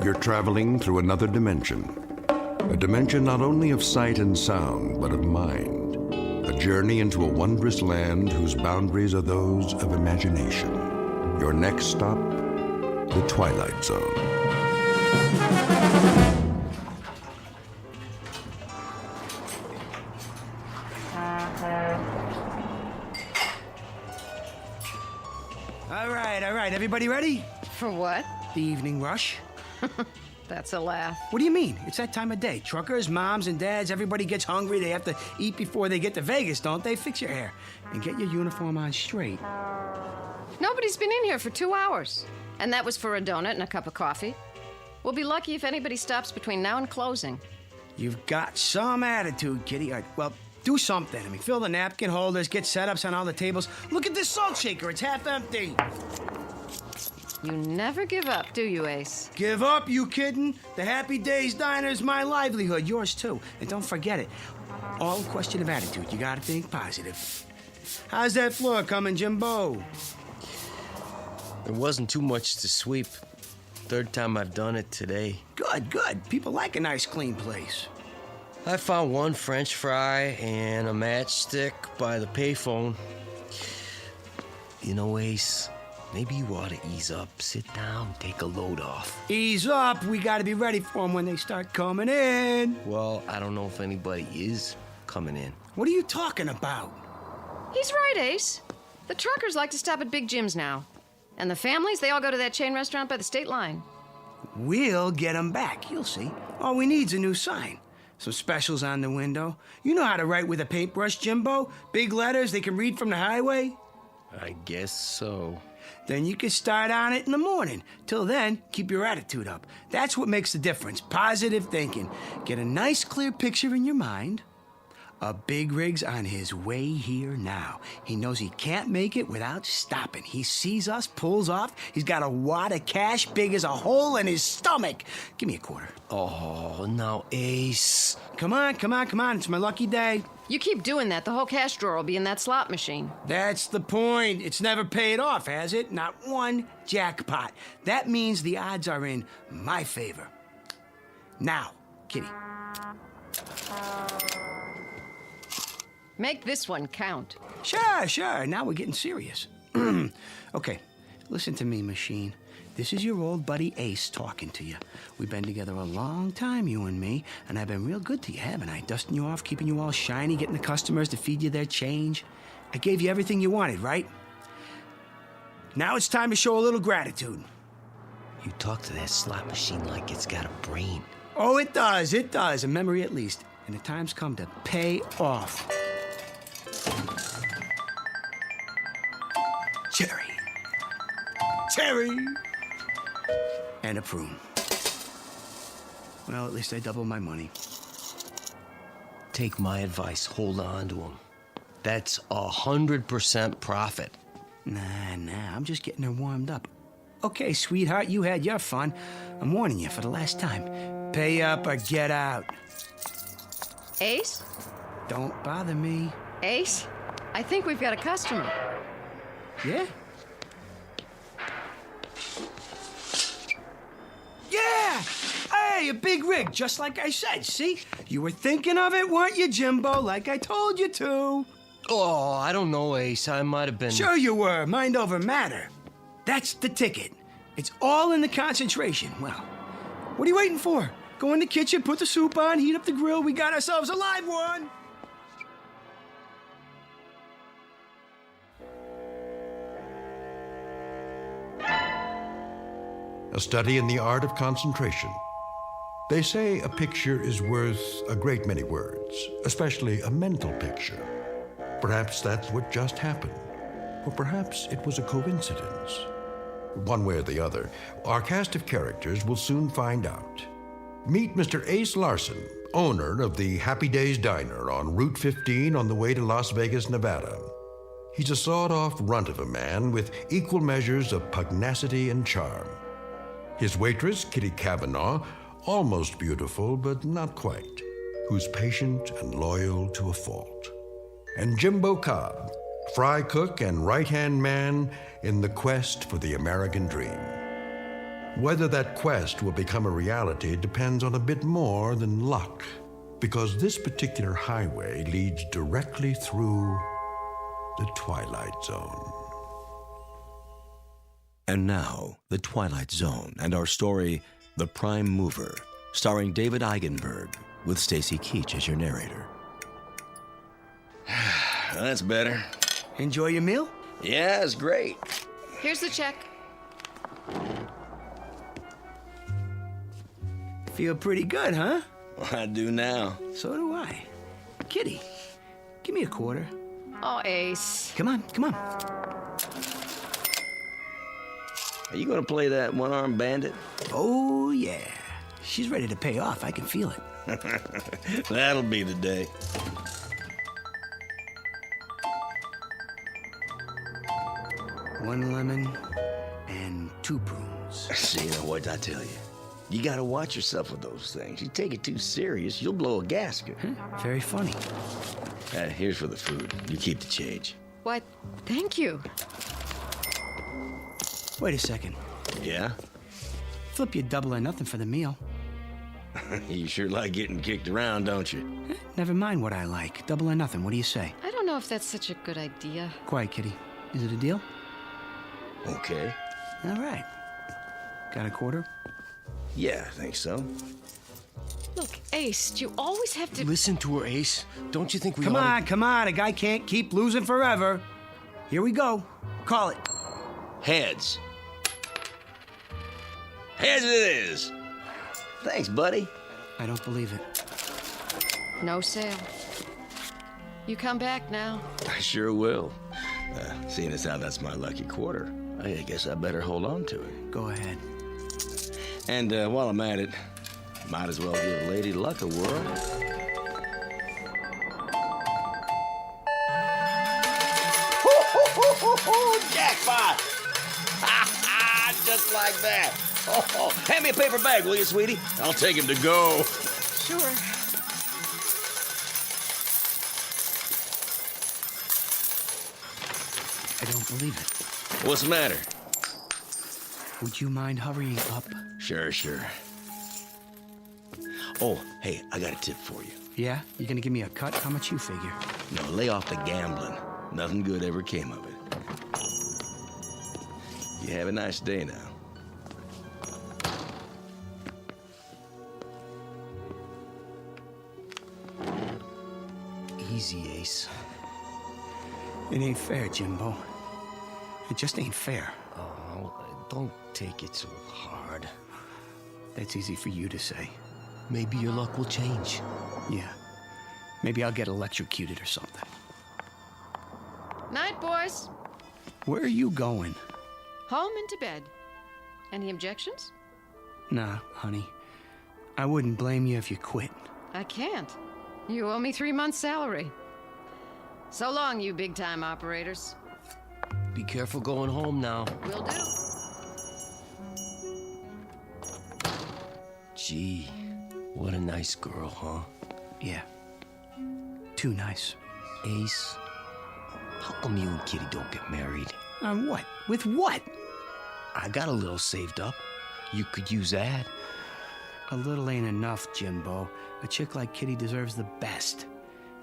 You're traveling through another dimension. A dimension not only of sight and sound, but of mind. A journey into a wondrous land whose boundaries are those of imagination. Your next stop, the Twilight Zone. All right, everybody ready? For what? The evening rush. That's a laugh. What do you mean? It's that time of day. Truckers, moms, and dads, everybody gets hungry. They have to eat before they get to Vegas, don't they? Fix your hair and get your uniform on straight. Nobody's been in here for 2 hours. And that was for a donut and a cup of coffee. We'll be lucky if anybody stops between now and closing. You've got some attitude, Kitty. All right, well, do something. I mean, fill the napkin holders, get setups on all the tables. Look at this salt shaker. It's half empty. You never give up, do you, Ace? Give up, you kidding? The Happy Days Diner is my livelihood, yours too. And don't forget it, all a question of attitude. You gotta think positive. How's that floor coming, Jimbo? There wasn't too much to sweep. Third time I've done it today. Good, good. People like a nice, clean place. I found one French fry and a matchstick by the payphone. You know, Ace, maybe you ought to ease up, sit down, take a load off. Ease up. We gotta be ready for them when they start coming in. Well, I don't know if anybody is coming in. What are you talking about? He's right, Ace. The truckers like to stop at Big Jim's now. And the families, they all go to that chain restaurant by the state line. We'll get them back, you'll see. All we need's a new sign. Some specials on the window. You know how to write with a paintbrush, Jimbo? Big letters they can read from the highway? I guess so. Then you can start on it in the morning. Till then, keep your attitude up. That's what makes the difference. Positive thinking. Get a nice, clear picture in your mind. A big rig's on his way here now. He knows he can't make it without stopping. He sees us, pulls off. He's got a wad of cash big as a hole in his stomach. Give me a quarter. Oh, now, Ace. Come on. It's my lucky day. You keep doing that, the whole cash drawer will be in that slot machine. That's the point. It's never paid off, has it? Not one jackpot. That means the odds are in my favor. Now, Kitty. Make this one count. Sure. Now we're getting serious. Okay, listen to me, machine. This is your old buddy Ace talking to you. We've been together a long time, you and me, and I've been real good to you, haven't I? Dusting you off, keeping you all shiny, getting the customers to feed you their change. I gave you everything you wanted, right? Now it's time to show a little gratitude. You talk to that slot machine like it's got a brain. Oh, it does, a memory at least. And the time's come to pay off. Cherry. And a prune. Well, at least I doubled my money. Take my advice, hold on to them. That's 100% profit. Nah, I'm just getting her warmed up. Okay, sweetheart, you had your fun. I'm warning you for the last time. Pay up or get out. Ace? Don't bother me. Ace? I think we've got a customer. Yeah? Yeah! Hey, a big rig, just like I said, see? You were thinking of it, weren't you, Jimbo? Like I told you to. Oh, I don't know, Ace. I might have been... Sure you were. Mind over matter. That's the ticket. It's all in the concentration. Well, what are you waiting for? Go in the kitchen, put the soup on, heat up the grill. We got ourselves a live one. A study in the art of concentration. They say a picture is worth a great many words, especially a mental picture. Perhaps that's what just happened. Or perhaps it was a coincidence. One way or the other, our cast of characters will soon find out. Meet Mr. Ace Larson, owner of the Happy Days Diner on Route 15 on the way to Las Vegas, Nevada. He's a sawed-off runt of a man with equal measures of pugnacity and charm. His waitress, Kitty Cavanaugh, almost beautiful, but not quite, who's patient and loyal to a fault. And Jimbo Cobb, fry cook and right-hand man in the quest for the American dream. Whether that quest will become a reality depends on a bit more than luck, because this particular highway leads directly through the Twilight Zone. And now, The Twilight Zone and our story, The Prime Mover, starring David Eigenberg, with Stacy Keach as your narrator. That's better. Enjoy your meal? Yeah, it's great. Here's the check. Feel pretty good, huh? I do now. So do I. Kitty, give me a quarter. Oh, Ace. Come on, come on. Are you gonna play that one-armed bandit? Oh, yeah. She's ready to pay off. I can feel it. That'll be the day. One lemon and 2 prunes. See, now what I tell you? You gotta watch yourself with those things. You take it too serious, you'll blow a gasket. Very funny. Here's for the food. You keep the change. Why, thank you. Wait a second. Yeah? Flip you double or nothing for the meal. You sure like getting kicked around, don't you? Never mind what I like. Double or nothing. What do you say? I don't know if that's such a good idea. Quiet, Kitty. Is it a deal? Okay. All right. Got a quarter? Yeah, I think so. Look, Ace, you always have to... Listen to her, Ace. Don't you think we Come oughta- on, come on. A guy can't keep losing forever. Here we go. Call it. Heads. Heads it is. Thanks, buddy. I don't believe it. No sale. You come back now. I sure will. Seeing as how that's my lucky quarter, I guess I better hold on to it. Go ahead. And while I'm at it, might as well give Lady Luck a whirl. Jackpot! Just like that. Oh, hand me a paper bag, will you, sweetie? I'll take him to go. Sure. I don't believe it. What's the matter? Would you mind hurrying up? Sure. Oh, hey, I got a tip for you. Yeah? You gonna give me a cut? How much you figure? No, lay off the gambling. Nothing good ever came of it. You have a nice day now. Easy, Ace. It ain't fair, Jimbo. It just ain't fair. Oh, don't take it so hard. That's easy for you to say. Maybe your luck will change. Yeah. Maybe I'll get electrocuted or something. Night, boys. Where are you going? Home and to bed. Any objections? Nah, honey. I wouldn't blame you if you quit. I can't. You owe me 3 months' salary. So long, you big-time operators. Be careful going home now. Will do. Gee, what a nice girl, huh? Yeah. Too nice. Ace, how come you and Kitty don't get married? On what? With what? I got a little saved up. You could use that. A little ain't enough, Jimbo. A chick like Kitty deserves the best.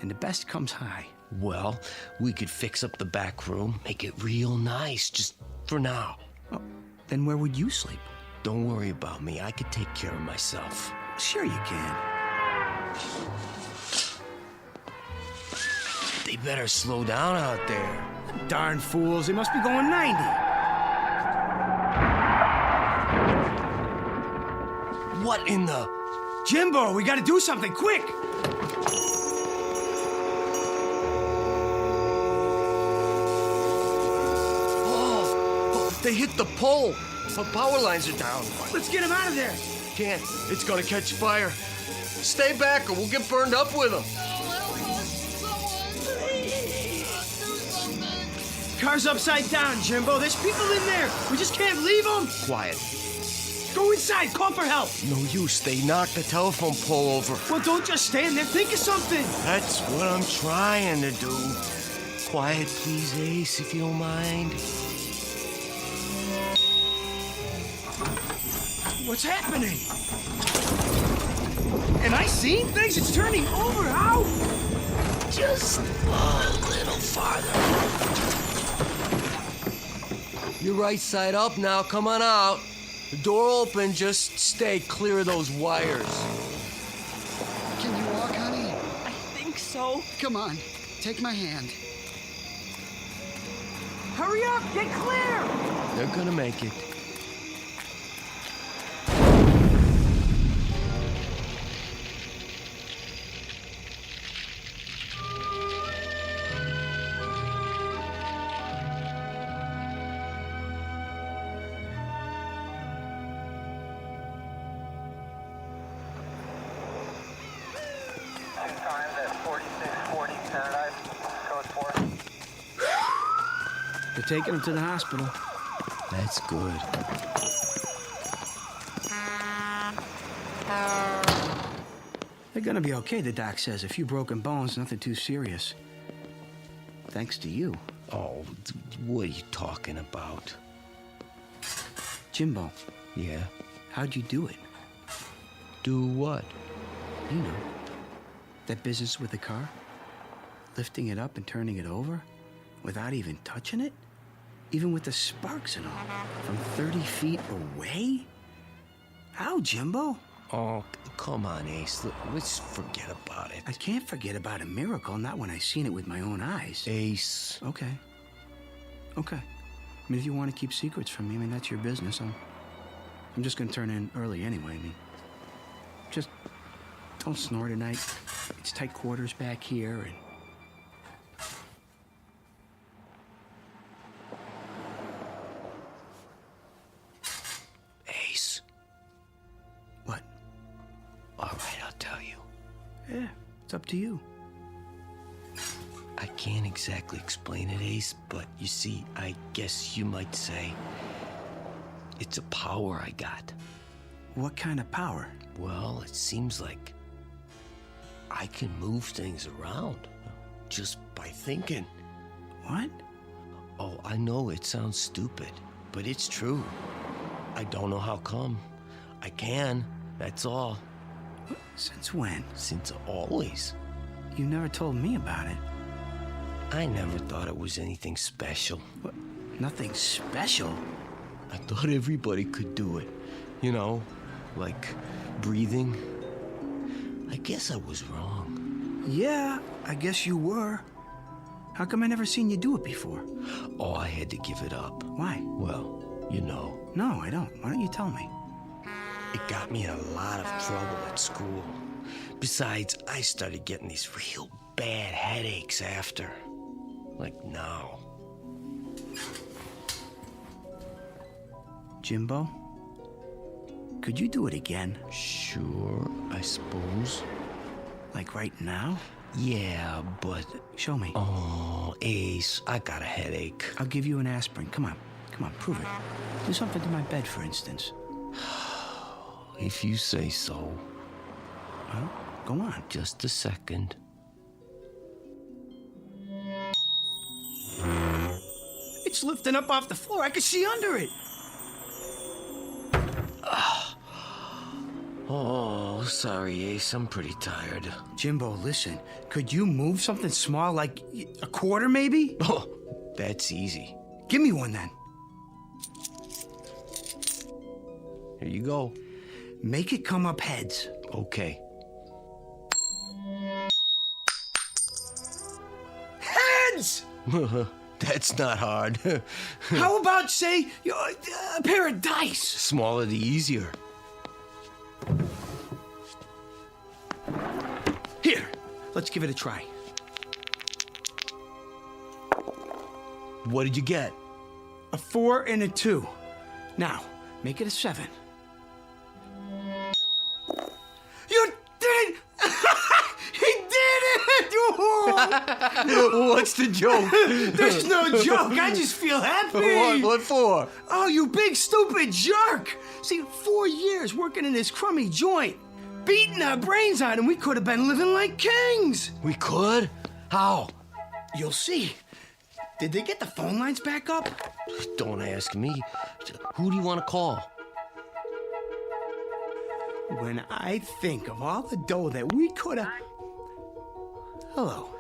And the best comes high. Well, we could fix up the back room, make it real nice, just for now. Well, then where would you sleep? Don't worry about me. I could take care of myself. Sure you can. They better slow down out there. Darn fools, they must be going 90. What in the... Jimbo, we gotta do something, quick! Oh, they hit the pole. The power lines are down. Let's get him out of there. Can't. It's gonna catch fire. Stay back or we'll get burned up with them. Car's upside down, Jimbo. There's people in there. We just can't leave them. Quiet. Go inside. Call for help. No use. They knocked the telephone pole over. Well, don't just stand there. Think of something. That's what I'm trying to do. Quiet, please, Ace, if you don't mind. What's happening? Am I seeing things? It's turning over. How? Just a little farther. You're right side up now. Come on out. The door open. Just stay clear of those wires. Can you walk, honey? I think so. Come on, take my hand. Hurry up! Get clear! They're gonna make it. They're taking him to the hospital. That's good. They're gonna be okay, the doc says. A few broken bones, nothing too serious. Thanks to you. Oh, what are you talking about? Jimbo, Yeah? how'd you do it? Do what? You know, that business with the car? Lifting it up and turning it over? Without even touching it? Even with the sparks and all? From 30 feet away? How, Jimbo? Oh, come on, Ace. Let's forget about it. I can't forget about a miracle, not when I seen it with my own eyes. Ace. Okay. Okay. I mean, if you want to keep secrets from me, I mean, that's your business. I'm just gonna turn in early anyway. I mean, just don't snore tonight. It's tight quarters back here, and Ace. what? All right, I'll tell you. Yeah, it's up to you. I can't exactly explain it, Ace, but you see, I guess you might say it's a power I got. What kind of power? Well, it seems like I can move things around just by thinking. What? Oh, I know it sounds stupid, but it's true. I don't know how come. I can, that's all. Since when? Since always. You never told me about it. I never thought it was anything special. What? Nothing special. I thought everybody could do it. You know, like breathing. I guess I was wrong. Yeah, I guess you were. How come I never seen you do it before? Oh, I had to give it up. Why? Well, you know, No, I don't. Why don't you tell me? it got me in a lot of trouble at school. Besides, I started getting these real bad headaches after. Like now. Jimbo? Could you do it again? Sure, I suppose. Like right now? Yeah, but... Show me. Oh, Ace, I got a headache. I'll give you an aspirin. Come on. Come on, prove it. Do something to my bed, for instance. If you say so. Well, go on. Just a second. It's lifting up off the floor. I can see under it. Oh, sorry, Ace. I'm pretty tired. Jimbo, listen. Could you move something small, like a quarter, maybe? Oh, that's easy. Give me one, then. Here you go. Make it come up heads. Okay. Heads! That's not hard. How about, say, a pair of dice? Smaller the easier. Here, let's give it a try. What did you get? A 4 and a 2. Now, make it a 7. You did! He did it! What's the joke? There's no joke. I just feel happy. What for? Oh, you big stupid jerk! See, 4 years working in this crummy joint, beating our brains out, and we could have been living like kings. We could? How? You'll see. Did they get the phone lines back up? Don't ask me. Who do you want to call? When I think of all the dough that we could have... Hello,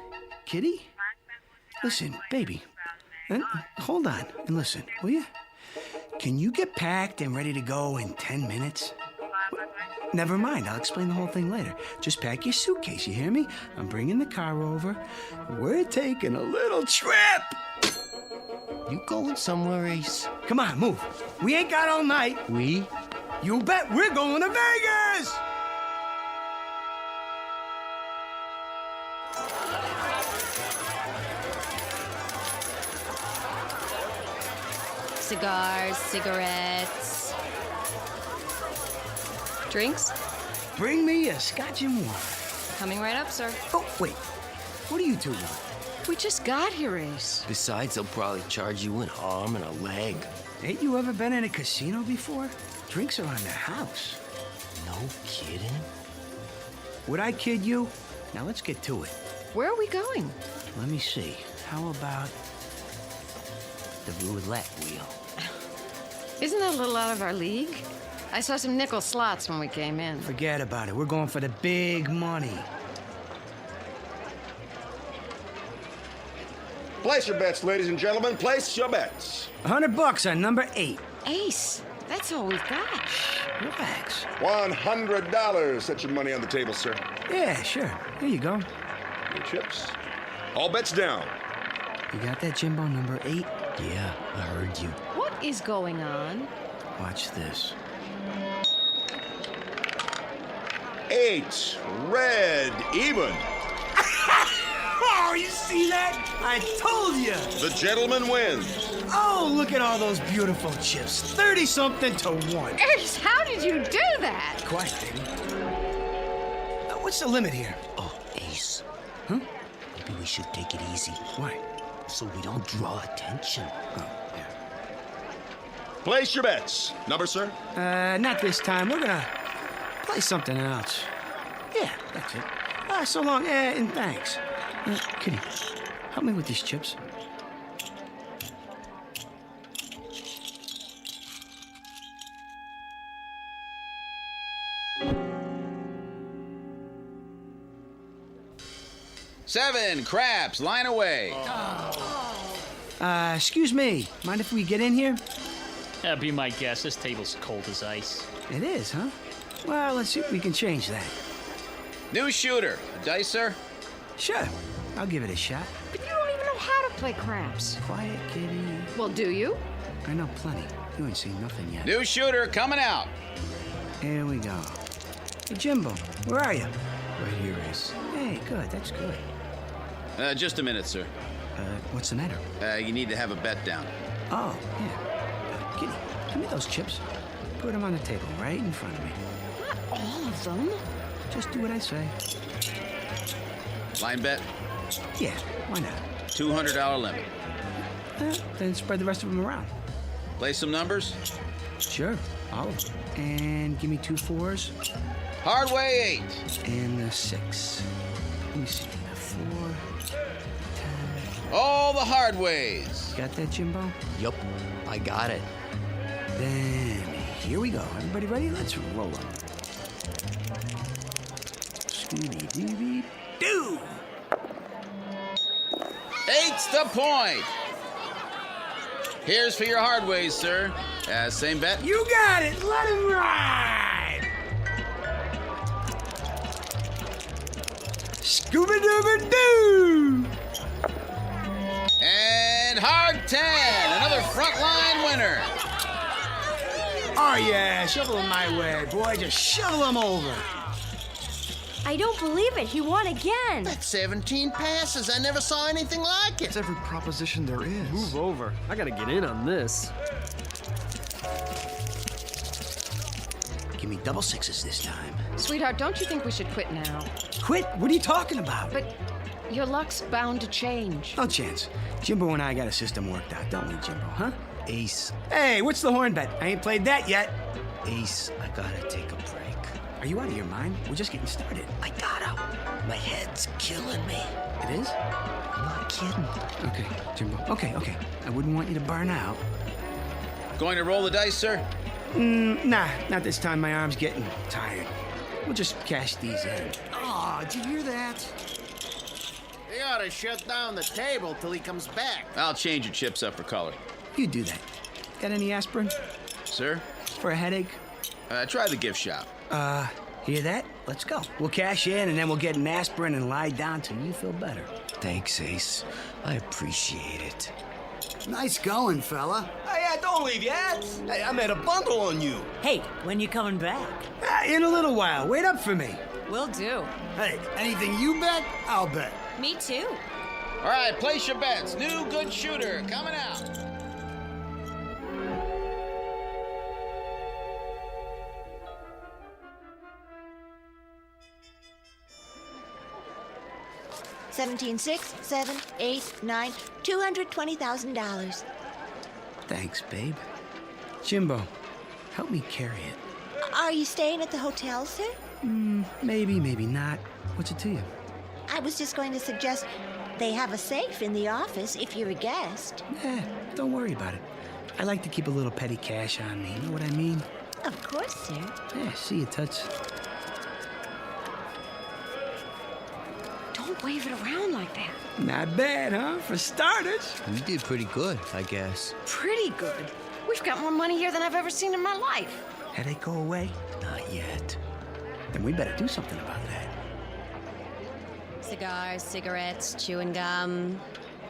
kitty? Listen, baby. Hold on and listen, will you? Can you get packed and ready to go in 10 minutes? Never mind, I'll explain the whole thing later. Just pack your suitcase, you hear me? I'm bringing the car over. We're taking a little trip. You going somewhere, Ace? Come on, move. We ain't got all night. We? You bet we're going to Vegas! Cigars, cigarettes. Drinks? Bring me a scotch and water. Coming right up, sir. Oh, wait. What are you two doing? We just got here, Ace. Besides, they'll probably charge you an arm and a leg. Ain't you ever been in a casino before? Drinks are on the house. No kidding? Would I kid you? Now let's get to it. Where are we going? Let me see. How about the roulette wheel? Isn't that a little out of our league? I saw some nickel slots when we came in. Forget about it. We're going for the big money. Place your bets, ladies and gentlemen. Place your bets. $100 on number 8. Ace, that's all we've got. Relax. $100. Set your money on the table, sir. Yeah, sure. Here you go. Your chips. All bets down. You got that, Jimbo, number 8? Yeah, I heard you. What is going on? Watch this. 8. Red. Even. Oh, you see that? I told you. The gentleman wins. Oh, look at all those beautiful chips. 30-something to 1. Ace, how did you do that? Quiet, baby. What's the limit here? Oh, Ace. Huh? Maybe we should take it easy. Why? So we don't draw attention. Oh, yeah. Place your bets. Number, sir? Not this time. We're gonna play something else. Yeah, that's it. So long, and thanks. Kitty, help me with these chips. Seven craps, line away. Excuse me. Mind if we get in here? That'd be my guess. This table's cold as ice. It is, huh? Well, let's see if we can change that. New shooter. A dice, sir? Sure, I'll give it a shot. But you don't even know how to play craps. Quiet, kitty. Well, do you? I know plenty. You ain't seen nothing yet. New shooter coming out. Here we go. Hey, Jimbo, where are you? Right here, Ace. Hey, good, that's good. Just a minute, sir. What's the matter? You need to have a bet down. Oh, yeah. Kitty, give me those chips. Put them on the table right in front of me. Not all of them. Just do what I say. Line bet, Yeah, why not? $200 limit. Then spread the rest of them around. Play some numbers. Sure, all of them. And give me 2 4s Hard way 8. and a 6. Let me see. 4, 10. All the hard ways. Got that, Jimbo? Yup, I got it. Then here we go. Everybody ready? Let's roll them. Scooby-Dooby-Doo! 8's the point. Here's for your hard ways, sir. Same bet. You got it! Let him ride! Scooby-Dooby-Doo! And hard 10. Another frontline winner. Oh, yeah. Shovel them my way, boy. Just shovel them over. I don't believe it. He won again. That's 17 passes. I never saw anything like it. It's every proposition there is. Move over. I gotta get in on this. Give me double 6s this time. Sweetheart, don't you think we should quit now? Quit? What are you talking about? But your luck's bound to change. No chance. Jimbo and I got a system worked out, don't we, Jimbo, huh? Ace, Hey, what's the horn bet? I ain't played that yet. Ace, I gotta take a break. Are you out of your mind? We're just getting started. I gotta. My head's killing me. It is? I'm not kidding. Okay, Jimbo. Okay. I wouldn't want you to burn out. Going to roll the dice, sir? Nah, not this time. My arm's getting tired. We'll just cash these in. Oh, did you hear that? They ought to shut down the table till he comes back. I'll change your chips up for color. You do that. Got any aspirin? Sir? For a headache? Try the gift shop. Hear that? Let's go. We'll cash in and then we'll get an aspirin and lie down till you feel better. Thanks, Ace. I appreciate it. Nice going, fella. Hey, don't leave yet. Hey, I made a bundle on you. Hey, when you coming back? In a little while. Wait up for me. Will do. Hey, anything you bet, I'll bet. Me too. All right, place your bets. New good shooter coming out. $17,600, $7,000, $8,000, $9,000, $220,000. Thanks, babe. Jimbo, help me carry it. Are you staying at the hotel, sir? Maybe, maybe not. What's it to you? I was just going to suggest they have a safe in the office if you're a guest. Don't worry about it. I like to keep a little petty cash on me. You know what I mean? Of course, sir. Yeah, see you, Toots. Don't wave it around like that. Not bad, huh? For starters. We did pretty good, I guess. Pretty good. We've got more money here than I've ever seen in my life. Headache go away? Not yet. Then we better do something about that. Cigars, cigarettes, chewing gum.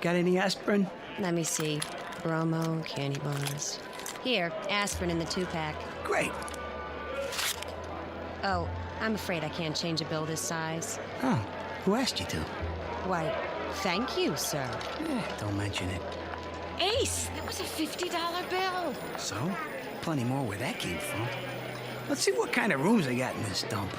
Got any aspirin? Let me see. Bromo, candy bars. Here, aspirin in the 2-pack. Great. Oh, I'm afraid I can't change a bill this size. Oh, who asked you to? Why, thank you, sir. Don't mention it. Ace, that was a $50 bill. So? Plenty more where that came from. Let's see what kind of rooms they got in this dump.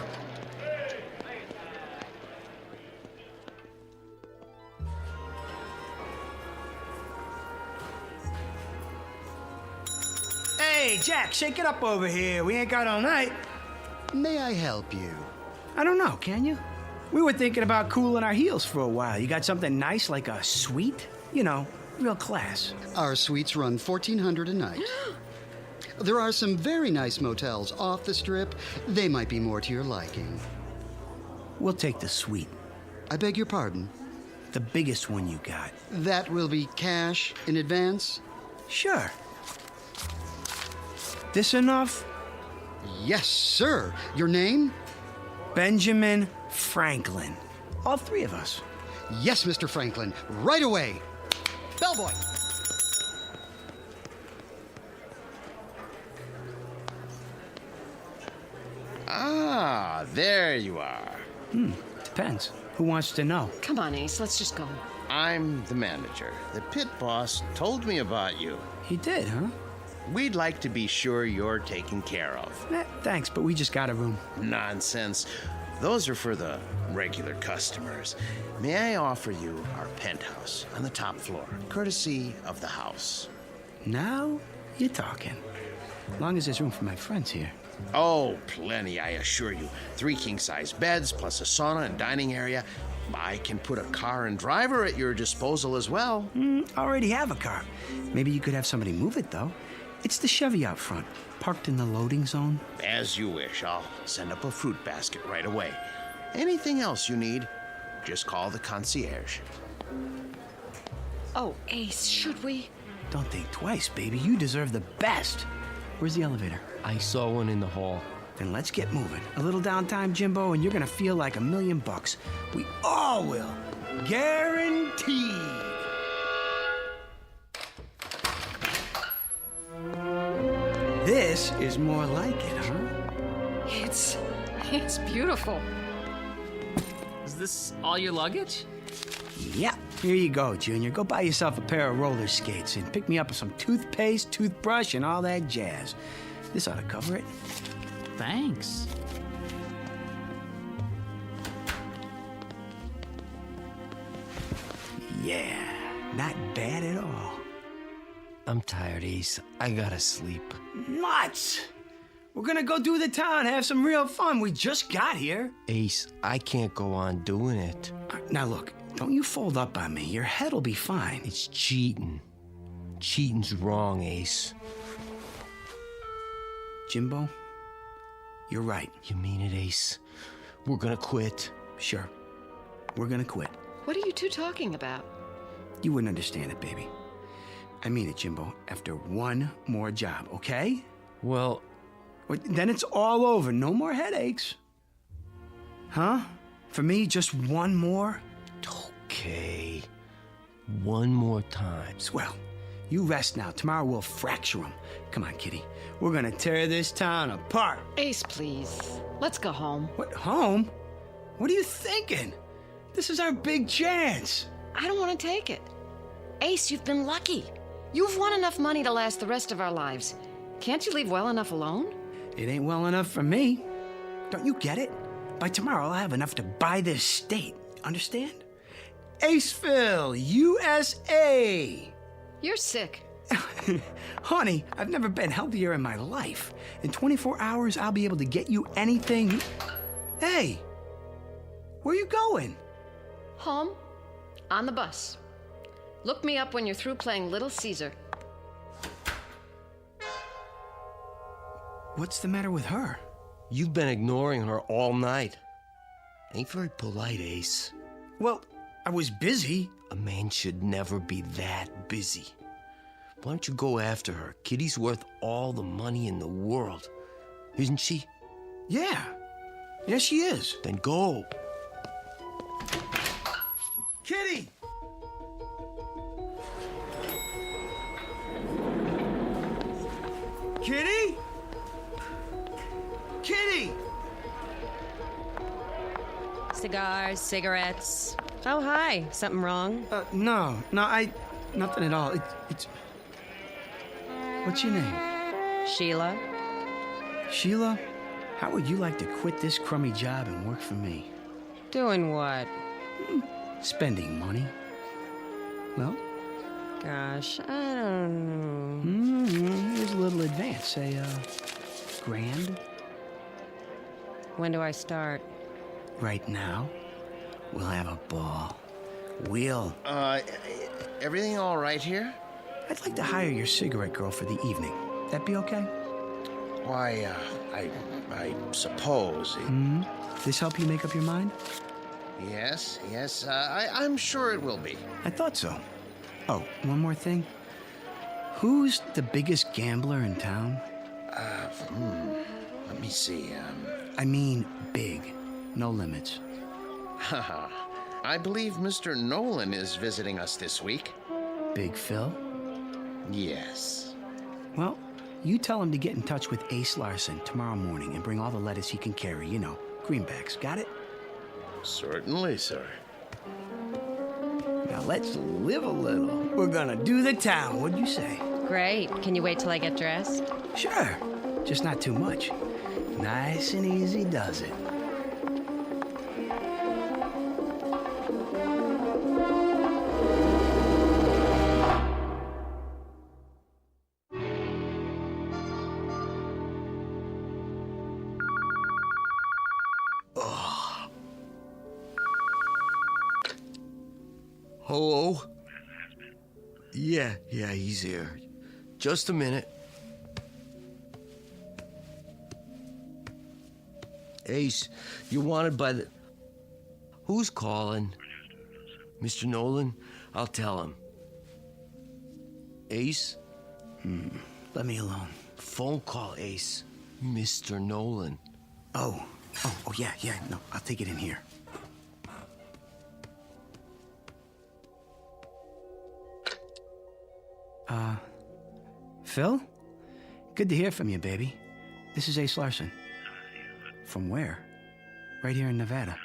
Hey, Jack, shake it up over here. We ain't got all night. May I help you? I don't know, can you? We were thinking about cooling our heels for a while. You got something nice like a suite? You know, real class. Our suites run $1,400 a night. There are some very nice motels off the strip. They might be more to your liking. We'll take the suite. I beg your pardon? The biggest one you got. That will be cash in advance? Sure. This enough? Yes, sir. Your name? Benjamin Franklin. All three of us. Yes, Mr. Franklin. Right away. Bellboy. Ah, there you are. Depends. Who wants to know? Come on, Ace, let's just go. I'm the manager. The pit boss told me about you. He did, huh? We'd like to be sure you're taken care of. Thanks, but we just got a room. Nonsense. Those are for the regular customers. May I offer you our penthouse on the top floor, courtesy of the house? Now you're talking. As long as there's room for my friends here. Oh, plenty, I assure you. 3 king-size beds, plus a sauna and dining area. I can put a car and driver at your disposal as well. Already have a car. Maybe you could have somebody move it, though. It's the Chevy out front, parked in the loading zone. As you wish. I'll send up a fruit basket right away. Anything else you need, just call the concierge. Oh, Ace, should we? Don't think twice, baby. You deserve the best. Where's the elevator? I saw one in the hall. Then let's get moving. A little downtime, Jimbo, and you're gonna feel like $1,000,000. We all will. Guaranteed. This is more like it, huh? It's beautiful. Is this all your luggage? Yeah. Here you go, Junior. Go buy yourself a pair of roller skates and pick me up some toothpaste, toothbrush, and all that jazz. This ought to cover it. Thanks. Yeah, not bad at all. I'm tired, Ace. I gotta sleep. Nuts! We're gonna go do the town, have some real fun. We just got here. Ace, I can't go on doing it. Now look, don't you fold up on me. Your head'll be fine. It's cheating. Cheating's wrong, Ace. Jimbo, you're right. You mean it, Ace? We're gonna quit. Sure. We're gonna quit. What are you two talking about? You wouldn't understand it, baby. I mean it, Jimbo. After one more job, okay? Well, then it's all over. No more headaches. Huh? For me, just one more? okay. One more time. Swell. You rest now. Tomorrow we'll fracture them. Come on, kitty. We're gonna tear this town apart. Ace, please. Let's go home. What, home? What are you thinking? This is our big chance. I don't want to take it. Ace, you've been lucky. You've won enough money to last the rest of our lives. Can't you leave well enough alone? It ain't well enough for me. Don't you get it? By tomorrow, I'll have enough to buy this state. Understand? Aceville, USA. You're sick. Honey, I've never been healthier in my life. In 24 hours, I'll be able to get you anything. Hey, where you going? Home. On the bus. Look me up when you're through playing Little Caesar. What's the matter with her? You've been ignoring her all night. Ain't very polite, Ace. Well, I was busy. A man should never be that busy. Why don't you go after her? Kitty's worth all the money in the world. Isn't she? Yeah. Yes, she is. Then go. Kitty! Kitty? Kitty! Cigars, cigarettes. Oh, hi. Something wrong? No, nothing at all. It's. What's your name? Sheila. Sheila, how would you like to quit this crummy job and work for me? Doing what? Spending money. Well? Gosh, I don't know. Here's a little advance. Say, $1,000. When do I start? Right now. We'll have a ball. We'll. Everything all right here? I'd like to hire your cigarette girl for the evening. That be okay? Why, I suppose. This help you make up your mind? Yes, I'm sure it will be. I thought so. Oh, one more thing. Who's the biggest gambler in town? Let me see, I mean big. No limits. I believe Mr. Nolan is visiting us this week. Big Phil? Yes. Well, you tell him to get in touch with Ace Larson tomorrow morning and bring all the lettuce he can carry. You know, greenbacks. Got it? Certainly, sir. Now let's live a little. We're gonna do the town. What'd you say? Great. Can you wait till I get dressed? Sure. Just not too much. Nice and easy does it. Hello? Yeah, he's here. Just a minute. Ace, you're wanted by the... Who's calling? Mr. Nolan? I'll tell him. Ace? Let me alone. Phone call, Ace. Mr. Nolan. Oh, yeah. No, I'll take it in here. Phil? Good to hear from you, baby. This is Ace Larson. From where? Right here in Nevada.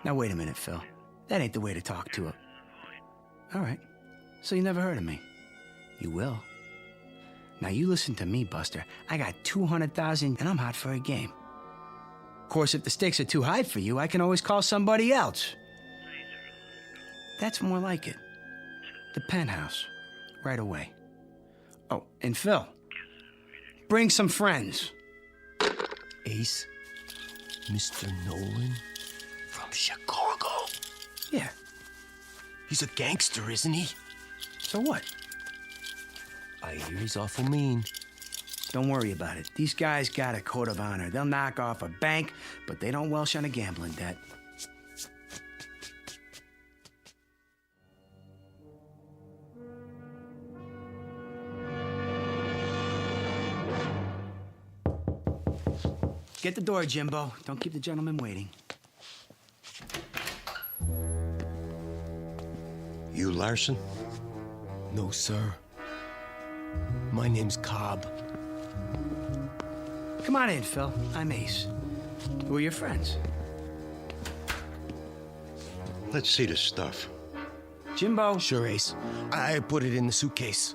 Now, wait a minute, Phil. That ain't the way to talk to her. All right. So you never heard of me? You will. Now, you listen to me, Buster. I got 200,000, and I'm hot for a game. Of course, if the stakes are too high for you, I can always call somebody else. That's more like it. The penthouse. Right away. Oh, and Phil, bring some friends. Ace? Mr. Nolan? From Chicago? Yeah. He's a gangster, isn't he? So what? I hear he's awful mean. Don't worry about it. These guys got a code of honor. They'll knock off a bank, but they don't welsh on a gambling debt. Get the door, Jimbo. Don't keep the gentleman waiting. You Larson? No, sir. My name's Cobb. Come on in, Phil. I'm Ace. Who are your friends? Let's see the stuff. Jimbo. Sure, Ace. I put it in the suitcase.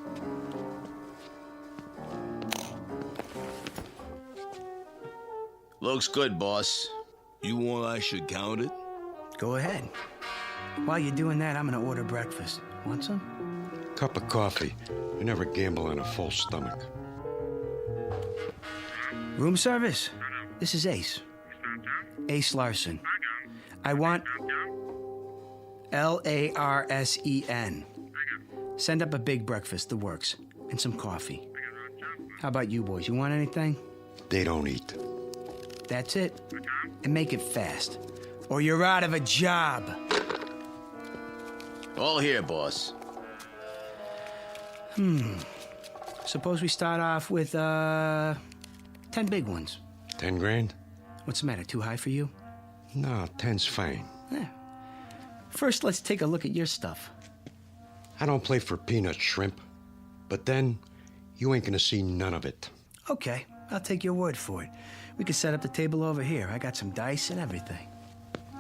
Looks good, boss. You want I should count it? Go ahead. While you're doing that, I'm gonna order breakfast. Want some? Cup of coffee. You never gamble on a full stomach. Room service. This is Ace. Ace Larson. I want Larsen. Send up a big breakfast, the works, and some coffee. How about you boys? You want anything? They don't eat. That's it. And make it fast, or you're out of a job. All here, boss. Suppose we start off with 10 big ones. 10 grand? What's the matter? Too high for you? No, 10's fine. Yeah. First, let's take a look at your stuff. I don't play for peanut shrimp, but then you ain't gonna see none of it. Okay, I'll take your word for it. We can set up the table over here. I got some dice and everything.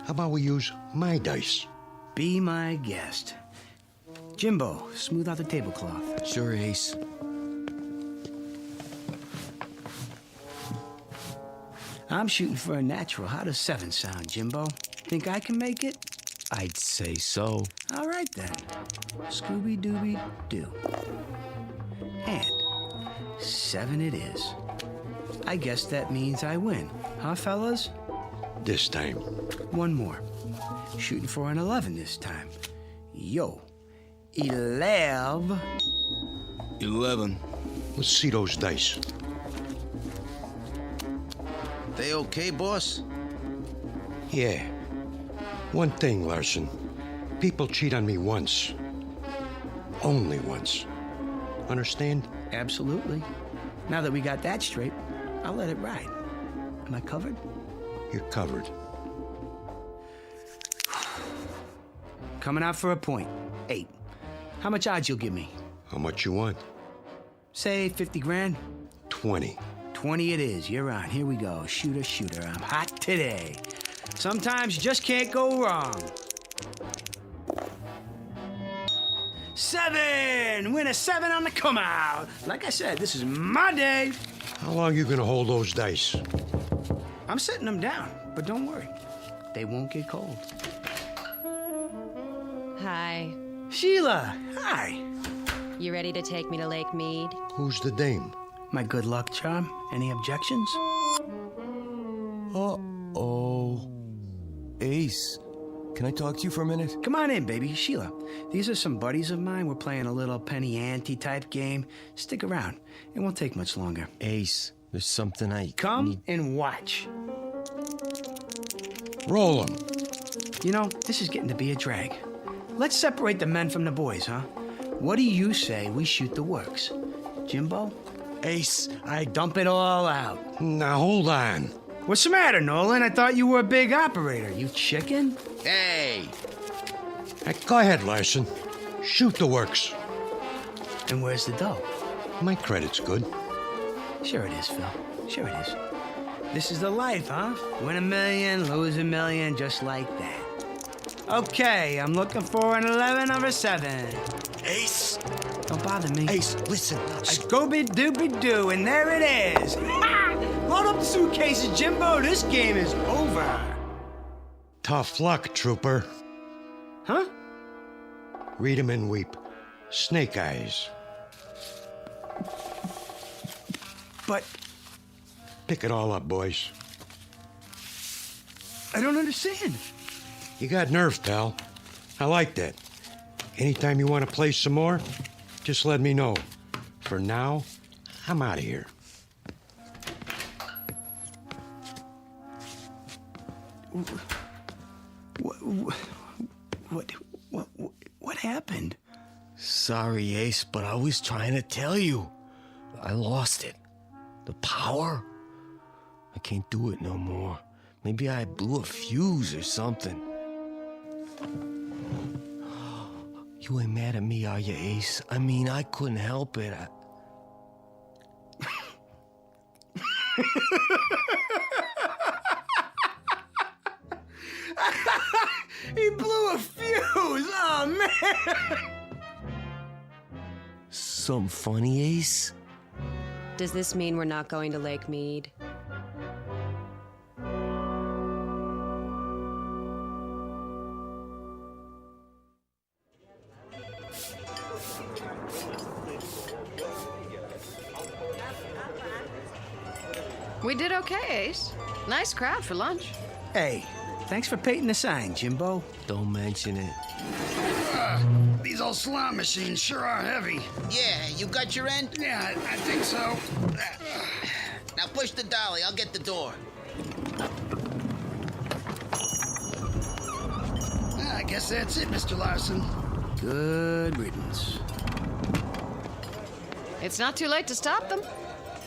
How about we use my dice? Be my guest. Jimbo, smooth out the tablecloth. Sure, Ace. I'm shooting for a natural. How does 7 sound, Jimbo? Think I can make it? I'd say so. All right, then. Scooby-Dooby-Doo. And 7 it is. I guess that means I win. Huh, fellas? This time. One more. Shooting for an 11 this time. Yo. 11. 11. Let's see those dice. They okay, boss? Yeah. One thing, Larson. People cheat on me once. Only once. Understand? Absolutely. Now that we got that straight, I'll let it ride. Am I covered? You're covered. Coming out for a point. 8. How much odds you'll give me? How much you want? Say 50 grand. 20. 20 it is. You're on. Here we go. Shooter, shooter. I'm hot today. Sometimes you just can't go wrong. 7! Win a 7 on the come out. Like I said, this is my day. How long you gonna hold those dice? I'm setting them down, but don't worry. They won't get cold. Hi. Sheila, hi. You ready to take me to Lake Mead? Who's the dame? My good luck charm. Any objections? Uh-oh. Ace, can I talk to you for a minute? Come on in, baby. Sheila, these are some buddies of mine. We're playing a little penny ante type game. Stick around. It won't take much longer. Ace, there's something I Come need. and watch. Roll 'em. You know, this is getting to be a drag. Let's separate the men from the boys, huh? What do you say we shoot the works? Jimbo? Ace, I dump it all out. Now, hold on. What's the matter, Nolan? I thought you were a big operator. You chicken? Hey! Hey, go ahead, Larson. Shoot the works. And where's the dough? My credit's good. Sure it is, Phil. Sure it is. This is the life, huh? Win $1 million, lose $1 million, just like that. Okay, I'm looking for an 11 or a 7. Ace! Don't bother me. Ace, listen. Scooby-Dooby-Doo, and there it is. Ha! Load up the suitcases, Jimbo. This game is over. Tough luck, trooper. Huh? Read 'em and weep. Snake eyes. But Pick it all up, boys. I don't understand. You got nerve, pal. I like that. Anytime you want to play some more, just let me know. For now, I'm out of here. What happened? Sorry, Ace, but I was trying to tell you. I lost it. The power. I can't do it no more. Maybe I blew a fuse or something. You ain't mad at me, are you, Ace? I mean, I couldn't help it. He blew a fuse! Oh, man! Something funny, Ace? Does this mean we're not going to Lake Mead? We did okay, Ace. Nice crowd for lunch. Hey, thanks for painting the sign, Jimbo. Don't mention it. These old slot machines sure are heavy. Yeah, you got your end? Yeah, I think so. Now push the dolly. I'll get the door. I guess that's it, Mr. Larson. Good riddance. It's not too late to stop them.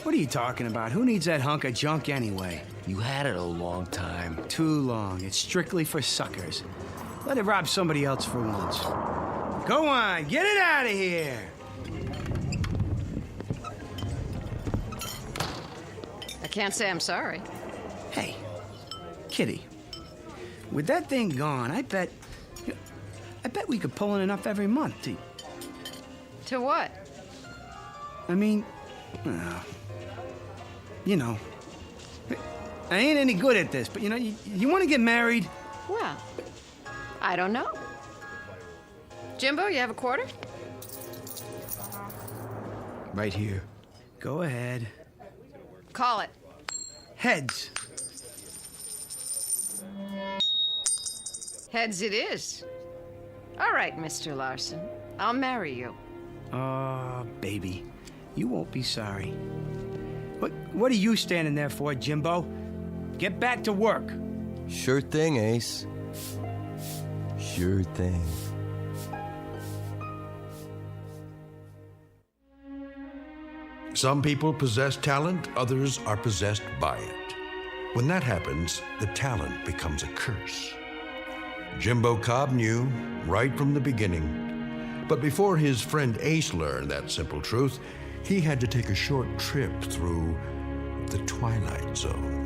What are you talking about? Who needs that hunk of junk anyway? You had it a long time. Too long. It's strictly for suckers. Let it rob somebody else for once. Go on, get it out of here! I can't say I'm sorry. Hey, Kitty, with that thing gone, I bet we could pull in enough every month to... To what? I mean, you know, I ain't any good at this, but you know, you want to get married? Well, I don't know. Jimbo, you have a quarter? Right here. Go ahead. Call it. Heads. Heads it is. All right, Mr. Larson. I'll marry you. Oh, baby. You won't be sorry. What are you standing there for, Jimbo? Get back to work. Sure thing, Ace. Sure thing. Some people possess talent, others are possessed by it. When that happens, the talent becomes a curse. Jimbo Cobb knew right from the beginning. But before his friend Ace learned that simple truth, he had to take a short trip through the Twilight Zone.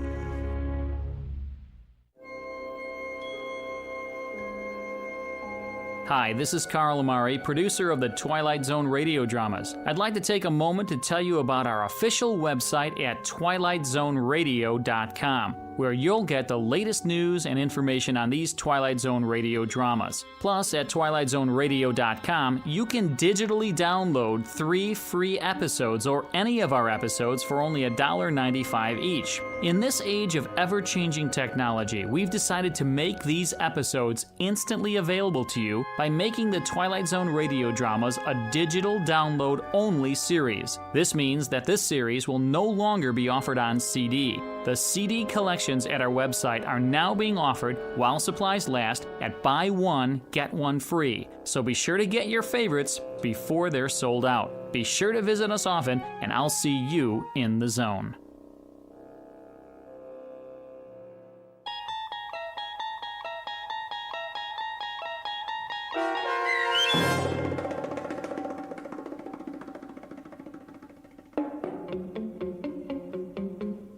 Hi, this is Carl Amari, producer of the Twilight Zone Radio Dramas. I'd like to take a moment to tell you about our official website at twilightzoneradio.com, where you'll get the latest news and information on these Twilight Zone Radio dramas. Plus, at twilightzoneradio.com, you can digitally download 3 free episodes or any of our episodes for only $1.95 each. In this age of ever-changing technology, we've decided to make these episodes instantly available to you by making the Twilight Zone Radio Dramas a digital download-only series. This means that this series will no longer be offered on CD. The CD collections at our website are now being offered while supplies last at buy one, get one free. So be sure to get your favorites before they're sold out. Be sure to visit us often, and I'll see you in the zone.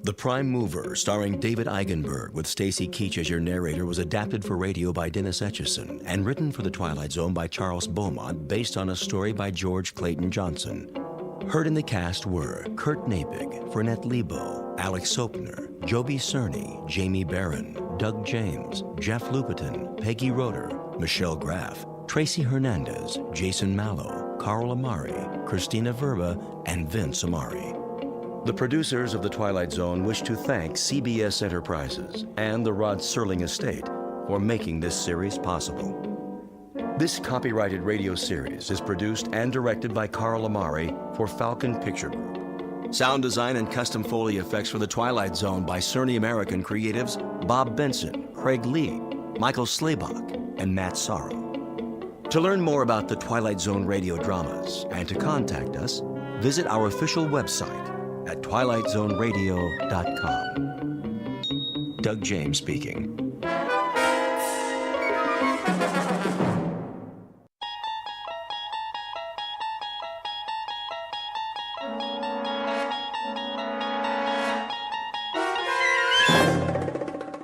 The Prime Mover, starring David Eigenberg with Stacy Keach as your narrator, was adapted for radio by Dennis Etchison and written for The Twilight Zone by Charles Beaumont, based on a story by George Clayton Johnson. Heard in the cast were Kurt Nabig, Fernette Lebo, Alex Sopner, Joby Cerny, Jamie Barron, Doug James, Jeff Lupetin, Peggy Roeder, Michelle Graff, Tracy Hernandez, Jason Mallow, Carl Amari, Christina Verba, and Vince Amari. The producers of The Twilight Zone wish to thank CBS Enterprises and the Rod Serling Estate for making this series possible. This copyrighted radio series is produced and directed by Carl Amari for Falcon Picture Group. Sound design and custom Foley effects for The Twilight Zone by Cerny American creatives Bob Benson, Craig Lee, Michael Slaybach, and Matt Sorrow. To learn more about the Twilight Zone radio dramas and to contact us, visit our official website at twilightzoneradio.com. Doug James speaking.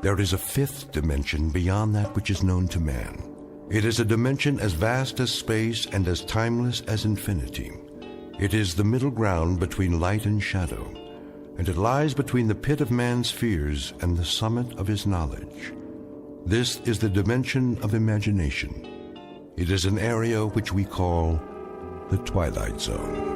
There is a fifth dimension beyond that which is known to man. It is a dimension as vast as space and as timeless as infinity. It is the middle ground between light and shadow, and it lies between the pit of man's fears and the summit of his knowledge. This is the dimension of imagination. It is an area which we call the Twilight Zone.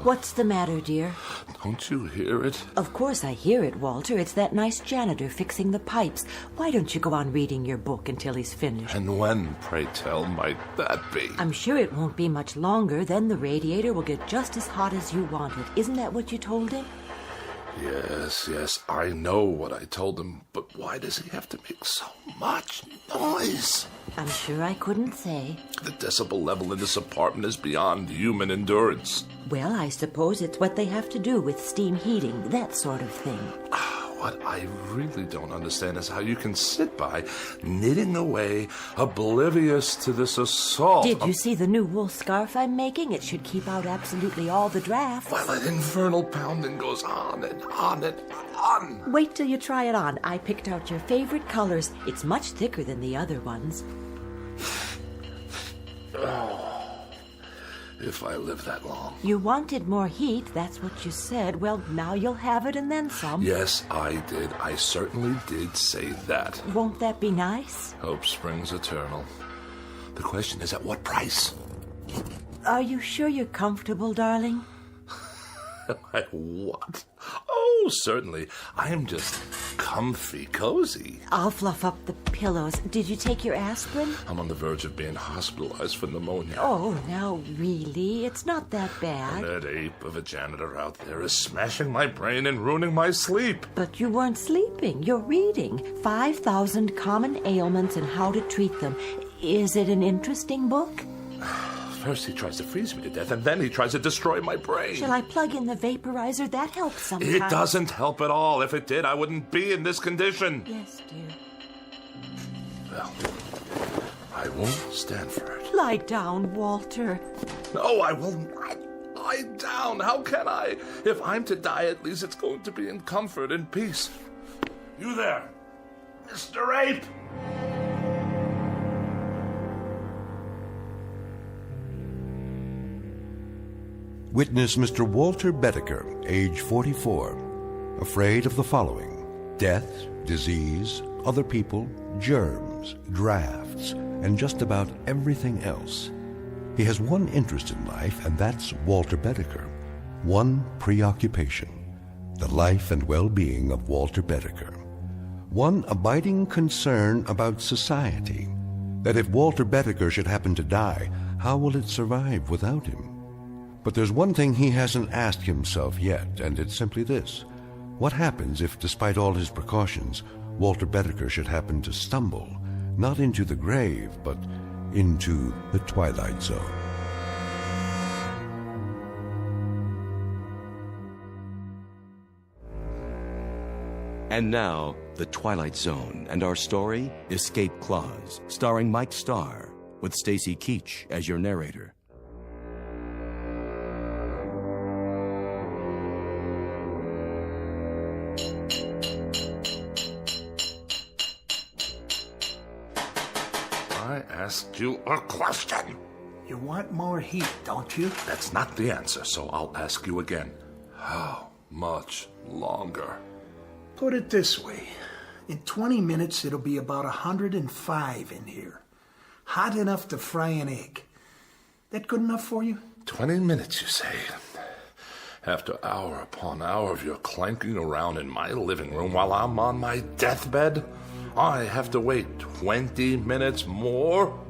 What's the matter, dear? Don't you hear it? Of course I hear it, Walter. It's that nice janitor fixing the pipes. Why don't you go on reading your book until he's finished? And when, pray tell, might that be? I'm sure it won't be much longer. Then the radiator will get just as hot as you want it. Isn't that what you told him? Yes, I know what I told him, but why does he have to make so much noise? I'm sure I couldn't say. The decibel level in this apartment is beyond human endurance. Well, I suppose it's what they have to do with steam heating, that sort of thing. What I really don't understand is how you can sit by, knitting away, oblivious to this assault. Did you see the new wool scarf I'm making? It should keep out absolutely all the drafts. While that infernal pounding goes on and on and on. Wait till you try it on. I picked out your favorite colors. It's much thicker than the other ones. If I live that long. You wanted more heat, that's what you said. Well, now you'll have it and then some. Yes, I did. I certainly did say that. Won't that be nice? Hope springs eternal. The question is, at what price? Are you sure you're comfortable, darling? Am I what? Oh, certainly. I am just comfy, cozy. I'll fluff up the pillows. Did you take your aspirin? I'm on the verge of being hospitalized for pneumonia. Oh, now, really? It's not that bad. And that ape of a janitor out there is smashing my brain and ruining my sleep. But you weren't sleeping. You're reading 5,000 Common Ailments and How to Treat Them. Is it an interesting book? First he tries to freeze me to death, and then he tries to destroy my brain. Shall I plug in the vaporizer? That helps sometimes. It doesn't help at all. If it did, I wouldn't be in this condition. Yes, dear. Well, I won't stand for it. Lie down, Walter. No, I will not lie down. How can I? If I'm to die, at least it's going to be in comfort and peace. You there, Mr. Ape! Witness Mr. Walter Bedecker, age 44, afraid of the following: death, disease, other people, germs, drafts, and just about everything else. He has one interest in life, and that's Walter Bedecker. One preoccupation: the life and well-being of Walter Bedecker. One abiding concern about society: that if Walter Bedecker should happen to die, how will it survive without him? But there's one thing he hasn't asked himself yet, and it's simply this: what happens if, despite all his precautions, Walter Bedecker should happen to stumble, not into the grave, but into the Twilight Zone? And now, The Twilight Zone, and our story, Escape Clause, starring Mike Starr, with Stacy Keach as your narrator. I asked you a question. You want more heat, don't you? That's not the answer, so I'll ask you again. How much longer? Put it this way. In 20 minutes, it'll be about 105 in here. Hot enough to fry an egg. That good enough for you? 20 minutes, you say? After hour upon hour of your clanking around in my living room while I'm on my deathbed? I have to wait 20 minutes more?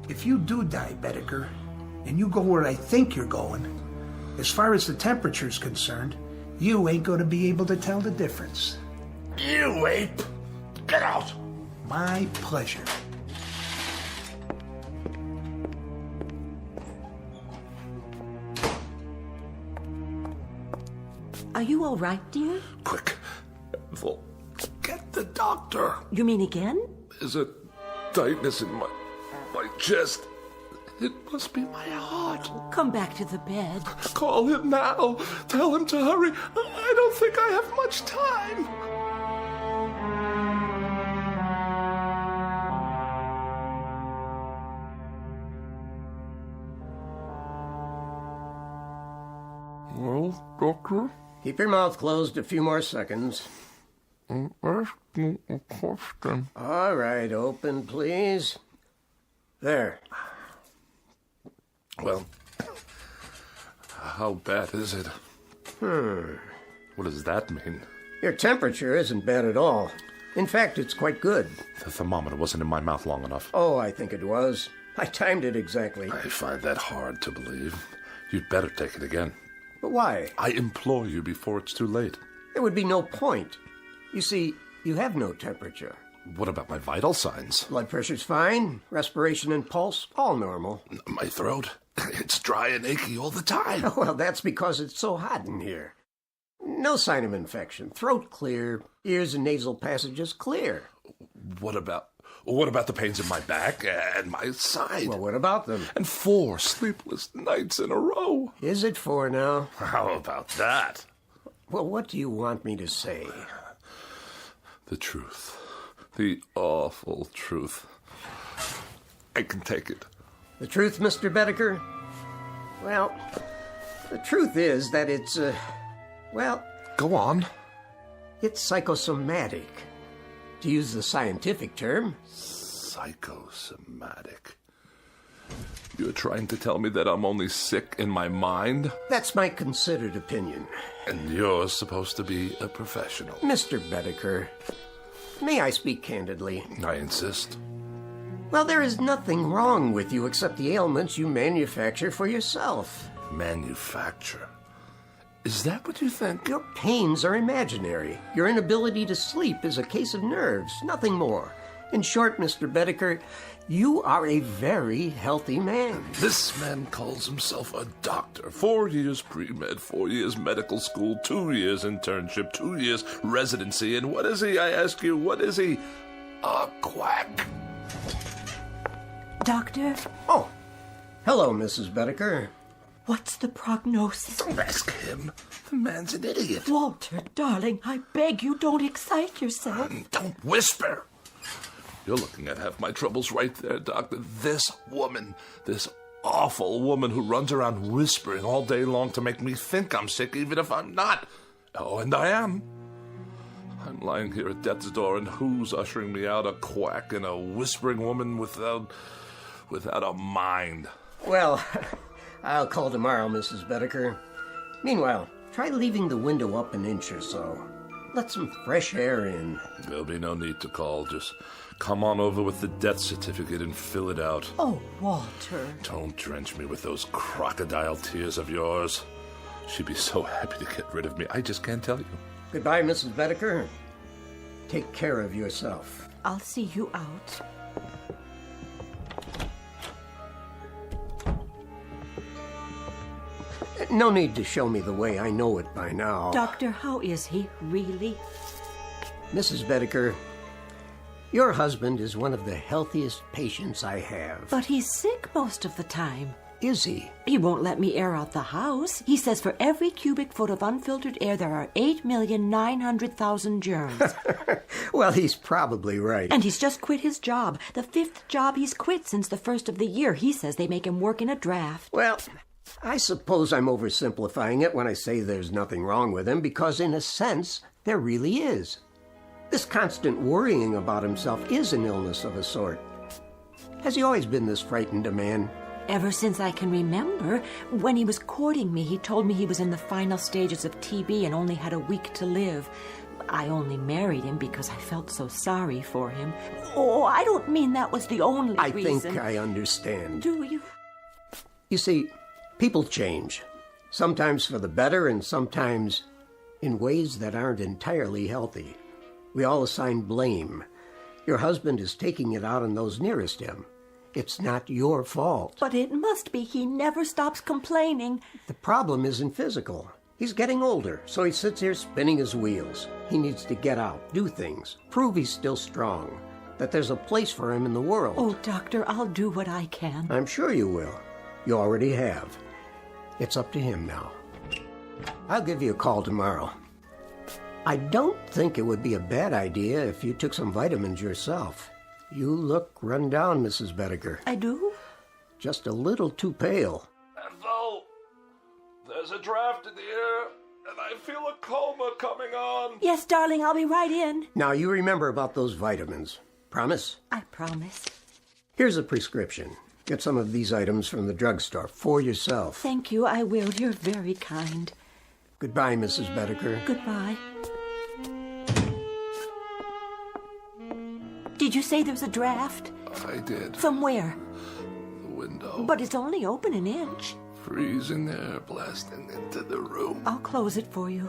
If you do die, Bedecker, and you go where I think you're going, as far as the temperature's concerned, you ain't going to be able to tell the difference. You ape! Get out! My pleasure. Are you all right, dear? Quick, Ethel, get the doctor. You mean again? There's a tightness in my chest. It must be my heart. Come back to the bed. Call him now. Tell him to hurry. I don't think I have much time. Well, doctor? Keep your mouth closed a few more seconds. I'm asking a question. All right, open, please. There. Well, how bad is it? What does that mean? Your temperature isn't bad at all. In fact, it's quite good. The thermometer wasn't in my mouth long enough. Oh, I think it was. I timed it exactly. I find that hard to believe. You'd better take it again. But why? I implore you before it's too late. There would be no point. You see, you have no temperature. What about my vital signs? Blood pressure's fine. Respiration and pulse, all normal. My throat? It's dry and achy all the time. Well, that's because it's so hot in here. No sign of infection. Throat clear. Ears and nasal passages clear. What about the pains in my back and my side? Well, what about them? And 4 sleepless nights in a row. Is it 4 now? How about that? Well, what do you want me to say? The truth. The awful truth. I can take it. The truth, Mr. Bedecker? Well, the truth is that it's, Go on. It's psychosomatic. To use the scientific term. Psychosomatic. You're trying to tell me that I'm only sick in my mind? That's my considered opinion. And you're supposed to be a professional. Mr. Bedecker, may I speak candidly? I insist. Well, there is nothing wrong with you except the ailments you manufacture for yourself. Manufacture? Is that what you think? Your pains are imaginary. Your inability to sleep is a case of nerves, nothing more. In short, Mr. Bedecker, you are a very healthy man. This man calls himself a doctor. 4 years pre-med, 4 years medical school, 2 years internship, 2 years residency. And what is he, I ask you, what is he? A quack. Doctor? Oh, hello, Mrs. Bedecker. What's the prognosis? Don't ask him. The man's an idiot. Walter, darling, I beg you, don't excite yourself. Don't whisper. You're looking at half my troubles right there, Doctor. This woman, this awful woman who runs around whispering all day long to make me think I'm sick, even if I'm not. Oh, and I am. I'm lying here at death's door, and who's ushering me out? A quack and a whispering woman without a mind. Well, I'll call tomorrow, Mrs. Bedecker. Meanwhile, try leaving the window up an inch or so. Let some fresh air in. There'll be no need to call. Just come on over with the death certificate and fill it out. Oh, Walter. Don't drench me with those crocodile tears of yours. She'd be so happy to get rid of me. I just can't tell you. Goodbye, Mrs. Bedecker. Take care of yourself. I'll see you out. No need to show me the way. I know it by now. Doctor, how is he, really? Mrs. Bedecker, your husband is one of the healthiest patients I have. But he's sick most of the time. Is he? He won't let me air out the house. He says for every cubic foot of unfiltered air, there are 8,900,000 germs. Well, he's probably right. And he's just quit his job. The 5th job he's quit since the first of the year. He says they make him work in a draft. Well, I suppose I'm oversimplifying it when I say there's nothing wrong with him, because in a sense, there really is. This constant worrying about himself is an illness of a sort. Has he always been this frightened a man? Ever since I can remember. When he was courting me, he told me he was in the final stages of TB and only had a week to live. I only married him because I felt so sorry for him. Oh, I don't mean that was the only reason. I think I understand. Do you? You see, people change. Sometimes for the better and sometimes in ways that aren't entirely healthy. We all assign blame. Your husband is taking it out on those nearest him. It's not your fault. But it must be. He never stops complaining. The problem isn't physical. He's getting older, so he sits here spinning his wheels. He needs to get out, do things, prove he's still strong, that there's a place for him in the world. Oh, Doctor, I'll do what I can. I'm sure you will. You already have. It's up to him now. I'll give you a call tomorrow. I don't think it would be a bad idea if you took some vitamins yourself. You look run down, Mrs. Bedecker. I do? Just a little too pale. Ethel, there's a draft in the air, and I feel a coma coming on. Yes, darling, I'll be right in. Now, you remember about those vitamins. Promise? I promise. Here's a prescription. Get some of these items from the drugstore for yourself. Thank you, I will. You're very kind. Goodbye, Mrs. Bedecker. Goodbye. Did you say there's a draft? I did. From where? The window. But it's only open an inch. Freezing air blasting into the room. I'll close it for you.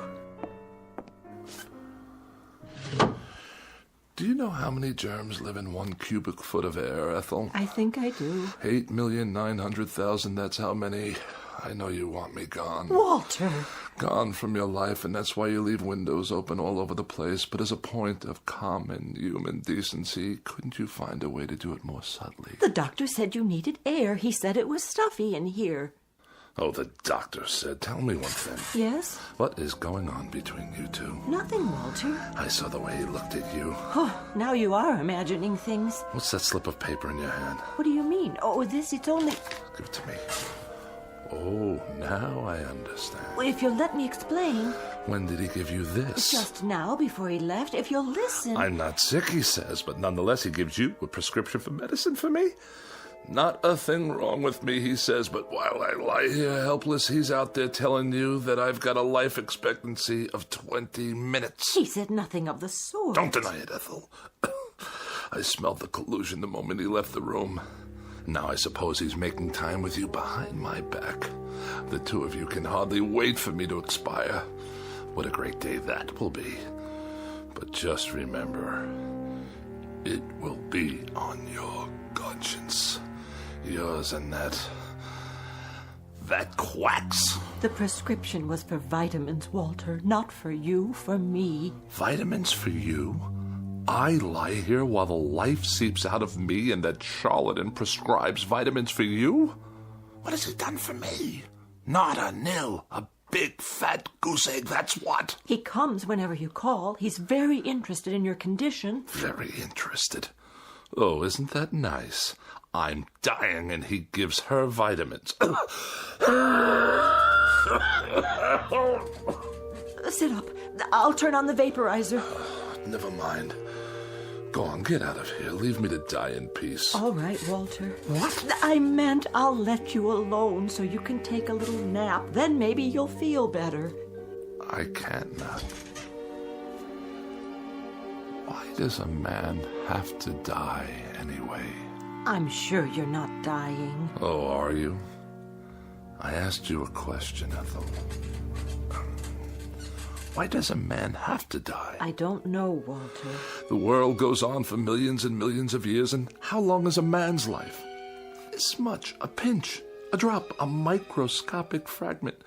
Do you know how many germs live in 1 cubic foot of air, Ethel? I think I do. 8,900,000, that's how many. I know you want me gone. Walter! Gone from your life, and that's why you leave windows open all over the place. But as a point of common human decency, couldn't you find a way to do it more subtly? The doctor said you needed air. He said it was stuffy in here. Oh, the doctor said. Tell me one thing. Yes? What is going on between you two? Nothing, Walter. I saw the way he looked at you. Oh, now you are imagining things. What's that slip of paper in your hand? What do you mean? Oh, it's only... Give it to me. Oh, now I understand. Well, if you'll let me explain... When did he give you this? Just now, before he left. If you'll listen... I'm not sick, he says, but nonetheless he gives you a prescription for medicine for me? Not a thing wrong with me, he says, but while I lie here helpless, he's out there telling you that I've got a life expectancy of 20 minutes. He said nothing of the sort. Don't deny it, Ethel. I smelled the collusion the moment he left the room. Now I suppose he's making time with you behind my back. The two of you can hardly wait for me to expire. What a great day that will be. But just remember, it will be on your conscience. Yours and that quacks. The prescription was for vitamins, Walter, not for you, for me. Vitamins for you? I lie here while the life seeps out of me and that charlatan prescribes vitamins for you? What has he done for me? Not a nil. A big fat goose egg, that's what. He comes whenever you call. He's very interested in your condition. Very interested. Oh, isn't that nice? I'm dying and he gives her vitamins. Sit up. I'll turn on the vaporizer. Never mind. Go on, get out of here. Leave me to die in peace. All right, Walter. What? I meant I'll let you alone so you can take a little nap. Then maybe you'll feel better. I can't not. Why does a man have to die anyway? I'm sure you're not dying. Oh, are you? I asked you a question, Ethel. Why does a man have to die? I don't know, Walter. The world goes on for millions and millions of years, and how long is a man's life? This much, a pinch, a drop, a microscopic fragment.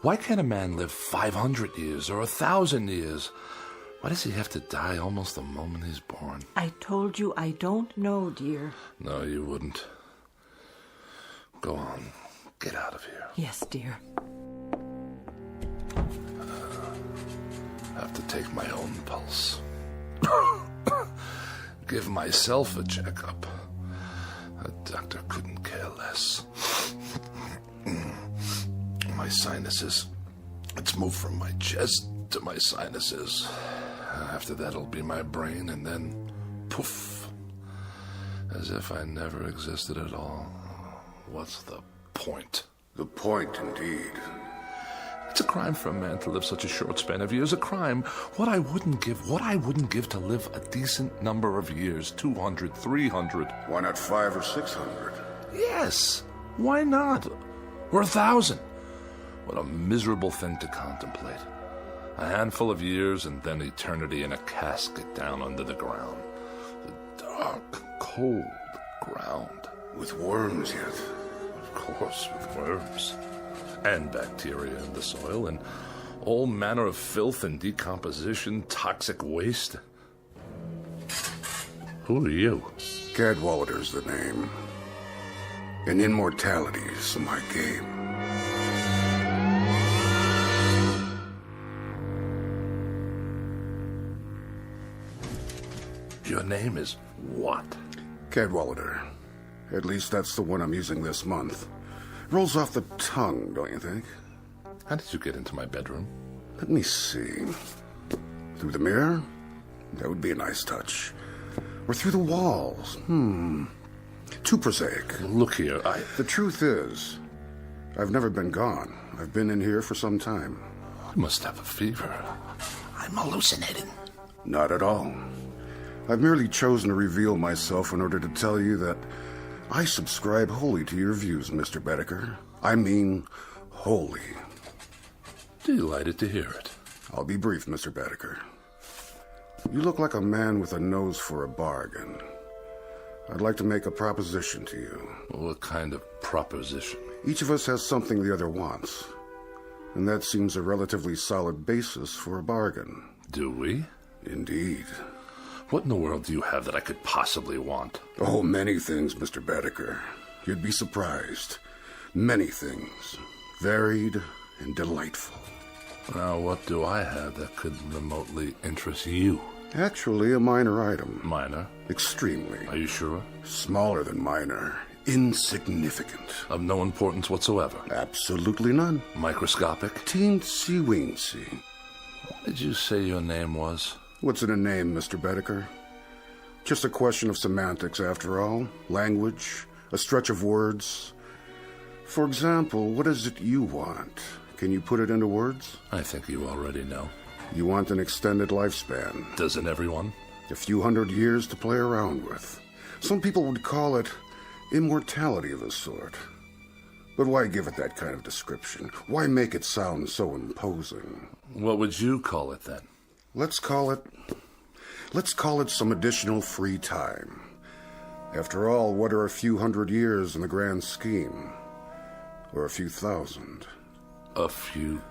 Why can't a man live 500 years or 1,000 years? Why does he have to die almost the moment he's born? I told you I don't know, dear. No, you wouldn't. Go on. Get out of here. Yes, dear. I have to take my own pulse. Give myself a checkup. A doctor couldn't care less. My sinuses. It's moved from my chest to my sinuses. After that, it'll be my brain, and then poof. As if I never existed at all. What's the point? The point, indeed. It's a crime for a man to live such a short span of years. A crime. What I wouldn't give to live a decent number of years. 200, 300. Why not 500 or 600? Yes. Why not? Or 1,000. What a miserable thing to contemplate. A handful of years and then eternity in a casket down under the ground. The dark, cold ground. With worms yet? Of course, with worms. And bacteria in the soil, and all manner of filth and decomposition, toxic waste. Who are you? Cadwallader's the name. And immortality's my game. Your name is what? Cadwallader. At least that's the one I'm using this month. Rolls off the tongue, don't you think? How did you get into my bedroom? Let me see. Through the mirror? That would be a nice touch. Or through the walls? Too prosaic. Look here, The truth is, I've never been gone. I've been in here for some time. I must have a fever. I'm hallucinating. Not at all. I've merely chosen to reveal myself in order to tell you that I subscribe wholly to your views, Mr. Bedecker. I mean, wholly. Delighted to hear it. I'll be brief, Mr. Bedecker. You look like a man with a nose for a bargain. I'd like to make a proposition to you. What kind of proposition? Each of us has something the other wants, and that seems a relatively solid basis for a bargain. Do we? Indeed. What in the world do you have that I could possibly want? Oh, many things, Mr. Bedecker. You'd be surprised. Many things. Varied and delightful. Now, what do I have that could remotely interest you? Actually, a minor item. Minor? Extremely. Are you sure? Smaller than minor. Insignificant. Of no importance whatsoever? Absolutely none. Microscopic? Teensy-weensy. What did you say your name was? What's in a name, Mr. Bedecker? Just a question of semantics, after all. Language, a stretch of words. For example, what is it you want? Can you put it into words? I think you already know. You want an extended lifespan. Doesn't everyone? A few hundred years to play around with. Some people would call it immortality of a sort. But why give it that kind of description? Why make it sound so imposing? What would you call it then? Let's call it some additional free time. After all, what are a few hundred years in the grand scheme? Or a few thousand? A few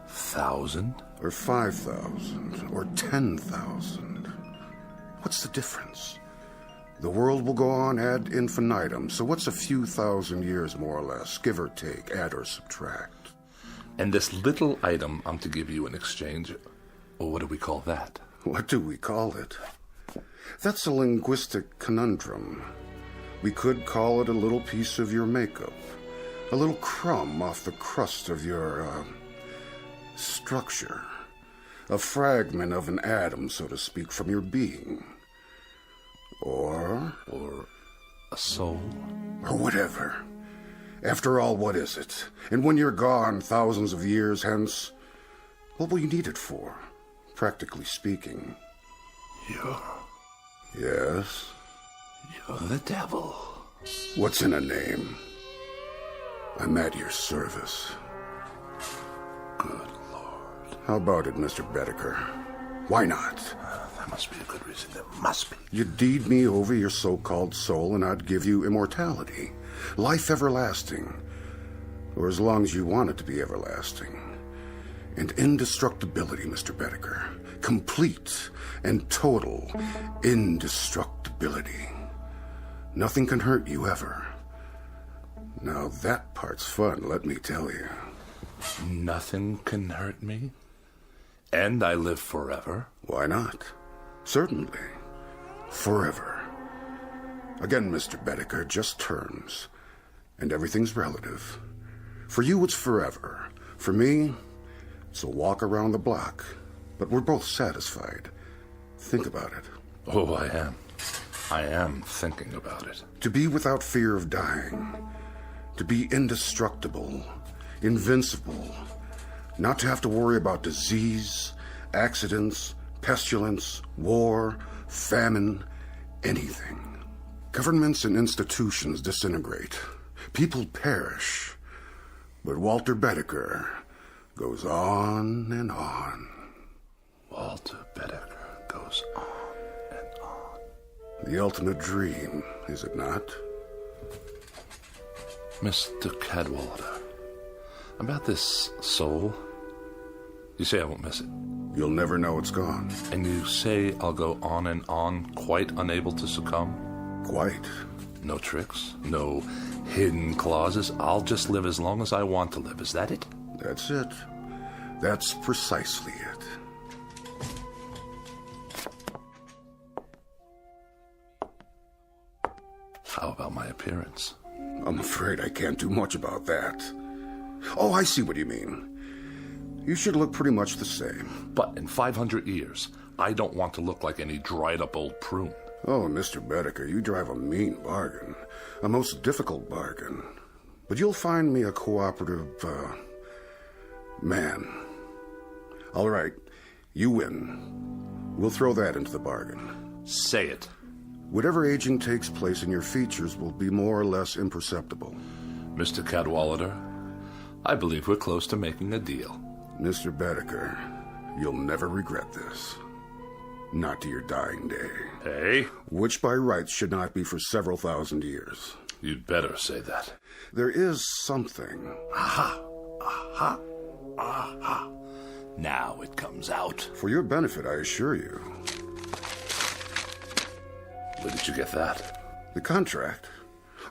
thousand? Or 5,000? Or 10,000? What's the difference? The world will go on ad infinitum, so what's a few thousand years more or less, give or take, add or subtract? And this little item I'm to give you in exchange, or what do we call that? What do we call it? That's a linguistic conundrum. We could call it a little piece of your makeup, a little crumb off the crust of your, structure, a fragment of an atom, so to speak, from your being. Or a soul. Or whatever. After all, what is it? And when you're gone, thousands of years hence, what will you need it for? Practically speaking. Yes? You're the devil. What's in a name? I'm at your service. Good Lord. How about it, Mr. Bedecker? Why not? That must be a good reason. There must be. You'd deed me over your so-called soul, and I'd give you immortality. Life everlasting. Or as long as you want it to be everlasting. And indestructibility, Mr. Bedecker. Complete and total indestructibility. Nothing can hurt you ever. Now that part's fun, let me tell you. Nothing can hurt me? And I live forever? Why not? Certainly. Forever. Again, Mr. Bedecker, just terms. And everything's relative. For you, it's forever. For me, it's a walk around the block. But we're both satisfied. Think about it. Oh, I am. I am thinking about it. To be without fear of dying. To be indestructible. Invincible. Not to have to worry about disease, accidents, pestilence, war, famine, anything. Governments and institutions disintegrate. People perish. But Walter Bedecker goes on and on. Walter Bedecker goes on and on. The ultimate dream, is it not? Mr. Cadwallader, about this soul, you say I won't miss it. You'll never know it's gone. And you say I'll go on and on, quite unable to succumb? Quite. No tricks, no hidden clauses. I'll just live as long as I want to live. Is that it? That's it. That's precisely it. How about my appearance? I'm afraid I can't do much about that. Oh, I see what you mean. You should look pretty much the same. But in 500 years, I don't want to look like any dried-up old prune. Oh, Mr. Bedecker, you drive a mean bargain. A most difficult bargain. But you'll find me a cooperative, man. All right, you win. We'll throw that into the bargain. Say it. Whatever aging takes place in your features will be more or less imperceptible. Mr. Cadwallader, I believe we're close to making a deal. Mr. Bedecker, you'll never regret this. Not to your dying day. Hey? Which by rights should not be for several thousand years. You'd better say that. There is something. Aha! Aha! Aha! Now it comes out. For your benefit, I assure you. Where did you get that? The contract.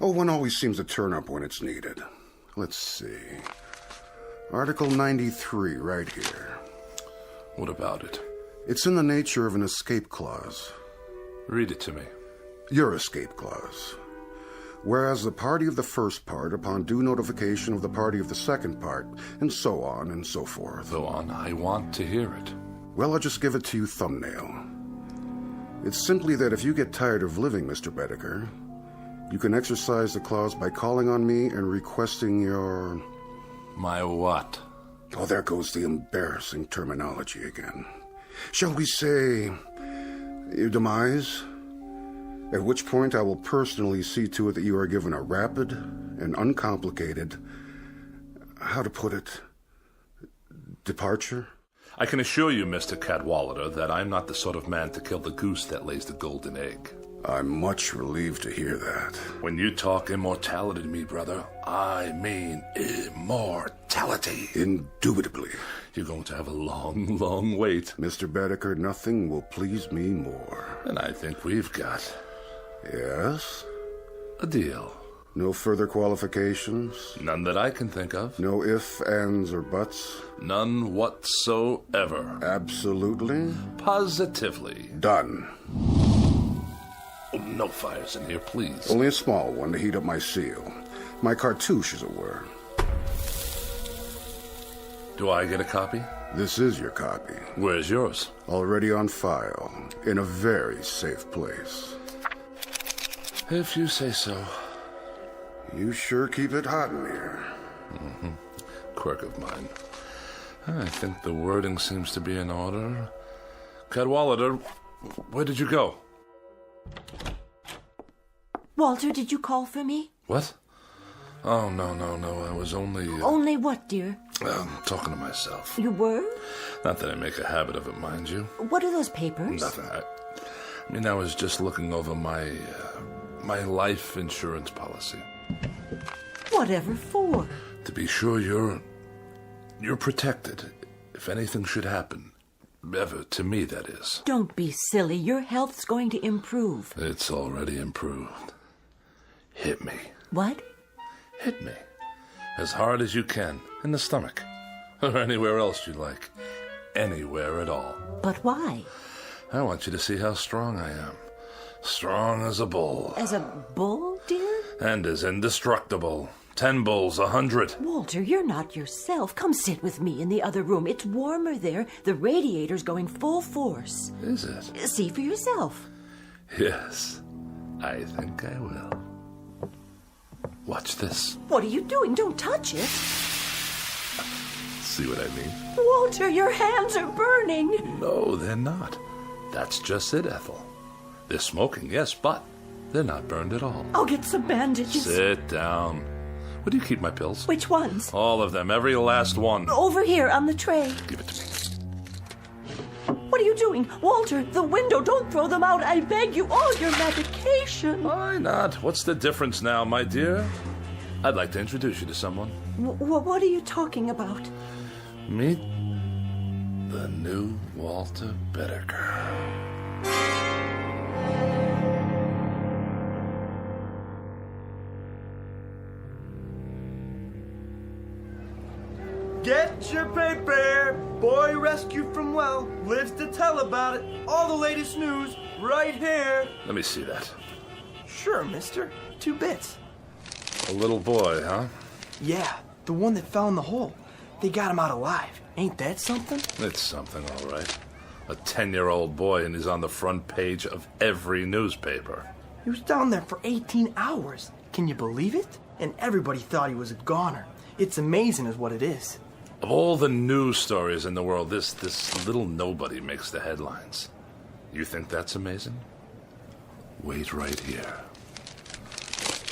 Oh, one always seems to turn up when it's needed. Let's see. Article 93, right here. What about it? It's in the nature of an escape clause. Read it to me. Your escape clause. Whereas the party of the first part, upon due notification of the party of the second part, and so on and so forth. Go on, I want to hear it. Well, I'll just give it to you thumbnail. It's simply that if you get tired of living, Mr. Bedecker, you can exercise the clause by calling on me and requesting your... My what? Oh, there goes the embarrassing terminology again. Shall we say, your demise? At which point I will personally see to it that you are given a rapid and uncomplicated, how to put it, departure? I can assure you, Mr. Cadwallader, that I'm not the sort of man to kill the goose that lays the golden egg. I'm much relieved to hear that. When you talk immortality to me, brother, I mean immortality. Indubitably. You're going to have a long, long wait. Mr. Bedecker, nothing will please me more. And I think we've got... Yes? A deal. No further qualifications? None that I can think of. No ifs, ands, or buts? None whatsoever. Absolutely? Positively. Done. Oh, no fires in here, please. Only a small one to heat up my seal. My cartouche, as it were. Do I get a copy? This is your copy. Where's yours? Already on file, in a very safe place. If you say so. You sure keep it hot in here. Mm-hmm. Quirk of mine. I think the wording seems to be in order. Cadwallader, where did you go? Walter, did you call for me? What? Oh, no. I was only... Only what, dear? Talking to myself. You were? Not that I make a habit of it, mind you. What are those papers? Nothing. I was just looking over my life insurance policy. Whatever for? To be sure you're protected if anything should happen. Ever, to me, that is. Don't be silly. Your health's going to improve. It's already improved. Hit me. What? Hit me. As hard as you can. In the stomach. Or anywhere else you like. Anywhere at all. But why? I want you to see how strong I am. Strong as a bull. As a bull, dear? And as indestructible. 10 bulls, 100. Walter, you're not yourself. Come sit with me in the other room. It's warmer there. The radiator's going full force. Is it? See for yourself. Yes, I think I will. Watch this. What are you doing? Don't touch it. See what I mean? Walter, your hands are burning. No, they're not. That's just it, Ethel. They're smoking, yes, but they're not burned at all. I'll get some bandages. Sit down. Where do you keep my pills? Which ones? All of them, every last one. Over here on the tray. Give it to me. What are you doing? Walter, the window, don't throw them out. I beg you, all your medication. Why not? What's the difference now, my dear? I'd like to introduce you to someone. What are you talking about? Meet the new Walter Bedecker. Get your paper! Boy rescued from well, lives to tell about it. All the latest news, right here. Let me see that. Sure, mister. 2 bits. A little boy, huh? Yeah, the one that fell in the hole. They got him out alive. Ain't that something? It's something, all right. A 10-year-old boy, and he's on the front page of every newspaper. He was down there for 18 hours. Can you believe it? And everybody thought he was a goner. It's amazing is what it is. Of all the news stories in the world, this little nobody makes the headlines. You think that's amazing? Wait right here.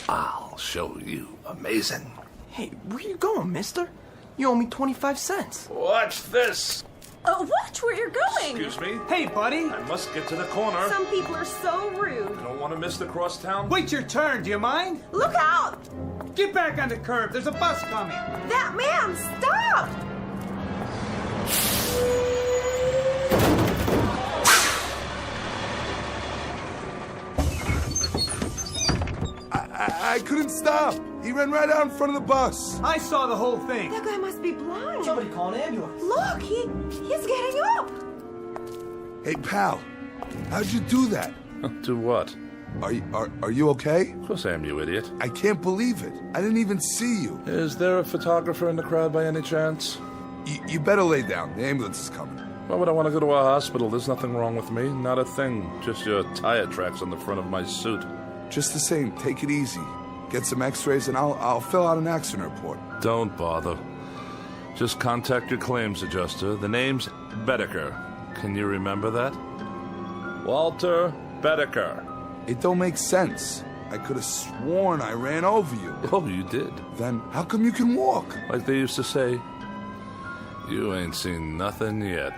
I'll show you amazing. Hey, where you going, mister? You owe me 25 cents. Watch this. Watch where you're going. Excuse me? Hey, buddy. I must get to the corner. Some people are so rude. I don't want to miss the crosstown. Wait your turn, do you mind? Look out! Get back on the curb, there's a bus coming. That man, stop! I couldn't stop. He ran right out in front of the bus. I saw the whole thing. That guy must be blind. Somebody call an ambulance. Look, he's getting up. Hey, pal, how'd you do that? Do what? Are you okay? Of course I am, you idiot. I can't believe it. I didn't even see you. Is there a photographer in the crowd by any chance? You better lay down. The ambulance is coming. Why would I want to go to a hospital? There's nothing wrong with me. Not a thing. Just your tire tracks on the front of my suit. Just the same, take it easy. Get some x-rays and I'll fill out an accident report. Don't bother. Just contact your claims adjuster. The name's Bedecker. Can you remember that? Walter Bedecker. It don't make sense. I could have sworn I ran over you. Oh, you did? Then how come you can walk? Like they used to say, you ain't seen nothing yet.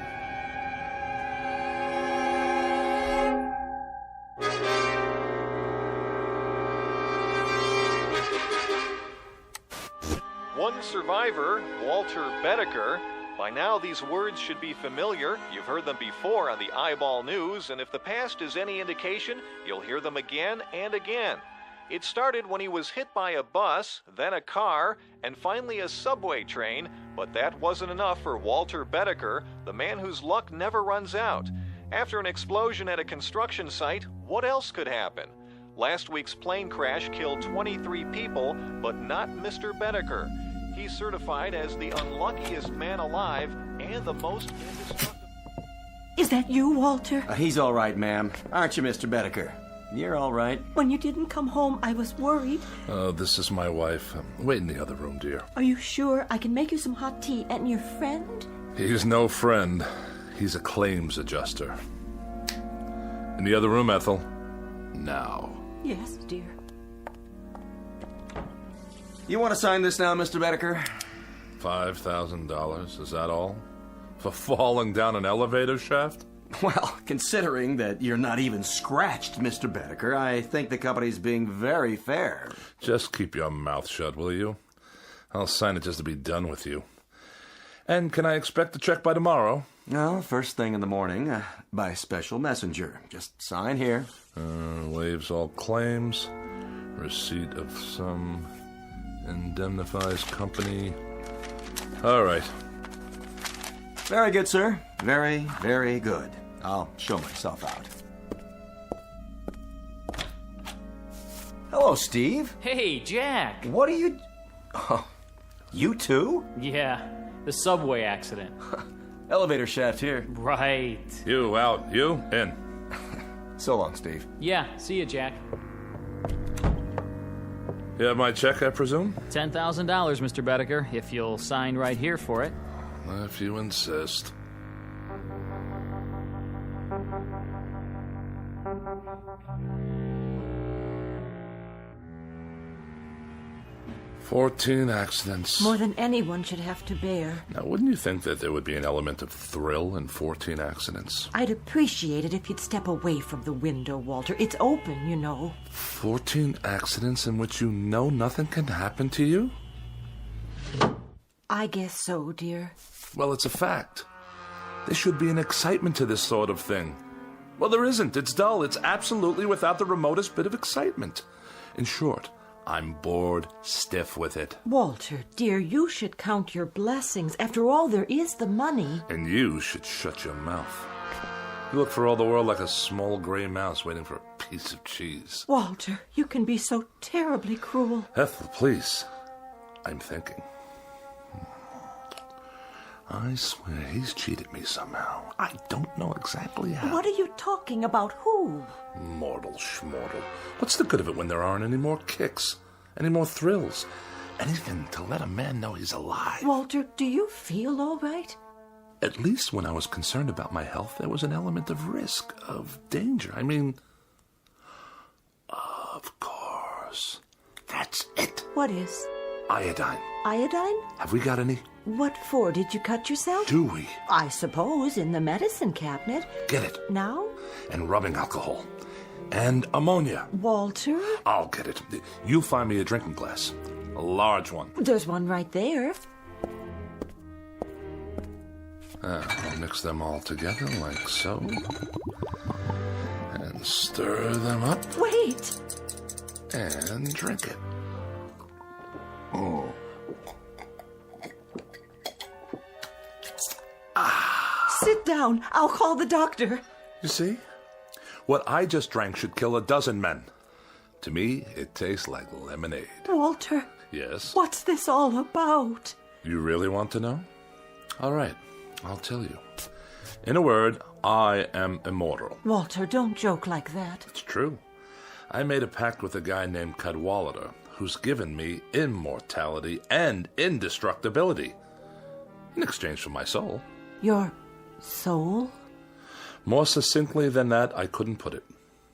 One survivor, Walter Bedecker. By now, these words should be familiar. You've heard them before on the Eyeball News, and if the past is any indication, you'll hear them again and again. It started when he was hit by a bus, then a car, and finally a subway train, but that wasn't enough for Walter Bedecker, the man whose luck never runs out. After an explosion at a construction site, what else could happen? Last week's plane crash killed 23 people, but not Mr. Bedecker. He's certified as the unluckiest man alive and the most indestructible. Is that you, Walter? He's all right, ma'am. Aren't you, Mr. Bedecker? You're all right. When you didn't come home, I was worried. This is my wife. Wait in the other room, dear. Are you sure? I can make you some hot tea. And your friend? He's no friend. He's a claims adjuster. In the other room, Ethel. Now. Yes, dear. You want to sign this now, Mr. Bedecker? $5,000, is that all? For falling down an elevator shaft? Well, considering that you're not even scratched, Mr. Bedecker, I think the company's being very fair. Just keep your mouth shut, will you? I'll sign it just to be done with you. And can I expect the check by tomorrow? No, first thing in the morning, by special messenger. Just sign here. Waives all claims. Receipt of sum. Indemnifies company. All right. Very good, sir. Very, very good. I'll show myself out. Hello, Steve. Hey, Jack. What are you... Oh, you too? Yeah, the subway accident. Elevator shaft here. Right. You out. You in. So long, Steve. Yeah, see you, Jack. You have my check, I presume? $10,000, Mr. Bedecker, if you'll sign right here for it. If you insist. "14 accidents. More than anyone should have to bear. Now, wouldn't you think that there would be an element of thrill in 14 accidents? I'd appreciate it if you'd step away from the window, Walter. It's open, you know. 14 accidents in which you know nothing can happen to you? I guess so, dear. Well, it's a fact. There should be an excitement to this sort of thing. Well, there isn't. It's dull. It's absolutely without the remotest bit of excitement. In short, I'm bored stiff with it. Walter, dear, you should count your blessings. After all, there is the money. And you should shut your mouth. You look for all the world like a small gray mouse waiting for a piece of cheese. Walter, you can be so terribly cruel. Ethel, please. I'm thinking. I swear he's cheated me somehow. I don't know exactly how. What are you talking about? Who? Mortal schmortal. What's the good of it when there aren't any more kicks? Any more thrills? Anything to let a man know he's alive. Walter, do you feel all right? At least when I was concerned about my health, there was an element of risk, of danger. I mean, of course. That's it. What is? Iodine. Iodine? Have we got any? What for? Did you cut yourself? Do we? I suppose in the medicine cabinet. Get it. Now? And rubbing alcohol. And ammonia. Walter? I'll get it. You find me a drinking glass. A large one. There's one right there. I'll mix them all together like so. And stir them up. Wait! And drink it. Oh. Sit down. I'll call the doctor. You see? What I just drank should kill a dozen men. To me, it tastes like lemonade. Walter. Yes? What's this all about? You really want to know? All right, I'll tell you. In a word, I am immortal. Walter, don't joke like that. It's true. I made a pact with a guy named Cadwallader, who's given me immortality and indestructibility in exchange for my soul. Your soul? More succinctly than that, I couldn't put it.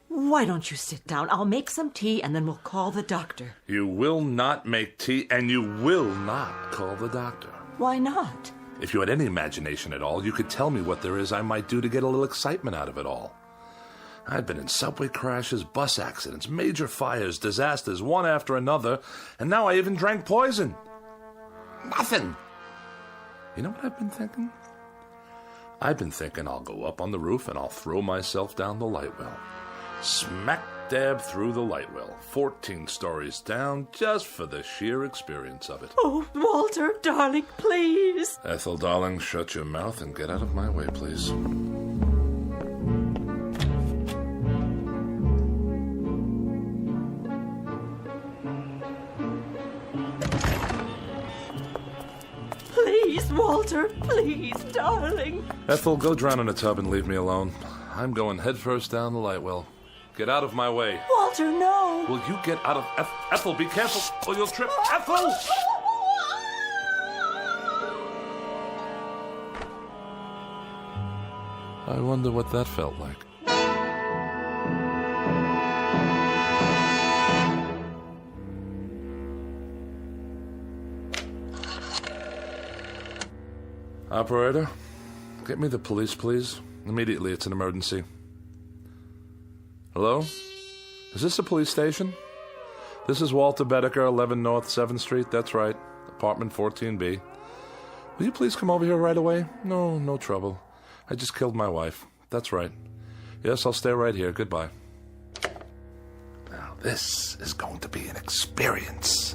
Why don't you sit down? I'll make some tea and then we'll call the doctor. You will not make tea and you will not call the doctor. Why not? If you had any imagination at all, you could tell me what there is I might do to get a little excitement out of it all. I've been in subway crashes, bus accidents, major fires, disasters, one after another, and now I even drank poison. Nothing. You know what I've been thinking? I've been thinking I'll go up on the roof and I'll throw myself down the light well. Smack dab through the light well, 14 stories down, just for the sheer experience of it. Oh, Walter, darling, please. Ethel, darling, shut your mouth and get out of my way, please. Please, Walter, please, darling. Ethel, go drown in a tub and leave me alone. I'm going headfirst down the light well. Get out of my way. Walter, no. Will you get out of... Ethel, be careful or you'll trip. Ethel! I wonder what that felt like. Operator, get me the police, please. Immediately, it's an emergency. Hello? Is this a police station? This is Walter Bedecker, 11 North 7th Street. That's right. Apartment 14B. Will you please come over here right away? No trouble. I just killed my wife. That's right. Yes, I'll stay right here. Goodbye. Now, this is going to be an experience.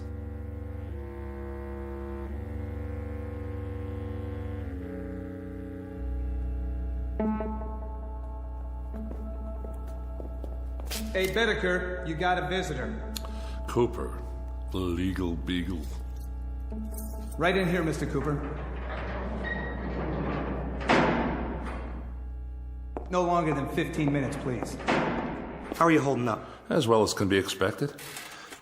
Hey, Bedecker, you got a visitor. Cooper, the legal beagle. Right in here, Mr. Cooper. No longer than 15 minutes, please. How are you holding up? As well as can be expected.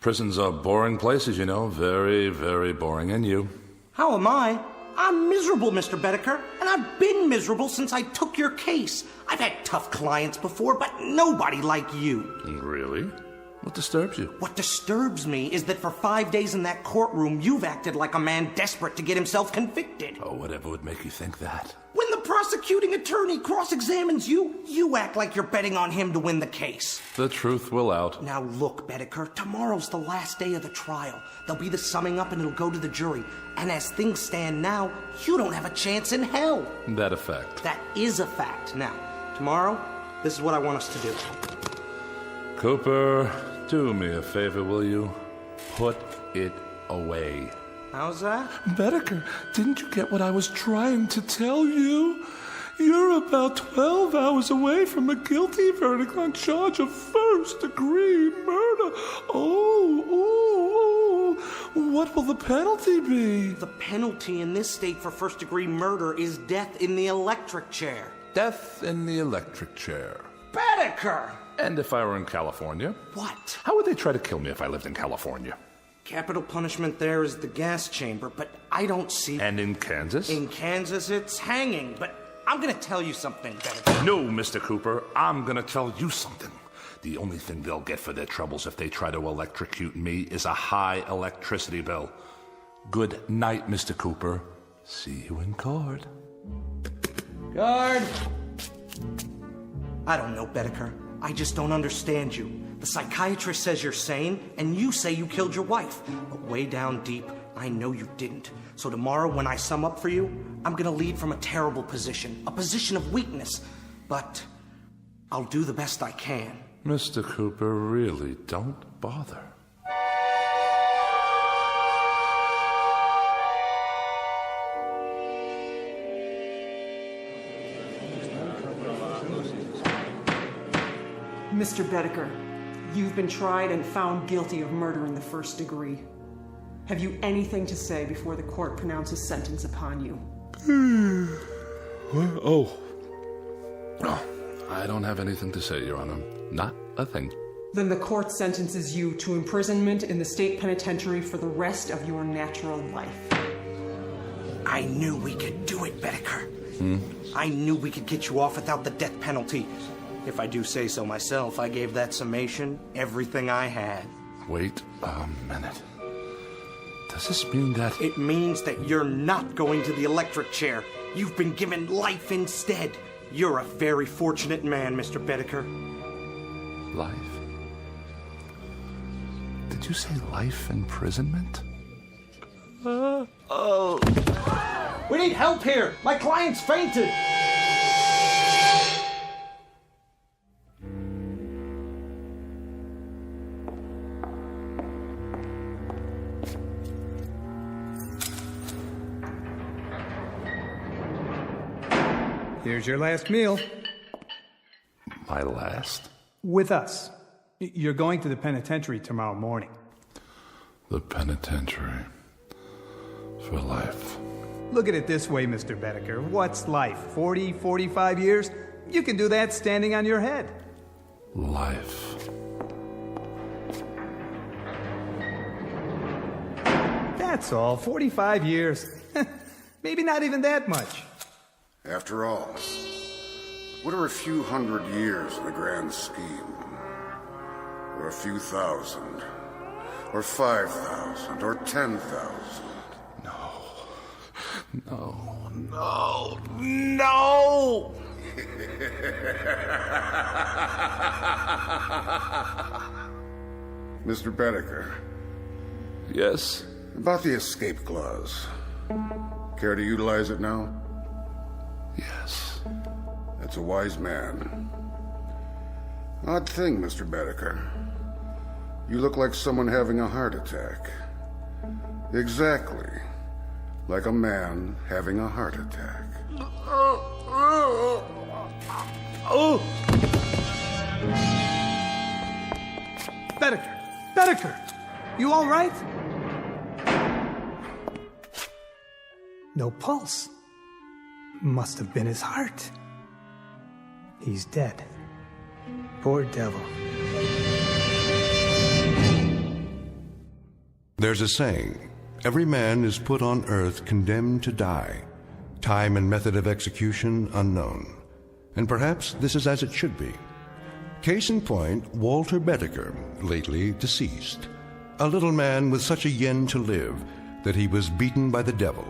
Prisons are boring places, you know. Very, very boring. And you? How am I? I'm miserable, Mr. Bedecker, and I've been miserable since I took your case. I've had tough clients before, but nobody like you. Really? What disturbs you? What disturbs me is that for 5 days in that courtroom, you've acted like a man desperate to get himself convicted. Oh, whatever would make you think that? When the prosecuting attorney cross-examines you, you act like you're betting on him to win the case. The truth will out. Now look, Bedecker, tomorrow's the last day of the trial. There'll be the summing up and it'll go to the jury. And as things stand now, you don't have a chance in hell. That a fact? That is a fact. Now, tomorrow, this is what I want us to do. Cooper, do me a favor, will you? Put it away. How's that? Bedecker, didn't you get what I was trying to tell you? You're about 12 hours away from a guilty verdict on charge of first-degree murder. Oh, what will the penalty be? The penalty in this state for first-degree murder is death in the electric chair. Death in the electric chair. Bedecker! And if I were in California? What? How would they try to kill me if I lived in California? Capital punishment there is the gas chamber, but I don't see... And in Kansas? In Kansas, it's hanging, but I'm gonna tell you something, Bedecker. No, Mr. Cooper, I'm gonna tell you something. The only thing they'll get for their troubles if they try to electrocute me is a high electricity bill. Good night, Mr. Cooper. See you in court. Guard! I don't know, Bedecker. I just don't understand you. The psychiatrist says you're sane, and you say you killed your wife. But way down deep, I know you didn't. So tomorrow, when I sum up for you, I'm gonna lead from a terrible position, a position of weakness. But I'll do the best I can. Mr. Cooper, really, don't bother. Mr. Bedecker, you've been tried and found guilty of murder in the first degree. Have you anything to say before the court pronounces sentence upon you? Oh, I don't have anything to say, Your Honor. Not a thing. Then the court sentences you to imprisonment in the state penitentiary for the rest of your natural life. I knew we could do it, Bedecker. I knew we could get you off without the death penalty. If I do say so myself, I gave that summation everything I had. Wait a minute. Does this mean that... It means that you're not going to the electric chair. You've been given life instead. You're a very fortunate man, Mr. Bedecker. Life? Did you say life imprisonment? We need help here! My client's fainted! Here's your last meal. My last? With us. You're going to the penitentiary tomorrow morning. The penitentiary. For life. Look at it this way, Mr. Bedecker. What's life? 40, 45 years? You can do that standing on your head. Life. That's all. 45 years. Maybe not even that much. After all, what are a few hundred years in the grand scheme? Or a few thousand? Or 5,000? Or 10,000? No. Mr. Bedecker. Yes? About the escape clause. Care to utilize it now? Yes. That's a wise man. Odd thing, Mr. Bedecker. You look like someone having a heart attack. Exactly. Like a man having a heart attack. Bedecker! You all right? No pulse. Must have been his heart. He's dead. Poor devil. There's a saying, Every man is put on earth condemned to die, time and method of execution unknown. And perhaps this is as it should be. Case in point, Walter Bedecker, lately deceased. A little man with such a yen to live that he was beaten by the devil,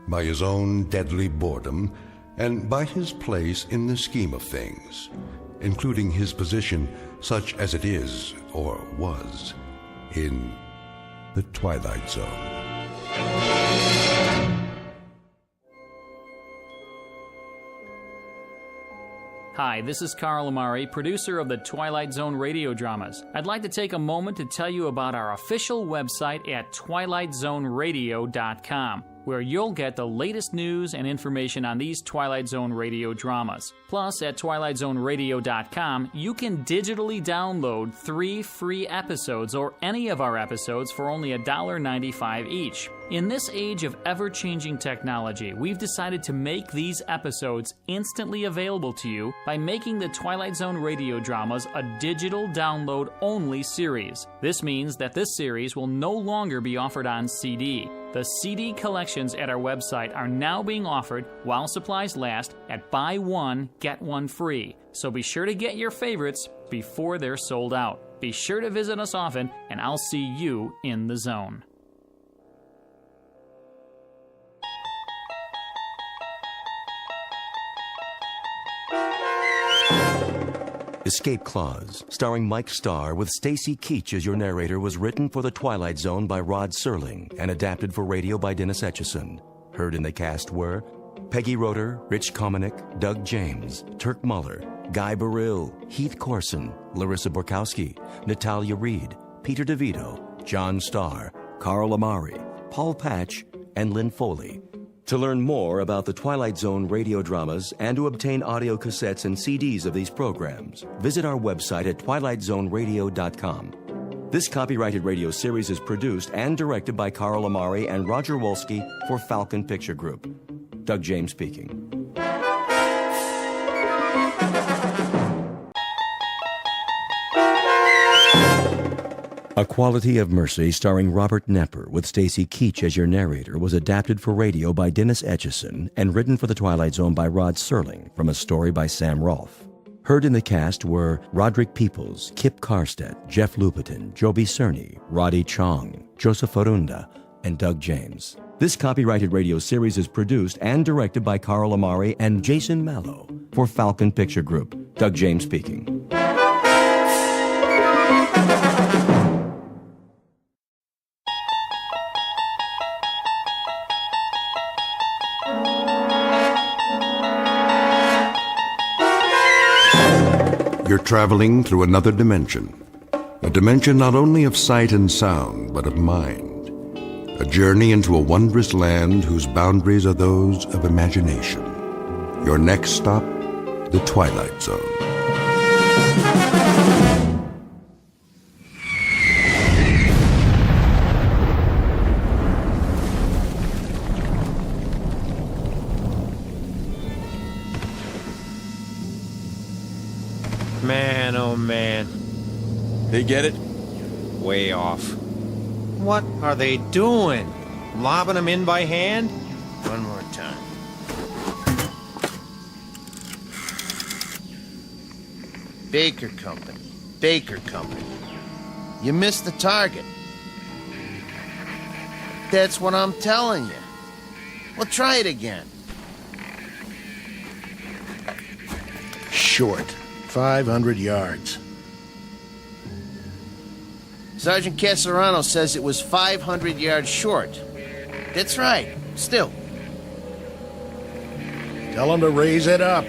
by his own deadly boredom, and by his place in the scheme of things, including his position, such as it is, or was, in the Twilight Zone. Hi, this is Carl Amari, producer of the Twilight Zone Radio Dramas. I'd like to take a moment to tell you about our official website at twilightzoneradio.com, where you'll get the latest news and information on these Twilight Zone Radio dramas. Plus, at twilightzoneradio.com, you can digitally download 3 free episodes or any of our episodes for only $1.95 each. In this age of ever-changing technology, we've decided to make these episodes instantly available to you by making the Twilight Zone Radio Dramas a digital download-only series. This means that this series will no longer be offered on CD. The CD collections at our website are now being offered, while supplies last, at buy one, get one free. So be sure to get your favorites before they're sold out. Be sure to visit us often, and I'll see you in the zone. Escape Clause, starring Mike Starr with Stacy Keach as your narrator, was written for The Twilight Zone by Rod Serling and adapted for radio by Dennis Etchison. Heard in the cast were Peggy Roeder, Rich Kominick, Doug James, Turk Muller, Guy Burrill, Heath Corson, Larissa Borkowski, Natalia Reed, Peter DeVito, John Starr, Carl Amari, Paul Patch, and Lynn Foley. To learn more about the Twilight Zone radio dramas and to obtain audio cassettes and CDs of these programs, visit our website at twilightzoneradio.com. This copyrighted radio series is produced and directed by Carl Amari and Roger Wolski for Falcon Picture Group. Doug James speaking. A Quality of Mercy, starring Robert Knepper with Stacy Keach as your narrator, was adapted for radio by Dennis Etchison and written for The Twilight Zone by Rod Serling from a story by Sam Rolfe. Heard in the cast were Roderick Peoples, Kip Karstedt, Jeff Lupetin, Joby Cerny, Roddy Chong, Joseph Arunda, and Doug James. This copyrighted radio series is produced and directed by Carl Amari and Jason Mallow for Falcon Picture Group. Doug James speaking. You're traveling through another dimension. A dimension not only of sight and sound, but of mind. A journey into a wondrous land whose boundaries are those of imagination. Your next stop, the Twilight Zone. Man, oh man. They get it? Way off. What are they doing? Lobbing them in by hand? One more time. Baker Company. Baker Company. You missed the target. That's what I'm telling you. Well, try it again. Short. 500 yards. Sergeant Casarano says it was 500 yards short. That's right. Still. Tell him to raise it up.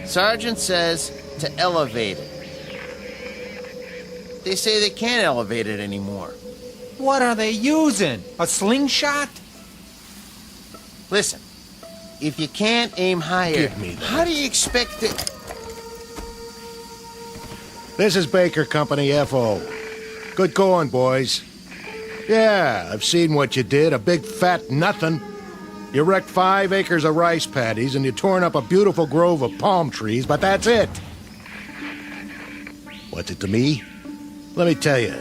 Sergeant says to elevate it. They say they can't elevate it anymore. What are they using? A slingshot? Listen, if you can't aim higher, Give me that. how do you expect it? This is Baker Company FO. Good going, boys. Yeah, I've seen what you did. A big fat nothing. You wrecked 5 acres of rice paddies and you torn up a beautiful grove of palm trees, but that's it. What's it to me? Let me tell you.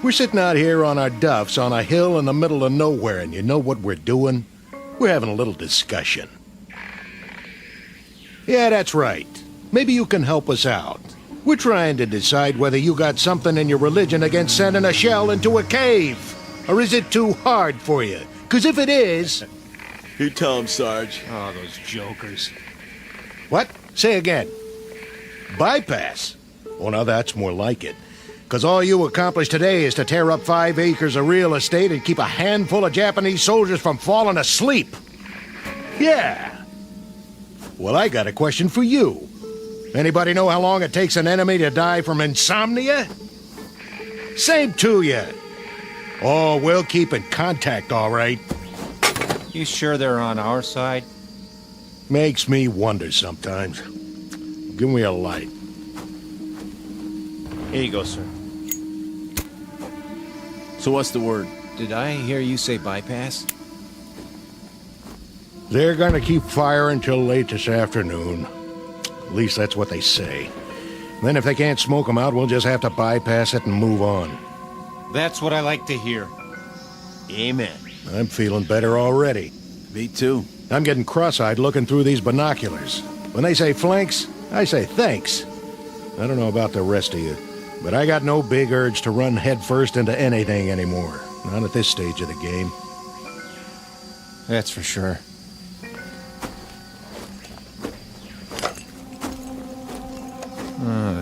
We're sitting out here on our duffs on a hill in the middle of nowhere, and you know what we're doing? We're having a little discussion. Yeah, that's right. Maybe you can help us out. We're trying to decide whether you got something in your religion against sending a shell into a cave. Or is it too hard for you? Because if it is... You tell him, Sarge. Oh, those jokers. What? Say again. Bypass? Oh, now that's more like it. Because all you accomplished today is to tear up 5 acres of real estate and keep a handful of Japanese soldiers from falling asleep. Yeah. Well, I got a question for you. Anybody know how long it takes an enemy to die from insomnia? Same to you. Oh, we'll keep in contact, all right. You sure they're on our side? Makes me wonder sometimes. Give me a light. Here you go, sir. So what's the word? Did I hear you say bypass? They're gonna keep firing till late this afternoon. At least that's what they say. Then if they can't smoke them out, we'll just have to bypass it and move on. That's what I like to hear. Amen. I'm feeling better already. Me too. I'm getting cross-eyed looking through these binoculars. When they say flanks, I say thanks. I don't know about the rest of you, but I got no big urge to run headfirst into anything anymore. Not at this stage of the game. That's for sure.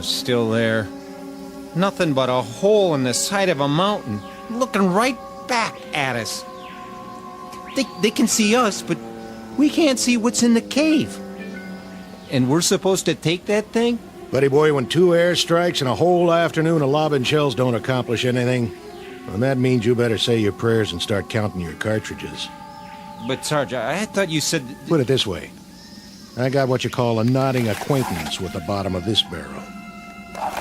Still there. Nothing but a hole in the side of a mountain, looking right back at us. They can see us, but we can't see what's in the cave. And we're supposed to take that thing? Buddy boy, when 2 airstrikes and a whole afternoon of lobbing shells don't accomplish anything, then that means you better say your prayers and start counting your cartridges. But, Sarge, I thought you said... Put it this way. I got what you call a nodding acquaintance with the bottom of this barrel.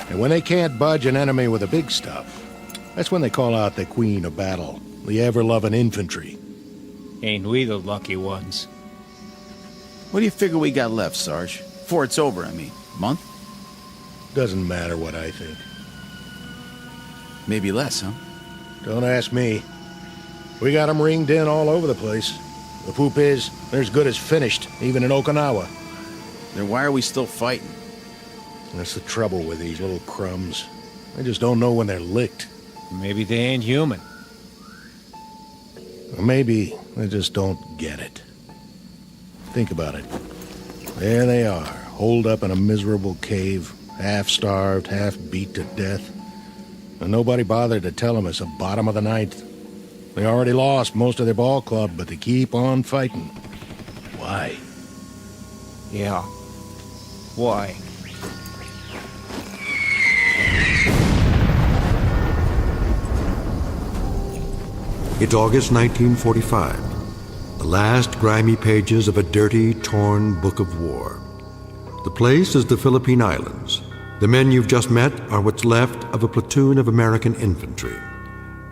And when they can't budge an enemy with the big stuff, that's when they call out the queen of battle, the ever-loving infantry. Ain't we the lucky ones? What do you figure we got left, Sarge? Before it's over, I mean. Month? Doesn't matter what I think. Maybe less, huh? Don't ask me. We got them ringed in all over the place. The poop is, they're as good as finished, even in Okinawa. Then why are we still fighting? That's the trouble with these little crumbs. They just don't know when they're licked. Maybe they ain't human. Or maybe they just don't get it. Think about it. There they are, holed up in a miserable cave, half-starved, half-beat to death. And nobody bothered to tell them it's the bottom of the ninth. They already lost most of their ball club, but they keep on fighting. Why? Yeah. Why? It's August 1945, the last grimy pages of a dirty, torn book of war. The place is the Philippine Islands. The men you've just met are what's left of a platoon of American infantry.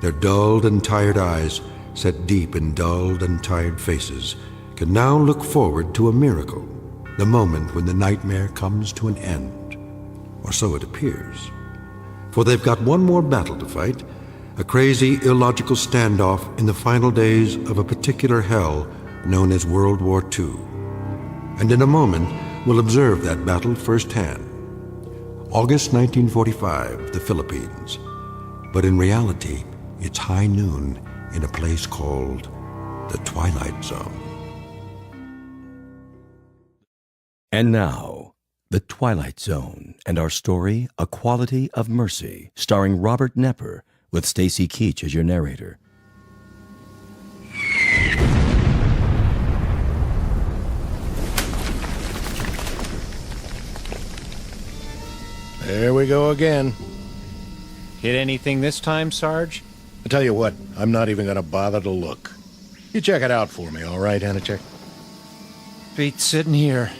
Their dulled and tired eyes, set deep in dulled and tired faces, can now look forward to a miracle, the moment when the nightmare comes to an end. Or so it appears. For they've got one more battle to fight, a crazy, illogical standoff in the final days of a particular hell known as World War II. And in a moment, we'll observe that battle firsthand. August 1945, the Philippines. But in reality, it's high noon in a place called the Twilight Zone. And now, The Twilight Zone and our story, A Quality of Mercy, starring Robert Nepper, with Stacy Keach as your narrator. There we go again. Hit anything this time, Sarge? I tell you what, I'm not even going to bother to look. You check it out for me, all right, Hanichek? Beat sitting here.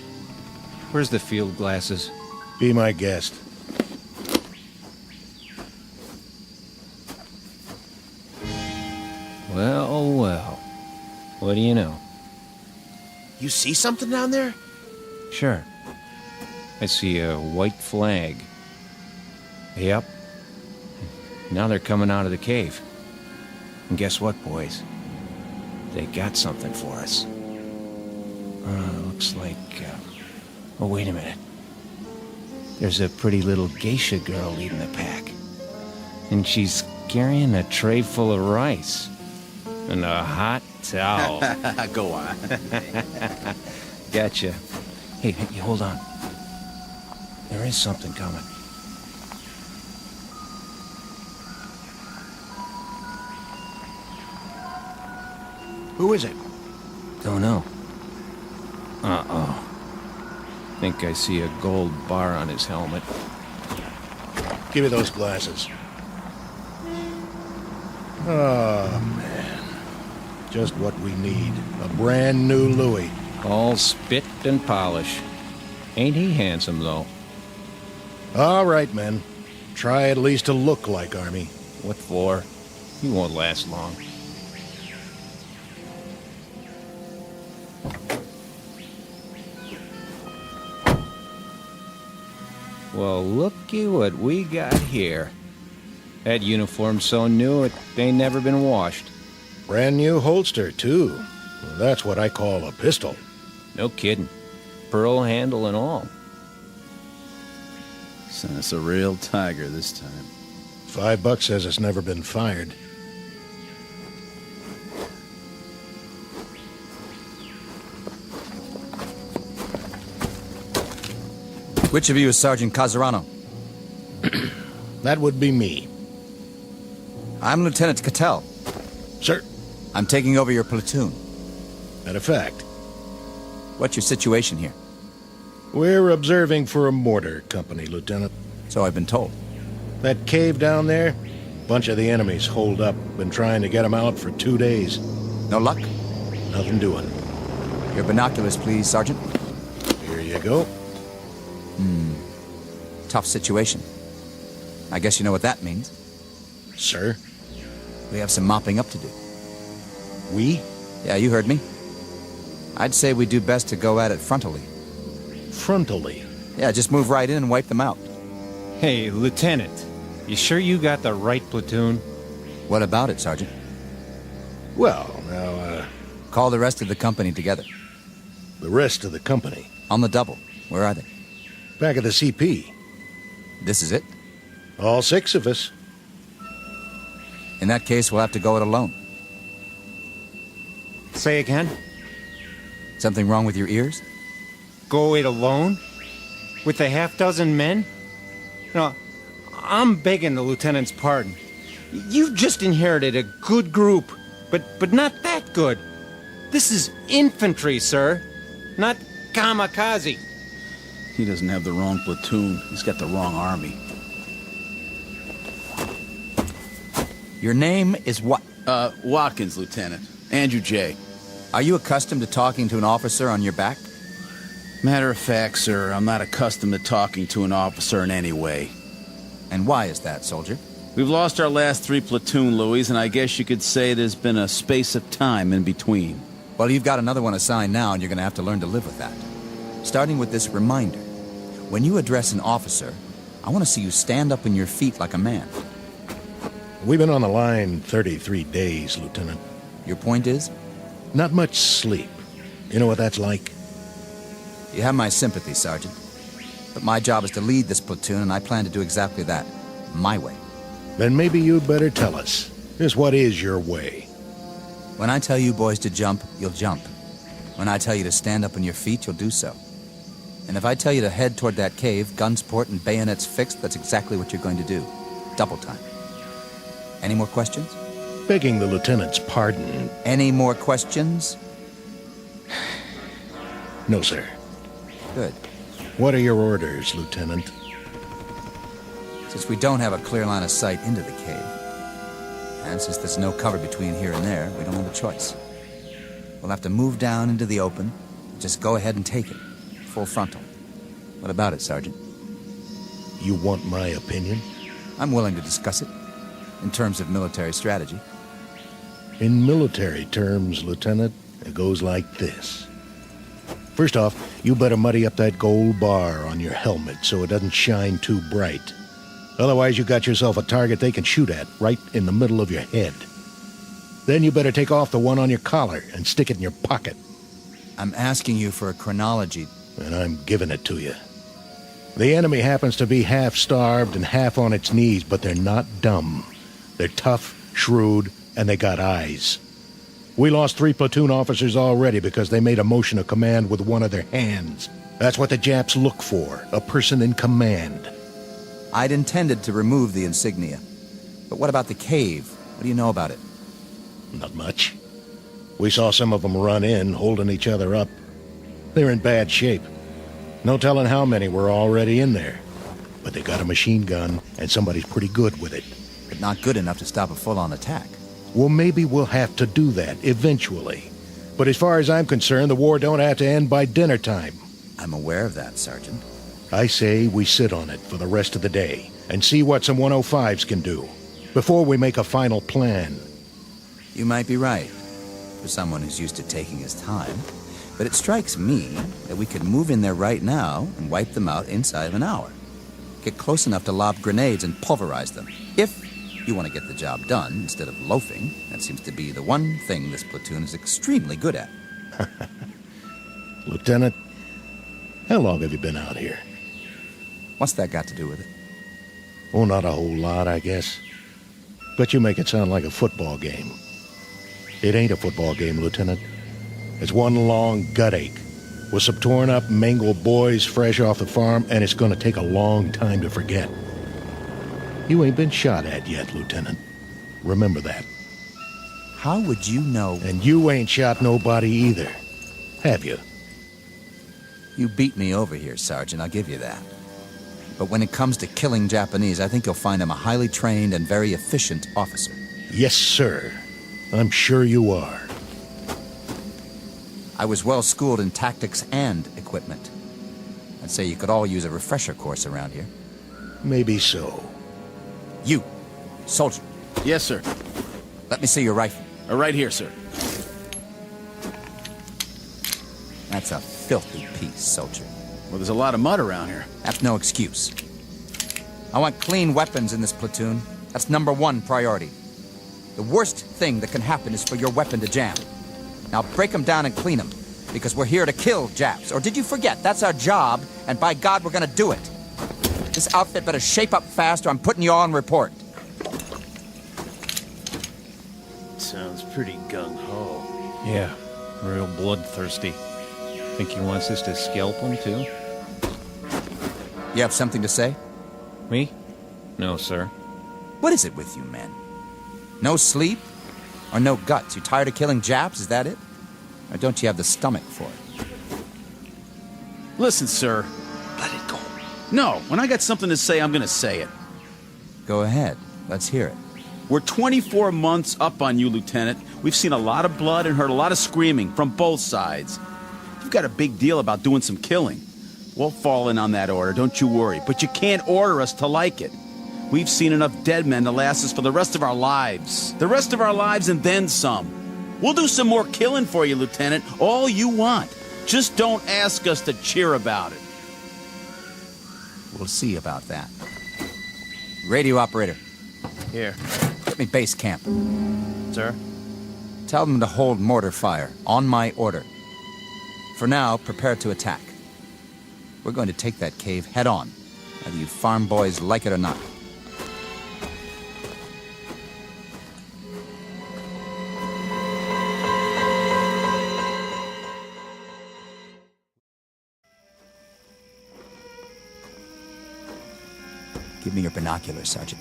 Where's the field glasses? Be my guest. Well, well. What do you know? You see something down there? Sure. I see a white flag. Yep. Now they're coming out of the cave. And guess what, boys? They got something for us. Looks like... Oh, wait a minute. There's a pretty little geisha girl leading the pack. And she's carrying a tray full of rice. And a hot towel. Go on. Gotcha. Hey, hold on. There is something coming. Who is it? Don't know. Uh-oh. Think I see a gold bar on his helmet. Give me those glasses. Oh, man. Just what we need. A brand new Louis. All spit and polish. Ain't he handsome, though? All right, men. Try at least to look like Army. What for? He won't last long. Well, looky what we got here. That uniform's so new it ain't never been washed. Brand new holster, too. Well, that's what I call a pistol. No kidding. Pearl handle and all. So it's a real tiger this time. $5 says it's never been fired. Which of you is Sergeant Casarano? That would be me. I'm Lieutenant Cattell. Sir? I'm taking over your platoon. Matter of fact. What's your situation here? We're observing for a mortar company, Lieutenant. So I've been told. That cave down there, bunch of the enemies holed up. Been trying to get them out for 2 days. No luck? Nothing doing. Your binoculars, please, Sergeant. Here you go. Tough situation. I guess you know what that means. Sir? We have some mopping up to do. We? Yeah, you heard me. I'd say we do best to go at it frontally. Frontally? Yeah, just move right in and wipe them out. Hey, Lieutenant, you sure you got the right platoon? What about it, Sergeant? Well, now, Call the rest of the company together. The rest of the company? On the double. Where are they? Back at the CP. This is it? All 6 of us. In that case, we'll have to go it alone. Say again? Something wrong with your ears? Go it alone? With a half-dozen men? No, I'm begging the lieutenant's pardon. You've just inherited a good group, but not that good. This is infantry, sir, not kamikaze. He doesn't have the wrong platoon. He's got the wrong army. Your name is what? Watkins, Lieutenant. Andrew J. Are you accustomed to talking to an officer on your back? Matter of fact, sir, I'm not accustomed to talking to an officer in any way. And why is that, soldier? We've lost our last 3 platoon, Louis, and I guess you could say there's been a space of time in between. Well, you've got another one assigned now, and you're going to have to learn to live with that. Starting with this reminder. When you address an officer, I want to see you stand up on your feet like a man. We've been on the line 33 days, Lieutenant. Your point is? Not much sleep. You know what that's like? You have my sympathy, Sergeant. But my job is to lead this platoon, and I plan to do exactly that. My way. Then maybe you'd better tell us. Just what is your way? When I tell you boys to jump, you'll jump. When I tell you to stand up on your feet, you'll do so. And if I tell you to head toward that cave, guns port and bayonets fixed, that's exactly what you're going to do. Double time. Any more questions? Begging the lieutenant's pardon. Any more questions? No, sir. Good. What are your orders, Lieutenant? Since we don't have a clear line of sight into the cave, and since there's no cover between here and there, we don't have a choice. We'll have to move down into the open. Just go ahead and take it. Full frontal. What about it, Sergeant? You want my opinion? I'm willing to discuss it. In terms of military strategy. In military terms, Lieutenant, it goes like this. First off, you better muddy up that gold bar on your helmet so it doesn't shine too bright. Otherwise, you got yourself a target they can shoot at right in the middle of your head. Then you better take off the one on your collar and stick it in your pocket. I'm asking you for a chronology. And I'm giving it to you. The enemy happens to be half starved and half on its knees, but they're not dumb. They're tough, shrewd, and they got eyes. We lost 3 platoon officers already because they made a motion of command with one of their hands. That's what the Japs look for, a person in command. I'd intended to remove the insignia. But what about the cave? What do you know about it? Not much. We saw some of them run in, holding each other up. They're in bad shape. No telling how many were already in there. But they got a machine gun, and somebody's pretty good with it. But not good enough to stop a full-on attack. Well, maybe we'll have to do that, eventually. But as far as I'm concerned, the war don't have to end by dinner time. I'm aware of that, Sergeant. I say we sit on it for the rest of the day, and see what some 105s can do, before we make a final plan. You might be right, for someone who's used to taking his time. But it strikes me that we could move in there right now and wipe them out inside of an hour. Get close enough to lob grenades and pulverize them. If you want to get the job done instead of loafing, that seems to be the one thing this platoon is extremely good at. Lieutenant, how long have you been out here? What's that got to do with it? Oh, not a whole lot, I guess. But you make it sound like a football game. It ain't a football game, Lieutenant. It's one long gut ache with some torn up, mangled boys fresh off the farm, and it's gonna take a long time to forget. You ain't been shot at yet, Lieutenant. Remember that. How would you know? And you ain't shot nobody either, have you? You beat me over here, Sergeant, I'll give you that. But when it comes to killing Japanese, I think you'll find him a highly trained and very efficient officer. Yes, sir. I'm sure you are. I was well schooled in tactics and equipment. I'd say you could all use a refresher course around here. Maybe so. You, soldier. Yes, sir. Let me see your rifle. Right here, sir. That's a filthy piece, soldier. Well, there's a lot of mud around here. That's no excuse. I want clean weapons in this platoon. That's #1 priority. The worst thing that can happen is for your weapon to jam. Now break them down and clean them, because we're here to kill Japs. Or did you forget? That's our job, and by God, we're gonna do it. This outfit better shape up fast, or I'm putting you all on report. Sounds pretty gung-ho. Yeah, real bloodthirsty. Think he wants us to scalp him, too? You have something to say? Me? No, sir. What is it with you men? No sleep? Or no guts? You tired of killing Japs, is that it? Or don't you have the stomach for it? Listen, sir. Let it go. No, when I got something to say, I'm gonna say it. Go ahead. Let's hear it. We're 24 months up on you, Lieutenant. We've seen a lot of blood and heard a lot of screaming from both sides. You've got a big deal about doing some killing. We'll fall in on that order, don't you worry. But you can't order us to like it. We've seen enough dead men to last us for the rest of our lives. The rest of our lives and then some. We'll do some more killing for you, Lieutenant. All you want. Just don't ask us to cheer about it. We'll see about that. Radio operator. Here. Get me base camp. Sir? Tell them to hold mortar fire, on my order. For now, prepare to attack. We're going to take that cave head on, whether you farm boys like it or not. Give me your binoculars, Sergeant.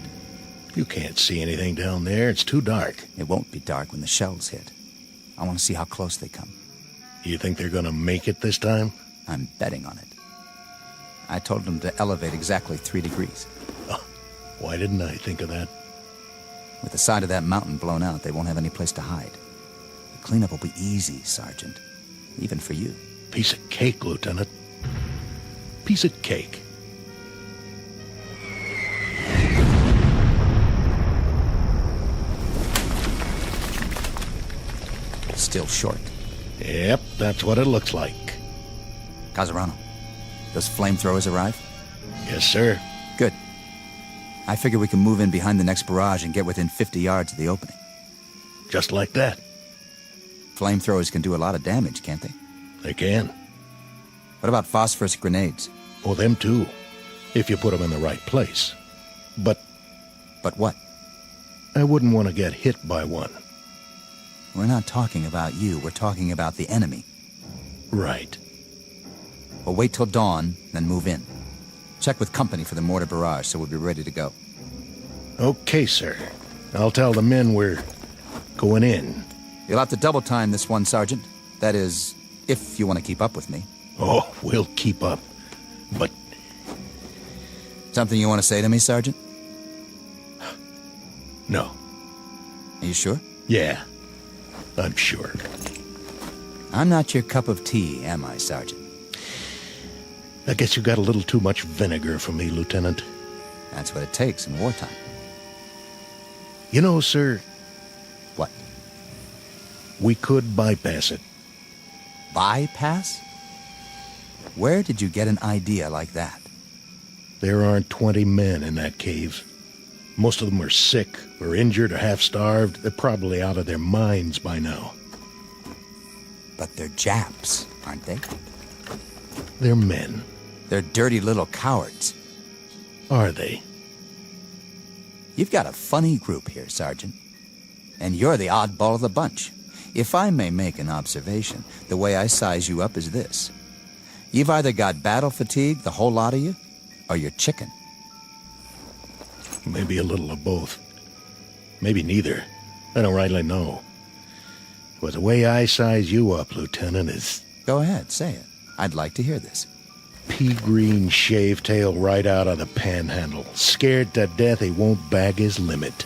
You can't see anything down there. It's too dark. It won't be dark when the shells hit. I want to see how close they come. You think they're gonna make it this time? I'm betting on it. I told them to elevate exactly 3 degrees. Oh, why didn't I think of that? With the side of that mountain blown out, they won't have any place to hide. The cleanup will be easy, Sergeant. Even for you. Piece of cake, Lieutenant. Piece of cake. Still short. Yep, that's what it looks like. Casarano, those flamethrowers arrive? Yes, sir. Good. I figure we can move in behind the next barrage and get within 50 yards of the opening. Just like that. Flamethrowers can do a lot of damage, can't they? They can. What about phosphorus grenades? Oh, them too. If you put them in the right place. But what? I wouldn't want to get hit by one. We're not talking about you. We're talking about the enemy. Right. Well, wait till dawn, then move in. Check with company for the mortar barrage so we'll be ready to go. Okay, sir. I'll tell the men we're going in. You'll have to double time this one, Sergeant. That is, if you want to keep up with me. Oh, we'll keep up. But... Something you want to say to me, Sergeant? No. Are you sure? Yeah, I'm sure. I'm not your cup of tea, am I, Sergeant? I guess you got a little too much vinegar for me, Lieutenant. That's what it takes in wartime. You know, sir... What? We could bypass it. Bypass? Where did you get an idea like that? There aren't 20 men in that cave. Most of them are sick, or injured, or half-starved. They're probably out of their minds by now. But they're Japs, aren't they? They're men. They're dirty little cowards. Are they? You've got a funny group here, Sergeant. And you're the oddball of the bunch. If I may make an observation, the way I size you up is this. You've either got battle fatigue, the whole lot of you, or you're chicken. Maybe a little of both. Maybe neither. I don't rightly know. But the way I size you up, Lieutenant, is... Go ahead, say it. I'd like to hear this. Pea-green shave-tail right out of the panhandle. Scared to death he won't bag his limit.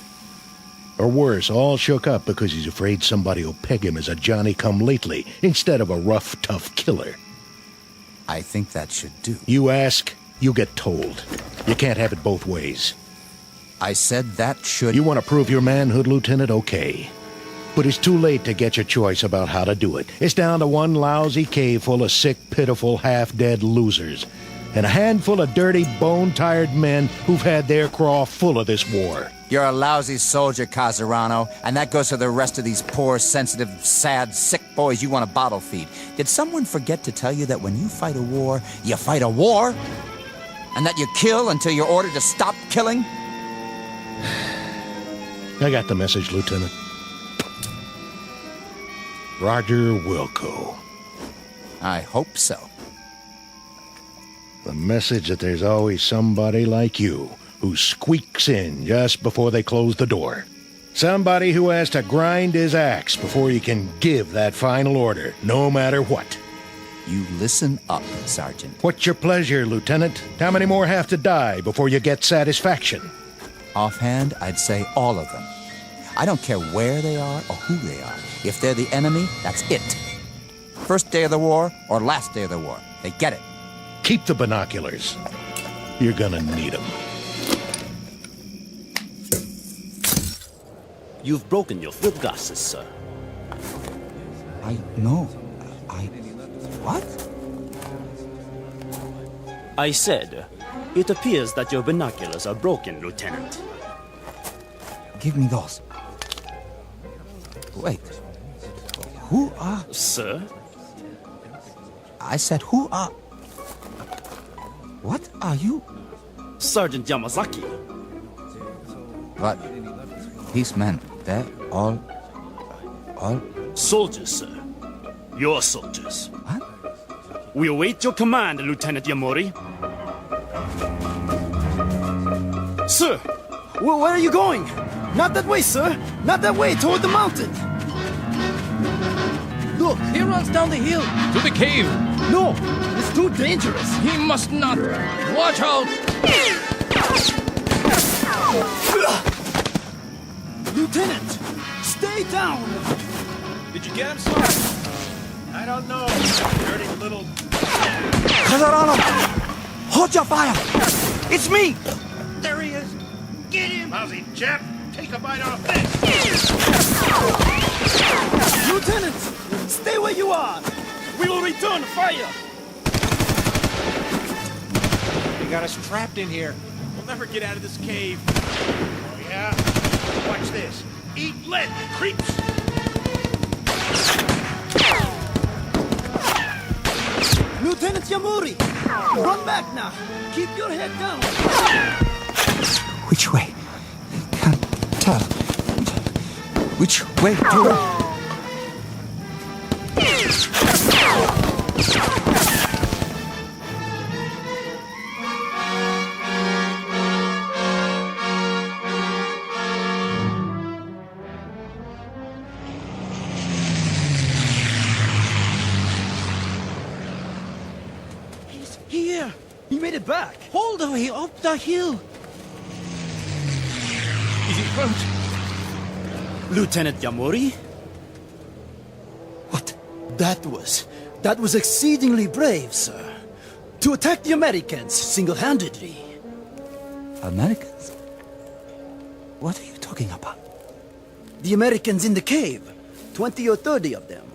Or worse, all shook up because he's afraid somebody will peg him as a Johnny-come-lately instead of a rough, tough killer. I think that should do. You ask, you get told. You can't have it both ways. I said that should... You want to prove your manhood, Lieutenant? Okay. But it's too late to get your choice about how to do it. It's down to one lousy cave full of sick, pitiful, half-dead losers. And a handful of dirty, bone-tired men who've had their craw full of this war. You're a lousy soldier, Casarano, and that goes for the rest of these poor, sensitive, sad, sick boys you want to bottle feed. Did someone forget to tell you that when you fight a war, you fight a war? And that you kill until you're ordered to stop killing? I got the message, Lieutenant. Roger Wilco. I hope so. The message that there's always somebody like you who squeaks in just before they close the door. Somebody who has to grind his axe before he can give that final order, no matter what. You listen up, Sergeant. What's your pleasure, Lieutenant? How many more have to die before you get satisfaction? Offhand, I'd say all of them. I don't care where they are or who they are. If they're the enemy, that's it. First day of the war or last day of the war. They get it. Keep the binoculars. You're gonna need them. You've broken your field glasses, sir. What? I said, it appears that your binoculars are broken, Lieutenant. Give me those. Wait. Who are... Sir? I said, who are... What are you? Sergeant Yamazaki. But these men, they're all... Soldiers, sir. Your soldiers. What? We await your command, Lieutenant Yamori. Sir, where are you going? Not that way, sir. Not that way, toward the mountain. Look, he runs down the hill. To the cave. No, it's too dangerous. He must not. Watch out. Lieutenant, stay down. Did you get him, sir? I don't know. Dirty little... Casarano! Hold your fire! It's me! There he is. Get him! Lousy chap! Take a bite off this! Lieutenant, stay where you are. We will return fire. They got us trapped in here. We'll never get out of this cave. Oh, yeah? Watch this. Eat lead, creeps! Lieutenant Yamuri! Run back now! Keep your head down! Which way? Can't tell. Which way to... He's here! He made it back! All the way up the hill. Is he hurt? Lieutenant Yamuri? What? That was exceedingly brave, sir. To attack the Americans single-handedly. Americans? What are you talking about? The Americans in the cave. 20 or 30 of them.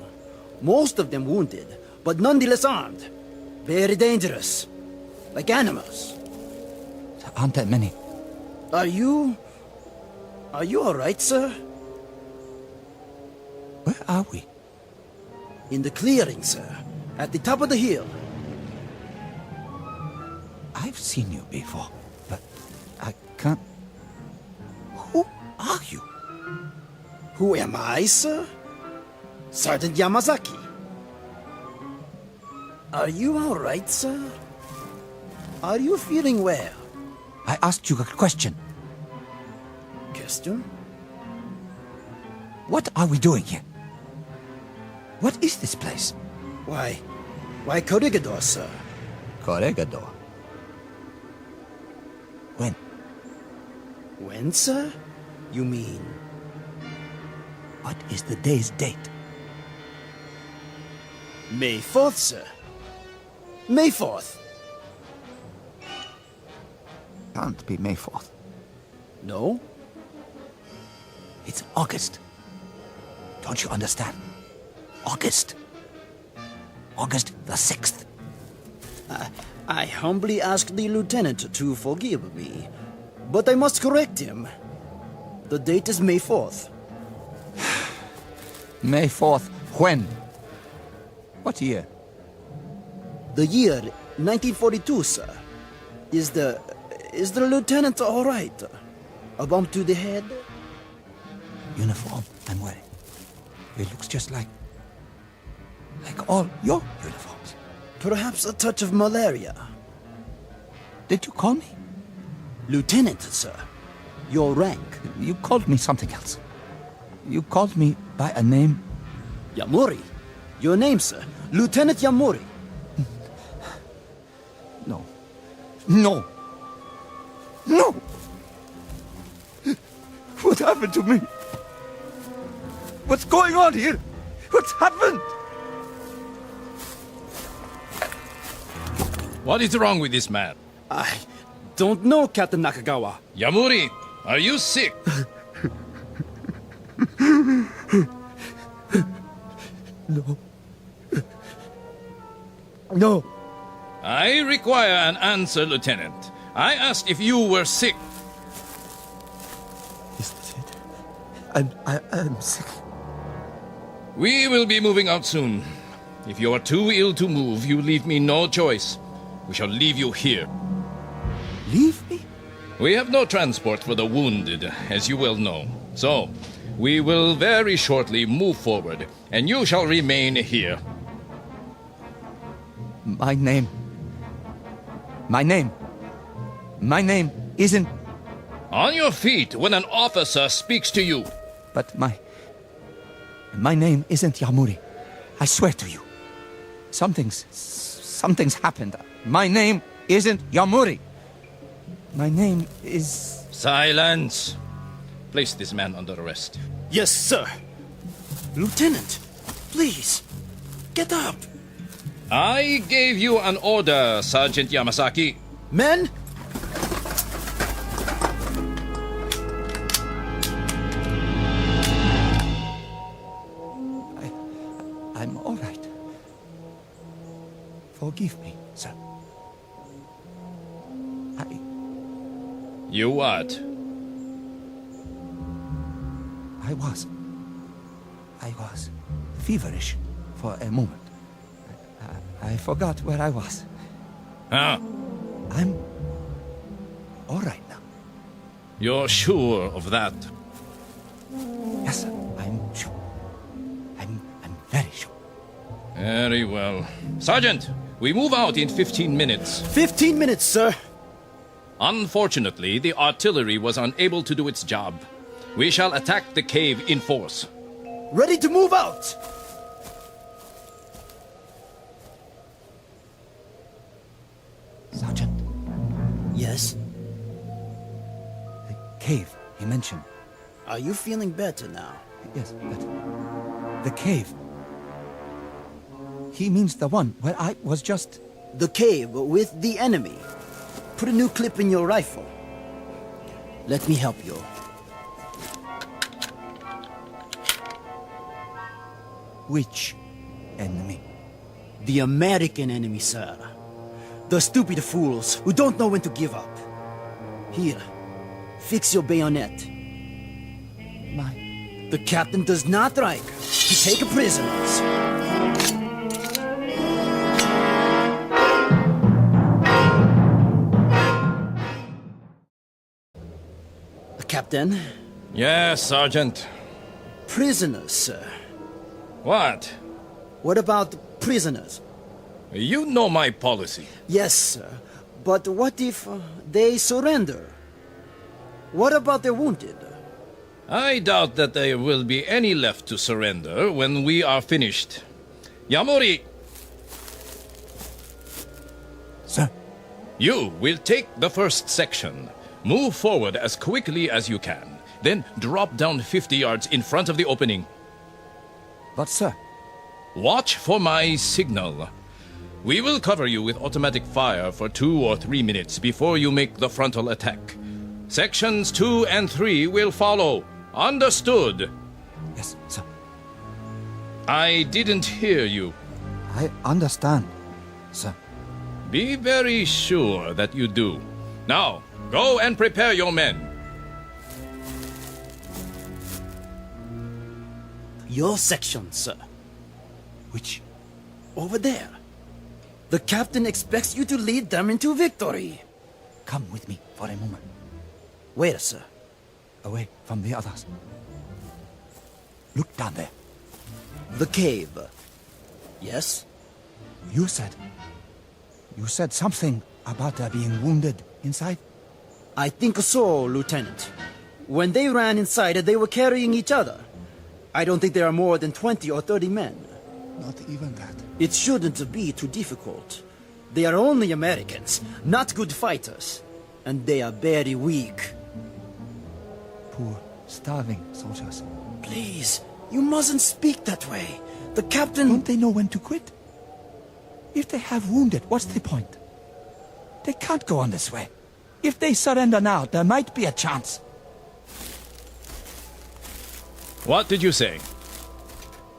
Most of them wounded, but nonetheless armed. Very dangerous. Like animals. There aren't that many. Are you all right, sir? Where are we? In the clearing, sir. At the top of the hill. I've seen you before, but I can't... Who are you? Who am I, sir? Sergeant Yamazaki. Are you all right, sir? Are you feeling well? I asked you a question. Question? What are we doing here? What is this place? Why Corregidor, sir? Corregidor? When? When, sir? You mean? What is the day's date? May 4th, sir. May 4th. Can't be May 4th. No? It's August. Don't you understand? August. August the 6th. I humbly ask the lieutenant to forgive me, but I must correct him. The date is May 4th. May 4th, when? What year? The year 1942, sir. Is the lieutenant all right? A bump to the head? Uniform I'm wearing. It looks just like all your uniforms. Perhaps a touch of malaria. Did you call me? Lieutenant, sir. Your rank. You called me something else. You called me by a name. Yamuri. Your name, sir. Lieutenant Yamuri. No. No. No! What happened to me? What's going on here? What's happened? What is wrong with this man? I don't know, Captain Nakagawa. Yamuri, are you sick? No. No. I require an answer, Lieutenant. I asked if you were sick. Is this it? I'm sick. We will be moving out soon. If you are too ill to move, you leave me no choice. We shall leave you here. Leave me? We have no transport for the wounded, as you well know. So, we will very shortly move forward, and you shall remain here. My name isn't... On your feet when an officer speaks to you. But my name isn't Yamuri. I swear to you. Something's happened. My name isn't Yamuri. My name is... Silence. Place this man under arrest. Yes, sir. Lieutenant, please, get up. I gave you an order, Sergeant Yamasaki. Men! I'm all right. Forgive me, sir. You what? I was feverish for a moment. I forgot where I was. Huh? I'm all right now. You're sure of that? Yes, sir. I'm sure. I'm very sure. Very well. Sergeant, we move out in 15 minutes. 15 minutes, sir. Unfortunately, the artillery was unable to do its job. We shall attack the cave in force. Ready to move out! Sergeant. Yes? The cave he mentioned. Are you feeling better now? Yes, better. The cave. He means the one where I was just... The cave with the enemy. Put a new clip in your rifle. Let me help you. Which enemy? The American enemy, sir. The stupid fools who don't know when to give up. Here, fix your bayonet. The captain does not like to take prisoners. Captain? Yes, Sergeant. Prisoners, sir. What? What about prisoners? You know my policy. Yes, sir. But what if they surrender? What about the wounded? I doubt that there will be any left to surrender when we are finished. Yamori! Sir? You will take the first section. Move forward as quickly as you can. Then drop down 50 yards in front of the opening. But, sir? Watch for my signal. We will cover you with automatic fire for 2 or 3 minutes before you make the frontal attack. Sections 2 and 3 will follow. Understood? Yes, sir. I didn't hear you. I understand, sir. Be very sure that you do. Now, go and prepare your men. Your section, sir. Which? Over there. The captain expects you to lead them into victory. Come with me for a moment. Where, sir? Away from the others. Look down there. The cave. Yes? You said something about there being wounded inside? I think so, Lieutenant. When they ran inside, they were carrying each other. I don't think there are more than 20 or 30 men. Not even that. It shouldn't be too difficult. They are only Americans, not good fighters. And they are very weak. Poor, starving soldiers. Please, you mustn't speak that way. The captain... Don't they know when to quit? If they have wounded, what's the point? They can't go on this way. If they surrender now, there might be a chance. What did you say?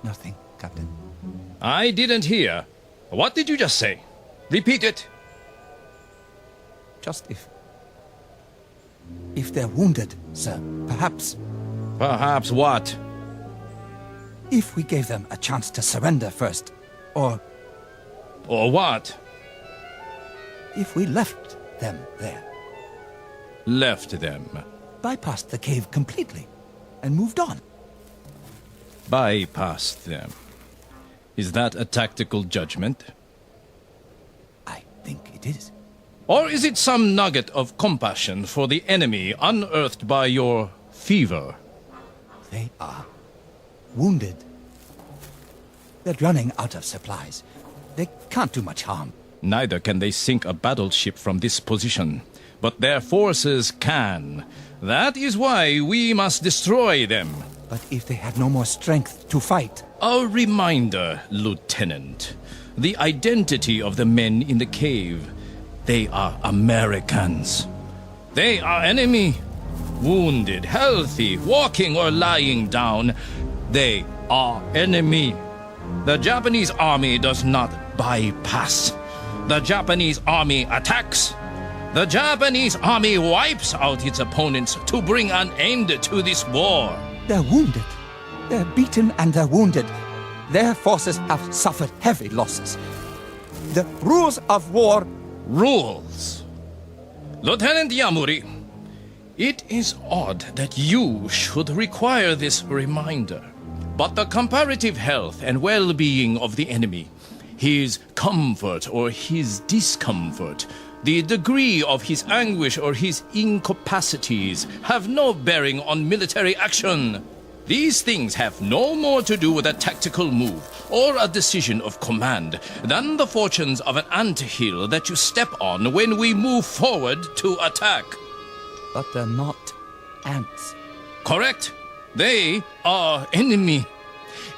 Nothing, Captain. I didn't hear. What did you just say? Repeat it. Just if they're wounded, sir, perhaps. Perhaps what? If we gave them a chance to surrender first, or... Or what? If we left them there. Left them? Bypassed the cave completely and moved on. Bypassed them. Is that a tactical judgment? I think it is. Or is it some nugget of compassion for the enemy unearthed by your fever? They are wounded. They're running out of supplies. They can't do much harm. Neither can they sink a battleship from this position. But their forces can. That is why we must destroy them. But if they have no more strength to fight... A reminder, Lieutenant. The identity of the men in the cave. They are Americans. They are enemy. Wounded, healthy, walking or lying down. They are enemy. The Japanese army does not bypass. The Japanese army attacks. The Japanese army wipes out its opponents to bring an end to this war. They're wounded. They're beaten and they're wounded. Their forces have suffered heavy losses. The rules of war... Rules? Lieutenant Yamuri, it is odd that you should require this reminder. But the comparative health and well-being of the enemy, his comfort or his discomfort, the degree of his anguish or his incapacities have no bearing on military action. These things have no more to do with a tactical move or a decision of command than the fortunes of an anthill that you step on when we move forward to attack. But they're not ants. Correct. They are enemy.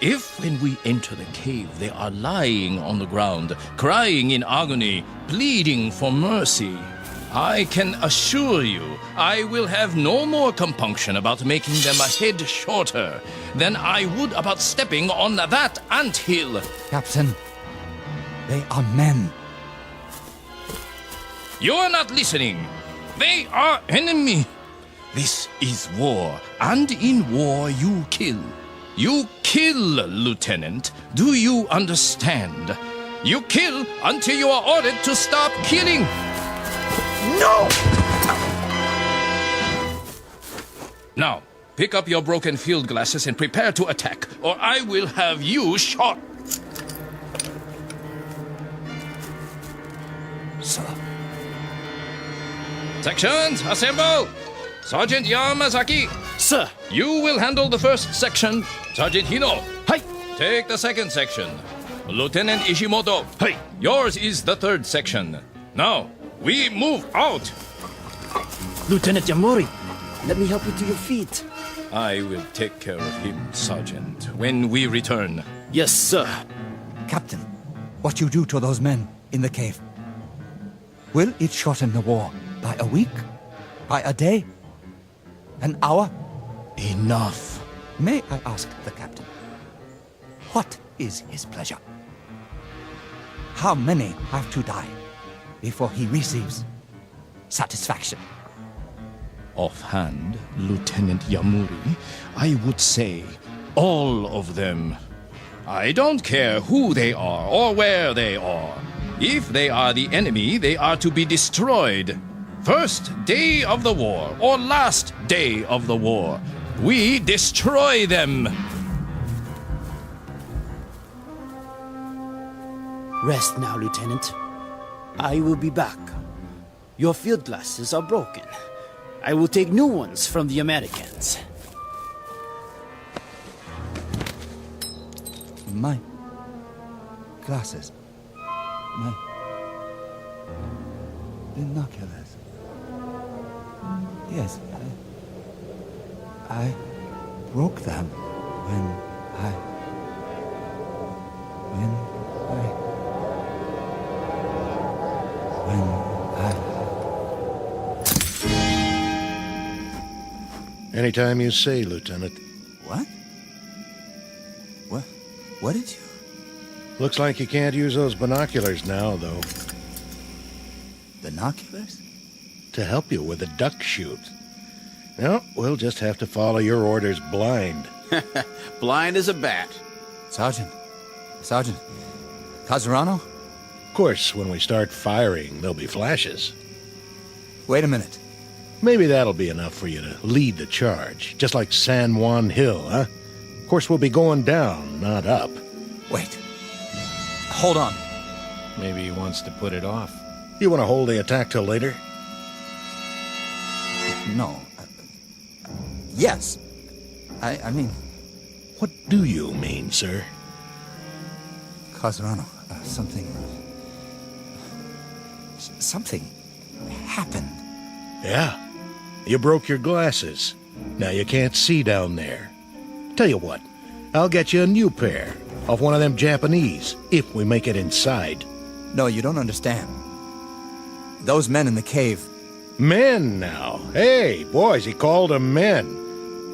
If when we enter the cave they are lying on the ground, crying in agony, pleading for mercy, I can assure you I will have no more compunction about making them a head shorter than I would about stepping on that anthill. Captain, they are men. You are not listening. They are enemy. This is war, and in war you kill. You kill, Lieutenant. Do you understand? You kill until you are ordered to stop killing. No! Now, pick up your broken field glasses and prepare to attack, or I will have you shot. Sir. Sections, assemble! Sergeant Yamazaki. Sir. You will handle the first section. Sergeant Hino. Hi. Take the second section. Lieutenant Ishimoto. Hi. Yours is the third section. Now, we move out. Lieutenant Yamori, let me help you to your feet. I will take care of him, Sergeant, when we return. Yes, sir. Captain, what you do to those men in the cave, will it shorten the war by a week? By a day? An hour? Enough. May I ask the captain, what is his pleasure? How many have to die before he receives satisfaction? Offhand, Lieutenant Yamuri, I would say all of them. I don't care who they are or where they are. If they are the enemy, they are to be destroyed. First day of the war or last day of the war, we destroy them. Rest now, Lieutenant. I will be back. Your field glasses are broken. I will take new ones from the Americans. My glasses. My binoculars. Yes, I broke them when Anytime you say, Lieutenant. What? What did you... Looks like you can't use those binoculars now, though. Binoculars? To help you with the duck shoot. No, we'll just have to follow your orders blind. Blind as a bat. Sergeant. Kazurano? Of course, when we start firing, there'll be flashes. Wait a minute. Maybe that'll be enough for you to lead the charge, just like San Juan Hill, huh? Of course, we'll be going down, not up. Wait. Hold on. Maybe he wants to put it off. You want to hold the attack till later? No. Yes. I mean... What do you mean, sir? Kazurano, something happened. Yeah. You broke your glasses. Now you can't see down there. Tell you what, I'll get you a new pair off one of them Japanese, if we make it inside. No, you don't understand. Those men in the cave... Men now? Hey, boys, he called them men.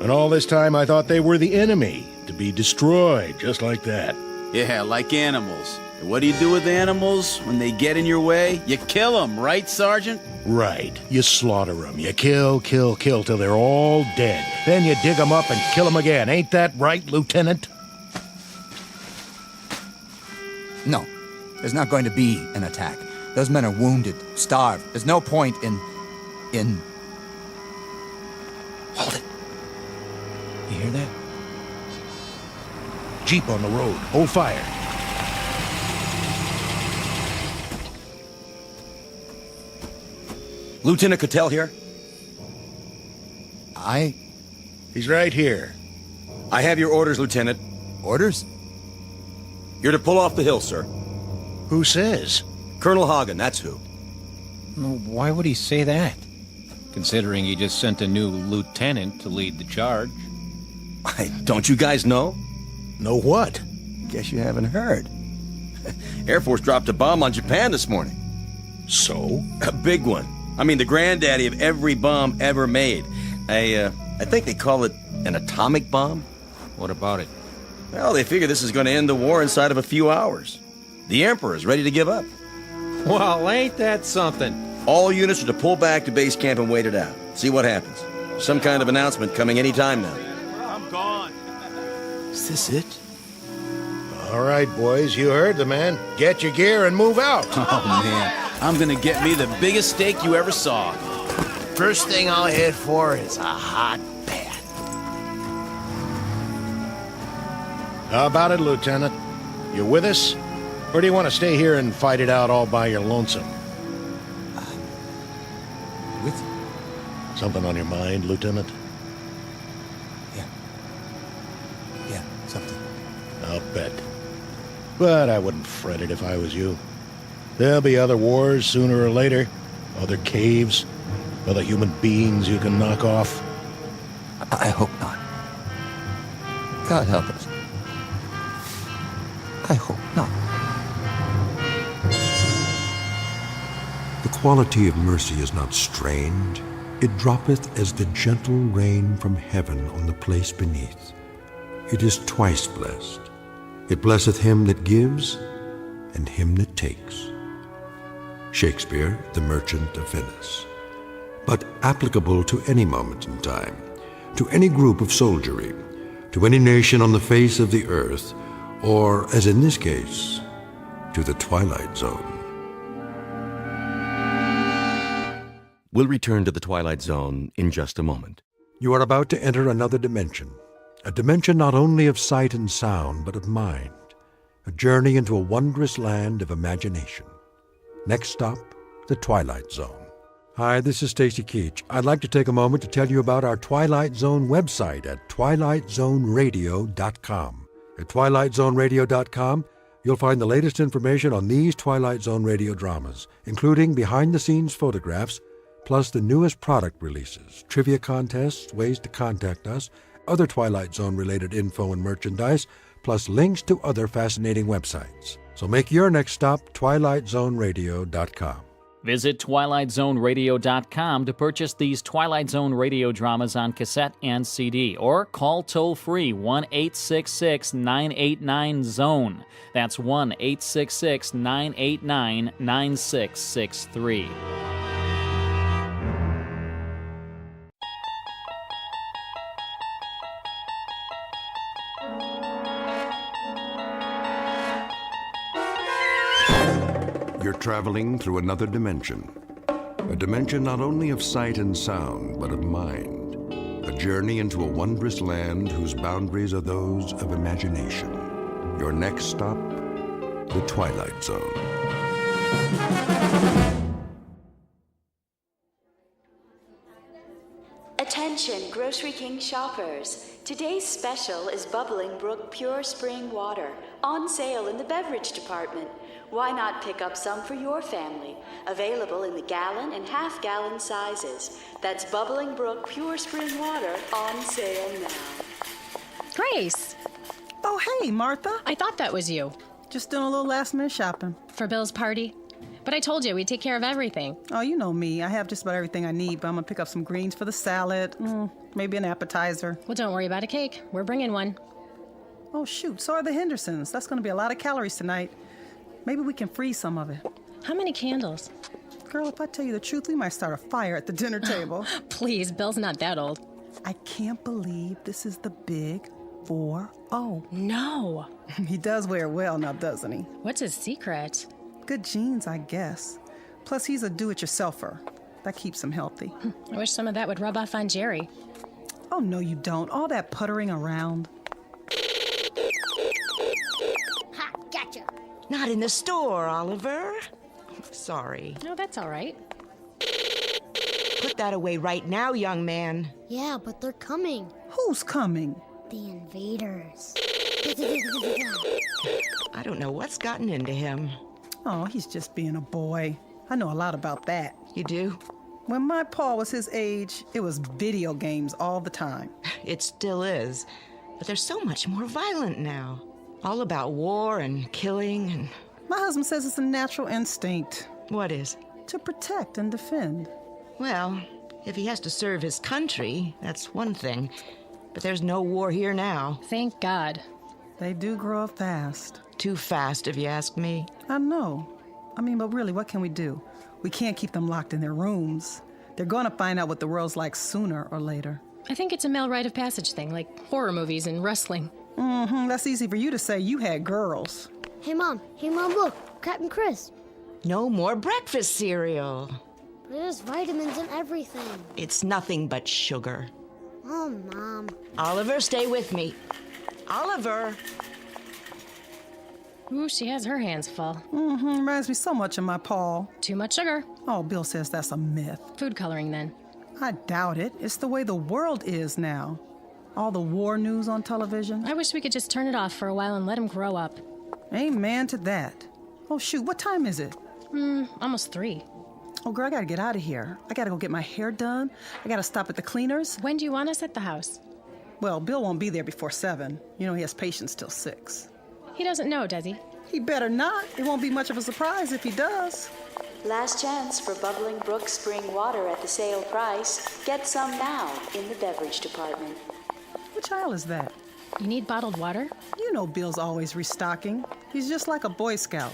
And all this time I thought they were the enemy, to be destroyed, just like that. Yeah, like animals. And what do you do with animals when they get in your way? You kill them, right, Sergeant? Right. You slaughter them. You kill till they're all dead. Then you dig them up and kill them again. Ain't that right, Lieutenant? No, there's not going to be an attack. Those men are wounded, starved. There's no point in... Hold it. You hear that? Jeep on the road. Hold fire. Lieutenant Cattell here? He's right here. I have your orders, Lieutenant. Orders? You're to pull off the hill, sir. Who says? Colonel Hagen, that's who. Why would he say that? Considering he just sent a new lieutenant to lead the charge. Don't you guys know? Know what? Guess you haven't heard. Air Force dropped a bomb on Japan this morning. So? A big one. I mean, the granddaddy of every bomb ever made. I think they call it an atomic bomb. What about it? Well, they figure this is going to end the war inside of a few hours. The Emperor's ready to give up. Well, ain't that something? All units are to pull back to base camp and wait it out. See what happens. Some kind of announcement coming any time now. I'm gone. Is this it? All right, boys, you heard the man. Get your gear and move out. Oh, man. I'm gonna get me the biggest steak you ever saw. First thing I'll hit for is a hot bath. How about it, Lieutenant? You with us? Or do you want to stay here and fight it out all by your lonesome? With you. Something on your mind, Lieutenant? Yeah, something. I'll bet. But I wouldn't fret it if I was you. There'll be other wars sooner or later. Other caves. Other human beings you can knock off. I hope not. God help us. I hope not. The quality of mercy is not strained. It droppeth as the gentle rain from heaven on the place beneath. It is twice blessed. It blesseth him that gives and him that takes. Shakespeare, The Merchant of Venice. But applicable to any moment in time, to any group of soldiery, to any nation on the face of the earth, or, as in this case, to the Twilight Zone. We'll return to the Twilight Zone in just a moment. You are about to enter another dimension, a dimension not only of sight and sound, but of mind, a journey into a wondrous land of imagination. Next stop, the Twilight Zone. Hi, this is Stacy Keach. I'd like to take a moment to tell you about our Twilight Zone website at twilightzoneradio.com. At twilightzoneradio.com, you'll find the latest information on these Twilight Zone radio dramas, including behind-the-scenes photographs, plus the newest product releases, trivia contests, ways to contact us, other Twilight Zone-related info and merchandise, plus links to other fascinating websites. So make your next stop twilightzoneradio.com. Visit twilightzoneradio.com to purchase these Twilight Zone radio dramas on cassette and CD, or call toll-free 1-866-989-ZONE. That's 1-866-989-9663. You're traveling through another dimension. A dimension not only of sight and sound, but of mind. A journey into a wondrous land whose boundaries are those of imagination. Your next stop, the Twilight Zone. Attention, Grocery King shoppers. Today's special is Bubbling Brook Pure Spring Water, on sale in the beverage department. Why not pick up some for your family? Available in the gallon and half-gallon sizes. That's Bubbling Brook Pure Spring Water, on sale now. Grace! Oh, hey, Martha. I thought that was you. Just doing a little last-minute shopping. For Bill's party? But I told you we'd take care of everything. Oh, you know me. I have just about everything I need, but I'm gonna pick up some greens for the salad. Maybe an appetizer. Well, don't worry about a cake. We're bringing one. Oh, shoot. So are the Hendersons. That's gonna be a lot of calories tonight. Maybe we can freeze some of it. How many candles? Girl, if I tell you the truth, we might start a fire at the dinner table. Please, Bill's not that old. I can't believe this is the big 4-0. No. He does wear well now, doesn't he? What's his secret? Good genes, I guess. Plus, he's a do-it-yourselfer. That keeps him healthy. I wish some of that would rub off on Jerry. Oh, no, you don't. All that puttering around. Ha, gotcha. Not in the store, Oliver. Sorry. No, that's all right. Put that away right now, young man. Yeah, but they're coming. Who's coming? The invaders. I don't know what's gotten into him. Oh, he's just being a boy. I know a lot about that. You do? When my pa was his age, it was video games all the time. It still is. But they're so much more violent now. All about war and killing and... My husband says it's a natural instinct. What is? To protect and defend. Well, if he has to serve his country, that's one thing. But there's no war here now. Thank God. They do grow up fast. Too fast, if you ask me. I know. I mean, but really, what can we do? We can't keep them locked in their rooms. They're going to find out what the world's like sooner or later. I think it's a male rite of passage thing, like horror movies and wrestling. Mm-hmm. That's easy for you to say. You had girls. Hey, Mom, look. Captain Chris. No more breakfast cereal. But there's vitamins in everything. It's nothing but sugar. Oh, Mom. Oliver, stay with me. Oliver! Ooh, she has her hands full. Mm-hmm. Reminds me so much of my pa. Too much sugar. Oh, Bill says that's a myth. Food coloring, then. I doubt it. It's the way the world is now. All the war news on television. I wish we could just turn it off for a while and let him grow up. Amen to that. Oh, shoot, what time is it? Almost 3. Oh, girl, I gotta get out of here. I gotta go get my hair done. I gotta stop at the cleaners. When do you want us at the house? Well, Bill won't be there before 7. You know, he has patients till 6. He doesn't know, does he? He better not. It won't be much of a surprise if he does. Last chance for Bubbling Brook Spring Water at the sale price. Get some now in the beverage department. Which aisle is that? You need bottled water? You know Bill's always restocking. He's just like a Boy Scout.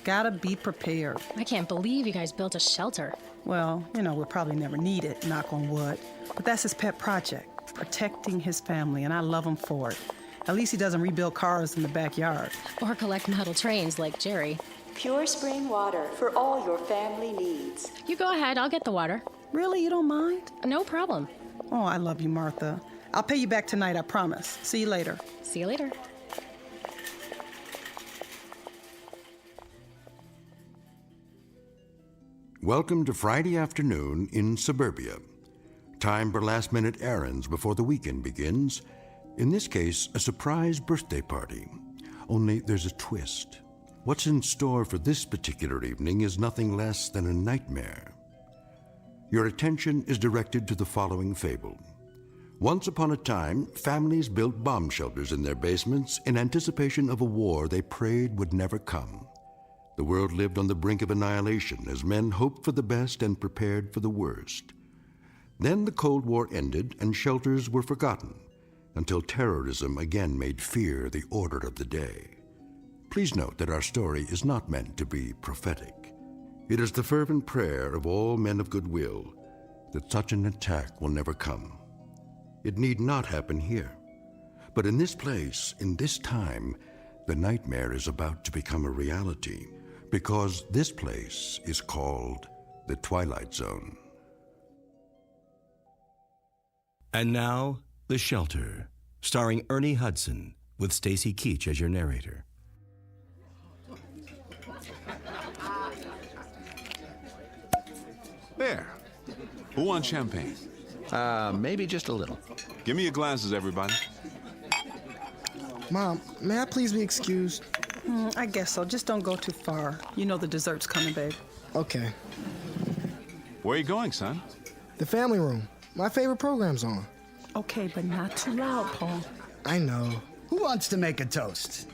Gotta be prepared. I can't believe you guys built a shelter. Well, you know, we'll probably never need it, knock on wood. But that's his pet project, protecting his family, and I love him for it. At least he doesn't rebuild cars in the backyard. Or collect model trains like Jerry. Pure spring water for all your family needs. You go ahead, I'll get the water. Really? You don't mind? No problem. Oh, I love you, Martha. I'll pay you back tonight, I promise. See you later. See you later. Welcome to Friday afternoon in suburbia. Time for last-minute errands before the weekend begins. In this case, a surprise birthday party. Only there's a twist. What's in store for this particular evening is nothing less than a nightmare. Your attention is directed to the following fable. Once upon a time, families built bomb shelters in their basements in anticipation of a war they prayed would never come. The world lived on the brink of annihilation as men hoped for the best and prepared for the worst. Then the Cold War ended and shelters were forgotten until terrorism again made fear the order of the day. Please note that our story is not meant to be prophetic. It is the fervent prayer of all men of goodwill that such an attack will never come. It need not happen here. But in this place, in this time, the nightmare is about to become a reality because this place is called the Twilight Zone. And now, The Shelter, starring Ernie Hudson, with Stacy Keach as your narrator. There. Who wants champagne? Maybe just a little. Give me your glasses, everybody. Mom, may I please be excused? I guess so. Just don't go too far. You know the dessert's coming, babe. Okay. Where are you going, son? The family room. My favorite program's on. Okay, but not too loud, Paul. I know. Who wants to make a toast?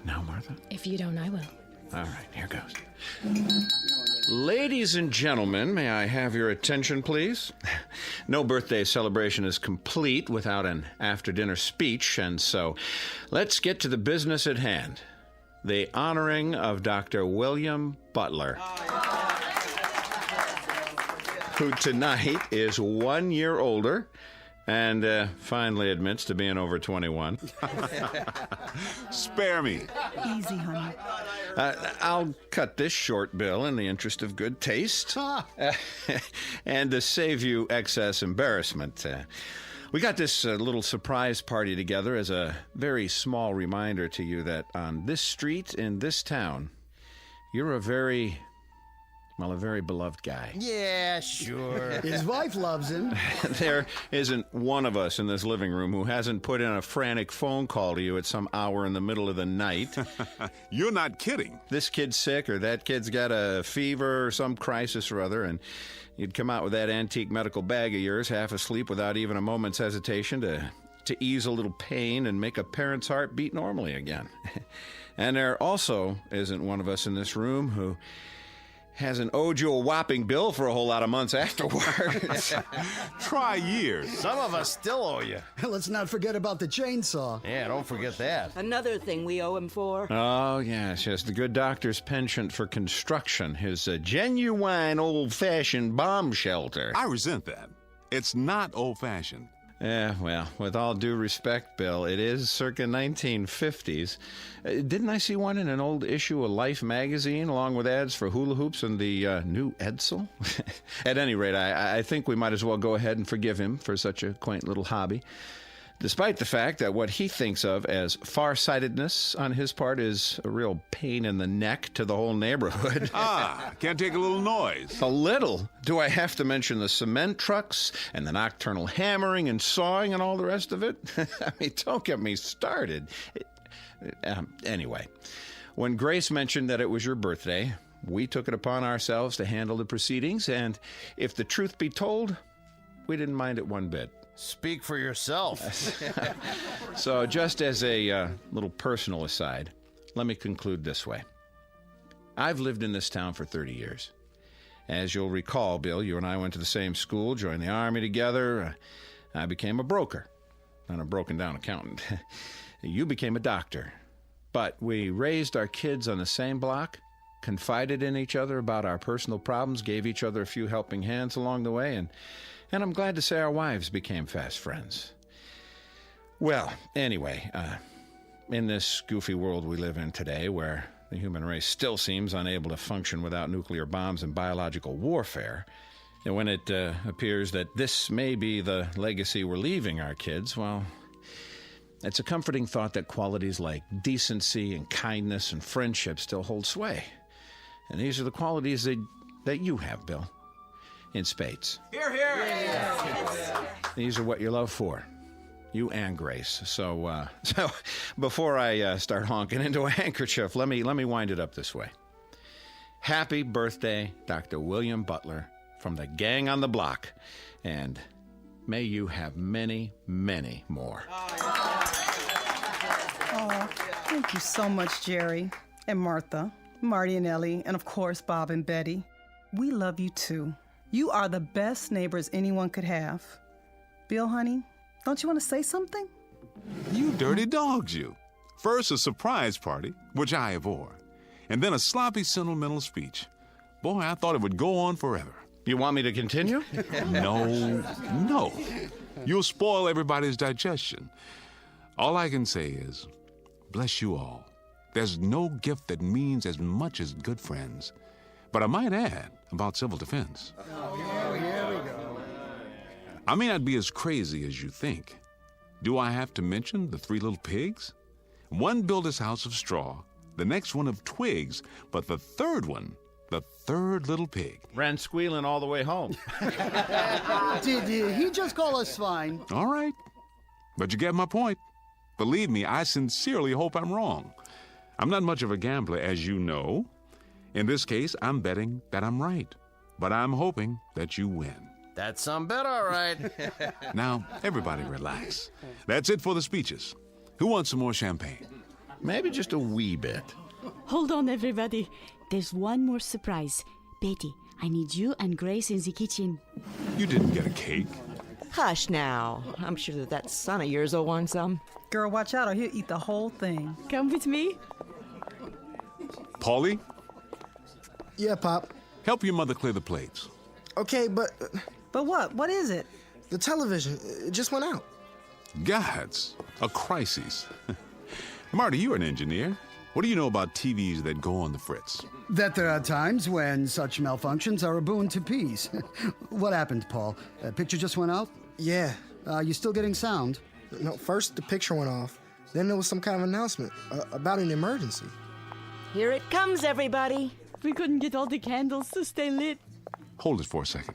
Now, Martha? If you don't, I will. All right, here goes. Ladies and gentlemen, may I have your attention, please? No birthday celebration is complete without an after-dinner speech, and so let's get to the business at hand. The honoring of Dr. William Butler. who tonight is 1 year older and finally admits to being over 21. Spare me. Easy, honey. I'll cut this short, Bill, in the interest of good taste and to save you excess embarrassment. We got this little surprise party together as a very small reminder to you that on this street in this town, you're a very beloved guy. Yeah, sure. His wife loves him. There isn't one of us in this living room who hasn't put in a frantic phone call to you at some hour in the middle of the night. You're not kidding. This kid's sick, or that kid's got a fever or some crisis or other, and you'd come out with that antique medical bag of yours, half asleep without even a moment's hesitation to ease a little pain and make a parent's heart beat normally again. And there also isn't one of us in this room who hasn't owed you a whopping bill for a whole lot of months afterwards. Try years. Some of us still owe you. Let's not forget about the chainsaw. Yeah, don't forget that. Another thing we owe him for. Oh, yes, the good doctor's penchant for construction, his genuine old-fashioned bomb shelter. I resent that. It's not old-fashioned. Yeah, well, with all due respect, Bill, it is circa 1950s. Didn't I see one in an old issue of Life magazine, along with ads for hula hoops and the new Edsel? At any rate, I think we might as well go ahead and forgive him for such a quaint little hobby, despite the fact that what he thinks of as farsightedness on his part is a real pain in the neck to the whole neighborhood. Can't take a little noise. A little? Do I have to mention the cement trucks and the nocturnal hammering and sawing and all the rest of it? I mean, don't get me started. Anyway, when Grace mentioned that it was your birthday, we took it upon ourselves to handle the proceedings, and if the truth be told, we didn't mind it one bit. Speak for yourself. So just as a little personal aside, let me conclude this way. I've lived in this town for 30 years. As you'll recall, Bill, you and I went to the same school, joined the Army together. I became a broker, not a broken-down accountant. You became a doctor. But we raised our kids on the same block, confided in each other about our personal problems, gave each other a few helping hands along the way, and I'm glad to say our wives became fast friends. Well, anyway, in this goofy world we live in today, where the human race still seems unable to function without nuclear bombs and biological warfare, and when it appears that this may be the legacy we're leaving our kids, well, it's a comforting thought that qualities like decency and kindness and friendship still hold sway. And these are the qualities that you have, Bill. In spades. Hear, hear! These are what you love for. You and Grace. So before I start honking into a handkerchief, let me wind it up this way. Happy birthday, Dr. William Butler, from the gang on the block. And may you have many, many more. Oh, thank you so much, Jerry and Martha, Marty and Ellie, and of course, Bob and Betty. We love you too. You are the best neighbors anyone could have. Bill, honey, don't you want to say something? You dirty dogs, you. First, a surprise party, which I abhor, and then a sloppy, sentimental speech. Boy, I thought it would go on forever. You want me to continue? No. You'll spoil everybody's digestion. All I can say is, bless you all. There's no gift that means as much as good friends. But I might add about civil defense. Here we go. I may not be as crazy as you think. Do I have to mention the 3 little pigs? One built his house of straw, the next one of twigs, but the third one, the third little pig, ran squealing all the way home. Did he just call us swine? All right, but you get my point. Believe me, I sincerely hope I'm wrong. I'm not much of a gambler, as you know. In this case, I'm betting that I'm right, but I'm hoping that you win. That's some bet, all right. Now, everybody relax. That's it for the speeches. Who wants some more champagne? Maybe just a wee bit. Hold on, everybody. There's one more surprise. Betty, I need you and Grace in the kitchen. You didn't get a cake. Hush now. I'm sure that son of yours will want some. Girl, watch out or he'll eat the whole thing. Come with me. Paulie? Yeah, Pop. Help your mother clear the plates. Okay, but... But what? What is it? The television. It just went out. Gods, a crisis. Marty, you're an engineer. What do you know about TVs that go on the fritz? That there are times when such malfunctions are a boon to peace. What happened, Paul? Picture just went out? Yeah. You still getting sound? No, first the picture went off. Then there was some kind of announcement about an emergency. Here it comes, everybody. We couldn't get all the candles to stay lit. Hold it for a second.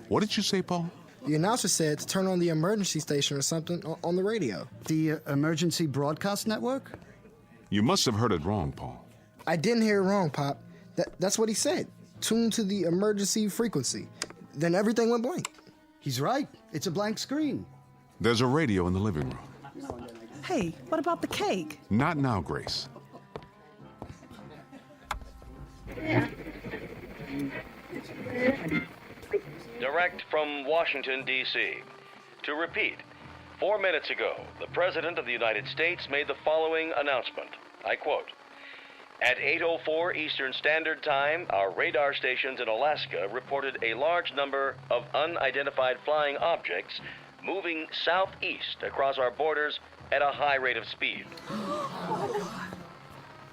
What did you say, Paul? The announcer said to turn on the emergency station or something on the radio. The emergency broadcast network? You must have heard it wrong, Paul. I didn't hear it wrong, Pop. That's what he said. Tune to the emergency frequency. Then everything went blank. He's right. It's a blank screen. There's a radio in the living room. Hey, what about the cake? Not now, Grace. Direct from Washington, D.C. To repeat, 4 minutes ago, the President of the United States made the following announcement. I quote, "At 8:04 Eastern Standard Time, our radar stations in Alaska reported a large number of unidentified flying objects moving southeast across our borders at a high rate of speed."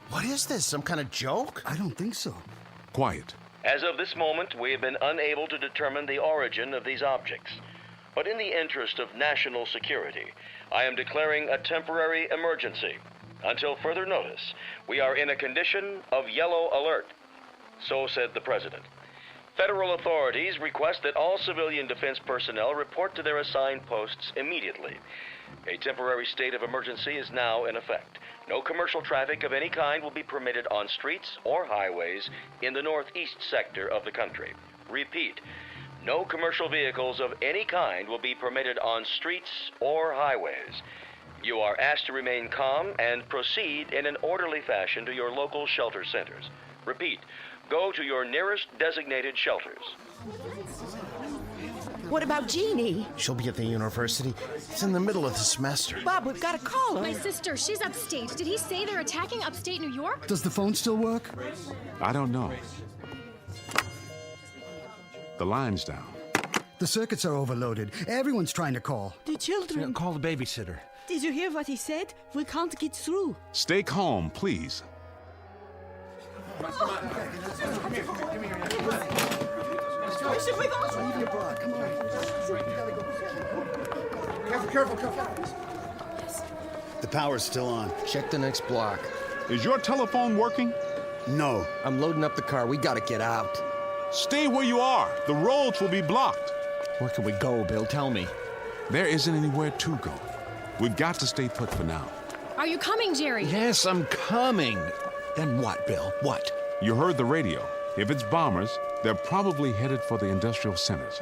What is this, some kind of joke? I don't think so. Quiet. As of this moment, we have been unable to determine the origin of these objects. But in the interest of national security, I am declaring a temporary emergency. Until further notice, we are in a condition of yellow alert. So said the President. Federal authorities request that all civilian defense personnel report to their assigned posts immediately. A temporary state of emergency is now in effect. No commercial traffic of any kind will be permitted on streets or highways in the northeast sector of the country. Repeat, no commercial vehicles of any kind will be permitted on streets or highways. You are asked to remain calm and proceed in an orderly fashion to your local shelter centers. Repeat, go to your nearest designated shelters. What about Jeannie? She'll be at the university. It's in the middle of the semester. Bob, we've got to call her. My sister, she's upstate. Did he say they're attacking upstate New York? Does the phone still work? I don't know. The line's down. The circuits are overloaded. Everyone's trying to call. The children. Call the babysitter. Did you hear what he said? We can't get through. Stay calm, please. Should we go? Leave your bra. Come on. Careful. The power's still on. Check the next block. Is your telephone working? No. I'm loading up the car. We gotta get out. Stay where you are. The roads will be blocked. Where can we go, Bill? Tell me. There isn't anywhere to go. We've got to stay put for now. Are you coming, Jerry? Yes, I'm coming. Then what, Bill? What? You heard the radio. If it's bombers, they're probably headed for the industrial centers.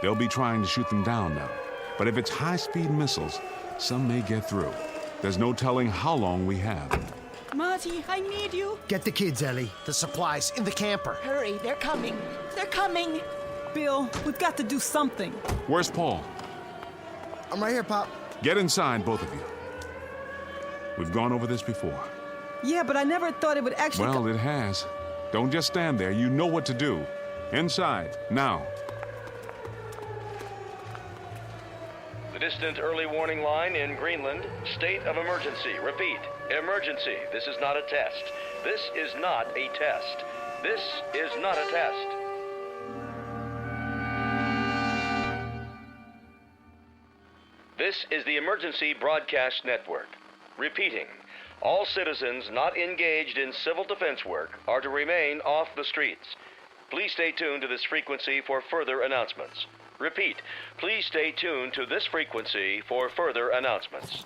They'll be trying to shoot them down now. But if it's high-speed missiles, some may get through. There's no telling how long we have. Marty, I need you. Get the kids, Ellie. The supplies in the camper. Hurry, they're coming. They're coming. Bill, we've got to do something. Where's Paul? I'm right here, Pop. Get inside, both of you. We've gone over this before. Yeah, but I never thought it would actually... Well, it has. Don't just stand there. You know what to do. Inside, now. The distant early warning line in Greenland, state of emergency. Repeat, emergency. This is not a test. This is not a test. This is not a test. This is the Emergency Broadcast Network. Repeating, all citizens not engaged in civil defense work are to remain off the streets. Please stay tuned to this frequency for further announcements. Repeat, please stay tuned to this frequency for further announcements.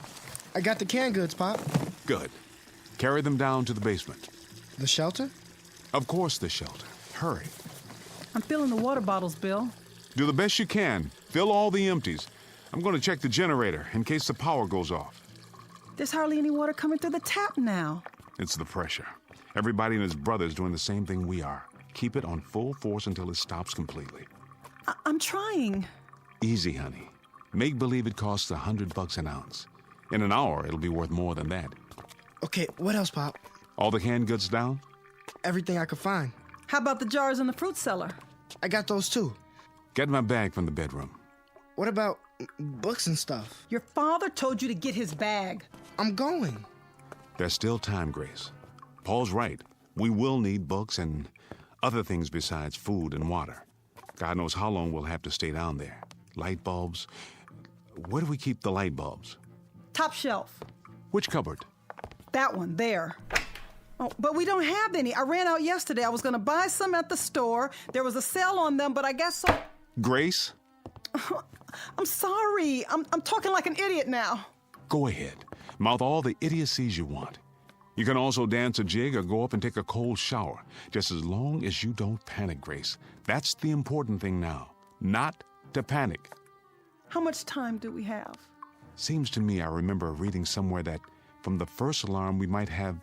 I got the canned goods, Pop. Good. Carry them down to the basement. The shelter? Of course, the shelter. Hurry. I'm filling the water bottles, Bill. Do the best you can. Fill all the empties. I'm going to check the generator in case the power goes off. There's hardly any water coming through the tap now. It's the pressure. Everybody and his brother's doing the same thing we are. Keep it on full force until it stops completely. I'm trying. Easy, honey. Make believe it costs $100 an ounce. In an hour, it'll be worth more than that. Okay, what else, Pop? All the canned goods down? Everything I could find. How about the jars in the fruit cellar? I got those too. Get my bag from the bedroom. What about books and stuff? Your father told you to get his bag. I'm going. There's still time, Grace. Paul's right. We will need books and other things besides food and water. God knows how long we'll have to stay down there. Light bulbs. Where do we keep the light bulbs? Top shelf. Which cupboard? That one, there. Oh, but we don't have any. I ran out yesterday. I was going to buy some at the store. There was a sale on them, but I guess so. Grace? I'm sorry. I'm talking like an idiot now. Go ahead. Mouth all the idiocies you want. You can also dance a jig or go up and take a cold shower, just as long as you don't panic, Grace. That's the important thing now. Not to panic. How much time do we have? Seems to me I remember reading somewhere that from the first alarm we might have,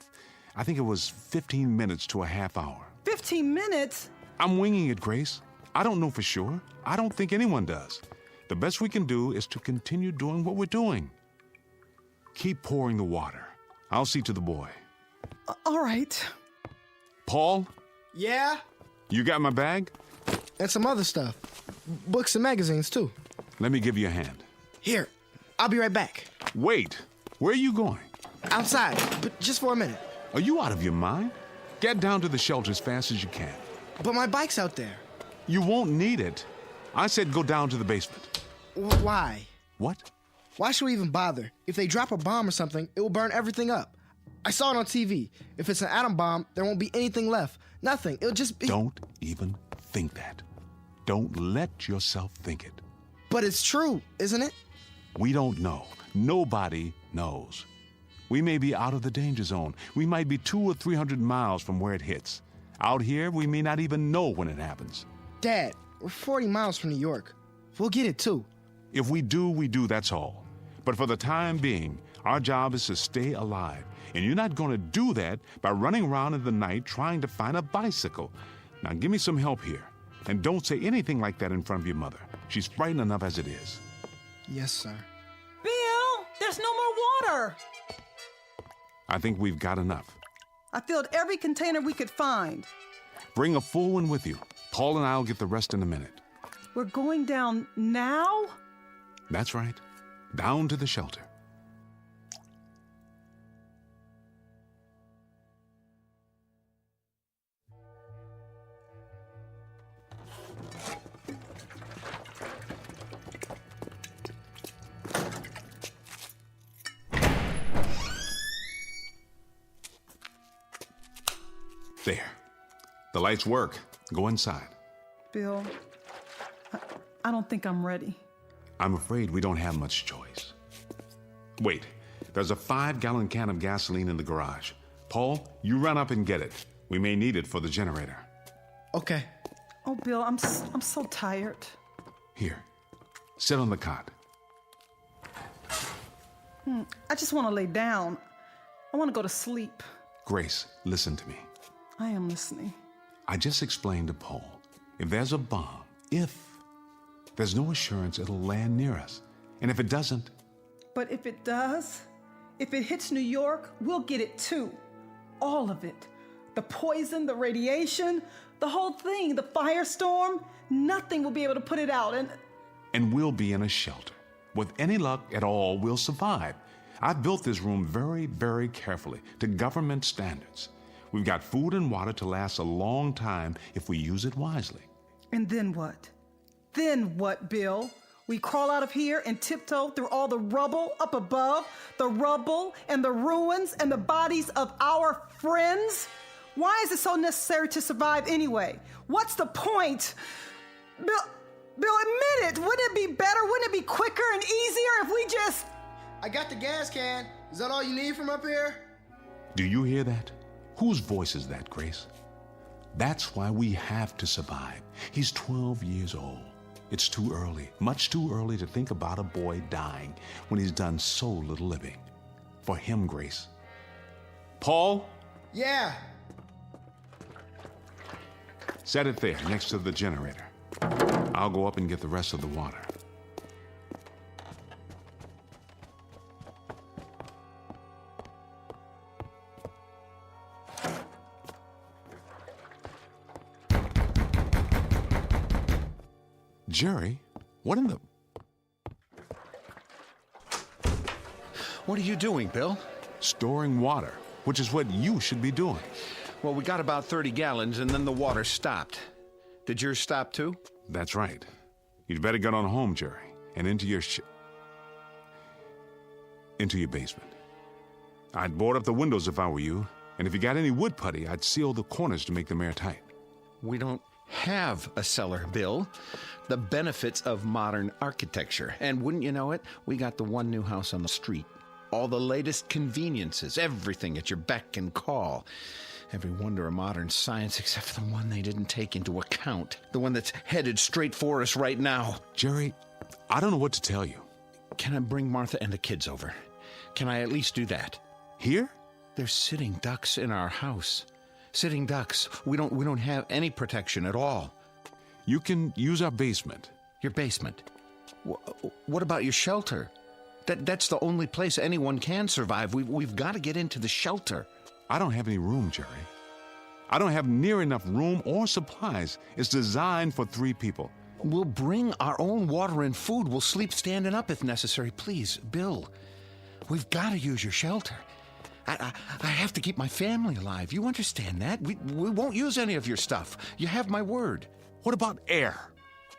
I think it was 15 minutes to a half hour. 15 minutes? I'm winging it, Grace. I don't know for sure. I don't think anyone does. The best we can do is to continue doing what we're doing. Keep pouring the water. I'll see to the boy. All right. Paul? Yeah? You got my bag? And some other stuff. Books and magazines, too. Let me give you a hand. Here. I'll be right back. Wait. Where are you going? Outside, but just for a minute. Are you out of your mind? Get down to the shelter as fast as you can. But my bike's out there. You won't need it. I said go down to the basement. Why? What? Why should we even bother? If they drop a bomb or something, it will burn everything up. I saw it on TV. If it's an atom bomb, there won't be anything left. Nothing. It'll just be... Don't even think that. Don't let yourself think it. But it's true, isn't it? We don't know. Nobody knows. We may be out of the danger zone. We might be 200 or 300 miles from where it hits. Out here, we may not even know when it happens. Dad, we're 40 miles from New York. We'll get it, too. If we do, we do, that's all. But for the time being, our job is to stay alive. And you're not going to do that by running around in the night trying to find a bicycle. Now, give me some help here. And don't say anything like that in front of your mother. She's frightened enough as it is. Yes, sir. Bill, there's no more water. I think we've got enough. I filled every container we could find. Bring a full one with you. Paul and I'll get the rest in a minute. We're going down now? That's right. Down to the shelter. There. The lights work. Go inside. Bill, I don't think I'm ready. I'm afraid we don't have much choice. Wait. There's a 5-gallon can of gasoline in the garage. Paul, you run up and get it. We may need it for the generator. Okay. Oh, Bill, I'm so tired. Here. Sit on the cot. I just want to lay down. I want to go to sleep. Grace, listen to me. I am listening. I just explained to Paul, if there's a bomb, there's no assurance it'll land near us. And if it doesn't... But if it does, if it hits New York, we'll get it too. All of it. The poison, the radiation, the whole thing, the firestorm, nothing will be able to put it out. And we'll be in a shelter. With any luck at all, we'll survive. I've built this room very, very carefully to government standards. We've got food and water to last a long time if we use it wisely. And then what? Then what, Bill? We crawl out of here and tiptoe through all the rubble up above, the rubble and the ruins and the bodies of our friends? Why is it so necessary to survive anyway? What's the point? Bill, admit it. Wouldn't it be better? Wouldn't it be quicker and easier if we just... I got the gas can. Is that all you need from up here? Do you hear that? Whose voice is that, Grace? That's why we have to survive. He's 12 years old. It's too early, much too early to think about a boy dying when he's done so little living. For him, Grace. Paul? Yeah. Set it there, next to the generator. I'll go up and get the rest of the water. Jerry, what in the... What are you doing, Bill? Storing water, which is what you should be doing. Well, we got about 30 gallons, and then the water stopped. Did yours stop, too? That's right. You'd better get on home, Jerry, and into your basement. I'd board up the windows if I were you, and if you got any wood putty, I'd seal the corners to make them airtight. We don't have a cellar, Bill. The benefits of modern architecture. And wouldn't you know it, we got the one new house on the street. All the latest conveniences, everything at your beck and call. Every wonder of modern science except for the one they didn't take into account. The one that's headed straight for us right now. Jerry, I don't know what to tell you. Can I bring Martha and the kids over? Can I at least do that? Here? There's sitting ducks in our house. Sitting ducks. We don't have any protection at all. You can use our basement. Your basement? What about your shelter? That's the only place anyone can survive. We've got to get into the shelter. I don't have any room, Jerry. I don't have near enough room or supplies. It's designed for 3 people. We'll bring our own water and food. We'll sleep standing up if necessary. Please, Bill, we've got to use your shelter. I have to keep my family alive. You understand that? We won't use any of your stuff. You have my word. What about air?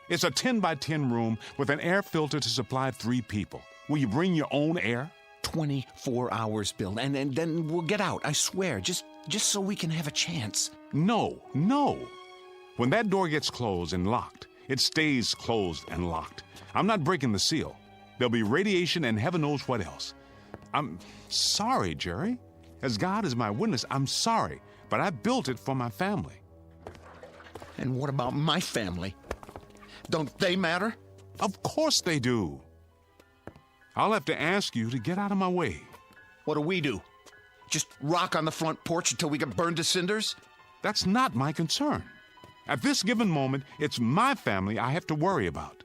It's a 10 by 10 room with an air filter to supply 3 people. Will you bring your own air? 24 hours, Bill, and then we'll get out, I swear, just so we can have a chance. No. When that door gets closed and locked, it stays closed and locked. I'm not breaking the seal. There'll be radiation and heaven knows what else. I'm sorry, Jerry. As God is my witness, I'm sorry, but I built it for my family. And what about my family? Don't they matter? Of course they do. I'll have to ask you to get out of my way. What do we do? Just rock on the front porch until we get burned to cinders? That's not my concern. At this given moment, it's my family I have to worry about.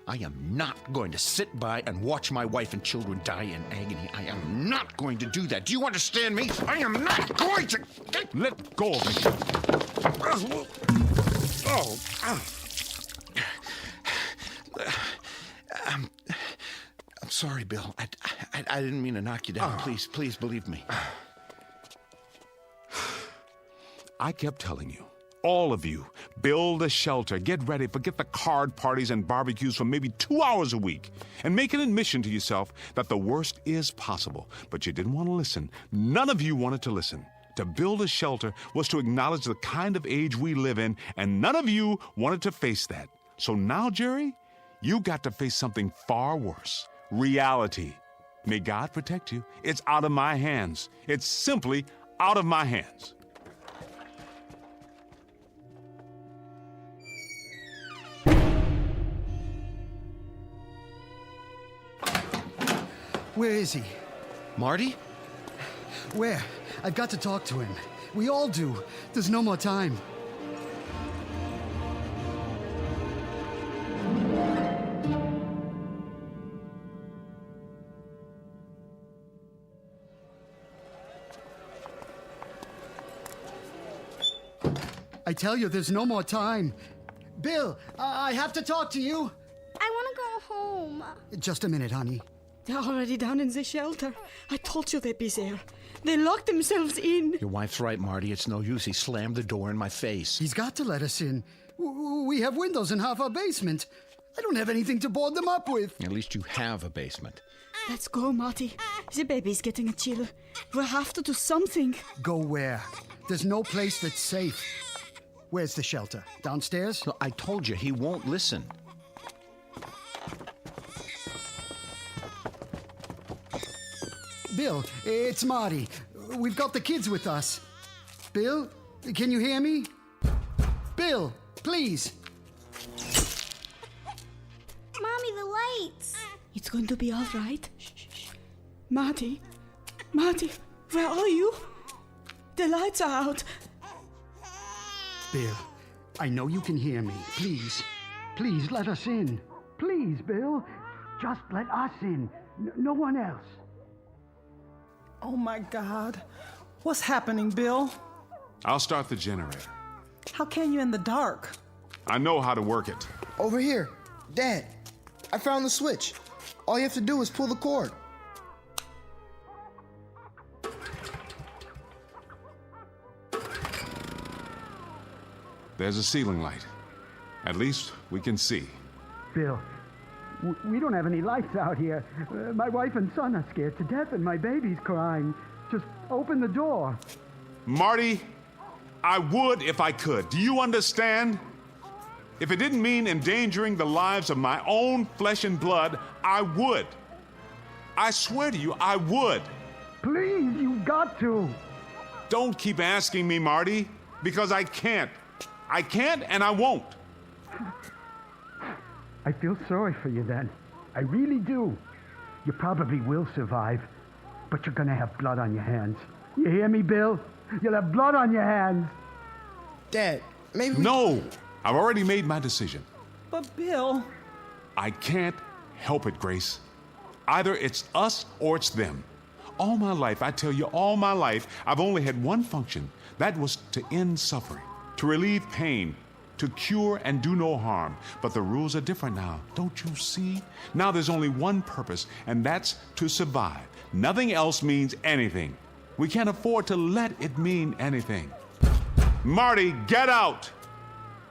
I am not going to sit by and watch my wife and children die in agony. I am not going to do that. Do you understand me? I am not going to... Let go of me. I'm sorry, Bill. I didn't mean to knock you down. Please believe me. I kept telling you, all of you, build a shelter, get ready, forget the card parties and barbecues for maybe 2 hours a week, and make an admission to yourself that the worst is possible. But you didn't want to listen. None of you wanted to listen. To build a shelter was to acknowledge the kind of age we live in, and none of you wanted to face that. So now, Jerry, you got to face something far worse. Reality. May God protect you. It's out of my hands. It's simply out of my hands. Where is he? Marty? Where? I've got to talk to him. We all do. There's no more time. I tell you, there's no more time. Bill, I have to talk to you. I want to go home. Just a minute, honey. They're already down in the shelter. I told you they'd be there. They locked themselves in. Your wife's right, Marty. It's no use. He slammed the door in my face. He's got to let us in. We have windows in half our basement. I don't have anything to board them up with. At least you have a basement. Let's go, Marty. The baby's getting a chill. We'll have to do something. Go where? There's no place that's safe. Where's the shelter? Downstairs? No, I told you, he won't listen. Bill, it's Marty. We've got the kids with us. Bill, can you hear me? Bill, please. Mommy, the lights. It's going to be all right. Shh. Marty, where are you? The lights are out. Bill, I know you can hear me. Please let us in. Please, Bill. Just let us in. No one else. Oh, my God. What's happening, Bill? I'll start the generator. How can you in the dark? I know how to work it. Over here. Dad, I found the switch. All you have to do is pull the cord. There's a ceiling light. At least we can see. Bill, we don't have any lights out here. My wife and son are scared to death, and my baby's crying. Just open the door. Marty, I would if I could. Do you understand? If it didn't mean endangering the lives of my own flesh and blood, I would. I swear to you, I would. Please, you've got to. Don't keep asking me, Marty, because I can't. I can't and I won't. I feel sorry for you then. I really do. You probably will survive, but you're gonna have blood on your hands. You hear me, Bill? You'll have blood on your hands. Dad, maybe No! I've already made my decision. But Bill... I can't help it, Grace. Either it's us or it's them. All my life, I tell you, all my life, I've only had one function. That was to end suffering, to relieve pain, to cure and do no harm. But the rules are different now, don't you see? Now there's only one purpose, and that's to survive. Nothing else means anything. We can't afford to let it mean anything. Marty, get out!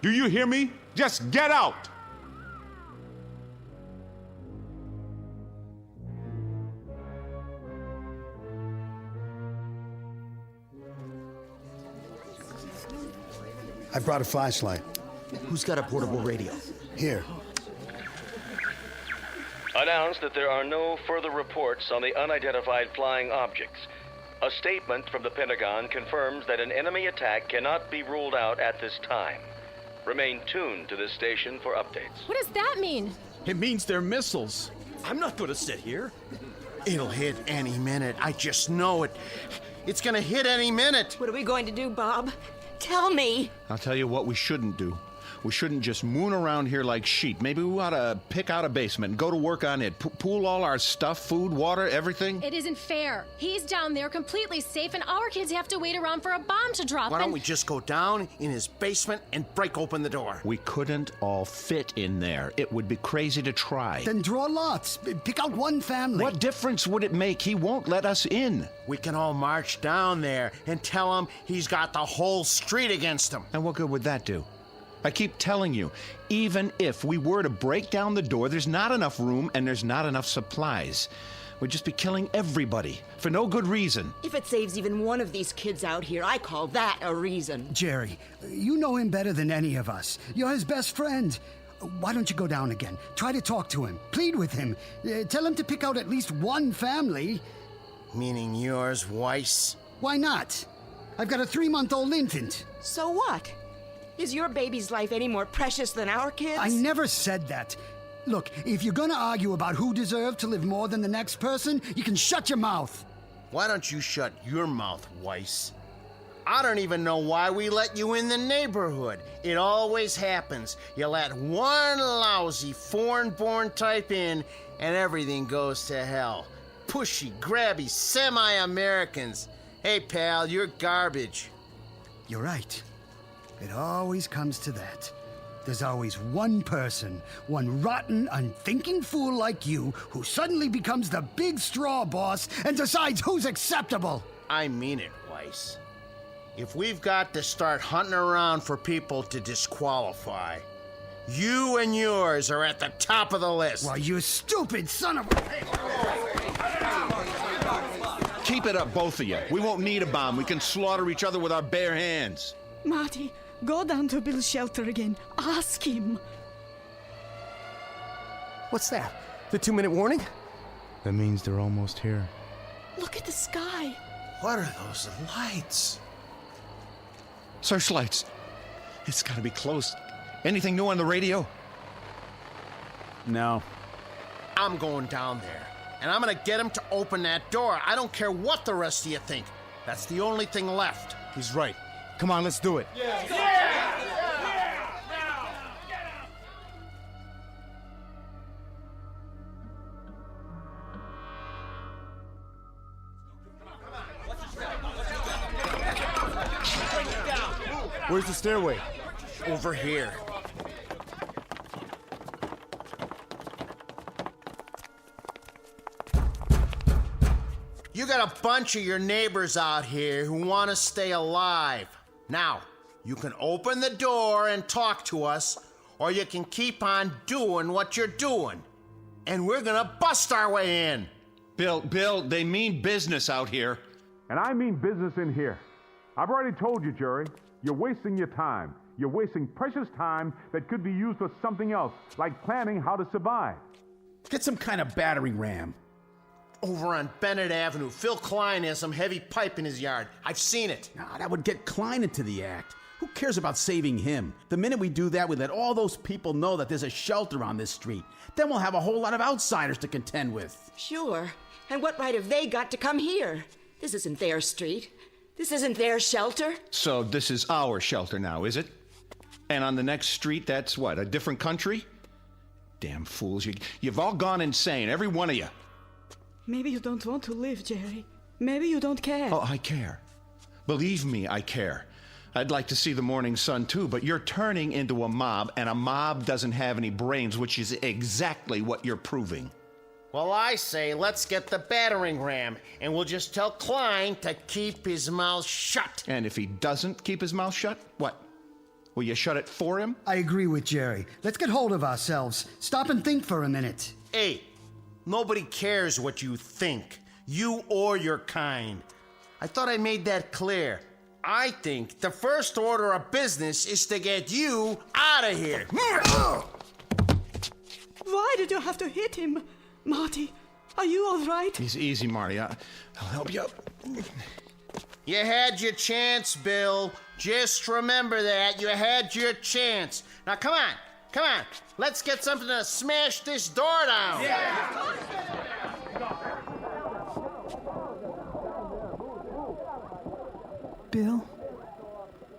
Do you hear me? Just get out! I brought a flashlight. Who's got a portable radio? Here. Announced that there are no further reports on the unidentified flying objects. A statement from the Pentagon confirms that an enemy attack cannot be ruled out at this time. Remain tuned to this station for updates. What does that mean? It means they're missiles. I'm not going to sit here. It'll hit any minute. I just know it. It's gonna hit any minute. What are we going to do, Bob? Tell me. I'll tell you what we shouldn't do. We shouldn't just moon around here like sheep. Maybe we ought to pick out a basement and go to work on it. Pool all our stuff, food, water, everything. It isn't fair. He's down there completely safe, and our kids have to wait around for a bomb to drop. Why don't we just go down in his basement and break open the door? We couldn't all fit in there. It would be crazy to try. Then draw lots. Pick out one family. What difference would it make? He won't let us in. We can all march down there and tell him he's got the whole street against him. And what good would that do? I keep telling you, even if we were to break down the door, there's not enough room and there's not enough supplies. We'd just be killing everybody for no good reason. If it saves even one of these kids out here, I call that a reason. Jerry, you know him better than any of us. You're his best friend. Why don't you go down again? Try to talk to him. Plead with him. Tell him to pick out at least one family. Meaning yours, Weiss? Why not? I've got a 3-month-old infant. So what? Is your baby's life any more precious than our kids? I never said that. Look, if you're gonna argue about who deserved to live more than the next person, you can shut your mouth. Why don't you shut your mouth, Weiss? I don't even know why we let you in the neighborhood. It always happens. You let one lousy foreign-born type in, and everything goes to hell. Pushy, grabby, semi-Americans. Hey, pal, you're garbage. You're right. It always comes to that. There's always one person, one rotten, unthinking fool like you, who suddenly becomes the big straw boss and decides who's acceptable. I mean it, Weiss. If we've got to start hunting around for people to disqualify, you and yours are at the top of the list. Well, you stupid son of a... Keep it up, both of you. We won't need a bomb. We can slaughter each other with our bare hands. Marty, go down to Bill's shelter again. Ask him. What's that? The 2-minute warning? That means they're almost here. Look at the sky. What are those lights? Searchlights. It's gotta be close. Anything new on the radio? No. I'm going down there, and I'm gonna get him to open that door. I don't care what the rest of you think. That's the only thing left. He's right. Come on, let's do it. Where's the stairway? Over here. got a bunch of your neighbors out here who want to stay alive. Now, you can open the door and talk to us, or you can keep on doing what you're doing. And we're gonna bust our way in. Bill, they mean business out here. And I mean business in here. I've already told you, Jerry, you're wasting your time. You're wasting precious time that could be used for something else, like planning how to survive. Get some kind of battering ram. Over on Bennett Avenue, Phil Klein has some heavy pipe in his yard. I've seen it. Nah, that would get Klein into the act. Who cares about saving him? The minute we do that, we let all those people know that there's a shelter on this street. Then we'll have a whole lot of outsiders to contend with. Sure. And what right have they got to come here? This isn't their street. This isn't their shelter. So this is our shelter now, is it? And on the next street, that's what, a different country? Damn fools, you've all gone insane, every one of you. Maybe you don't want to live, Jerry. Maybe you don't care. Oh, I care. Believe me, I care. I'd like to see the morning sun too, but you're turning into a mob, and a mob doesn't have any brains, which is exactly what you're proving. Well, I say let's get the battering ram, and we'll just tell Klein to keep his mouth shut. And if he doesn't keep his mouth shut, what? Will you shut it for him? I agree with Jerry. Let's get hold of ourselves. Stop and think for a minute. Hey, nobody cares what you think, you or your kind. I thought I made that clear. I think the first order of business is to get you out of here. Why did you have to hit him? Marty, are you all right? Easy, Marty. I'll help you up. You had your chance, Bill. Just remember that. You had your chance. Now, come on. Let's get something to smash this door down. Yeah. Bill,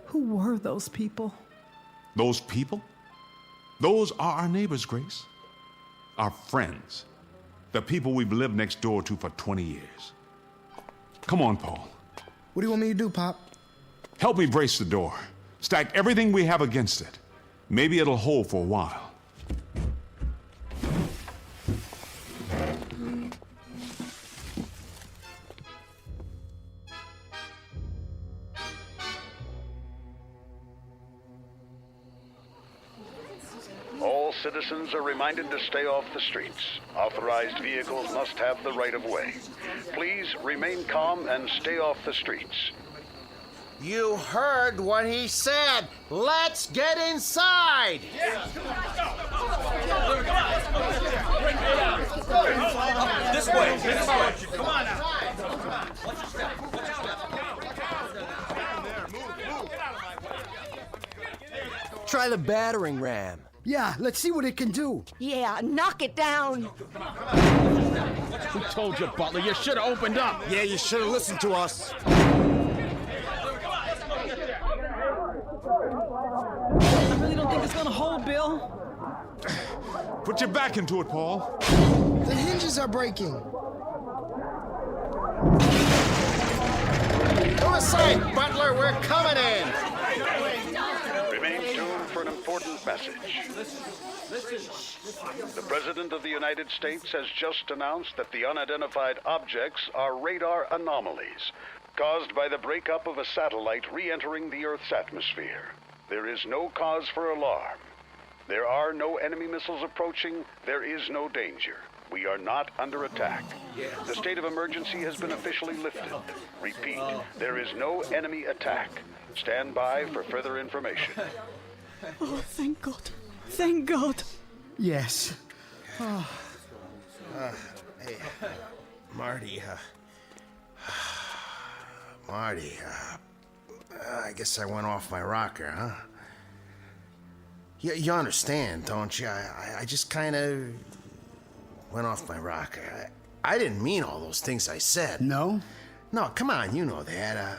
who were those people? Those people? Those are our neighbors, Grace. Our friends. The people we've lived next door to for 20 years. Come on, Paul. What do you want me to do, Pop? Help me brace the door. Stack everything we have against it. Maybe it'll hold for a while. All citizens are reminded to stay off the streets. Authorized vehicles must have the right of way. Please remain calm and stay off the streets. You heard what he said. Let's get inside. This way. Come on now. Try the battering ram. Yeah, let's see what it can do. Yeah, knock it down. Who told you, Butler? You should have opened up. Yeah, you should have listened to us. I really don't think it's gonna hold, Bill. Put your back into it, Paul. The hinges are breaking. Go aside, Butler. We're coming in. Remain tuned for an important message. The President of the United States has just announced that the unidentified objects are radar anomalies caused by the breakup of a satellite re-entering the Earth's atmosphere. There is no cause for alarm. There are no enemy missiles approaching. There is no danger. We are not under attack. The state of emergency has been officially lifted. Repeat, there is no enemy attack. Stand by for further information. Oh, thank God. Thank God. Yes. Oh. Hey, Marty, I guess I went off my rocker, huh? You understand, don't you? I just kind of went off my rocker. I didn't mean all those things I said. No? No, come on, you know that.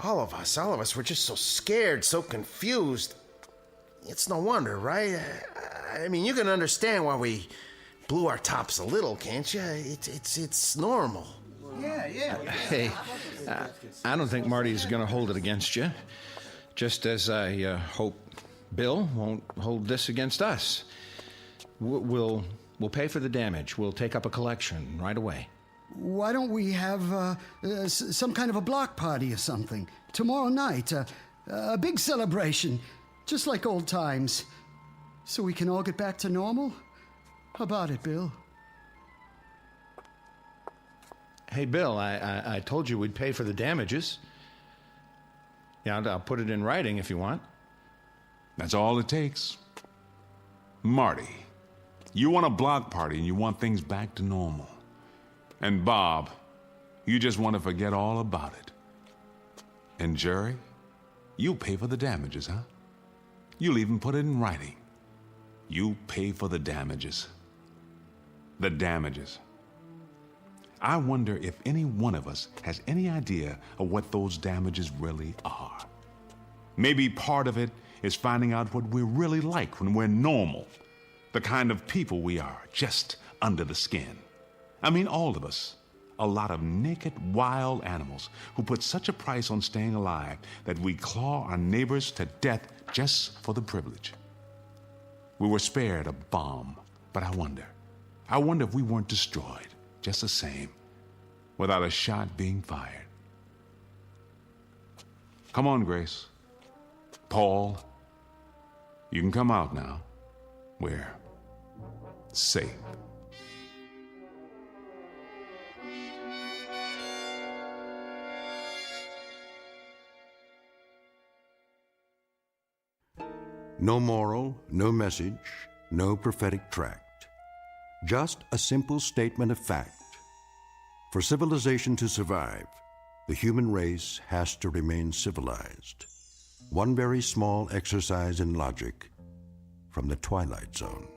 All of us were just so scared, so confused. It's no wonder, right? I mean, you can understand why we blew our tops a little, can't you? It's normal. Yeah. Hey, I don't think Marty's going to hold it against you. Just as I hope Bill won't hold this against us. We'll pay for the damage. We'll take up a collection right away. why don't we have some kind of a block party or something? Tomorrow night, a big celebration, just like old times. So we can all get back to normal? How about it, Bill? Hey, Bill, I told you we'd pay for the damages. Yeah, I'll put it in writing if you want. That's all it takes. Marty, you want a block party and you want things back to normal. And Bob, you just want to forget all about it. And Jerry, you pay for the damages, huh? You'll even put it in writing. You pay for the damages. The damages. I wonder if any one of us has any idea of what those damages really are. Maybe part of it is finding out what we're really like when we're normal. The kind of people we are, just under the skin. I mean, all of us. A lot of naked, wild animals who put such a price on staying alive that we claw our neighbors to death just for the privilege. We were spared a bomb, but I wonder if we weren't destroyed just the same, without a shot being fired. Come on, Grace. Paul, you can come out now. We're safe. No moral, no message, no prophetic tract. Just a simple statement of fact. For civilization to survive, the human race has to remain civilized. One very small exercise in logic from the Twilight Zone.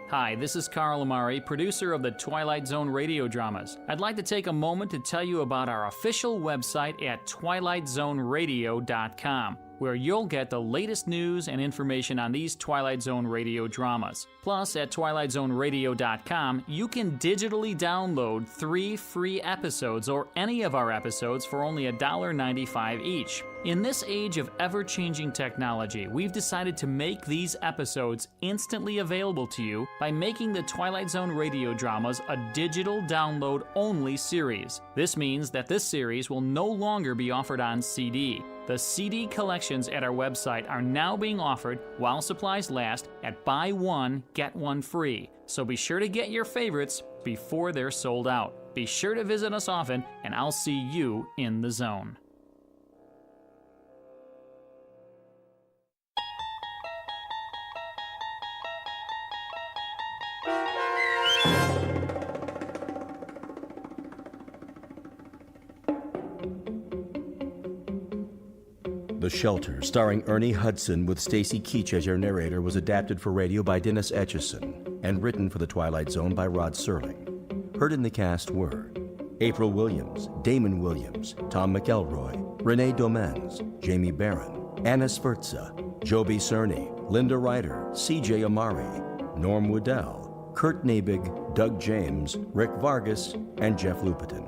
Hi, this is Carl Amari, producer of the Twilight Zone Radio Dramas. I'd like to take a moment to tell you about our official website at twilightzoneradio.com, where you'll get the latest news and information on these Twilight Zone radio dramas. Plus, at twilightzoneradio.com, you can digitally download 3 free episodes or any of our episodes for only $1.95 each. In this age of ever-changing technology, we've decided to make these episodes instantly available to you by making the Twilight Zone radio dramas a digital download-only series. This means that this series will no longer be offered on CD. The CD collections at our website are now being offered, while supplies last, at buy one, get one free. So be sure to get your favorites before they're sold out. Be sure to visit us often, and I'll see you in the zone. The Shelter, starring Ernie Hudson with Stacy Keach as your narrator, was adapted for radio by Dennis Etchison and written for The Twilight Zone by Rod Serling. Heard in the cast were April Williams, Damon Williams, Tom McElroy, Renee Domens, Jamie Barron, Anna Sferza, Joby Cerny, Linda Ryder, C.J. Amari, Norm Woodell, Kurt Nabig, Doug James, Rick Vargas, and Jeff Lupetin.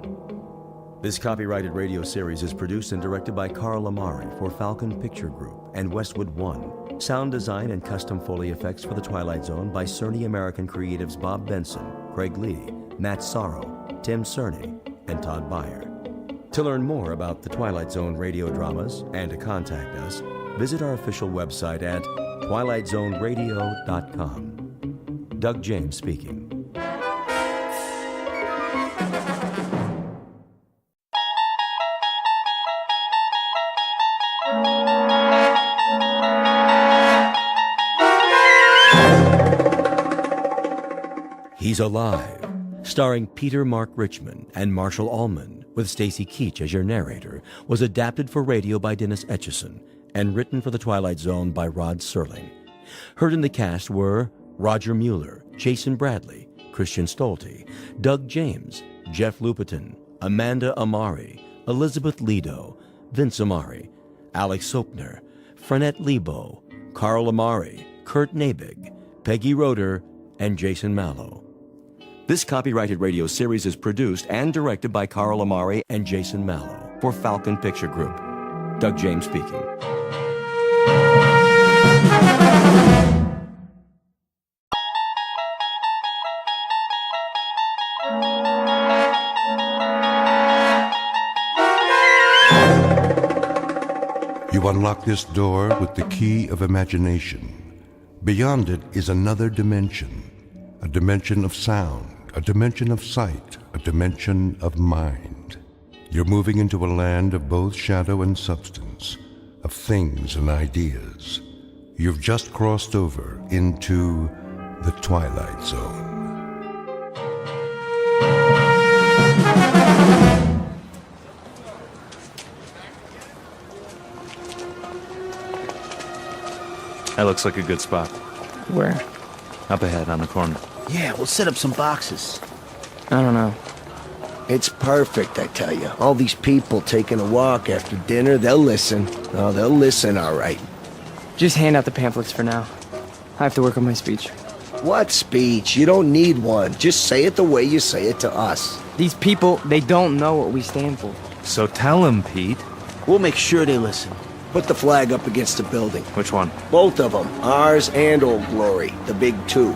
This copyrighted radio series is produced and directed by Carl Amari for Falcon Picture Group and Westwood One. Sound design and custom Foley effects for The Twilight Zone by Cerny American Creatives Bob Benson, Craig Lee, Matt Sorrow, Tim Cerny, and Todd Beyer. To learn more about The Twilight Zone radio dramas and to contact us, visit our official website at twilightzoneradio.com. Doug James speaking. He's Alive, starring Peter Mark Richmond and Marshall Allman, with Stacy Keach as your narrator, was adapted for radio by Dennis Etchison and written for The Twilight Zone by Rod Serling. Heard in the cast were Roger Mueller, Jason Bradley, Christian Stolte, Doug James, Jeff Lupetin, Amanda Amari, Elizabeth Lido, Vince Amari, Alex Sopner, Frenette Lebo, Carl Amari, Kurt Nabig, Peggy Roeder, and Jason Mallow. This copyrighted radio series is produced and directed by Carl Amari and Jason Mallow for Falcon Picture Group. Doug James speaking. You unlock this door with the key of imagination. Beyond it is another dimension, a dimension of sound, a dimension of sight, a dimension of mind. You're moving into a land of both shadow and substance, of things and ideas. You've just crossed over into the Twilight Zone. That looks like a good spot. Where? Up ahead on the corner. Yeah, we'll set up some boxes. I don't know. It's perfect, I tell you. All these people taking a walk after dinner, they'll listen. Oh, they'll listen, all right. Just hand out the pamphlets for now. I have to work on my speech. What speech? You don't need one. Just say it the way you say it to us. These people, they don't know what we stand for. So tell them, Pete. We'll make sure they listen. Put the flag up against the building. Which one? Both of them. Ours and Old Glory. The big two.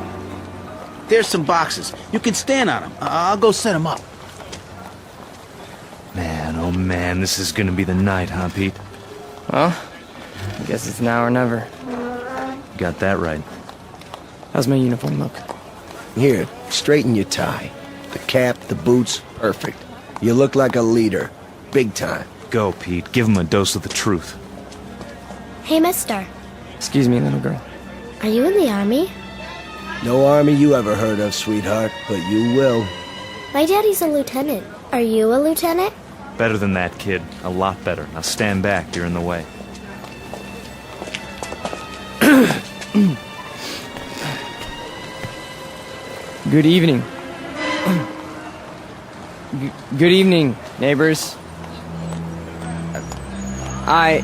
There's some boxes. You can stand on them. I'll go set them up. Man, oh man, this is gonna be the night, huh, Pete? Well, I guess it's now or never. Got that right. How's my uniform look? Here, straighten your tie. The cap, the boots, perfect. You look like a leader. Big time. Go, Pete. Give him a dose of the truth. Hey, mister. Excuse me, little girl. Are you in the army? No army you ever heard of, sweetheart, but you will. My daddy's a lieutenant. Are you a lieutenant? Better than that, kid. A lot better. Now stand back. You're in the way. Good evening. Good evening, neighbors. I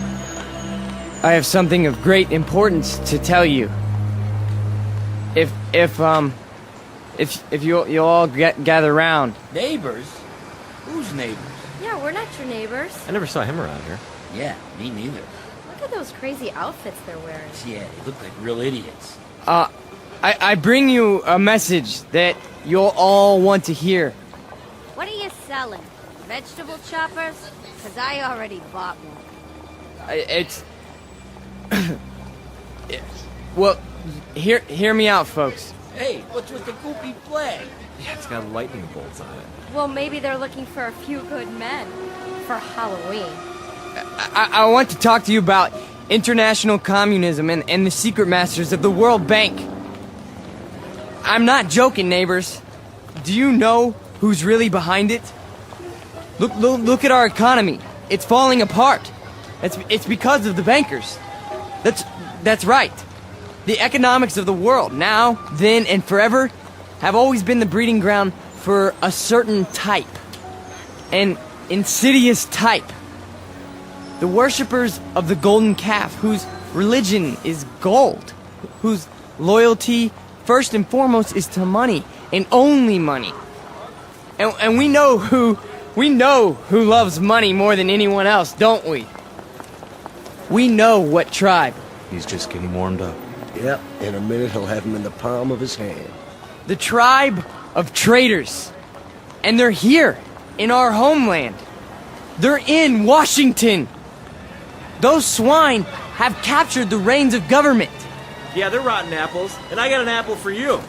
have something of great importance to tell you. If you'll all gather round. Neighbors? Who's neighbors? Yeah, we're not your neighbors. I never saw him around here. Yeah, me neither. Look at those crazy outfits they're wearing. Yeah, they look like real idiots. I bring you a message that you'll all want to hear. What are you selling? Vegetable choppers? Because I already bought one. It's... Well, hear me out, folks. Hey, what's with the goopy flag? Yeah, it's got lightning bolts on it. Well, maybe they're looking for a few good men. For Halloween. I want to talk to you about international communism and the secret masters of the World Bank. I'm not joking, neighbors. Do you know who's really behind it? Look at our economy. It's falling apart. It's because of the bankers. That's right. The economics of the world, now, then, and forever, have always been the breeding ground for a certain type. An insidious type. The worshippers of the golden calf, whose religion is gold, whose loyalty, first and foremost, is to money, and only money. And we know who loves money more than anyone else, don't we? We know what tribe. He's just getting warmed up. Yep, in a minute he'll have him in the palm of his hand. The tribe of traitors. And they're here, in our homeland. They're in Washington. Those swine have captured the reins of government. Yeah, they're rotten apples, and I got an apple for you.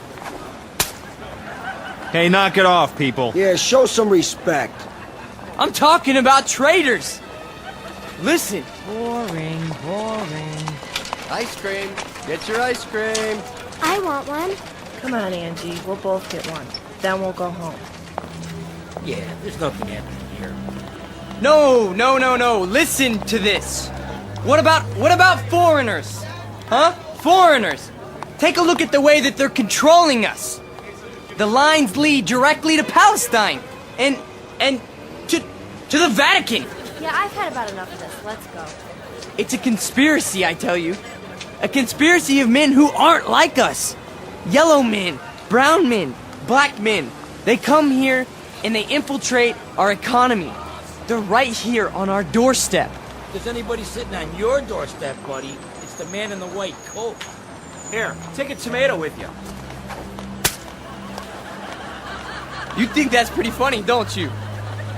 Hey, knock it off, people. Yeah, show some respect. I'm talking about traitors. Listen. Boring. Ice cream. Get your ice cream. I want one. Come on, Angie. We'll both get one. Then we'll go home. Yeah, there's nothing happening here. No. Listen to this. What about foreigners? Huh? Foreigners. Take a look at the way that they're controlling us. The lines lead directly to Palestine and to the Vatican. Yeah, I've had about enough of this. Let's go. It's a conspiracy, I tell you. A conspiracy of men who aren't like us. Yellow men, brown men, black men. They come here and they infiltrate our economy. They're right here on our doorstep. If there's anybody sitting on your doorstep, buddy, it's the man in the white coat. Here, take a tomato with you. You think that's pretty funny, don't you?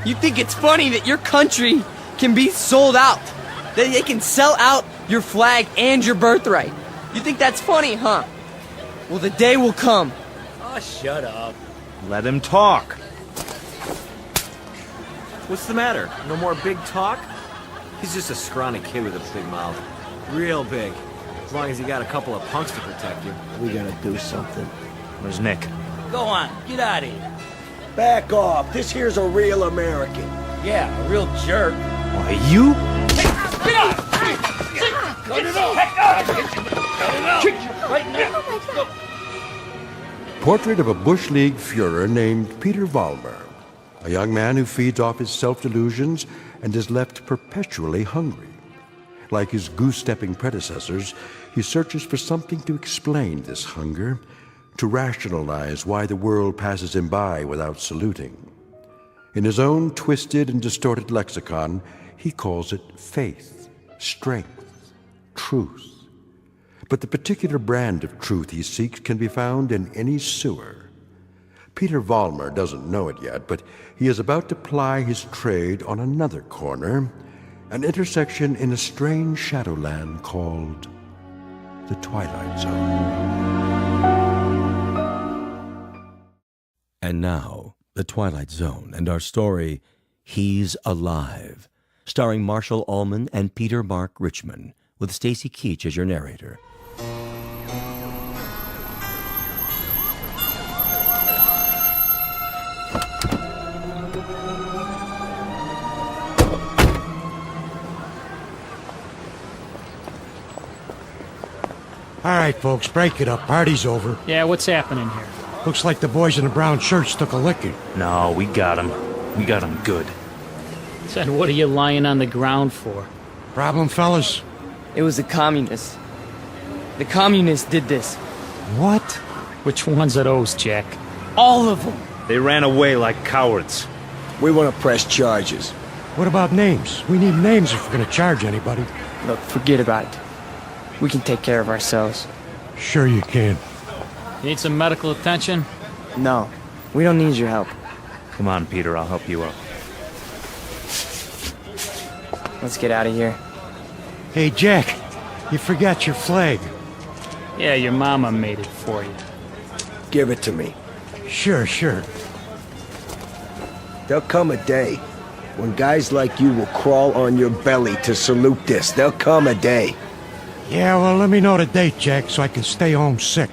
You think it's funny that your country can be sold out They can sell out your flag and your birthright. You think that's funny, huh? Well, the day will come. Oh, shut up. Let him talk. What's the matter? No more big talk? He's just a scrawny kid with a big mouth. Real big. As long as you got a couple of punks to protect you. We gotta do something. Where's Nick? Go on, get out of here. Back off. This here's a real American. Yeah, a real jerk. Why, you? Get out! Cut it off! Cut it out! Right now! Portrait of a Bush League Führer named Peter Vollmer, a young man who feeds off his self-delusions and is left perpetually hungry. Like his goose-stepping predecessors, he searches for something to explain this hunger, to rationalize why the world passes him by without saluting. In his own twisted and distorted lexicon, he calls it faith, strength, truth. But the particular brand of truth he seeks can be found in any sewer. Peter Vollmer doesn't know it yet, but he is about to ply his trade on another corner, an intersection in a strange shadowland called the Twilight Zone. And now, the Twilight Zone and our story, He's Alive, starring Marshall Allman and Peter Mark Richmond, with Stacy Keach as your narrator. All right, folks, break it up. Party's over. Yeah, what's happening here? Looks like the boys in the brown shirts took a licking. No, we got him. We got him good. Said, what are you lying on the ground for? Problem, fellas? It was the communists. The communists did this. What? Which ones are those, Jack? All of them. They ran away like cowards. We want to press charges. What about names? We need names if we're going to charge anybody. Look, forget about it. We can take care of ourselves. Sure you can. You need some medical attention? No, we don't need your help. Come on, Peter, I'll help you out. Let's get out of here. Hey, Jack, you forgot your flag. Yeah, your mama made it for you. Give it to me. Sure. There'll come a day when guys like you will crawl on your belly to salute this. There'll come a day. Yeah, well, let me know the date, Jack, so I can stay home sick.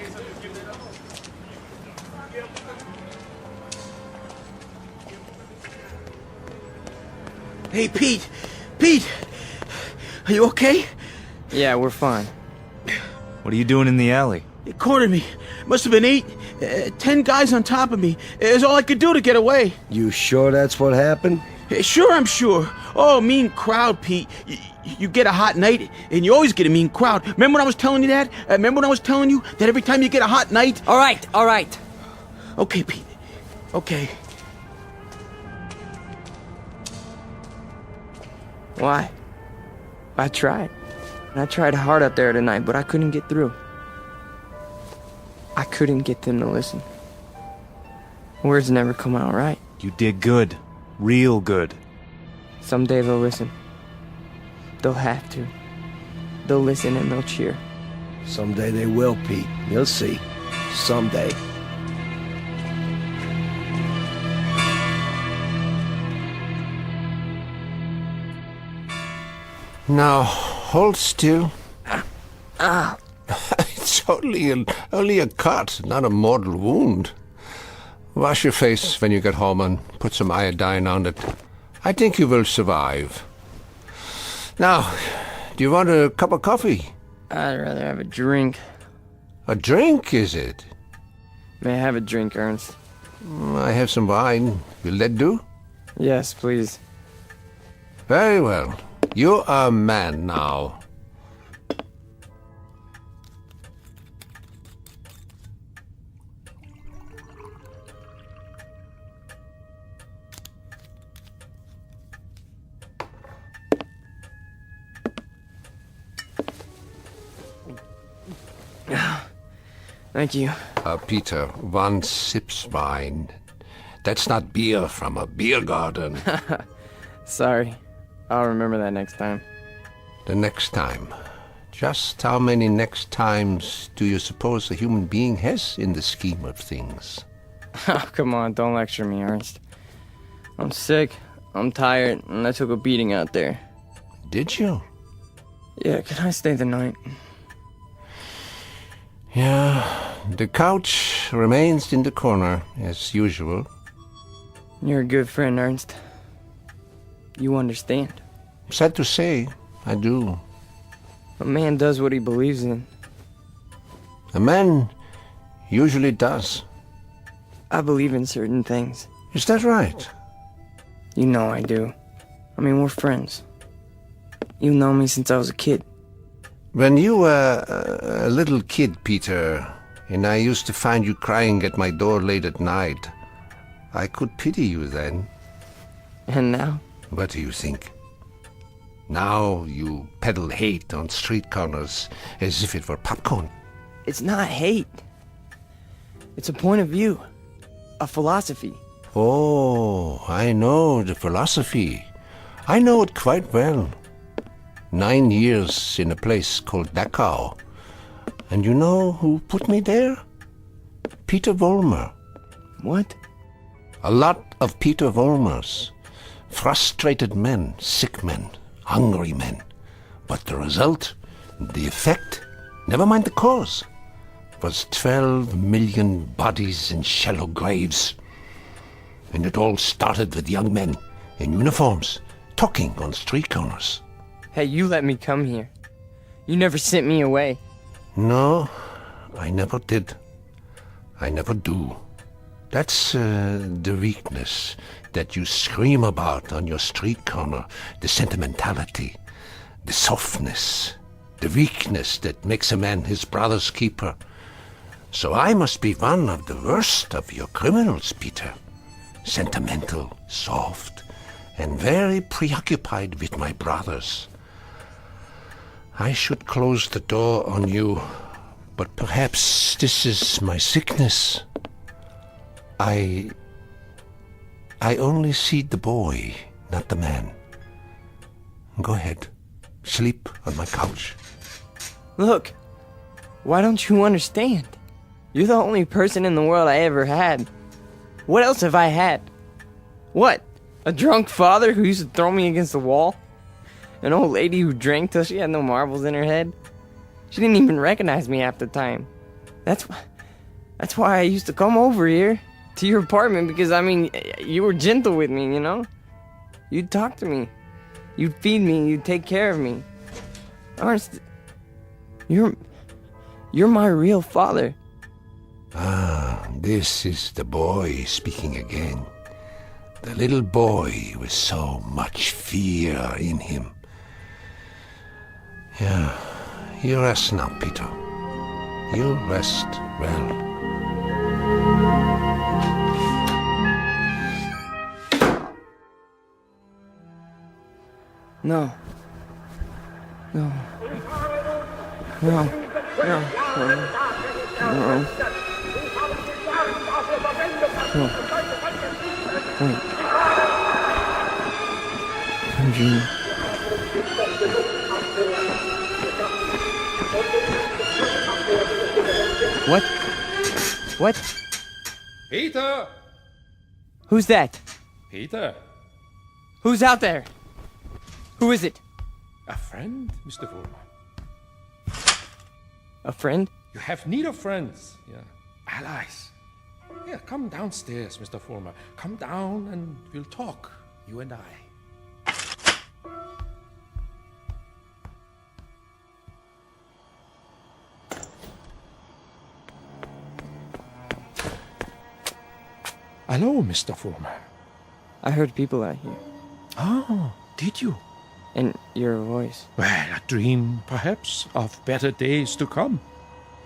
Hey, Pete! Pete! Are you okay? Yeah, we're fine. What are you doing in the alley? They cornered me. Must have been 10 guys on top of me. It was all I could do to get away. You sure that's what happened? Sure, I'm sure. Oh, mean crowd, Pete. You get a hot night, and you always get a mean crowd. Remember when I was telling you that? Remember when I was telling you that every time you get a hot night... All right. Okay, Pete. Okay. Why? I tried. I tried hard out there tonight, but I couldn't get through. I couldn't get them to listen. Words never come out right. You did good. Real good. Someday they'll listen. They'll have to. They'll listen and they'll cheer. Someday they will, Pete. You'll see. Someday. Now, hold still. It's only a cut, not a mortal wound. Wash your face when you get home and put some iodine on it. I think you will survive. Now, do you want a cup of coffee? I'd rather have a drink. A drink, is it? May I have a drink, Ernst? I have some wine. Will that do? Yes, please. Very well. You are a man now. Thank you. Peter, one sips wine. That's not beer from a beer garden. Sorry. I'll remember that next time. The next time. Just how many next times do you suppose a human being has in the scheme of things? Oh, come on, don't lecture me, Ernst. I'm sick, I'm tired, and I took a beating out there. Did you? Yeah, can I stay the night? Yeah, the couch remains in the corner, as usual. You're a good friend, Ernst. You understand. Sad to say, I do. A man does what he believes in. A man usually does. I believe in certain things. Is that right? You know I do. I mean, we're friends. You've known me since I was a kid. When you were a little kid, Peter, and I used to find you crying at my door late at night, I could pity you then. And now? What do you think? Now you peddle hate on street corners as if it were popcorn. It's not hate. It's a point of view. A philosophy. Oh, I know the philosophy. I know it quite well. 9 years in a place called Dachau. And you know who put me there? Peter Vollmer. What? A lot of Peter Vollmers. Frustrated men, sick men, hungry men. But the result, the effect, never mind the cause, was 12 million bodies in shallow graves. And it all started with young men in uniforms, talking on street corners. Hey, you let me come here. You never sent me away. No, I never did. I never do. That's the weakness that you scream about on your street corner, the sentimentality, the softness, the weakness that makes a man his brother's keeper. So I must be one of the worst of your criminals, Peter. Sentimental, soft, and very preoccupied with my brothers. I should close the door on you, but perhaps this is my sickness. I only see the boy, not the man. Go ahead. Sleep on my couch. Look, why don't you understand? You're the only person in the world I ever had. What else have I had? What? A drunk father who used to throw me against the wall? An old lady who drank till she had no marbles in her head? She didn't even recognize me half the time. That's why I used to come over here to your apartment, because, I mean, you were gentle with me, you know? You'd talk to me. You'd feed me. You'd take care of me. Ernst, you're my real father. Ah, this is the boy speaking again. The little boy with so much fear in him. Yeah, you rest now, Peter. You rest well. No. No. No. No. No. No. Wait. Eugene. What? What? Peter! Who's that? Peter? Who's out there? Who is it? A friend, Mr. Vollmer. A friend? You have need of friends, yeah. Allies. Yeah, come downstairs, Mr. Vollmer. Come down and we'll talk, you and I. Hello, Mr. Vollmer. I heard people out here. Oh, did you? And your voice. Well, a dream, perhaps, of better days to come.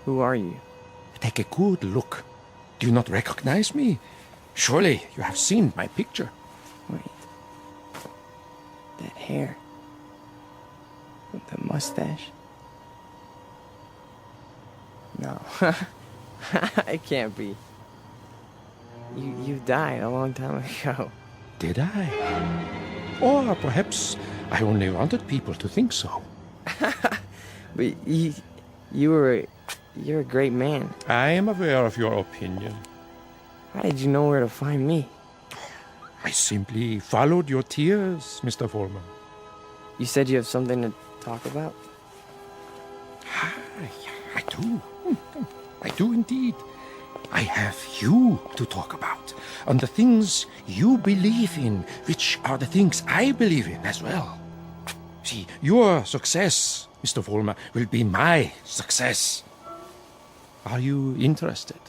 Who are you? Take a good look. Do you not recognize me? Surely you have seen my picture. Wait. That hair. With the mustache. No. It can't be. You died a long time ago. Did I? Or perhaps I only wanted people to think so. But you're a great man. I am aware of your opinion. How did you know where to find me? I simply followed your tears, Mr. Foreman. You said you have something to talk about? I do. I do indeed. I have you to talk about, and the things you believe in, which are the things I believe in as well. See, your success, Mr. Vollmer, will be my success. Are you interested?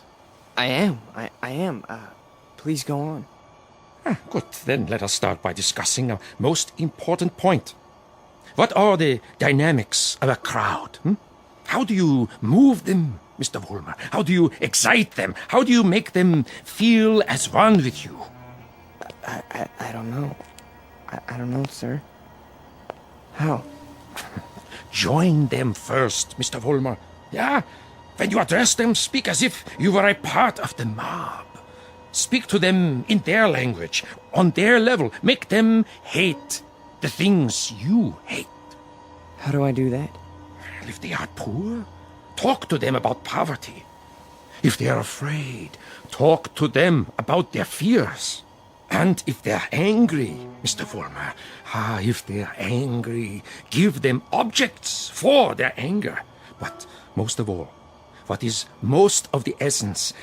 I am. I am. Please go on. Good. Then let us start by discussing a most important point. What are the dynamics of a crowd? How do you move them, Mr. Vollmer? How do you excite them? How do you make them feel as one with you? I don't know. I don't know, sir. How? Join them first, Mr. Vollmer. Yeah? When you address them, speak as if you were a part of the mob. Speak to them in their language, on their level. Make them hate the things you hate. How do I do that? If they are poor, talk to them about poverty. If they are afraid, talk to them about their fears. And if they're angry, Mr. Vollmer, if they're angry, give them objects for their anger. But most of all, what is most of the essence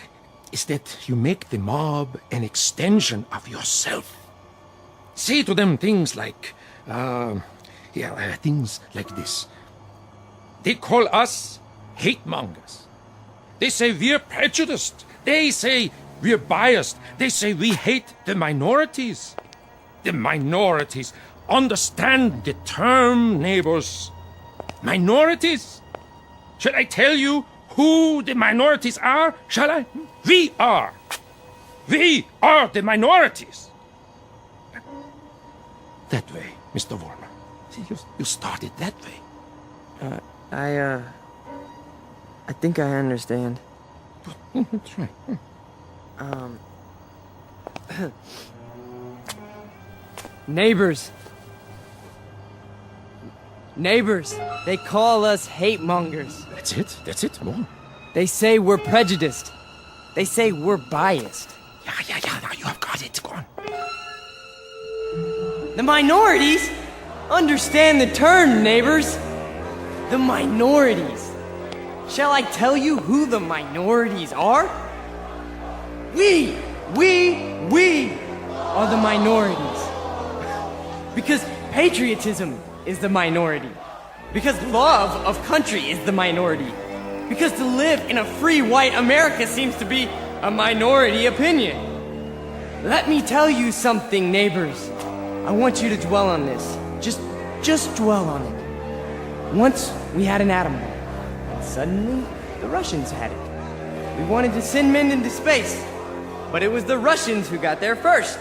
is that you make the mob an extension of yourself. Say to them things like, things like this. They call us hate mongers. They say we're prejudiced. They say we're biased. They say we hate the minorities. The minorities. Understand the term, neighbors. Minorities. Shall I tell you who the minorities are? Shall I? We are. We are the minorities. That way, Mr. Vollmer. See, you started that way. I think I understand. That's right. Neighbors. Neighbors. They call us hate mongers. That's it. More. They say we're prejudiced. They say we're biased. Yeah, now you have got it. Go on. The minorities? Understand the term, neighbors. The minorities. Shall I tell you who the minorities are? We are the minorities. Because patriotism is the minority. Because love of country is the minority. Because to live in a free white America seems to be a minority opinion. Let me tell you something, neighbors. I want you to dwell on this. Just dwell on it. Once we had an atom bomb, and suddenly the Russians had it. We wanted to send men into space, but it was the Russians who got there first.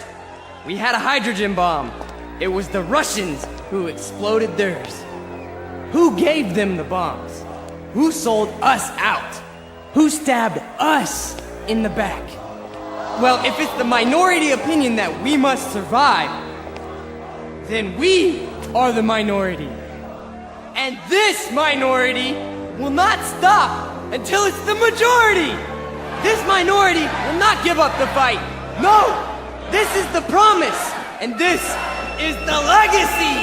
We had a hydrogen bomb. It was the Russians who exploded theirs. Who gave them the bombs? Who sold us out? Who stabbed us in the back? Well, if it's the minority opinion that we must survive, then we are the minority. And this minority will not stop until it's the majority. This minority will not give up the fight. No, this is the promise, and this is the legacy.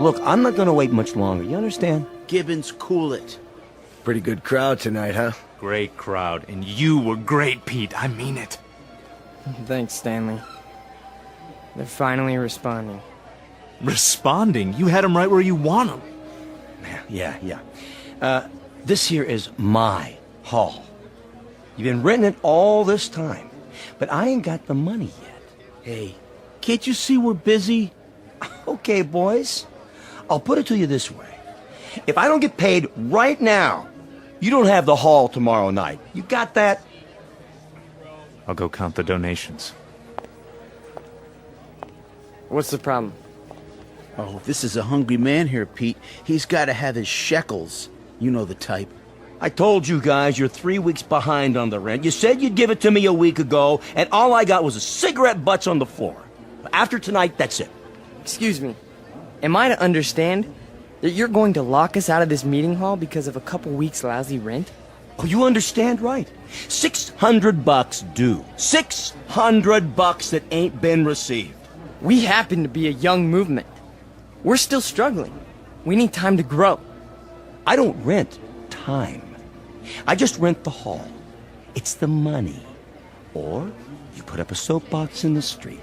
Look, I'm not gonna wait much longer, you understand? Gibbons, cool it. Pretty good crowd tonight, huh? Great crowd, and you were great, Pete. I mean it. Thanks, Stanley. They're finally responding. Responding? You had them right where you want them. Yeah. This here is my hall. You've been renting it all this time, but I ain't got the money yet. Hey, can't you see we're busy? Okay, boys. I'll put it to you this way. If I don't get paid right now, you don't have the hall tomorrow night. You got that? I'll go count the donations. What's the problem? Oh, this is a hungry man here, Pete. He's got to have his shekels. You know the type. I told you guys you're 3 weeks behind on the rent. You said you'd give it to me a week ago, and all I got was a cigarette butts on the floor. After tonight, that's it. Excuse me. Am I to understand that you're going to lock us out of this meeting hall because of a couple weeks' lousy rent? Oh, you understand right. $600 due. $600 that ain't been received. We happen to be a young movement. We're still struggling. We need time to grow. I don't rent time. I just rent the hall. It's the money. Or you put up a soapbox in the street.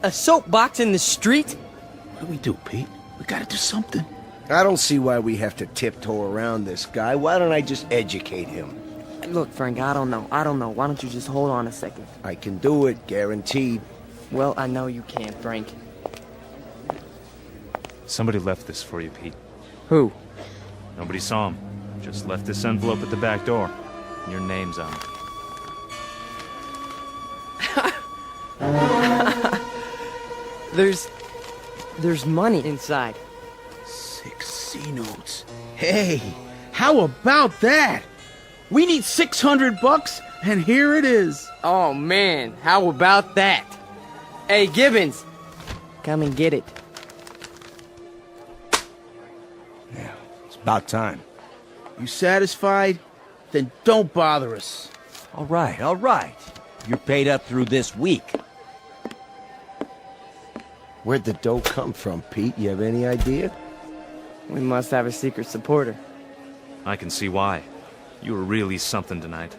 A soapbox in the street? What do we do, Pete? We gotta do something. I don't see why we have to tiptoe around this guy. Why don't I just educate him? Look, Frank, I don't know. Why don't you just hold on a second? I can do it, guaranteed. Well, I know you can, Frank. Somebody left this for you, Pete. Who? Nobody saw him. Just left this envelope at the back door. Your name's on it. There's money inside. 6 C-notes. Hey, how about that? We need $600, and here it is. Oh, man, how about that? Hey, Gibbons, come and get it. Yeah, it's about time. You satisfied? Then don't bother us. All right. You're paid up through this week. Where'd the dough come from, Pete? You have any idea? We must have a secret supporter. I can see why. You were really something tonight.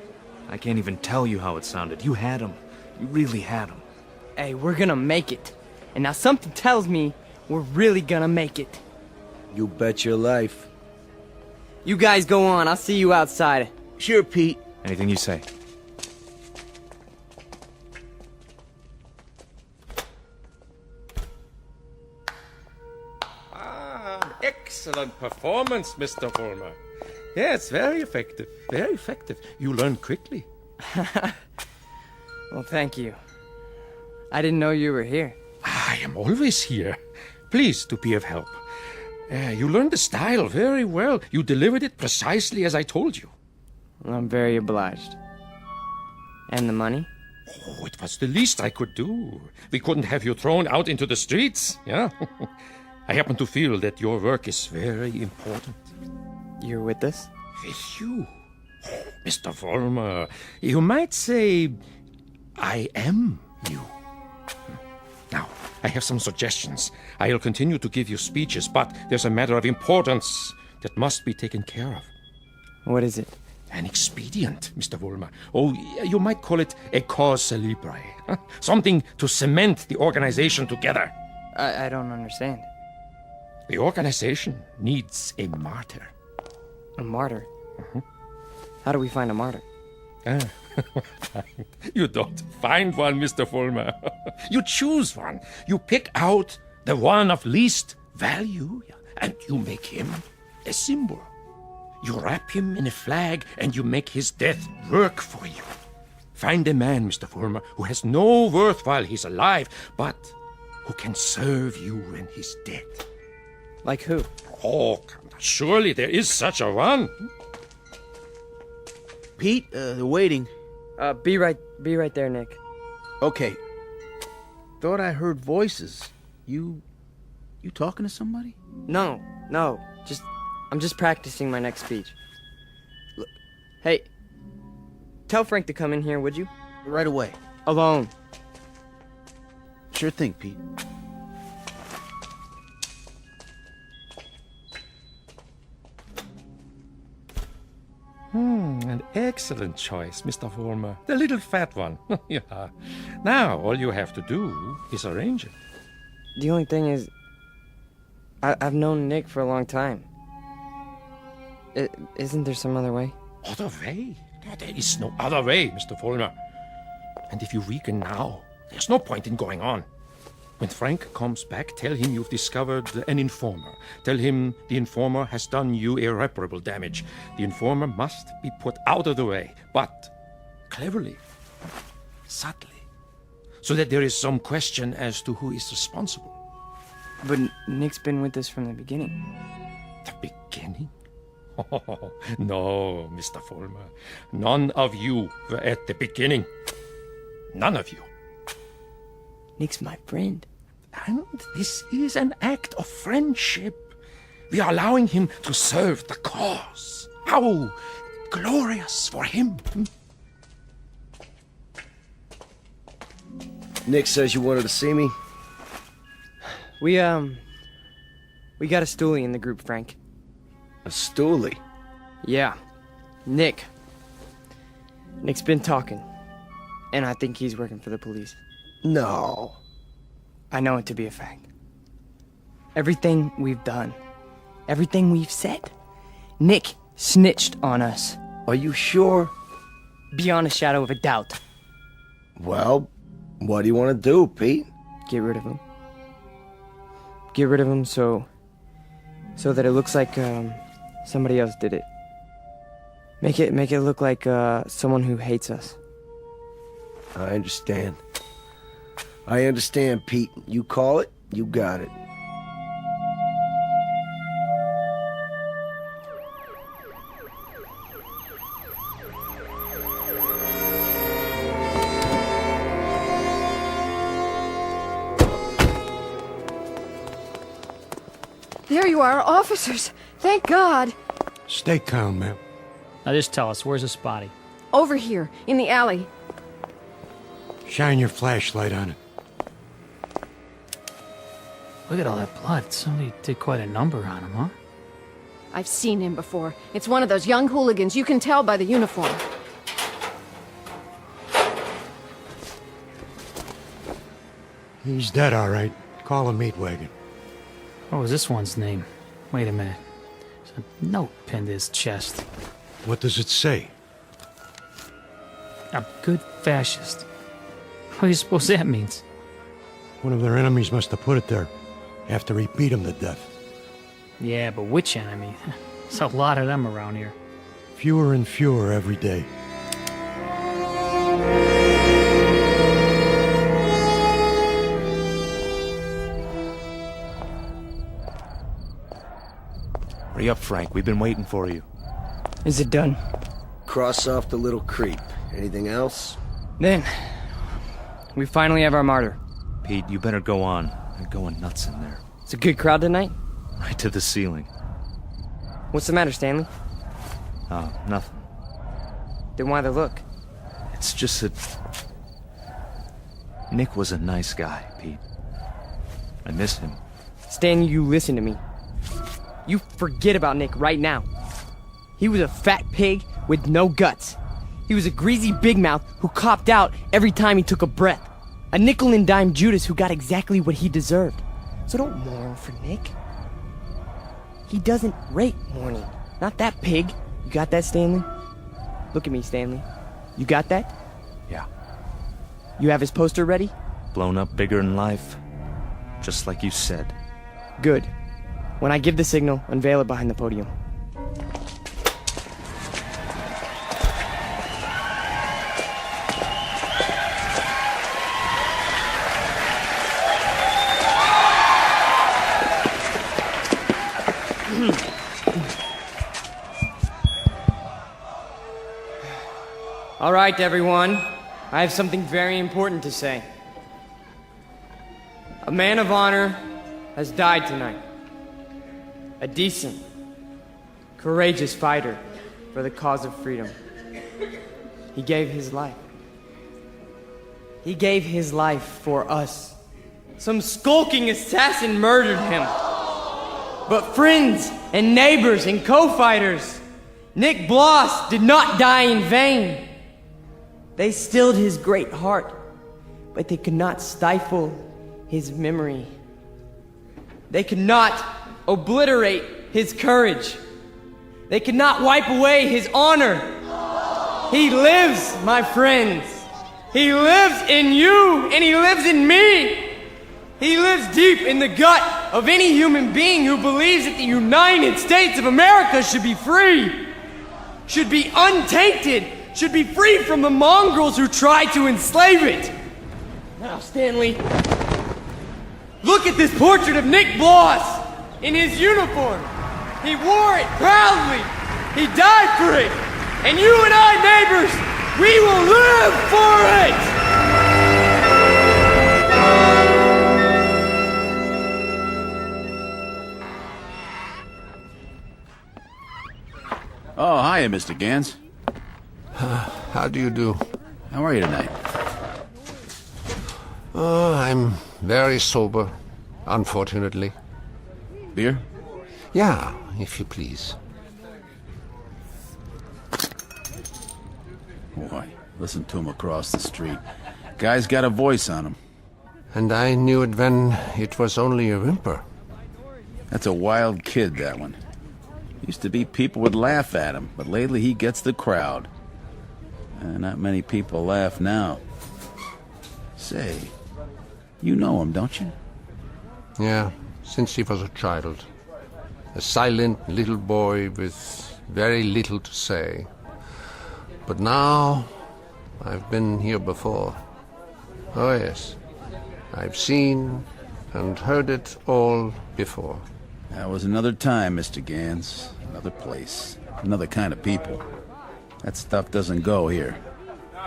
I can't even tell you how it sounded. You had him. You really had him. Hey, we're gonna make it. And now something tells me we're really gonna make it. You bet your life. You guys go on. I'll see you outside. Sure, Pete. Anything you say. Excellent performance, Mr. Vollmer. Yes, very effective. Very effective. You learn quickly. Well, thank you. I didn't know you were here. I am always here. Pleased to be of help. You learned the style very well. You delivered it precisely as I told you. Well, I'm very obliged. And the money? Oh, it was the least I could do. We couldn't have you thrown out into the streets, yeah? I happen to feel that your work is very important. You're with us? With you? Oh, Mr. Vollmer, you might say I am you. Now, I have some suggestions. I'll continue to give you speeches, but there's a matter of importance that must be taken care of. What is it? An expedient, Mr. Vollmer. Oh, you might call it a cause célèbre. Something to cement the organization together. I don't understand. The organization needs a martyr. A martyr? How do we find a martyr? You don't find one, Mr. Vollmer. You choose one. You pick out the one of least value, and you make him a symbol. You wrap him in a flag, and you make his death work for you. Find a man, Mr. Vollmer, who has no worth while he's alive, but who can serve you when he's dead. Like who? Oh, surely there is such a one. Pete, they're waiting. Be right there, Nick. Okay. Thought I heard voices. You talking to somebody? No. I'm just practicing my next speech. Look, hey, tell Frank to come in here, would you? Right away. Alone. Sure thing, Pete. An excellent choice, Mr. Vollmer. The little fat one. Yeah. Now, all you have to do is arrange it. The only thing is, I've known Nick for a long time. Isn't there some other way? Other way? No, there is no other way, Mr. Vollmer. And if you weaken now, there's no point in going on. When Frank comes back, tell him you've discovered an informer. Tell him the informer has done you irreparable damage. The informer must be put out of the way, but cleverly, subtly, so that there is some question as to who is responsible. But Nick's been with us from the beginning. The beginning? Oh, no, Mr. Fulmer. None of you were at the beginning. None of you. Nick's my friend. And this is an act of friendship. We are allowing him to serve the cause. How glorious for him. Nick says you wanted to see me. We got a stoolie in the group, Frank. A stoolie? Yeah. Nick's been talking. And I think he's working for the police. No. I know it to be a fact. Everything we've done, everything we've said, Nick snitched on us. Are you sure? Beyond a shadow of a doubt. Well, what do you want to do, Pete? Get rid of him. Get rid of him so that it looks like somebody else did it. Make it look like someone who hates us. I understand. I understand, Pete. You call it, you got it. There you are, officers. Thank God. Stay calm, ma'am. Now just tell us, where's this body? Over here, in the alley. Shine your flashlight on it. Look at all that blood. Somebody did quite a number on him, huh? I've seen him before. It's one of those young hooligans. You can tell by the uniform. He's dead, all right. Call a meat wagon. What was this one's name? Wait a minute. There's a note pinned to his chest. What does it say? A good fascist. What do you suppose that means? One of their enemies must have put it there after he beat him to death. Yeah, but which enemy? There's a lot of them around here. Fewer and fewer every day. Hurry up, Frank. We've been waiting for you. Is it done? Cross off the little creep. Anything else? Then, we finally have our martyr. Pete, you better go on. They're going nuts in there. It's a good crowd tonight? Right to the ceiling. What's the matter, Stanley? Oh, nothing. Then why the look? It's just that... Nick was a nice guy, Pete. I miss him. Stan, you listen to me. You forget about Nick right now. He was a fat pig with no guts. He was a greasy big mouth who copped out every time he took a breath. A nickel and dime Judas who got exactly what he deserved. So don't mourn for Nick. He doesn't rate mourning. Not that pig. You got that, Stanley? Look at me, Stanley. You got that? Yeah. You have his poster ready? Blown up bigger in life. Just like you said. Good. When I give the signal, unveil it behind the podium. All right, everyone. I have something very important to say. A man of honor has died tonight. A decent, courageous fighter for the cause of freedom. He gave his life. He gave his life for us. Some skulking assassin murdered him. But friends and neighbors and co-fighters, Nick Bloss did not die in vain. They stilled his great heart, but they could not stifle his memory. They could not obliterate his courage. They could not wipe away his honor. He lives, my friends. He lives in you, and he lives in me. He lives deep in the gut of any human being who believes that the United States of America should be free, should be untainted, should be free from the mongrels who try to enslave it. Now, Stanley, look at this portrait of Nick Bloss in his uniform. He wore it proudly He died for it! And you and I, neighbors, we will live for it! Oh, hiya, Mr. Gans. How do you do? How are you tonight? Oh, I'm very sober, unfortunately. Beer? Yeah, if you please. Boy, listen to him across the street. Guy's got a voice on him. And I knew it when it was only a whimper. That's a wild kid, that one. Used to be people would laugh at him, but lately he gets the crowd. Not many people laugh now. Say, you know him, don't you? Yeah, since he was a child. A silent little boy with very little to say. But now, I've been here before. Oh yes, I've seen and heard it all before. That was another time, Mr. Gans. Another place. Another kind of people. That stuff doesn't go here.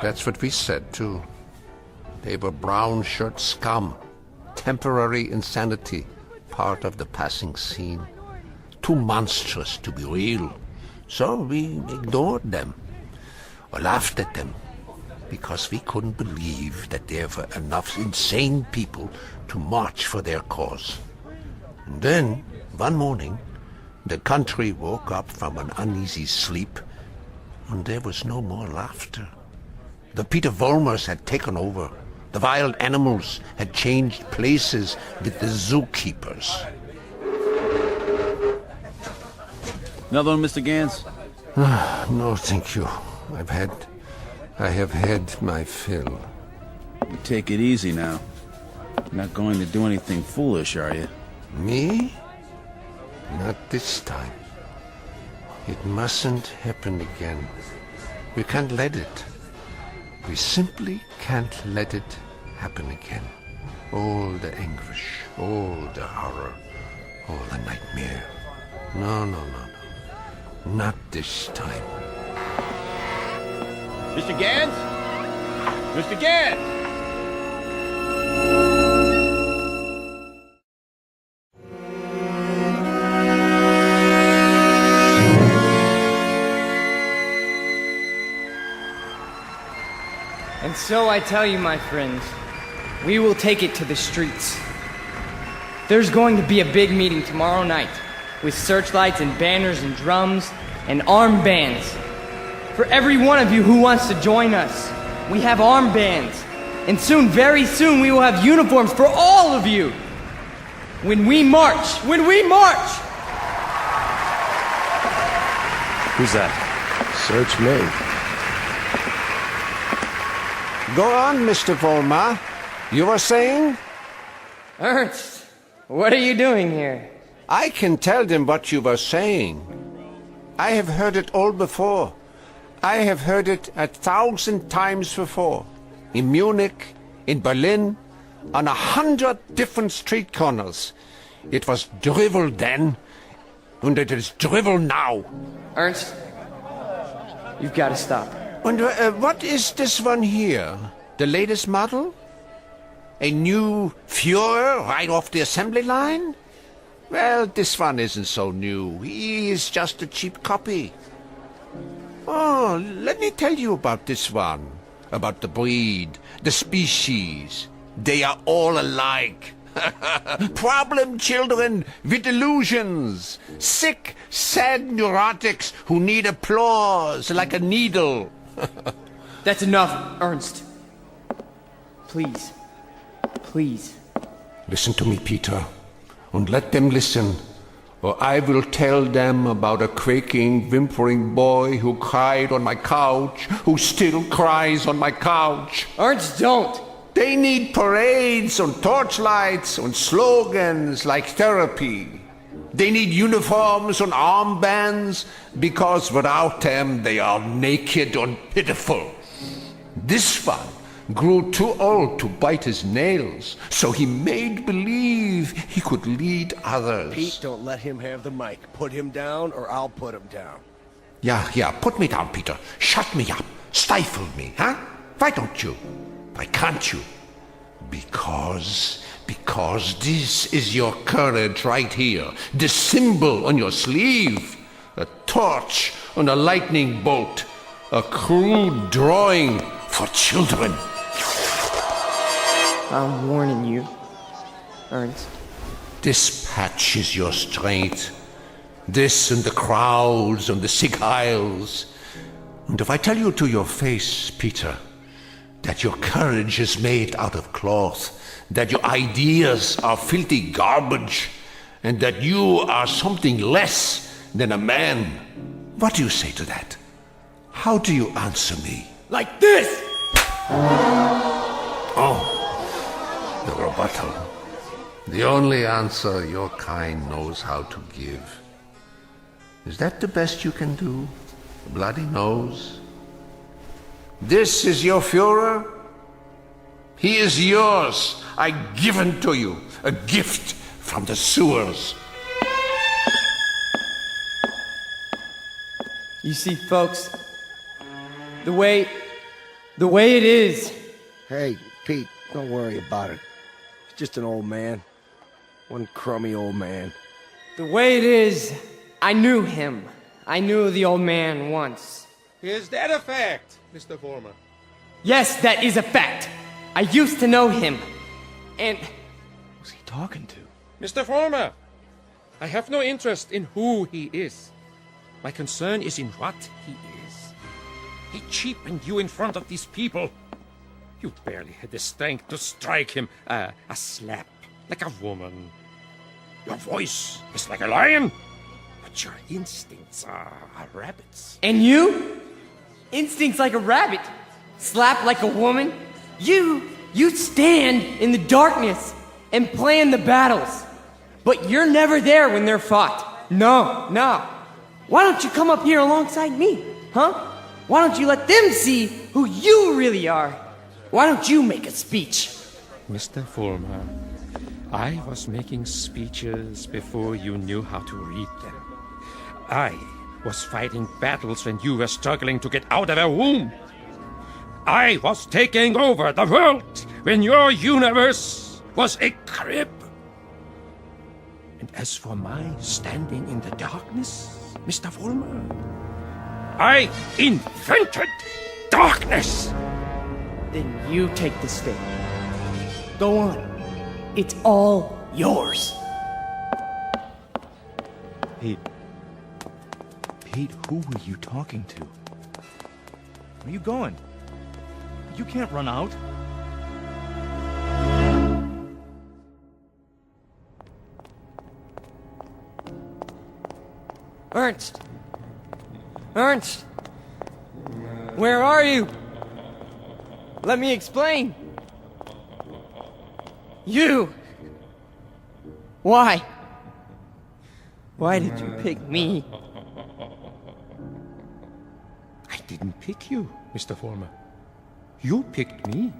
That's what we said, too. They were brown shirt scum. Temporary insanity. Part of the passing scene. Too monstrous to be real. So we ignored them. Or laughed at them. Because we couldn't believe that there were enough insane people to march for their cause. And then, one morning, the country woke up from an uneasy sleep, and there was no more laughter. The Peter Volmers had taken over. The wild animals had changed places with the zookeepers. Another one, Mr. Gans? No, thank you. I have had my fill. You take it easy now. You're not going to do anything foolish, are you? Me? Not this time. It mustn't happen again. We can't let it. We simply can't let it happen again. All the anguish, all the horror, all the nightmare. No. Not this time. Mr. Gans? Mr. Gans! And so I tell you, my friends, we will take it to the streets. There's going to be a big meeting tomorrow night with searchlights and banners and drums and armbands. For every one of you who wants to join us, we have armbands. And soon, very soon, we will have uniforms for all of you. When we march! Who's that? Search me. Go on, Mr. Volmar. You were saying? Ernst, what are you doing here? I can tell them what you were saying. I have heard it all before. I have heard it 1,000 times before. In Munich, in Berlin, on 100 different street corners. It was drivel then, and it is drivel now. Ernst, you've got to stop. And what is this one here? The latest model? A new Führer right off the assembly line? Well, this one isn't so new. He is just a cheap copy. Oh, let me tell you about this one. About the breed, the species. They are all alike. Problem children with delusions. Sick, sad neurotics who need applause like a needle. That's enough, Ernst. Please. Listen to me, Peter, and let them listen, or I will tell them about a quaking, whimpering boy who cried on my couch, who still cries on my couch. Ernst, don't! They need parades and torchlights and slogans like therapy. They need uniforms and armbands, because without them they are naked and pitiful. This one grew too old to bite his nails, so he made believe he could lead others. Pete, don't let him have the mic. Put him down or I'll put him down. Yeah, put me down, Peter. Shut me up. Stifle me, huh? Why don't you? Why can't you? Because this is your courage right here. The symbol on your sleeve. A torch on a lightning bolt. A crude drawing for children. I'm warning you, Ernst. This patch is your strength. This and the crowds and the sick isles. And if I tell you to your face, Peter, that your courage is made out of cloth, that your ideas are filthy garbage, and that you are something less than a man, what do you say to that? How do you answer me? Like this! Oh, the rebuttal. The only answer your kind knows how to give. Is that the best you can do? A bloody nose? This is your Führer? He is yours. I give him to you. A gift from the sewers. You see, folks, the way it is. Hey, Pete, don't worry about it. He's just an old man. One crummy old man. The way it is, I knew him. I knew the old man once. Is that a fact, Mr. Former? Yes, that is a fact. I used to know him. And... Who's he talking to? Mr. Former, I have no interest in who he is. My concern is in what he is. He cheapened you in front of these people. You barely had the strength to strike him a slap, like a woman. Your voice is like a lion, but your instincts are rabbits. And you? Instincts like a rabbit. Slap like a woman. You stand in the darkness and plan the battles. But you're never there when they're fought. No. Why don't you come up here alongside me, huh? Why don't you let them see who you really are? Why don't you make a speech? Mr. Fulmer, I was making speeches before you knew how to read them. I was fighting battles when you were struggling to get out of a womb. I was taking over the world when your universe was a crib. And as for my standing in the darkness, Mr. Fulmer, I invented darkness. Then you take the stage. Go on. It's all yours. Pete, who were you talking to? Where are you going? You can't run out. Ernst! Where are you? Let me explain. You! Why? Why did you pick me? I didn't pick you, Mr. Fulmer. You picked me.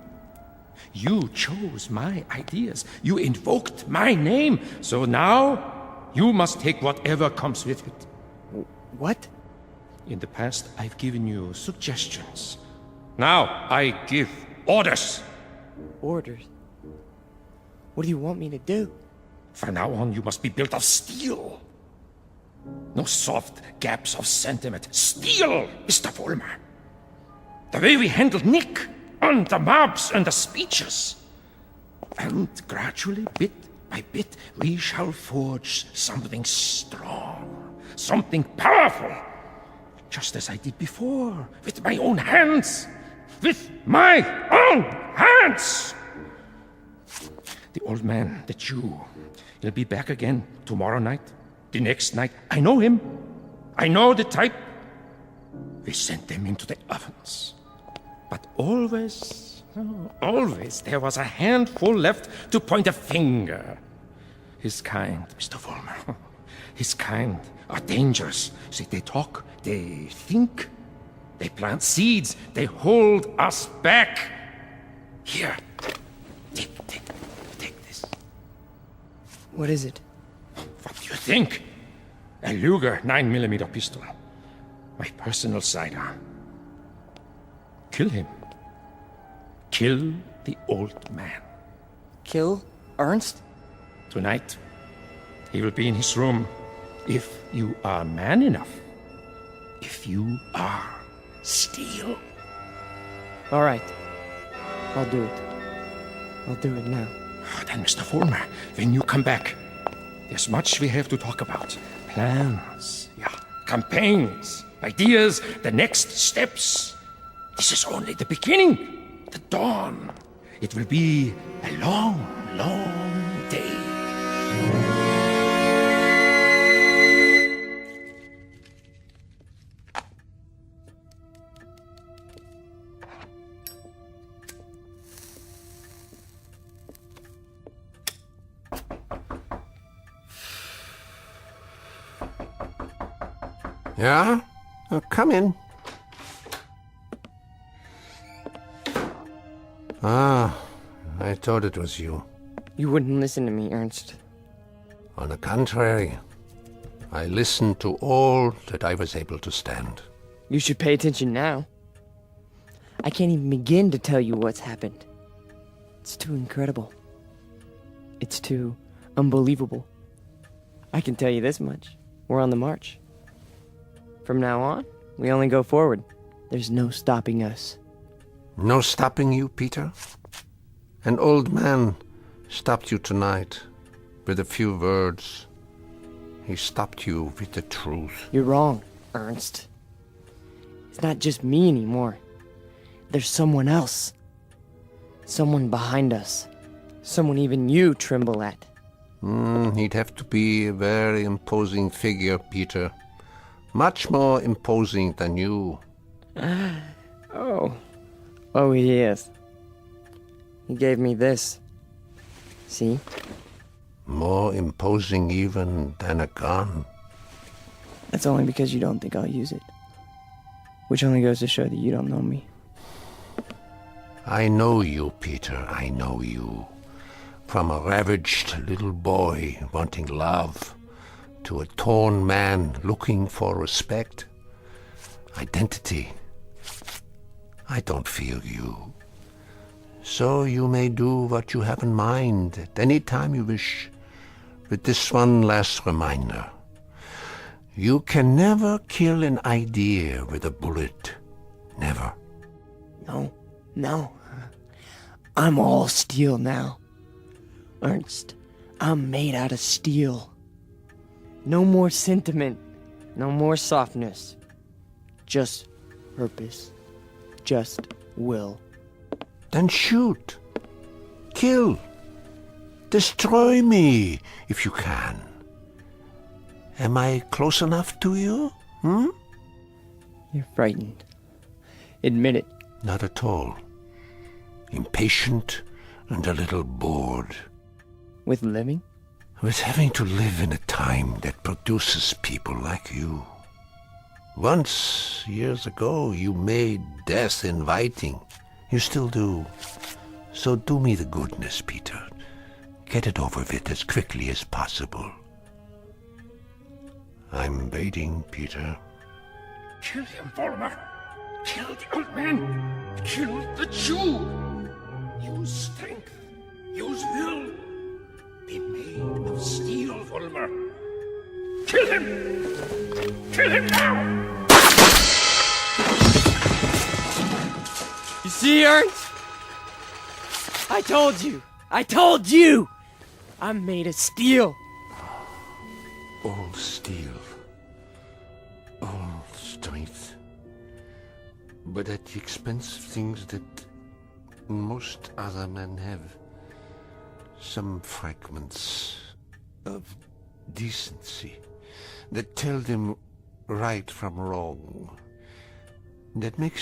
You chose my ideas. You invoked my name. So now, you must take whatever comes with it. What? In the past, I've given you suggestions. Now, I give orders. Orders? What do you want me to do? From now on, you must be built of steel. No soft gaps of sentiment. Steel, Mr. Fulmer. The way we handled Nick, and the mobs, and the speeches. And gradually, bit by bit, we shall forge something strong, something powerful. Just as I did before, with my own hands. With my own hands! The old man, the Jew, he'll be back again tomorrow night, the next night. I know him. I know the type. We sent them into the ovens. But always there was a handful left to point a finger. His kind, Mr. Fulmer, his kind are dangerous. See, they talk, they think, they plant seeds, they hold us back. Here, take this. What is it? What do you think? A Luger 9mm pistol. my personal sidearm. Kill him. Kill the old man. Kill Ernst? Tonight, he will be in his room. If you are man enough. If you are steel. All right. I'll do it. I'll do it now. Then, Mr. Fulmer, when you come back, there's much we have to talk about. Plans, campaigns, ideas, the next steps. This is only the beginning, the dawn. It will be a long, long day. Yeah? Come in. Ah, I thought it was you. You wouldn't listen to me, Ernst. On the contrary, I listened to all that I was able to stand. You should pay attention now. I can't even begin to tell you what's happened. It's too incredible. It's too unbelievable. I can tell you this much. We're on the march. From now on, we only go forward. There's no stopping us. No stopping you, Peter? An old man stopped you tonight with a few words. He stopped you with the truth. You're wrong, Ernst. It's not just me anymore. There's someone else. Someone behind us. Someone even you tremble at. He'd have to be a very imposing figure, Peter. Much more imposing than you. Oh, he is. He gave me this. See? More imposing even than a gun. That's only because you don't think I'll use it. Which only goes to show that you don't know me. I know you, Peter, I know you. From a ravaged little boy wanting love to a torn man looking for respect, identity. I don't fear you. So you may do what you have in mind at any time you wish. With this one last reminder. You can never kill an idea with a bullet. Never. No. I'm all steel now. Ernst, I'm made out of steel. No more sentiment. No more softness. Just purpose. Just will. Then shoot. Kill. Destroy me, if you can. Am I close enough to you? You're frightened. Admit it. Not at all. Impatient and a little bored. With living? With having to live in a time that produces people like you. Once, years ago, you made death inviting. You still do. So do me the goodness, Peter. Get it over with as quickly as possible. I'm waiting, Peter. Kill him, Vollmer. Kill the old man. Kill the Jew. Use strength. Use will. Be made of steel, Vollmer. Kill him! Kill him now! You see, Ernst? I told you! I'm made of steel. All steel. All strength. But at the expense of things that most other men have. Some fragments of decency that tell them right from wrong. That make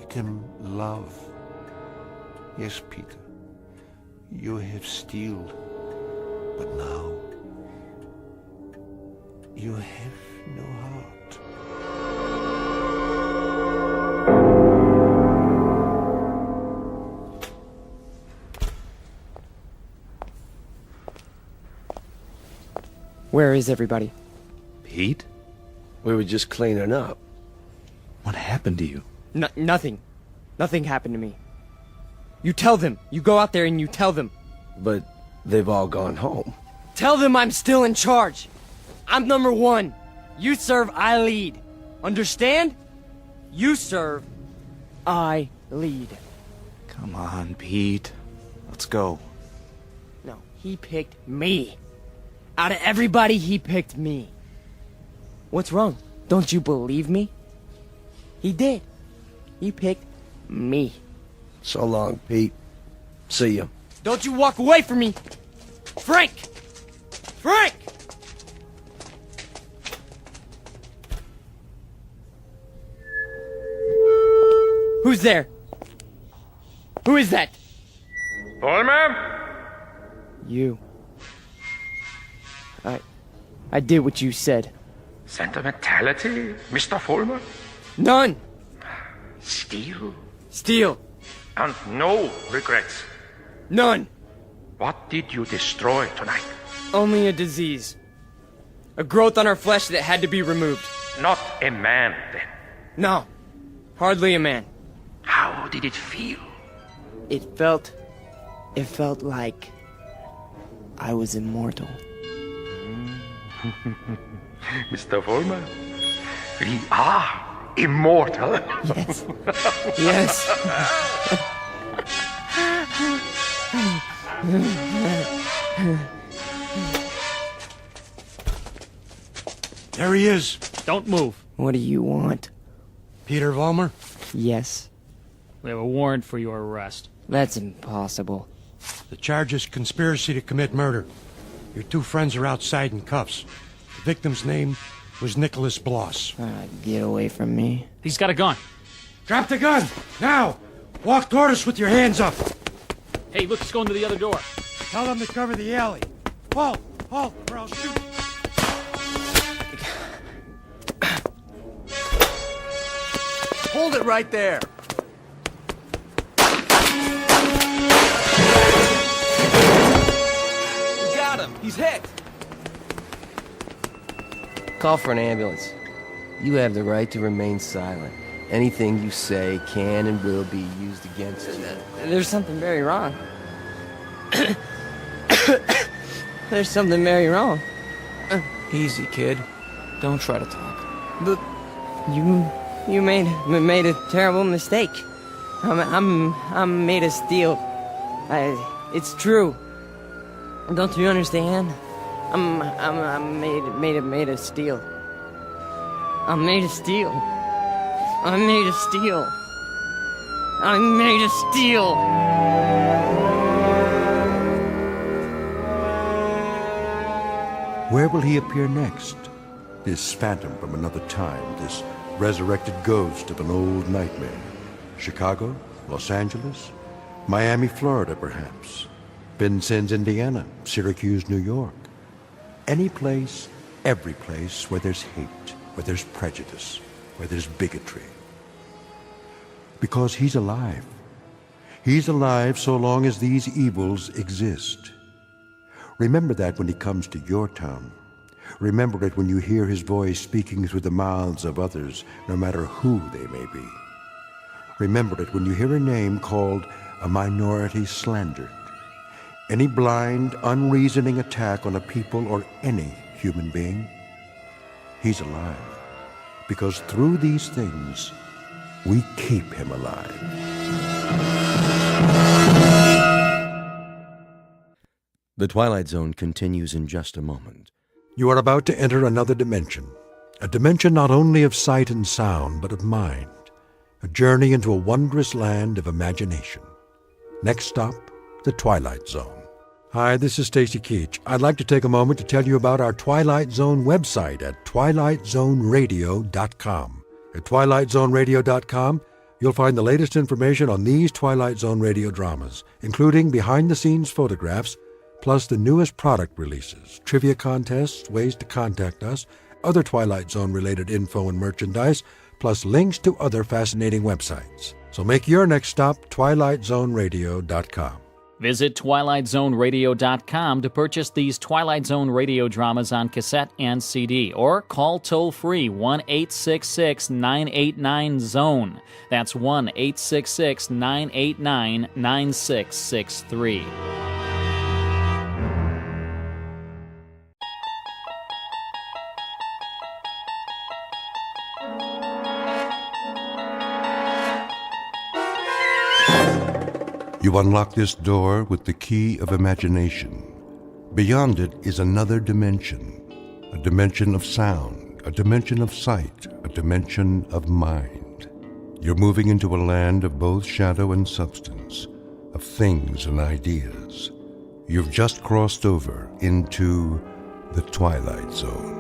them love. Yes, Peter, you have steel, but now you have no heart. Where is everybody? Pete? We were just cleaning up. What happened to you? Nothing. Nothing happened to me. You tell them. You go out there and you tell them. But they've all gone home. Tell them I'm still in charge. I'm number one. You serve, I lead. Understand? You serve, I lead. Come on, Pete. Let's go. No, he picked me. Out of everybody, he picked me. What's wrong? Don't you believe me? He did. He picked me. So long, Pete. See ya. Don't you walk away from me! Frank! Frank! Who's there? Who is that? Pullman? You. I did what you said. Sentimentality, Mr. Fulmer? None! Steel? Steel. And no regrets? None! What did you destroy tonight? Only a disease. A growth on our flesh that had to be removed. Not a man, then? No. Hardly a man. How did it feel? It felt like I was immortal. Mr. Fulmer, we are immortal. Yes. Yes. There he is. Don't move. What do you want? Peter Vollmer? Yes. We have a warrant for your arrest. That's impossible. The charge is conspiracy to commit murder. Your two friends are outside in cuffs. The victim's name was Nicholas Bloss. Get away from me. He's got a gun. Drop the gun! Now! Walk toward us with your hands up! Hey, look, he's going to the other door. Tell them to cover the alley. Halt! Halt, or I'll shoot! Hold it right there. We got him. He's hit. Call for an ambulance. You have the right to remain silent. Anything you say can and will be used against you. There's something very wrong. There's something very wrong. Easy, kid. Don't try to talk. But you made a terrible mistake. I'm made of steel. It's true. Don't you understand? I'm made of steel. I'm made of steel. I'm made of steel. I'm made of steel. Where will he appear next? This phantom from another time, this resurrected ghost of an old nightmare. Chicago, Los Angeles, Miami, Florida, perhaps. Vincennes, Indiana, Syracuse, New York. Any place, every place where there's hate, where there's prejudice, where there's bigotry. Because he's alive. He's alive so long as these evils exist. Remember that when he comes to your town. Remember it when you hear his voice speaking through the mouths of others, no matter who they may be. Remember it when you hear a name called a minority slandered. Any blind, unreasoning attack on a people or any human being. He's alive. Because through these things, we keep him alive. The Twilight Zone continues in just a moment. You are about to enter another dimension. A dimension not only of sight and sound, but of mind. A journey into a wondrous land of imagination. Next stop, the Twilight Zone. Hi, this is Stacy Keach. I'd like to take a moment to tell you about our Twilight Zone website at twilightzoneradio.com. At twilightzoneradio.com, you'll find the latest information on these Twilight Zone radio dramas, including behind-the-scenes photographs, plus the newest product releases, trivia contests, ways to contact us, other Twilight Zone-related info and merchandise, plus links to other fascinating websites. So make your next stop twilightzoneradio.com. Visit TwilightZoneRadio.com to purchase these Twilight Zone radio dramas on cassette and CD, or call toll-free 1-866-989-ZONE. That's 1-866-989-9663. You unlock this door with the key of imagination. Beyond it is another dimension, a dimension of sound, a dimension of sight, a dimension of mind. You're moving into a land of both shadow and substance, of things and ideas. You've just crossed over into the Twilight Zone.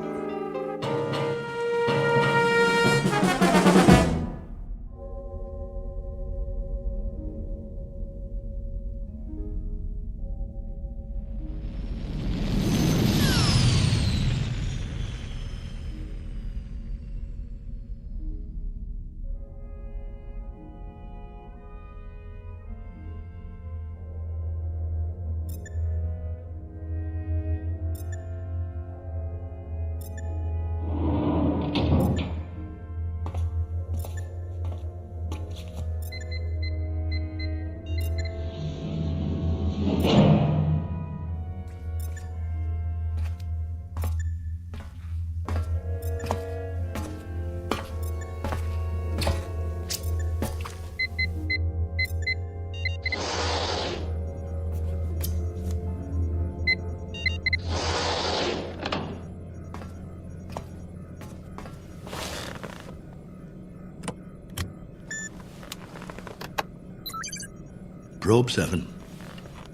Probe 7.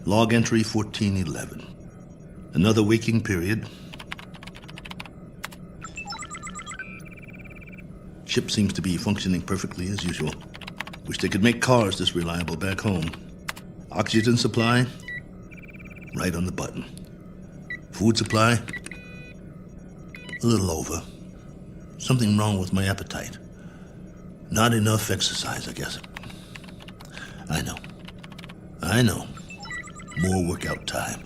Log entry 1411. Another waking period. Ship seems to be functioning perfectly as usual. Wish they could make cars this reliable back home. Oxygen supply, right on the button. Food supply, a little over. Something wrong with my appetite. Not enough exercise, I guess. I know. More workout time.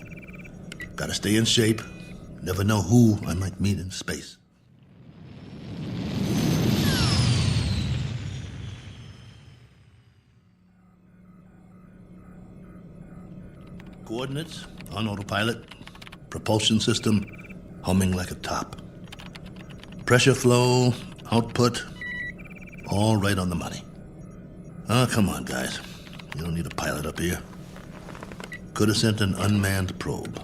Gotta stay in shape. Never know who I might meet in space. Coordinates on autopilot. Propulsion system humming like a top. Pressure flow, output, all right on the money. Oh, come on, guys. You don't need a pilot up here. Could have sent an unmanned probe.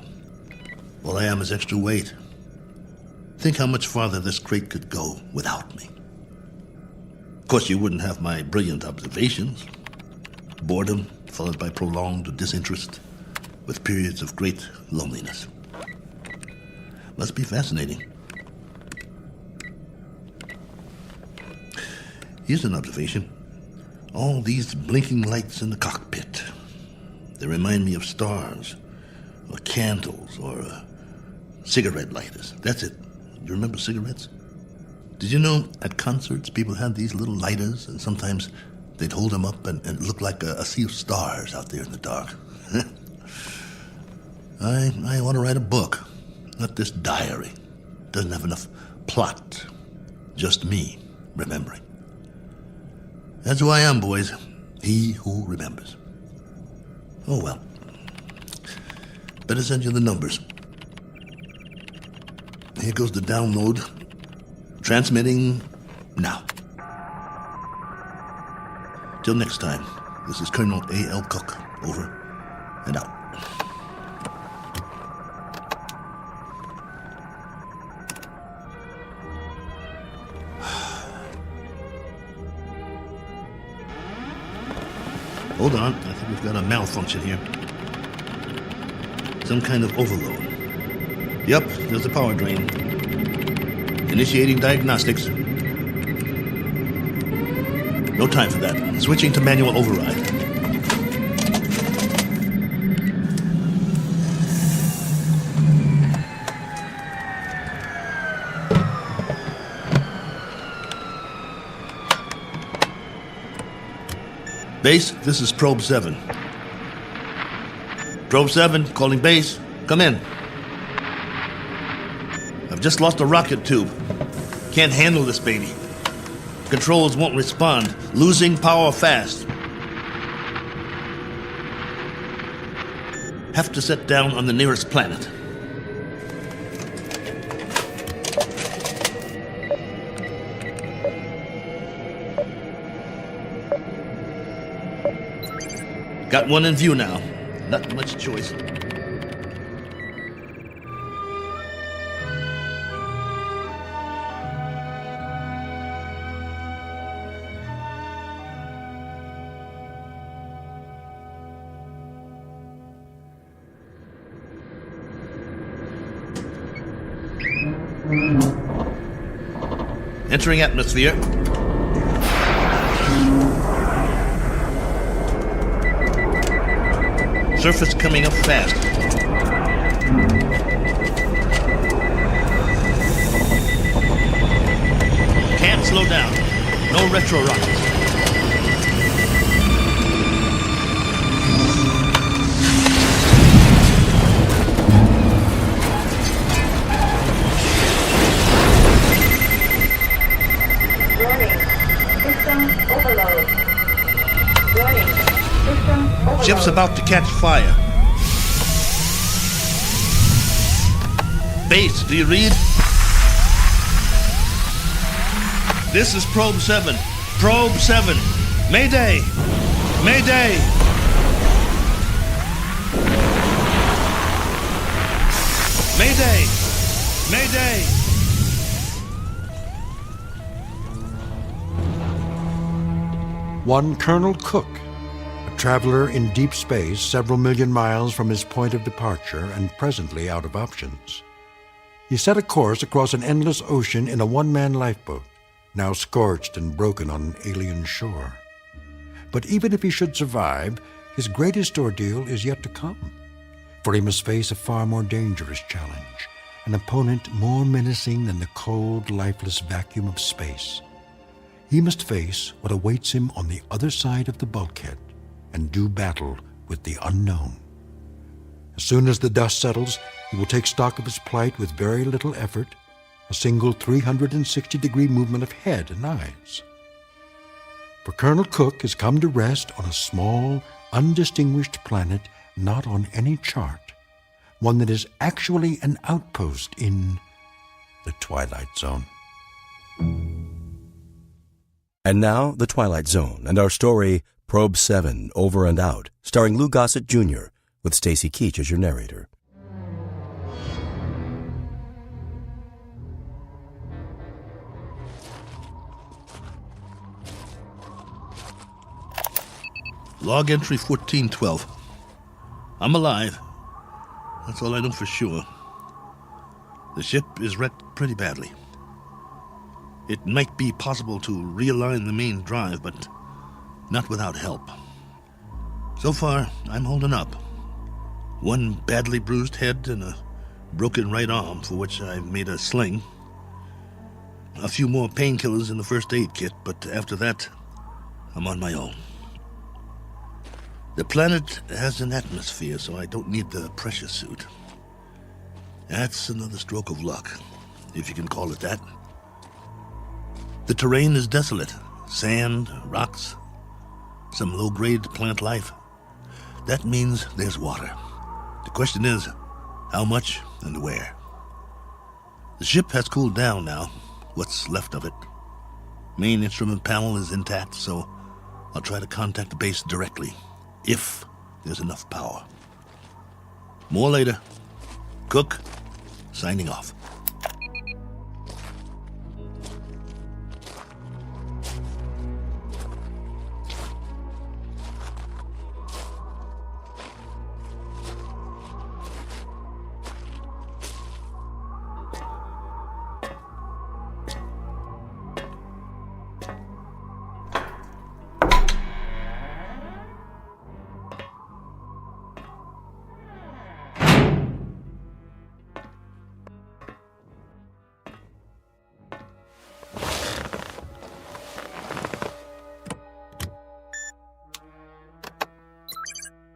All I am is extra weight. Think how much farther this crate could go without me. Of course, you wouldn't have my brilliant observations. Boredom followed by prolonged disinterest, with periods of great loneliness. Must be fascinating. Here's an observation. All these blinking lights in the cockpit. They remind me of stars, or candles, or cigarette lighters. That's it. You remember cigarettes? Did you know at concerts people had these little lighters, and sometimes they'd hold them up and it looked like a sea of stars out there in the dark? I want to write a book, not this diary. Doesn't have enough plot. Just me remembering. That's who I am, boys. He who remembers. Oh, well. Better send you the numbers. Here goes the download. Transmitting now. Till next time, this is Colonel A.L. Cook. Over and out. Hold on, I think we've got a malfunction here. Some kind of overload. Yep, there's a power drain. Initiating diagnostics. No time for that. Switching to manual override. Base, this is Probe 7. Probe 7, calling base. Come in. I've just lost a rocket tube. Can't handle this baby. Controls won't respond. Losing power fast. Have to set down on the nearest planet. Got one in view now. Not much choice. Entering atmosphere. Surface coming up fast. Can't slow down. No retro rockets. Ship's about to catch fire. Base, do you read? This is Probe 7. Probe 7. Mayday! Mayday! Mayday! Mayday! One Colonel Cook, a traveler in deep space several million miles from his point of departure and presently out of options. He set a course across an endless ocean in a one-man lifeboat, now scorched and broken on an alien shore. But even if he should survive, his greatest ordeal is yet to come, for he must face a far more dangerous challenge, an opponent more menacing than the cold, lifeless vacuum of space. He must face what awaits him on the other side of the bulkhead and do battle with the unknown. As soon as the dust settles, he will take stock of his plight with very little effort, a single 360-degree movement of head and eyes. For Colonel Cook has come to rest on a small, undistinguished planet not on any chart, one that is actually an outpost in the Twilight Zone. And now, The Twilight Zone, and our story, Probe 7, Over and Out, starring Lou Gossett Jr., with Stacy Keach as your narrator. Log entry 1412. I'm alive. That's all I know for sure. The ship is wrecked pretty badly. It might be possible to realign the main drive, but not without help. So far, I'm holding up. One badly bruised head and a broken right arm for which I've made a sling. A few more painkillers in the first aid kit, but after that, I'm on my own. The planet has an atmosphere, so I don't need the pressure suit. That's another stroke of luck, if you can call it that. The terrain is desolate. Sand, rocks, some low-grade plant life. That means there's water. The question is, how much and where? The ship has cooled down now, what's left of it. Main instrument panel is intact, so I'll try to contact the base directly, if there's enough power. More later. Cook, signing off.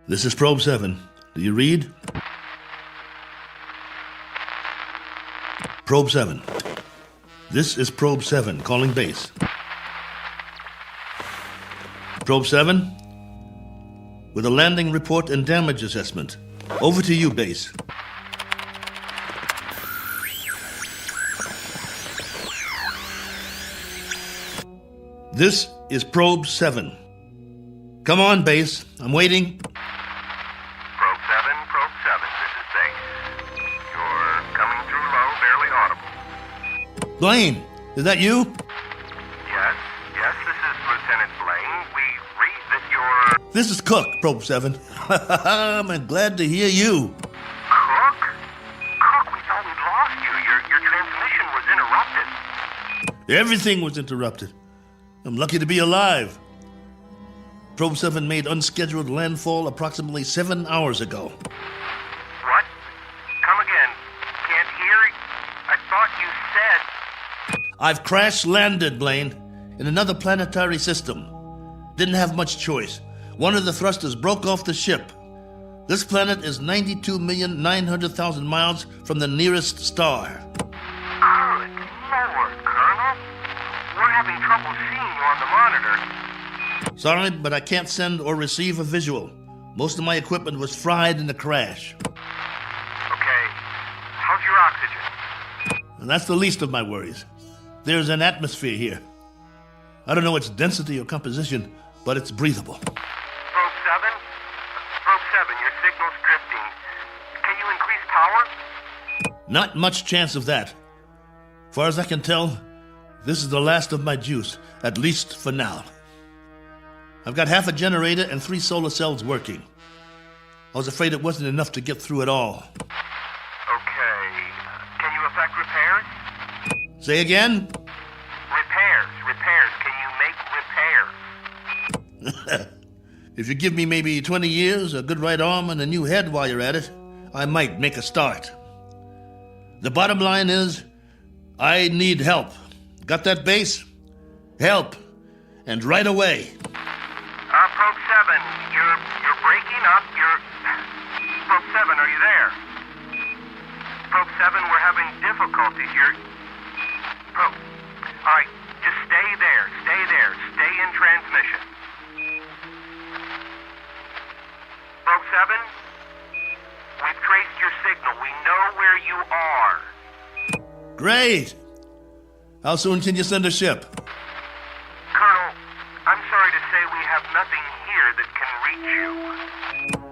This is Probe 7. Do you read? Probe 7. This is Probe 7, calling base. Probe 7, with a landing report and damage assessment. Over to you, base. This is Probe 7. Come on, base. I'm waiting. Probe 7, this is base. You're coming through low, barely audible. Blaine, is that you? Yes, this is Lieutenant Blaine. We read that you're... This is Cook, Probe 7. I'm glad to hear you. Cook? Cook, we thought we'd lost you. Your transmission was interrupted. Everything was interrupted. I'm lucky to be alive. Probe 7 made unscheduled landfall approximately 7 hours ago. What? Come again. Can't hear. I thought you said... I've crash-landed, Blaine, in another planetary system. Didn't have much choice. One of the thrusters broke off the ship. This planet is 92,900,000 miles from the nearest star. Good Lord, Colonel. We're having trouble seeing you on the monitor. Sorry, but I can't send or receive a visual. Most of my equipment was fried in the crash. Okay. How's your oxygen? And that's the least of my worries. There's an atmosphere here. I don't know its density or composition, but it's breathable. Probe 7, your signal's drifting. Can you increase power? Not much chance of that. Far as I can tell, this is the last of my juice, at least for now. I've got half a generator and 3 solar cells working. I was afraid it wasn't enough to get through it all. Okay. Can you effect repairs? Say again? Repairs. Can you make repairs? If you give me maybe 20 years, a good right arm, and a new head while you're at it, I might make a start. The bottom line is, I need help. Got that, base? Help. And right away. Probe 7, you're breaking up. Probe 7, are you there? Probe 7, we're having difficulties. Probe. All right, just stay there. Stay in transmission. Probe 7, we've traced your signal. We know where you are. Great. How soon can you send a ship? Colonel, I'm sorry to say we have nothing here that can reach you.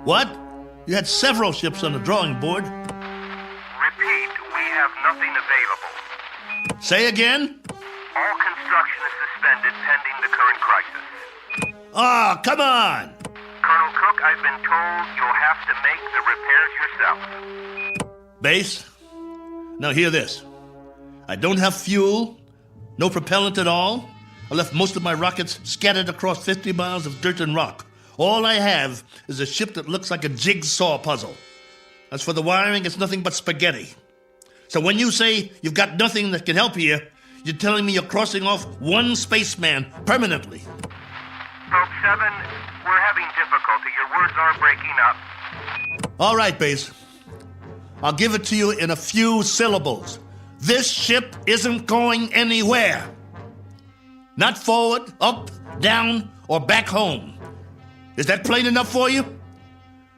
What? You had several ships on the drawing board. Repeat, we have nothing available. Say again? All construction is suspended pending the current crisis. Ah, come on! Colonel Cook, I've been told you'll have to make the repairs yourself. Base, now hear this. I don't have fuel, no propellant at all. I left most of my rockets scattered across 50 miles of dirt and rock. All I have is a ship that looks like a jigsaw puzzle. As for the wiring, it's nothing but spaghetti. So when you say you've got nothing that can help here, you're telling me you're crossing off one spaceman permanently. Probe 7, we're having difficulty. Your words are breaking up. All right, Base. I'll give it to you in a few syllables. This ship isn't going anywhere. Not forward, up, down, or back home. Is that plain enough for you?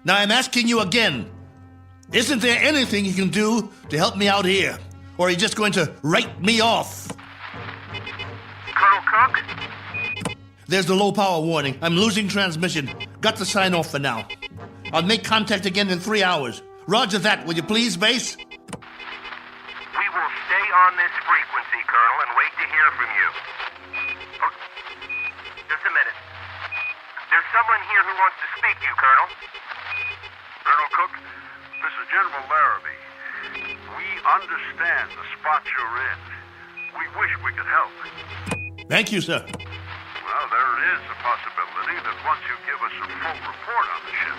Now I'm asking you again. Isn't there anything you can do to help me out here? Or are you just going to write me off? Colonel Cook? There's the low power warning. I'm losing transmission. Got to sign off for now. I'll make contact again in 3 hours. Roger that, will you please, Base? We will stay on this frequency, Colonel, and wait to hear from you. Oh, just a minute. There's someone here who wants to speak to you, Colonel. Colonel Cook, this is General Larrabee. We understand the spot you're in. We wish we could help. Thank you, sir. Well, there is a possibility that once you give us a full report on the ship,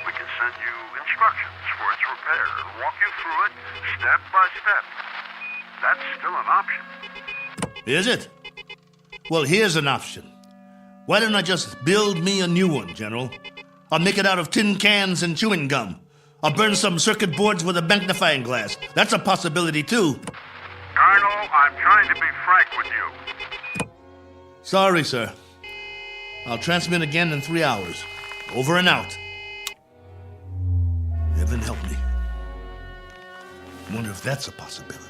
we can send you instructions for its repair and walk you through it step by step. That's still an option. Is it? Well, here's an option. Why don't I just build me a new one, General? I'll make it out of tin cans and chewing gum. I'll burn some circuit boards with a magnifying glass. That's a possibility, too. Colonel, I'm trying to be frank with you. Sorry, sir. I'll transmit again in 3 hours. Over and out. Heaven help me. I wonder if that's a possibility.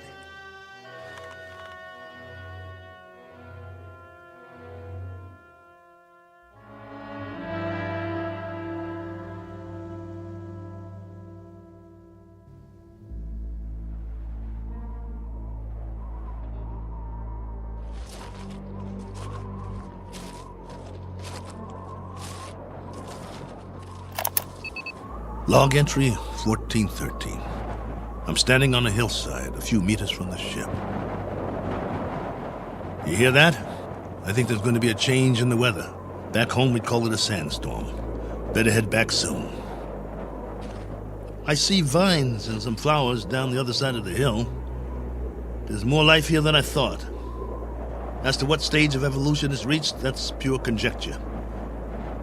Log entry 1413. I'm standing on a hillside a few meters from the ship. You hear that? I think there's going to be a change in the weather. Back home we'd call it a sandstorm. Better head back soon. I see vines and some flowers down the other side of the hill. There's more life here than I thought. As to what stage of evolution it's reached, that's pure conjecture.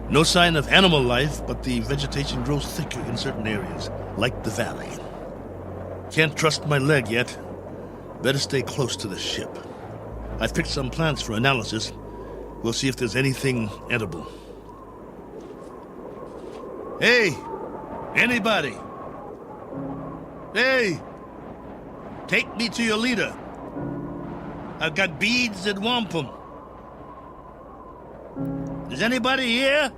No sign of animal life, but the vegetation grows thicker in certain areas, like the valley. Can't trust my leg yet. Better stay close to the ship. I've picked some plants for analysis. We'll see if there's anything edible. Hey! Anybody! Hey! Take me to your leader. I've got beads and wampum. Is anybody here?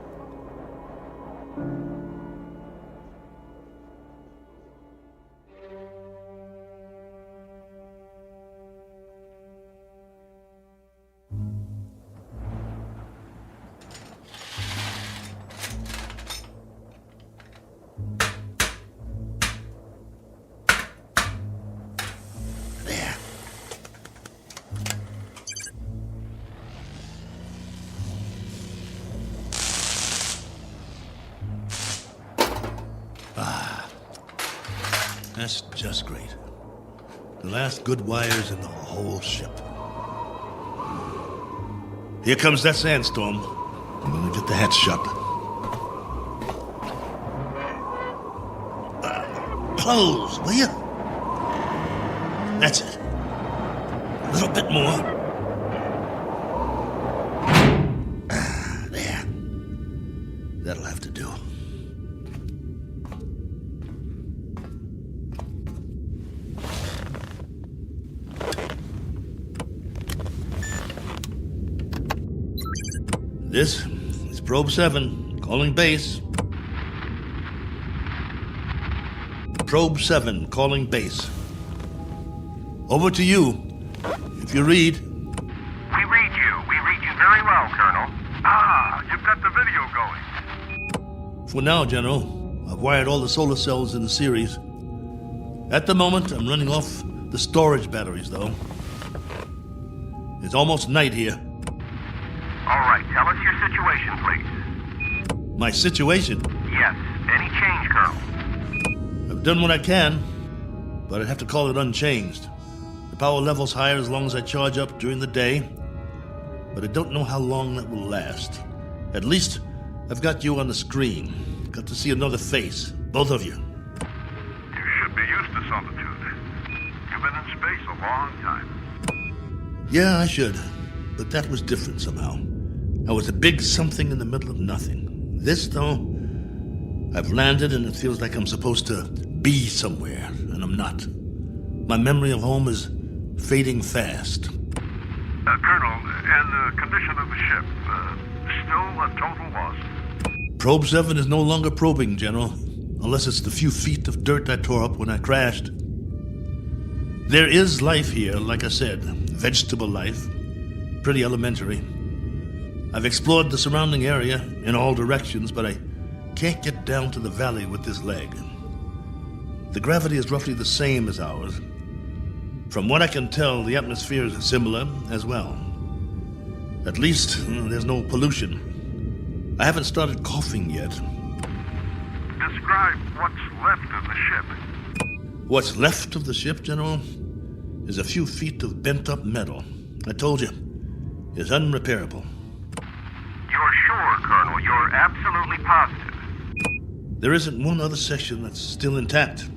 That's just great. The last good wires in the whole ship. Here comes that sandstorm. I'm gonna get the hatch shut. Close, will you? That's it. A little bit more. There. That'll have to do. This is Probe 7, calling base. Probe 7, calling base. Over to you, if you read. We read you very well, Colonel. Ah, you've got the video going. For now, General, I've wired all the solar cells in the series. At the moment, I'm running off the storage batteries, though. It's almost night here. All right, tell us your situation, please. My situation? Yes, any change, Colonel? I've done what I can, but I'd have to call it unchanged. The power level's higher as long as I charge up during the day, but I don't know how long that will last. At least, I've got you on the screen. Got to see another face, both of you. You should be used to solitude. You've been in space a long time. Yeah, I should, but that was different somehow. I was a big something in the middle of nothing. This, though, I've landed and it feels like I'm supposed to be somewhere, and I'm not. My memory of home is fading fast. Colonel, and the condition of the ship, still a total loss? Probe 7 is no longer probing, General, unless it's the few feet of dirt I tore up when I crashed. There is life here, like I said, vegetable life, pretty elementary. I've explored the surrounding area in all directions, but I can't get down to the valley with this leg. The gravity is roughly the same as ours. From what I can tell, the atmosphere is similar as well. At least, there's no pollution. I haven't started coughing yet. Describe what's left of the ship. What's left of the ship, General, is a few feet of bent-up metal. I told you, it's unrepairable. You're sure, Colonel? You're absolutely positive? There isn't one other section that's still intact.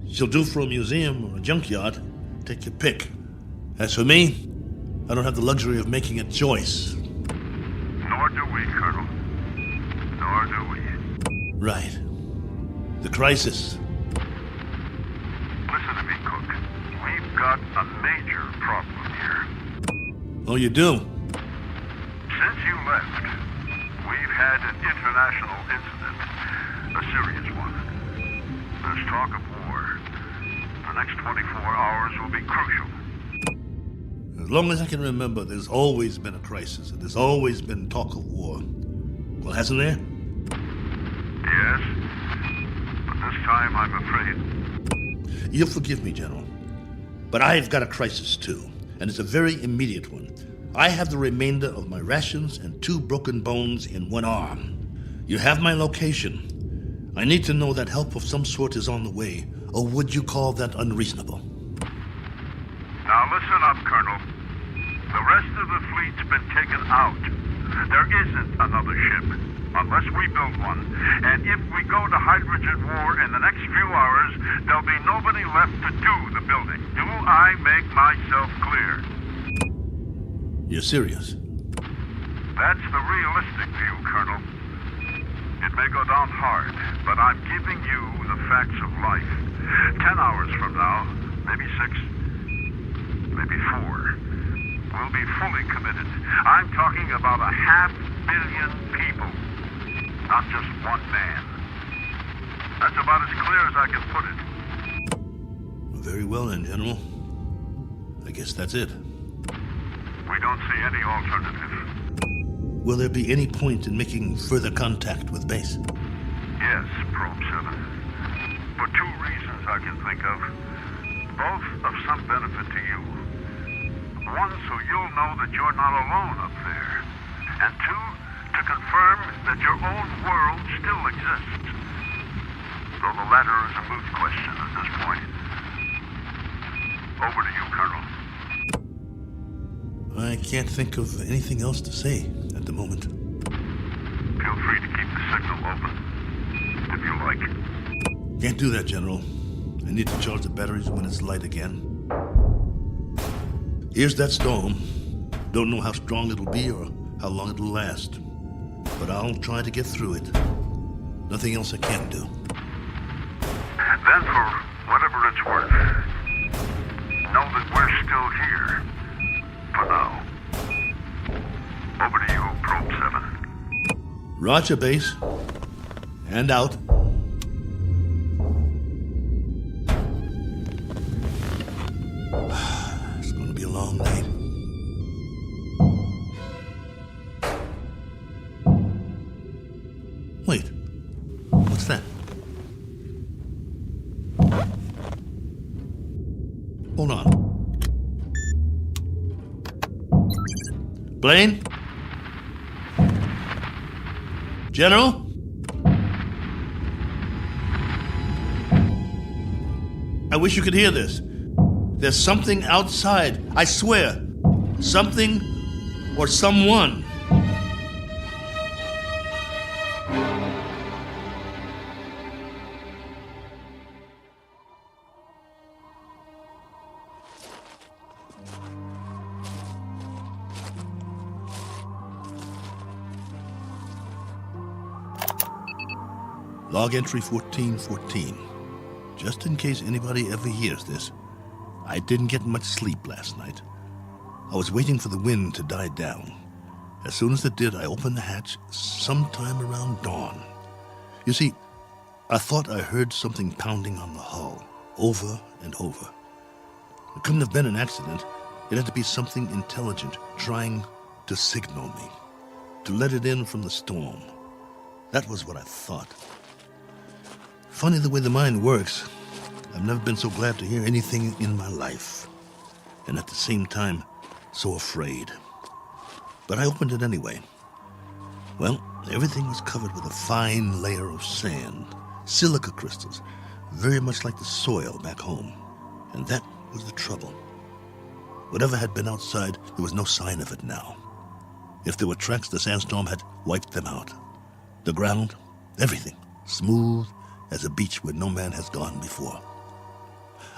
She'll do for a museum or a junkyard. Take your pick. As for me, I don't have the luxury of making a choice. Nor do we, Colonel. Nor do we. Right. The crisis. Listen to me, Cook. We've got a major problem here. Oh, you do? Since you left, we've had an international incident. A serious one. There's talk of war. The next 24 hours will be crucial. As long as I can remember, there's always been a crisis, and there's always been talk of war. Well, hasn't there? Yes. But this time, I'm afraid. You'll forgive me, General. But I've got a crisis, too. And it's a very immediate one. I have the remainder of my rations and 2 broken bones in one arm. You have my location. I need to know that help of some sort is on the way, or would you call that unreasonable? Now listen up, Colonel. The rest of the fleet's been taken out. There isn't another ship, unless we build one. And if we go to hydrogen war in the next few hours, there'll be nobody left to do the building. Do I make myself clear? You're serious? That's the realistic view, Colonel. It may go down hard, but I'm giving you the facts of life. 10 hours from now, maybe 6, maybe 4, we'll be fully committed. I'm talking about 500 million people, not just one man. That's about as clear as I can put it. Very well then, General. I guess that's it. We don't see any alternative. Will there be any point in making further contact with base? Yes, Probe 7. For 2 reasons I can think of. Both of some benefit to you. One, so you'll know that you're not alone up there. And 2, to confirm that your own world still exists. Though the latter is a moot question at this point. Over to you, Colonel. I can't think of anything else to say at the moment. Feel free to keep the signal open, if you like. Can't do that, General. I need to charge the batteries when it's light again. Here's that storm. Don't know how strong it'll be or how long it'll last. But I'll try to get through it. Nothing else I can do. Then, for whatever it's worth, know that we're still here. For now. Over to you, Probe 7. Roger, base. And out. It's going to be a long night. Wait. What's that? Hold on. Blaine? General? I wish you could hear this. There's something outside, I swear. Something or someone. Log entry 1414. Just in case anybody ever hears this, I didn't get much sleep last night. I was waiting for the wind to die down. As soon as it did, I opened the hatch sometime around dawn. You see, I thought I heard something pounding on the hull, over and over. It couldn't have been an accident. It had to be something intelligent trying to signal me, to let it in from the storm. That was what I thought. Funny the way the mind works. I've never been so glad to hear anything in my life. And at the same time, so afraid. But I opened it anyway. Well, everything was covered with a fine layer of sand, silica crystals, very much like the soil back home. And that was the trouble. Whatever had been outside, there was no sign of it now. If there were tracks, the sandstorm had wiped them out. The ground, everything, smooth as a beach where no man has gone before.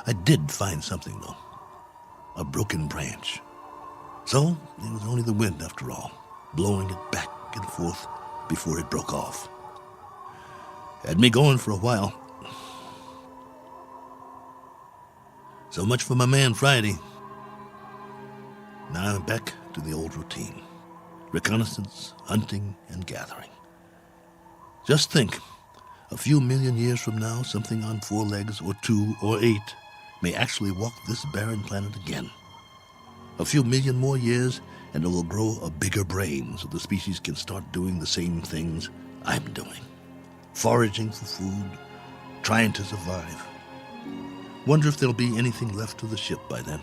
I did find something, though. A broken branch. So it was only the wind, after all, blowing it back and forth before it broke off. Had me going for a while. So much for my man Friday. Now I'm back to the old routine. Reconnaissance, hunting, and gathering. Just think, a few million years from now, something on 4 legs, or 2, or 8, may actually walk this barren planet again. A few million more years, and it will grow a bigger brain so the species can start doing the same things I'm doing. Foraging for food, trying to survive. Wonder if there'll be anything left of the ship by then.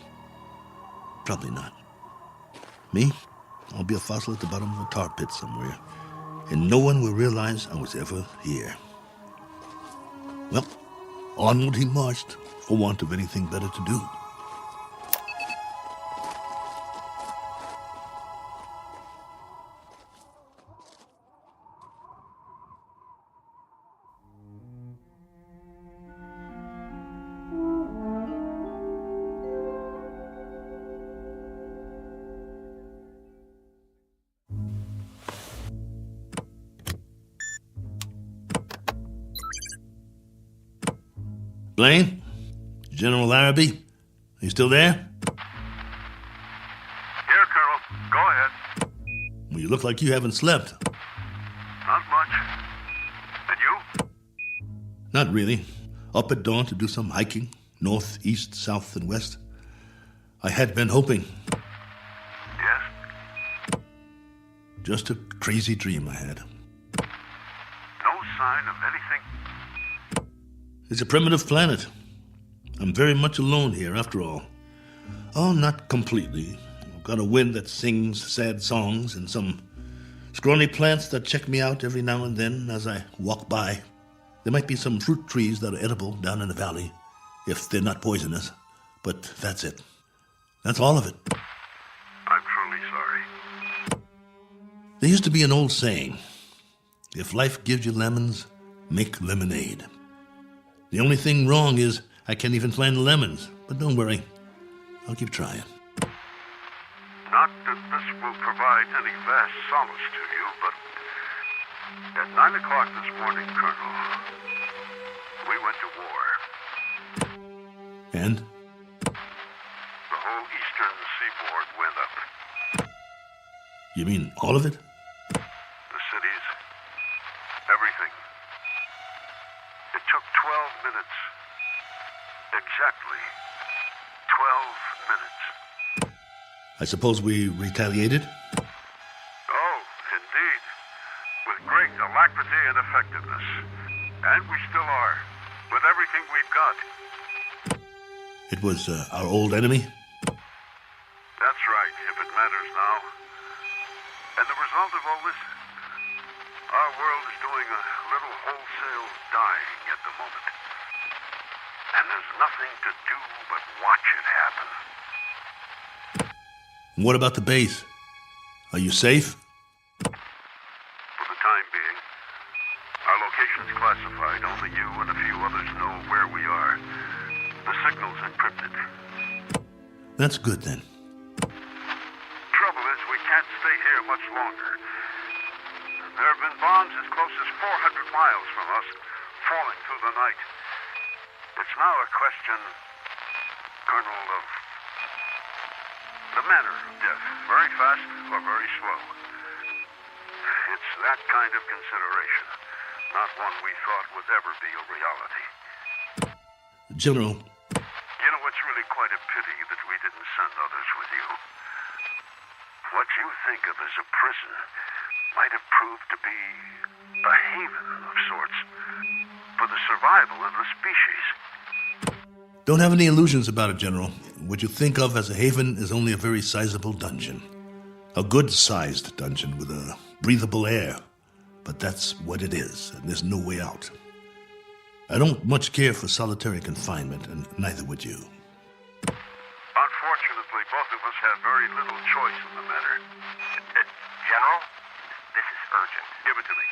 Probably not. Me? I'll be a fossil at the bottom of a tar pit somewhere, and no one will realize I was ever here. Well, onward he marched, for want of anything better to do. Blaine? General Larrabee? Are you still there? Here, Colonel. Go ahead. Well, you look like you haven't slept. Not much. And you? Not really. Up at dawn to do some hiking, north, east, south, and west. I had been hoping. Yes? Just a crazy dream I had. No sign of anything? It's a primitive planet. I'm very much alone here, after all. Oh, not completely. I've got a wind that sings sad songs and some scrawny plants that check me out every now and then as I walk by. There might be some fruit trees that are edible down in the valley, if they're not poisonous. But that's it. That's all of it. I'm truly sorry. There used to be an old saying, if life gives you lemons, make lemonade. The only thing wrong is I can't even find the lemons. But don't worry. I'll keep trying. Not that this will provide any vast solace to you, but at 9 o'clock this morning, Colonel, we went to war. And? The whole eastern seaboard went up. You mean all of it? The cities, everything. It took 12 minutes. Exactly 12 minutes. I suppose we retaliated? Oh, indeed. With great alacrity and effectiveness. And we still are. With everything we've got. It was our old enemy? That's right, if it matters now. And the result of all this? Our world is doing a little wholesale dying at the moment. And there's nothing to do but watch it happen. What about the base? Are you safe? For the time being, our location's classified. Only you and a few others know where we are. The signal's encrypted. That's good, then. Trouble is, we can't stay here much longer. There have been bombs as close as 400 miles from us, falling through the night. It's now a question, Colonel, of the manner of death. Very fast or very slow. It's that kind of consideration, not one we thought would ever be a reality. General. You know, it's really quite a pity that we didn't send others with you. What you think of as a prison might have proved to be a haven of sorts for the survival of the species. Don't have any illusions about it, General. What you think of as a haven is only a very sizable dungeon. A good-sized dungeon with a breathable air. But that's what it is, and there's no way out. I don't much care for solitary confinement, and neither would you. Unfortunately, both of us have very little choice in the matter. General, this is urgent. Give it to me.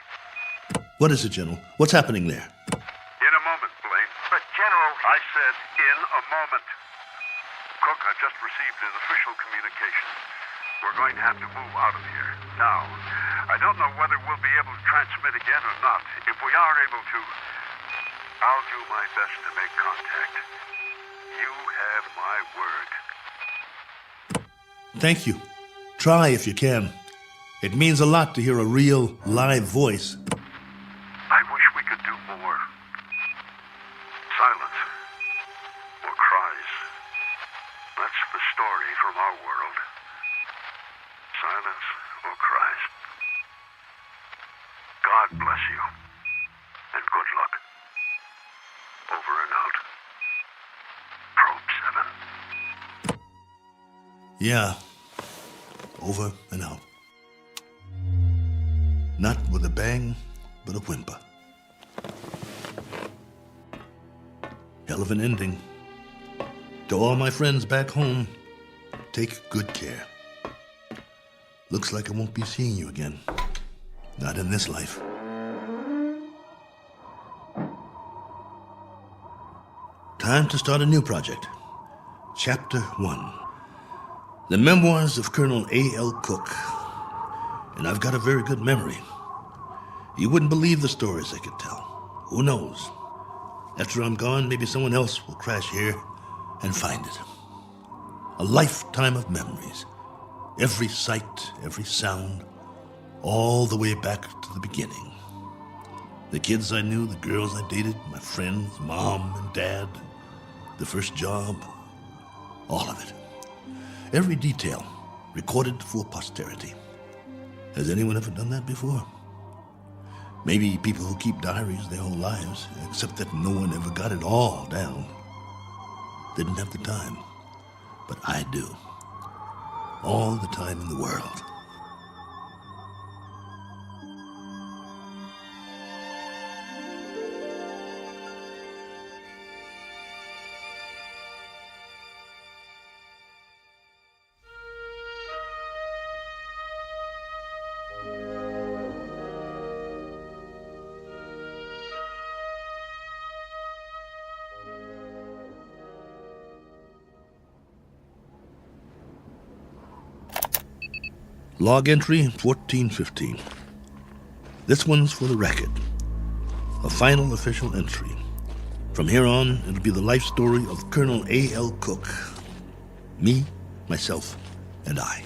What is it, General? What's happening there? In a moment, Blaine. But, General... I said in a moment. Cook, I've just received his official communication. We're going to have to move out of here. Now, I don't know whether we'll be able to transmit again or not. If we are able to, I'll do my best to make contact. You have my word. Thank you. Try if you can. It means a lot to hear a real, live voice. I wish we could do more. Silence. Or cries. That's the story from our world. Silence or cries. God bless you. And good luck. Over and out. Probe 7. Yeah. Over and out. Not with a bang, but a whimper. Hell of an ending. To all my friends back home, take good care. Looks like I won't be seeing you again. Not in this life. Time to start a new project. Chapter 1. The Memoirs of Colonel A.L. Cook. And I've got a very good memory. You wouldn't believe the stories I could tell. Who knows? After I'm gone, maybe someone else will crash here and find it. A lifetime of memories. Every sight, every sound, all the way back to the beginning. The kids I knew, the girls I dated, my friends, mom and dad, the first job, all of it. Every detail recorded for posterity. Has anyone ever done that before? Maybe people who keep diaries their whole lives, except that no one ever got it all down. Didn't have the time, but I do. All the time in the world. Log entry 1415. This one's for the record. A final official entry. From here on, it'll be the life story of Colonel A.L. Cook. Me, myself, and I.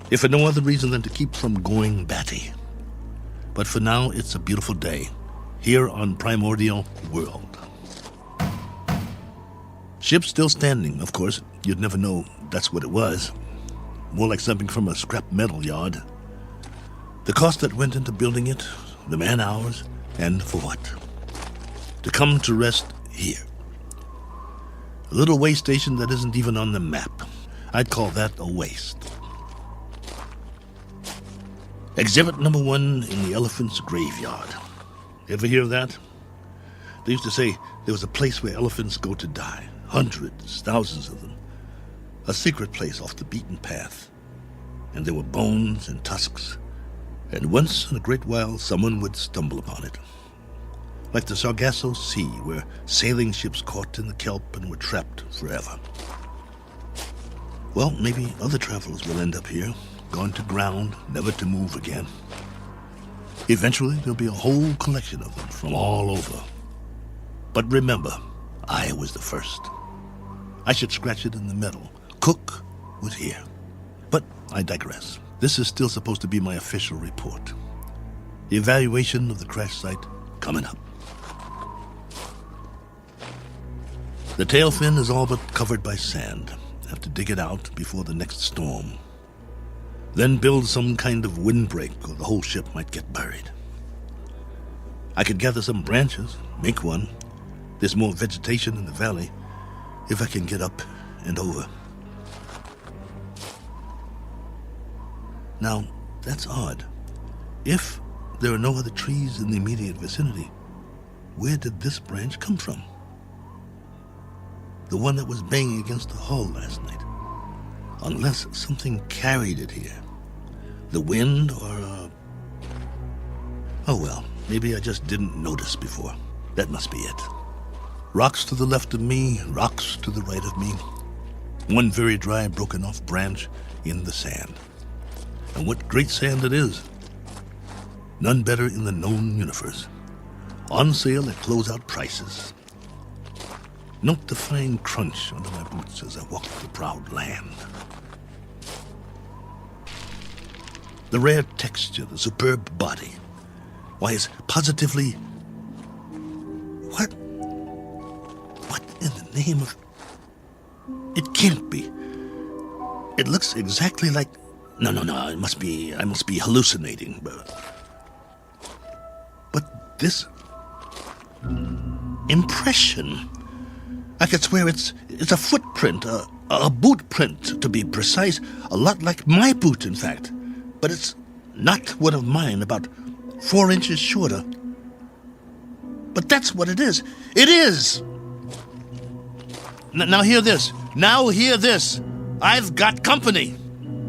If for no other reason than to keep from going batty. But for now, it's a beautiful day. Here on Primordial World. Ship still standing, of course. You'd never know that's what it was. More like something from a scrap metal yard. The cost that went into building it, the man-hours, and for what? To come to rest here. A little way station that isn't even on the map. I'd call that a waste. Exhibit number 1 in the elephant's graveyard. Ever hear that? They used to say there was a place where elephants go to die. Hundreds, thousands of them. A secret place off the beaten path. And there were bones and tusks. And once in a great while, someone would stumble upon it. Like the Sargasso Sea, where sailing ships caught in the kelp and were trapped forever. Well, maybe other travelers will end up here, gone to ground, never to move again. Eventually, there'll be a whole collection of them from all over. But remember, I was the first. I should scratch it in the middle. Cook was here. But I digress. This is still supposed to be my official report. The evaluation of the crash site coming up. The tail fin is all but covered by sand. Have to dig it out before the next storm. Then build some kind of windbreak or the whole ship might get buried. I could gather some branches, make one. There's more vegetation in the valley if I can get up and over. Now, that's odd. If there are no other trees in the immediate vicinity, where did this branch come from? The one that was banging against the hull last night. Unless something carried it here. The wind or Oh well, maybe I just didn't notice before. That must be it. Rocks to the left of me, rocks to the right of me. One very dry, broken-off branch in the sand. And what great sand it is. None better in the known universe. On sale at closeout prices. Note the fine crunch under my boots as I walk the proud land. The rare texture, the superb body. Why, it's positively... What in the name of... It can't be. It looks exactly like... No, I must be hallucinating. But this... impression... I could swear it's a footprint, a boot print, to be precise. A lot like my boot, in fact. But it's not one of mine, about 4 inches shorter. But that's what it is. It is! Now hear this. Now hear this. I've got company.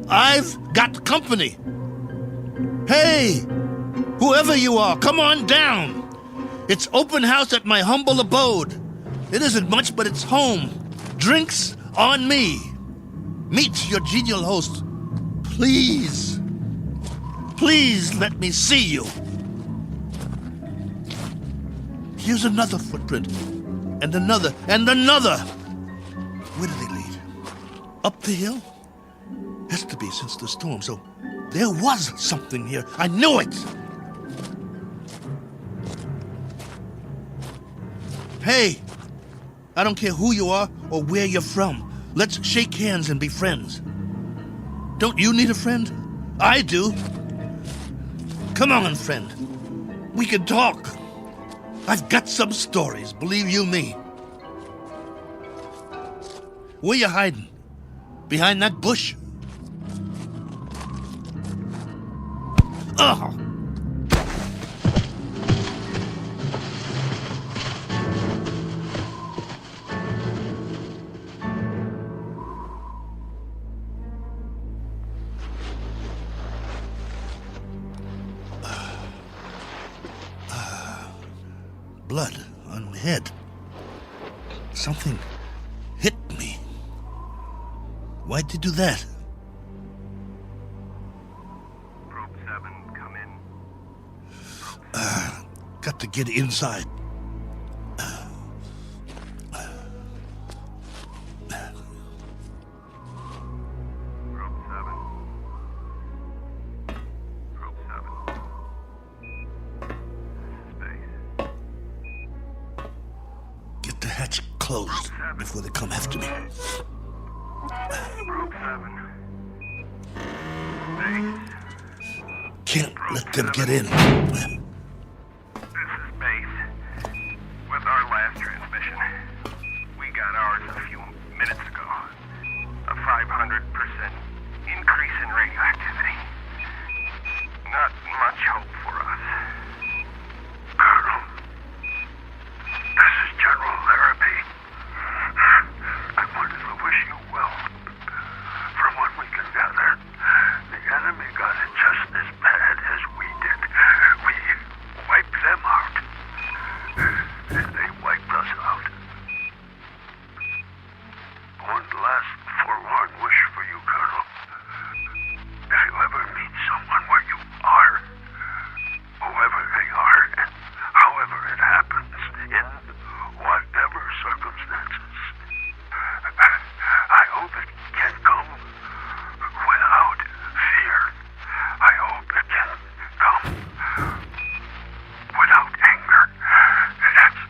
I've got company. Hey! Whoever you are, come on down. It's open house at my humble abode. It isn't much, but it's home. Drinks on me. Meet your genial host. Please. Please let me see you. Here's another footprint. And another. And another. Where do they lead? Up the hill? Has to be since the storm, so there was something here. I knew it! Hey! I don't care who you are or where you're from. Let's shake hands and be friends. Don't you need a friend? I do. Come on, friend. We can talk. I've got some stories, believe you me. Where you hiding? Behind that bush? Ugh! Blood on the head. Something hit me. Why'd you do that? Probe 7, come in. Got to get inside. Closed before they come after me. Probe 7. Base. Can't let them get in. This is Base. With our last transmission, we got ours a few minutes ago. A 500% increase in radioactivity. Not much hope for us. Colonel, this is General Larrabee. I wanted to wish you well. From what we can gather, the enemy got it just as bad as we did. We wiped them out. And they wiped us out. One last forlorn wish for you, Colonel. If you ever meet someone where you are, whoever they are, and however it happens, in whatever circumstances, I hope it can come without fear. I hope it can come without anger. That's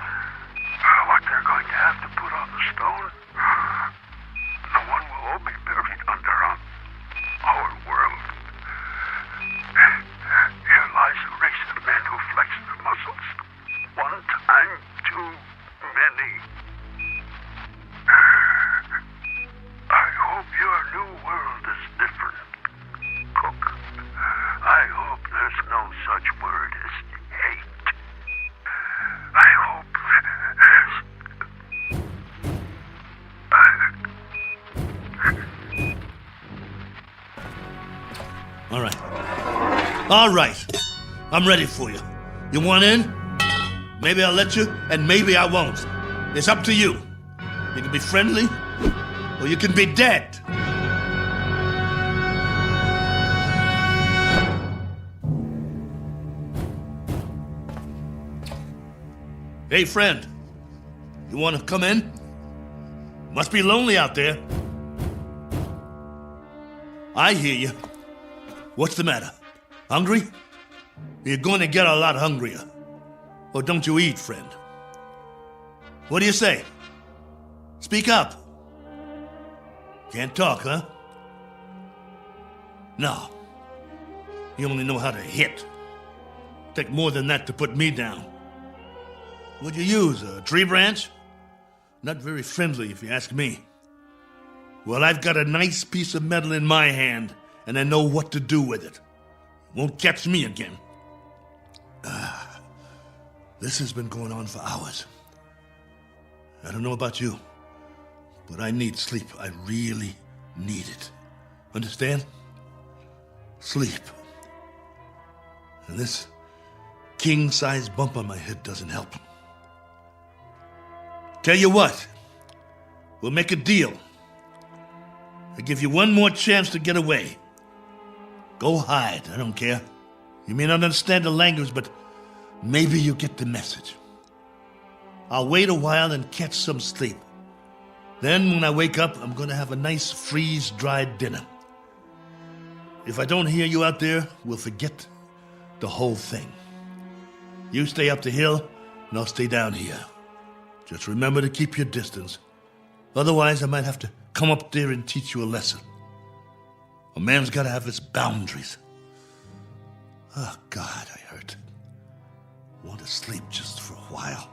what they're going to have to put on the stone. The one we'll all be buried under on our world. Here lies a race of men who flex their muscles. One time too many. I hope your new world is different, Cook. I hope there's no such word as hate. I hope All right. I'm ready for you. You want in? Maybe I'll let you, and maybe I won't. It's up to you. You can be friendly, or you can be dead. Hey, friend. You want to come in? Must be lonely out there. I hear you. What's the matter? Hungry? You're going to get a lot hungrier. Or don't you eat, friend? What do you say? Speak up. Can't talk, huh? No. You only know how to hit. Take more than that to put me down. What'd you use, a tree branch? Not very friendly, if you ask me. Well, I've got a nice piece of metal in my hand, and I know what to do with it. Won't catch me again. This has been going on for hours. I don't know about you, but I need sleep. I really need it. Understand? Sleep. And this king-size bump on my head doesn't help. Tell you what, we'll make a deal. I give you one more chance to get away. Go hide, I don't care. You may not understand the language, but maybe you get the message. I'll wait a while and catch some sleep. Then when I wake up, I'm going to have a nice freeze-dried dinner. If I don't hear you out there, we'll forget the whole thing. You stay up the hill, and I'll stay down here. Just remember to keep your distance. Otherwise, I might have to come up there and teach you a lesson. A man's got to have his boundaries. Oh, God, I hurt. I want to sleep just for a while.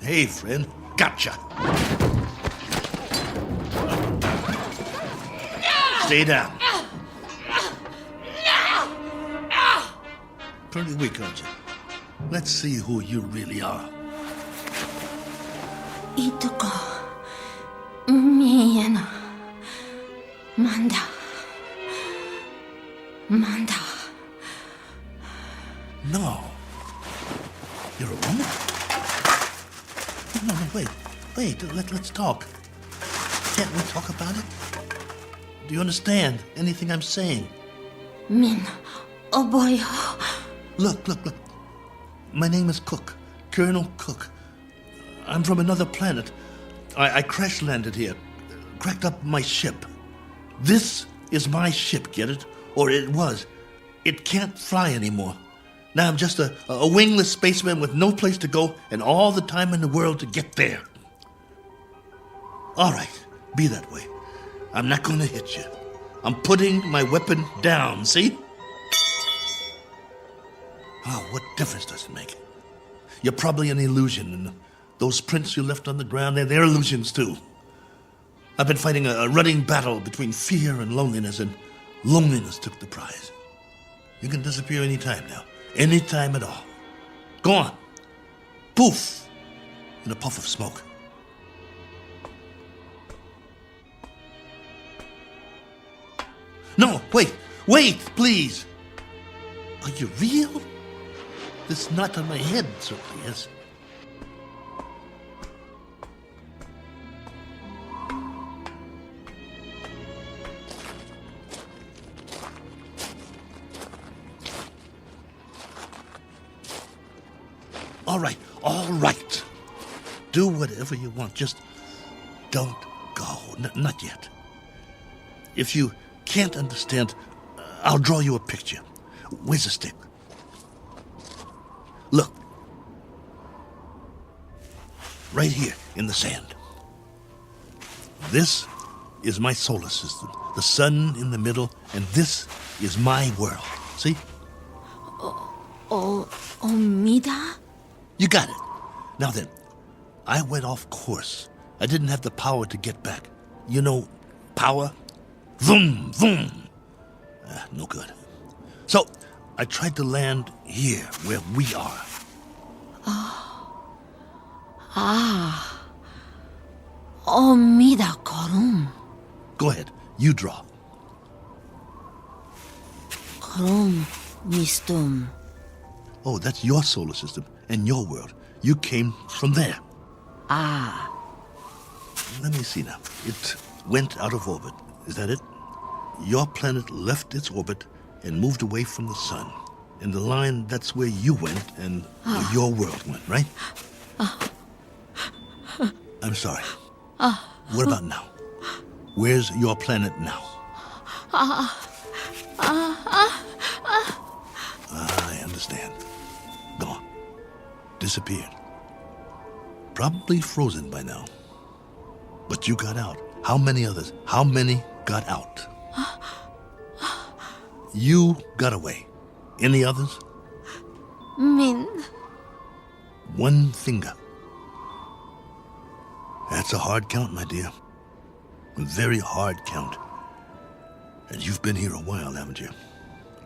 Hey, friend. Gotcha. Stay down. Pretty weak, aren't you? Let's see who you really are. Ituko. Miena. Manda. Manda. No. You're a woman? No, wait, let's talk. Can't we talk about it? Do you understand anything I'm saying? Min. Oh boy. Look. My name is Cook, Colonel Cook. I'm from another planet. I crash landed here, cracked up my ship. This is my ship, get it? Or it was. It can't fly anymore. Now I'm just a wingless spaceman with no place to go and all the time in the world to get there. All right, be that way. I'm not going to hit you. I'm putting my weapon down, see? Oh, what difference does it make? You're probably an illusion, and those prints you left on the ground, they're illusions too. I've been fighting a running battle between fear and loneliness, and loneliness took the prize. You can disappear any time now. Any time at all. Go on. Poof! In a puff of smoke. No, wait, please. Are you real? This knot on my head certainly is. All right. Do whatever you want. Just don't go. Not yet. If you can't understand, I'll draw you a picture. Where's the stick? Look. Right here in the sand. This is my solar system. The sun in the middle, and this is my world. See? Omida? You got it. Now then, I went off course. I didn't have the power to get back. You know, power? Vroom, vroom. No good. So, I tried to land here, where we are. Omida korum. Go ahead, you draw. Korum mistum. Oh, that's your solar system and your world. You came from there. Let me see now. It went out of orbit. Is that it? Your planet left its orbit and moved away from the sun. In the line, that's where you went and where your world went, right? I'm sorry. What about now? Where's your planet now? I understand. Gone. Disappeared. Probably frozen by now. But you got out. How many others? How many got out? You got away. Any others? Min. One finger. That's a hard count, my dear. A very hard count. And you've been here a while, haven't you?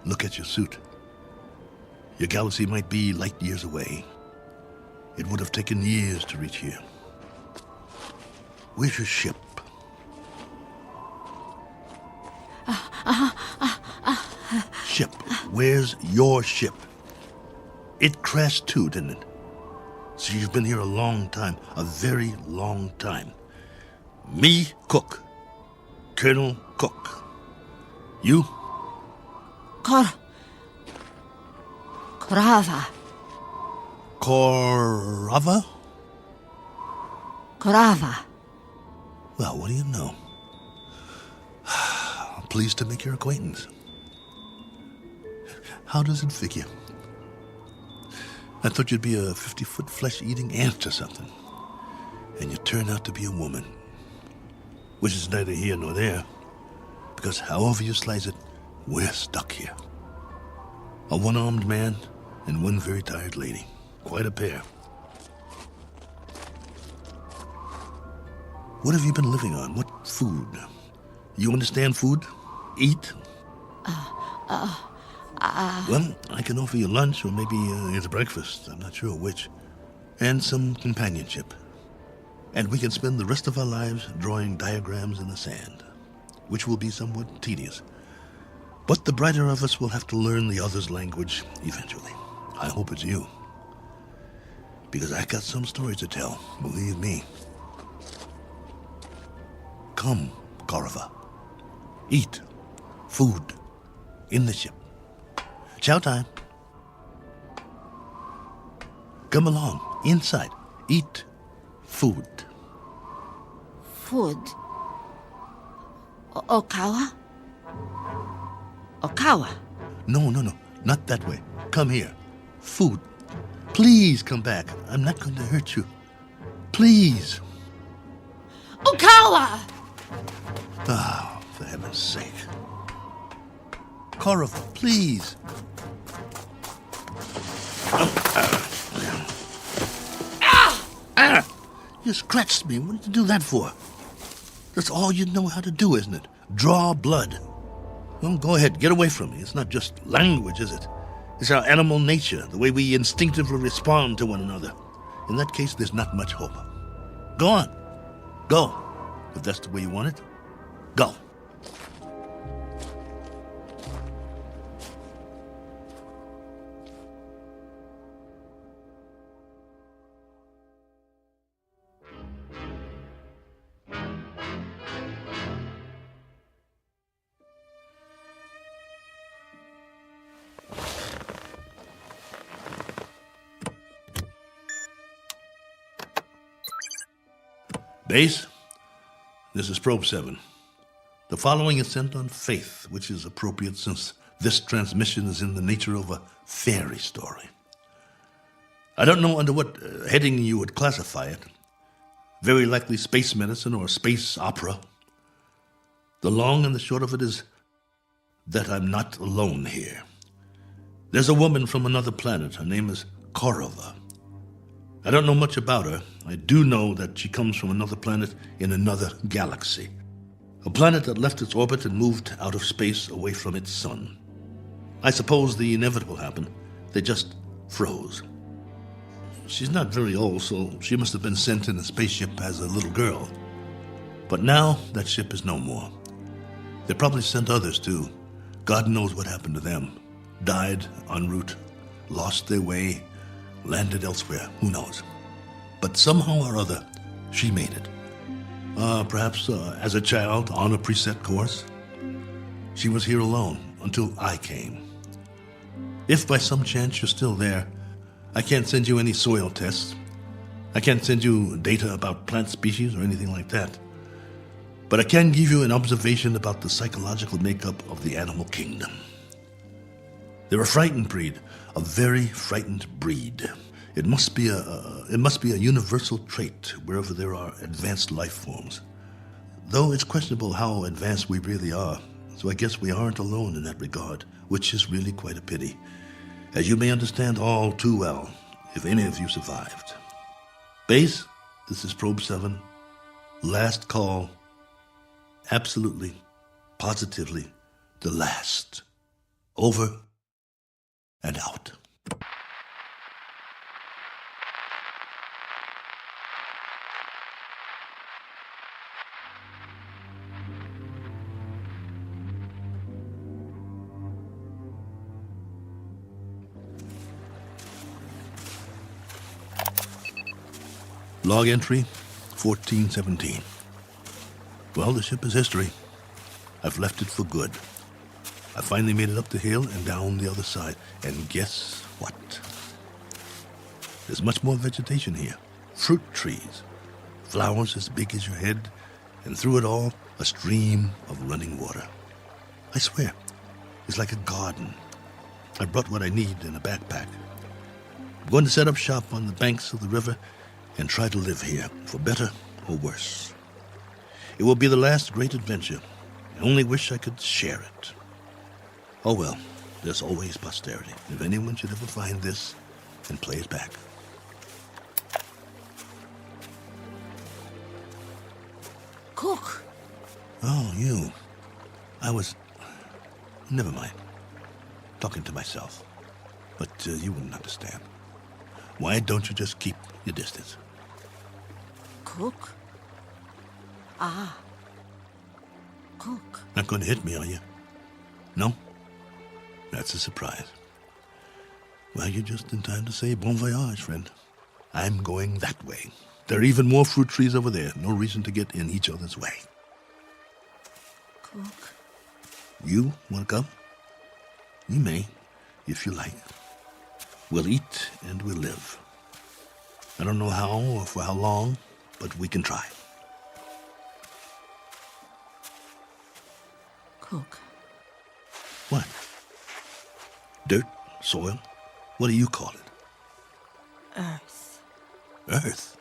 Look at your suit. Your galaxy might be light years away. It would have taken years to reach here. Where's your ship? Ship. Where's your ship? It crashed too, didn't it? So you've been here a long time. A very long time. Me, Cook. Colonel Cook. You? Korava. Korava? Korava. Well, what do you know? I'm pleased to make your acquaintance. How does it figure? I thought you'd be a 50-foot flesh-eating ant or something. And you turn out to be a woman. Which is neither here nor there. Because however you slice it, we're stuck here. A one-armed man and one very tired lady. Quite a pair. What have you been living on? What food? You understand food? Eat? Well, I can offer you lunch or maybe it's breakfast. I'm not sure which. And some companionship. And we can spend the rest of our lives drawing diagrams in the sand, which will be somewhat tedious. But the brighter of us will have to learn the other's language eventually. I hope it's you. Because I got some stories to tell, believe me. Come, Korova. Eat. Food. In the ship. Chow time. Come along. Inside. Eat. Food. Food. Okawa? Okawa? No. Not that way. Come here. Food. Please come back. I'm not going to hurt you. Please. Okawa! Oh, for heaven's sake. Korova, please. You scratched me. What did you do that for? That's all you know how to do, isn't it? Draw blood. Well, go ahead. Get away from me. It's not just language, is it? It's our animal nature, the way we instinctively respond to one another. In that case, there's not much hope. Go on. Go. If that's the way you want it, go. Base, this is Probe 7. The following is sent on faith, which is appropriate since this transmission is in the nature of a fairy story. I don't know under what heading you would classify it. Very likely space medicine or space opera. The long and the short of it is that I'm not alone here. There's a woman from another planet. Her name is Korova. I don't know much about her. I do know that she comes from another planet in another galaxy. A planet that left its orbit and moved out of space away from its sun. I suppose the inevitable happened. They just froze. She's not very old, so she must have been sent in a spaceship as a little girl. But now that ship is no more. They probably sent others too. God knows what happened to them. Died en route, lost their way, landed elsewhere, who knows. But somehow or other, she made it. Perhaps as a child on a preset course. She was here alone until I came. If by some chance you're still there, I can't send you any soil tests. I can't send you data about plant species or anything like that. But I can give you an observation about the psychological makeup of the animal kingdom. They're a frightened breed, a very frightened breed. It must be a universal trait wherever there are advanced life forms. Though it's questionable how advanced we really are, so I guess we aren't alone in that regard, which is really quite a pity, as you may understand all too well if any of you survived. Base, this is Probe 7. Last call. Absolutely, positively, the last. Over and out. Log entry 1417. Well, the ship is history. I've left it for good. I finally made it up the hill and down the other side. And guess what? There's much more vegetation here. Fruit trees. Flowers as big as your head. And through it all, a stream of running water. I swear, it's like a garden. I brought what I need in a backpack. I'm going to set up shop on the banks of the river and try to live here, for better or worse. It will be the last great adventure. I only wish I could share it. Oh well, there's always posterity, if anyone should ever find this and play it back. Cook. Oh, you. Never mind. Talking to myself. But you wouldn't understand. Why don't you just keep your distance? Cook? Ah. Cook. Not going to hit me, are you? No? That's a surprise. Well, you're just in time to say bon voyage, friend. I'm going that way. There are even more fruit trees over there. No reason to get in each other's way. Cook. You want to come? You may, if you like. We'll eat and we'll live. I don't know how or for how long, but we can try. Cook. What? Dirt? Soil? What do you call it? Earth. Earth?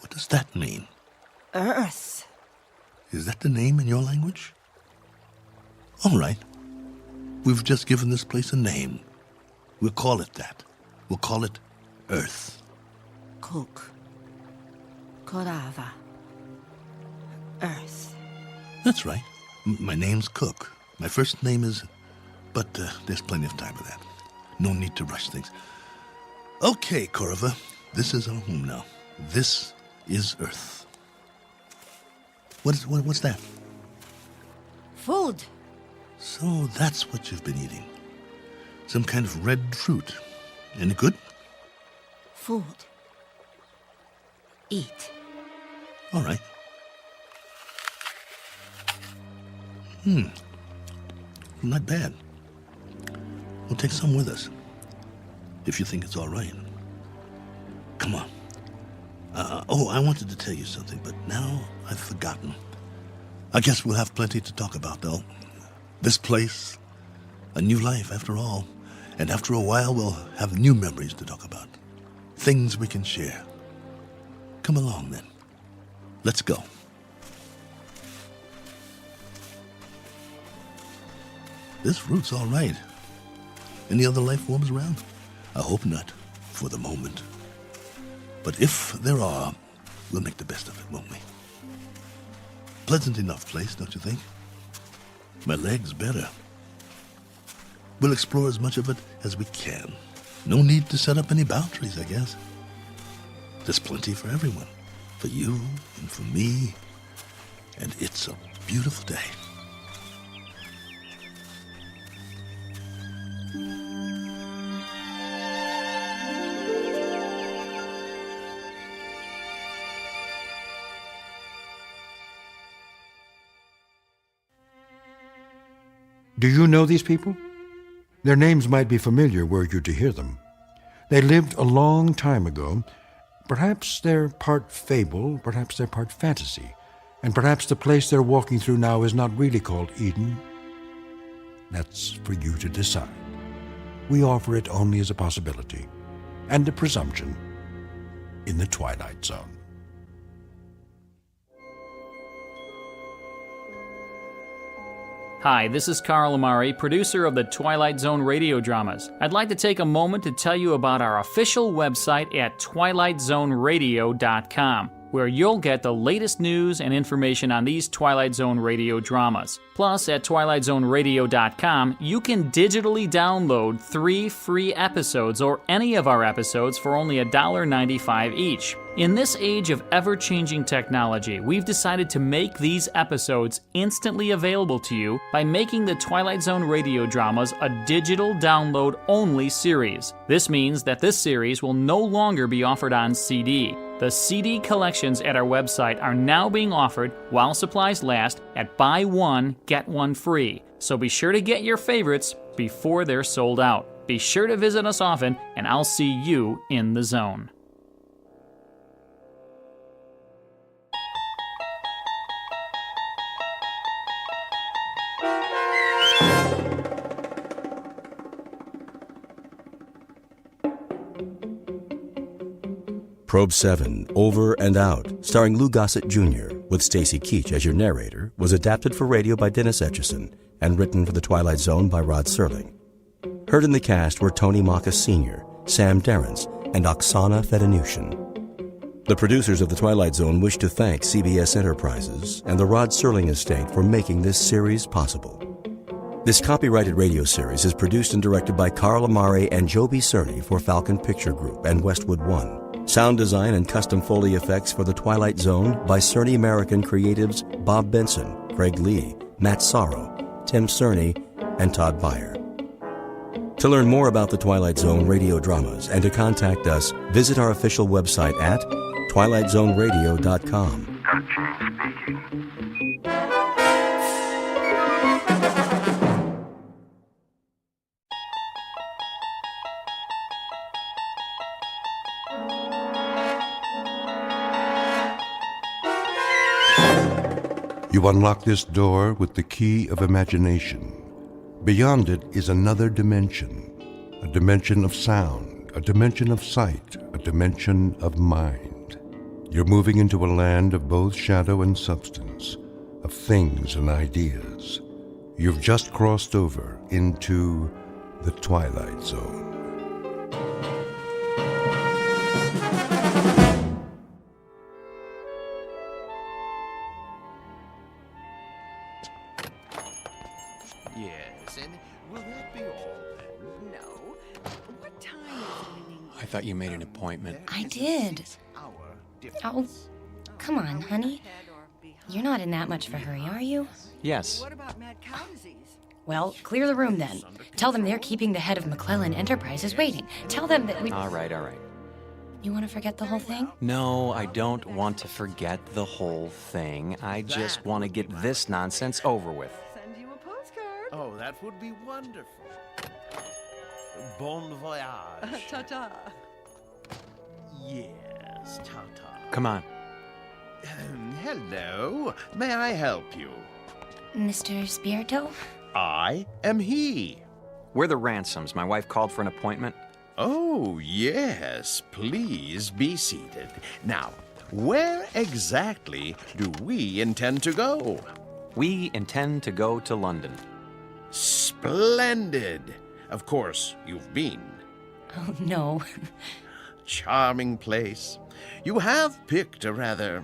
What does that mean? Earth. Is that the name in your language? All right. We've just given this place a name. We'll call it that. We'll call it Earth. Cook. Korava. Earth. That's right. My name's Cook. My first name is... But there's plenty of time for that. No need to rush things. Okay, Korava. This is our home now. This is Earth. What's that? Food. So that's what you've been eating. Some kind of red fruit. Any good? Food. Eat. All right. Not bad. We'll take some with us. If you think it's all right. Come on. I wanted to tell you something, but now I've forgotten. I guess we'll have plenty to talk about, though. This place, a new life after all. And after a while, we'll have new memories to talk about. Things we can share. Come along, then. Let's go. This route's all right. Any other life forms around? I hope not, for the moment. But if there are, we'll make the best of it, won't we? Pleasant enough place, don't you think? My leg's better. We'll explore as much of it as we can. No need to set up any boundaries, I guess. There's plenty for everyone. For you and for me. And it's a beautiful day. Do you know these people? Their names might be familiar were you to hear them. They lived a long time ago. Perhaps they're part fable, perhaps they're part fantasy, and perhaps the place they're walking through now is not really called Eden. That's for you to decide. We offer it only as a possibility and a presumption in the Twilight Zone. Hi, this is Carl Amari, producer of the Twilight Zone Radio Dramas. I'd like to take a moment to tell you about our official website at twilightzoneradio.com, where you'll get the latest news and information on these Twilight Zone Radio dramas. Plus, at twilightzoneradio.com, you can digitally download 3 free episodes or any of our episodes for only $1.95 each. In this age of ever-changing technology, we've decided to make these episodes instantly available to you by making the Twilight Zone Radio Dramas a digital download-only series. This means that this series will no longer be offered on CD. The CD collections at our website are now being offered, while supplies last, at buy one, get one free. So be sure to get your favorites before they're sold out. Be sure to visit us often, and I'll see you in the zone. Probe 7, Over and Out, starring Lou Gossett Jr., with Stacy Keach as your narrator, was adapted for radio by Dennis Etchison and written for The Twilight Zone by Rod Serling. Heard in the cast were Tony Maka Sr., Sam Derrance, and Oksana Fedanushin. The producers of The Twilight Zone wish to thank CBS Enterprises and the Rod Serling estate for making this series possible. This copyrighted radio series is produced and directed by Carl Amari and Joby Cerny for Falcon Picture Group and Westwood One. Sound design and custom Foley effects for The Twilight Zone by Cerny American creatives Bob Benson, Craig Lee, Matt Sorrow, Tim Cerny, and Todd Beyer. To learn more about The Twilight Zone radio dramas and to contact us, visit our official website at twilightzoneradio.com. Dutch speaking. You unlock this door with the key of imagination. Beyond it is another dimension, a dimension of sound, a dimension of sight, a dimension of mind. You're moving into a land of both shadow and substance, of things and ideas. You've just crossed over into the Twilight Zone. Yes, and will that be all then? No. What time is it? I thought you made an appointment. I did. Oh, come on, honey. You're not in that much of a hurry, are you? Yes. What about Mad Cow Disease? Well, clear the room then. Tell them they're keeping the head of McClellan Enterprises waiting. Tell them that we... All right. You want to forget the whole thing? No, I don't want to forget the whole thing. I just want to get this nonsense over with. Send you a postcard. Oh, that would be wonderful. Bon voyage. Ta-ta. Yes, ta-ta. Come on. Hello. May I help you? Mr. Spirito? I am he. We're the Ransoms. My wife called for an appointment. Oh, yes. Please be seated. Now, where exactly do we intend to go? We intend to go to London. Splendid. Of course, you've been. Oh, no. Charming place. You have picked a rather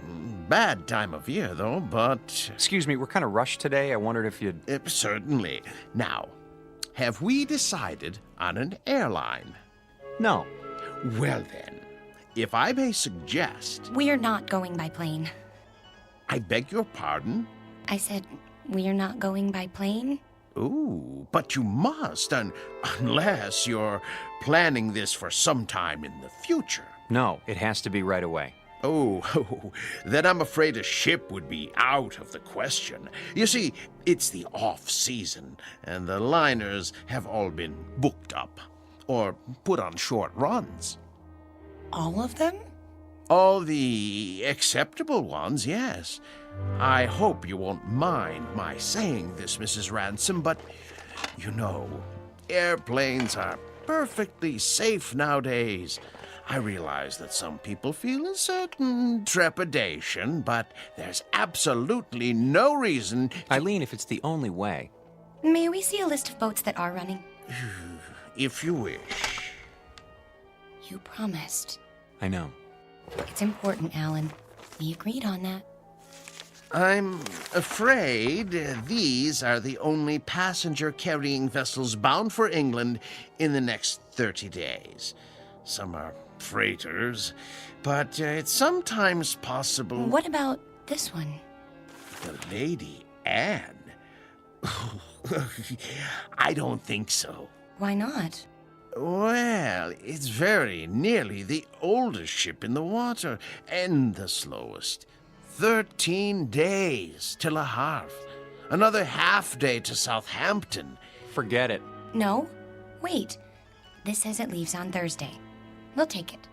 bad time of year, though, but... Excuse me, we're kind of rushed today. I wondered if you'd... Certainly. Now, have we decided on an airline? No. Well then, if I may suggest... We're not going by plane. I beg your pardon? I said, we're not going by plane? Ooh, but you must, unless you're planning this for some time in the future. No, it has to be right away. Oh, then I'm afraid a ship would be out of the question. You see, it's the off-season, and the liners have all been booked up, or put on short runs. All of them? All the acceptable ones, yes. I hope you won't mind my saying this, Mrs. Ransom, but, you know, airplanes are perfectly safe nowadays. I realize that some people feel a certain trepidation, but there's absolutely no reason... Eileen, if it's the only way... May we see a list of boats that are running? If you wish. You promised. I know. It's important, Alan. We agreed on that. I'm afraid these are the only passenger-carrying vessels bound for England in the next 30 days. Some are freighters, but it's sometimes possible... What about this one? The Lady Anne? I don't think so. Why not? Well, it's very nearly the oldest ship in the water, and the slowest. 13 days till Le Havre. Another half day to Southampton. Forget it. No. Wait. This says it leaves on Thursday. We'll take it.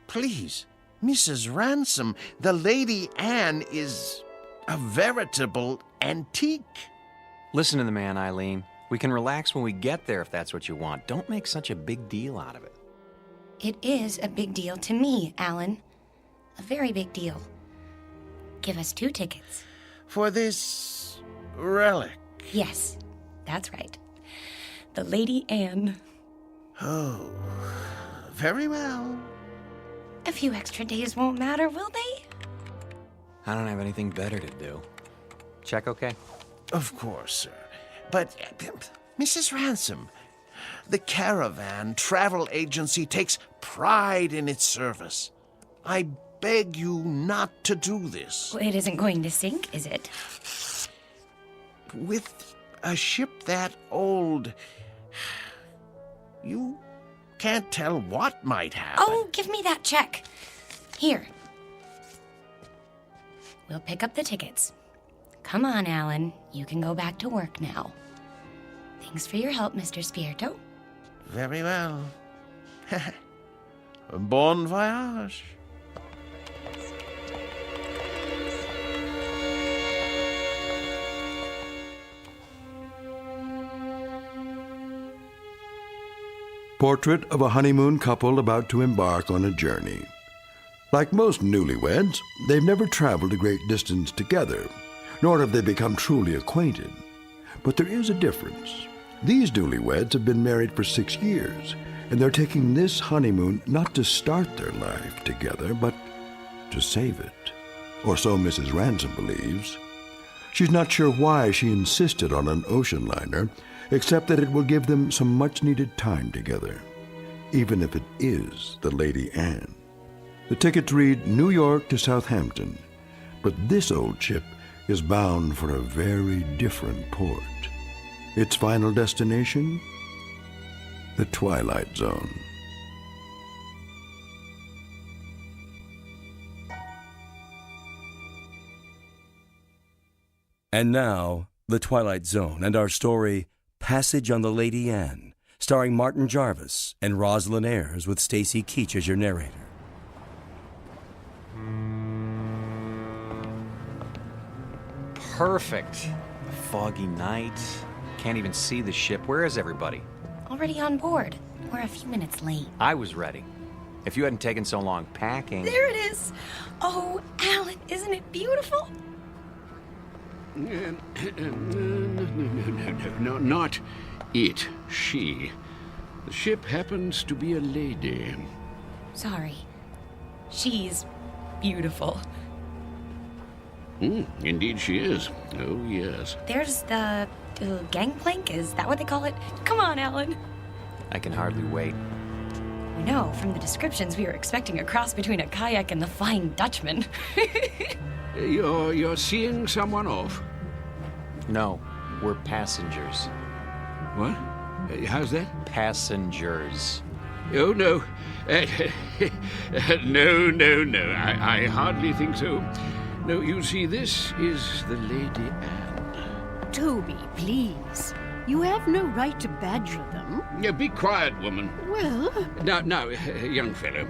Please, Mrs. Ransom, the Lady Anne is a veritable antique. Listen to the man, Eileen. We can relax when we get there if that's what you want. Don't make such a big deal out of it. It is a big deal to me, Alan. A very big deal. Give us 2 tickets. For this relic? Yes, that's right. The Lady Anne. Oh, very well. A few extra days won't matter, will they? I don't have anything better to do. Check okay? Of course, sir. But, Mrs. Ransom, the Caravan Travel Agency takes pride in its service. I beg you not to do this. Well, it isn't going to sink, is it? With a ship that old, you can't tell what might happen. Oh, give me that check. Here. We'll pick up the tickets. Come on, Alan. You can go back to work now. Thanks for your help, Mr. Spierto. Very well. Bon voyage. Portrait of a honeymoon couple about to embark on a journey. Like most newlyweds, they've never traveled a great distance together, nor have they become truly acquainted. But there is a difference. These newlyweds have been married for 6 years, and they're taking this honeymoon not to start their life together, but to save it. Or so Mrs. Ransom believes. She's not sure why she insisted on an ocean liner, except that it will give them some much-needed time together, even if it is the Lady Anne. The tickets read New York to Southampton, but this old ship is bound for a very different port. Its final destination? The Twilight Zone. And now, The Twilight Zone and our story, Passage on the Lady Anne, starring Martin Jarvis and Rosalind Ayres with Stacy Keach as your narrator. Perfect. A foggy night. Can't even see the ship. Where is everybody? Already on board. We're a few minutes late. I was ready. If you hadn't taken so long packing... There it is! Oh, Alan, isn't it beautiful? No, not it. She. The ship happens to be a lady. Sorry. She's beautiful. Indeed she is. Oh, yes. There's the gangplank, is that what they call it? Come on, Alan. I can hardly wait. No, from the descriptions, we were expecting a cross between a kayak and the Flying Dutchman. You're seeing someone off? No, we're passengers. What? How's that? Passengers. Oh, no. No. I hardly think so. No, you see, this is the Lady Anne. Toby, please. You have no right to badger them. Yeah, be quiet, woman. Well... Now, young fellow,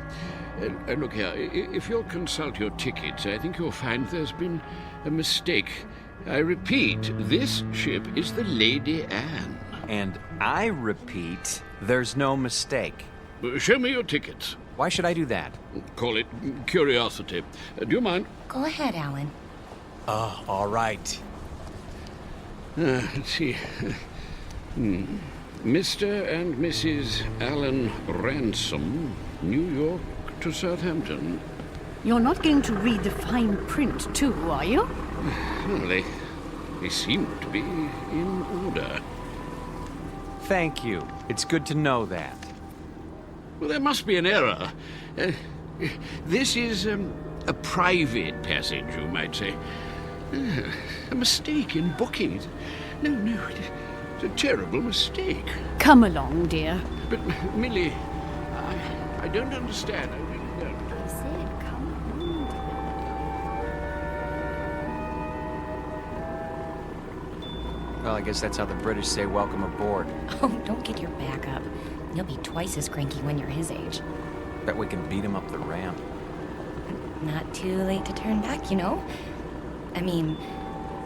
look here. If you'll consult your tickets, I think you'll find there's been a mistake. I repeat, this ship is the Lady Anne. And I repeat, there's no mistake. Show me your tickets. Why should I do that? Call it curiosity. Do you mind? Go ahead, Alan. Oh, all right. Let's see. Mr. and Mrs. Alan Ransom, New York to Southampton. You're not going to read the fine print, too, are you? Well, they seem to be in order. Thank you. It's good to know that. Well, there must be an error. This is a private passage, you might say. A mistake in booking it. No, it's a terrible mistake. Come along, dear. But, Millie, I don't understand. I really don't. I said come along. Well, I guess that's how the British say welcome aboard. Oh, don't get your back up. You'll be twice as cranky when you're his age. Bet we can beat him up the ramp. Not too late to turn back, you know? I mean,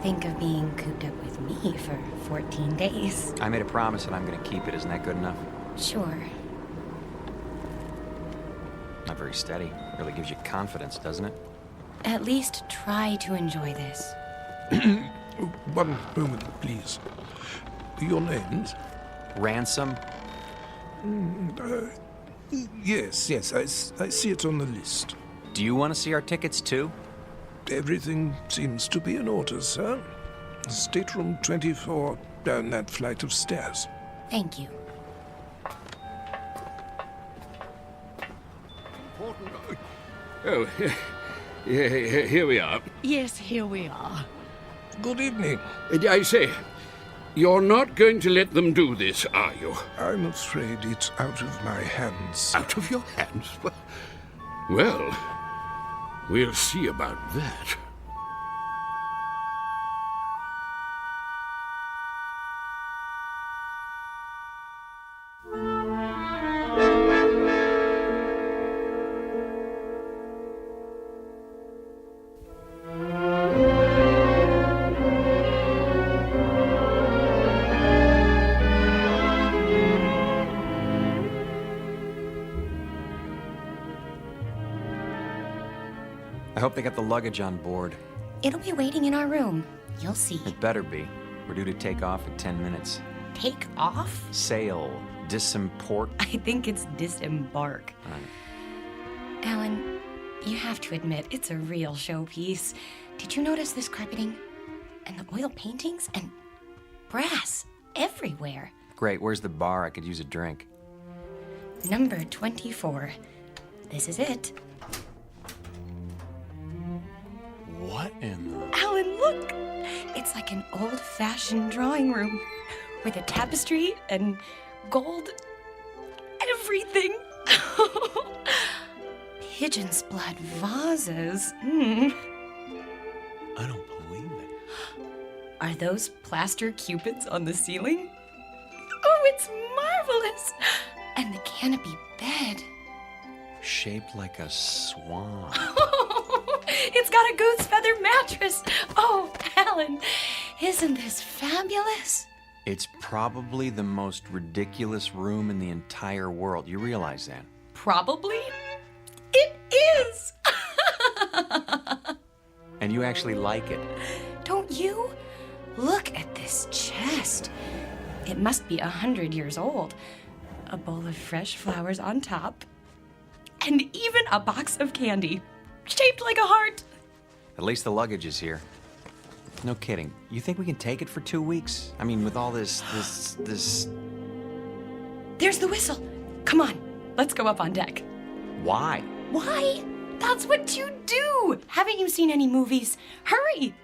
think of being cooped up with me for 14 days. I made a promise and I'm going to keep it. Isn't that good enough? Sure. Not very steady. Really gives you confidence, doesn't it? At least try to enjoy this. One moment, please. Your names? Ransom? Yes, I see it on the list. Do you want to see our tickets, too? Everything seems to be in order, sir. Stateroom 24, down that flight of stairs. Thank you. Oh, here we are. Yes, here we are. Good evening. I say, you're not going to let them do this, are you? I'm afraid it's out of my hands. Out of your hands? Well, we'll see about that. I hope they got the luggage on board. It'll be waiting in our room. You'll see. It better be. We're due to take off in 10 minutes. Take off? Sail. Disimport. I think it's disembark. Right. Alan, you have to admit, it's a real showpiece. Did you notice this carpeting? And the oil paintings? And brass everywhere. Great. Where's the bar? I could use a drink. Number 24. This is it. What in the... Alan, look! It's like an old-fashioned drawing room with a tapestry and gold everything. Pigeon's blood vases. I don't believe it. Are those plaster cupids on the ceiling? Oh, it's marvelous! And the canopy bed. Shaped like a swan. It's got a goose feather mattress. Oh, Alan, isn't this fabulous? It's probably the most ridiculous room in the entire world. You realize that? Probably? It is! And you actually like it. Don't you? Look at this chest. It must be 100 years old. A bowl of fresh flowers on top. and even a box of candy, shaped like a heart. At least the luggage is here. No kidding. You think we can take it for 2 weeks? I mean, with all this... There's the whistle. Come on, let's go up on deck. Why? Why? That's what you do. Haven't you seen any movies? Hurry.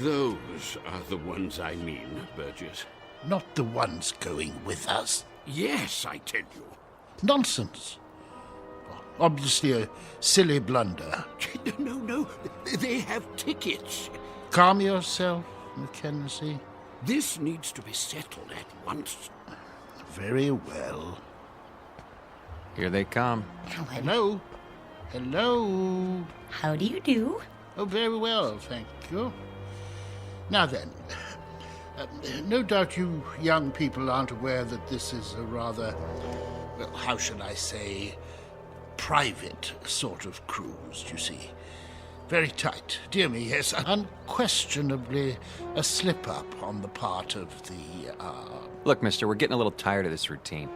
Those are the ones I mean, Burgess. Not the ones going with us. Yes, I tell you. Nonsense. Obviously a silly blunder. No. They have tickets. Calm yourself, Mackenzie. This needs to be settled at once. Very well. Here they come. Hello. Hello. How do you do? Oh, very well, thank you. Now then, no doubt you young people aren't aware that this is a rather, well, how shall I say, private sort of cruise, you see. Very tight. Dear me, yes, unquestionably a slip-up on the part of the, Look, mister, we're getting a little tired of this routine.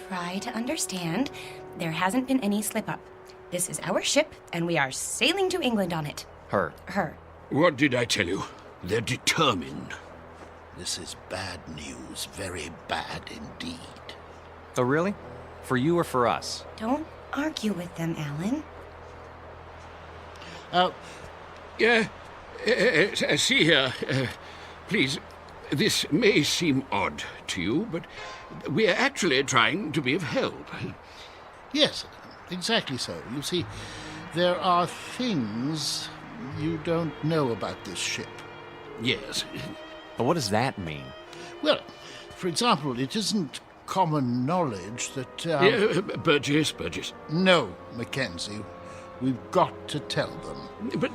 Try to understand. There hasn't been any slip-up. This is our ship, and we are sailing to England on it. Her. What did I tell you? They're determined. This is bad news, very bad indeed. Oh, really? For you or for us? Don't argue with them, Alan. See here, please, this may seem odd to you, but we're actually trying to be of help. Yes, exactly so. You see, there are things you don't know about this ship. Yes. But what does that mean? Well, for example, it isn't common knowledge that... Burgess. No, Mackenzie. We've got to tell them. But...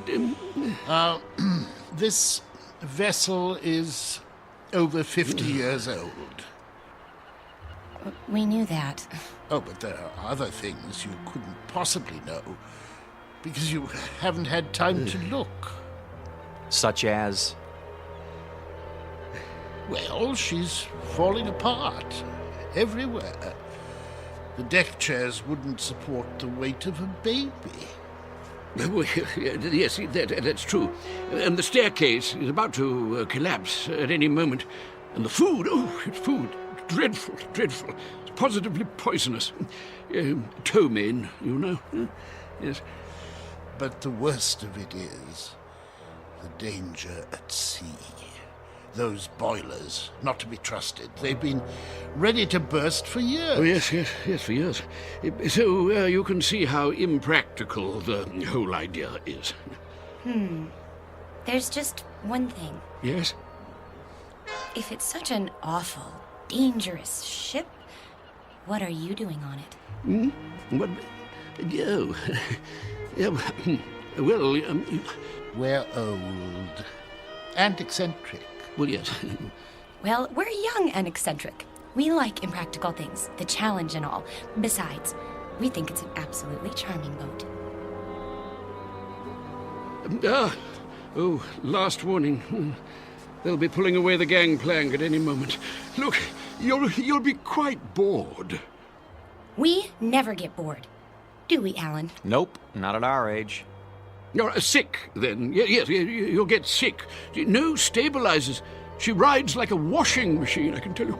this vessel is over 50 years old. We knew that. Oh, but there are other things you couldn't possibly know, because you haven't had time to look. Such as? Well, she's falling apart everywhere. The deck chairs wouldn't support the weight of a baby. Yes, that's true. And the staircase is about to collapse at any moment. And the food, it's food. Dreadful. It's positively poisonous. Ptomaine, you know. Yes. But the worst of it is the danger at sea. Those boilers, not to be trusted. They've been ready to burst for years. Oh, yes, for years. So you can see how impractical the whole idea is. There's just one thing. Yes? If it's such an awful, dangerous ship, what are you doing on it? What? Oh. Well, we're old and eccentric. Well, yes. Well, we're young and eccentric. We like impractical things, the challenge and all. Besides, we think it's an absolutely charming boat. Last warning. They'll be pulling away the gangplank at any moment. Look, you'll be quite bored. We never get bored. Do we, Alan? Nope, not at our age. You're sick, then. Yes, you'll get sick. No stabilizers. She rides like a washing machine, I can tell you.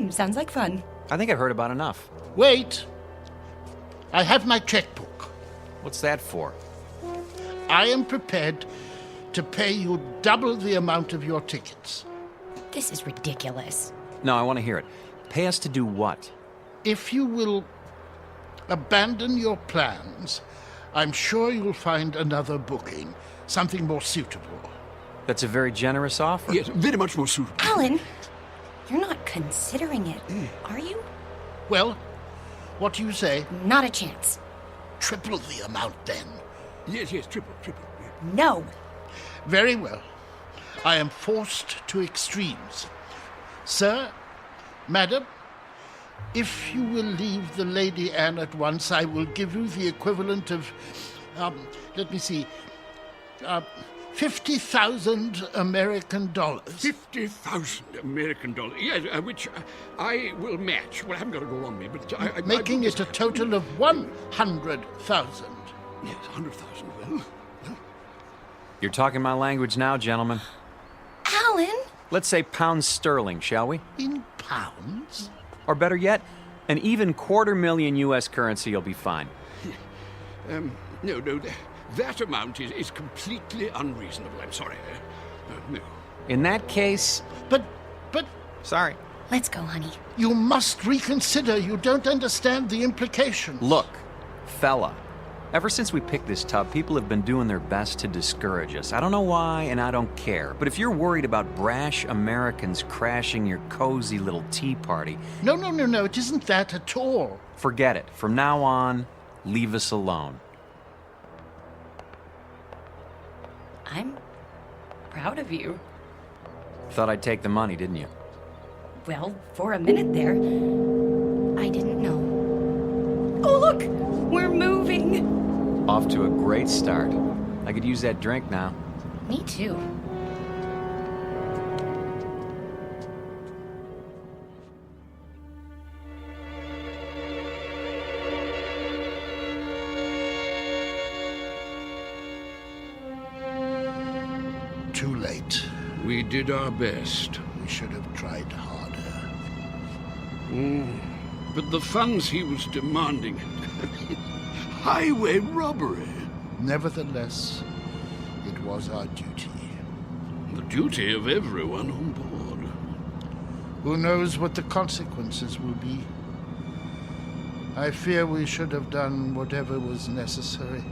Sounds like fun. I think I've heard about enough. Wait. I have my checkbook. What's that for? I am prepared to pay you double the amount of your tickets. This is ridiculous. No, I want to hear it. Pay us to do what? If you will abandon your plans, I'm sure you'll find another booking, something more suitable. That's a very generous offer. Yes, very much more suitable. Alan, you're not considering it, are you? Well, what do you say? Not a chance. triple the amount then. Yes, triple. No. Very well. I am forced to extremes. Sir, madam, if you will leave the Lady Anne at once, I will give you the equivalent of, let me see, 50,000 American dollars. 50,000 American dollars. Yes, which I will match. Well, I haven't got it all on me, but Making it a total of 100,000. Yes, 100,000. Well. You're talking my language now, gentlemen. Alan? Let's say pounds sterling, shall we? In pounds? Or better yet, an even $250,000 U.S. currency will be fine. No, that amount is completely unreasonable. I'm sorry. No. In that case... But... Sorry. Let's go, honey. You must reconsider. You don't understand the implications. Look, fella. Ever since we picked this tub, people have been doing their best to discourage us. I don't know why, and I don't care. But if you're worried about brash Americans crashing your cozy little tea party... No, it isn't that at all. Forget it. From now on, leave us alone. I'm proud of you. Thought I'd take the money, didn't you? Well, for a minute there, I didn't know. Oh, look! We're moving! Off to a great start. I could use that drink now. Me too. Too late. We did our best. We should have tried harder. But the funds he was demanding... highway robbery. Nevertheless, it was our duty. The duty of everyone on board. Who knows what the consequences will be? I fear we should have done whatever was necessary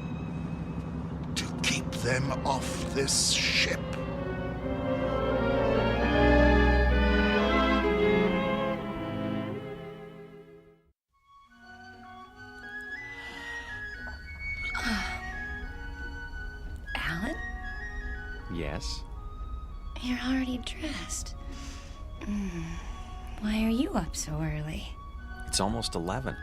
to keep them off this ship. Alan? Yes? You're already dressed. Why are you up so early? It's almost 11.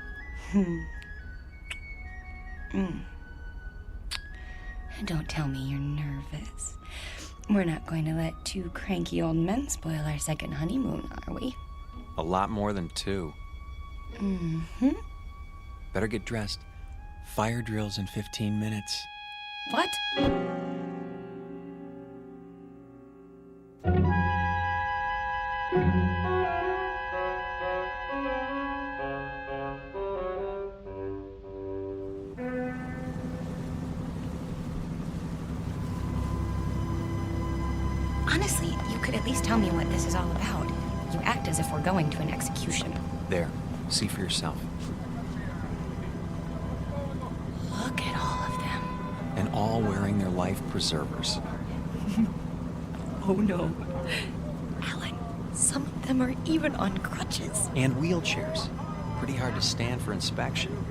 Don't tell me you're nervous. We're not going to let two cranky old men spoil our second honeymoon, are we? A lot more than 2. Better get dressed. Fire drill's in 15 minutes. What? Honestly, you could at least tell me what this is all about. You act as if we're going to an execution. There. See for yourself. Look at all of them. And all wearing their life preservers. Oh no. Alan, some of them are even on crutches. And wheelchairs. Pretty hard to stand for inspection.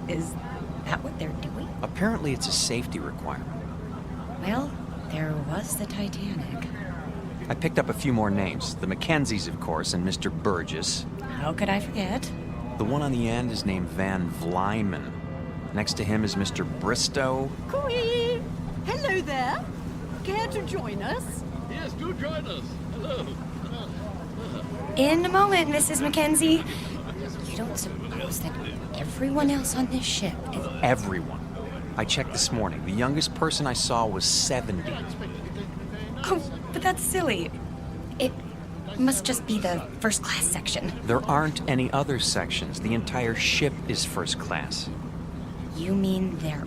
Is that what they're doing? Apparently it's a safety requirement. Well, there was the Titanic. I picked up a few more names. The Mackenzies, of course, and Mr. Burgess. How could I forget? The one on the end is named Van Vlyman. Next to him is Mr. Bristow. Queen! Hello there. Care to join us? Yes, do join us. Hello. In a moment, Mrs. Mackenzie. You don't suppose that everyone else on this ship is... Everyone. I checked this morning. The youngest person I saw was 70. Oh, but that's silly. It must just be the first class section. There aren't any other sections. The entire ship is first class. You mean they're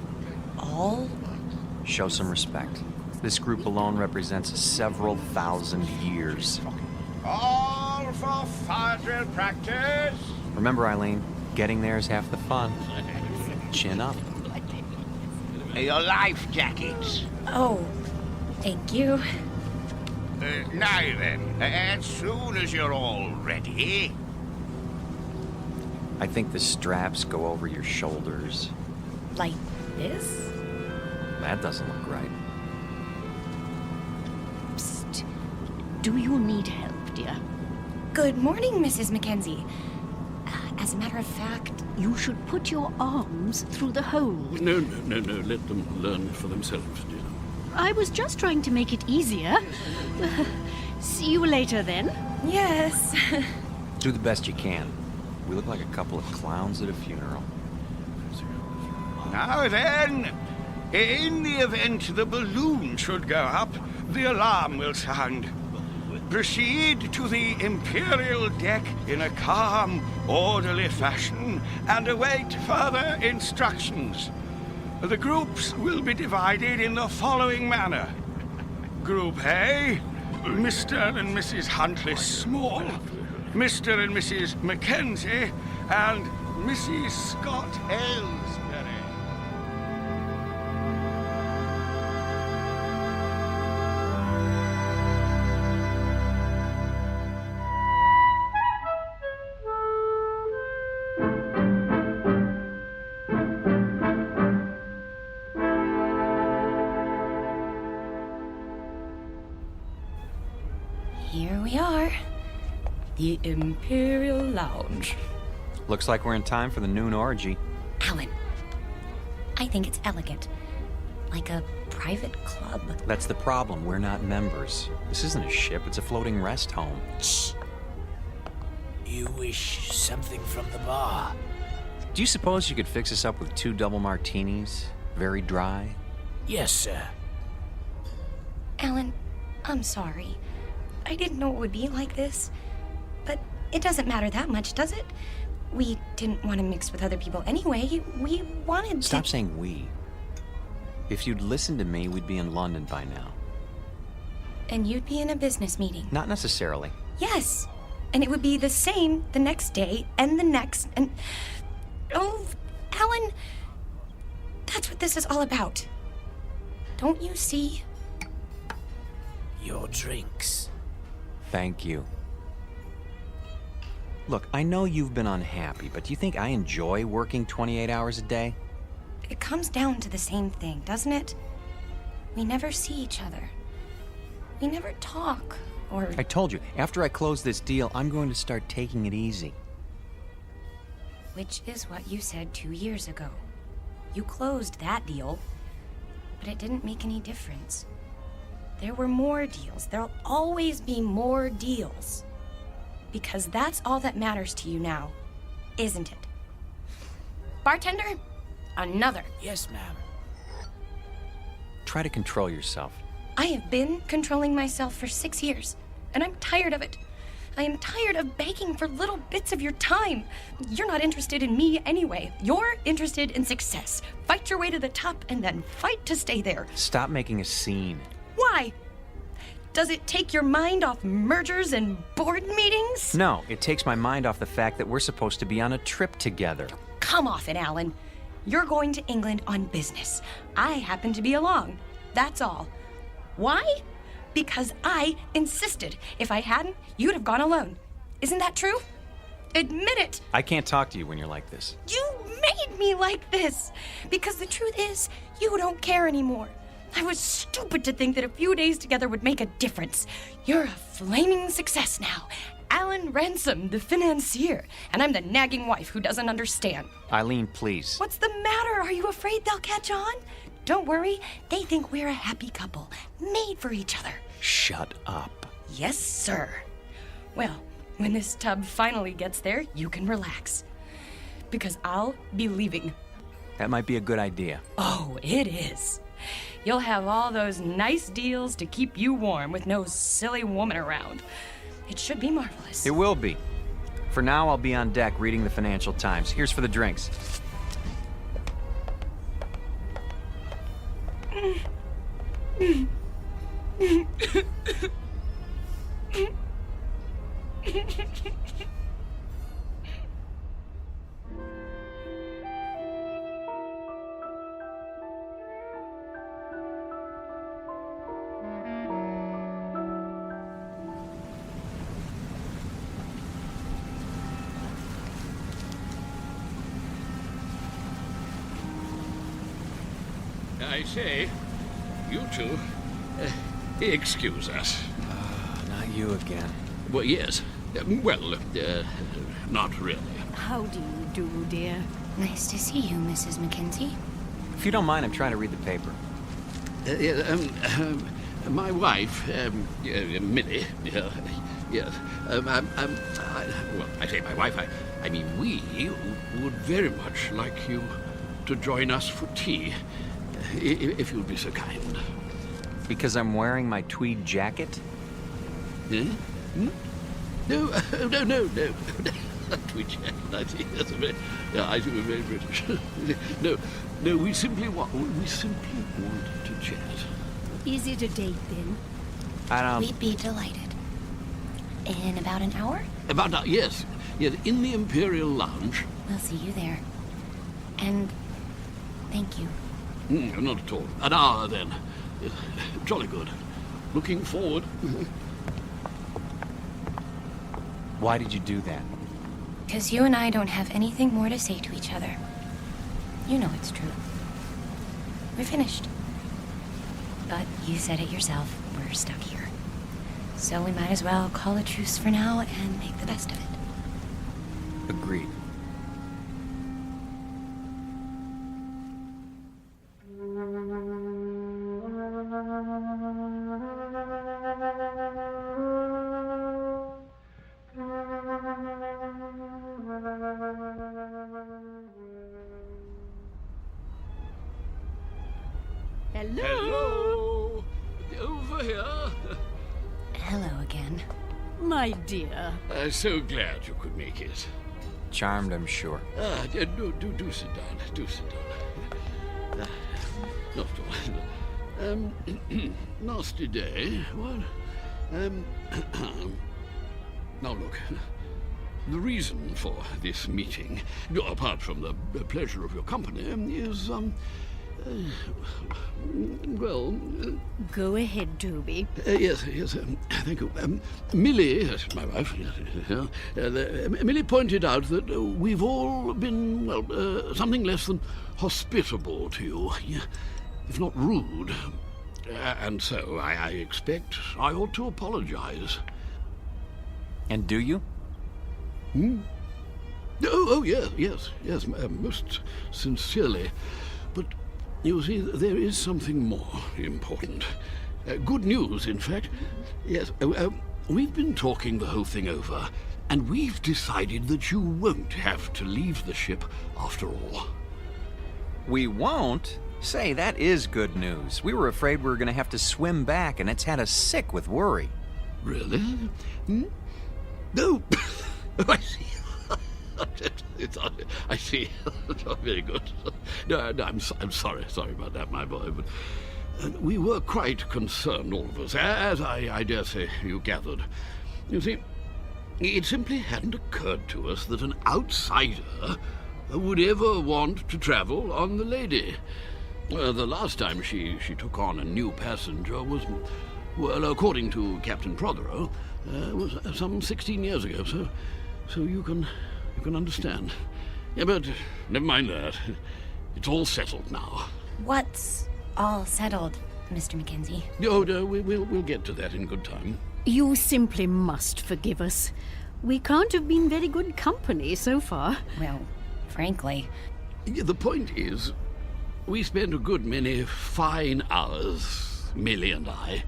all? Show some respect. This group alone represents several thousand years. All for fire drill practice. Remember, Eileen, getting there is half the fun. Chin up. Your life jackets. Oh, thank you. Now then, as soon as you're all ready. I think the straps go over your shoulders. Like this? That doesn't look right. Psst. Do you need help, dear? Good morning, Mrs. Mackenzie. As a matter of fact... You should put your arms through the hole. No. Let them learn for themselves, dear. I was just trying to make it easier. See you later, then. Yes. Do the best you can. We look like a couple of clowns at a funeral. Now then, in the event the balloon should go up, the alarm will sound. Proceed to the Imperial deck in a calm, orderly fashion and await further instructions. The groups will be divided in the following manner. Group A, Mr. and Mrs. Huntley Small, Mr. and Mrs. Mackenzie, and Mrs. Scott Aylesbury. Here we are. The Imperial Lounge. Looks like we're in time for the noon orgy. Alan, I think it's elegant. Like a private club. That's the problem. We're not members. This isn't a ship. It's a floating rest home. Shh. You wish something from the bar? Do you suppose you could fix us up with 2 double martinis? Very dry? Yes, sir. Alan, I'm sorry. I didn't know it would be like this. But it doesn't matter that much, does it? We didn't want to mix with other people anyway. We wanted to... Stop saying we. If you'd listened to me, we'd be in London by now. And you'd be in a business meeting. Not necessarily. Yes. And it would be the same the next day and the next and... Oh, Alan, that's what this is all about. Don't you see? Your drinks. Thank you. Look, I know you've been unhappy, but do you think I enjoy working 28 hours a day? It comes down to the same thing, doesn't it? We never see each other. We never talk, or... I told you, after I close this deal, I'm going to start taking it easy. Which is what you said 2 years ago. You closed that deal, but it didn't make any difference. There were more deals. There'll always be more deals. Because that's all that matters to you now, isn't it? Bartender, another. Yes, ma'am. Try to control yourself. I have been controlling myself for 6 years, and I'm tired of it. I am tired of begging for little bits of your time. You're not interested in me anyway. You're interested in success. Fight your way to the top and then fight to stay there. Stop making a scene. Why? Does it take your mind off mergers and board meetings? No, it takes my mind off the fact that we're supposed to be on a trip together. Come off it, Alan. You're going to England on business. I happen to be along. That's all. Why? Because I insisted. If I hadn't, you'd have gone alone. Isn't that true? Admit it. I can't talk to you when you're like this. You made me like this. Because the truth is, you don't care anymore. I was stupid to think that a few days together would make a difference. You're a flaming success now. Alan Ransom, the financier. And I'm the nagging wife who doesn't understand. Eileen, please. What's the matter? Are you afraid they'll catch on? Don't worry. They think we're a happy couple, made for each other. Shut up. Yes, sir. Well, when this tub finally gets there, you can relax. Because I'll be leaving. That might be a good idea. Oh, it is. You'll have all those nice deals to keep you warm with no silly woman around. It should be marvelous. It will be. For now, I'll be on deck reading the Financial Times. Here's for the drinks. I say, you two, excuse us. Not you again. Well, yes. Not really. How do you do, dear? Nice to see you, Mrs. Mackenzie. If you don't mind, I'm trying to read the paper. My wife, Millie, yes. I say my wife, I mean we would very much like you to join us for tea, if you'd be so kind. Because I'm wearing my tweed jacket? Eh? Hmm? No. Tweed jacket, I see. That's I think we're very British. No, we simply want to chat. Is it a date, then? We'd be delighted. In about an hour? Yes, in the Imperial Lounge. We'll see you there. And thank you. Not at all. An hour, then. Jolly good. Looking forward. Why did you do that? Because you and I don't have anything more to say to each other. You know it's true. We're finished. But you said it yourself, we're stuck here. So we might as well call a truce for now and make the best of it. Agreed. Hello. Over here. Hello again. My dear. So glad you could make it. Charmed, I'm sure. Do sit down. Do sit down. Not at all. Nasty day. What? Now look. The reason for this meeting, apart from the pleasure of your company, is Go ahead, Toby. Yes, thank you. Millie, my wife, Millie pointed out that we've all been, something less than hospitable to you, if not rude. And so I expect I ought to apologize. And do you? Oh, yes, most sincerely. But you see, there is something more important. Good news, in fact. Yes, we've been talking the whole thing over, and we've decided that you won't have to leave the ship after all. We won't? Say, that is good news. We were afraid we were going to have to swim back, and it's had us sick with worry. Really? No. I see. I see. Very good. No, I'm sorry about that, my boy. But we were quite concerned, all of us, as I dare say you gathered. You see, it simply hadn't occurred to us that an outsider would ever want to travel on the Lady. The last time she took on a new passenger was, well, according to Captain Prothero, was some 16 years ago. So you can understand. Yeah, but never mind that. It's all settled now. What's all settled, Mr. Mackenzie? Oh, no, we'll get to that in good time. You simply must forgive us. We can't have been very good company so far. Well, frankly. The point is, we spent a good many fine hours, Millie and I,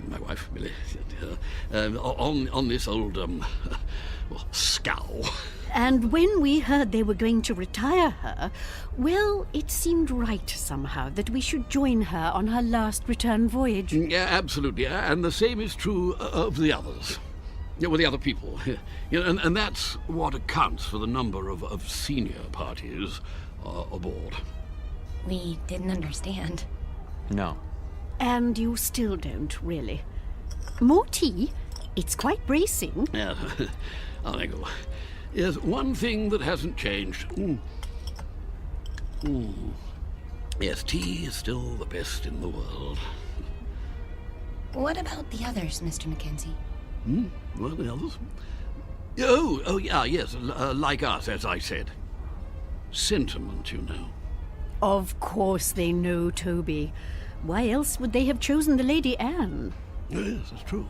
my wife, Millie, on this old, scow. And when we heard they were going to retire her, well, it seemed right somehow that we should join her on her last return voyage. Yeah, absolutely. And the same is true of the others. Yeah, well, the other people. And that's what accounts for the number of senior parties aboard. We didn't understand. No. And you still don't, really. More tea? It's quite bracing. Yeah, thank you. Yes, one thing that hasn't changed. Yes, tea is still the best in the world. What about the others, Mr. Mackenzie? What are the others? Oh, yeah, yes, like us, as I said. Sentiment, you know. Of course they know Toby. Why else would they have chosen the Lady Anne? Yes, that's true.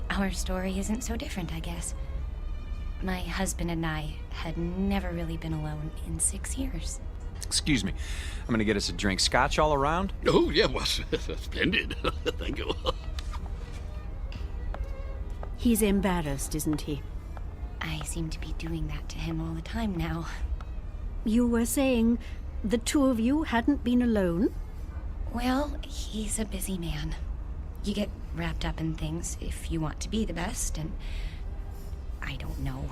Our story isn't so different, I guess. My husband and I had never really been alone in 6 years. Excuse me. I'm gonna get us a drink. Scotch all around? Oh, yeah, well, splendid. Thank you. He's embarrassed, isn't he? I seem to be doing that to him all the time now. You were saying the two of you hadn't been alone? Well, he's a busy man. You get wrapped up in things if you want to be the best, and I don't know.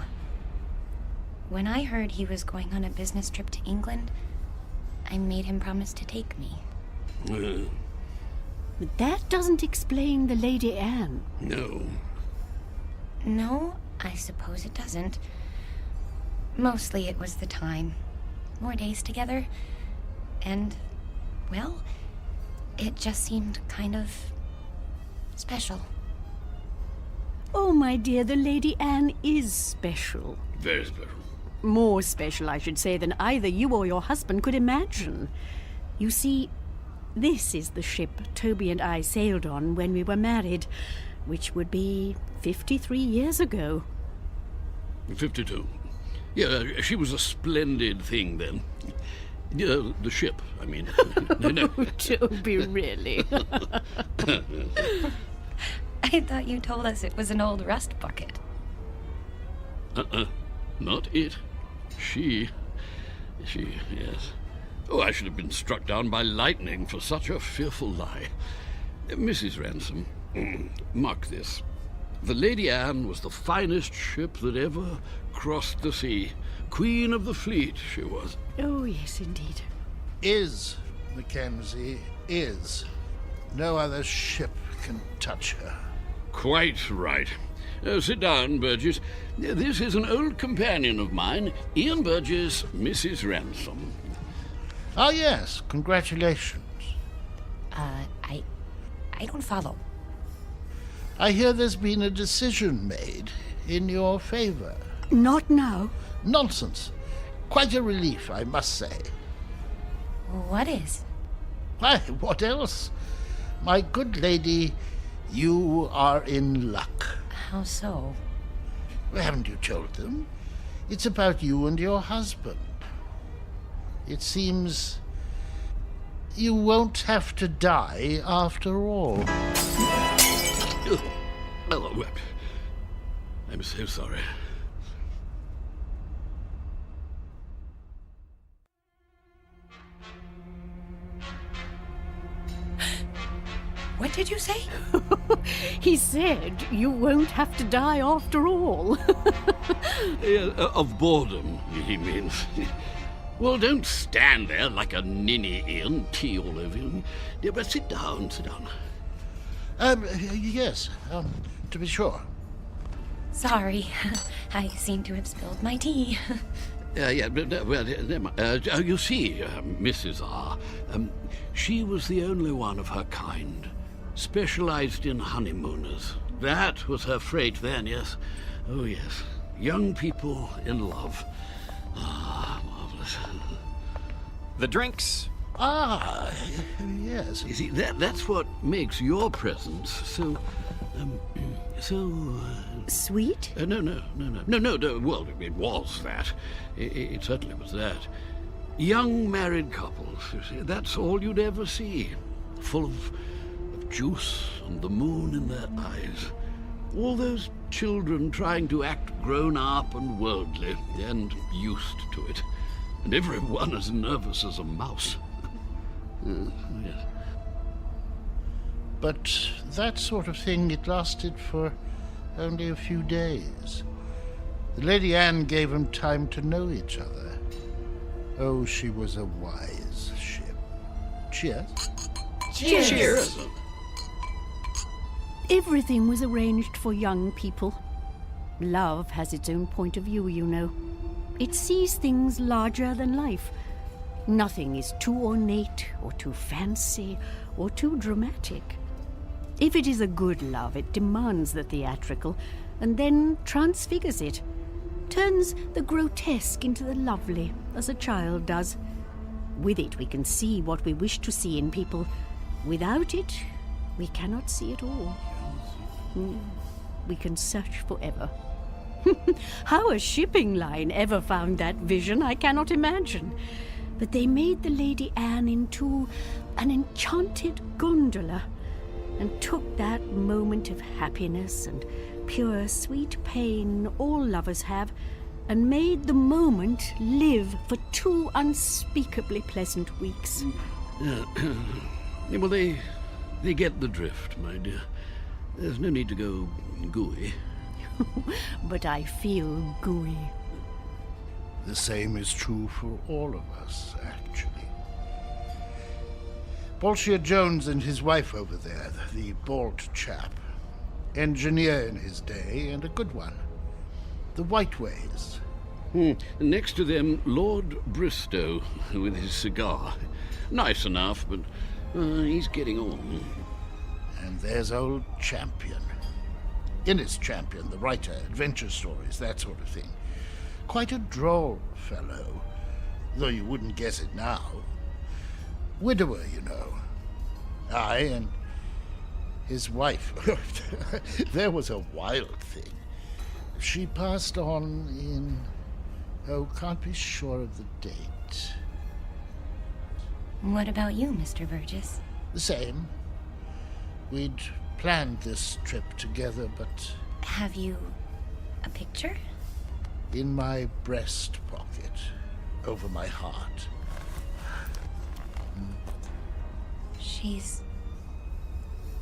When I heard he was going on a business trip to England, I made him promise to take me. But that doesn't explain the Lady Anne. No. No, I suppose it doesn't. Mostly it was the time. More days together. And, well, it just seemed kind of special. Oh, my dear, the Lady Anne is special. Very special. More special, I should say, than either you or your husband could imagine. You see, this is the ship Toby and I sailed on when we were married, which would be 53 years ago. 52. Yeah, she was a splendid thing then. The ship, I mean. No. Oh, Toby, really? I thought you told us it was an old rust bucket. Not it. She, yes. Oh, I should have been struck down by lightning for such a fearful lie. Mrs. Ransom, mark this. The Lady Anne was the finest ship that ever crossed the sea. Queen of the fleet, she was. Oh, yes, indeed. Is, Mackenzie, is. No other ship can touch her. Quite right. Sit down, Burgess. This is an old companion of mine, Ian Burgess, Mrs. Ransom. Ah, yes. Congratulations. I don't follow. I hear there's been a decision made in your favor. Not now. Nonsense. Quite a relief, I must say. What is? Why, what else? My good lady, you are in luck. How so? Haven't you told them? It's about you and your husband. It seems you won't have to die after all. Oh, I'm so sorry. What did you say? He said you won't have to die after all. Of boredom, he means. Well, don't stand there like a ninny, Ian, tea all over you. Yeah, but sit down, sit down. Yes, to be sure. Sorry, I seem to have spilled my tea. Yeah, but, you see, Mrs. R., she was the only one of her kind, specialized in honeymooners. That was her freight then, yes. Oh, yes. Young people in love. Ah, marvelous. The drinks. Ah, yes. You see, that's what makes your presence so... Sweet? No. Well, it was that. It certainly was that. Young married couples, you see, that's all you'd ever see. Full of juice and the moon in their eyes. All those children trying to act grown up and worldly and used to it. And every one as nervous as a mouse. Yes. But that sort of thing, it lasted for only a few days. The Lady Anne gave them time to know each other. Oh, she was a wise ship. Cheers. Cheers. Cheers. Everything was arranged for young people. Love has its own point of view, you know. It sees things larger than life. Nothing is too ornate or too fancy or too dramatic. If it is a good love, it demands the theatrical and then transfigures it, turns the grotesque into the lovely, as a child does. With it, we can see what we wish to see in people. Without it, we cannot see at all. We can search forever. How a shipping line ever found that vision, I cannot imagine. But they made the Lady Anne into an enchanted gondola and took that moment of happiness and pure sweet pain all lovers have and made the moment live for 2 unspeakably pleasant weeks. Well, they get the drift, my dear. There's no need to go gooey. But I feel gooey. The same is true for all of us, actually. Bolshia Jones and his wife over there, the bald chap. Engineer in his day, and a good one. The Whiteways. Next to them, Lord Bristow, with his cigar. Nice enough, but he's getting on. And there's old Champion. Innes Champion, the writer, adventure stories, that sort of thing. Quite a droll fellow, though you wouldn't guess it now. Widower, you know. Aye, and his wife. There was a wild thing. She passed on in... Oh, can't be sure of the date. What about you, Mr. Burgess? The same. We'd planned this trip together, but... Have you a picture? In my breast pocket, over my heart. She's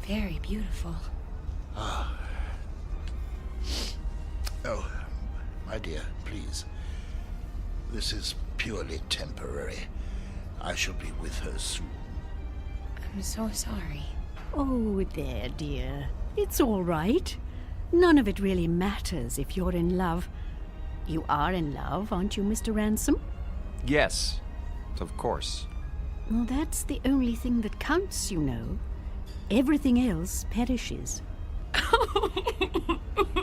very beautiful. Ah. Oh, my dear, please. This is purely temporary. I shall be with her soon. I'm so sorry. Oh, there, dear. It's all right. None of it really matters if you're in love. You are in love, aren't you, Mr. Ransom? Yes, of course. Well, that's the only thing that counts, you know. Everything else perishes.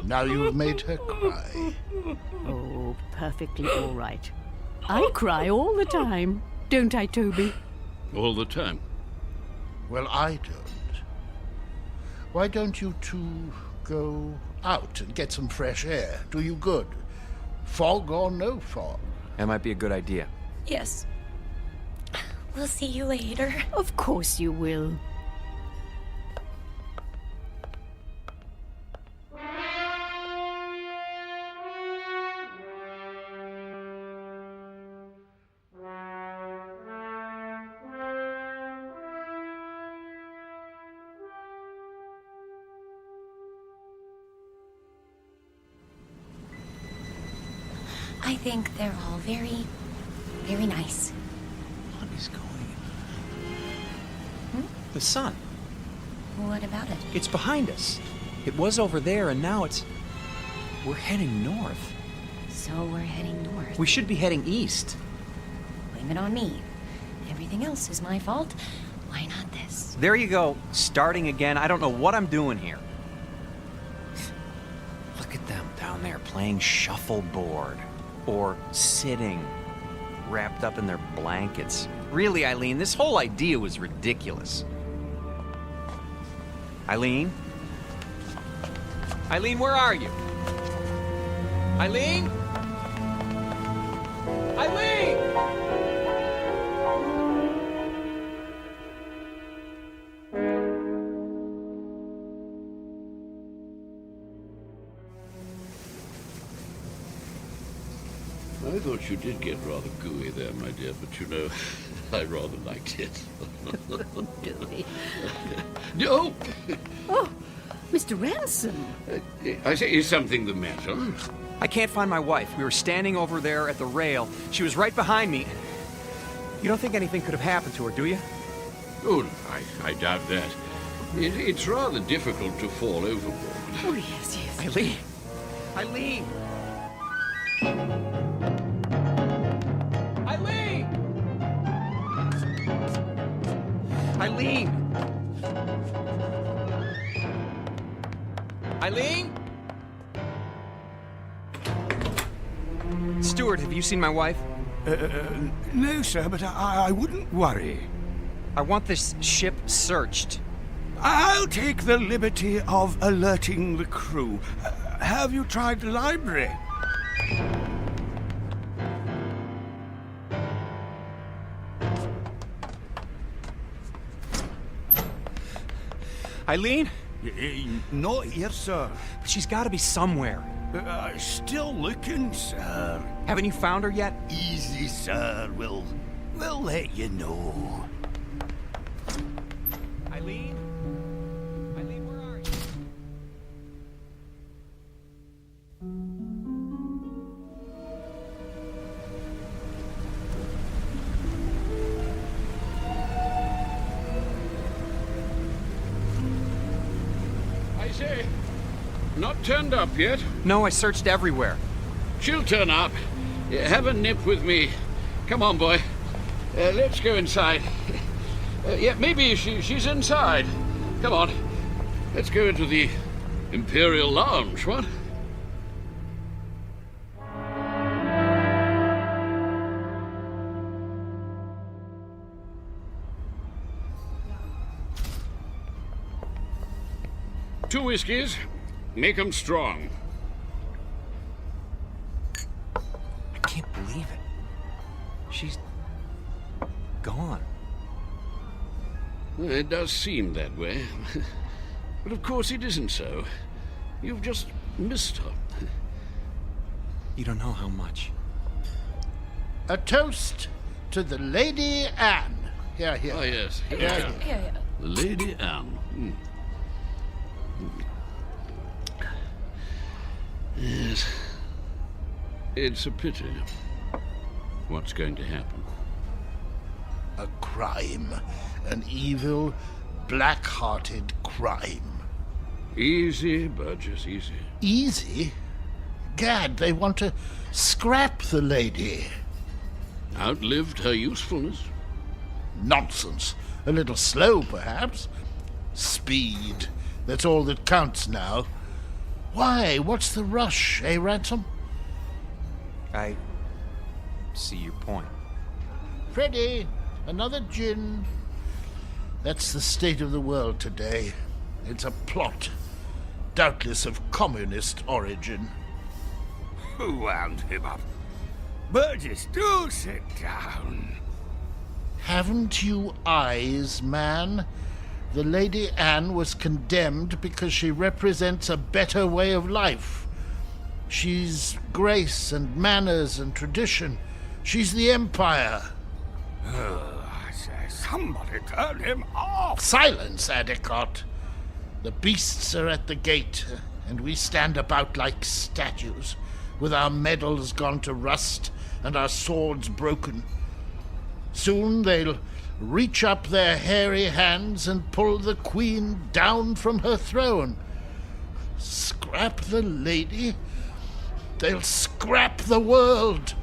Now you've made her cry. Oh, perfectly all right. I cry all the time, don't I, Toby? All the time? Well, I don't. Why don't you two go out and get some fresh air? Do you good. Fog or no fog. That might be a good idea. Yes. We'll see you later. Of course you will. I think they're all very, very nice. What is going on? The sun. What about it? It's behind us. It was over there, and now it's... We're heading north. So we're heading north. We should be heading east. Blame it on me. Everything else is my fault. Why not this? There you go. Starting again. I don't know what I'm doing here. Look at them down there playing shuffleboard. Or sitting, wrapped up in their blankets. Really, Eileen, this whole idea was ridiculous. Eileen? Eileen, where are you? Eileen? Eileen! I thought you did get rather gooey there, my dear, but you know, I rather liked it. Dooley. No! Oh, Mr. Ransom. I say, is something the matter? I can't find my wife. We were standing over there at the rail. She was right behind me. You don't think anything could have happened to her, do you? Oh, I doubt that. It's rather difficult to fall overboard. Oh, yes, yes. Eileen! Eileen! Eileen! Eileen! Eileen? Stuart, have you seen my wife? No, sir, but I wouldn't worry. I want this ship searched. I'll take the liberty of alerting the crew. Have you tried the library? Eileen? Not here, sir. She's got to be somewhere. Still looking, sir. Haven't you found her yet? Easy, sir. We'll let you know. Eileen? Eileen, where are you? I say, not turned up yet? No, I searched everywhere. She'll turn up. Have a nip with me. Come on, boy. Let's go inside. Yeah, maybe she's inside. Come on. Let's go into the Imperial Lounge, what? Two whiskeys. Make 'em strong. I can't believe it. She's gone. It does seem that way. But of course it isn't so. You've just missed her. You don't know how much. A toast to the Lady Anne. Here, here. Oh, yes. Here. The Lady Anne. Yes. It's a pity. What's going to happen? A crime. An evil, black-hearted crime. Easy, Burgess, easy. Easy? Gad, they want to scrap the lady. Outlived her usefulness? Nonsense. A little slow, perhaps. Speed. That's all that counts now. Why? What's the rush, eh, Ransom? I see your point. Freddy, another gin. That's the state of the world today. It's a plot, doubtless of communist origin. Who wound him up? Burgess, do sit down. Haven't you eyes, man? The Lady Anne was condemned because she represents a better way of life. She's grace and manners and tradition. She's the Empire. I say, somebody turn him off. Silence, Adicott. The beasts are at the gate, and we stand about like statues, with our medals gone to rust and our swords broken. Soon they'll reach up their hairy hands and pull the Queen down from her throne. Scrap the lady? They'll scrap the world.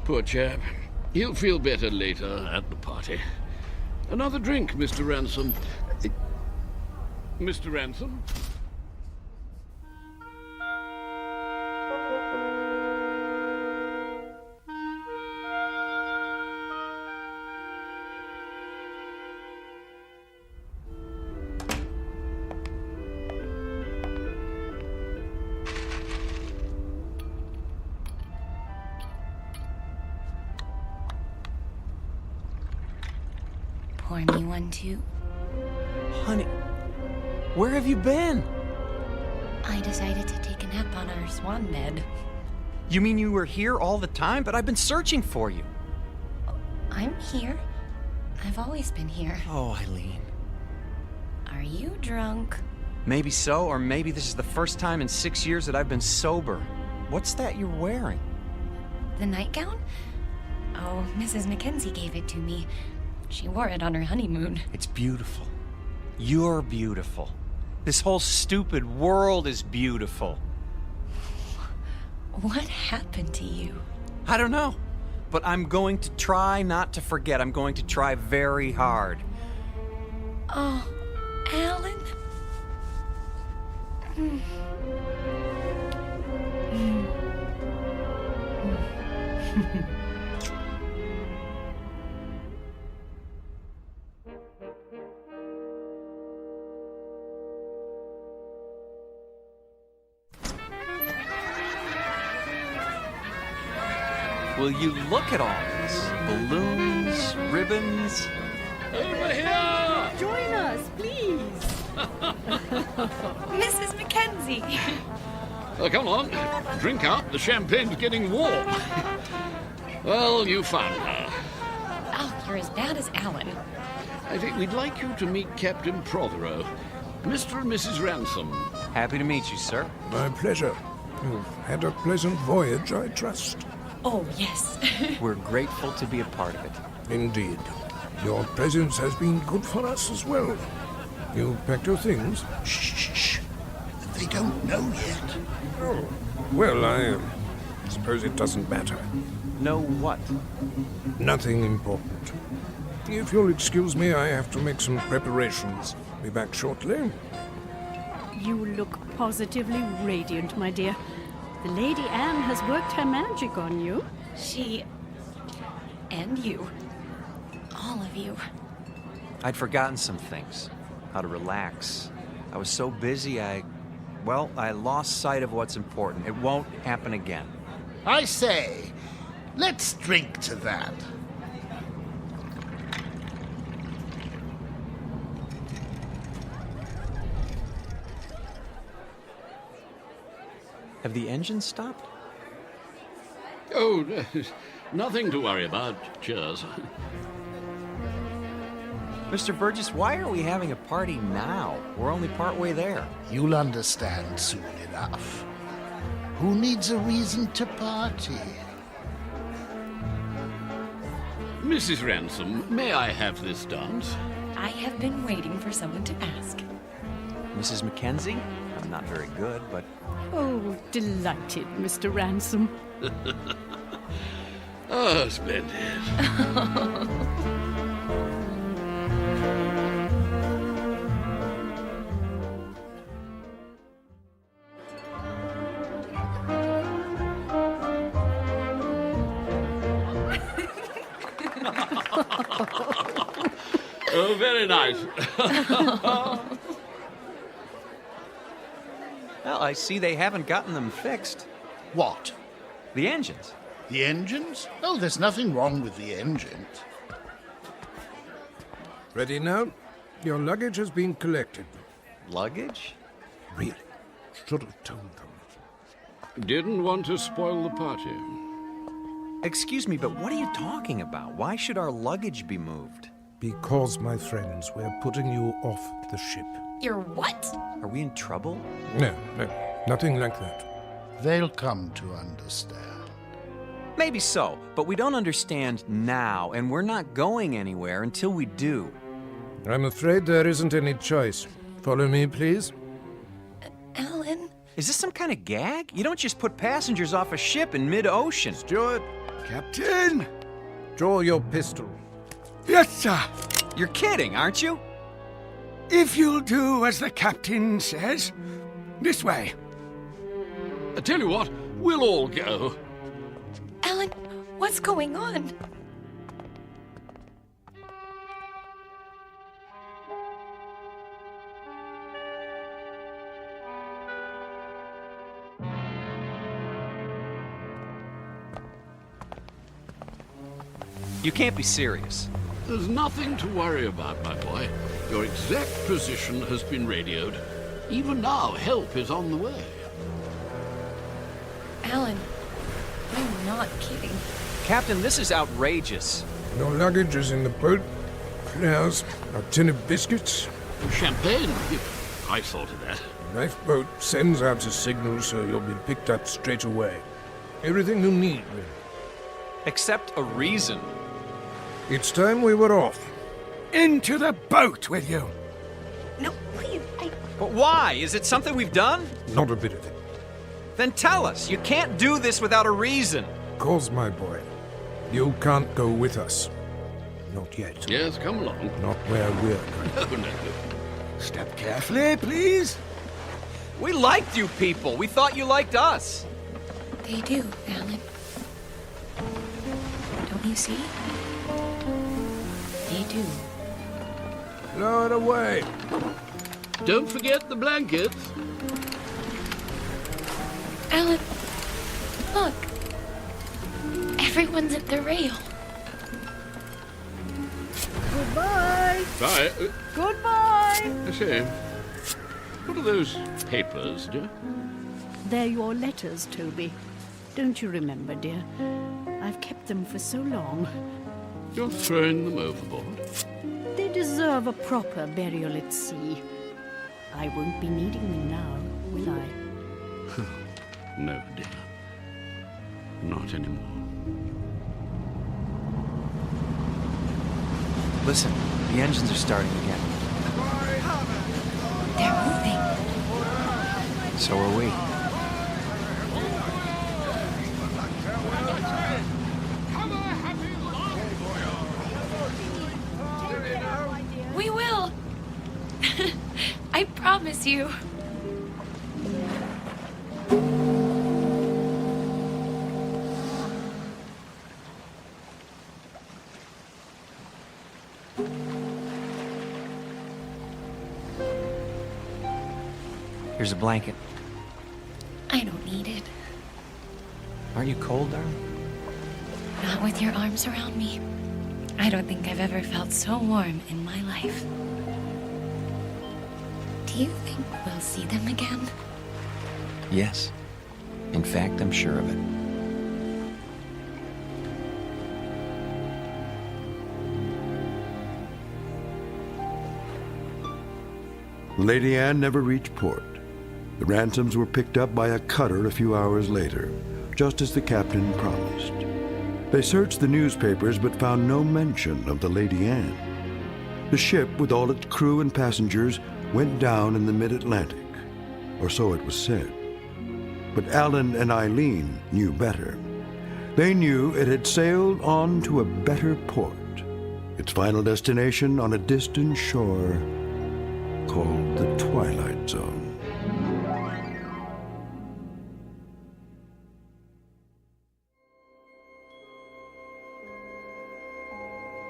Poor chap. He'll feel better later at the party. Another drink, Mr. Ransom. Mr. Ransom? Pour me one, too. Honey, where have you been? I decided to take a nap on our swan bed. You mean you were here all the time? But I've been searching for you. I'm here. I've always been here. Oh, Eileen. Are you drunk? Maybe so, or maybe this is the first time in 6 years that I've been sober. What's that you're wearing? The nightgown? Oh, Mrs. Mackenzie gave it to me. She wore it on her honeymoon. It's beautiful. You're beautiful. This whole stupid world is beautiful. What happened to you? I don't know. But I'm going to try not to forget. I'm going to try very hard. Oh, Alan? Will you look at all this? Balloons, ribbons. Over here! Join us, please. Mrs. Mackenzie. Come on, drink up. The champagne's getting warm. Well, you found her. Oh, you're as bad as Alan. I think we'd like you to meet Captain Prothero, Mr. and Mrs. Ransom. Happy to meet you, sir. My pleasure. You've had a pleasant voyage, I trust. Oh, yes. We're grateful to be a part of it. Indeed. Your presence has been good for us as well. You packed your things? Shh. They don't know yet. Oh, well, I suppose it doesn't matter. Know what? Nothing important. If you'll excuse me, I have to make some preparations. Be back shortly. You look positively radiant, my dear. The Lady Anne has worked her magic on you. She... and you. All of you. I'd forgotten some things. How to relax. I was so busy, I lost sight of what's important. It won't happen again. I say, let's drink to that. Have the engines stopped? Oh, nothing to worry about. Cheers. Mr. Burgess, why are we having a party now? We're only partway there. You'll understand soon enough. Who needs a reason to party? Mrs. Ransom, may I have this dance? I have been waiting for someone to ask. Mrs. Mackenzie? I'm not very good, but... Oh, delighted, Mr. Ransom. Oh, splendid. Oh, very nice. Well, I see they haven't gotten them fixed. What? The engines. The engines? Oh, there's nothing wrong with the engines. Ready now? Your luggage has been collected. Luggage? Really? Should have told them. Didn't want to spoil the party. Excuse me, but what are you talking about? Why should our luggage be moved? Because, my friends, we're putting you off the ship. You're what? Are we in trouble? No, nothing like that. They'll come to understand. Maybe so, but we don't understand now, and we're not going anywhere until we do. I'm afraid there isn't any choice. Follow me, please. Alan? Is this some kind of gag? You don't just put passengers off a ship in mid-ocean. Steward! Captain! Draw your pistol. Yes, sir. You're kidding, aren't you? If you'll do as the captain says. This way. I tell you what, we'll all go. Alan, what's going on? You can't be serious. There's nothing to worry about, my boy. Your exact position has been radioed. Even now, help is on the way. Alan, I'm not kidding. Captain, this is outrageous. Your luggage is in the boat. Flowers, a tin of biscuits. Champagne? I thought of that. The lifeboat sends out a signal so you'll be picked up straight away. Everything you need, really. Except a reason. It's time we were off. Into the boat with you. No, please, But why? Is it something we've done? Not a bit of it. Then tell us. You can't do this without a reason. Cause, my boy, you can't go with us. Not yet. Yes, come along. Not where we're going. No, no. Step carefully, please. We liked you people. We thought you liked us. They do, Alan. Don't you see? They do. Lower it away. Don't forget the blankets. Alan, look. Everyone's at the rail. Goodbye. Bye. Goodbye. I say, what are those papers, dear? They're your letters, Toby. Don't you remember, dear? I've kept them for so long. You're throwing them overboard? They deserve a proper burial at sea. I won't be needing them now, will I? No, dear. Not anymore. Listen, the engines are starting again. They're moving. So are we. We will. I promise you. Here's a blanket. I don't need it. Aren't you cold, darling? Not with your arms around me. I don't think I've ever felt so warm in my life. Do you think we'll see them again? Yes. In fact, I'm sure of it. Lady Anne never reached port. The ransoms were picked up by a cutter a few hours later, just as the captain promised. They searched the newspapers but found no mention of the Lady Anne. The ship, with all its crew and passengers, went down in the mid-Atlantic, or so it was said. But Alan and Eileen knew better. They knew it had sailed on to a better port, its final destination on a distant shore called the Twilight Zone.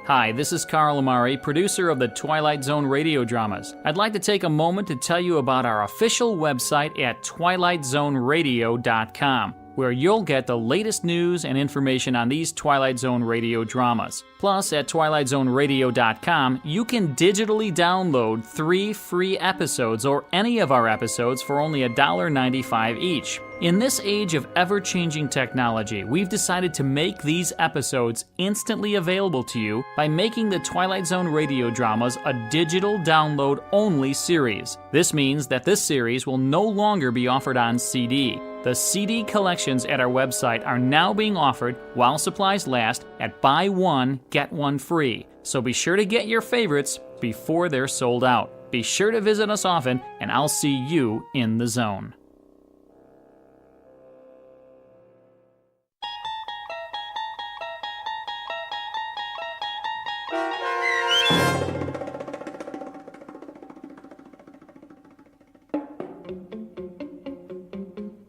Hi, this is Carl Amari, producer of the Twilight Zone Radio Dramas. I'd like to take a moment to tell you about our official website at twilightzoneradio.com, where you'll get the latest news and information on these Twilight Zone Radio dramas. Plus, at twilightzoneradio.com, you can digitally download 3 free episodes or any of our episodes for only $1.95 each. In this age of ever-changing technology, we've decided to make these episodes instantly available to you by making the Twilight Zone Radio Dramas a digital download-only series. This means that this series will no longer be offered on CD. The CD collections at our website are now being offered, while supplies last, at buy one, get one free. So be sure to get your favorites before they're sold out. Be sure to visit us often, and I'll see you in the zone.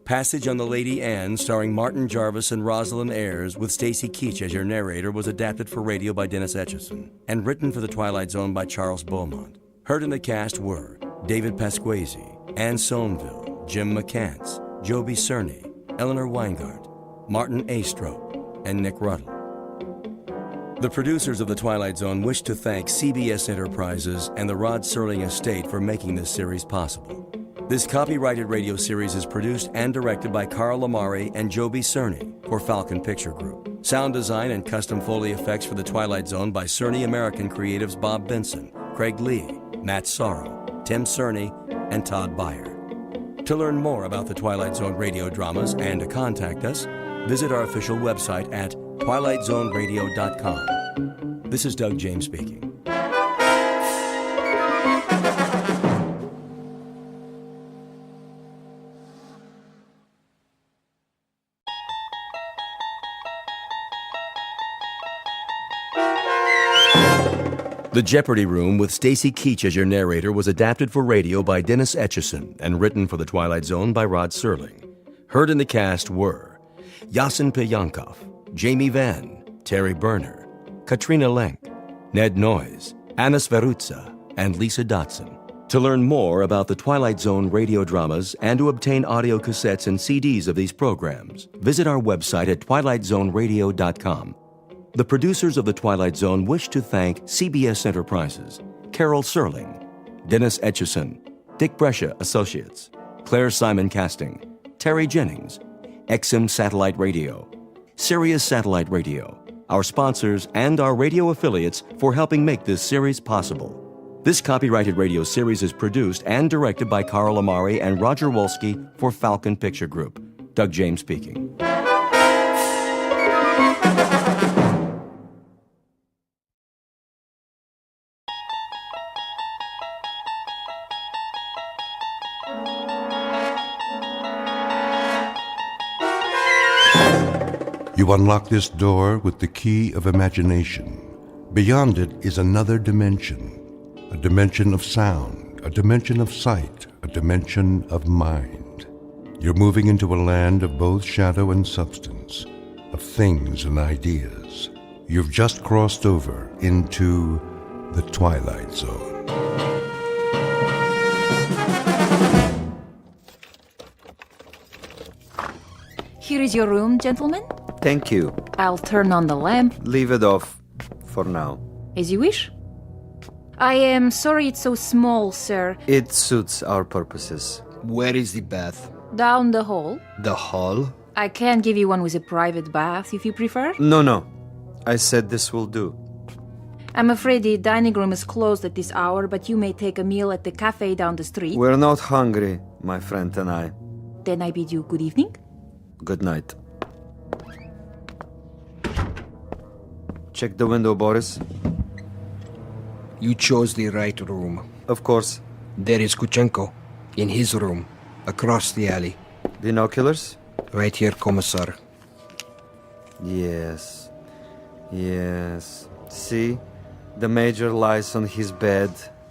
Passage on the Lady Anne, starring Martin Jarvis and Rosalind Ayres, with Stacy Keach as your narrator, was adapted for radio by Dennis Etchison and written for The Twilight Zone by Charles Beaumont. Heard in the cast were David Pasquesi, Anne Somerville, Jim McCants, Joby Cerny, Eleanor Weingart, Martin Astrop, and Nick Ruddle. The producers of The Twilight Zone wish to thank CBS Enterprises and the Rod Serling Estate for making this series possible. This copyrighted radio series is produced and directed by Carl Amari and Joby Cerny for Falcon Picture Group. Sound design and custom Foley effects for The Twilight Zone by Cerny American Creatives Bob Benson, Craig Lee, Matt Sorrow, Tim Cerny, and Todd Beyer. To learn more about The Twilight Zone radio dramas and to contact us, visit our official website at twilightzoneradio.com. This is Doug James speaking. The Jeopardy Room, with Stacy Keach as your narrator, was adapted for radio by Dennis Etchison and written for The Twilight Zone by Rod Serling. Heard in the cast were Yasin Piyankov, Jamie Vann, Terry Berner, Katrina Lenk, Ned Noyes, Anna Sverutza, and Lisa Dotson. To learn more about the Twilight Zone radio dramas and to obtain audio cassettes and CDs of these programs, visit our website at twilightzoneradio.com. The producers of The Twilight Zone wish to thank CBS Enterprises, Carol Serling, Dennis Etchison, Dick Brescia Associates, Claire Simon Casting, Terry Jennings, XM Satellite Radio, Sirius Satellite Radio, our sponsors, and our radio affiliates for helping make this series possible. This copyrighted radio series is produced and directed by Carl Amari and Roger Wolski for Falcon Picture Group. Doug James speaking. You unlock this door with the key of imagination. Beyond it is another dimension. A dimension of sound, a dimension of sight, a dimension of mind. You're moving into a land of both shadow and substance, of things and ideas. You've just crossed over into the Twilight Zone. Here is your room, gentlemen. Thank you. I'll turn on the lamp. Leave it off for now. As you wish. I am sorry it's so small, sir. It suits our purposes. Where is the bath? Down the hall. The hall? I can give you one with a private bath if you prefer. No. I said this will do. I'm afraid the dining room is closed at this hour, but you may take a meal at the cafe down the street. We're not hungry, my friend and I. Then I bid you good evening. Good night. Check the window, Boris. You chose the right room. Of course. There is Kuchenko, in his room, across the alley. Binoculars? Right here, Commissar. Yes. See? The Major lies on his bed,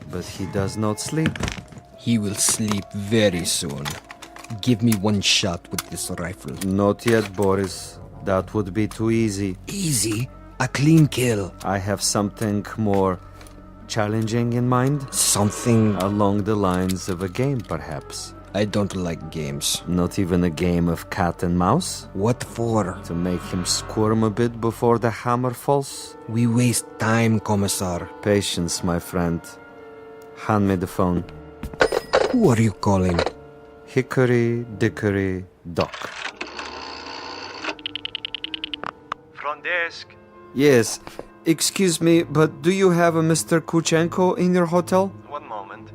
but he does not sleep. He will sleep very soon. Give me one shot with this rifle. Not yet, Boris. That would be too easy. Easy? A clean kill. I have something more challenging in mind. Something along the lines of a game, perhaps. I don't like games. Not even a game of cat and mouse? What for? To make him squirm a bit before the hammer falls? We waste time, Commissar. Patience, my friend. Hand me the phone. Who are you calling? Hickory Dickory Dock. Front desk. Yes. Excuse me, but do you have a Mr. Kuchenko in your hotel? One moment.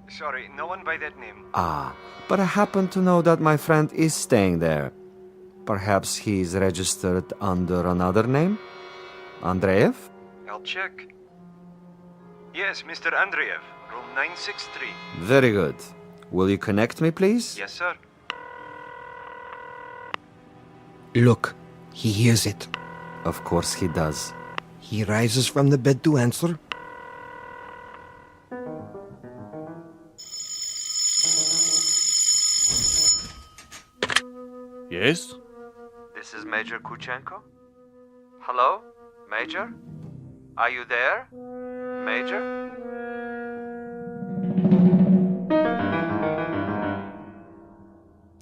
Sorry, no one by that name. But I happen to know that my friend is staying there. Perhaps he's registered under another name? Andreev? I'll check. Yes, Mr. Andreev, room 963. Very good. Will you connect me, please? Yes, sir. Look, he hears it. Of course he does. He rises from the bed to answer. Yes? This is Major Kuchenko. Hello? Major? Are you there? Major?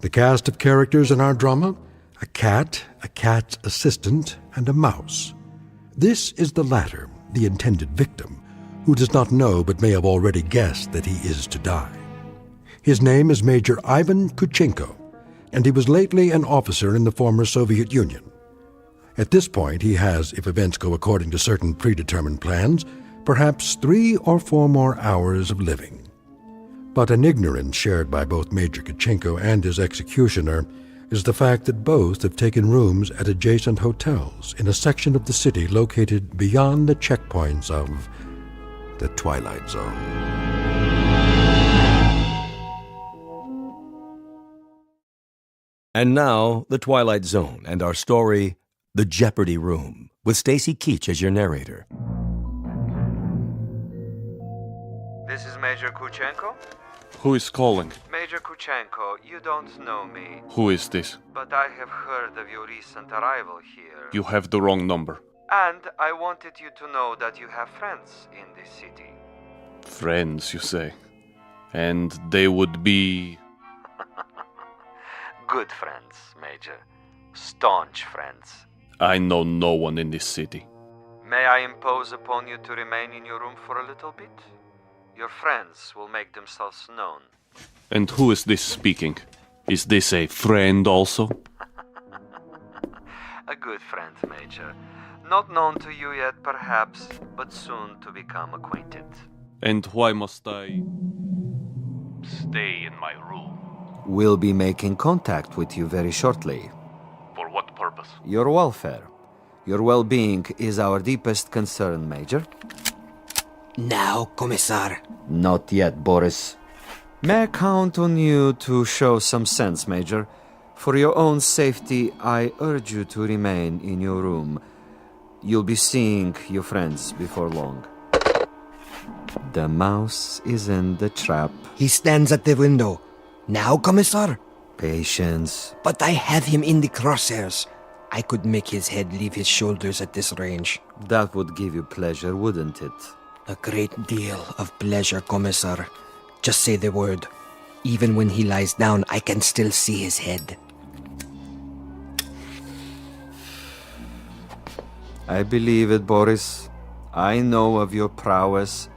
The cast of characters in our drama: a cat, a cat's assistant, and a mouse. This is the latter, the intended victim, who does not know but may have already guessed that he is to die. His name is Major Ivan Kuchenko, and he was lately an officer in the former Soviet Union. At this point, he has, if events go according to certain predetermined plans, perhaps 3 or 4 more hours of living. But an ignorance shared by both Major Kuchenko and his executioner is the fact that both have taken rooms at adjacent hotels in a section of the city located beyond the checkpoints of the Twilight Zone. And now, The Twilight Zone and our story, The Jeopardy Room, with Stacy Keach as your narrator. This is Major Kuchenko. Who is calling? Major Kuchenko, you don't know me. Who is this? But I have heard of your recent arrival here. You have the wrong number. And I wanted you to know that you have friends in this city. Friends, you say? And they would be... Good friends, Major. Staunch friends. I know no one in this city. May I impose upon you to remain in your room for a little bit? Your friends will make themselves known. And who is this speaking? Is this a friend also? A good friend, Major. Not known to you yet, perhaps, but soon to become acquainted. And why must I stay in my room? We'll be making contact with you very shortly. For what purpose? Your welfare. Your well-being is our deepest concern, Major. Now, Commissar. Not yet, Boris. May I count on you to show some sense, Major? For your own safety, I urge you to remain in your room. You'll be seeing your friends before long. The mouse is in the trap. He stands at the window. Now, Commissar? Patience. But I have him in the crosshairs. I could make his head leave his shoulders at this range. That would give you pleasure, wouldn't it? A great deal of pleasure, Commissar. Just say the word. Even when he lies down, I can still see his head. I believe it, Boris. I know of your prowess,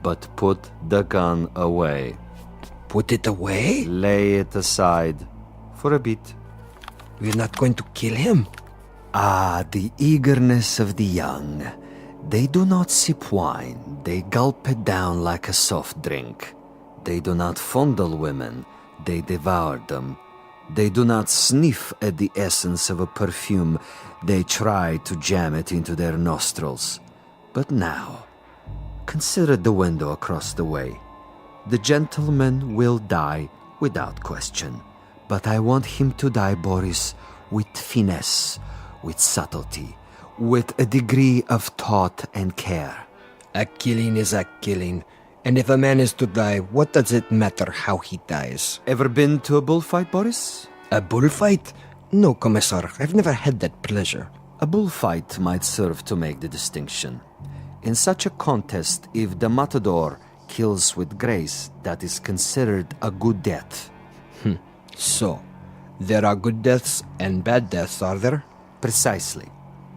but put the gun away. Put it away? Lay it aside. For a bit. We're not going to kill him. Ah, the eagerness of the young. They do not sip wine. They gulp it down like a soft drink. They do not fondle women. They devour them. They do not sniff at the essence of a perfume. They try to jam it into their nostrils. But now, consider the window across the way. The gentleman will die without question. But I want him to die, Boris, with finesse, with subtlety, with a degree of thought and care. A killing is a killing. And if a man is to die, what does it matter how he dies? Ever been to a bullfight, Boris? A bullfight? No, Commissar. I've never had that pleasure. A bullfight might serve to make the distinction. In such a contest, if the matador kills with grace, that is considered a good death. So, there are good deaths and bad deaths, are there? Precisely.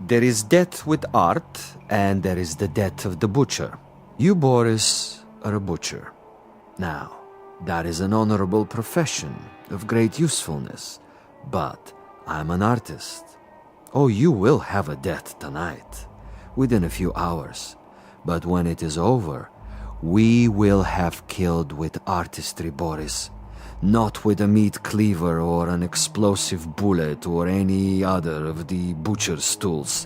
There is death with art, and there is the death of the butcher. You, Boris, are a butcher. Now, that is an honorable profession of great usefulness, but I'm an artist. Oh, you will have a death tonight, within a few hours. But when it is over, we will have killed with artistry, Boris. Not with a meat cleaver or an explosive bullet or any other of the butcher's tools.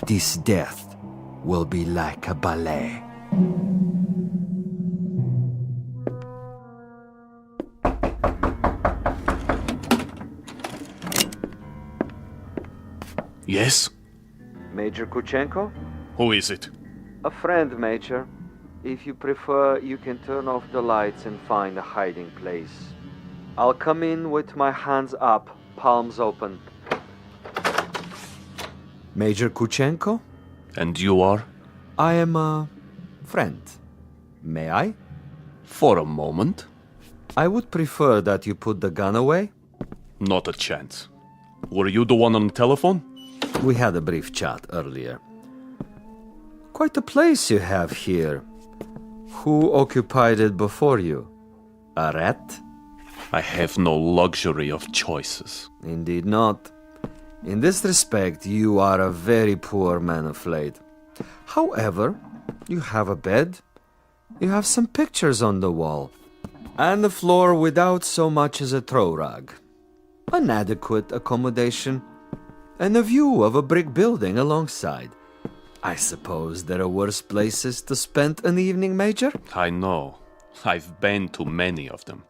This death will be like a ballet. Yes? Major Kuchenko? Who is it? A friend, Major. If you prefer, you can turn off the lights and find a hiding place. I'll come in with my hands up, palms open. Major Kuchenko? And you are? I am a friend. May I? For a moment. I would prefer that you put the gun away. Not a chance. Were you the one on the telephone? We had a brief chat earlier. Quite a place you have here. Who occupied it before you? A rat? I have no luxury of choices. Indeed not. In this respect, you are a very poor man of late. However, you have a bed, you have some pictures on the wall, and the floor without so much as a throw rug. An adequate accommodation, and a view of a brick building alongside. I suppose there are worse places to spend an evening, Major? I know. I've been to many of them.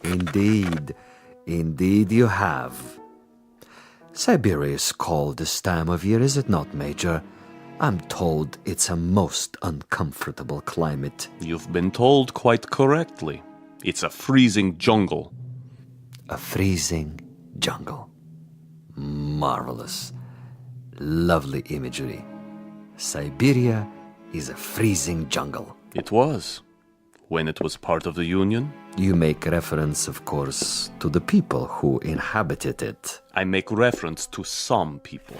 Indeed. Indeed you have. Siberia is cold this time of year, is it not, Major? I'm told it's a most uncomfortable climate. You've been told quite correctly. It's a freezing jungle. A freezing jungle. Marvelous. Lovely imagery. Siberia is a freezing jungle. It was. When it was part of the Union. You make reference, of course, to the people who inhabited it. I make reference to some people.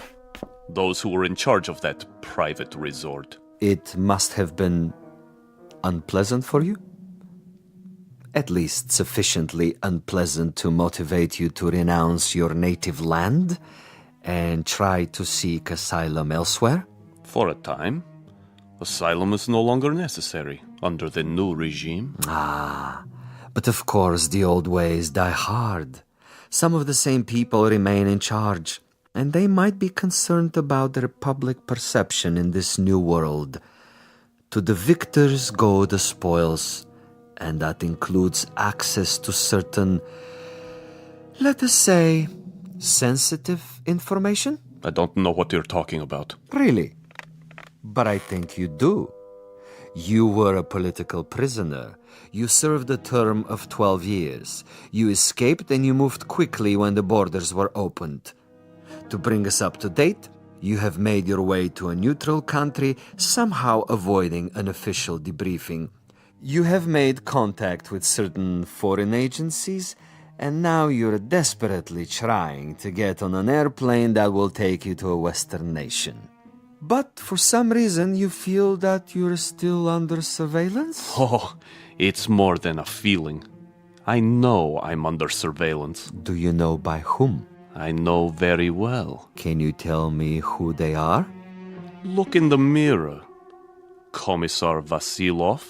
Those who were in charge of that private resort. It must have been unpleasant for you? At least sufficiently unpleasant to motivate you to renounce your native land and try to seek asylum elsewhere? For a time. Asylum is no longer necessary under the new regime. Ah, but of course the old ways die hard. Some of the same people remain in charge, and they might be concerned about their public perception in this new world. To the victors go the spoils, and that includes access to certain, let us say, sensitive information? I don't know what you're talking about. Really? But I think you do. You were a political prisoner. You served a term of 12 years. You escaped and you moved quickly when the borders were opened. To bring us up to date, you have made your way to a neutral country, somehow avoiding an official debriefing. You have made contact with certain foreign agencies, and now you're desperately trying to get on an airplane that will take you to a Western nation. But for some reason, you feel that you're still under surveillance? Oh, it's more than a feeling. I know I'm under surveillance. Do you know by whom? I know very well. Can you tell me who they are? Look in the mirror. Commissar Vasilov.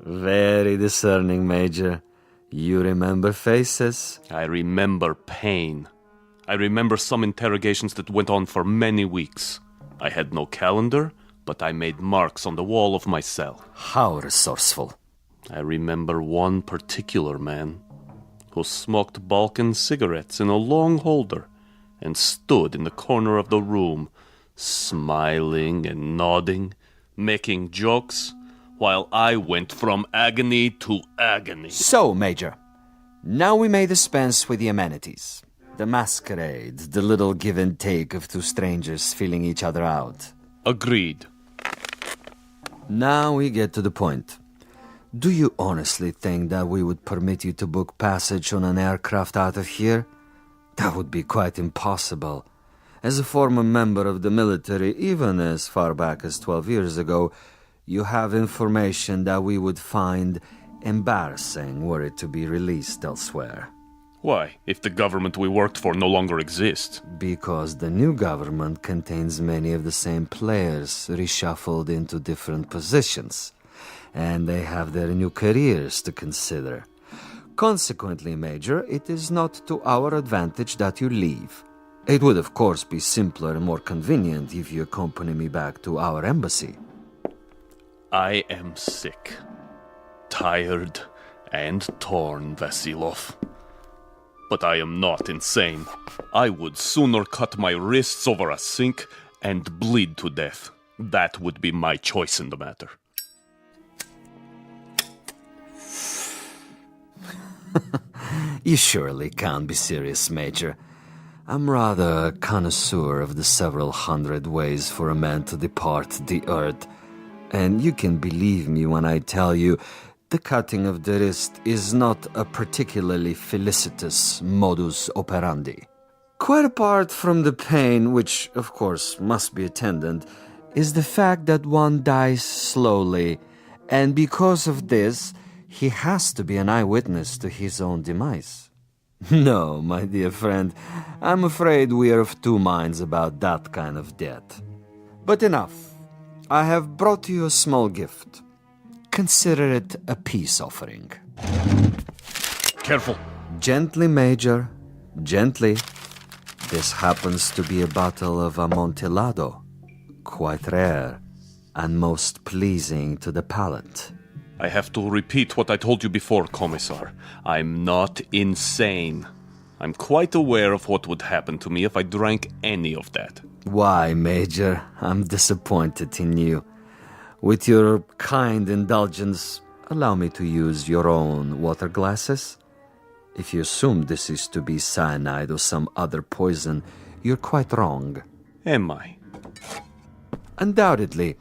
Very discerning, Major. You remember faces? I remember pain. I remember some interrogations that went on for many weeks. I had no calendar, but I made marks on the wall of my cell. How resourceful. I remember one particular man who smoked Balkan cigarettes in a long holder and stood in the corner of the room, smiling and nodding, making jokes, while I went from agony to agony. So, Major, now we may dispense with the amenities. The masquerade, the little give and take of two strangers feeling each other out. Agreed. Now we get to the point. Do you honestly think that we would permit you to book passage on an aircraft out of here? That would be quite impossible. As a former member of the military, even as far back as 12 years ago, you have information that we would find embarrassing were it to be released elsewhere. Why, if the government we worked for no longer exists? Because the new government contains many of the same players reshuffled into different positions, and they have their new careers to consider. Consequently, Major, it is not to our advantage that you leave. It would, of course, be simpler and more convenient if you accompany me back to our embassy. I am sick, tired, and torn, Vasilov. But I am not insane. I would sooner cut my wrists over a sink and bleed to death. That would be my choice in the matter. You surely can't be serious, Major. I'm rather a connoisseur of the several hundred ways for a man to depart the earth. And you can believe me when I tell you the cutting of the wrist is not a particularly felicitous modus operandi. Quite apart from the pain, which of course must be attendant, is the fact that one dies slowly, and because of this, he has to be an eyewitness to his own demise. No, my dear friend, I'm afraid we are of two minds about that kind of death. But enough. I have brought you a small gift. Consider it a peace offering. Careful. Gently, Major. Gently. This happens to be a bottle of Amontillado. Quite rare and most pleasing to the palate. I have to repeat what I told you before, Commissar. I'm not insane. I'm quite aware of what would happen to me if I drank any of that. Why, Major, I'm disappointed in you. With your kind indulgence, Allow me to use your own water glasses. If you assume this is to be cyanide or some other poison, you're quite wrong. Am I? Undoubtedly.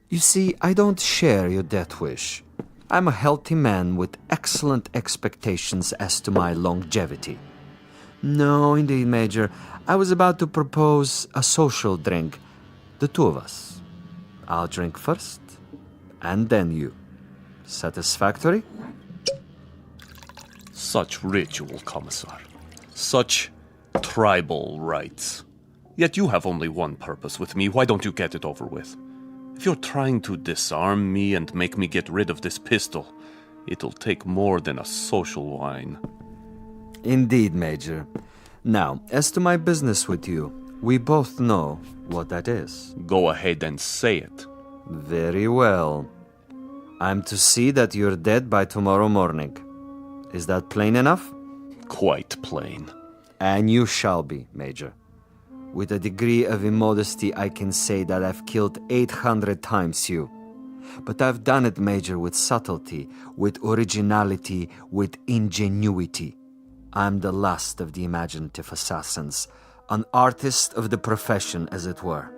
You see, I don't share your death wish. I'm a healthy man with excellent expectations as to my longevity. No, indeed, Major. I was about to propose a social drink. The two of us. I'll drink first, and then you. Satisfactory? Such ritual, Commissar. Such tribal rites. Yet you have only one purpose with me. Why don't you get it over with? If you're trying to disarm me and make me get rid of this pistol, it'll take more than a social wine. Indeed, Major. Now, as to my business with you, we both know what that is. Go ahead and say it. Very well. I'm to see that you're dead by tomorrow morning. Is that plain enough? Quite plain. And you shall be, Major. With a degree of immodesty, I can say that I've killed 800 times you. But I've done it, Major, with subtlety, with originality, with ingenuity. I'm the last of the imaginative assassins, an artist of the profession, as it were.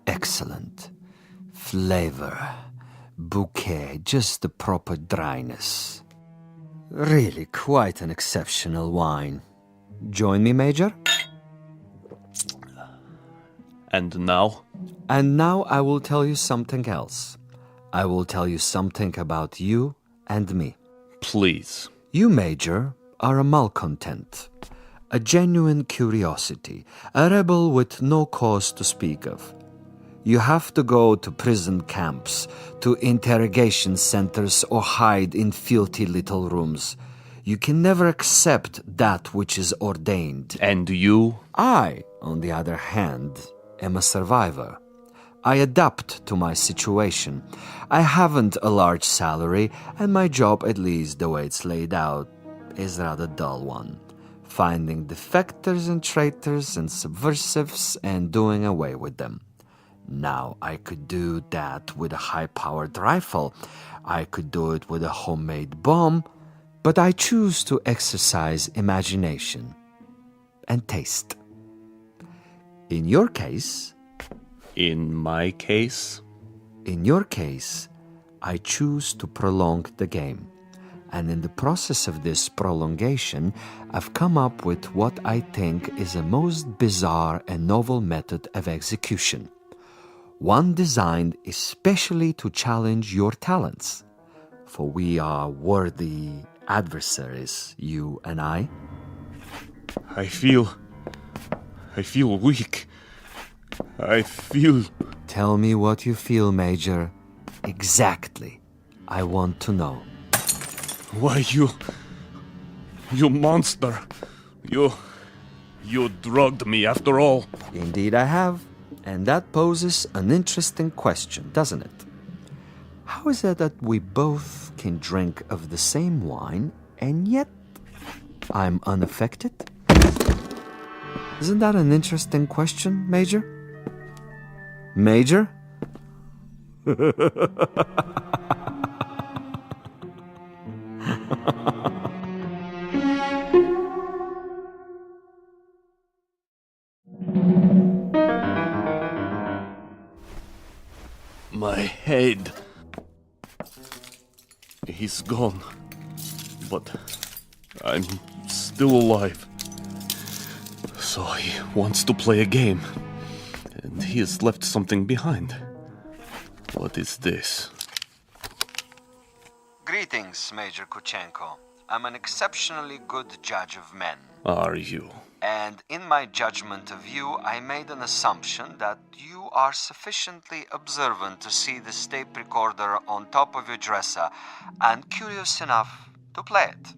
Excellent. Flavor. Bouquet, just the proper dryness. Really quite an exceptional wine. Join me, Major? And now? And now I will tell you something else. I will tell you something about you and me. Please. You, Major, are a malcontent, a genuine curiosity, a rebel with no cause to speak of. You have to go to prison camps, to interrogation centers, or hide in filthy little rooms. You can never accept that which is ordained. And you? I, on the other hand, am a survivor. I adapt to my situation. I haven't a large salary, and my job, at least the way it's laid out, is a rather dull one. Finding defectors and traitors and subversives and doing away with them. Now, I could do that with a high-powered rifle. I could do it with a homemade bomb. But I choose to exercise imagination and taste. In your case... In my case? In your case, I choose to prolong the game. And in the process of this prolongation, I've come up with what I think is a most bizarre and novel method of execution. One designed especially to challenge your talents. For we are worthy adversaries, you and I. I feel weak. I feel... Tell me what you feel, Major. Exactly. I want to know. Why, you monster. You drugged me after all. Indeed I have. And that poses an interesting question, doesn't it? How is it that we both can drink of the same wine, and yet I'm unaffected? Isn't that an interesting question, Major? Major? My head. He's gone. But I'm still alive. So he wants to play a game. And he has left something behind. What is this? Greetings, Major Kuchenko. I'm an exceptionally good judge of men. Are you? And in my judgment of you, I made an assumption that you are sufficiently observant to see the tape recorder on top of your dresser and curious enough to play it.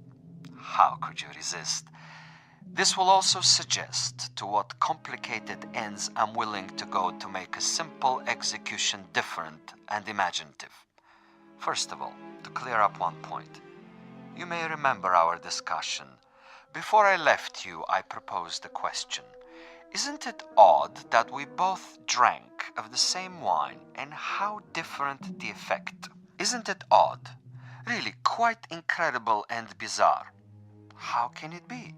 How could you resist? This will also suggest to what complicated ends I'm willing to go to make a simple execution different and imaginative. First of all, to clear up one point. You may remember our discussion. Before I left you, I proposed a question. Isn't it odd that we both drank of the same wine and how different the effect? Isn't it odd? Really quite incredible and bizarre. How can it be?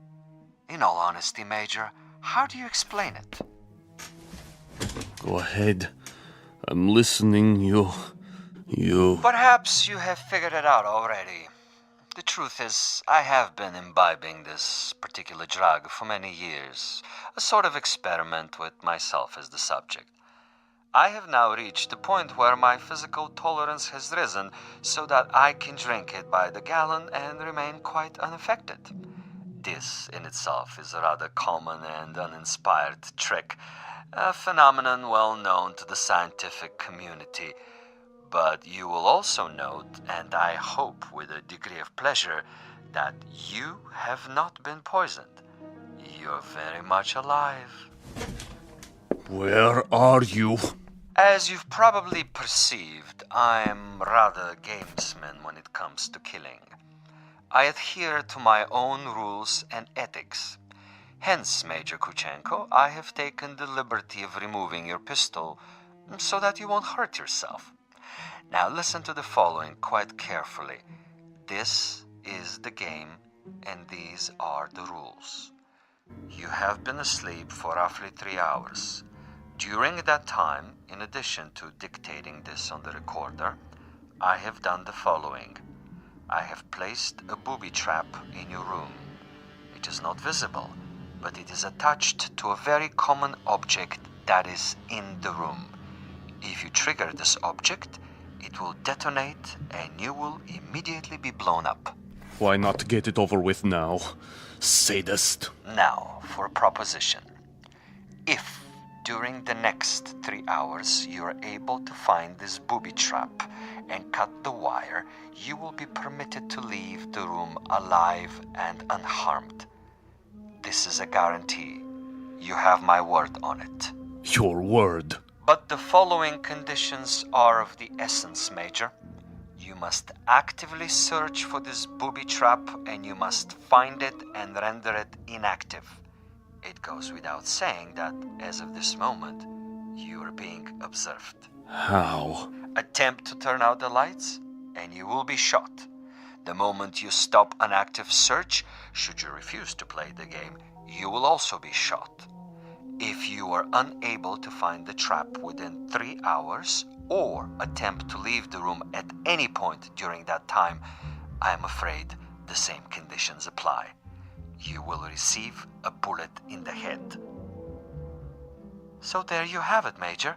In all honesty, Major, how do you explain it? Go ahead. I'm listening. You... Perhaps you have figured it out already. The truth is, I have been imbibing this particular drug for many years, a sort of experiment with myself as the subject. I have now reached a point where my physical tolerance has risen so that I can drink it by the gallon and remain quite unaffected. This in itself is a rather common and uninspired trick, a phenomenon well known to the scientific community. But you will also note, and I hope with a degree of pleasure, that you have not been poisoned. You're very much alive. Where are you? As you've probably perceived, I'm rather a gamesman when it comes to killing. I adhere to my own rules and ethics. Hence, Major Kuchenko, I have taken the liberty of removing your pistol so that you won't hurt yourself. Now listen to the following quite carefully. This is the game, and these are the rules. You have been asleep for roughly 3 hours. During that time, in addition to dictating this on the recorder, I have done the following. I have placed a booby trap in your room. It is not visible, but it is attached to a very common object that is in the room. If you trigger this object, it will detonate and you will immediately be blown up. Why not get it over with now, sadist? Now, for a proposition. If during the next 3 hours you are able to find this booby trap and cut the wire, you will be permitted to leave the room alive and unharmed. This is a guarantee. You have my word on it. Your word? But the following conditions are of the essence, Major. You must actively search for this booby trap and you must find it and render it inactive. It goes without saying that, as of this moment, you are being observed. How? Attempt to turn out the lights and you will be shot. The moment you stop an active search, should you refuse to play the game, you will also be shot. If you are unable to find the trap within 3 hours or attempt to leave the room at any point during that time, I am afraid the same conditions apply. You will receive a bullet in the head. So there you have it, Major.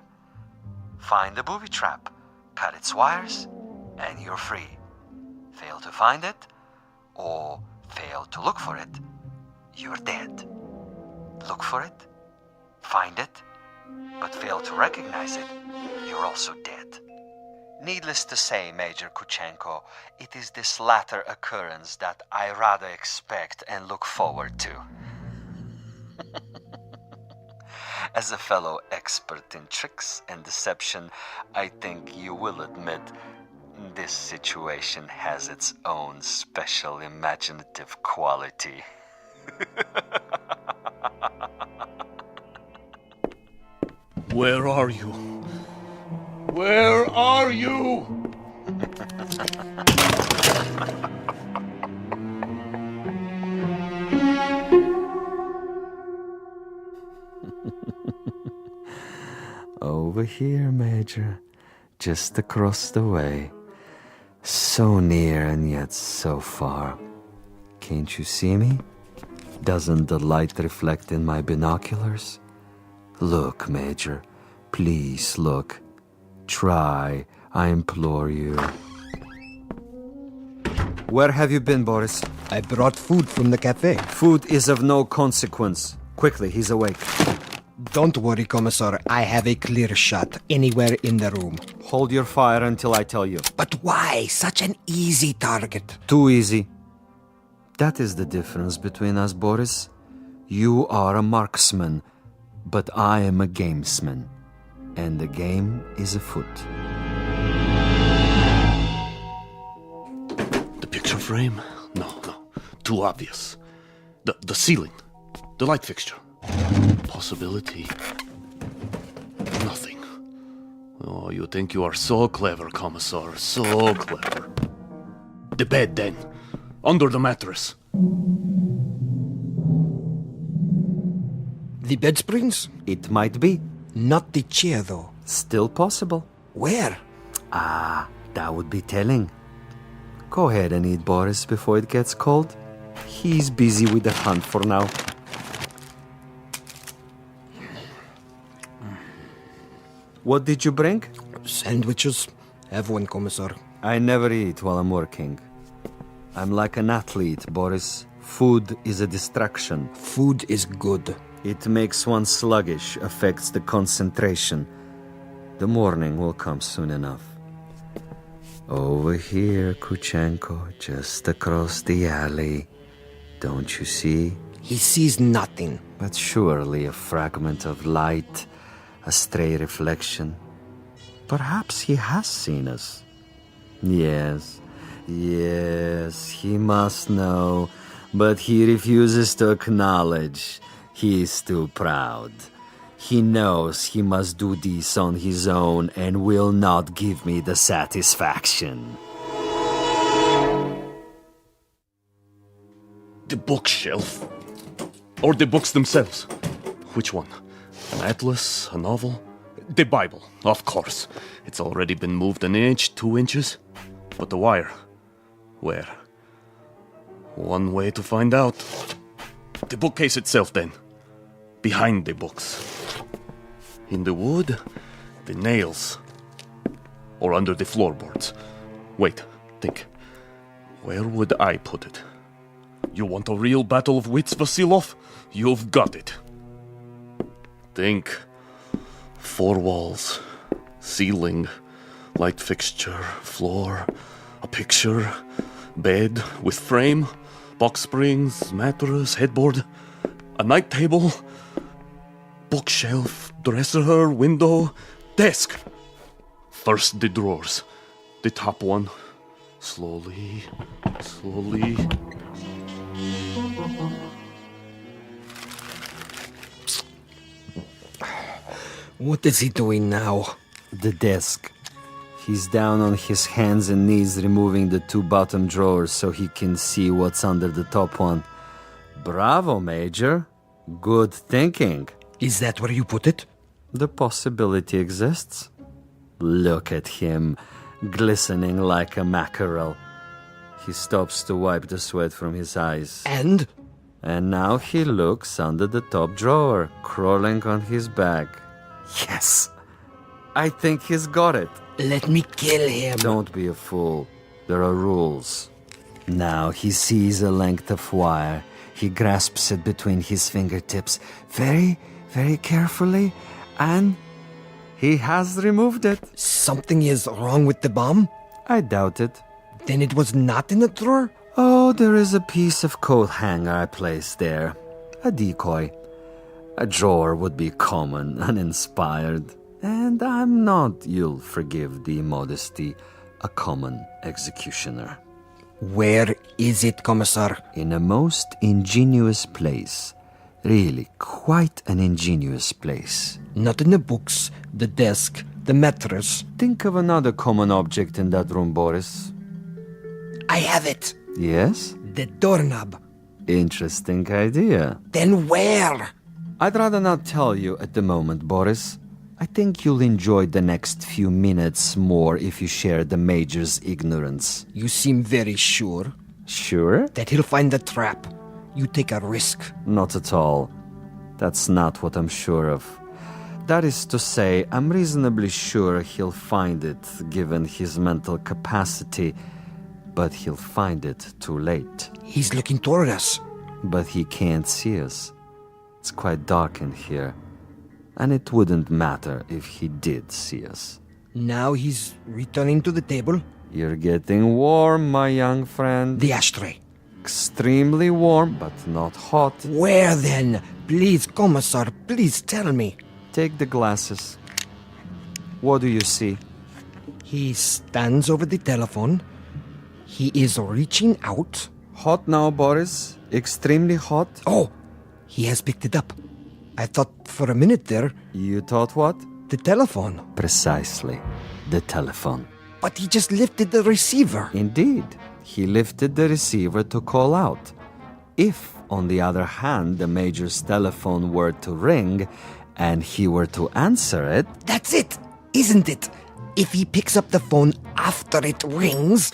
Find the booby trap, cut its wires, and you're free. Fail to find it, or fail to look for it, you're dead. Look for it, find it, but fail to recognize it, you're also dead. Needless to say, Major Kuchenko, it is this latter occurrence that I rather expect and look forward to. As a fellow expert in tricks and deception, I think you will admit this situation has its own special imaginative quality. Where are you? Where are you? Over here, Major. Just across the way. So near and yet so far. Can't you see me? Doesn't the light reflect in my binoculars? Look, Major. Please look. Try, I implore you. Where have you been, Boris? I brought food from the cafe. Food is of no consequence. Quickly, he's awake. Don't worry, Commissar. I have a clear shot anywhere in the room. Hold your fire until I tell you. But why such an easy target? Too easy. That is the difference between us, Boris. You are a marksman, but I am a gamesman. And the game is afoot. The picture frame? No. Too obvious. The ceiling. The light fixture. possibility. Nothing. Oh, you think you are so clever, Commissar. So clever. The bed, then. Under the mattress. The bed springs? It might be. Not the chair, though. Still possible. Where? Ah, that would be telling. Go ahead and eat, Boris, before it gets cold. He's busy with the hunt for now. What did you bring? Sandwiches. Have one, Commissar. I never eat while I'm working. I'm like an athlete, Boris. Food is a distraction. Food is good. It makes one sluggish, affects the concentration. The morning will come soon enough. Over here, Kuchenko, just across the alley. Don't you see? He sees nothing. But surely a fragment of light, a stray reflection. Perhaps he has seen us. Yes, he must know, but he refuses to acknowledge. He is too proud. He knows he must do this on his own and will not give me the satisfaction. The bookshelf. Or the books themselves. Which one? An atlas? A novel? The Bible, of course. It's already been moved an inch, 2 inches. But the wire? Where? One way to find out. The bookcase itself, then. Behind the books. In the wood, the nails. Or under the floorboards. Wait, think. Where would I put it? You want a real battle of wits, Vasilov? You've got it. Think. 4 walls. Ceiling. Light fixture. Floor. A picture. Bed with frame. Box springs. Mattress. Headboard. A night table. Bookshelf. Dresser. Window. Desk. First the drawers. The top one. Slowly. What is he doing now? The desk. He's down on his hands and knees removing the 2 bottom drawers so he can see what's under the top one. Bravo, Major. Good thinking. Is that where you put it? The possibility exists. Look at him, glistening like a mackerel. He stops to wipe the sweat from his eyes. And? And now he looks under the top drawer, crawling on his back. Yes! I think he's got it. Let me kill him. Don't be a fool. There are rules. Now he sees a length of wire. He grasps it between his fingertips very, very carefully, and he has removed it. Something is wrong with the bomb? I doubt it. Then it was not in the drawer? Oh, there is a piece of coat hanger I placed there. A decoy. A drawer would be common, uninspired. And I'm not, you'll forgive the immodesty, a common executioner. Where is it, Commissar? In a most ingenious place. Really, quite an ingenious place. Not in the books, the desk, the mattress. Think of another common object in that room, Boris. I have it. Yes? The doorknob. Interesting idea. Then where? I'd rather not tell you at the moment, Boris. I think you'll enjoy the next few minutes more if you share the Major's ignorance. You seem very sure. Sure? That he'll find the trap. You take a risk. Not at all. That's not what I'm sure of. That is to say, I'm reasonably sure he'll find it, given his mental capacity. But he'll find it too late. He's looking toward us. But he can't see us. It's quite dark in here. And it wouldn't matter if he did see us. Now he's returning to the table. You're getting warm, my young friend. The ashtray. Extremely warm, but not hot. Where then? Please, Commissar, please tell me. Take the glasses. What do you see? He stands over the telephone. He is reaching out. Hot now, Boris. Extremely hot. Oh, he has picked it up. I thought for a minute there... You thought what? The telephone. Precisely. The telephone. But he just lifted the receiver. Indeed. He lifted the receiver to call out. If, on the other hand, the Major's telephone were to ring and he were to answer it... That's it, isn't it? If he picks up the phone after it rings...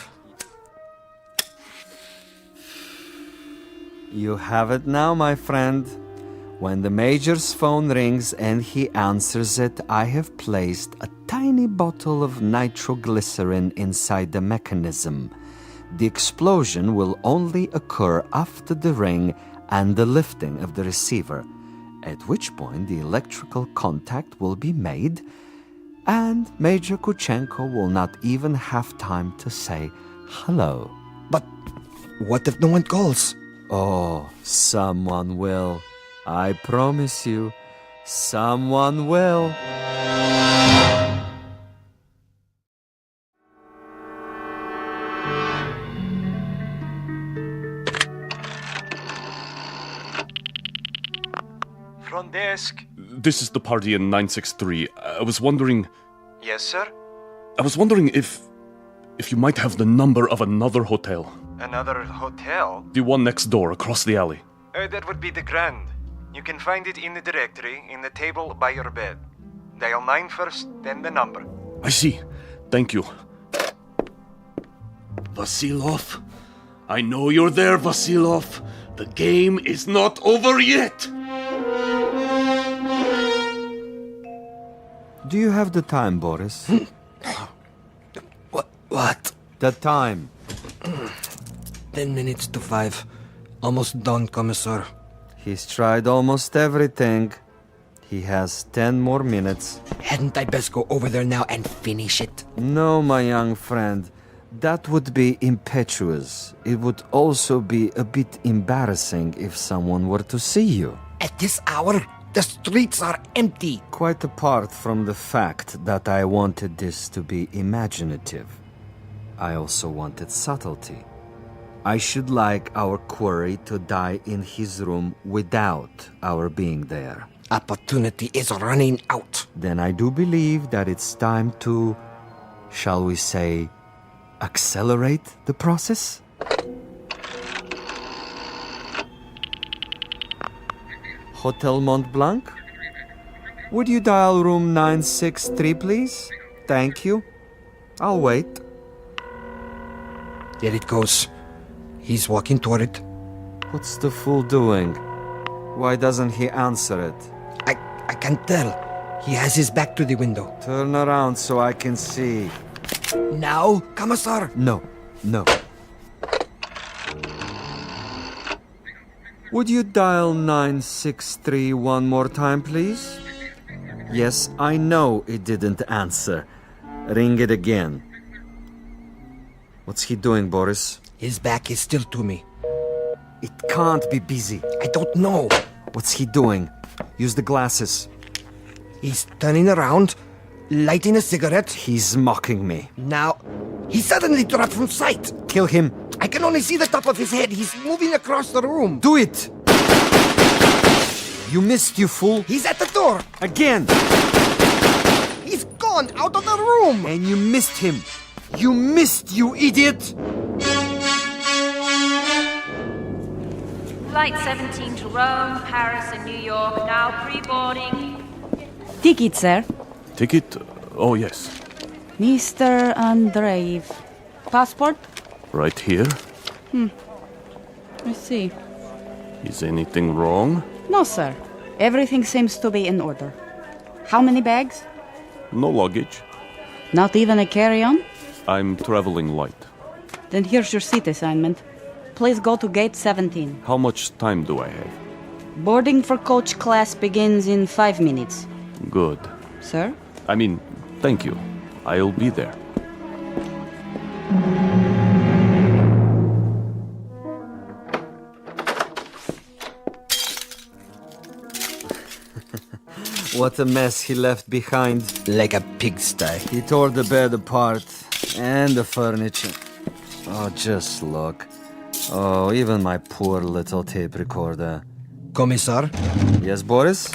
You have it now, my friend. When the Major's phone rings and he answers it, I have placed a tiny bottle of nitroglycerin inside the mechanism. The explosion will only occur after the ring and the lifting of the receiver, at which point the electrical contact will be made, and Major Kuchenko will not even have time to say hello. But what if no one calls? Oh, someone will. I promise you, someone will. Front desk. This is the party in 963. I was wondering... Yes, sir? I was wondering if you might have the number of another hotel. Another hotel? The one next door, across the alley. That would be the Grand. You can find it in the directory, in the table by your bed. Dial 9 first, then the number. I see. Thank you. Vasilov? I know you're there, Vasilov. The game is not over yet. Do you have the time, Boris? What? The time. 10 minutes to 5. Almost done, Commissar. He's tried almost everything. He has 10 more minutes. Hadn't I best go over there now and finish it? No, my young friend. That would be impetuous. It would also be a bit embarrassing if someone were to see you. At this hour, the streets are empty. Quite apart from the fact that I wanted this to be imaginative, I also wanted subtlety. I should like our quarry to die in his room without our being there. Opportunity is running out. Then I do believe that it's time to, shall we say, accelerate the process? Hotel Mont Blanc? Would you dial room 963, please? Thank you. I'll wait. There it goes. He's walking toward it. What's the fool doing? Why doesn't he answer it? I can't tell. He has his back to the window. Turn around so I can see. Now, Commissar? No. Would you dial 963 one more time, please? Yes, I know it didn't answer. Ring it again. What's he doing, Boris? His back is still to me. It can't be busy. I don't know. What's he doing? Use the glasses. He's turning around, lighting a cigarette. He's mocking me. Now, he suddenly dropped from sight. Kill him. I can only see the top of his head. He's moving across the room. Do it! You missed, you fool. He's at the door. Again. He's gone out of the room. And you missed him. You missed, you idiot. Flight 17 to Rome, Paris, and New York, now pre-boarding. Ticket, sir. Ticket? Oh, yes. Mr. Andreev. Passport? Right here. I see. Is anything wrong? No, sir. Everything seems to be in order. How many bags? No luggage. Not even a carry-on? I'm traveling light. Then here's your seat assignment. Please go to gate 17. How much time do I have? Boarding for coach class begins in 5 minutes. Good. Sir? Thank you. I'll be there. What a mess he left behind. Like a pigsty. He tore the bed apart. And the furniture. Oh, just look. Oh, even my poor little tape recorder. Commissar? Yes, Boris?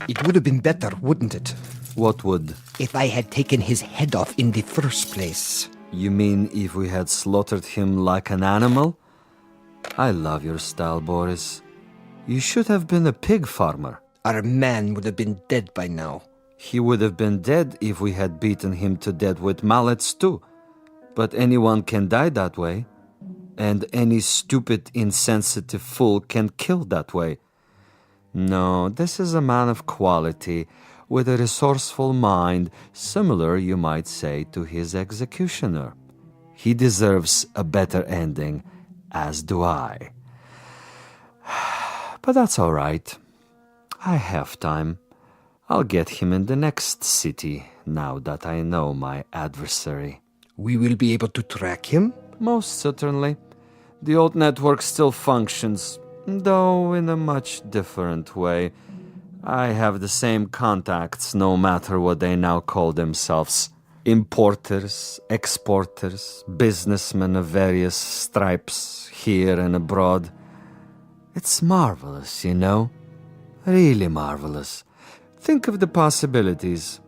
It would have been better, wouldn't it? What would? If I had taken his head off in the first place. You mean if we had slaughtered him like an animal? I love your style, Boris. You should have been a pig farmer. Our man would have been dead by now. He would have been dead if we had beaten him to death with mallets too. But anyone can die that way. And any stupid, insensitive fool can kill that way. No, this is a man of quality, with a resourceful mind, similar, you might say, to his executioner. He deserves a better ending, as do I. But that's all right. I have time. I'll get him in the next city, now that I know my adversary. We will be able to track him? Most certainly. The old network still functions, though in a much different way. I have the same contacts, no matter what they now call themselves. Importers, exporters, businessmen of various stripes, here and abroad. It's marvelous, you know. Really marvelous. Think of the possibilities.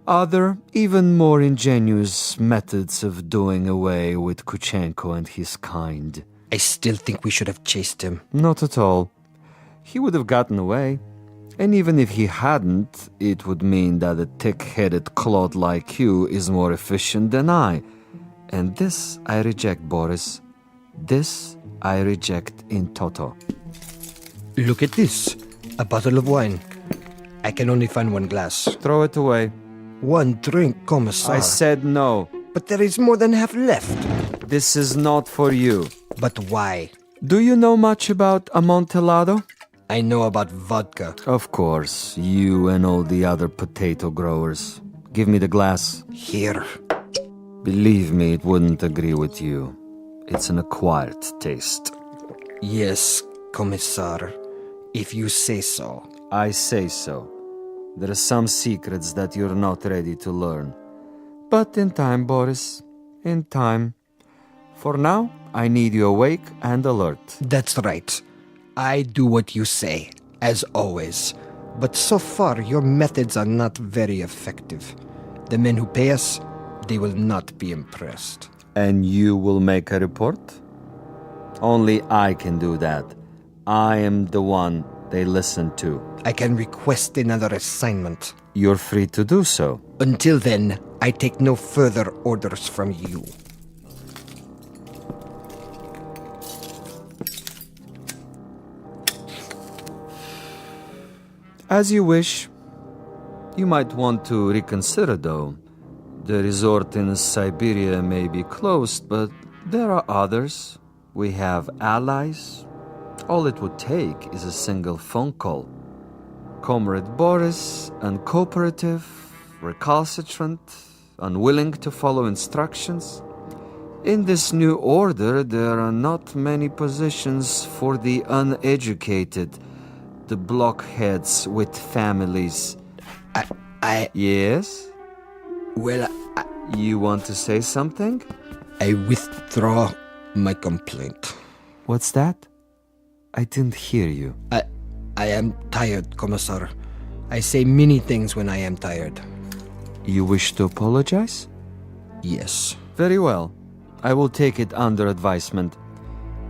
Other, even more ingenious methods of doing away with Kuchenko and his kind. I still think we should have chased him. Not at all. He would have gotten away. And even if he hadn't, it would mean that a thick-headed clod like you is more efficient than I. And this I reject, Boris. This I reject in toto. Look at this. A bottle of wine. I can only find one glass. Throw it away. One drink, Commissar. I said no. But there is more than half left. This is not for you. But why? Do you know much about Amontillado? I know about vodka. Of course, you and all the other potato growers. Give me the glass. Here. Believe me, it wouldn't agree with you. It's an acquired taste. Yes, Commissar. If you say so. I say so. There are some secrets that you're not ready to learn. But in time, Boris. In time. For now, I need you awake and alert. That's right. I do what you say, as always. But so far, your methods are not very effective. The men who pay us, they will not be impressed. And you will make a report? Only I can do that. I am the one they listen to. I can request another assignment. You're free to do so. Until then, I take no further orders from you. As you wish. You might want to reconsider, though. The resort in Siberia may be closed, but there are others. We have allies. All it would take is a single phone call. Comrade Boris, uncooperative, recalcitrant, unwilling to follow instructions. In this new order, there are not many positions for the uneducated, the blockheads with families. Yes? Well, You want to say something? I withdraw my complaint. What's that? I didn't hear you. I am tired, Commissar. I say many things when I am tired. You wish to apologize? Yes. Very well. I will take it under advisement.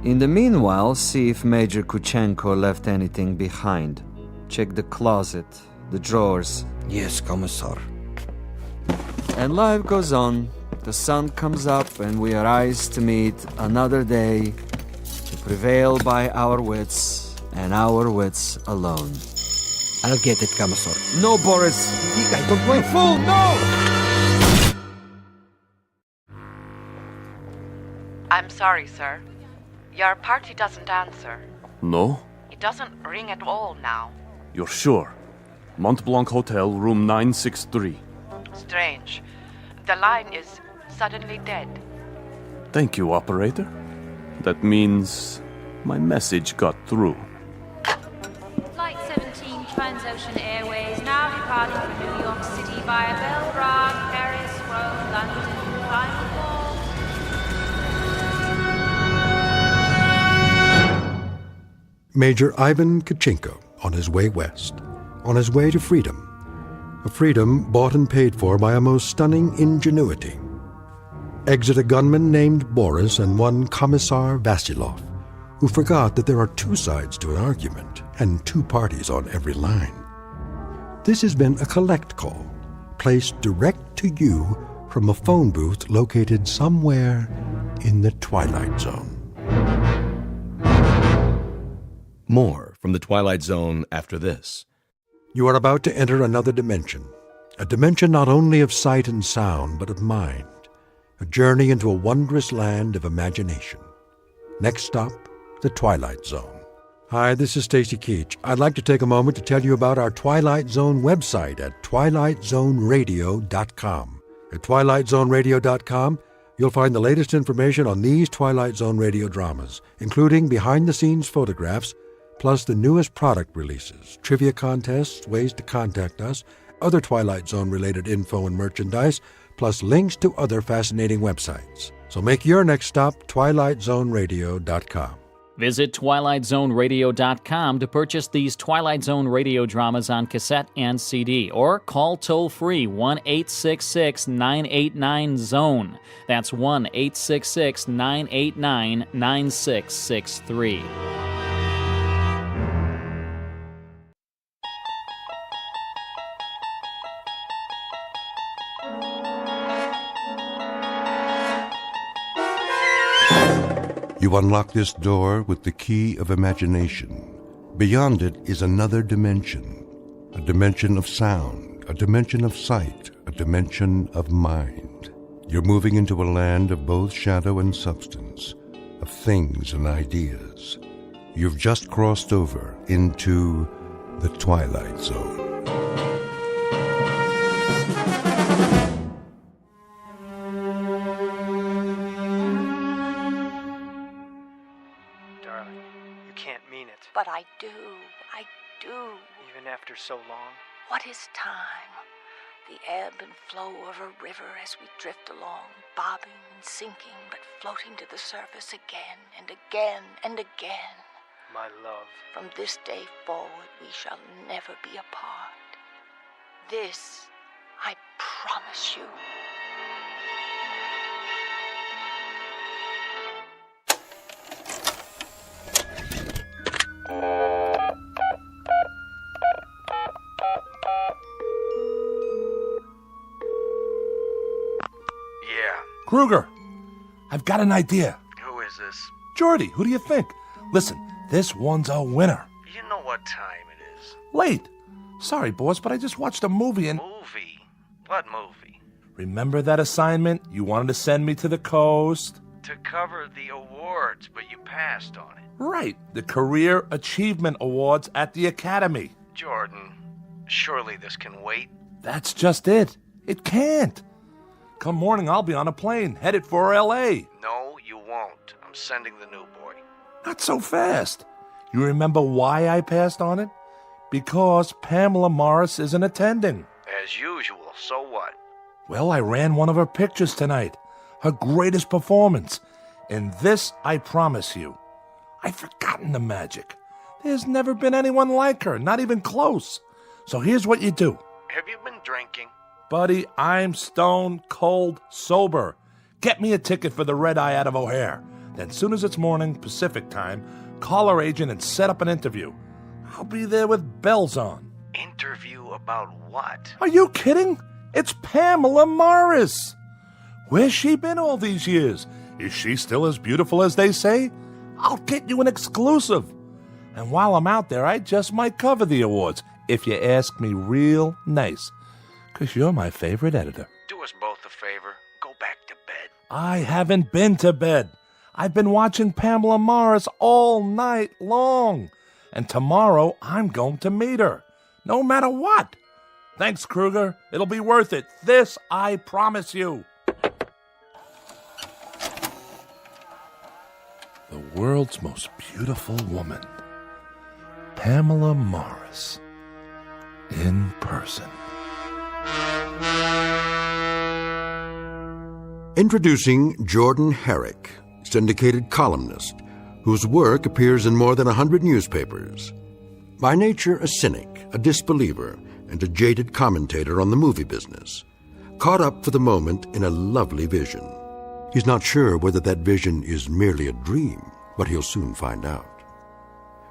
In the meanwhile, see if Major Kuchenko left anything behind. Check the closet, the drawers. Yes, Commissar. And life goes on. The sun comes up and we arise to meet another day, to prevail by our wits and our wits alone. I'll get it, Commissar. No, Boris! I don't You fool, no! I'm sorry, sir. Your party doesn't answer. No? It doesn't ring at all now. You're sure? Mont Blanc Hotel, room 963. Strange. The line is suddenly dead. Thank you, operator. That means my message got through. Flight 17 Transocean Airways now departing for New York City via Belgrade, Paris, Rome, London, final call. Major Ivan Kuchenko, on his way west, on his way to freedom. A freedom bought and paid for by a most stunning ingenuity. Exit a gunman named Boris and one Commissar Vasilov, who forgot that there are two sides to an argument and two parties on every line. This has been a collect call, placed direct to you from a phone booth located somewhere in the Twilight Zone. More from the Twilight Zone after this. You are about to enter another dimension, a dimension not only of sight and sound, but of mind, a journey into a wondrous land of imagination. Next stop, the Twilight Zone. Hi, this is Stacy Keach. I'd like to take a moment to tell you about our Twilight Zone website at twilightzoneradio.com. At twilightzoneradio.com, you'll find the latest information on these Twilight Zone radio dramas, including behind-the-scenes photographs, plus the newest product releases, trivia contests, ways to contact us, other Twilight Zone-related info and merchandise, plus links to other fascinating websites. So make your next stop twilightzoneradio.com. Visit twilightzoneradio.com to purchase these Twilight Zone radio dramas on cassette and CD, or call toll-free 1-866-989-ZONE. That's 1-866-989-9663. You unlock this door with the key of imagination. Beyond it is another dimension, a dimension of sound, a dimension of sight, a dimension of mind. You're moving into a land of both shadow and substance, of things and ideas. You've just crossed over into the Twilight Zone. But I do. Even after so long? What is time? The ebb and flow of a river as we drift along, bobbing and sinking, but floating to the surface again and again and again. My love. From this day forward, we shall never be apart. This, I promise you. Kruger, I've got an idea. Who is this? Jordy, who do you think? Listen, this one's a winner. You know what time it is. Late. Sorry, boss, but I just watched a movie and... Movie? What movie? Remember that assignment you wanted to send me to the coast? To cover the awards, but you passed on it. Right, the Career Achievement Awards at the Academy. Jordan, surely this can wait. That's just it. It can't. Come morning, I'll be on a plane, headed for L.A. No, you won't. I'm sending the new boy. Not so fast. You remember why I passed on it? Because Pamela Morris isn't attending. As usual, so what? Well, I ran one of her pictures tonight. Her greatest performance. And this, I promise you, I've forgotten the magic. There's never been anyone like her, not even close. So here's what you do. Have you been drinking? Buddy, I'm stone cold sober. Get me a ticket for the Red Eye out of O'Hare. Then soon as it's morning, Pacific time, call our agent and set up an interview. I'll be there with bells on. Interview about what? Are you kidding? It's Pamela Morris. Where's she been all these years? Is she still as beautiful as they say? I'll get you an exclusive. And while I'm out there, I just might cover the awards, if you ask me real nice. 'Cause you're my favorite editor. Do us both a favor. Go back to bed. I haven't been to bed. I've been watching Pamela Morris all night long. And tomorrow, I'm going to meet her. No matter what. Thanks, Kruger. It'll be worth it. This, I promise you. The world's most beautiful woman. Pamela Morris. In person. Introducing Jordan Herrick, syndicated columnist, whose work appears in more than 100 newspapers. By nature a cynic, a disbeliever, and a jaded commentator on the movie business, caught up for the moment in a lovely vision. He's not sure whether that vision is merely a dream, but he'll soon find out.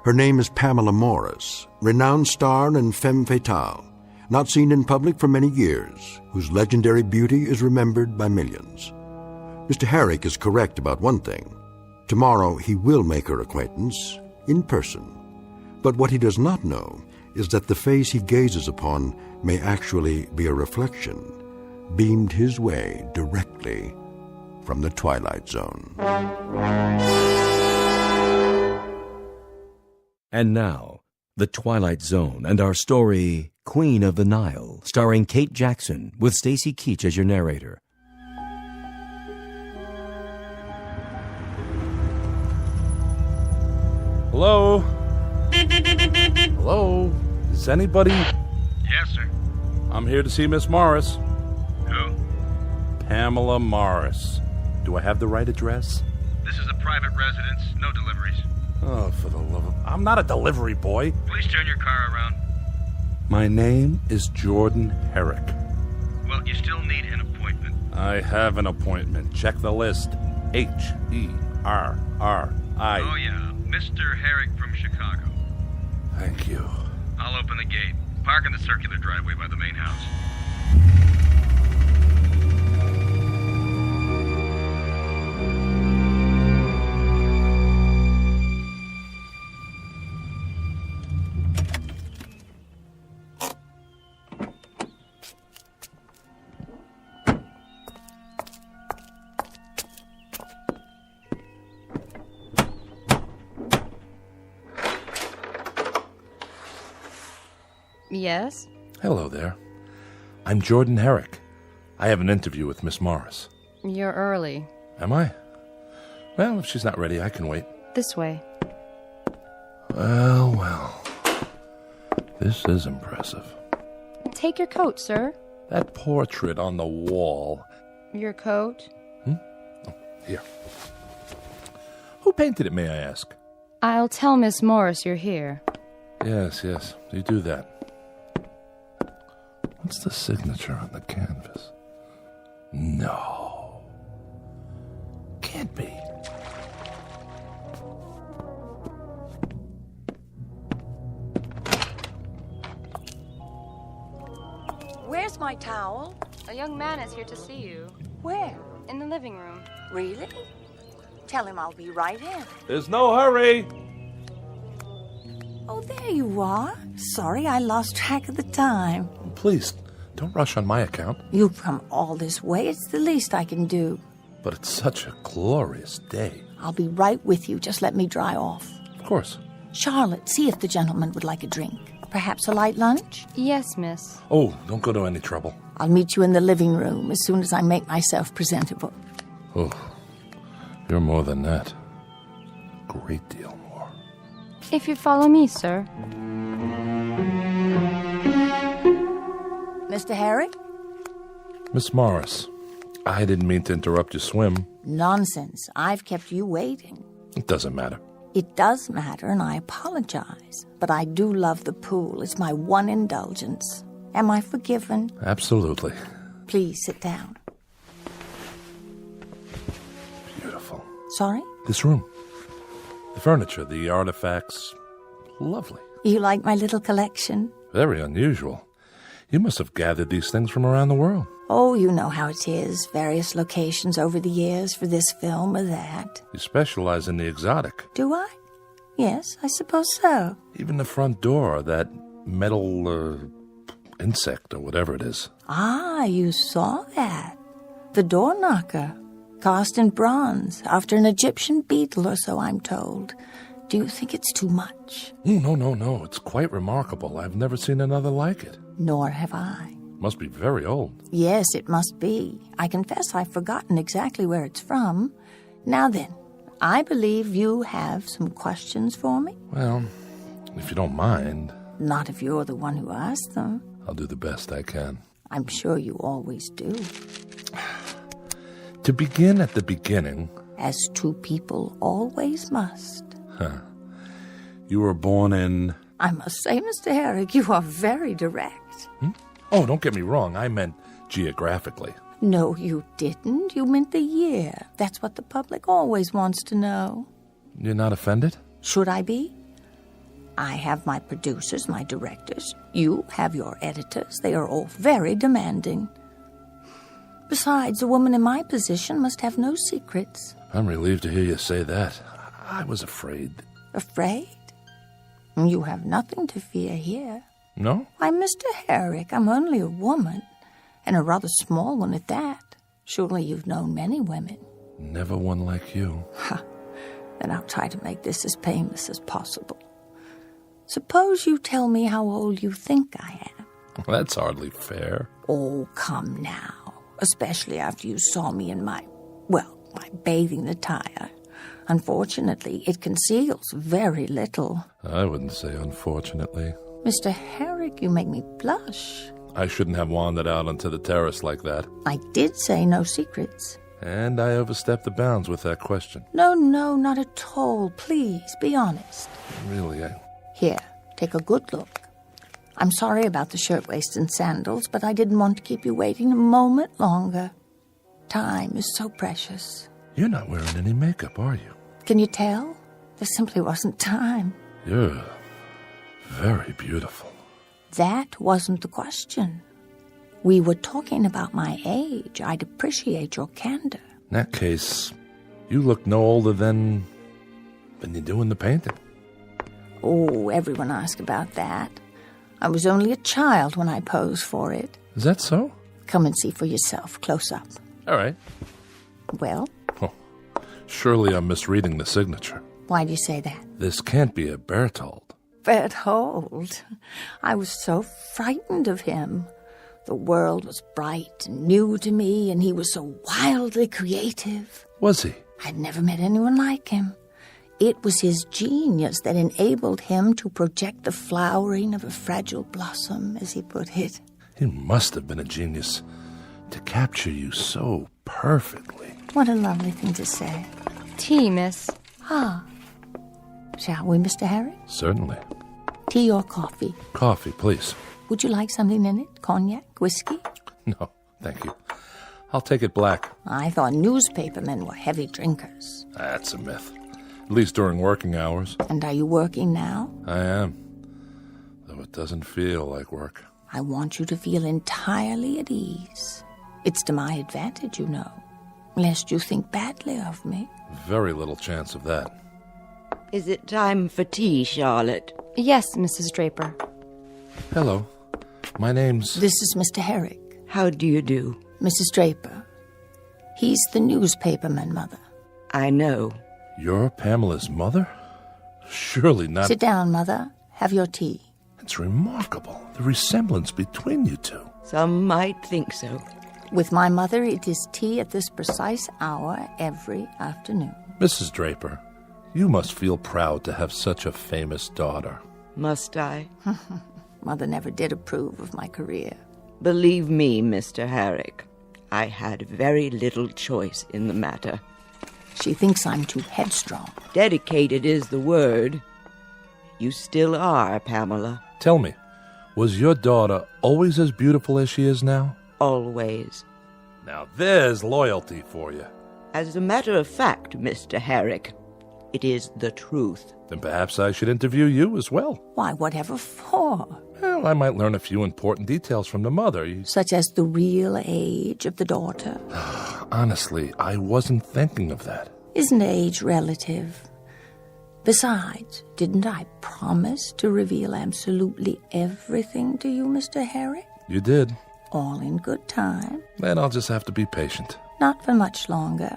Her name is Pamela Morris, renowned star and femme fatale, not seen in public for many years, whose legendary beauty is remembered by millions. Mr. Herrick is correct about one thing. Tomorrow he will make her acquaintance in person. But what he does not know is that the face he gazes upon may actually be a reflection, beamed his way directly from the Twilight Zone. And now, The Twilight Zone and our story, Queen of the Nile, starring Kate Jackson, with Stacy Keach as your narrator. Hello? Hello? Is anybody... Yes, sir. I'm here to see Miss Morris. Who? Pamela Morris. Do I have the right address? This is a private residence. No deliveries. Oh, for the love of... I'm not a delivery boy. Please turn your car around. My name is Jordan Herrick. Well, you still need an appointment. I have an appointment. Check the list. H-E-R-R-I. Oh, yeah. Mr. Herrick from Chicago. Thank you. I'll open the gate. Park in the circular driveway by the main house. Yes? Hello there. I'm Jordan Herrick. I have an interview with Miss Morris. You're early. Am I? Well, if she's not ready, I can wait. This way. Well, well. This is impressive. Take your coat, sir. That portrait on the wall. Your coat? Here. Who painted it, may I ask? I'll tell Miss Morris you're here. Yes, you do that. What's the signature on the canvas? No. Can't be. Where's my towel? A young man is here to see you. Where? In the living room. Really? Tell him I'll be right in. There's no hurry. Oh, there you are. Sorry, I lost track of the time. Please, don't rush on my account. You've come all this way. It's the least I can do. But it's such a glorious day. I'll be right with you. Just let me dry off. Of course. Charlotte, see if the gentleman would like a drink. Perhaps a light lunch? Yes, miss. Oh, don't go to any trouble. I'll meet you in the living room as soon as I make myself presentable. Oh, you're more than that. Great deal more. If you follow me, sir. Mr. Herrick? Miss Morris, I didn't mean to interrupt your swim. Nonsense. I've kept you waiting. It doesn't matter. It does matter, and I apologize. But I do love the pool. It's my one indulgence. Am I forgiven? Absolutely. Please sit down. Beautiful. Sorry? This room. The furniture, the artifacts. Lovely. You like my little collection? Very unusual. You must have gathered these things from around the world. Oh, you know how it is. Various locations over the years for this film or that. You specialize in the exotic. Do I? Yes, I suppose so. Even the front door, that metal insect or whatever it is. Ah, you saw that. The door knocker. Cast in bronze after an Egyptian beetle or so, I'm told. Do you think it's too much? No. It's quite remarkable. I've never seen another like it. Nor have I. Must be very old. Yes, it must be. I confess I've forgotten exactly where it's from. Now then, I believe you have some questions for me? Well, if you don't mind. Not if you're the one who asked them. I'll do the best I can. I'm sure you always do. To begin at the beginning. As two people always must. Huh. You were born in... I must say, Mr. Herrick, you are very direct. Oh, don't get me wrong. I meant geographically. No, you didn't. You meant the year. That's what the public always wants to know. You're not offended? Should I be? I have my producers, my directors. You have your editors. They are all very demanding. Besides, a woman in my position must have no secrets. I'm relieved to hear you say that. I was afraid. Afraid? You have nothing to fear here. No? Why, Mr. Herrick, I'm only a woman, and a rather small one at that. Surely you've known many women. Never one like you. Then I'll try to make this as painless as possible. Suppose you tell me how old you think I am. That's hardly fair. Oh, come now. Especially after you saw me in my bathing attire. Unfortunately, it conceals very little. I wouldn't say unfortunately. Mr. Herrick, you make me blush. I shouldn't have wandered out onto the terrace like that. I did say no secrets. And I overstepped the bounds with that question. No, not at all. Please, be honest. Really, Here, take a good look. I'm sorry about the shirtwaist and sandals, but I didn't want to keep you waiting a moment longer. Time is so precious. You're not wearing any makeup, are you? Can you tell? There simply wasn't time. You're very beautiful. That wasn't the question. We were talking about my age. I'd appreciate your candor. In that case, you look no older than you do in the painting. Oh, everyone asks about that. I was only a child when I posed for it. Is that so? Come and see for yourself, close up. All right. Well? Oh, surely I'm misreading the signature. Why do you say that? This can't be a Berthold. Berthold? I was so frightened of him. The world was bright and new to me, and he was so wildly creative. Was he? I'd never met anyone like him. It was his genius that enabled him to project the flowering of a fragile blossom, as he put it. He must have been a genius to capture you so perfectly. What a lovely thing to say. Tea, miss. Ah. Shall we, Mr. Herrick? Certainly. Tea or coffee? Coffee, please. Would you like something in it? Cognac? Whiskey? No, thank you. I'll take it black. I thought newspapermen were heavy drinkers. That's a myth. At least during working hours. And are you working now? I am. Though it doesn't feel like work. I want you to feel entirely at ease. It's to my advantage, you know. Lest you think badly of me. Very little chance of that. Is it time for tea, Charlotte? Yes, Mrs. Draper. Hello. My name's... This is Mr. Herrick. How do you do? Mrs. Draper. He's the newspaperman, Mother. I know. You're Pamela's mother? Surely not... Sit down, Mother. Have your tea. It's remarkable, the resemblance between you two. Some might think so. With my mother, it is tea at this precise hour every afternoon. Mrs. Draper, you must feel proud to have such a famous daughter. Must I? Mother never did approve of my career. Believe me, Mr. Herrick, I had very little choice in the matter. She thinks I'm too headstrong. Dedicated is the word. You still are, Pamela. Tell me, was your daughter always as beautiful as she is now? Always. Now there's loyalty for you. As a matter of fact, Mr. Herrick, it is the truth. Then perhaps I should interview you as well. Why, whatever for? Well, I might learn a few important details from the mother. Such as the real age of the daughter? Honestly, I wasn't thinking of that. Isn't age relative? Besides, didn't I promise to reveal absolutely everything to you, Mr. Herrick? You did. All in good time. Then I'll just have to be patient. Not for much longer.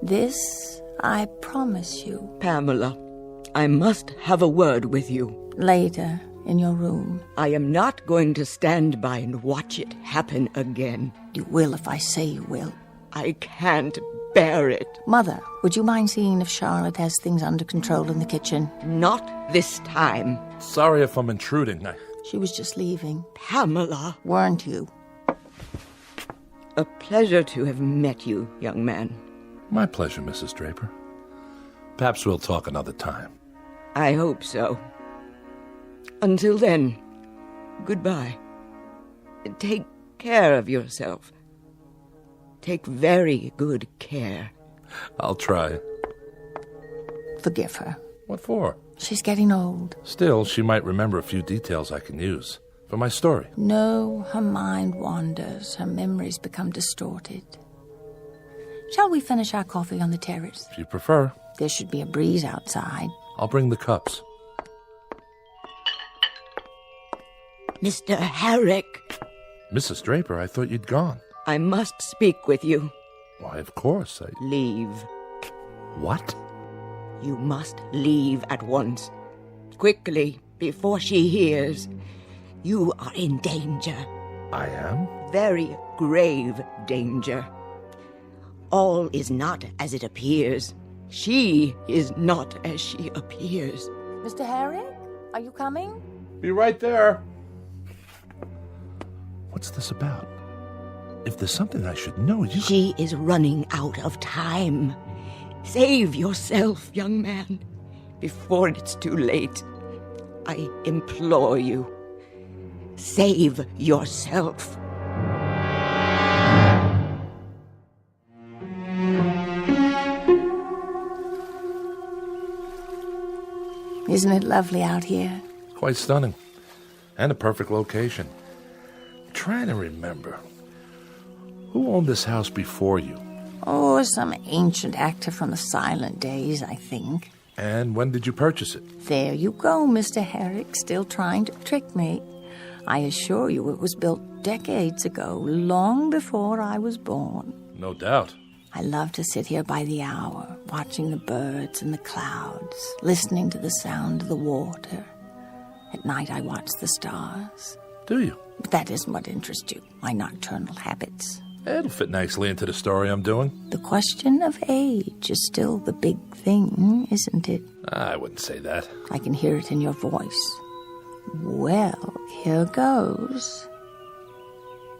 This I promise you. Pamela, I must have a word with you. Later, in your room. I am not going to stand by and watch it happen again. You will if I say you will. I can't bear it. Mother, would you mind seeing if Charlotte has things under control in the kitchen? Not this time. Sorry if I'm intruding. She was just leaving. Pamela. Weren't you? A pleasure to have met you, young man. My pleasure, Mrs. Draper. Perhaps we'll talk another time. I hope so. Until then, goodbye. Take care of yourself. Take very good care. I'll try. Forgive her. What for? She's getting old. Still, she might remember a few details I can use for my story. No, her mind wanders. Her memories become distorted. Shall we finish our coffee on the terrace? If you prefer. There should be a breeze outside. I'll bring the cups. Mr. Herrick. Mrs. Draper, I thought you'd gone. I must speak with you. Why, of course. Leave. What? You must leave at once. Quickly, before she hears. You are in danger. I am? Very grave danger. All is not as it appears. She is not as she appears. Mr. Herrick, are you coming? Be right there. What's this about? If there's something I should know, you... She is running out of time. Save yourself, young man, before it's too late. I implore you. Save yourself. Isn't it lovely out here? Quite stunning. And a perfect location. I'm trying to remember. Who owned this house before you? Oh, some ancient actor from the silent days, I think. And when did you purchase it? There you go, Mr. Herrick, still trying to trick me. I assure you it was built decades ago, long before I was born. No doubt. I love to sit here by the hour, watching the birds and the clouds, listening to the sound of the water. At night I watch the stars. Do you? But that isn't what interests you, my nocturnal habits. It'll fit nicely into the story I'm doing. The question of age is still the big thing, isn't it? I wouldn't say that. I can hear it in your voice. Well, here goes.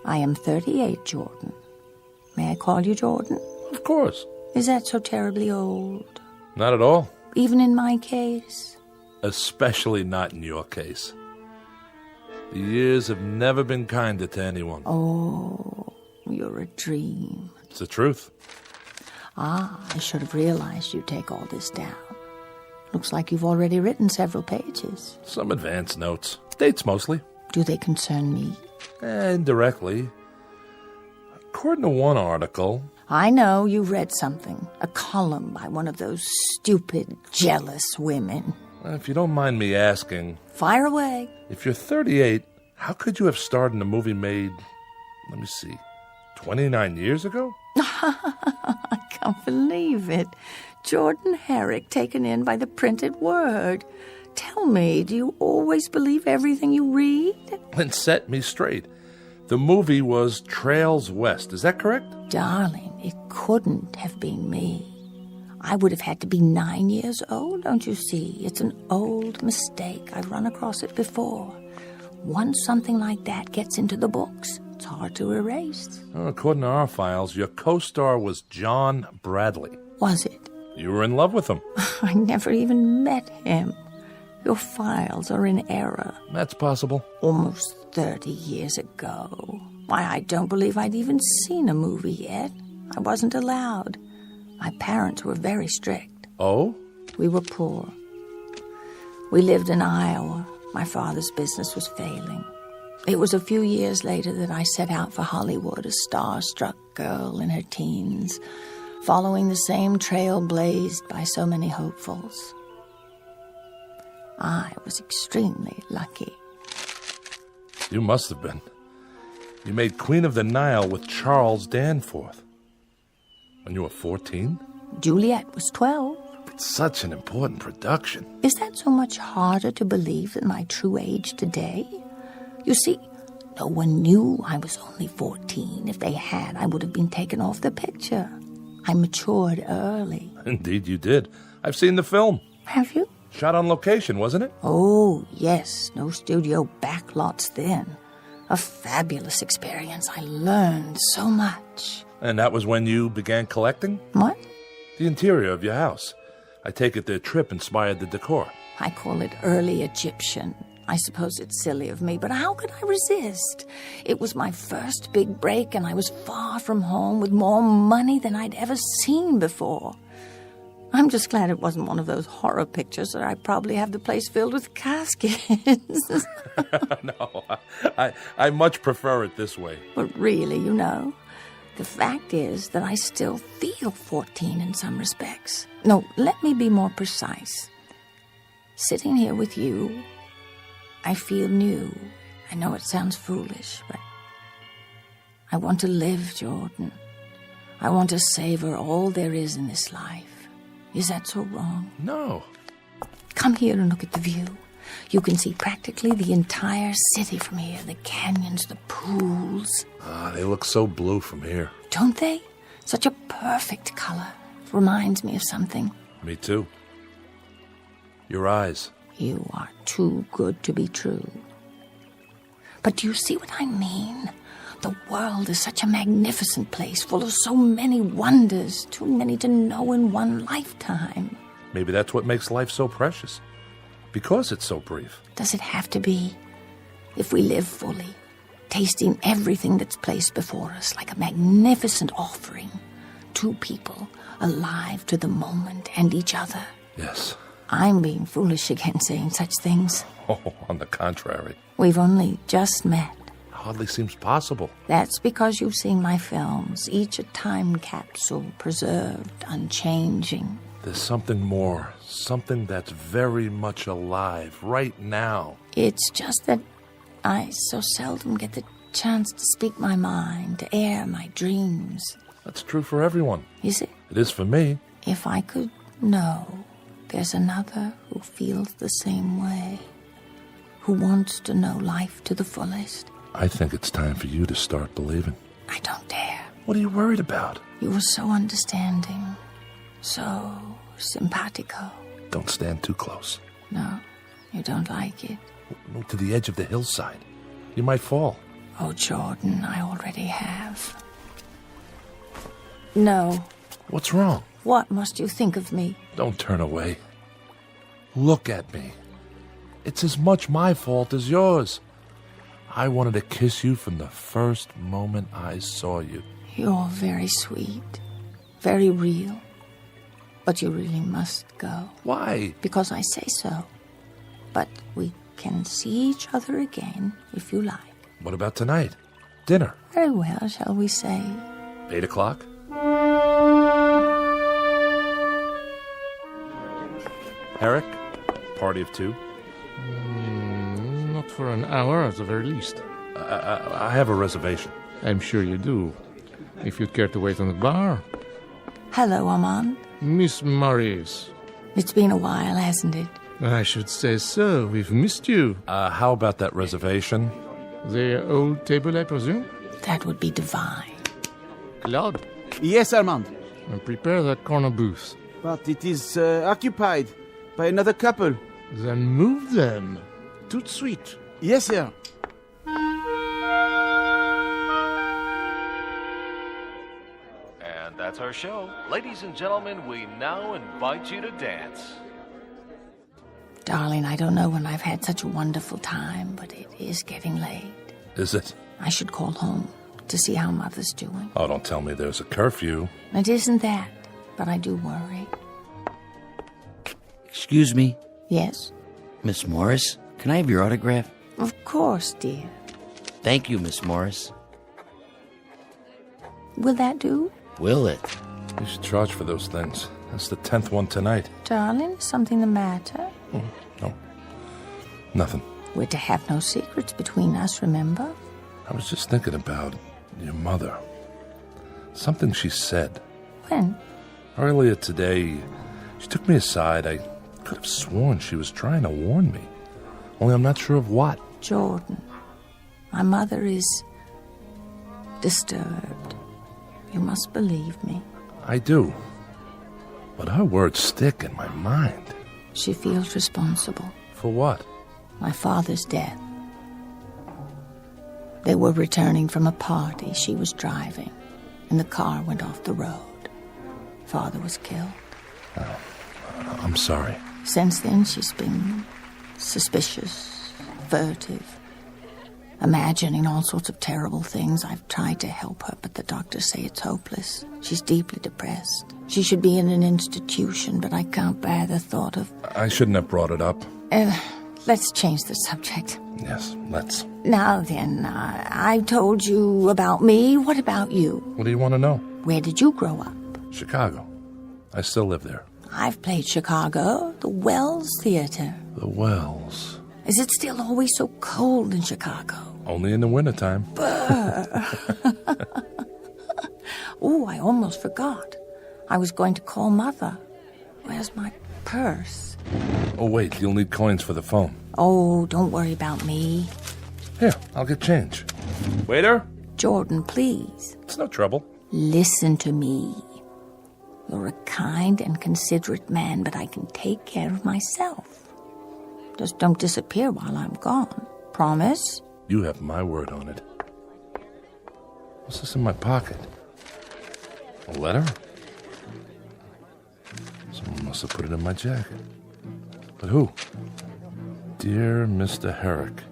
I am 38, Jordan. May I call you Jordan? Of course. Is that so terribly old? Not at all. Even in my case? Especially not in your case. The years have never been kinder to anyone. Oh, you're a dream. It's the truth. I should have realized you'd take all this down. Looks like you've already written several pages. Some advance notes. Dates mostly. Do they concern me? Indirectly. According to one article... I know you read something. A column by one of those stupid, jealous women. If you don't mind me asking... Fire away. If you're 38, how could you have starred in a movie made, 29 years ago? I can't believe it. Jordan Herrick taken in by the printed word. Tell me, do you always believe everything you read? Then set me straight. The movie was Trails West, is that correct? Darling, it couldn't have been me. I would have had to be 9 years old, don't you see? It's an old mistake. I've run across it before. Once something like that gets into the books, it's hard to erase. Well, according to our files, your co-star was John Bradley. Was it? You were in love with him. I never even met him. Your files are in error. That's possible. Almost 30 years ago. Why, I don't believe I'd even seen a movie yet. I wasn't allowed. My parents were very strict. Oh? We were poor. We lived in Iowa. My father's business was failing. It was a few years later that I set out for Hollywood, a star-struck girl in her teens, following the same trail blazed by so many hopefuls. I was extremely lucky. You must have been. You made Queen of the Nile with Charles Danforth. When you were 14? Juliet was 12. It's such an important production. Is that so much harder to believe than my true age today? You see, no one knew I was only 14. If they had, I would have been taken off the picture. I matured early. Indeed you did. I've seen the film. Have you? Shot on location, wasn't it? Oh, yes. No studio backlots then. A fabulous experience. I learned so much. And that was when you began collecting? What? The interior of your house. I take it the trip inspired the decor. I call it early Egyptian. I suppose it's silly of me, but how could I resist? It was my first big break, and I was far from home with more money than I'd ever seen before. I'm just glad it wasn't one of those horror pictures that I probably have the place filled with caskets. No, I much prefer it this way. But really, the fact is that I still feel 14 in some respects. No, let me be more precise. Sitting here with you, I feel new. I know it sounds foolish, but I want to live, Jordan. I want to savor all there is in this life. Is that so wrong? No. Come here and look at the view. You can see practically the entire city from here. The canyons, the pools. They look so blue from here. Don't they? Such a perfect color. Reminds me of something. Me too. Your eyes. You are too good to be true. But do you see what I mean? The world is such a magnificent place, full of so many wonders, too many to know in one lifetime. Maybe that's what makes life so precious. Because it's so brief. Does it have to be? If we live fully, tasting everything that's placed before us like a magnificent offering, two people alive to the moment and each other. Yes. I'm being foolish again saying such things. Oh, on the contrary. We've only just met. Hardly seems possible. That's because you've seen my films, each a time capsule, preserved, unchanging. There's something more, something that's very much alive right now. It's just that I so seldom get the chance to speak my mind, to air my dreams. That's true for everyone. Is it? It is for me. If I could know there's another who feels the same way, who wants to know life to the fullest. I think it's time for you to start believing. I don't dare. What are you worried about? You were so understanding, so simpatico. Don't stand too close. No, you don't like it. Move to the edge of the hillside. You might fall. Oh, Jordan, I already have. No. What's wrong? What must you think of me? Don't turn away. Look at me. It's as much my fault as yours. I wanted to kiss you from the first moment I saw you. You're very sweet, very real. But you really must go. Why? Because I say so. But we can see each other again, if you like. What about tonight? Dinner? Very well, shall we say? 8 o'clock? Eric? Party of two? Not for an hour, at the very least. I have a reservation. I'm sure you do. If you'd care to wait on the bar. Hello, Armand. Miss Morris. It's been a while, hasn't it? I should say so. We've missed you. How about that reservation? The old table, I presume? That would be divine. Claude? Yes, Armand. Prepare that corner booth. But it is occupied by another couple. Then move them. Tout de suite. Yes, sir. And that's our show. Ladies and gentlemen, we now invite you to dance. Darling, I don't know when I've had such a wonderful time, but it is getting late. Is it? I should call home to see how Mother's doing. Oh, don't tell me there's a curfew. It isn't that, but I do worry. Excuse me? Yes? Miss Morris, can I have your autograph? Of course, dear. Thank you, Miss Morris. Will that do? Will it? You should charge for those things. That's the 10th one tonight. Darling, is something the matter? No. Nothing. We're to have no secrets between us, remember? I was just thinking about your mother. Something she said. When? Earlier today, she took me aside. I could have sworn she was trying to warn me. Only I'm not sure of what. Jordan, my mother is disturbed. You must believe me. I do. But her words stick in my mind. She feels responsible. For what? My father's death. They were returning from a party she was driving, and the car went off the road. Father was killed. I'm sorry. Since then, she's been suspicious, furtive, imagining all sorts of terrible things. I've tried to help her, but the doctors say it's hopeless. She's deeply depressed. She should be in an institution, but I can't bear the thought of... I shouldn't have brought it up. Let's change the subject. Yes, let's. Now then, I told you about me. What about you? What do you want to know? Where did you grow up? Chicago. I still live there. I've played Chicago, the Wells Theater. The Wells. Is it still always so cold in Chicago? Only in the wintertime. Oh, I almost forgot. I was going to call Mother. Where's my purse? Oh, wait, you'll need coins for the phone. Oh, don't worry about me. Here, I'll get change. Waiter? Jordan, please. It's no trouble. Listen to me. You're a kind and considerate man, but I can take care of myself. Just don't disappear while I'm gone. Promise? You have my word on it. What's this in my pocket? A letter? Someone must have put it in my jacket. But who? Dear Mr. Herrick,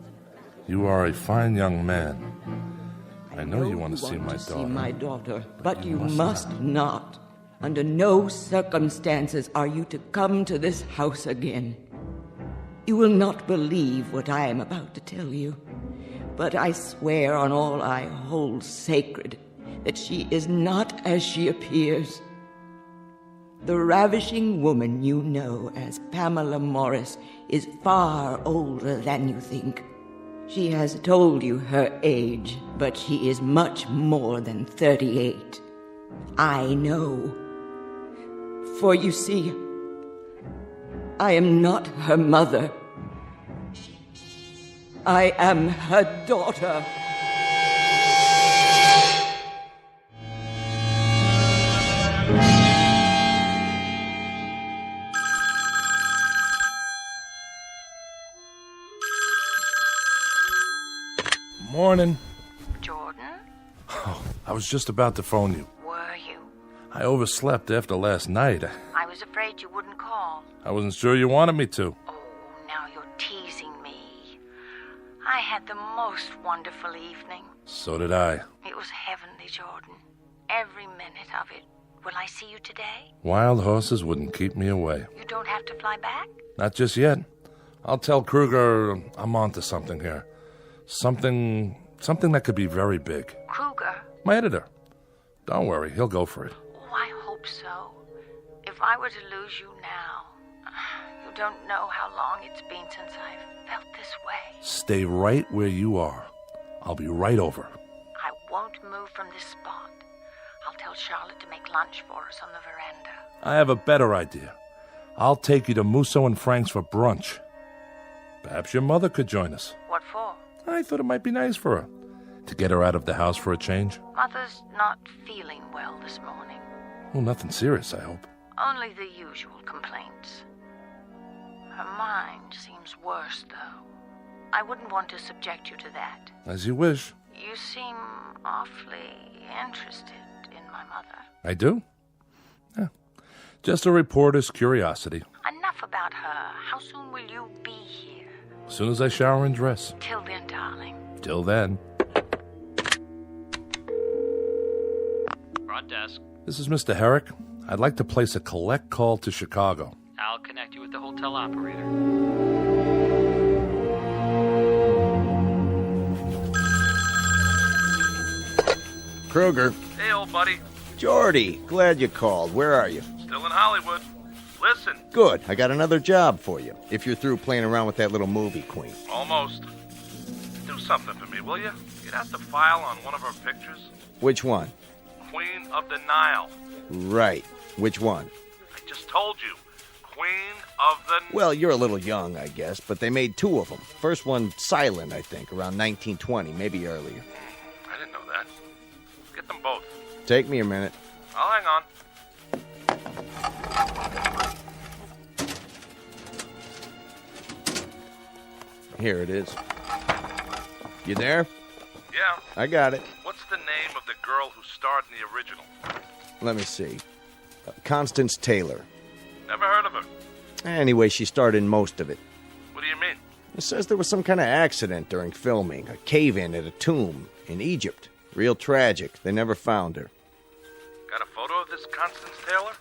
you are a fine young man. I know you want to see my daughter. See my daughter, but you must not. Under no circumstances are you to come to this house again. You will not believe what I am about to tell you, but I swear on all I hold sacred that she is not as she appears. The ravishing woman you know as Pamela Morris is far older than you think. She has told you her age, but she is much more than 38. I know. For you see, I am not her mother. I am her daughter. Morning. Jordan? Oh, I was just about to phone you. Were you? I overslept after last night. I was afraid you wouldn't call. I wasn't sure you wanted me to. Oh, now you're teasing me. I had the most wonderful evening. So did I. It was heavenly, Jordan. Every minute of it. Will I see you today? Wild horses wouldn't keep me away. You don't have to fly back? Not just yet. I'll tell Kruger I'm onto something here. Something that could be very big. Kruger? My editor. Don't worry, he'll go for it. Oh, I hope so. If I were to lose you now, you don't know how long it's been since I've felt this way. Stay right where you are. I'll be right over. I won't move from this spot. I'll tell Charlotte to make lunch for us on the veranda. I have a better idea. I'll take you to Musso and Frank's for brunch. Perhaps your mother could join us. What for? I thought it might be nice for her. To get her out of the house for a change. Mother's not feeling well this morning. Well, nothing serious, I hope. Only the usual complaints. Her mind seems worse, though. I wouldn't want to subject you to that. As you wish. You seem awfully interested in my mother. I do? Yeah. Just a reporter's curiosity. Enough about her. How soon will you be here? As soon as I shower and dress. Till then, darling. Till then. Front desk. This is Mr. Herrick. I'd like to place a collect call to Chicago. I'll connect you with the hotel operator. Kruger. Hey, old buddy. Jordy, glad you called. Where are you? Still in Hollywood. Listen. Good. I got another job for you, if you're through playing around with that little movie queen. Almost. Do something for me, will you? Get out the file on one of her pictures. Which one? Queen of the Nile. Right. Which one? I just told you. Queen of the... Well, you're a little young, I guess, but they made two of them. First one silent, I think, around 1920, maybe earlier. I didn't know that. Get them both. Take me a minute. I'll hang on. Here it is. You there? Yeah. I got it. What's the name of the girl who starred in the original? Let me see. Constance Taylor. Never heard of her. Anyway, she starred in most of it. What do you mean? It says there was some kind of accident during filming, a cave-in at a tomb in Egypt. Real tragic. They never found her. Got a photo of this Constance Taylor?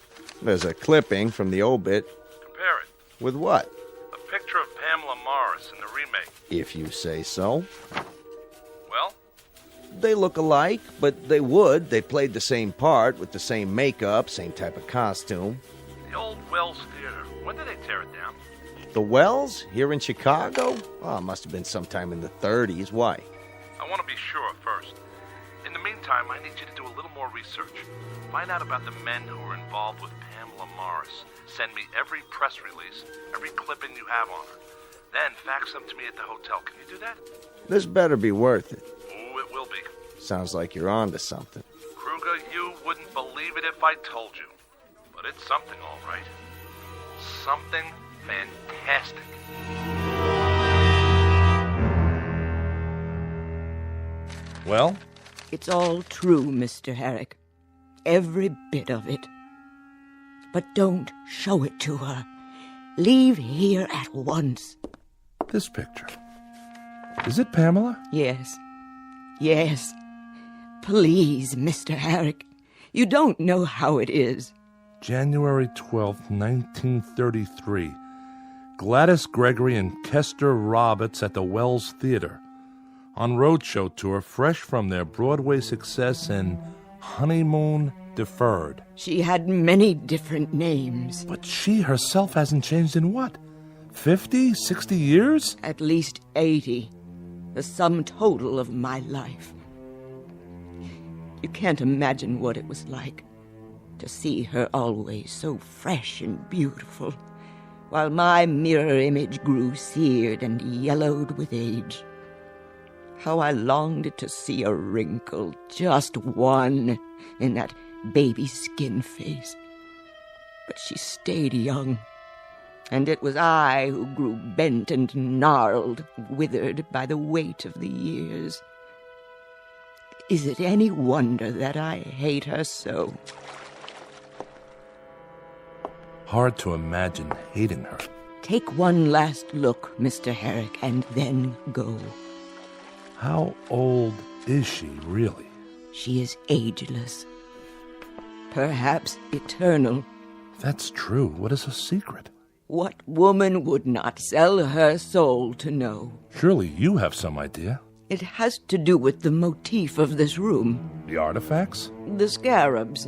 There's a clipping from the obit. Compare it. With what? A picture of Pamela Morris in the remake. If you say so. Well? They look alike, but they played the same part with the same makeup, same type of costume. The old Wells Theater. When did they tear it down? The Wells? Here in Chicago? Oh, it must have been sometime in the 30s. Why? I want to be sure first. In the meantime, I need you to do a little more research. Find out about the men who were involved with Pamela Morris. Send me every press release, every clipping you have on her. Then fax them to me at the hotel. Can you do that? This better be worth it. Oh, it will be. Sounds like you're on to something. Kruger, you wouldn't believe it if I told you. But it's something, all right. Something fantastic. Well? It's all true, Mr. Herrick. Every bit of it. But don't show it to her. Leave here at once. This picture. Is it Pamela? Yes. Yes. Please, Mr. Herrick. You don't know how it is. January 12th, 1933. Gladys Gregory and Kester Roberts at the Wells Theater. On roadshow tour, fresh from their Broadway success in Honeymoon Deferred. She had many different names. But she herself hasn't changed in what? 50, 60 years? At least 80. The sum total of my life. You can't imagine what it was like to see her always so fresh and beautiful, while my mirror image grew seared and yellowed with age. How I longed to see a wrinkle, just one, in that baby skin face. But she stayed young, and it was I who grew bent and gnarled, withered by the weight of the years. Is it any wonder that I hate her so? Hard to imagine hating her. Take one last look, Mr. Herrick, and then go. How old is she, really? She is ageless. Perhaps eternal. That's true. What is her secret? What woman would not sell her soul to know? Surely you have some idea. It has to do with the motif of this room. The artifacts? The scarabs.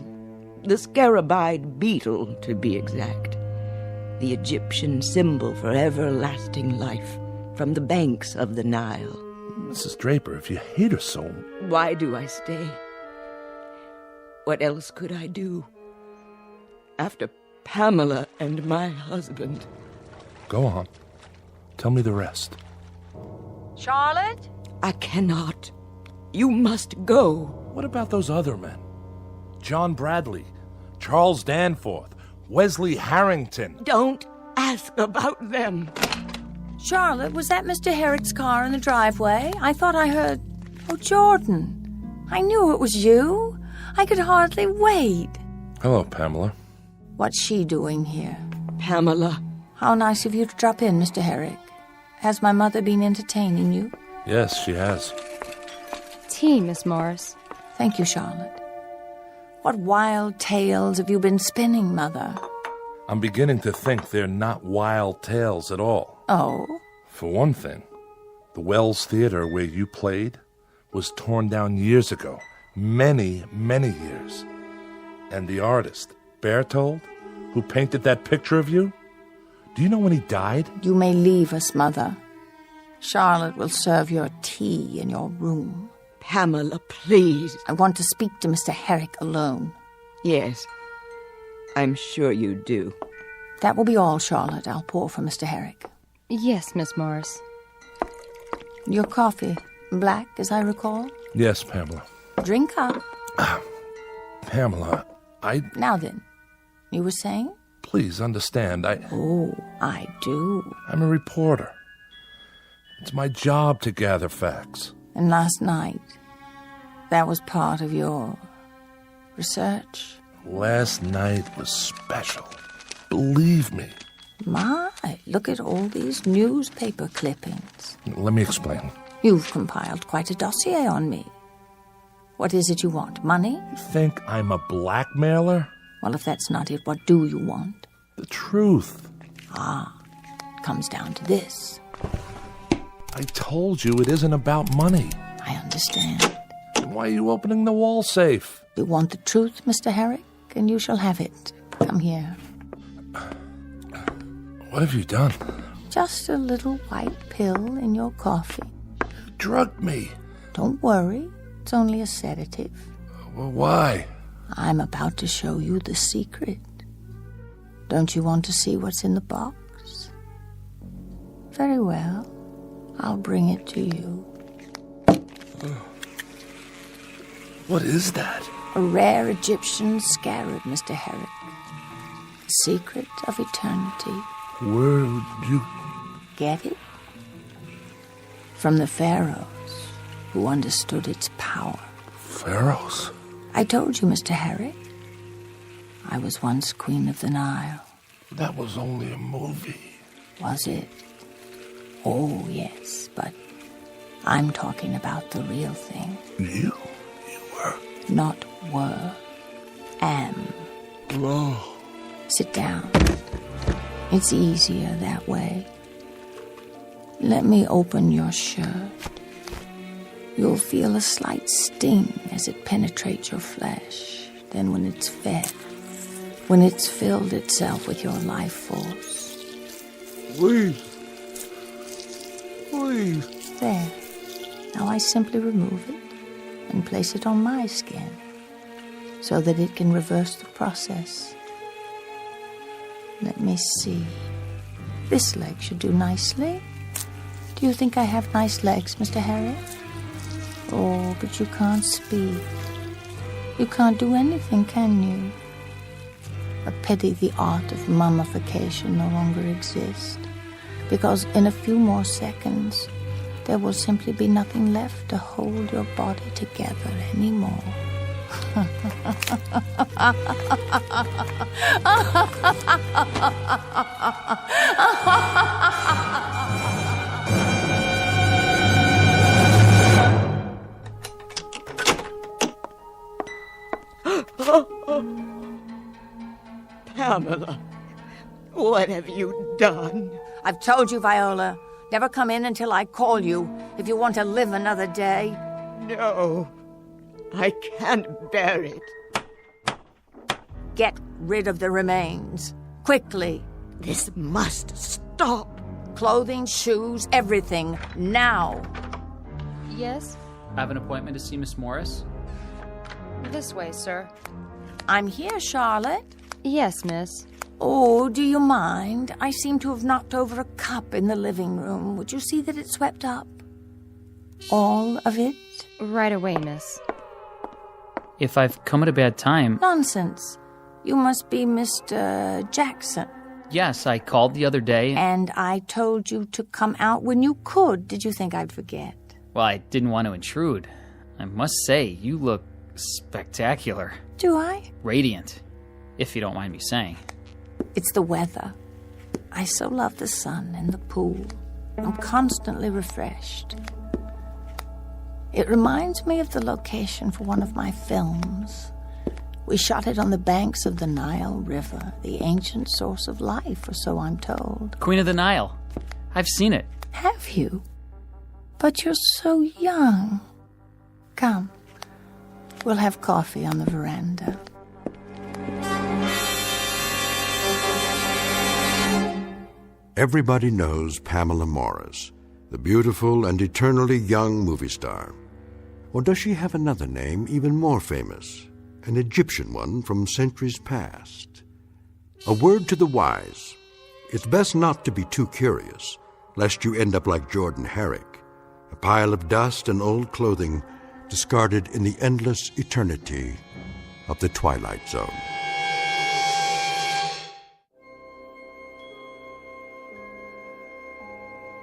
The scarabide beetle, to be exact. The Egyptian symbol for everlasting life from the banks of the Nile. Mrs. Draper, if you hate her so... Why do I stay? What else could I do? After Pamela and my husband. Go on. Tell me the rest. Charlotte? I cannot. You must go. What about those other men? John Bradley, Charles Danforth, Wesley Harrington. Don't ask about them. Charlotte, was that Mr. Herrick's car in the driveway? I thought I heard... Oh, Jordan. I knew it was you. I could hardly wait. Hello, Pamela. What's she doing here? Pamela. How nice of you to drop in, Mr. Herrick. Has my mother been entertaining you? Yes, she has. Tea, Miss Morris. Thank you, Charlotte. What wild tales have you been spinning, Mother? I'm beginning to think they're not wild tales at all. Oh? For one thing, the Wells Theater where you played was torn down years ago. Many, many years. And the artist, Berthold, who painted that picture of you, do you know when he died? You may leave us, Mother. Charlotte will serve your tea in your room. Pamela, please. I want to speak to Mr. Herrick alone. Yes, I'm sure you do. That will be all, Charlotte. I'll pour for Mr. Herrick. Yes, Miss Morris. Your coffee, black, as I recall? Yes, Pamela. Drink up. Pamela, Now then, you were saying? Please understand, Oh, I do. I'm a reporter. It's my job to gather facts. And last night, that was part of your research? Last night was special. Believe me. My, look at all these newspaper clippings. Let me explain. You've compiled quite a dossier on me. What is it you want? Money? You think I'm a blackmailer? Well, if that's not it, what do you want? The truth. It comes down to this. I told you it isn't about money. I understand. Then why are you opening the wall safe? You want the truth, Mr. Herrick, and you shall have it. Come here. What have you done? Just a little white pill in your coffee. You drugged me. Don't worry. It's only a sedative. Well, why? I'm about to show you the secret. Don't you want to see what's in the box? Very well. I'll bring it to you. What is that? A rare Egyptian scarab, Mr. Herrick. The secret of eternity. Where would you get it? From the pharaohs, who understood its power. Pharaohs? I told you, Mr. Herrick. I was once Queen of the Nile. That was only a movie. Was it? Oh, yes, but I'm talking about the real thing. You were? Not were. Am. Oh. Sit down. It's easier that way. Let me open your shirt. You'll feel a slight sting as it penetrates your flesh. Then when it's fed, when it's filled itself with your life force. Please. Please. There. Now I simply remove it and place it on my skin so that it can reverse the process. Let me see. This leg should do nicely. Do you think I have nice legs, Mr. Harry? Oh, but you can't speak. You can't do anything, can you? A pity the art of mummification no longer exists, because in a few more seconds, there will simply be nothing left to hold your body together anymore. Pamela, what have you done? I've told you, Viola. Never come in until I call you if you want to live another day. No, I can't bear it. Get rid of the remains. Quickly. This must stop. Clothing, shoes, everything. Now. Yes? I have an appointment to see Miss Morris. This way, sir. I'm here, Charlotte. Yes, miss. Oh, do you mind? I seem to have knocked over a cup in the living room. Would you see that it's swept up? All of it? Right away, miss. If I've come at a bad time... Nonsense. You must be Mr. Jackson. Yes, I called the other day. And I told you to come out when you could. Did you think I'd forget? Well, I didn't want to intrude. I must say, you look spectacular. Do I? Radiant, if you don't mind me saying. It's the weather. I so love the sun and the pool. I'm constantly refreshed. It reminds me of the location for one of my films. We shot it on the banks of the Nile River, the ancient source of life, or so I'm told. Queen of the Nile. I've seen it. Have you? But you're so young. Come. We'll have coffee on the veranda. Everybody knows Pamela Morris, the beautiful and eternally young movie star. Or does she have another name even more famous, an Egyptian one from centuries past? A word to the wise. It's best not to be too curious, lest you end up like Jordan Herrick, a pile of dust and old clothing discarded in the endless eternity of the Twilight Zone.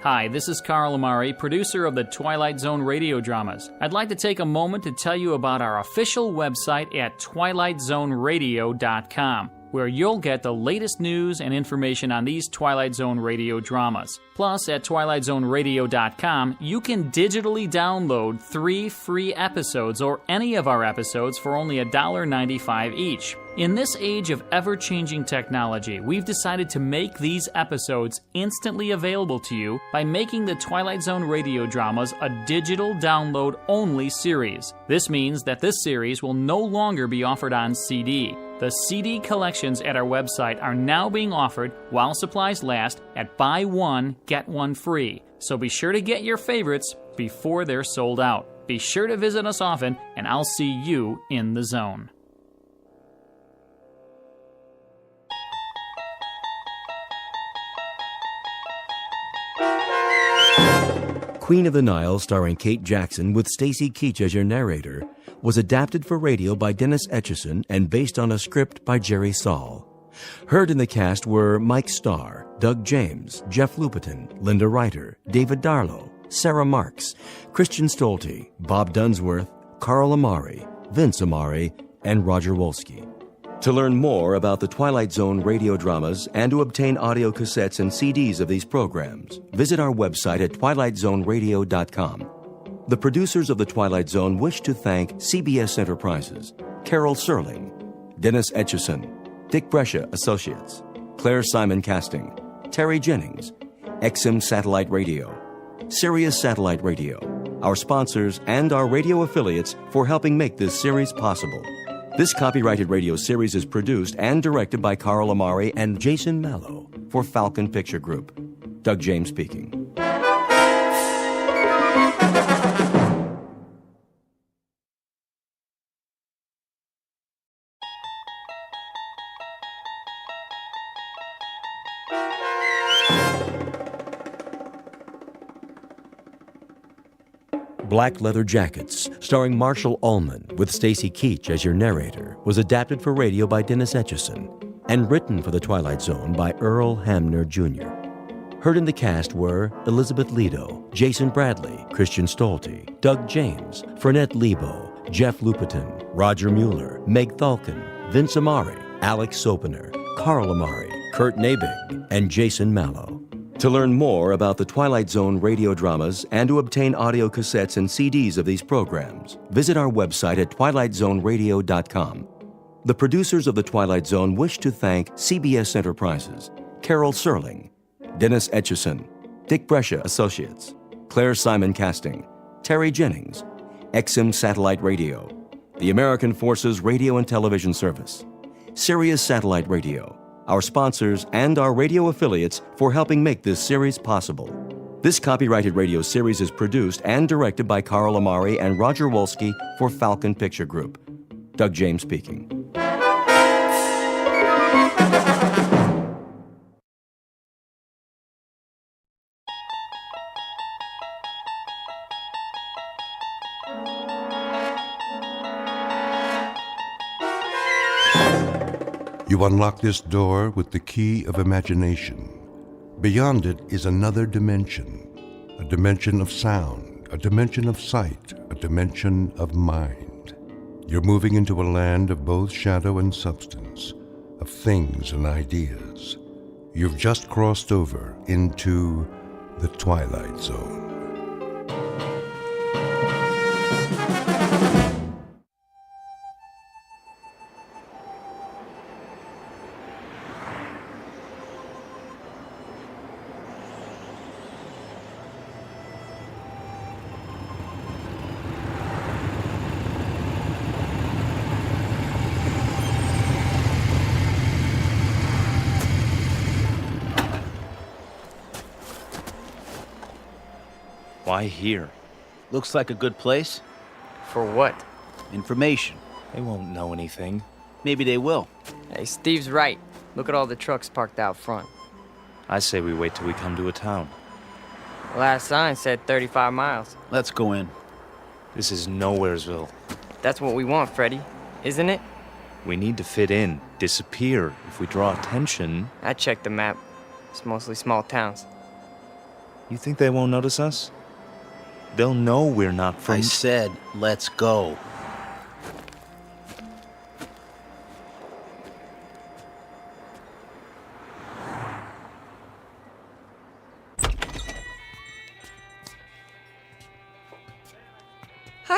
Hi, this is Carl Amari, producer of the Twilight Zone Radio Dramas. I'd like to take a moment to tell you about our official website at twilightzoneradio.com. where you'll get the latest news and information on these Twilight Zone radio dramas. Plus, at twilightzoneradio.com, you can digitally download 3 free episodes or any of our episodes for only $1.95 each. In this age of ever-changing technology, we've decided to make these episodes instantly available to you by making the Twilight Zone radio dramas a digital download-only series. This means that this series will no longer be offered on CD. The CD collections at our website are now being offered while supplies last at buy one, get one free. So be sure to get your favorites before they're sold out. Be sure to visit us often, and I'll see you in the zone. Queen of the Nile, starring Kate Jackson with Stacy Keach as your narrator, was adapted for radio by Dennis Etchison and based on a script by Jerry Saul. Heard in the cast were Mike Starr, Doug James, Jeff Lupetin, Linda Reiter, David Darlow, Sarah Marks, Christian Stolte, Bob Dunsworth, Carl Amari, Vince Amari, and Roger Wolski. To learn more about the Twilight Zone radio dramas and to obtain audio cassettes and CDs of these programs, visit our website at twilightzoneradio.com. The producers of The Twilight Zone wish to thank CBS Enterprises, Carol Serling, Dennis Etchison, Dick Brescia Associates, Claire Simon Casting, Terry Jennings, XM Satellite Radio, Sirius Satellite Radio, our sponsors, and our radio affiliates for helping make this series possible. This copyrighted radio series is produced and directed by Carl Amari and Jason Mallow for Falcon Picture Group. Doug James speaking. Black Leather Jackets, starring Marshall Ullman with Stacy Keach as your narrator, was adapted for radio by Dennis Etchison and written for The Twilight Zone by Earl Hamner Jr. Heard in the cast were Elizabeth Lido, Jason Bradley, Christian Stolte, Doug James, Fernette Lebo, Jeff Lupetin, Roger Mueller, Meg Thalken, Vince Amari, Alex Sopener, Carl Amari, Kurt Nabig, and Jason Mallow. To learn more about the Twilight Zone radio dramas and to obtain audio cassettes and CDs of these programs, visit our website at twilightzoneradio.com. The producers of The Twilight Zone wish to thank CBS Enterprises, Carol Serling, Dennis Etchison, Dick Brescia Associates, Claire Simon Casting, Terry Jennings, XM Satellite Radio, the American Forces Radio and Television Service, Sirius Satellite Radio, our sponsors, and our radio affiliates for helping make this series possible. This copyrighted radio series is produced and directed by Carl Amari and Roger Wolski for Falcon Picture Group. Doug James speaking. You unlock this door with the key of imagination. Beyond it is another dimension, a dimension of sound, a dimension of sight, a dimension of mind. You're moving into a land of both shadow and substance, of things and ideas. You've just crossed over into the Twilight Zone. Why here? Looks like a good place. For what? Information. They won't know anything. Maybe they will. Hey, Steve's right. Look at all the trucks parked out front. I say we wait till we come to a town. Last sign said 35 miles. Let's go in. This is Nowheresville. That's what we want, Freddy, isn't it? We need to fit in, disappear. If we draw attention... I checked the map. It's mostly small towns. You think they won't notice us? They'll know we're not from... I said, let's go.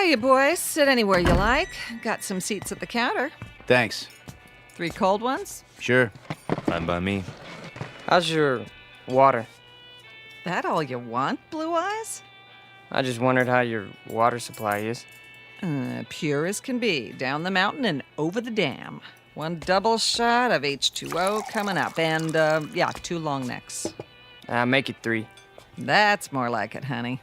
you boys. Sit anywhere you like. Got some seats at the counter. Thanks. 3 cold ones? Sure. Fine by me. How's your water? That all you want, Blue Eyes? I just wondered how your water supply is. Pure as can be. Down the mountain and over the dam. 1 double shot of H2O coming up. And, 2 long necks. Make it 3. That's more like it, honey.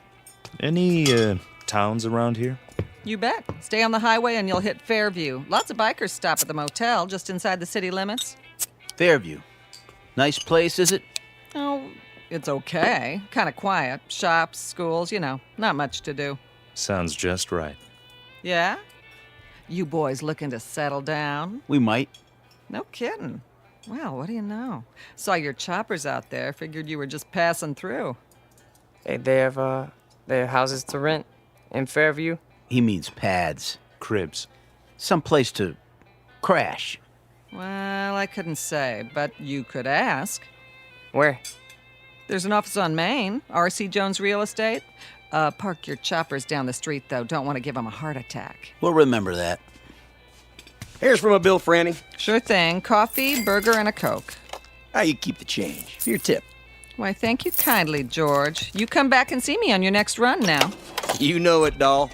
Any, towns around here? You bet. Stay on the highway and you'll hit Fairview. Lots of bikers stop at the motel just inside the city limits. Fairview. Nice place, is it? Oh, it's okay. Kind of quiet. Shops, schools, not much to do. Sounds just right. Yeah? You boys looking to settle down? We might. No kidding. Well, what do you know? Saw your choppers out there. Figured you were just passing through. Hey, they have houses to rent in Fairview? He means pads. Cribs. Some place to crash. Well, I couldn't say, but you could ask. Where? There's an office on Main, R.C. Jones Real Estate. Park your choppers down the street, though. Don't want to give them a heart attack. We'll remember that. Here's from a bill, Franny. Sure thing. Coffee, burger, and a Coke. How you keep the change? For your tip. Why, thank you kindly, George. You come back and see me on your next run now. You know it, doll.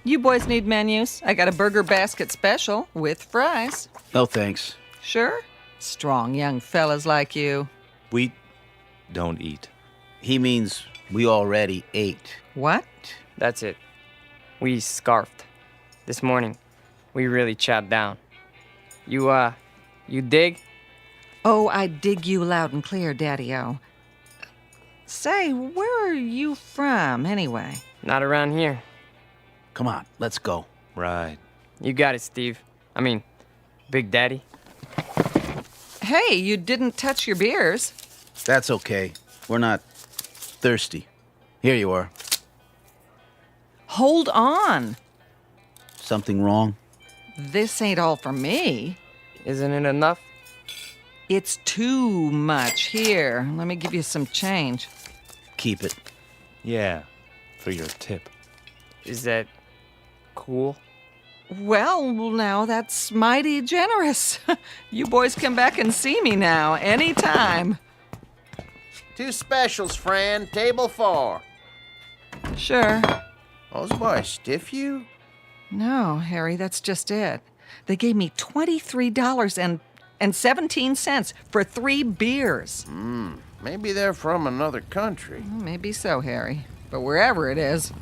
You boys need menus? I got a burger basket special with fries. No thanks. Sure? Strong young fellas like you. We don't eat. He means we already ate. What? That's it. We scarfed. This morning, we really chowed down. You dig? Oh, I dig you loud and clear, Daddy-O. Say, where are you from, anyway? Not around here. Come on, let's go. Right. You got it, Steve. I mean, Big Daddy. Hey, you didn't touch your beers. That's okay. We're not thirsty. Here you are. Hold on. Something wrong? This ain't all for me. Isn't it enough? It's too much. Here, let me give you some change. Keep it. Yeah, for your tip. Is that cool? Well, now that's mighty generous. You boys come back and see me now, anytime. 2 specials, Fran. Table 4. Sure. Those boys stiff you? No, Harry, that's just it. They gave me $23.17 for 3 beers. Maybe they're from another country. Maybe so, Harry. But wherever it is,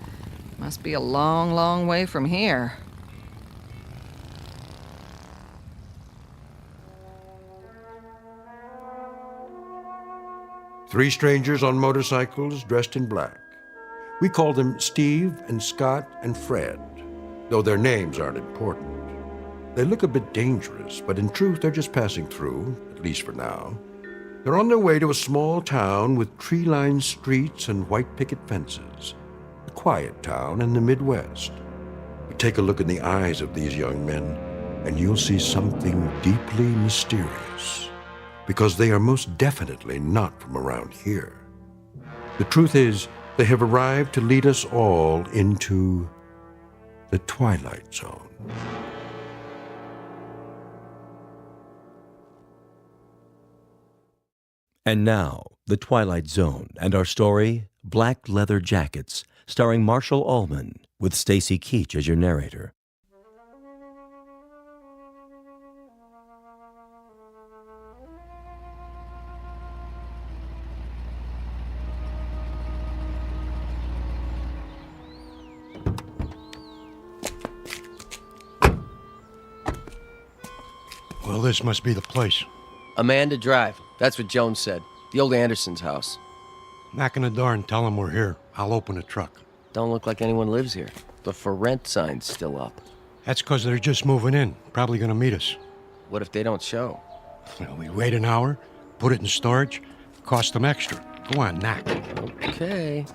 must be a long, long way from here. Three strangers on motorcycles dressed in black. We call them Steve and Scott and Fred, though their names aren't important. They look a bit dangerous, but in truth, they're just passing through, at least for now. They're on their way to a small town with tree-lined streets and white picket fences. A quiet town in the Midwest. But take a look in the eyes of these young men, and you'll see something deeply mysterious. Because they are most definitely not from around here. The truth is, they have arrived to lead us all into the Twilight Zone. And now, The Twilight Zone and our story, Black Leather Jackets, starring Marshall Ullman, with Stacy Keach as your narrator. Well, this must be the place. Amanda Drive. That's what Jones said. The old Anderson's house. Knock on the door and tell them we're here. I'll open the truck. Don't look like anyone lives here. The for rent sign's still up. That's because they're just moving in. Probably going to meet us. What if they don't show? Well, we wait an hour, put it in storage, cost them extra. Go on, knock. Okay.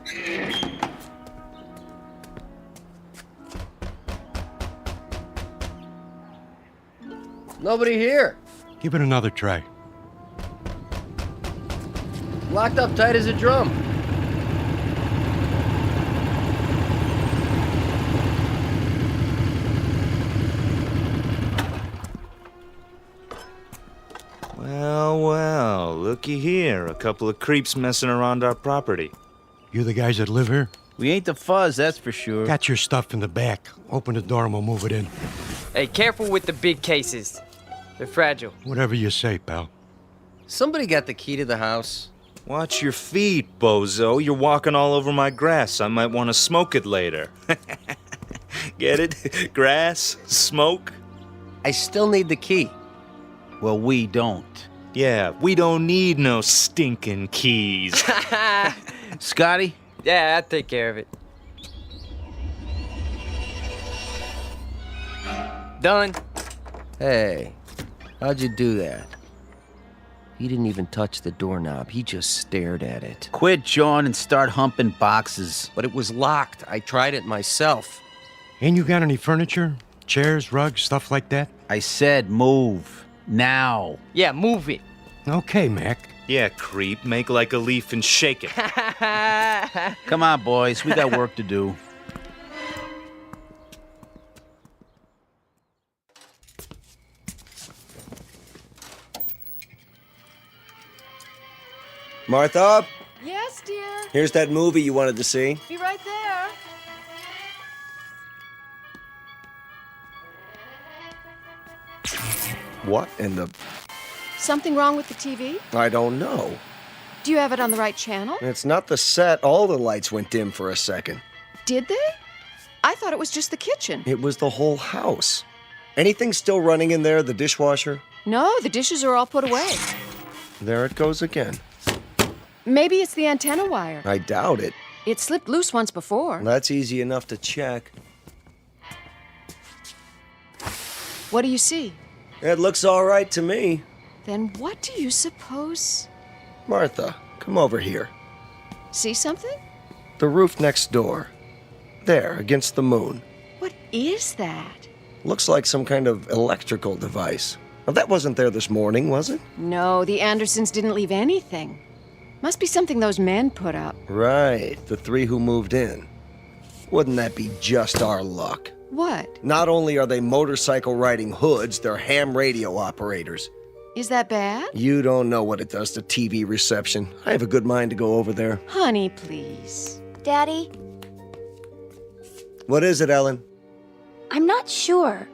Nobody here. Give it another try. Locked up tight as a drum. looky here. A couple of creeps messing around our property. You the guys that live here? We ain't the fuzz, that's for sure. Got your stuff in the back. Open the door and we'll move it in. Hey, careful with the big cases. They're fragile. Whatever you say, pal. Somebody got the key to the house. Watch your feet, bozo. You're walking all over my grass. I might want to smoke it later. Get it? Grass? Smoke? I still need the key. Well, we don't. Yeah, we don't need no stinking keys. Scotty? Yeah, I'll take care of it. Done. Hey, how'd you do that? He didn't even touch the doorknob. He just stared at it. Quit, John, and start humping boxes. But it was locked. I tried it myself. Ain't you got any furniture? Chairs, rugs, stuff like that? I said move. Now. Yeah, move it. Okay, Mac. Yeah, creep. Make like a leaf and shake it. Come on, boys. We got work to do. Martha? Yes, dear. Here's that movie you wanted to see. Be right there. What in the... Something wrong with the TV? I don't know. Do you have it on the right channel? It's not the set. All the lights went dim for a second. Did they? I thought it was just the kitchen. It was the whole house. Anything still running in there, the dishwasher? No, the dishes are all put away. There it goes again. Maybe it's the antenna wire. I doubt it. It slipped loose once before. That's easy enough to check. What do you see? It looks all right to me. Then what do you suppose? Martha, come over here. See something? The roof next door. There, against the moon. What is that? Looks like some kind of electrical device. Well, that wasn't there this morning, was it? No, the Andersons didn't leave anything. Must be something those men put up. Right, the three who moved in. Wouldn't that be just our luck? What? Not only are they motorcycle-riding hoods, they're ham radio operators. Is that bad? You don't know what it does to TV reception. I have a good mind to go over there. Honey, please. Daddy? What is it, Ellen? I'm not sure.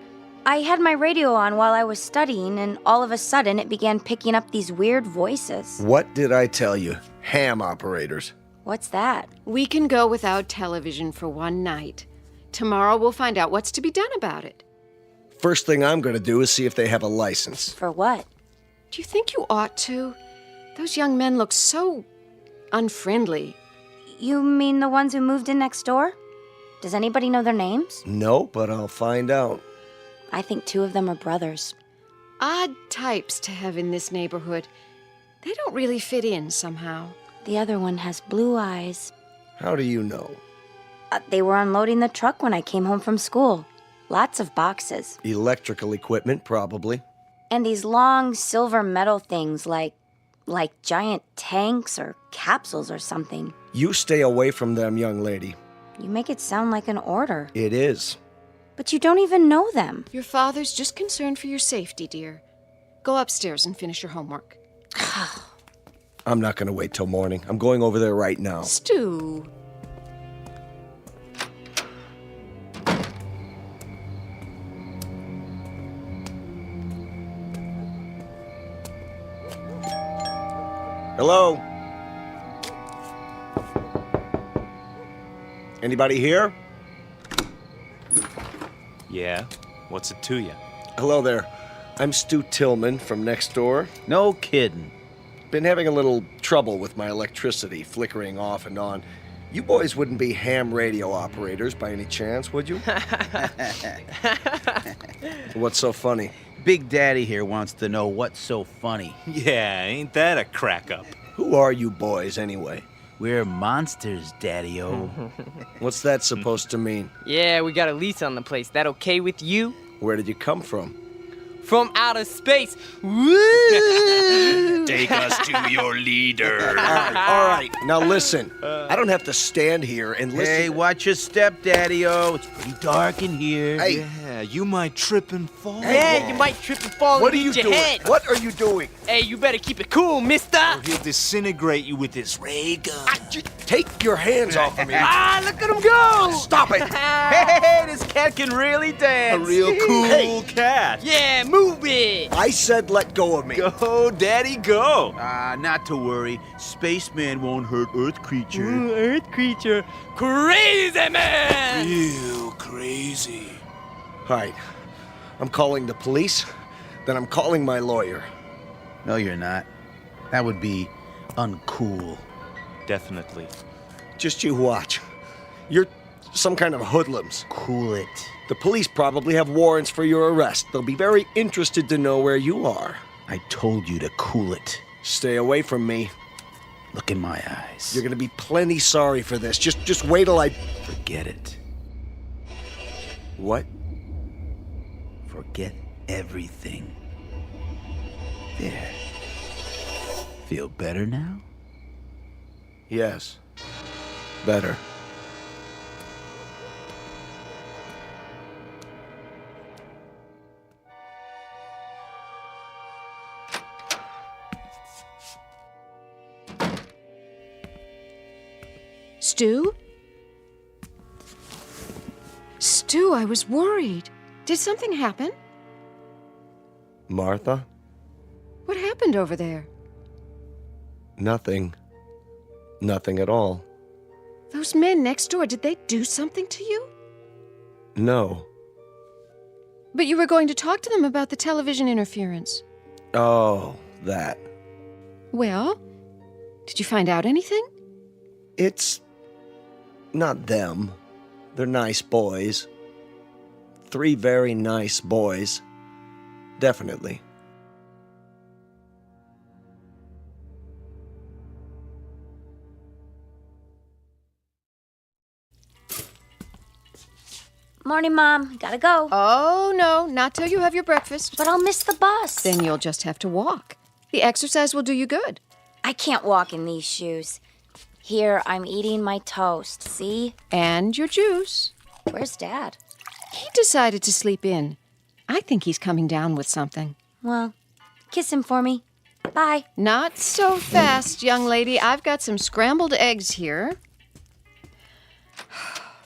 I had my radio on while I was studying, and all of a sudden it began picking up these weird voices. What did I tell you? Ham operators. What's that? We can go without television for one night. Tomorrow we'll find out what's to be done about it. First thing I'm going to do is see if they have a license. For what? Do you think you ought to? Those young men look so unfriendly. You mean the ones who moved in next door? Does anybody know their names? No, but I'll find out. I think 2 of them are brothers. Odd types to have in this neighborhood. They don't really fit in somehow. The other one has blue eyes. How do you know? They were unloading the truck when I came home from school. Lots of boxes. Electrical equipment, probably. And these long silver metal things like giant tanks or capsules or something. You stay away from them, young lady. You make it sound like an order. It is. But you don't even know them. Your father's just concerned for your safety, dear. Go upstairs and finish your homework. I'm not going to wait till morning. I'm going over there right now. Stu. Hello? Anybody here? Yeah? What's it to you? Hello there. I'm Stu Tillman from next door. No kidding. Been having a little trouble with my electricity, flickering off and on. You boys wouldn't be ham radio operators by any chance, would you? What's so funny? Big Daddy here wants to know what's so funny. Yeah, ain't that a crack-up? Who are you boys, anyway? We're monsters, Daddy-o. What's that supposed to mean? Yeah, we got a lease on the place. That okay with you? Where did you come from? From outer space. Woo! Take us to your leader. All right. Now listen. I don't have to stand here and listen. Hey, watch your step, Daddy-O. It's pretty dark in here. Hey. Yeah, you might trip and fall. Hey, you might trip and fall What and are you hit your doing? head. What are you doing? Hey, you better keep it cool, mister. Or he'll disintegrate you with his ray gun. Take your hands off of me. Ah, look at him go. Stop it. Hey, this cat can really A dance. real cool Hey. cat. Yeah, move it. I said let go of me. Go, Daddy, go. Not to worry. Spaceman won't hurt Earth creature. Earth creature. Crazy man. Real crazy. All right. I'm calling the police. Then I'm calling my lawyer. No, you're not. That would be uncool. Definitely. Just you watch. You're some kind of hoodlums. Cool it. The police probably have warrants for your arrest. They'll be very interested to know where you are. I told you to cool it. Stay away from me. Look in my eyes. You're gonna be plenty sorry for this. Just wait till I... Forget it. What? Forget everything. There. Feel better now? Yes. Better. Stu? Stu, I was worried. Did something happen? Martha? What happened over there? Nothing. Nothing at all. Those men next door, did they do something to you? No. But you were going to talk to them about the television interference. Oh, that. Well, did you find out anything? It's not them. They're nice boys. 3 very nice boys. Definitely. Morning, Mom. Gotta go. Oh, no, not till you have your breakfast. But I'll miss the bus. Then you'll just have to walk. The exercise will do you good. I can't walk in these shoes. Here, I'm eating my toast, see? And your juice. Where's Dad? He decided to sleep in. I think he's coming down with something. Well, kiss him for me. Bye. Not so fast, young lady. I've got some scrambled eggs here.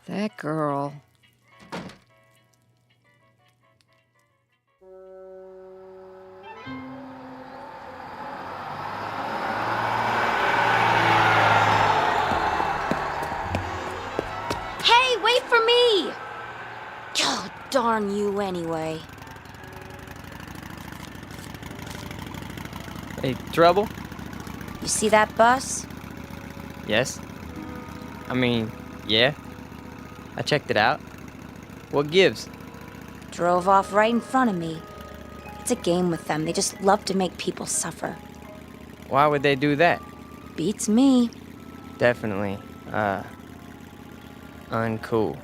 That girl. Hey, wait for me! Oh, darn you anyway. Hey, trouble? You see that bus? Yes. I mean, yeah. I checked it out. What gives? Drove off right in front of me. It's a game with them. They just love to make people suffer. Why would they do that? Beats me. Definitely, uncool.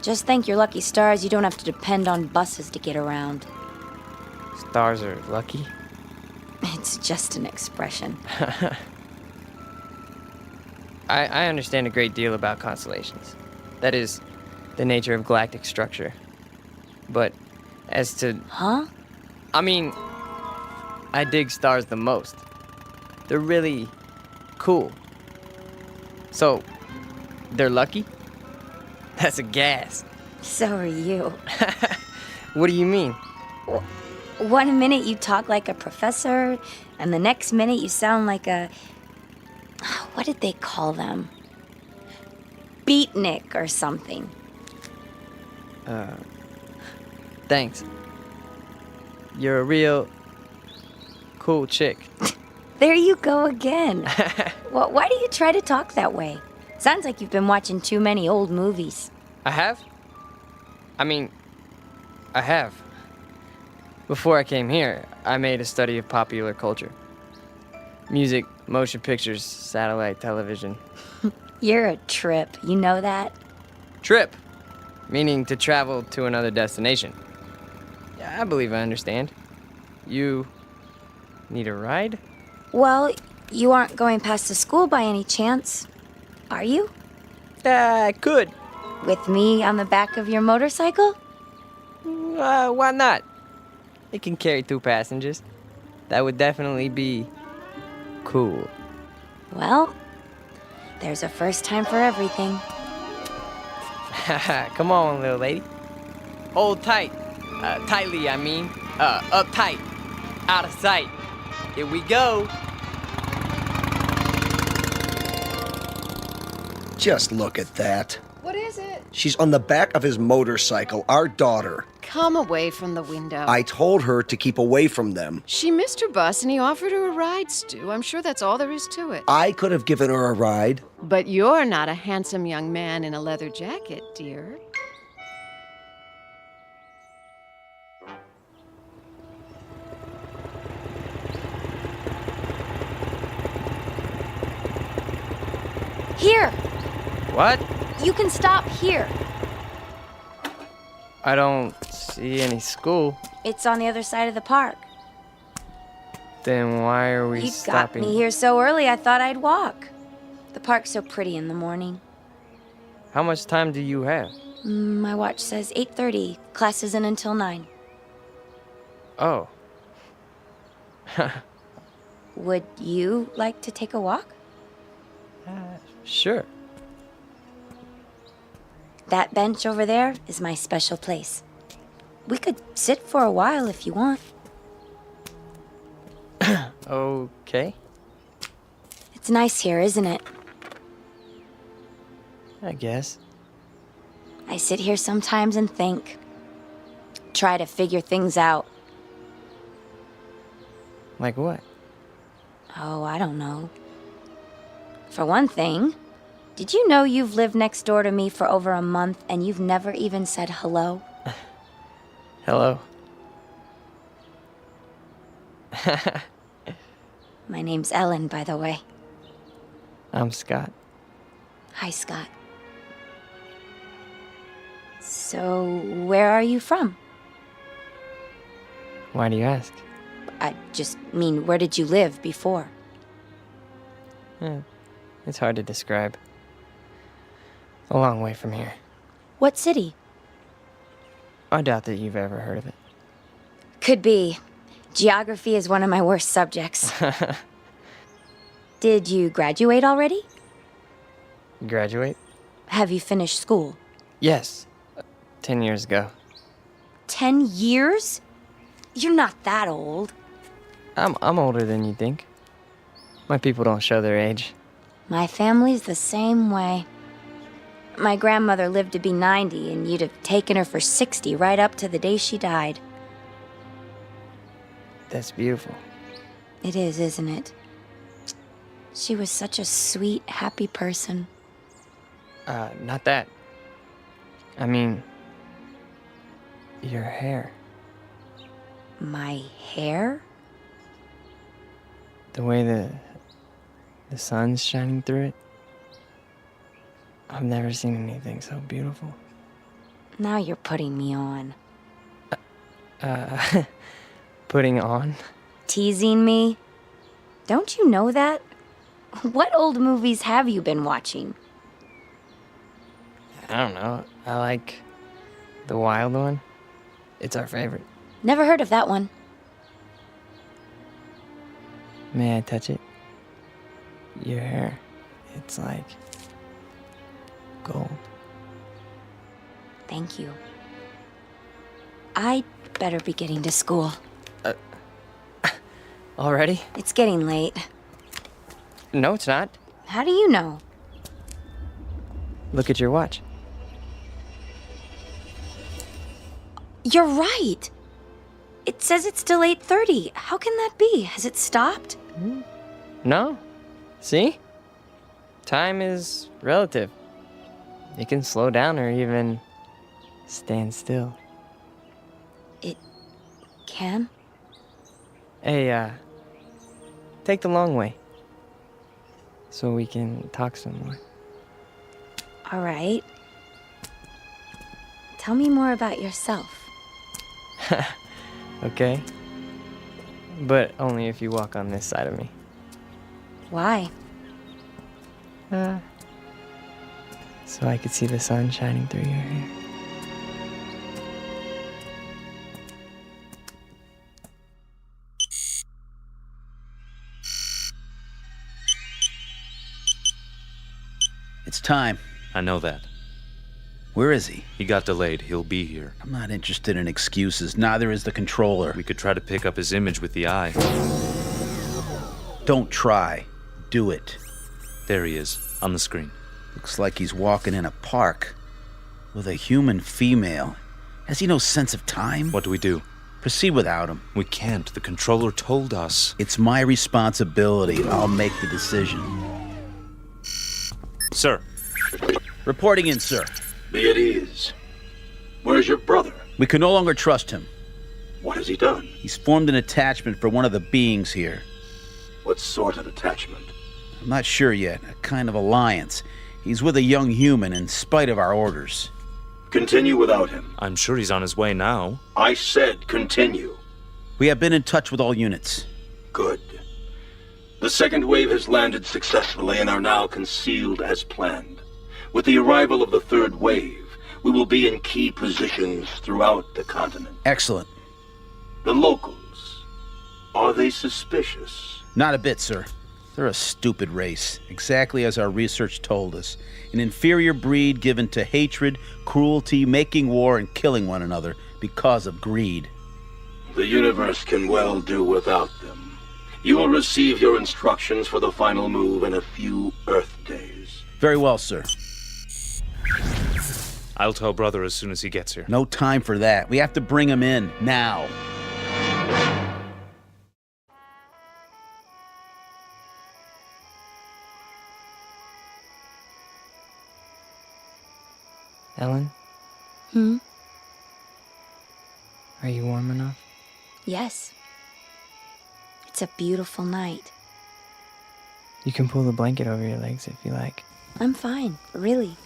Just thank your lucky stars you don't have to depend on buses to get around. Stars are lucky? It's just an expression. I understand a great deal about constellations. That is, the nature of galactic structure. But as to... Huh? I mean, I dig stars the most. They're really cool. So, they're lucky? That's a gas. So are you. What do you mean? One minute you talk like a professor, and the next minute you sound like a... What did they call them? Beatnik or something. Thanks. You're a real cool chick. There you go again. Well, why do you try to talk that way? Sounds like you've been watching too many old movies. I have? I mean, I have. Before I came here, I made a study of popular culture. Music, motion pictures, satellite television. You're a trip, you know that? Trip, meaning to travel to another destination. Yeah, I believe I understand. You Need a ride? Well, you aren't going past the school by any chance, are you? Could. With me on the back of your motorcycle? Why not? It can carry 2 passengers. That would definitely be cool. Well, there's a first time for everything. Come on, little lady. Hold tight. Tightly, I mean. Uptight. Out of sight. Here we go. Just look at that. What is it? She's on the back of his motorcycle, our daughter. Come away from the window. I told her to keep away from them. She missed her bus and he offered her a ride, Stu. I'm sure that's all there is to it. I could have given her a ride. But you're not a handsome young man in a leather jacket, dear. Here! What? You can stop here. I don't see any school. It's on the other side of the park. Then why are we You stopping? got me here so early, I thought I'd walk. The park's so pretty in the morning. How much time do you have? My watch says 8:30. Class isn't until 9. Oh. Would you like to take a walk? Sure. That bench over there is my special place. We could sit for a while if you want. Okay. It's nice here, isn't it? I guess. I sit here sometimes and think. Try to figure things out. Like what? Oh, I don't know. For one thing, did you know you've lived next door to me for over a month and you've never even said hello? Hello. My name's Ellen, by the way. I'm Scott. Hi, Scott. So, where are you from? Why do you ask? I just mean, where did you live before? It's hard to describe. A long way from here. What city? I doubt that you've ever heard of it. Could be. Geography is one of my worst subjects. Did you graduate already? Graduate? Have you finished school? Yes. 10 years ago. 10 years? You're not that old. I'm older than you think. My people don't show their age. My family's the same way. My grandmother lived to be 90, and you'd have taken her for 60 right up to the day she died. That's beautiful. It is, isn't it? She was such a sweet, happy person. Not that. I mean, your hair. My hair? The way the sun's shining through it. I've never seen anything so beautiful. Now you're putting me on. Putting on? Teasing me? Don't you know that? What old movies have you been watching? I don't know. I like the wild one. It's our favorite. Never heard of that one. May I touch it? Your hair. It's like gold. Thank you. I'd better be getting to school. Already? It's getting late. No, it's not. How do you know? Look at your watch. You're right. It says it's still 8:30. How can that be? Has it stopped? No. See? Time is relative. It can slow down or even stand still. It can? Hey, take the long way. So we can talk some more. All right. Tell me more about yourself. Okay. But only if you walk on this side of me. Why? So I could see the sun shining through your hair. It's time. I know that. Where is he? He got delayed. He'll be here. I'm not interested in excuses. Neither is the controller. We could try to pick up his image with the eye. Don't try. Do it. There he is, on the screen. Looks like he's walking in a park with a human female. Has he no sense of time? What do we do? Proceed without him. We can't. The controller told us. It's my responsibility. I'll make the decision. Sir. Reporting in, sir. Be at ease. Where's your brother? We can no longer trust him. What has he done? He's formed an attachment for one of the beings here. What sort of attachment? I'm not sure yet. A kind of alliance. He's with a young human in spite of our orders. Continue without him. I'm sure he's on his way now. I said continue. We have been in touch with all units. Good. The second wave has landed successfully and are now concealed as planned. With the arrival of the third wave, we will be in key positions throughout the continent. Excellent. The locals, are they suspicious? Not a bit, sir. They're a stupid race, exactly as our research told us. An inferior breed given to hatred, cruelty, making war, and killing one another because of greed. The universe can well do without them. You will receive your instructions for the final move in a few Earth days. Very well, sir. I'll tell brother as soon as he gets here. No time for that. We have to bring him in, now. Ellen? Hmm? Are you warm enough? Yes. It's a beautiful night. You can pull the blanket over your legs if you like. I'm fine, really.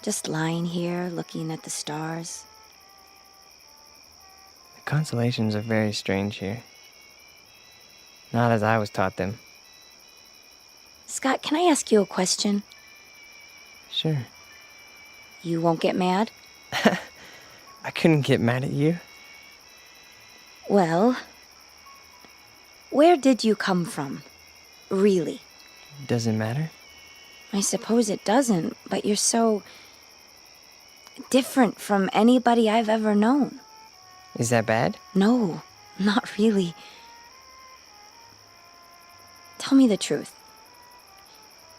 Just lying here, looking at the stars. The constellations are very strange here. Not as I was taught them. Scott, can I ask you a question? Sure. You won't get mad? I couldn't get mad at you. Well, where did you come from? Really? Doesn't matter. I suppose it doesn't, but you're so different from anybody I've ever known. Is that bad? No, not really. Tell me the truth.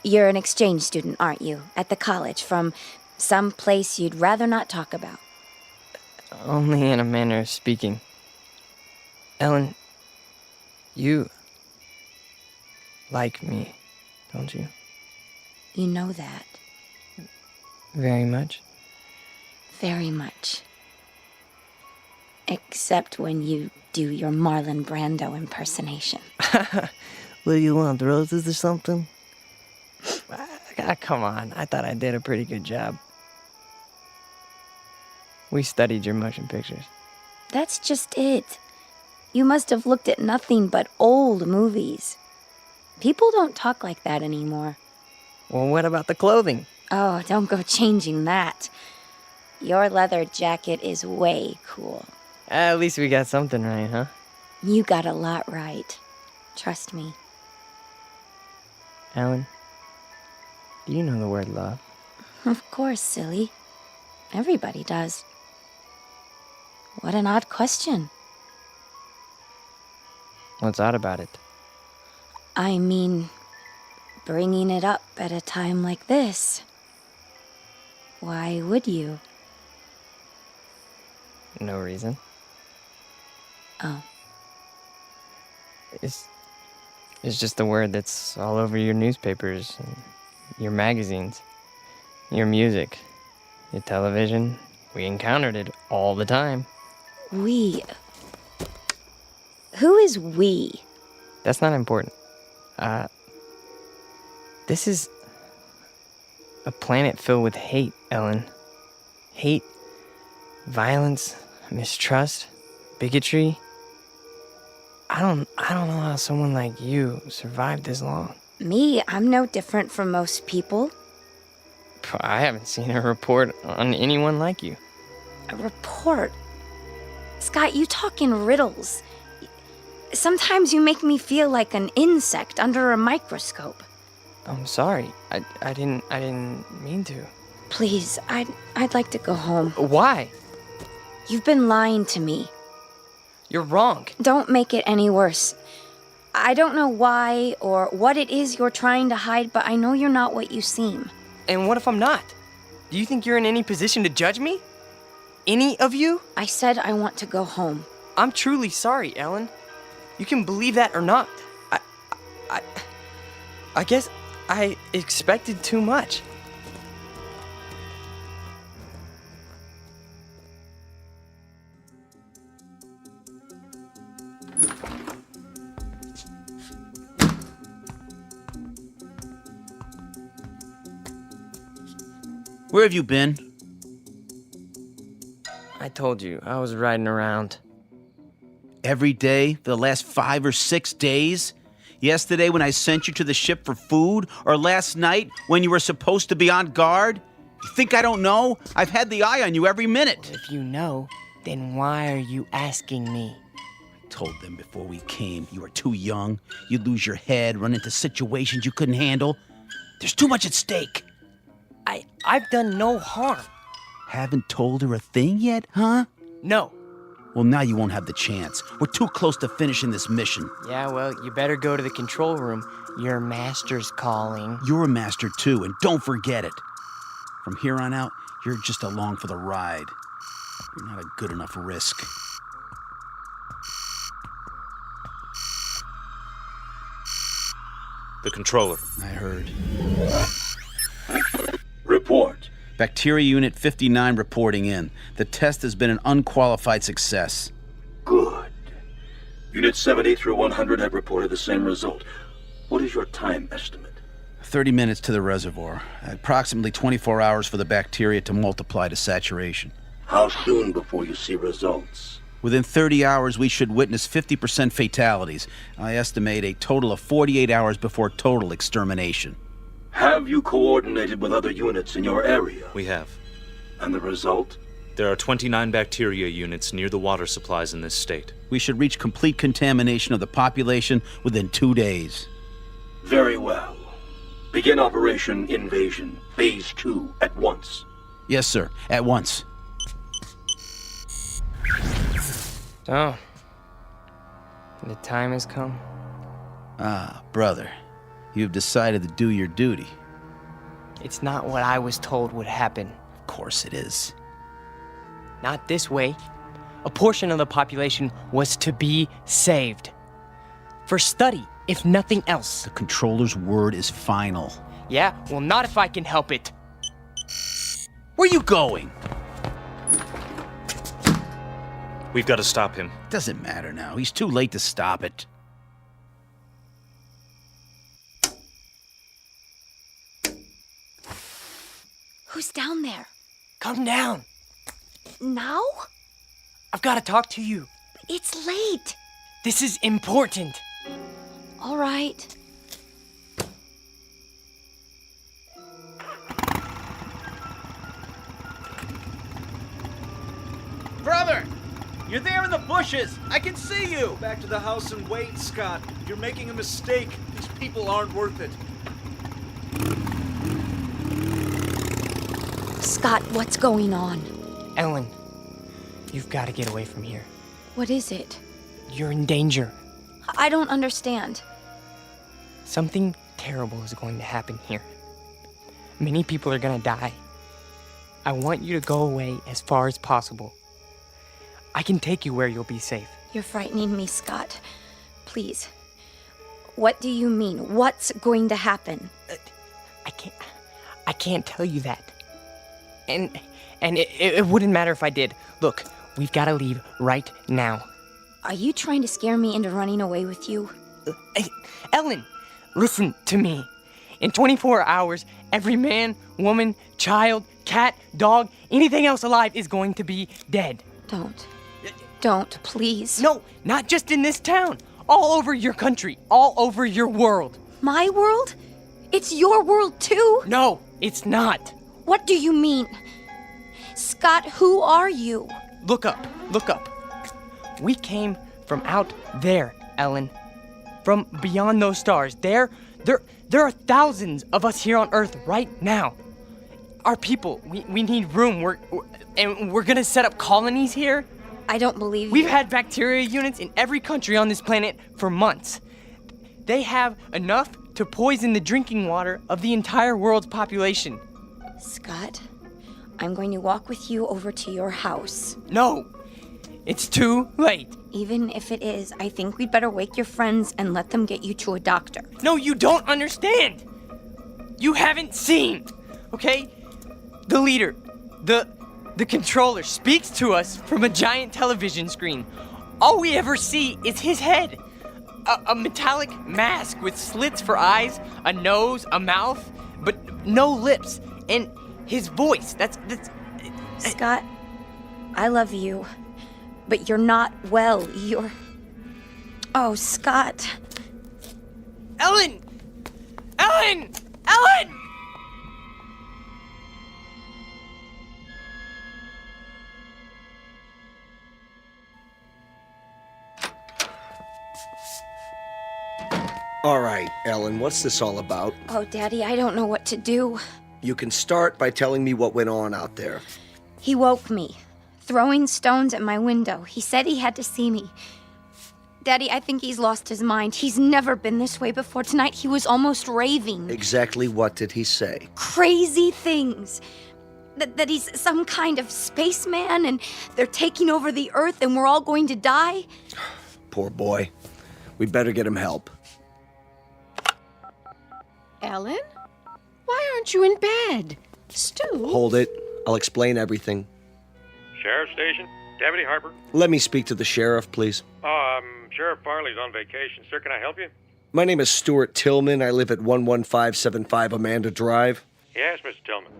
You're an exchange student, aren't you? At the college, from some place you'd rather not talk about. Only in a manner of speaking. Ellen, you like me, don't you? You know that. Very much? Very much. Except when you do your Marlon Brando impersonation. What do you want, roses or something? Come on, I thought I did a pretty good job. We studied your motion pictures. That's just it. You must have looked at nothing but old movies. People don't talk like that anymore. Well, what about the clothing? Oh, don't go changing that. Your leather jacket is way cool. At least we got something right, huh? You got a lot right. Trust me. Ellen, do you know the word love? Of course, silly. Everybody does. What an odd question. What's odd about it? I mean, bringing it up at a time like this. Why would you? No reason. Oh. It's just a word that's all over your newspapers, and your magazines, your music, your television. We encountered it all the time. We. Who is we? That's not important. This is a planet filled with hate, Ellen. Hate, violence, mistrust, bigotry. I don't know how someone like you survived this long. Me, I'm no different from most people. I haven't seen a report on anyone like you. A report? Scott, you talk in riddles. Sometimes you make me feel like an insect under a microscope. I'm sorry. I didn't mean to. Please, I'd like to go home. Why? You've been lying to me. You're wrong. Don't make it any worse. I don't know why or what it is you're trying to hide, but I know you're not what you seem. And what if I'm not? Do you think you're in any position to judge me? Any of you? I said I want to go home. I'm truly sorry, Ellen. You can believe that or not. I guess I expected too much. Where have you been? I told you, I was riding around. Every day for the last 5 or 6 days? Yesterday when I sent you to the ship for food? Or last night when you were supposed to be on guard? You think I don't know? I've had the eye on you every minute. If you know, then why are you asking me? I told them before we came you were too young. You'd lose your head, run into situations you couldn't handle. There's too much at stake. I've done no harm. Haven't told her a thing yet, huh? No. Well, now you won't have the chance. We're too close to finishing this mission. Yeah, well, you better go to the control room. Your master's calling. You're a master too, and don't forget it. From here on out, you're just along for the ride. You're not a good enough risk. The controller. I heard. Report. Bacteria Unit 59 reporting in. The test has been an unqualified success. Good. Unit 70 through 100 have reported the same result. What is your time estimate? 30 minutes to the reservoir. Approximately 24 hours for the bacteria to multiply to saturation. How soon before you see results? Within 30 hours, we should witness 50% fatalities. I estimate a total of 48 hours before total extermination. Have you coordinated with other units in your area? We have. And the result? There are 29 bacteria units near the water supplies in this state. We should reach complete contamination of the population within 2 days. Very well. Begin Operation Invasion, Phase 2, at once. Yes, sir. At once. So, the time has come. Ah, brother. You've decided to do your duty. It's not what I was told would happen. Of course it is. Not this way. A portion of the population was to be saved. For study, if nothing else. The controller's word is final. Yeah, well, not if I can help it. Where are you going? We've got to stop him. Doesn't matter now. He's too late to stop it. Who's down there? Come down. Now? I've got to talk to you. It's late. This is important. All right. Brother! You're there in the bushes! I can see you! Back to the house and wait, Scott. You're making a mistake. These people aren't worth it. Scott, what's going on? Ellen, you've got to get away from here. What is it? You're in danger. I don't understand. Something terrible is going to happen here. Many people are going to die. I want you to go away as far as possible. I can take you where you'll be safe. You're frightening me, Scott. Please. What do you mean? What's going to happen? I can't tell you that. And it wouldn't matter if I did. Look, we've got to leave right now. Are you trying to scare me into running away with you? Ellen, listen to me. In 24 hours, every man, woman, child, cat, dog, anything else alive is going to be dead. Don't, please. No, not just in this town. all over your country, all over your world. My world? It's your world too? No, it's not. What do you mean? Scott, who are you? Look up. We came from out there, Ellen. From beyond those stars. There are thousands of us here on Earth right now. Our people, we need room. We're gonna set up colonies here. I don't believe We've you. had bacteria units in every country on this planet for months. They have enough to poison the drinking water of the entire world's population. Scott, I'm going to walk with you over to your house. No, it's too late. Even if it is, I think we'd better wake your friends and let them get you to a doctor. No, you don't understand. You haven't seen, okay? The leader, the controller speaks to us from a giant television screen. All we ever see is his head. A metallic mask with slits for eyes, a nose, a mouth, but no lips. And his voice, that's... Scott, I love you, but you're not well. You're... Oh, Scott. Ellen! Ellen! Ellen! All right, Ellen, what's this all about? Oh, Daddy, I don't know what to do. You can start by telling me what went on out there. He woke me, throwing stones at my window. He said he had to see me. Daddy, I think he's lost his mind. He's never been this way before. Tonight, he was almost raving. Exactly what did he say? Crazy things. That he's some kind of spaceman and they're taking over the Earth and we're all going to die. Poor boy. We'd better get him help. Ellen? Why aren't you in bed? Stu? Hold it. I'll explain everything. Sheriff Station? Deputy Harper? Let me speak to the sheriff, please. Sheriff Farley's on vacation. Sir, can I help you? My name is Stuart Tillman. I live at 11575 Amanda Drive. Yes, Mr. Tillman.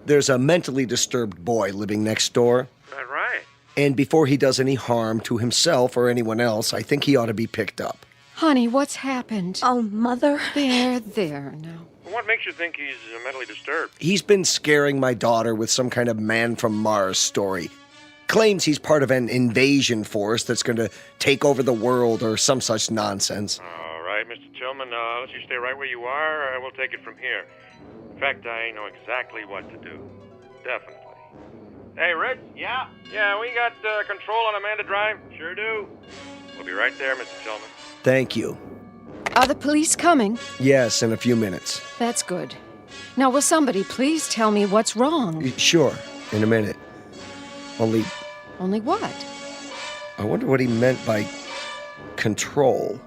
There's a mentally disturbed boy living next door. That right? And before he does any harm to himself or anyone else, I think he ought to be picked up. Honey, what's happened? Oh, Mother. There now. What makes you think he's mentally disturbed? He's been scaring my daughter with some kind of man from Mars story. Claims he's part of an invasion force that's going to take over the world or some such nonsense. All right, Mr. Tillman, let's you stay right where you are. We'll take it from here. In fact, I know exactly what to do. Definitely. Hey, Rich? Yeah? Yeah, we got control on Amanda Drive? Sure do. We'll be right there, Mr. Tillman. Thank you. Are the police coming? Yes, in a few minutes. That's good. Now, will somebody please tell me what's wrong? Sure, in a minute. Only what? I wonder what he meant by control.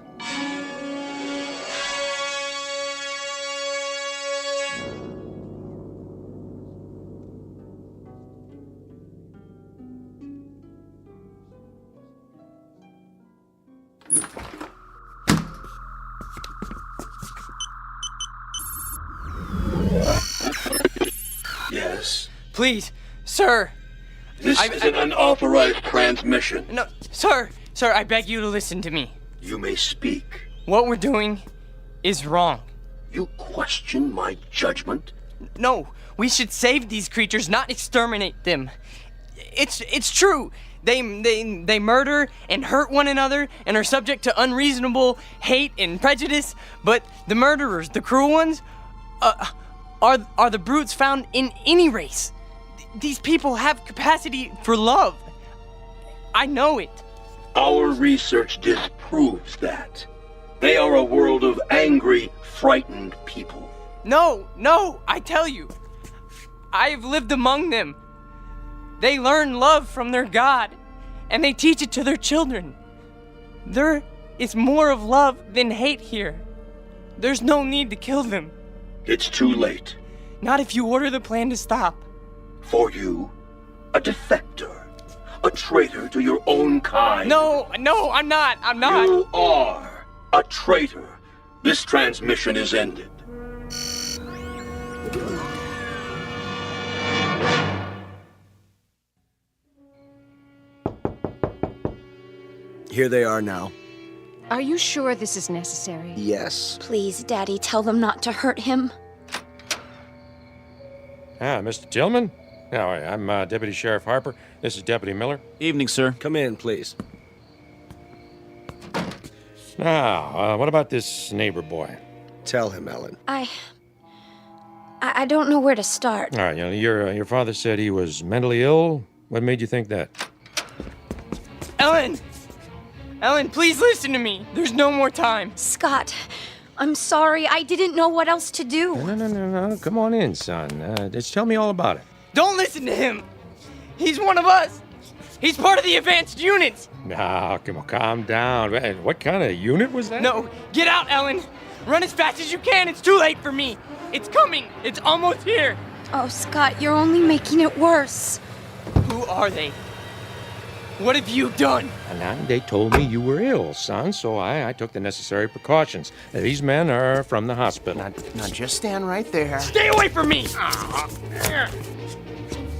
Yes. Please, sir. This is an unauthorized transmission. No, sir, I beg you to listen to me. You may speak. What we're doing is wrong. You question my judgment? No, we should save these creatures, not exterminate them. It's true. They murder and hurt one another and are subject to unreasonable hate and prejudice, but the murderers, the cruel ones, are the brutes found in any race. These people have capacity for love. I know it. Our research disproves that. They are a world of angry, frightened people. No, I tell you. I've lived among them. They learn love from their God, and they teach it to their children. There is more of love than hate here. There's no need to kill them. It's too late. Not if you order the plan to stop. For you, a defector, a traitor to your own kind. No, I'm not. You are a traitor. This transmission is ended. Here they are now. Are you sure this is necessary? Yes. Please, Daddy, tell them not to hurt him. Mr. Tillman? No, I'm Deputy Sheriff Harper. This is Deputy Miller. Evening, sir. Come in, please. Now, what about this neighbor boy? Tell him, Ellen. I don't know where to start. All right, your father said he was mentally ill. What made you think that? Ellen! Ellen, please listen to me. There's no more time. Scott, I'm sorry. I didn't know what else to do. No. Come on in, son. Just tell me all about it. Don't listen to him. He's one of us. He's part of the advanced unit. No, come on, calm down. What kind of unit was that? No, get out, Ellen. Run as fast as you can. It's too late for me. It's coming. It's almost here. Oh, Scott, you're only making it worse. Who are they? What have you done? And they told me you were ill, son, so I took the necessary precautions. These men are from the hospital. Now just stand right there. Stay away from me!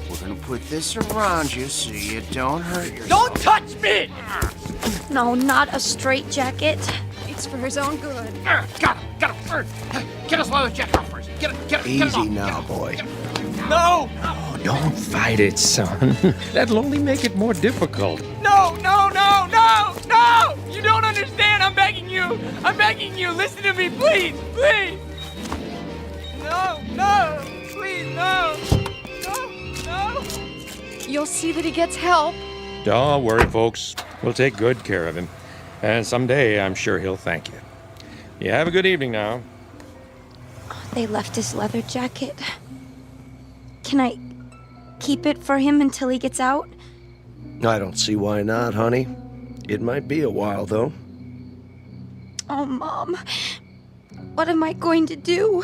We're gonna put this around you so you don't hurt yourself. Don't touch me! No, not a straitjacket. It's for his own good. Got him. Get us leather jacket off first. Get it Easy off. now, boy. No! Oh, don't fight it, son. That'll only make it more difficult. No! You don't understand. I'm begging you. Listen to me, please. No. Please, no. You'll see that he gets help. Don't worry, folks. We'll take good care of him. And someday, I'm sure he'll thank you. You have a good evening now. They left his leather jacket. Can I keep it for him until he gets out? I don't see why not, honey. It might be a while, though. Oh, Mom. What am I going to do?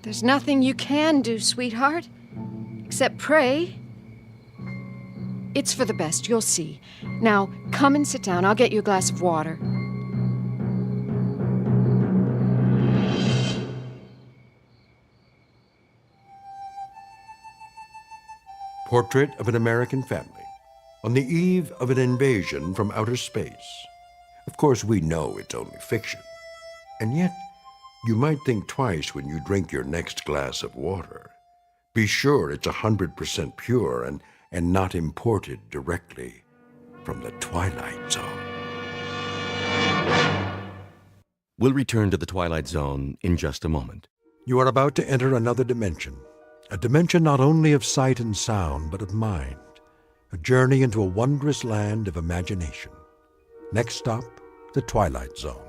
There's nothing you can do, sweetheart. Except pray. It's for the best, you'll see. Now, come and sit down. I'll get you a glass of water. Portrait of an American family on the eve of an invasion from outer space. Of course, we know it's only fiction. And yet, you might think twice when you drink your next glass of water. Be sure it's 100% pure and not imported directly from the Twilight Zone. We'll return to the Twilight Zone in just a moment. You are about to enter another dimension. A dimension not only of sight and sound, but of mind. A journey into a wondrous land of imagination. Next stop, the Twilight Zone.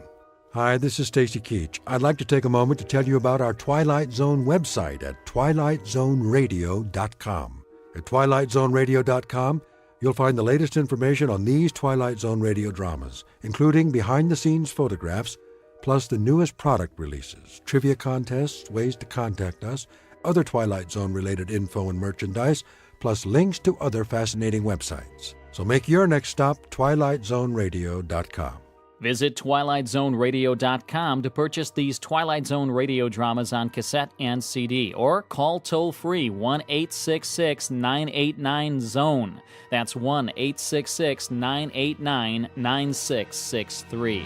Hi, this is Stacy Keach. I'd like to take a moment to tell you about our Twilight Zone website at twilightzoneradio.com. At twilightzoneradio.com, you'll find the latest information on these Twilight Zone radio dramas, including behind-the-scenes photographs, plus the newest product releases, trivia contests, ways to contact us, other Twilight Zone-related info and merchandise, plus links to other fascinating websites. So make your next stop twilightzoneradio.com. Visit twilightzoneradio.com to purchase these Twilight Zone radio dramas on cassette and CD, or call toll-free 1-866-989-ZONE. That's 1-866-989-9663.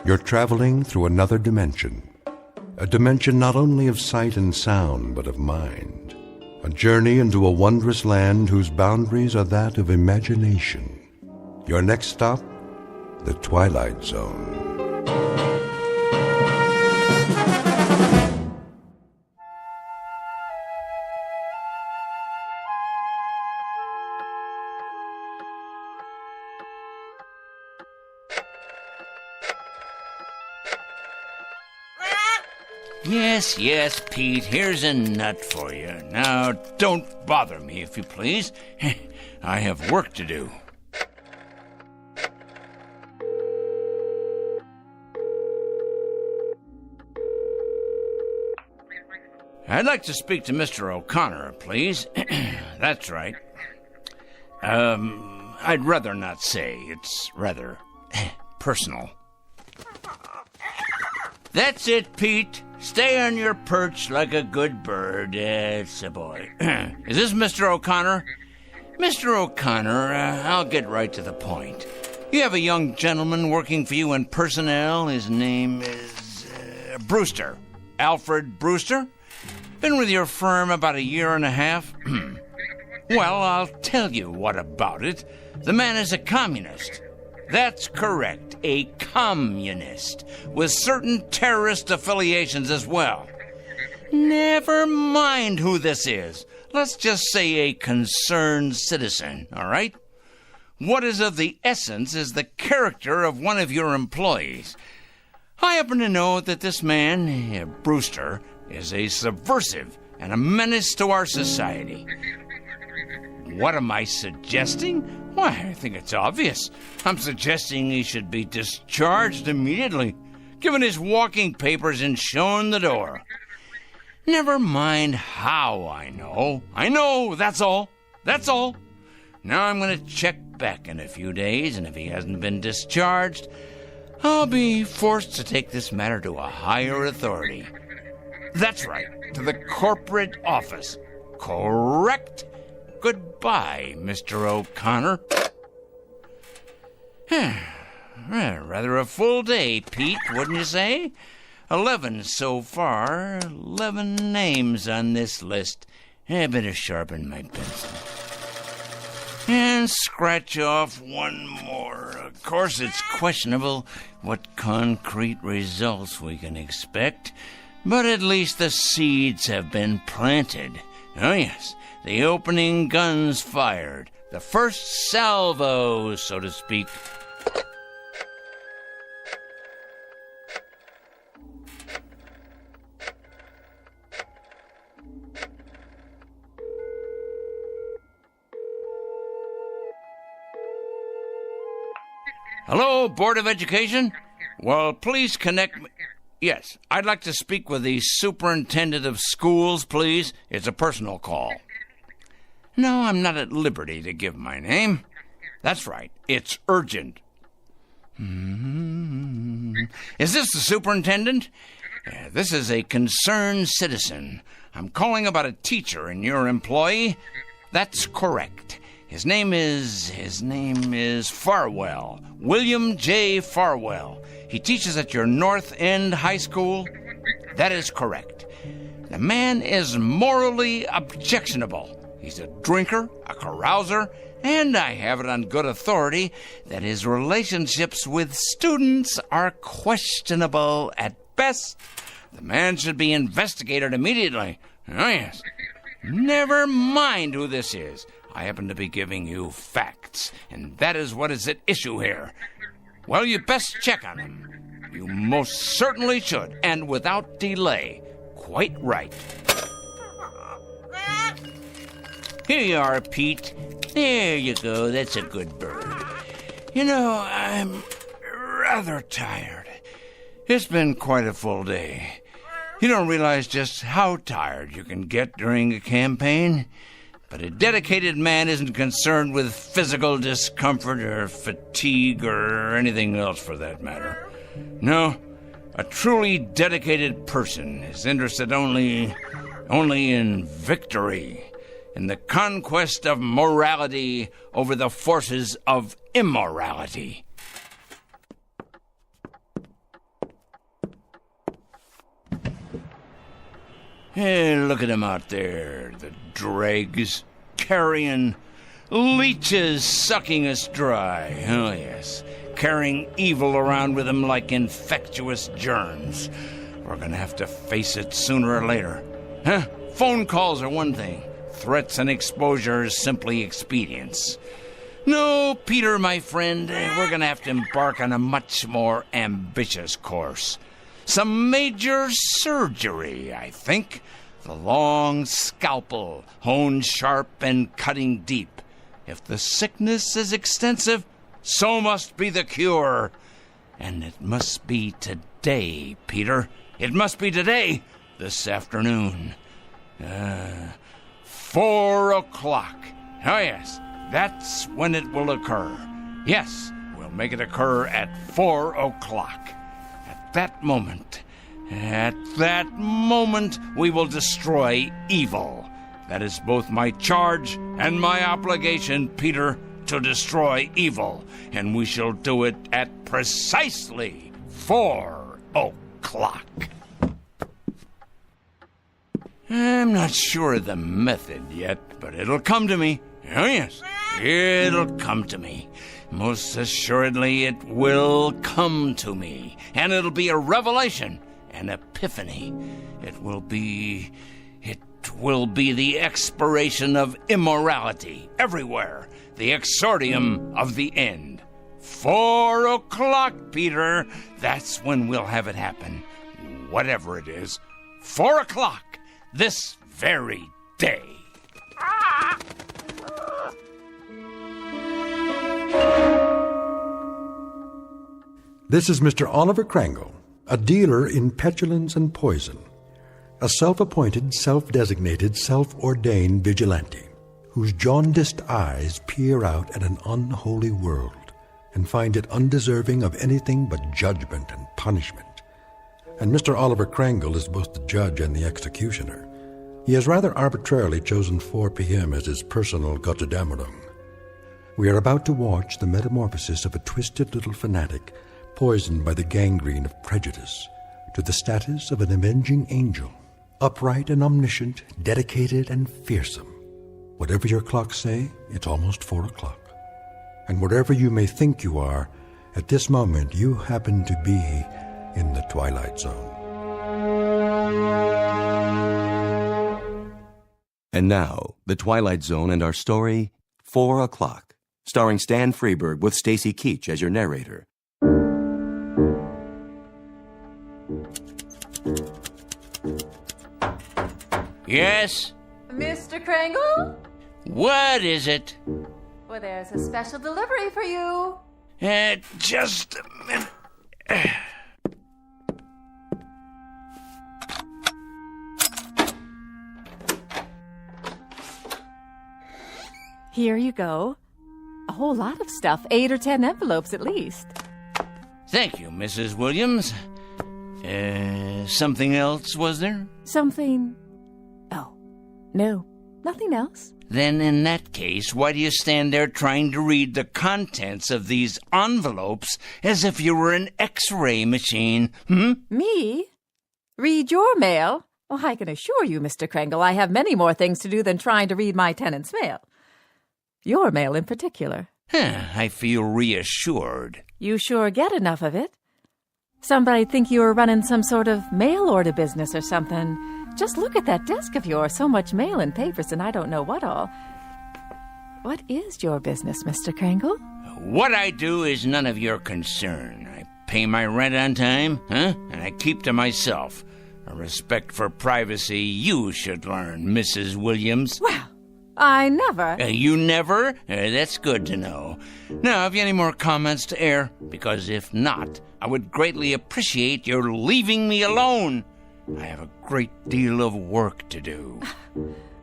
You're traveling through another dimension. A dimension not only of sight and sound, but of mind. A journey into a wondrous land whose boundaries are that of imagination. Your next stop, the Twilight Zone. Yes, Pete, here's a nut for you. Now, don't bother me, if you please. I have work to do. I'd like to speak to Mr. O'Connor, please. That's right. I'd rather not say. It's rather personal. That's it, Pete. Stay on your perch like a good bird. That's a boy. Is this Mr. O'Connor? Mr. O'Connor, I'll get right to the point. You have a young gentleman working for you in personnel. His name is Brewster. Alfred Brewster. Been with your firm about a year and a half. Well, I'll tell you what about it. The man is a communist. That's correct, a communist, with certain terrorist affiliations as well. Never mind who this is. Let's just say a concerned citizen, all right? What is of the essence is the character of one of your employees. I happen to know that this man, Brewster, is a subversive and a menace to our society. What am I suggesting? Why, I think it's obvious. I'm suggesting he should be discharged immediately, given his walking papers and shown the door. Never mind how I know. I know, that's all. That's all. Now I'm going to check back in a few days, and if he hasn't been discharged, I'll be forced to take this matter to a higher authority. That's right, to the corporate office. Correct? Goodbye, Mr. O'Connor. Rather a full day, Pete, wouldn't you say? 11 so far. 11 names on this list. I better sharpen my pencil. And scratch off one more. Of course, it's questionable what concrete results we can expect, but at least the seeds have been planted. Oh, yes, the opening guns fired. The first salvo, so to speak. Hello, Board of Education? Well, please connect me. Yes, I'd like to speak with the superintendent of schools, please. It's a personal call. No, I'm not at liberty to give my name. That's right, it's urgent. Is this the superintendent? This is a concerned citizen. I'm calling about a teacher and your employee. That's correct. His name is Farwell. William J. Farwell. He teaches at your North End High School. That is correct. The man is morally objectionable. He's a drinker, a carouser, and I have it on good authority that his relationships with students are questionable at best. The man should be investigated immediately. Oh, yes. Never mind who this is. I happen to be giving you facts, and that is what is at issue here. Well, you best check on him. You most certainly should, and without delay. Quite right. Here you are, Pete. There you go. That's a good bird. You know, I'm rather tired. It's been quite a full day. You don't realize just how tired you can get during a campaign. But a dedicated man isn't concerned with physical discomfort or fatigue or anything else for that matter. No, a truly dedicated person is interested only in victory, in the conquest of morality over the forces of immorality. Hey, look at him out there, the dregs, carrion, leeches sucking us dry. Oh, yes, carrying evil around with them like infectious germs. We're gonna have to face it sooner or later. Huh? Phone calls are one thing. Threats and exposure is simply expedience. No, Peter, my friend, we're gonna have to embark on a much more ambitious course. Some major surgery, I think. The long scalpel, honed sharp and cutting deep. If the sickness is extensive, so must be the cure. And it must be today, Peter. It must be today, this afternoon. 4 o'clock. Oh, yes, that's when it will occur. Yes, we'll make it occur at 4 o'clock. At that moment, At that moment, we will destroy evil. That is both my charge and my obligation, Peter, to destroy evil. And we shall do it at precisely 4 o'clock. I'm not sure of the method yet, but it'll come to me. Oh, yes, it'll come to me. Most assuredly, it will come to me. And it'll be a revelation, an epiphany. It will be the expiration of immorality everywhere, the exordium of the end. 4 o'clock, Peter. That's when we'll have it happen. Whatever it is. 4 o'clock. This very day. This is Mr. Oliver Crangle, a dealer in petulance and poison, a self-appointed, self-designated, self-ordained vigilante, whose jaundiced eyes peer out at an unholy world and find it undeserving of anything but judgment and punishment. And Mr. Oliver Crangle is both the judge and the executioner. He has rather arbitrarily chosen 4 p.m. as his personal Gotterdammerung. We are about to watch the metamorphosis of a twisted little fanatic poisoned by the gangrene of prejudice to the status of an avenging angel, upright and omniscient, dedicated and fearsome. Whatever your clocks say, it's almost 4 o'clock. And wherever you may think you are, at this moment you happen to be in the Twilight Zone. And now, The Twilight Zone and our story, 4 o'clock, starring Stan Freberg with Stacy Keach as your narrator. Yes? Mr. Crangle? What is it? Well, there's a special delivery for you. Just a minute. Here you go. A whole lot of stuff, 8 or 10 envelopes at least. Thank you, Mrs. Williams. Something else, was there? Something... Oh, no, nothing else. Then in that case, why do you stand there trying to read the contents of these envelopes as if you were an X-ray machine, Me? Read your mail? Oh, I can assure you, Mr. Crangle, I have many more things to do than trying to read my tenant's mail. Your mail in particular. I feel reassured. You sure get enough of it. Somebody'd think you were running some sort of mail order business or something. Just look at that desk of yours. So much mail and papers and I don't know what all. What is your business, Mr. Crangle? What I do is none of your concern. I pay my rent on time, and I keep to myself. A respect for privacy you should learn, Mrs. Williams. Well, I never... You never? That's good to know. Now, have you any more comments to air? Because if not, I would greatly appreciate your leaving me alone. I have a great deal of work to do.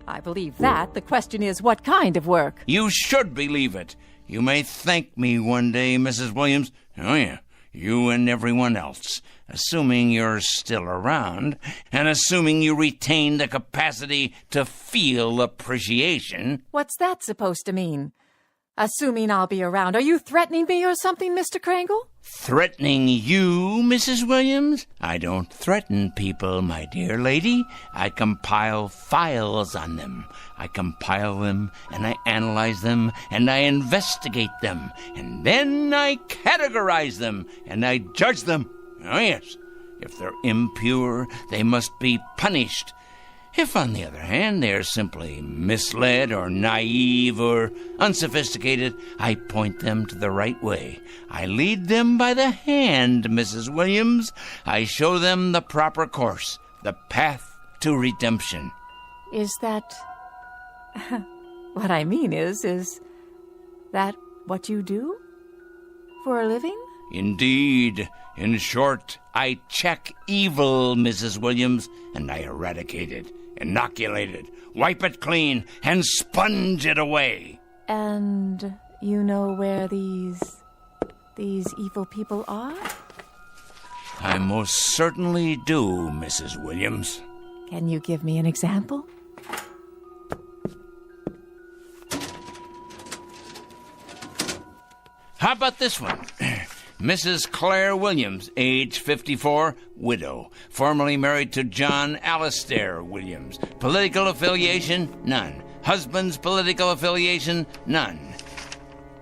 I believe that. The question is, what kind of work? You should believe it. You may thank me one day, Mrs. Williams. Oh, yeah, you and everyone else. Assuming you're still around, and assuming you retain the capacity to feel appreciation. What's that supposed to mean? Assuming I'll be around. Are you threatening me or something, Mr. Crangle? Threatening you, Mrs. Williams? I don't threaten people, my dear lady. I compile files on them. I compile them, and I analyze them, and I investigate them, and then I categorize them, and I judge them. Oh, yes. If they're impure, they must be punished. If, on the other hand, they're simply misled or naive or unsophisticated, I point them to the right way. I lead them by the hand, Mrs. Williams. I show them the proper course, the path to redemption. Is that... what I mean is that what you do for a living? Indeed. In short, I check evil, Mrs. Williams, and I eradicate it, inoculate it, wipe it clean, and sponge it away. And you know where these evil people are? I most certainly do, Mrs. Williams. Can you give me an example? How about this one? Mrs. Claire Williams, age 54, widow, formerly married to John Alistair Williams. Political affiliation? None. Husband's political affiliation? None.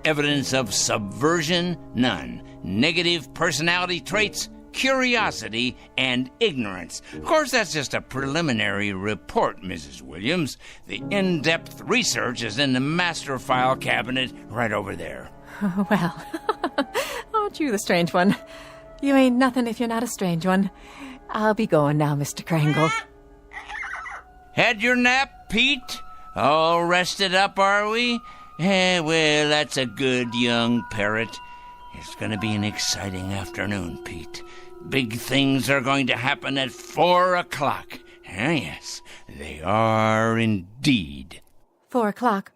Evidence of subversion? None. Negative personality traits? Curiosity and ignorance. Of course, that's just a preliminary report, Mrs. Williams. The in-depth research is in the master file cabinet right over there. Well, aren't you the strange one? You ain't nothing if you're not a strange one. I'll be going now, Mr. Krangle. Had your nap, Pete? All rested up, are we? Well, that's a good young parrot. It's going to be an exciting afternoon, Pete. Big things are going to happen at 4 o'clock. Yes, they are indeed. 4 o'clock?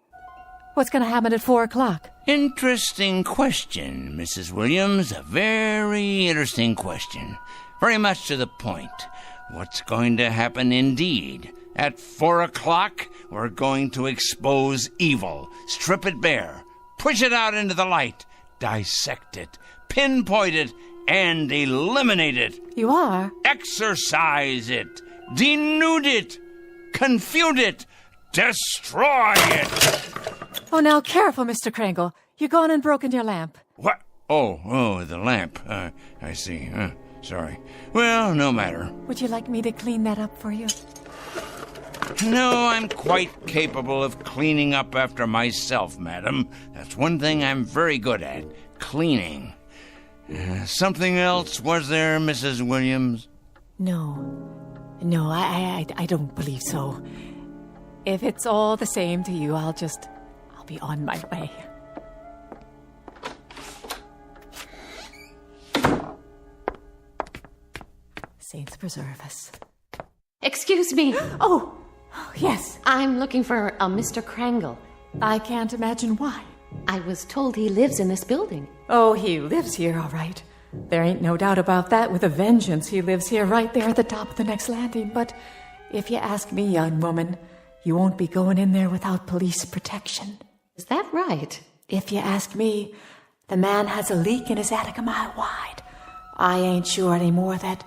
What's going to happen at 4 o'clock? Interesting question, Mrs. Williams. A very interesting question. Very much to the point. What's going to happen indeed? At 4 o'clock, we're going to expose evil, strip it bare, push it out into the light, dissect it, pinpoint it, and eliminate it. You are? Exorcise it, denude it, confute it, destroy it. Oh, now, careful, Mr. Krangle. You're gone and broken your lamp. What? Oh, the lamp. I see. Sorry. Well, no matter. Would you like me to clean that up for you? No, I'm quite capable of cleaning up after myself, madam. That's one thing I'm very good at, cleaning. Something else, was there, Mrs. Williams? No, I don't believe so. If it's all the same to you, I'll be on my way. Saints preserve us. Excuse me. Oh, yes. I'm looking for a Mr. Krangle. I can't imagine why. I was told he lives in this building. Oh, he lives here, all right. There ain't no doubt about that. With a vengeance, he lives here right there at the top of the next landing. But if you ask me, young woman, you won't be going in there without police protection. Is that right? If you ask me, the man has a leak in his attic a mile wide. I ain't sure anymore that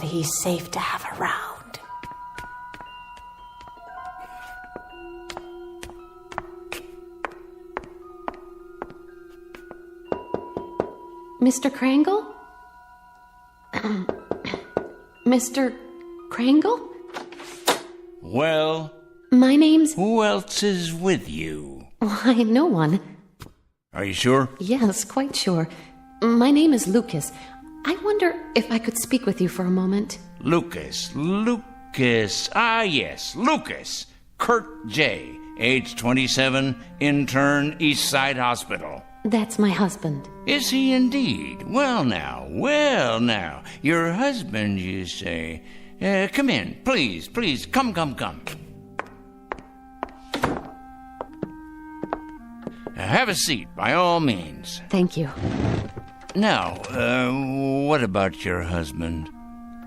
he's safe to have around. Mr. Krangle? Mr. Krangle? Well? My name's... Who else is with you? Why, no one. Are you sure? Yes, quite sure. My name is Lucas. I wonder if I could speak with you for a moment. Lucas. Ah, yes, Lucas. Kurt J., age 27, intern, Eastside Hospital. That's my husband. Is he indeed? Well now. Your husband, you say. Come in, please, come. Have a seat, by all means. Thank you. Now, what about your husband?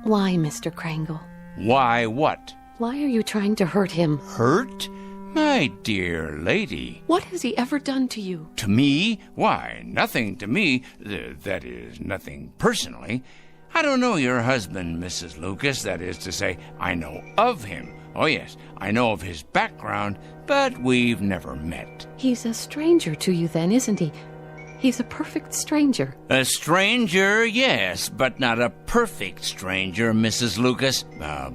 Why, Mr. Krangle? Why what? Why are you trying to hurt him? Hurt? My dear lady. What has he ever done to you? To me? Why, nothing to me. That is, nothing personally. I don't know your husband, Mrs. Lucas. That is to say, I know of him. Oh, yes, I know of his background, but we've never met. He's a stranger to you then, isn't he? He's a perfect stranger. A stranger, yes, but not a perfect stranger, Mrs. Lucas.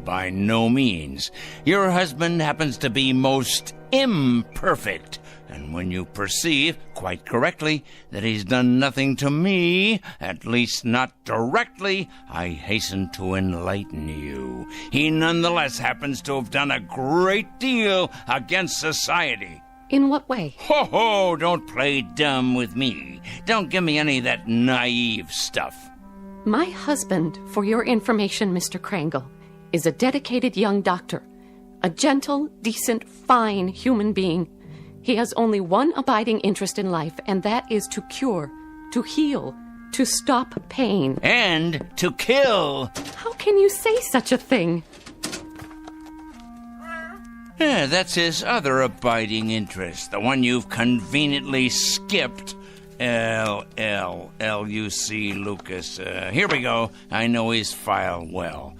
By no means. Your husband happens to be most imperfect. And when you perceive, quite correctly, that he's done nothing to me, at least not directly, I hasten to enlighten you. He nonetheless happens to have done a great deal against society. In what way? Ho, don't play dumb with me. Don't give me any of that naive stuff. My husband, for your information, Mr. Krangle, is a dedicated young doctor. A gentle, decent, fine human being. He has only one abiding interest in life, and that is to cure, to heal, to stop pain. And to kill. How can you say such a thing? Yeah, that's his other abiding interest, the one you've conveniently skipped. L-L-L-U-C Lucas. Here we go. I know his file well.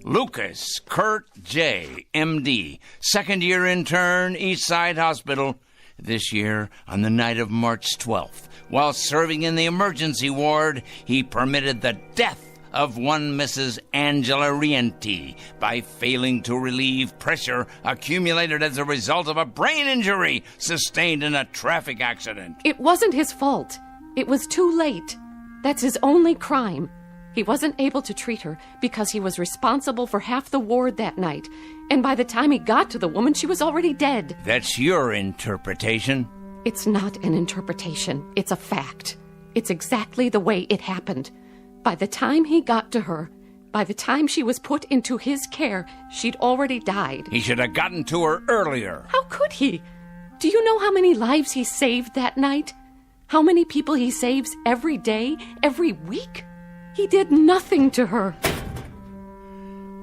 Lucas Kurt J., M.D., second-year intern, Eastside Hospital. This year, on the night of March 12th, while serving in the emergency ward, he permitted the death of one Mrs. Angela Rienti by failing to relieve pressure accumulated as a result of a brain injury sustained in a traffic accident. It wasn't his fault. It was too late. That's his only crime. He wasn't able to treat her because he was responsible for half the ward that night. And by the time he got to the woman, she was already dead. That's your interpretation. It's not an interpretation. It's a fact. It's exactly the way it happened. By the time he got to her, by the time she was put into his care, she'd already died. He should have gotten to her earlier. How could he? Do you know how many lives he saved that night? How many people he saves every day, every week? He did nothing to her.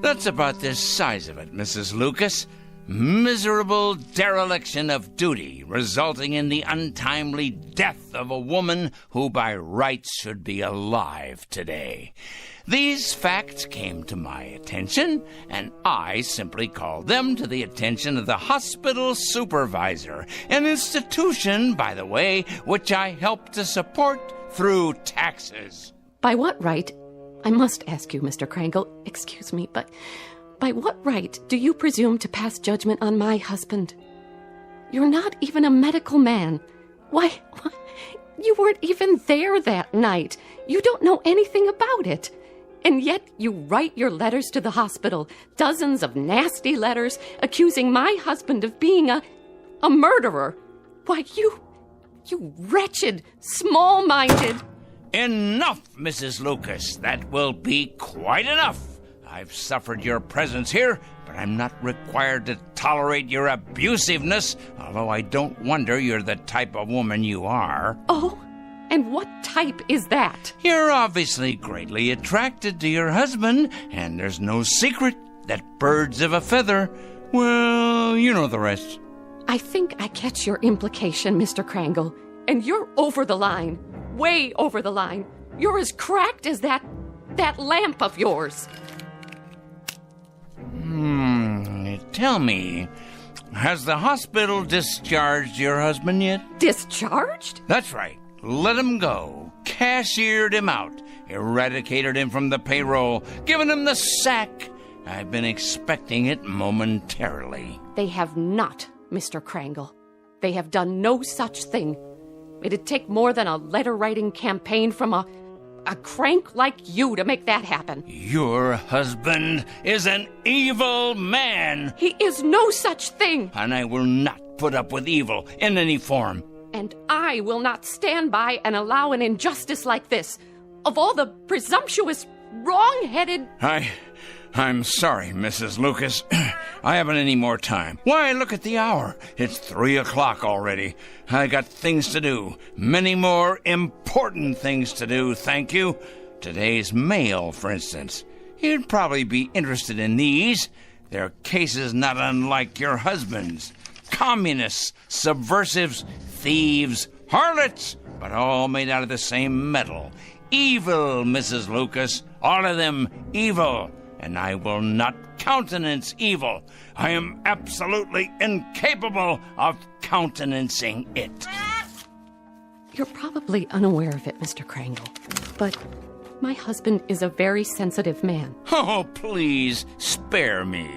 That's about the size of it, Mrs. Lucas. Miserable dereliction of duty, resulting in the untimely death of a woman who by rights should be alive today. These facts came to my attention, and I simply called them to the attention of the hospital supervisor, an institution, by the way, which I help to support through taxes. By what right? I must ask you, Mr. Krangle, excuse me, but by what right do you presume to pass judgment on my husband? You're not even a medical man. Why, you weren't even there that night. You don't know anything about it. And yet you write your letters to the hospital, dozens of nasty letters accusing my husband of being a murderer. Why, you wretched, small-minded... Enough, Mrs. Lucas. That will be quite enough. I've suffered your presence here, but I'm not required to tolerate your abusiveness, although I don't wonder you're the type of woman you are. Oh, and what type is that? You're obviously greatly attracted to your husband, and there's no secret that birds of a feather, well, you know the rest. I think I catch your implication, Mr. Krangle, and you're over the line. Way over the line. You're as cracked as that lamp of yours. Tell me, has the hospital discharged your husband yet? Discharged? That's right. Let him go. Cashiered him out. Eradicated him from the payroll. Given him the sack. I've been expecting it momentarily. They have not, Mr. Krangle. They have done no such thing. It'd take more than a letter-writing campaign from a crank like you to make that happen. Your husband is an evil man. He is no such thing. And I will not put up with evil in any form. And I will not stand by and allow an injustice like this. Of all the presumptuous, wrong-headed... I'm sorry, Mrs. Lucas. I haven't any more time. Why, look at the hour. It's 3 o'clock already. I got things to do. Many more important things to do, thank you. Today's mail, for instance. You'd probably be interested in these. They're cases not unlike your husband's. Communists, subversives, thieves, harlots, but all made out of the same metal. Evil, Mrs. Lucas. All of them evil. And I will not countenance evil. I am absolutely incapable of countenancing it. You're probably unaware of it, Mr. Krangle, but my husband is a very sensitive man. Oh, please, spare me.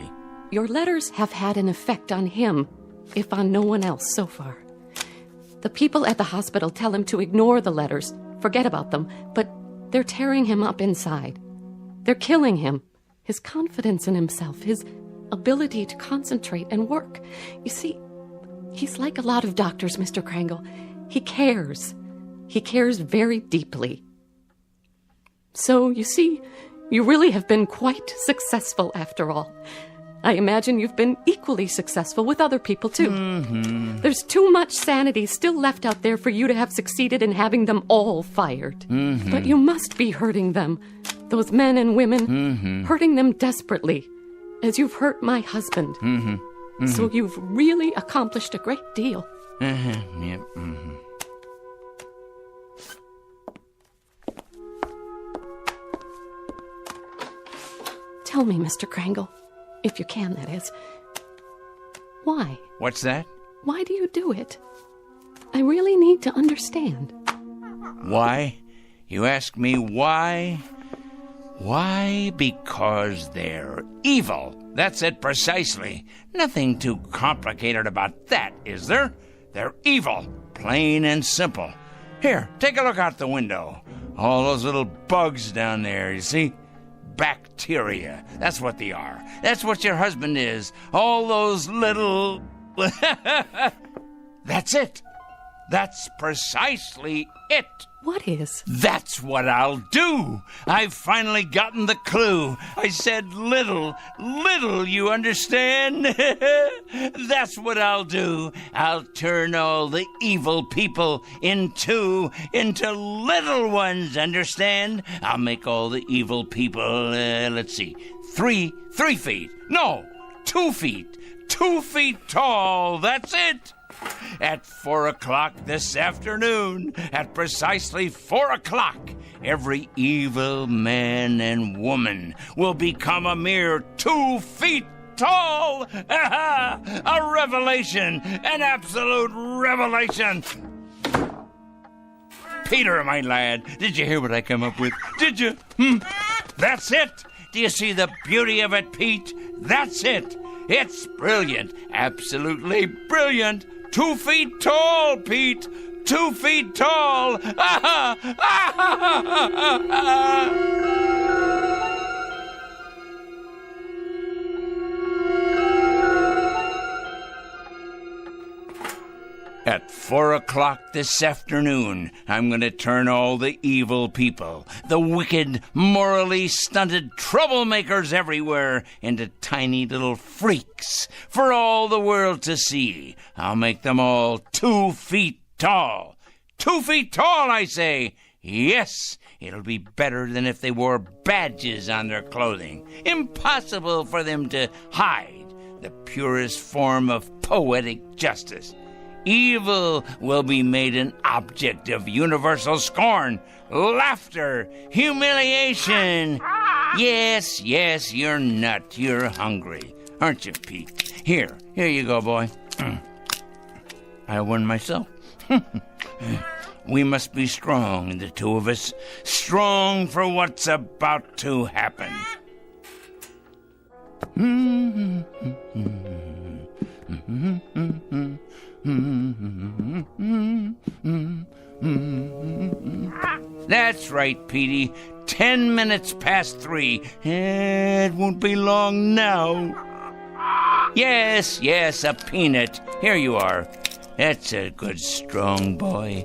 Your letters have had an effect on him, if on no one else so far. The people at the hospital tell him to ignore the letters, forget about them, but they're tearing him up inside. They're killing him. His confidence in himself, his ability to concentrate and work. You see, he's like a lot of doctors, Mr. Krangle. He cares. He cares very deeply. So, you see, you really have been quite successful after all. I imagine you've been equally successful with other people, too. Mm-hmm. There's too much sanity still left out there for you to have succeeded in having them all fired. Mm-hmm. But you must be hurting them, those men and women, hurting them desperately, as you've hurt my husband. So you've really accomplished a great deal. Yep. Tell me, Mr. Krangle, if you can, that is. Why? What's that? Why do you do it? I really need to understand. Why? You ask me why? Why? Because they're evil. That's it precisely. Nothing too complicated about that, is there? They're evil. Plain and simple. Here, take a look out the window. All those little bugs down there, you see? Bacteria. That's what they are. That's what your husband is. All those little... That's it. That's precisely it. What is? That's what I'll do. I've finally gotten the clue. I said little, you understand? That's what I'll do. I'll turn all the evil people into little ones, understand? I'll make all the evil people, let's see, 3 feet. No, 2 feet. 2 feet tall. That's it. At 4 o'clock this afternoon, at precisely 4 o'clock, every evil man and woman will become a mere 2 feet tall. A revelation, an absolute revelation. Peter, my lad, did you hear what I come up with? Did you? That's it. Do you see the beauty of it, Pete? That's it. It's brilliant, absolutely brilliant. 2 feet tall, Pete. 2 feet tall. At 4 o'clock this afternoon, I'm going to turn all the evil people, the wicked, morally stunted troublemakers everywhere, into tiny little freaks for all the world to see. I'll make them all 2 feet tall. 2 feet tall, I say. Yes, it'll be better than if they wore badges on their clothing. Impossible for them to hide the purest form of poetic justice. Evil will be made an object of universal scorn, laughter, humiliation. Yes, you're not. You're hungry, aren't you, Pete? Here you go, boy. I won myself. We must be strong, the two of us. Strong for what's about to happen. That's right, Petey. 10 minutes past 3. It won't be long now. Yes, a peanut. Here you are. That's a good, strong boy.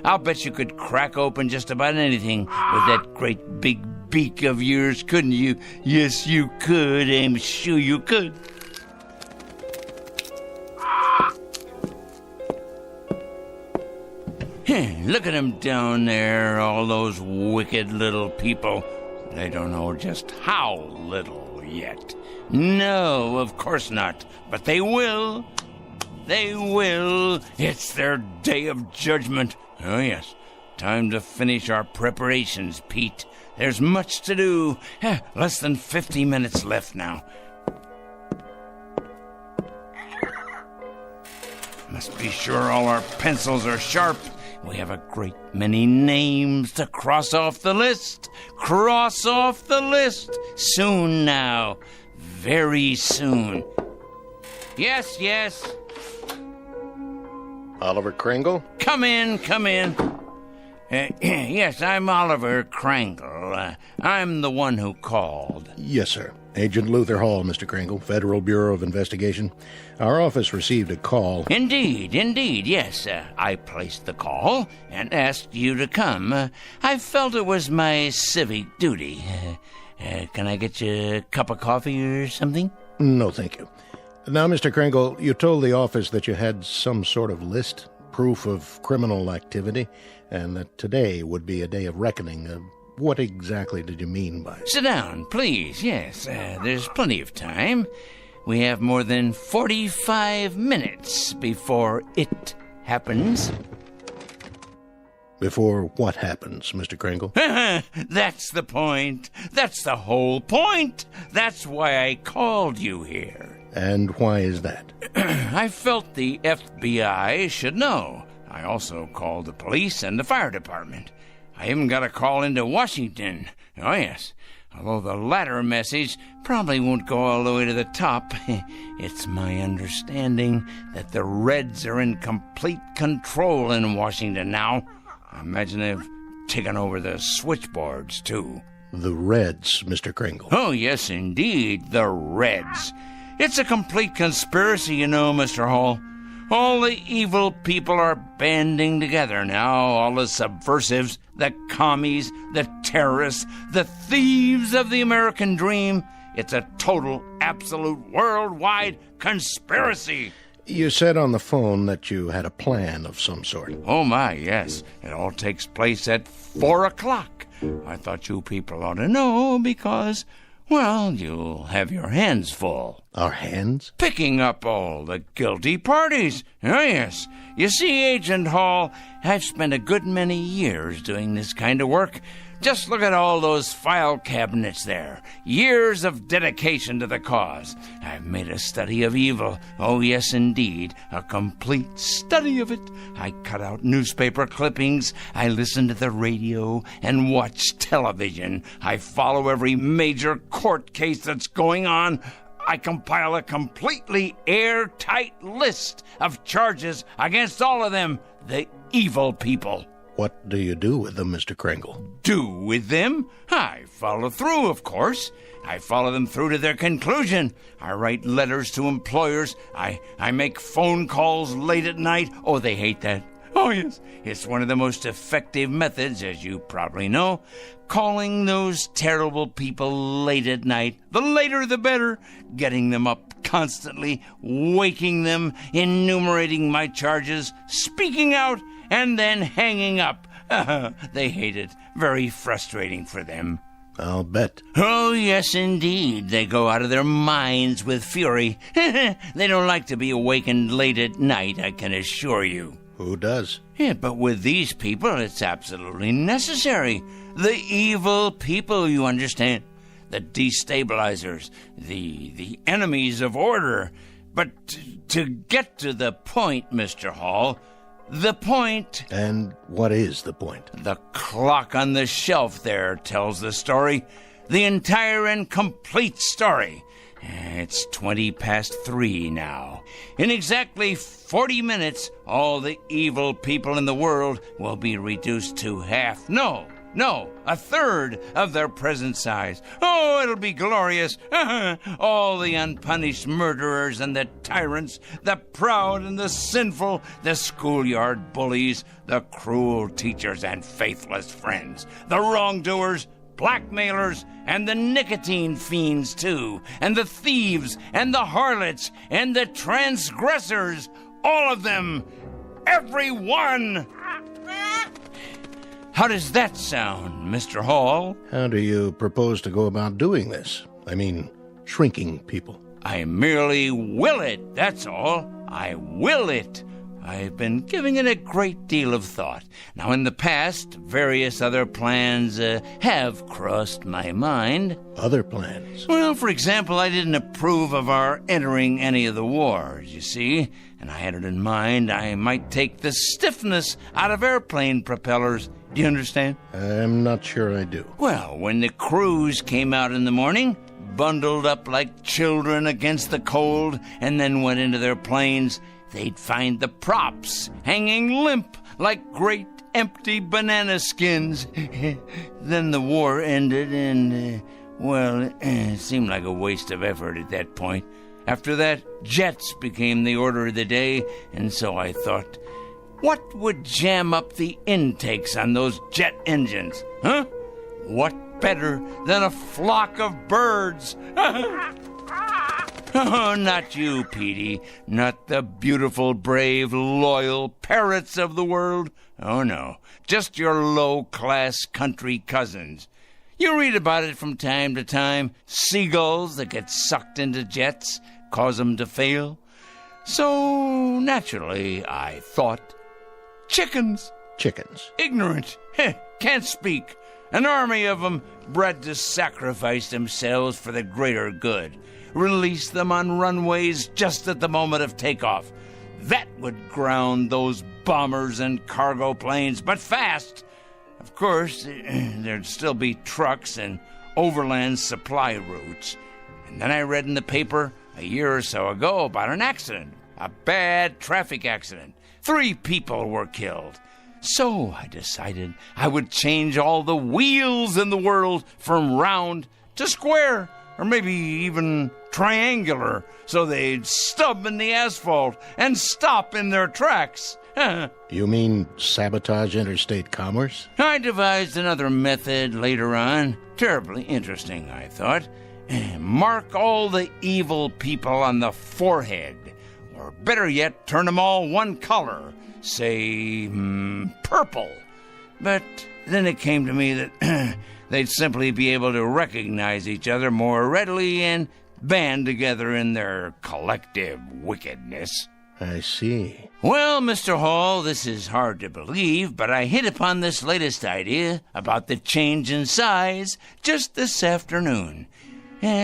I'll bet you could crack open just about anything with that great big beak of yours, couldn't you? Yes, you could. I'm sure you could. Look at them down there, all those wicked little people. They don't know just how little yet. No, of course not. But they will. They will. It's their day of judgment. Oh, yes. Time to finish our preparations, Pete. There's much to do. Less than 50 minutes left now. Must be sure all our pencils are sharp. We have a great many names to cross off the list. Cross off the list. Soon now. Very soon. Yes. Oliver Krangle? Come in. Yes, I'm Oliver Krangle. I'm the one who called. Yes, sir. Agent Luther Hall, Mr. Krangle, Federal Bureau of Investigation. Our office received a call. Indeed, yes. I placed the call and asked you to come. I felt it was my civic duty. Can I get you a cup of coffee or something? No, thank you. Now, Mr. Kringle, you told the office that you had some sort of list, proof of criminal activity, and that today would be a day of reckoning. What exactly did you mean by it? Sit down, please. Yes, there's plenty of time. We have more than 45 minutes before it happens. Before what happens, Mr. Kringle? That's the point. That's the whole point. That's why I called you here. And why is that? I felt the FBI should know. I also called the police and the fire department. I even got a call into Washington. Oh, yes. Although the latter message probably won't go all the way to the top. It's my understanding that the Reds are in complete control in Washington now. I imagine they've taken over the switchboards, too. The Reds, Mr. Kringle. Oh, yes, indeed, the Reds. It's a complete conspiracy, you know, Mr. Hall. All the evil people are banding together now, all the subversives, the commies, the terrorists, the thieves of the American dream. It's a total, absolute, worldwide conspiracy. You said on the phone that you had a plan of some sort. Oh, my, yes. It all takes place at 4 o'clock. I thought you people ought to know because, well, you'll have your hands full. Our hands? Picking up all the guilty parties. Oh, yes. You see, Agent Hall, I've spent a good many years doing this kind of work. Just look at all those file cabinets there. Years of dedication to the cause. I've made a study of evil. Oh, yes, indeed. A complete study of it. I cut out newspaper clippings. I listen to the radio and watch television. I follow every major court case that's going on. I compile a completely airtight list of charges against all of them, the evil people. What do you do with them, Mr. Kringle? Do with them? I follow through, of course. I follow them through to their conclusion. I write letters to employers. I make phone calls late at night. Oh, they hate that. Oh, yes. It's one of the most effective methods, as you probably know. Calling those terrible people late at night. The later, the better. Getting them up constantly. Waking them. Enumerating my charges. Speaking out. And then hanging up. They hate it. Very frustrating for them. I'll bet. Oh, yes, indeed. They go out of their minds with fury. They don't like to be awakened late at night, I can assure you. Who does? Yeah, but with these people, it's absolutely necessary. The evil people, you understand. The destabilizers. The enemies of order. But to get to the point, Mr. Hall... The point... And what is the point? The clock on the shelf there tells the story. The entire and complete story. It's 3:20 now. In exactly 40 minutes, all the evil people in the world will be reduced to half. No, a third of their present size. Oh, it'll be glorious. All the unpunished murderers and the tyrants, the proud and the sinful, the schoolyard bullies, the cruel teachers and faithless friends, the wrongdoers, blackmailers, and the nicotine fiends, too, and the thieves, and the harlots, and the transgressors, all of them, every one. How does that sound, Mr. Hall? How do you propose to go about doing this? I mean, shrinking people. I merely will it, that's all. I will it. I've been giving it a great deal of thought. Now, in the past, various other plans have crossed my mind. Other plans? Well, for example, I didn't approve of our entering any of the wars, you see. And I had it in mind I might take the stiffness out of airplane propellers. Do you understand? I'm not sure I do. Well, when the crews came out in the morning, bundled up like children against the cold, and then went into their planes, they'd find the props hanging limp like great empty banana skins. Then the war ended and, it seemed like a waste of effort at that point. After that, jets became the order of the day, and so I thought, what would jam up the intakes on those jet engines? Huh? What better than a flock of birds? Oh, not you, Petey. Not the beautiful, brave, loyal parrots of the world. Oh, no. Just your low-class country cousins. You read about it from time to time. Seagulls that get sucked into jets, cause them to fail. So, naturally, I thought, chickens. Chickens. Ignorant. Can't speak. An army of them bred to sacrifice themselves for the greater good. Release them on runways just at the moment of takeoff. That would ground those bombers and cargo planes, but fast. Of course, there'd still be trucks and overland supply routes. And then I read in the paper a year or so ago about an accident, a bad traffic accident. 3 people were killed. So I decided I would change all the wheels in the world from round to square, or maybe even triangular, so they'd stub in the asphalt and stop in their tracks. You mean sabotage interstate commerce? I devised another method later on. Terribly interesting, I thought. Mark all the evil people on the forehead, or better yet, turn them all one color. Say, purple. But then it came to me that they'd simply be able to recognize each other more readily and band together in their collective wickedness. I see. Well, Mr. Hall, this is hard to believe, but I hit upon this latest idea about the change in size just this afternoon.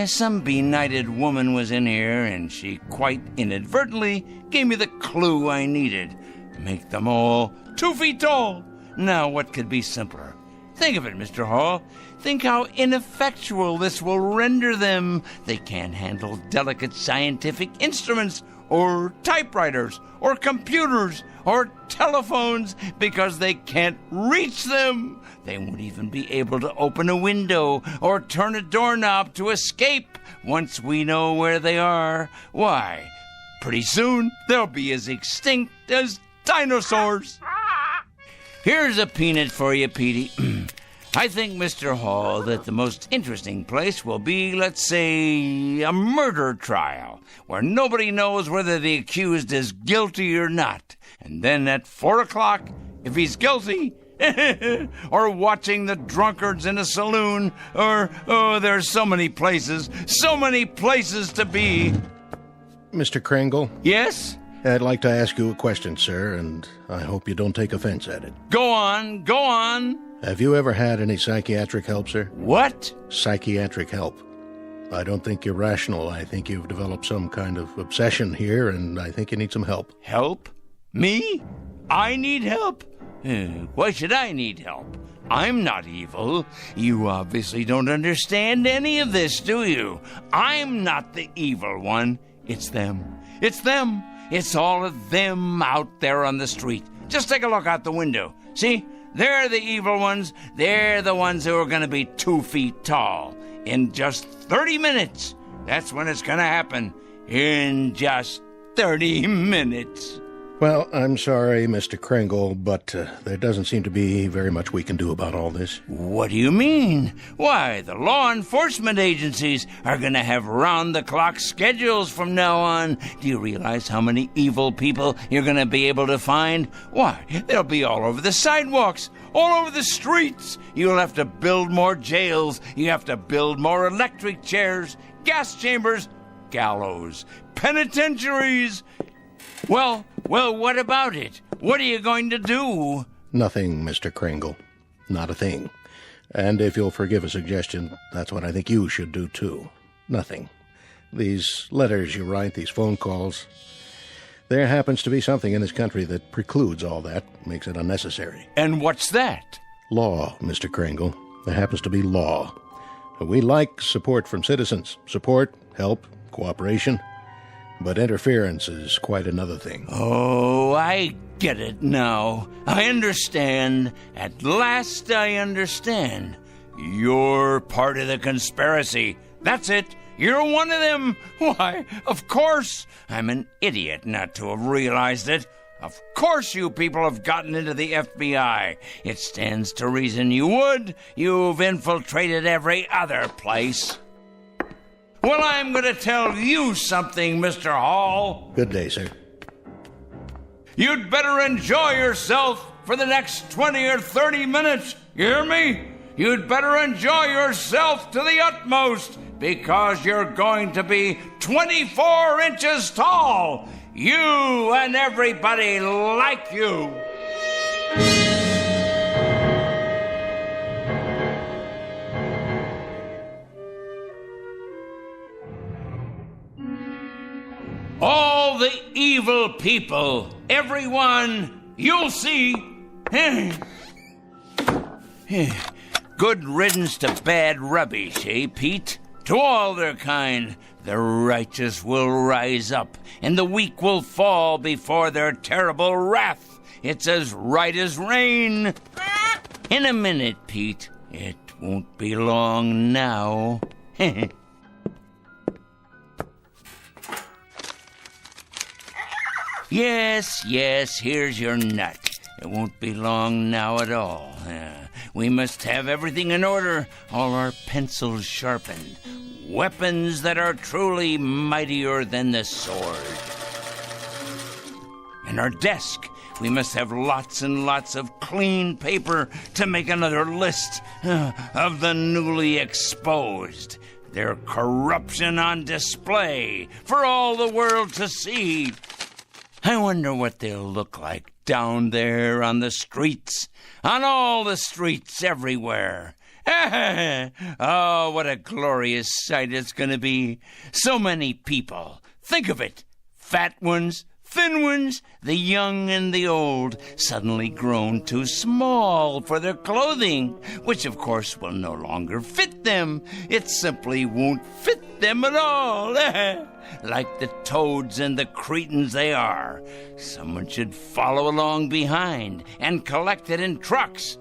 Some benighted woman was in here, and she quite inadvertently gave me the clue I needed. Make them all 2 feet tall. Now, what could be simpler? Think of it, Mr. Hall. Think how ineffectual this will render them. They can't handle delicate scientific instruments, or typewriters, or computers, or telephones, because they can't reach them. They won't even be able to open a window or turn a doorknob to escape once we know where they are. Why, pretty soon they'll be as extinct as dinosaurs. Here's a peanut for you, Petey. I think, Mr. Hall, that the most interesting place will be, let's say, a murder trial, where nobody knows whether the accused is guilty or not. And then at 4 o'clock, if he's guilty, or watching the drunkards in a saloon, or, there's so many places to be. Mr. Kringle? Yes? I'd like to ask you a question, sir, and I hope you don't take offense at it. Go on. Have you ever had any psychiatric help, sir? What? Psychiatric help. I don't think you're rational. I think you've developed some kind of obsession here, and I think you need some help. Help? Me? I need help? Why should I need help? I'm not evil. You obviously don't understand any of this, do you? I'm not the evil one. It's them. It's all of them out there on the street. Just take a look out the window. See? They're the evil ones. They're the ones who are going to be 2 feet tall. In just 30 minutes. That's when it's going to happen. In just 30 minutes. Well, I'm sorry, Mr. Kringle, but there doesn't seem to be very much we can do about all this. What do you mean? Why, the law enforcement agencies are going to have round-the-clock schedules from now on. Do you realize how many evil people you're going to be able to find? Why, they'll be all over the sidewalks, all over the streets. You'll have to build more jails. You have to build more electric chairs, gas chambers, gallows, penitentiaries. Well, what about it? What are you going to do? Nothing, Mr. Kringle. Not a thing. And if you'll forgive a suggestion, that's what I think you should do, too. Nothing. These letters you write, these phone calls, there happens to be something in this country that precludes all that, makes it unnecessary. And what's that? Law, Mr. Kringle. There happens to be law. We like support from citizens. Support, help, cooperation. But interference is quite another thing. Oh, I get it now. I understand. At last I understand. You're part of the conspiracy. That's it. You're one of them. Why, of course. I'm an idiot not to have realized it. Of course you people have gotten into the FBI. It stands to reason you would. You've infiltrated every other place. Well, I'm going to tell you something, Mr. Hall. Good day, sir. You'd better enjoy yourself for the next 20 or 30 minutes. You hear me? You'd better enjoy yourself to the utmost, because you're going to be 24 inches tall. You and everybody like you. All the evil people, everyone, you'll see. Good riddance to bad rubbish, eh, Pete? To all their kind, the righteous will rise up, and the weak will fall before their terrible wrath. It's as right as rain. In a minute, Pete. It won't be long now. Yes, here's your nut. It won't be long now at all. We must have everything in order, all our pencils sharpened, weapons that are truly mightier than the sword. And our desk, we must have lots and lots of clean paper to make another list of the newly exposed. Their corruption on display for all the world to see. I wonder what they'll look like down there on the streets, on all the streets everywhere. Oh, what a glorious sight it's going to be. So many people. Think of it. Fat ones, thin ones, the young and the old, suddenly grown too small for their clothing, which of course will no longer fit them. It simply won't fit them at all. Like the toads and the cretins they are. Someone should follow along behind and collect it in trucks,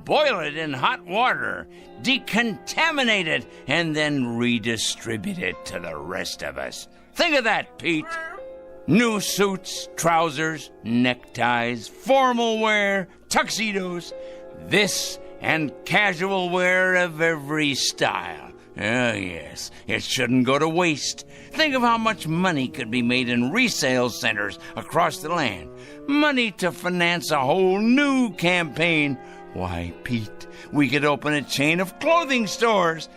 boil it in hot water, decontaminate it, and then redistribute it to the rest of us. Think of that, Pete. New suits, trousers, neckties, formal wear, tuxedos, this and casual wear of every style. Oh, yes, it shouldn't go to waste. Think of how much money could be made in resale centers across the land. Money to finance a whole new campaign. Why, Pete, we could open a chain of clothing stores.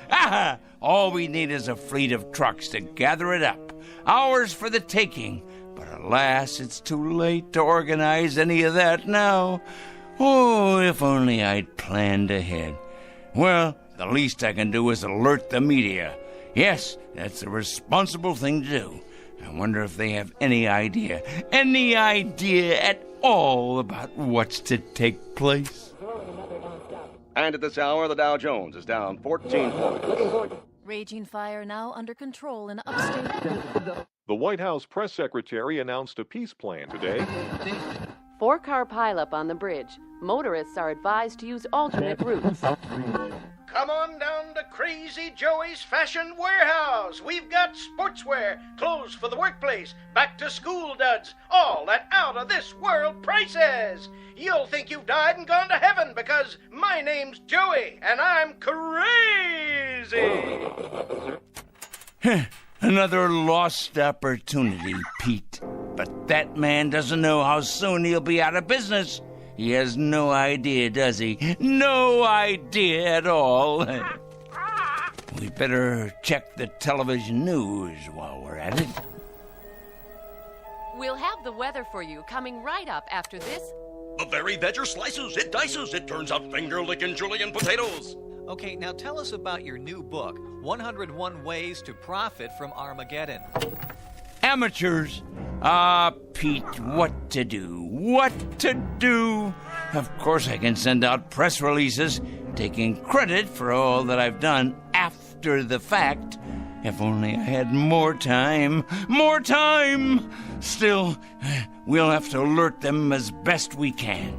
All we need is a fleet of trucks to gather it up. Ours for the taking. But alas, it's too late to organize any of that now. Oh, if only I'd planned ahead. Well, the least I can do is alert the media. Yes, that's the responsible thing to do. I wonder if they have any idea at all about what's to take place. And at this hour, the Dow Jones is down 14 points. Raging fire now under control in upstate. The White House press secretary announced a peace plan today. 4-car pileup on the bridge. Motorists are advised to use alternate routes. Come on down to Crazy Joey's Fashion Warehouse. We've got sportswear, clothes for the workplace, back-to-school duds, all at out-of-this-world prices. You'll think you've died and gone to heaven because my name's Joey, and I'm crazy. Another lost opportunity, Pete. But that man doesn't know how soon he'll be out of business. He has no idea, does he? No idea at all. We'd better check the television news while we're at it. We'll have the weather for you coming right up after this. The very veggie slices, it dices, it turns out finger-licking julienne potatoes. Okay, now tell us about your new book, 101 Ways to Profit from Armageddon. Amateurs. Pete, what to do? What to do? Of course I can send out press releases taking credit for all that I've done after the fact. If only I had more time. More time! Still, we'll have to alert them as best we can.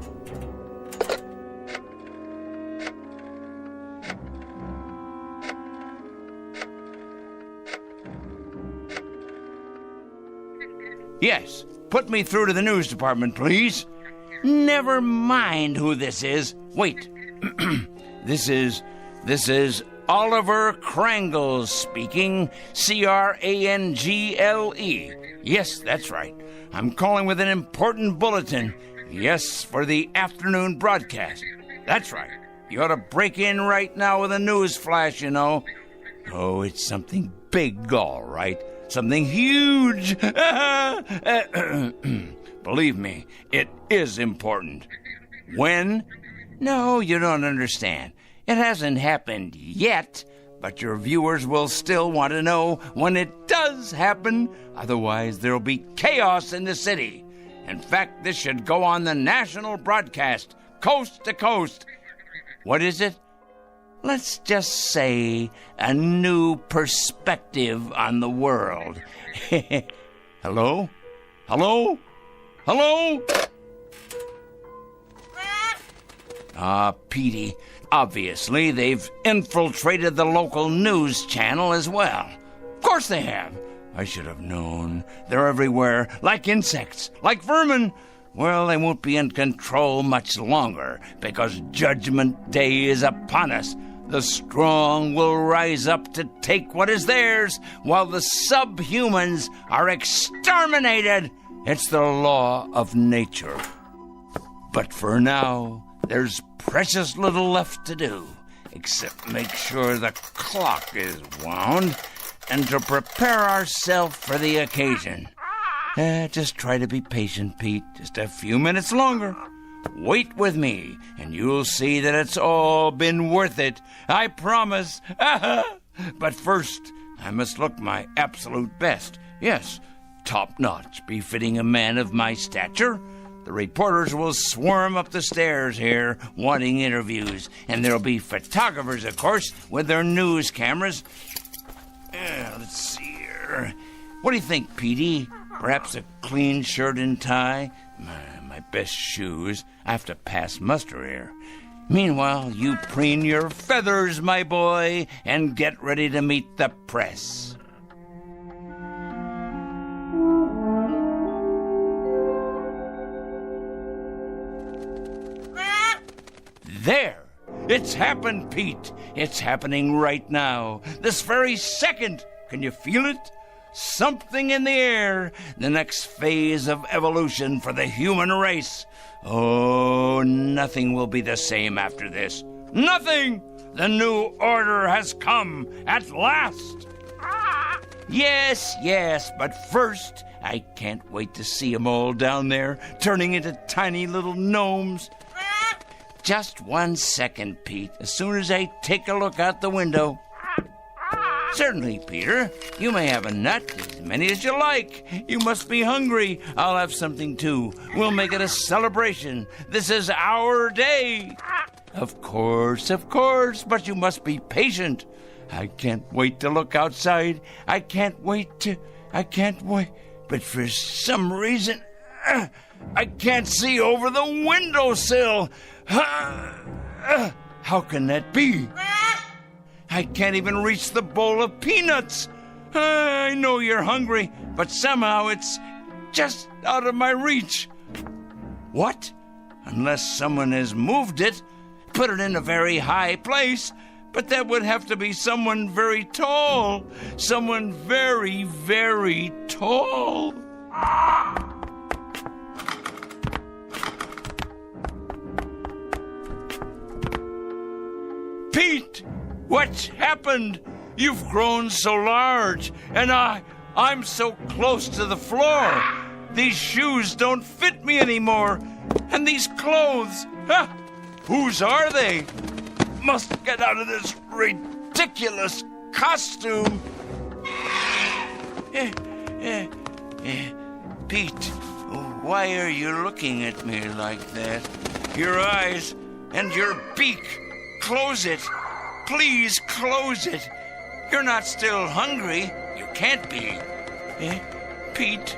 Yes, put me through to the news department, please. Never mind who this is. Wait. This is Oliver Krangle speaking, Crangle. Yes, that's right. I'm calling with an important bulletin. Yes, for the afternoon broadcast. That's right. You ought to break in right now with a news flash, you know. Oh, it's something big, all right. Something huge. Believe me, it is important. When? No, you don't understand. It hasn't happened yet, but your viewers will still want to know when it does happen. Otherwise, there'll be chaos in the city. In fact, this should go on the national broadcast, coast to coast. What is it? Let's just say a new perspective on the world. Hello? Hello? Hello? Petey, obviously they've infiltrated the local news channel as well. Of course they have. I should have known. They're everywhere, like insects, like vermin. Well, they won't be in control much longer, because Judgment Day is upon us. The strong will rise up to take what is theirs, while the subhumans are exterminated. It's the law of nature. But for now, there's precious little left to do, except make sure the clock is wound and to prepare ourselves for the occasion. Just try to be patient, Pete. Just a few minutes longer. Wait with me, and you'll see that it's all been worth it. I promise. But first, I must look my absolute best. Yes, top-notch, befitting a man of my stature. The reporters will swarm up the stairs here, wanting interviews. And there'll be photographers, of course, with their news cameras. Let's see here. What do you think, Petey? Perhaps a clean shirt and tie? My best shoes. I have to pass muster here. Meanwhile, you preen your feathers, my boy, and get ready to meet the press. There! It's happened, Pete. It's happening right now. This very second. Can you feel it? Something in the air. The next phase of evolution for the human race. Oh, nothing will be the same after this. Nothing! The new order has come at last. Yes, but first, I can't wait to see 'em all down there, turning into tiny little gnomes. Just 1 second, Pete, as soon as I take a look out the window. Certainly, Peter. You may have a nut, as many as you like. You must be hungry. I'll have something, too. We'll make it a celebration. This is our day. Of course, but you must be patient. I can't wait to look outside. I can't wait. But for some reason, I can't see over the windowsill. How can that be? I can't even reach the bowl of peanuts. I know you're hungry, but somehow it's just out of my reach. What? Unless someone has moved it, put it in a very high place. But that would have to be someone very tall. Someone very, very tall. Pete, what's happened? You've grown so large, and I'm so close to the floor. These shoes don't fit me anymore. And these clothes, whose are they? Must get out of this ridiculous costume. Pete, why are you looking at me like that? Your eyes and your beak. Close it. Please close it. You're not still hungry. You can't be. Pete,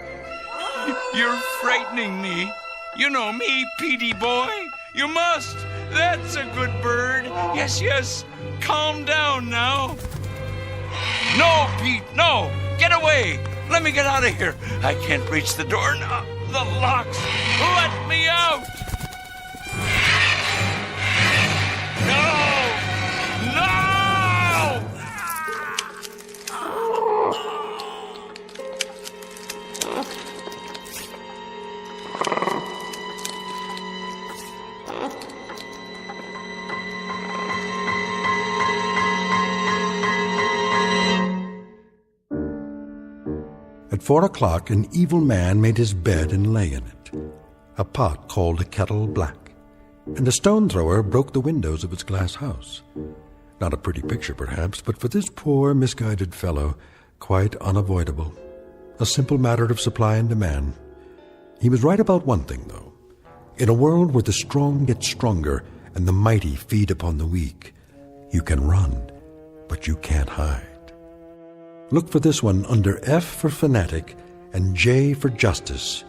you're frightening me. You know me, Petey boy. You must. That's a good bird. Yes. Calm down now. No, Pete, no. Get away. Let me get out of here. I can't reach the door now. The locks. Let me out. No! At 4 o'clock, an evil man made his bed and lay in it. A pot called a kettle black, and a stone thrower broke the windows of its glass house. Not a pretty picture, perhaps, but for this poor, misguided fellow, quite unavoidable. A simple matter of supply and demand. He was right about one thing, though. In a world where the strong get stronger and the mighty feed upon the weak, you can run, but you can't hide. Look for this one under F for Fanatic and J for Justice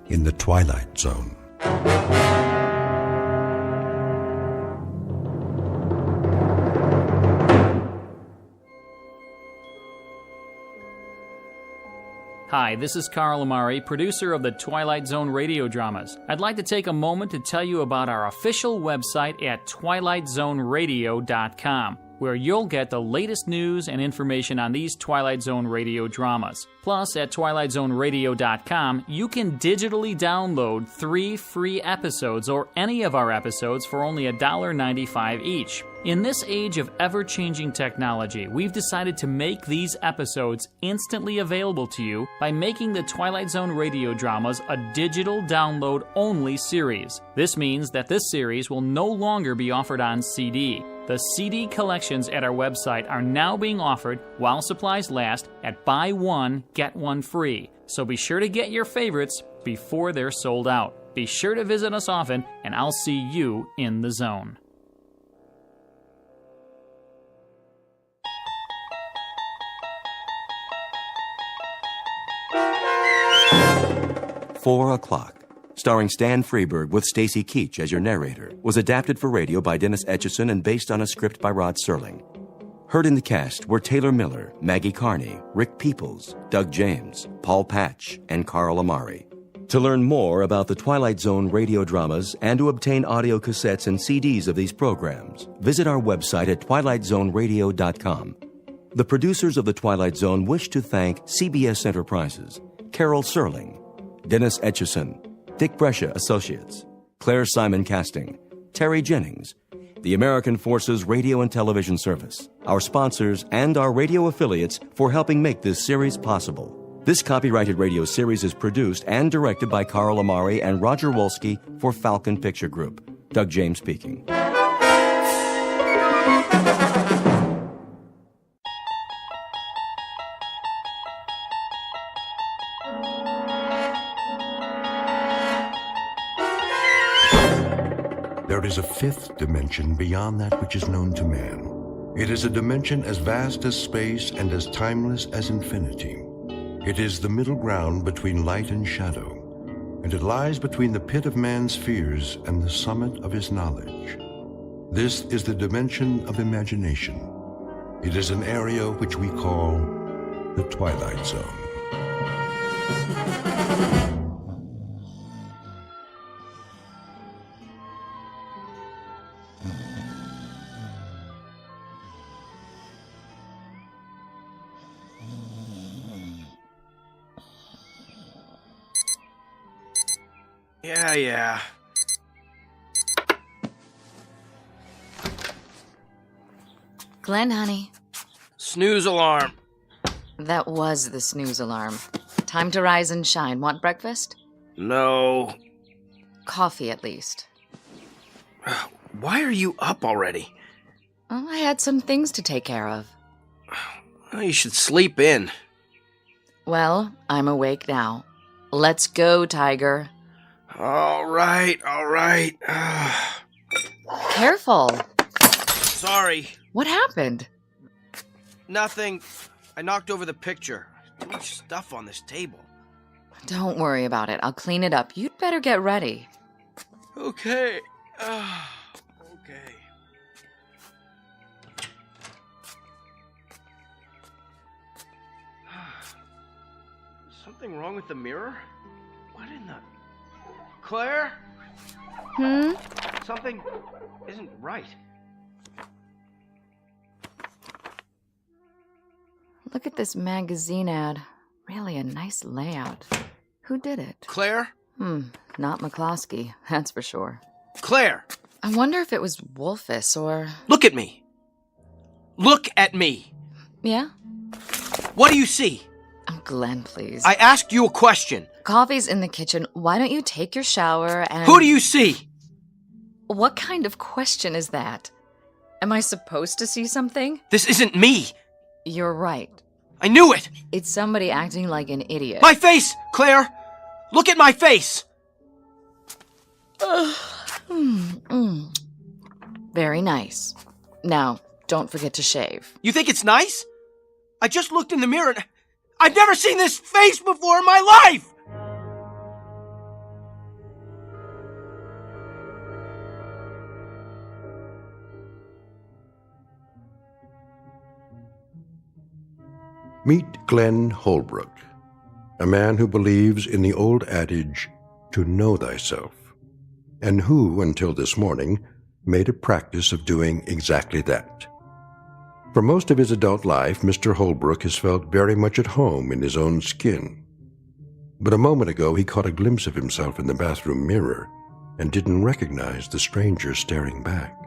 in the Twilight Zone. Hi, this is Carl Amari, producer of the Twilight Zone Radio Dramas. I'd like to take a moment to tell you about our official website at twilightzoneradio.com, where you'll get the latest news and information on these Twilight Zone Radio dramas. Plus, at twilightzoneradio.com, you can digitally download 3 free episodes or any of our episodes for only $1.95 each. In this age of ever-changing technology, we've decided to make these episodes instantly available to you by making the Twilight Zone Radio Dramas a digital download-only series. This means that this series will no longer be offered on CD. The CD collections at our website are now being offered while supplies last at buy one, get one free. So be sure to get your favorites before they're sold out. Be sure to visit us often, and I'll see you in the zone. "4 O'Clock," starring Stan Freberg with Stacy Keach as your narrator, was adapted for radio by Dennis Etchison and based on a script by Rod Serling. Heard in the cast were Taylor Miller, Maggie Carney, Rick Peoples, Doug James, Paul Patch, and Carl Amari. To learn more about the Twilight Zone radio dramas and to obtain audio cassettes and CDs of these programs, visit our website at twilightzoneradio.com. The producers of The Twilight Zone wish to thank CBS Enterprises, Carol Serling, Dennis Etchison, Dick Brescia Associates, Claire Simon Casting, Terry Jennings, the American Forces Radio and Television Service, our sponsors, and our radio affiliates for helping make this series possible. This copyrighted radio series is produced and directed by Carl Amari and Roger Wolski for Falcon Picture Group. Doug James speaking. There is a fifth dimension beyond that which is known to man. It is a dimension as vast as space and as timeless as infinity. It is the middle ground between light and shadow, and it lies between the pit of man's fears and the summit of his knowledge. This is the dimension of imagination. It is an area which we call the Twilight Zone. Yeah. Glenn, honey. Snooze alarm. That was the snooze alarm. Time to rise and shine. Want breakfast? No. Coffee, at least. Why are you up already? Oh, I had some things to take care of. Well, you should sleep in. Well, I'm awake now. Let's go, Tiger. All right. Careful. Sorry. What happened? Nothing. I knocked over the picture. Too much stuff on this table. Don't worry about it. I'll clean it up. You'd better get ready. Okay. Something wrong with the mirror? What in the... Claire? Something isn't right. Look at this magazine ad. Really a nice layout. Who did it? Claire? Not McCloskey, that's for sure. Claire! I wonder if it was Wolfus or... Look at me! Look at me! Yeah? What do you see? Oh, Glenn, please. I asked you a question. Coffee's in the kitchen. Why don't you take your shower and... Who do you see? What kind of question is that? Am I supposed to see something? This isn't me. You're right. I knew it. It's somebody acting like an idiot. My face, Claire! Look at my face! Very nice. Now, don't forget to shave. You think it's nice? I just looked in the mirror and I've never seen this face before in my life! Meet Glenn Holbrook, a man who believes in the old adage, to know thyself, and who, until this morning, made a practice of doing exactly that. For most of his adult life, Mr. Holbrook has felt very much at home in his own skin. But a moment ago, he caught a glimpse of himself in the bathroom mirror and didn't recognize the stranger staring back.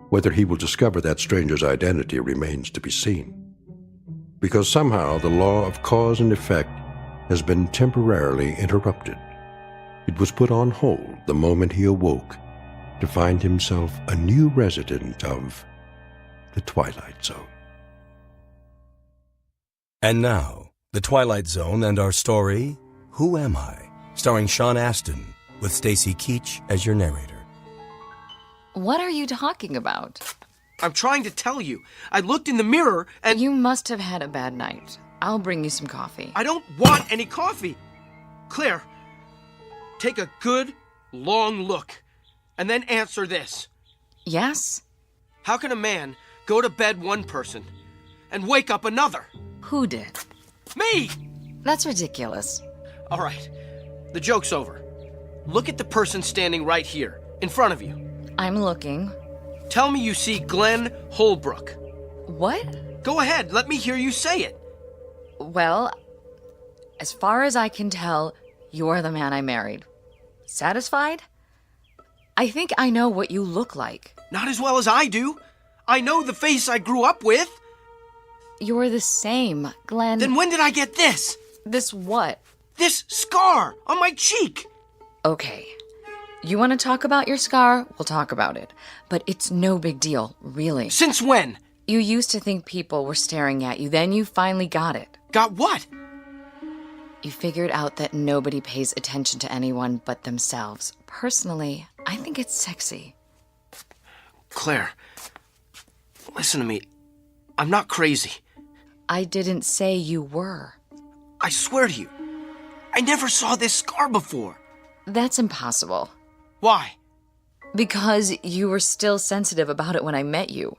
Whether he will discover that stranger's identity remains to be seen, because somehow the law of cause and effect has been temporarily interrupted. It was put on hold the moment he awoke to find himself a new resident of the Twilight Zone. And now, The Twilight Zone and our story, Who Am I? Starring Sean Astin, with Stacy Keach as your narrator. What are you talking about? I'm trying to tell you. I looked in the mirror and... You must have had a bad night. I'll bring you some coffee. I don't want any coffee. Claire, take a good, long look, and then answer this. Yes? How can a man go to bed one person and wake up another? Who did? Me! That's ridiculous. All right, the joke's over. Look at the person standing right here, in front of you. I'm looking. Tell me you see Glenn Holbrook. What? Go ahead, let me hear you say it. Well, as far as I can tell, you're the man I married. Satisfied? I think I know what you look like. Not as well as I do. I know the face I grew up with. You're the same, Glenn. Then when did I get this? This what? This scar on my cheek. Okay. You want to talk about your scar? We'll talk about it. But it's no big deal, really. Since when? You used to think people were staring at you, then you finally got it. Got what? You figured out that nobody pays attention to anyone but themselves. Personally, I think it's sexy. Claire, listen to me. I'm not crazy. I didn't say you were. I swear to you, I never saw this scar before. That's impossible. Why? Because you were still sensitive about it when I met you.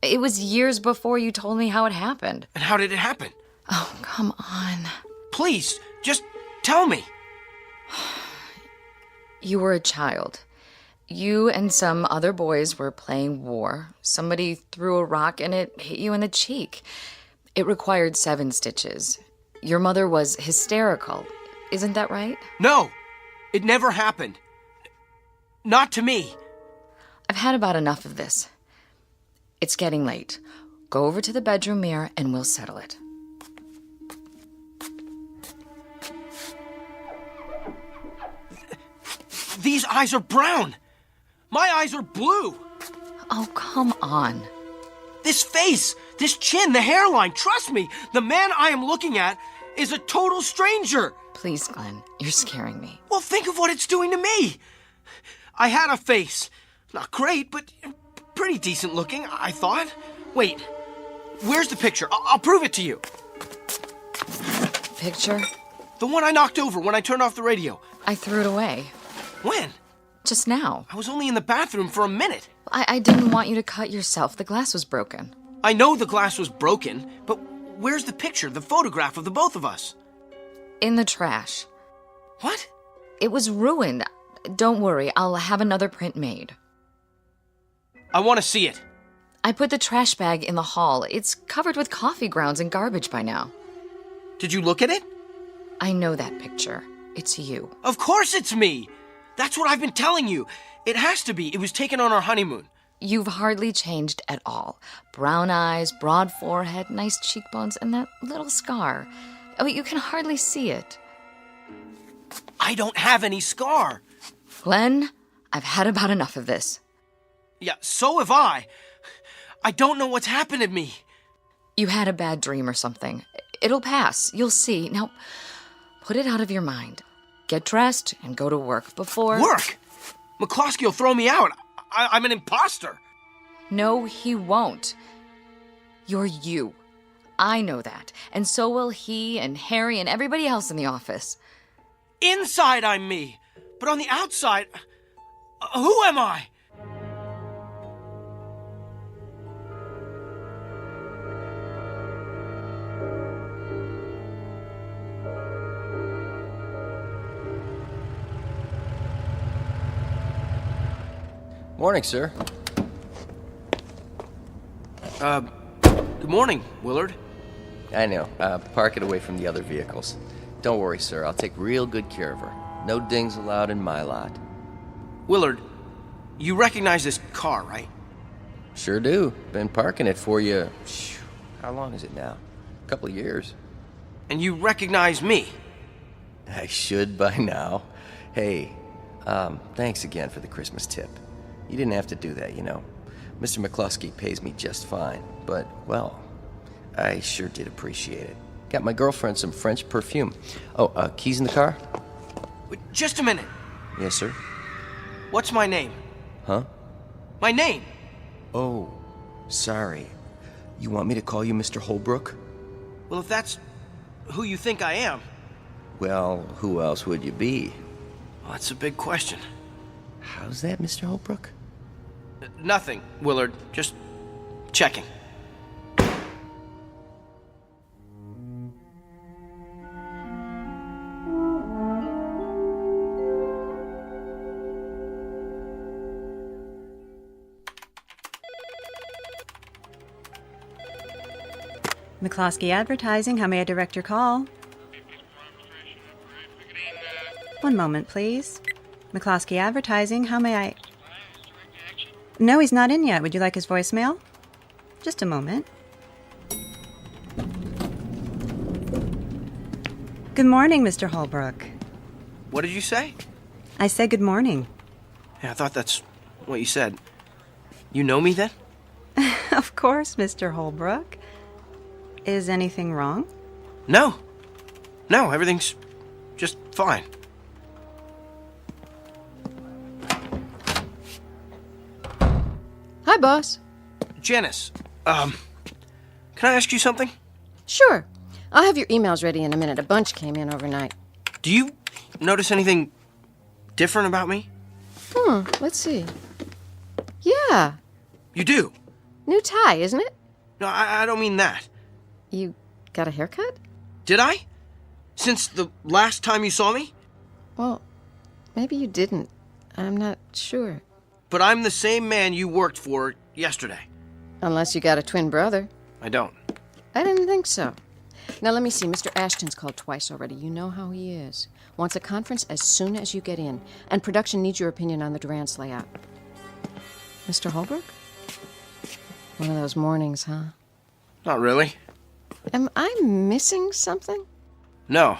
It was years before you told me how it happened. And how did it happen? Oh, come on. Please, just tell me. You were a child. You and some other boys were playing war. Somebody threw a rock and it hit you in the cheek. It required 7 stitches. Your mother was hysterical. Isn't that right? No, it never happened. Not to me. I've had about enough of this. It's getting late. Go over to the bedroom mirror and we'll settle it. These eyes are brown. My eyes are blue. Oh, come on. This face, this chin, the hairline, trust me, the man I am looking at is a total stranger. Please, Glenn, you're scaring me. Well, think of what it's doing to me. I had a face. Not great, but pretty decent looking, I thought. Wait, where's the picture? I'll prove it to you. Picture? The one I knocked over when I turned off the radio. I threw it away. When? Just now. I was only in the bathroom for a minute. I didn't want you to cut yourself. The glass was broken. I know the glass was broken, but where's the picture, the photograph of the both of us? In the trash. What? It was ruined. Don't worry, I'll have another print made. I want to see it. I put the trash bag in the hall. It's covered with coffee grounds and garbage by now. Did you look at it? I know that picture. It's you. Of course it's me. That's what I've been telling you. It has to be. It was taken on our honeymoon. You've hardly changed at all. Brown eyes, broad forehead, nice cheekbones, and that little scar. Oh, you can hardly see it. I don't have any scar. Glenn, I've had about enough of this. Yeah, so have I. I don't know what's happened to me. You had a bad dream or something. It'll pass. You'll see. Now, put it out of your mind. Get dressed and go to work before... Work? McCloskey will throw me out. I'm an imposter. No, he won't. You're you. I know that. And so will he and Harry and everybody else in the office. Inside, I'm me. But on the outside, who am I? Morning, sir. Good morning, Willard. I know. Park it away from the other vehicles. Don't worry, sir. I'll take real good care of her. No dings allowed in my lot. Willard, you recognize this car, right? Sure do. Been parking it for you. How long is it now? A couple of years. And you recognize me? I should by now. Hey, thanks again for the Christmas tip. You didn't have to do that, you know. Mr. McCloskey pays me just fine, but, well, I sure did appreciate it. Got my girlfriend some French perfume. Oh, keys in the car? Wait, just a minute. Yes, sir. What's my name? Huh? My name? Oh, sorry. You want me to call you Mr. Holbrook? Well, if that's who you think I am. Well, who else would you be? Well, that's a big question. How's that, Mr. Holbrook? Nothing, Willard. Just checking. McCloskey Advertising, how may I direct your call? One moment, please. McCloskey Advertising, how may I... No, he's not in yet. Would you like his voicemail? Just a moment. Good morning, Mr. Holbrook. What did you say? I said good morning. Yeah, I thought that's what you said. You know me then? Of course, Mr. Holbrook. Is anything wrong? No. No, everything's just fine. Hi, boss. Janice, can I ask you something? Sure. I'll have your emails ready in a minute. A bunch came in overnight. Do you notice anything different about me? Let's see. Yeah. You do? New tie, isn't it? No, I don't mean that. You got a haircut? Did I? Since the last time you saw me? Well, maybe you didn't. I'm not sure. But I'm the same man you worked for yesterday. Unless you got a twin brother. I don't. I didn't think so. Now, let me see. Mr. Ashton's called twice already. You know how he is. Wants a conference as soon as you get in. And production needs your opinion on the Durant's layout. Mr. Holbrook? One of those mornings, huh? Not really. Am I missing something? No.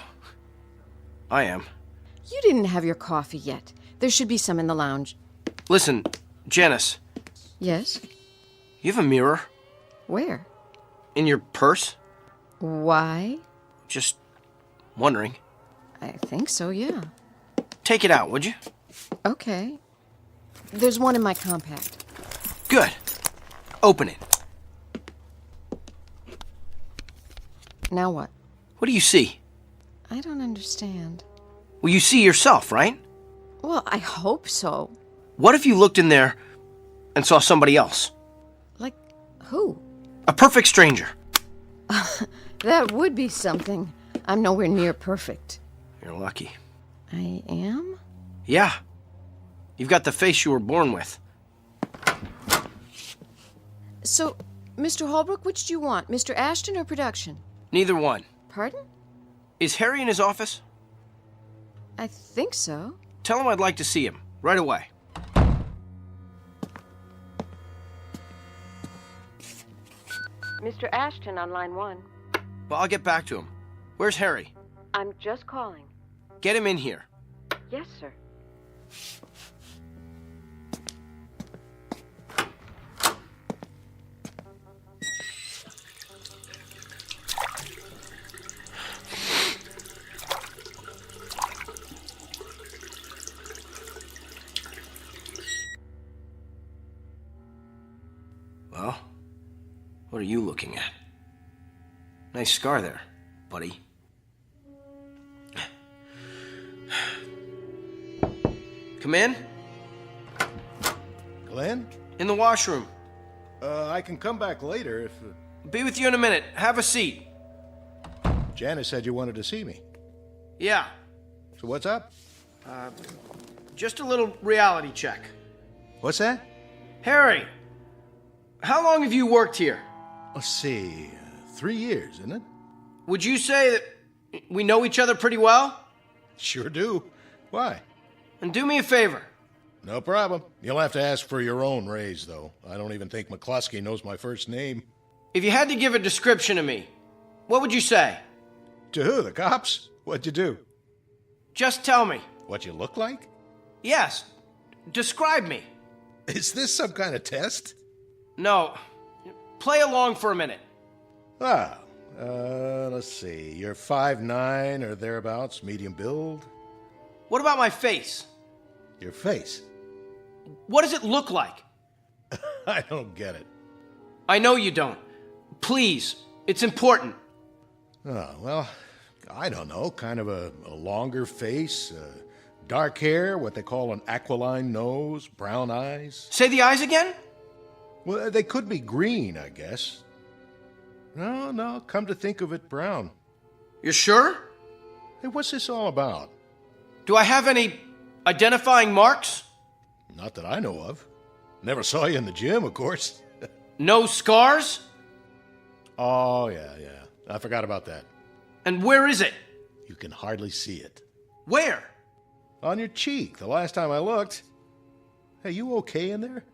I am. You didn't have your coffee yet. There should be some in the lounge. Listen, Janice. Yes? You have a mirror? Where? In your purse? Why? Just wondering. I think so, yeah. Take it out, would you? Okay. There's one in my compact. Good. Open it. Now what? What do you see? I don't understand. Well, you see yourself, right? Well, I hope so. What if you looked in there and saw somebody else? Like who? A perfect stranger. That would be something. I'm nowhere near perfect. You're lucky. I am? Yeah. You've got the face you were born with. So, Mr. Holbrook, which do you want? Mr. Ashton or production? Neither one. Pardon? Is Harry in his office? I think so. Tell him I'd like to see him. Right away. Mr. Ashton on line 1. Well, I'll get back to him. Where's Harry? I'm just calling. Get him in here. Yes, sir. Well, what are you looking at? Nice scar there, buddy. Come in. Glenn? In the washroom. I can come back later if... Be with you in a minute. Have a seat. Janice said you wanted to see me. Yeah. So what's up? Just a little reality check. What's that? Harry, how long have you worked here? Let's see, 3 years, isn't it? Would you say that we know each other pretty well? Sure do. Why? And do me a favor. No problem. You'll have to ask for your own raise, though. I don't even think McCluskey knows my first name. If you had to give a description of me, what would you say? To who? The cops? What'd you do? Just tell me. What you look like? Yes. Describe me. Is this some kind of test? No. Play along for a minute. Let's see. You're 5'9" or thereabouts, medium build. What about my face? Your face? What does it look like? I don't get it. I know you don't. Please, it's important. Oh, well, I don't know. Kind of a longer face, dark hair, what they call an aquiline nose, brown eyes. Say the eyes again? Well, they could be green, I guess. No, come to think of it, brown. You're sure? Hey, what's this all about? Do I have any identifying marks? Not that I know of. Never saw you in the gym, of course. No scars? Oh, yeah. I forgot about that. And where is it? You can hardly see it. Where? On your cheek, the last time I looked. Hey, you okay in there?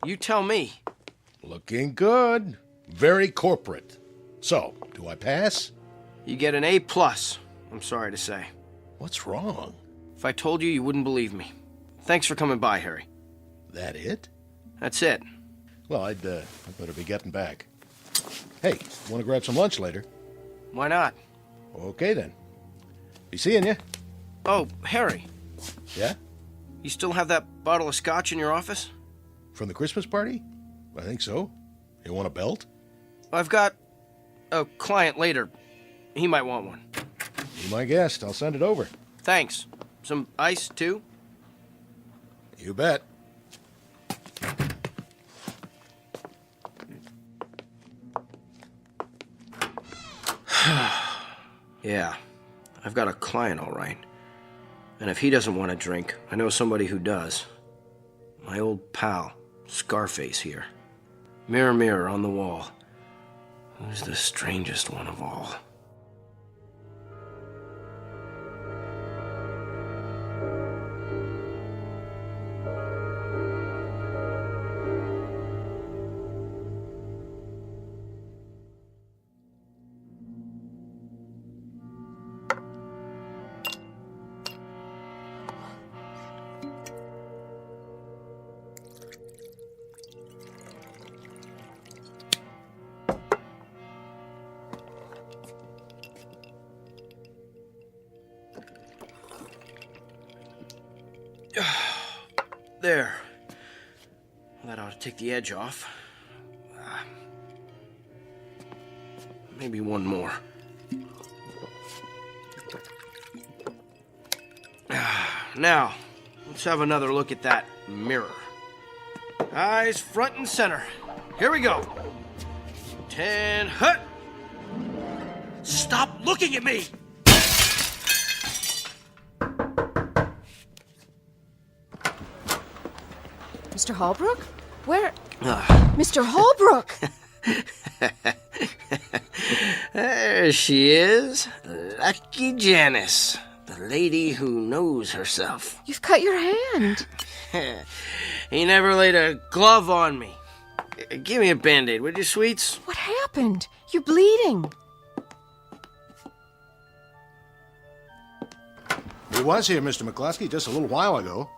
You tell me. Looking good. Very corporate. So, do I pass? You get an A+, I'm sorry to say. What's wrong? If I told you, you wouldn't believe me. Thanks for coming by, Harry. That it? That's it. Well, I'd better be getting back. Hey, want to grab some lunch later? Why not? Okay, then. Be seeing you. Oh, Harry. Yeah? You still have that bottle of scotch in your office? From the Christmas party? I think so. You want a belt? I've got a client later. He might want one. Be my guest. I'll send it over. Thanks. Some ice, too? You bet. Yeah, I've got a client, all right. And if he doesn't want a drink, I know somebody who does. My old pal, Scarface here. Mirror, mirror on the wall. Who's the strangest one of all? There. That ought to take the edge off. Maybe one more. Now, let's have another look at that mirror. Eyes front and center. Here we go. 10, hut! Stop looking at me! Mr. Holbrook? Where? Mr. Holbrook! There she is. Lucky Janice. The lady who knows herself. You've cut your hand. He never laid a glove on me. Give me a Band-Aid, would you, sweets? What happened? You're bleeding. He was here, Mr. McCluskey, just a little while ago.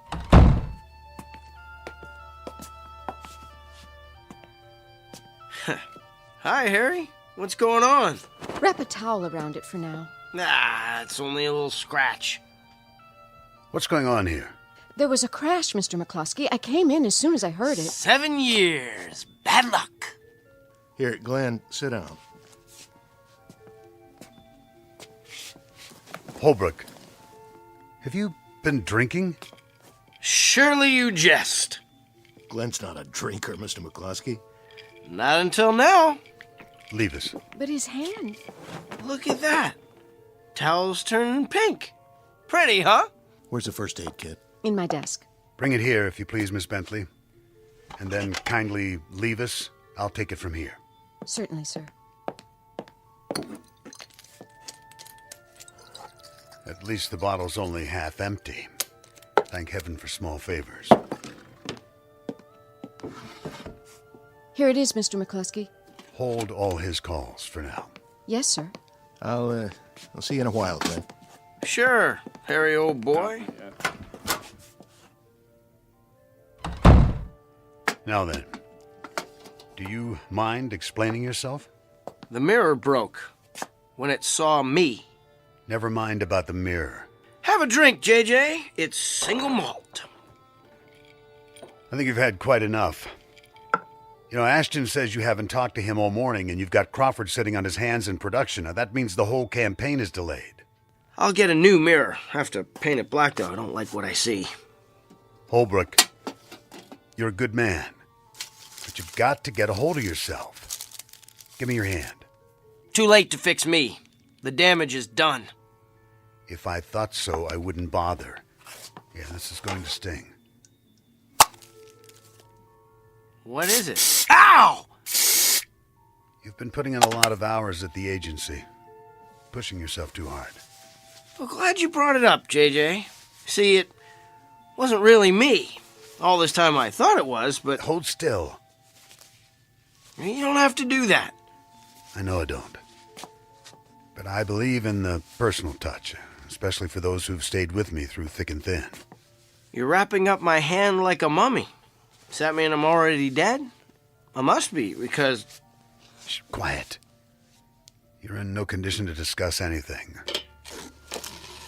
Hi, Harry. What's going on? Wrap a towel around it for now. Nah, it's only a little scratch. What's going on here? There was a crash, Mr. McCluskey. I came in as soon as I heard it. 7 years. Bad luck. Here, Glenn, sit down. Holbrook, have you been drinking? Surely you jest. Glenn's not a drinker, Mr. McCluskey. Not until now. Leave us. But his hand. Look at that. Towel's turning pink. Pretty, huh? Where's the first aid kit? In my desk. Bring it here, if you please, Miss Bentley. And then kindly leave us. I'll take it from here. Certainly, sir. At least the bottle's only half empty. Thank heaven for small favors. Here it is, Mr. McCluskey. Hold all his calls for now. Yes, sir. I'll see you in a while, Glenn. Sure, Harry, old boy. Now then, do you mind explaining yourself? The mirror broke when it saw me. Never mind about the mirror. Have a drink, JJ. It's single malt. I think you've had quite enough. You know, Ashton says you haven't talked to him all morning and you've got Crawford sitting on his hands in production. Now, that means the whole campaign is delayed. I'll get a new mirror. Have to paint it black, though. I don't like what I see. Holbrook, you're a good man. But you've got to get a hold of yourself. Give me your hand. Too late to fix me. The damage is done. If I thought so, I wouldn't bother. Yeah, this is going to sting. What is it? Ow! You've been putting in a lot of hours at the agency. Pushing yourself too hard. Well, glad you brought it up, JJ. See, it wasn't really me. All this time I thought it was, but... Hold still. You don't have to do that. I know I don't. But I believe in the personal touch, especially for those who've stayed with me through thick and thin. You're wrapping up my hand like a mummy. Does that mean I'm already dead? I must be, because... Shh, quiet. You're in no condition to discuss anything.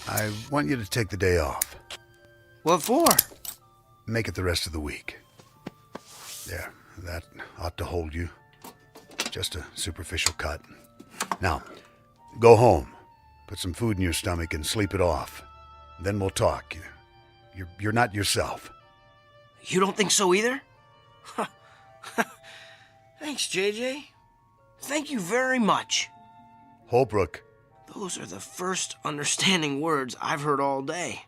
I want you to take the day off. What for? Make it the rest of the week. There, that ought to hold you. Just a superficial cut. Now, go home. Put some food in your stomach and sleep it off. Then we'll talk. You're not yourself. You don't think so either? Thanks, JJ. Thank you very much. Holbrook. Those are the first understanding words I've heard all day.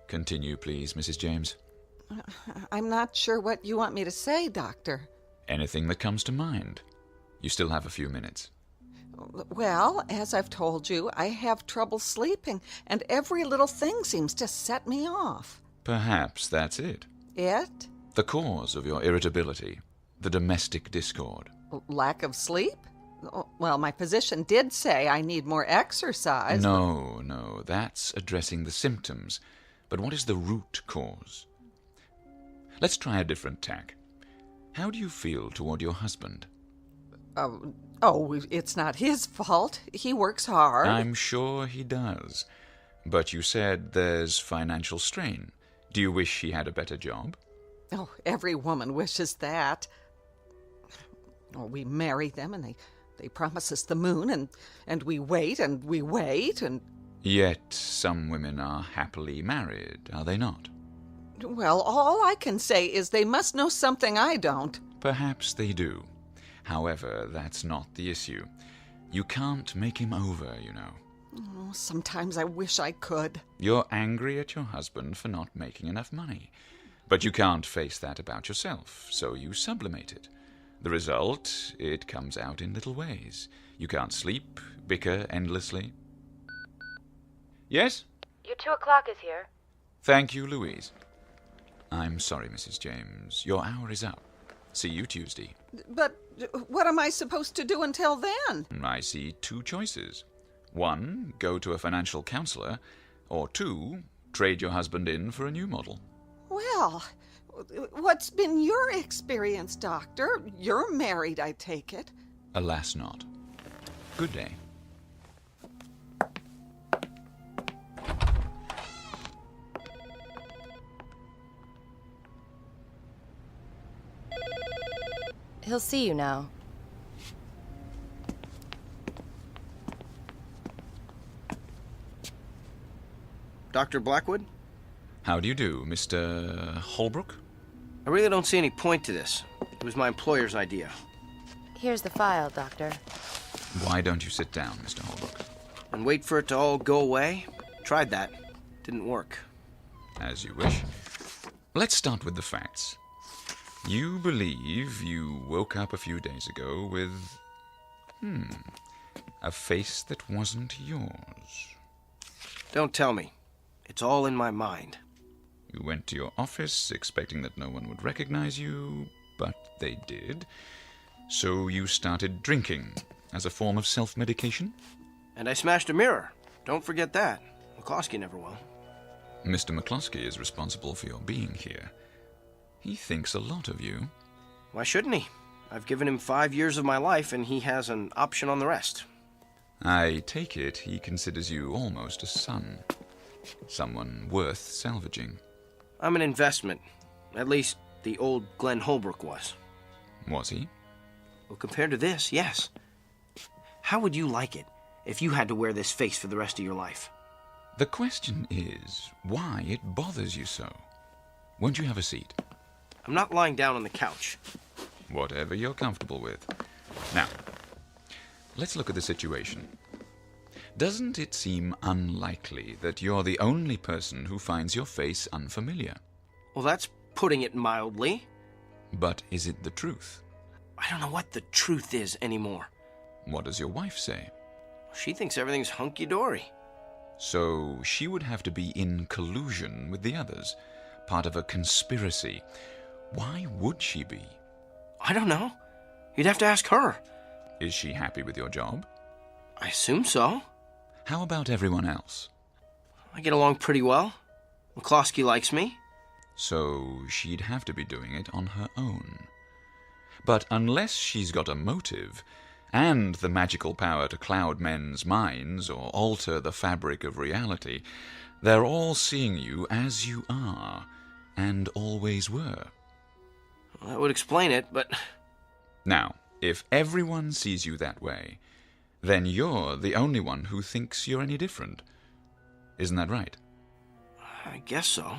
Continue, please, Mrs. James. I'm not sure what you want me to say, Doctor. Anything that comes to mind. You still have a few minutes. Well, as I've told you, I have trouble sleeping, and every little thing seems to set me off. Perhaps that's it. It? The cause of your irritability. The domestic discord. Lack of sleep? Well, my physician did say I need more exercise. No, that's addressing the symptoms. But what is the root cause? Let's try a different tack. How do you feel toward your husband? It's not his fault. He works hard. I'm sure he does. But you said there's financial strain. Do you wish he had a better job? Oh, every woman wishes that. We marry them and they promise us the moon and we wait and we wait and... Yet some women are happily married, are they not? Well, all I can say is they must know something I don't. Perhaps they do. However, that's not the issue. You can't make him over, you know. Oh, sometimes I wish I could. You're angry at your husband for not making enough money. But you can't face that about yourself, so you sublimate it. The result, it comes out in little ways. You can't sleep, bicker endlessly. Yes? Your 2 o'clock is here. Thank you, Louise. I'm sorry, Mrs. James. Your hour is up. See you Tuesday. But what am I supposed to do until then? I see 2 choices. 1, go to a financial counselor, or 2, trade your husband in for a new model. Well, what's been your experience, Doctor? You're married, I take it. Alas not. Good day. He'll see you now. Dr. Blackwood? How do you do, Mr. Holbrook? I really don't see any point to this. It was my employer's idea. Here's the file, Doctor. Why don't you sit down, Mr. Holbrook? And wait for it to all go away? Tried that. Didn't work. As you wish. Let's start with the facts. You believe you woke up a few days ago with... a face that wasn't yours. Don't tell me. It's all in my mind. You went to your office expecting that no one would recognize you, but they did. So you started drinking as a form of self-medication? And I smashed a mirror. Don't forget that. McCloskey never will. Mr. McCloskey is responsible for your being here. He thinks a lot of you. Why shouldn't he? I've given him 5 years of my life, and he has an option on the rest. I take it he considers you almost a son. Someone worth salvaging. I'm an investment. At least the old Glenn Holbrook was. Was he? Well, compared to this, yes. How would you like it if you had to wear this face for the rest of your life? The question is why it bothers you so. Won't you have a seat? I'm not lying down on the couch. Whatever you're comfortable with. Now, let's look at the situation. Doesn't it seem unlikely that you're the only person who finds your face unfamiliar? Well, that's putting it mildly. But is it the truth? I don't know what the truth is anymore. What does your wife say? She thinks everything's hunky-dory. So she would have to be in collusion with the others, part of a conspiracy. Why would she be? I don't know. You'd have to ask her. Is she happy with your job? I assume so. How about everyone else? I get along pretty well. McCloskey likes me. So she'd have to be doing it on her own. But unless she's got a motive, and the magical power to cloud men's minds or alter the fabric of reality, they're all seeing you as you are, and always were. Well, that would explain it, but... Now, if everyone sees you that way, then you're the only one who thinks you're any different. Isn't that right? I guess so.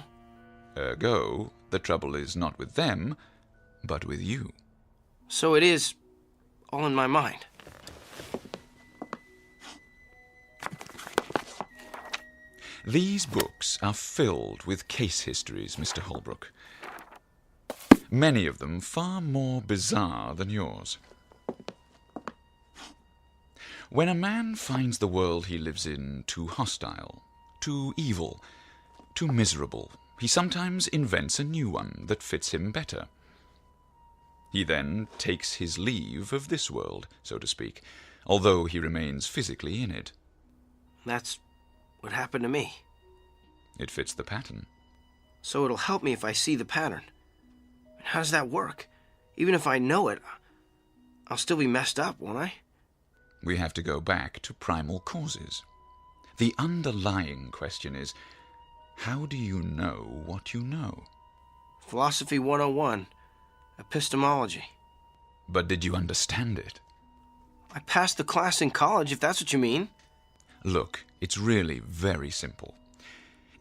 Ergo, the trouble is not with them, but with you. So it is all in my mind. These books are filled with case histories, Mr. Holbrook. Many of them far more bizarre than yours. When a man finds the world he lives in too hostile, too evil, too miserable, he sometimes invents a new one that fits him better. He then takes his leave of this world, so to speak, although he remains physically in it. That's what happened to me. It fits the pattern. So it'll help me if I see the pattern. How does that work? Even if I know it, I'll still be messed up, won't I? We have to go back to primal causes. The underlying question is, how do you know what you know? Philosophy 101. Epistemology. But did you understand it? I passed the class in college, if that's what you mean. Look, it's really very simple.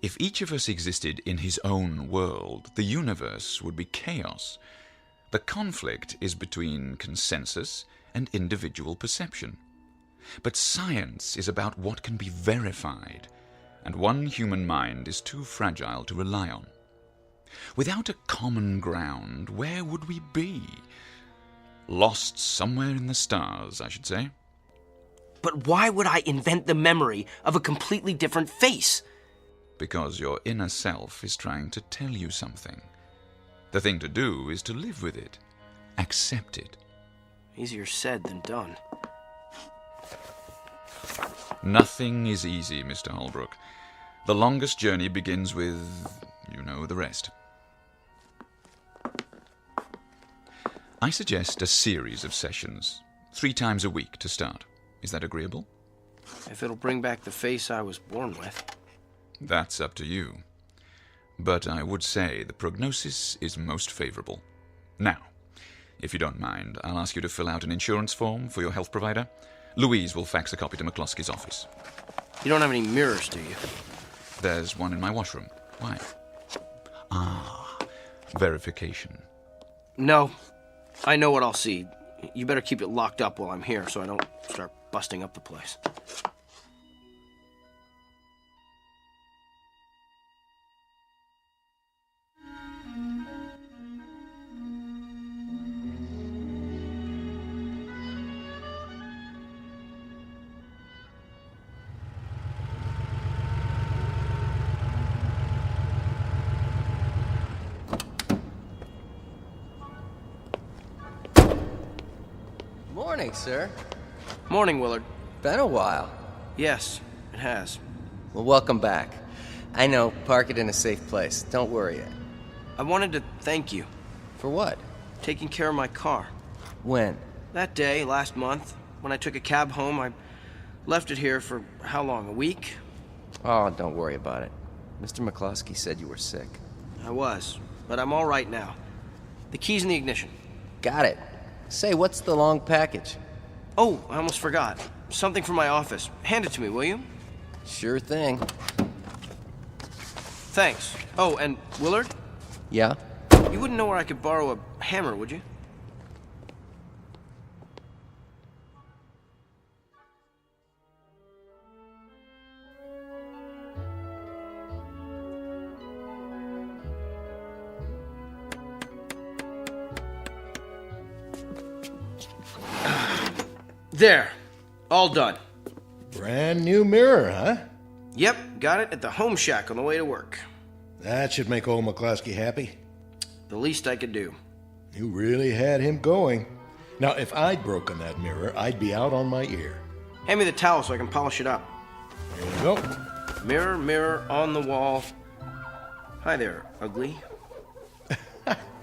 If each of us existed in his own world, the universe would be chaos. The conflict is between consensus and individual perception. But science is about what can be verified, and one human mind is too fragile to rely on. Without a common ground, where would we be? Lost somewhere in the stars, I should say. But why would I invent the memory of a completely different face? Because your inner self is trying to tell you something. The thing to do is to live with it. Accept it. Easier said than done. Nothing is easy, Mr. Holbrook. The longest journey begins with, you know, the rest. I suggest a series of sessions, 3 times a week to start. Is that agreeable? If it'll bring back the face I was born with. That's up to you. But I would say the prognosis is most favorable. Now, if you don't mind, I'll ask you to fill out an insurance form for your health provider. Louise will fax a copy to McCluskey's office. You don't have any mirrors, do you? There's one in my washroom. Why? Verification. No. I know what I'll see. You better keep it locked up while I'm here so I don't start busting up the place. Morning, sir. Morning, Willard. Been a while. Yes, it has. Well, welcome back. I know, park it in a safe place. Don't worry. I wanted to thank you. For what? Taking care of my car. When? That day, last month, when I took a cab home. I left it here for how long, a week? Oh, don't worry about it. Mr. McCluskey said you were sick. I was, but I'm all right now. The key's in the ignition. Got it. Say, what's the long package? Oh, I almost forgot. Something from my office. Hand it to me, will you? Sure thing. Thanks. Oh, and Willard? Yeah? You wouldn't know where I could borrow a hammer, would you? There. All done. Brand new mirror, huh? Yep, got it at the home shack on the way to work. That should make old McCluskey happy. The least I could do. You really had him going. Now, if I'd broken that mirror, I'd be out on my ear. Hand me the towel so I can polish it up. There you go. Mirror, mirror on the wall. Hi there, ugly.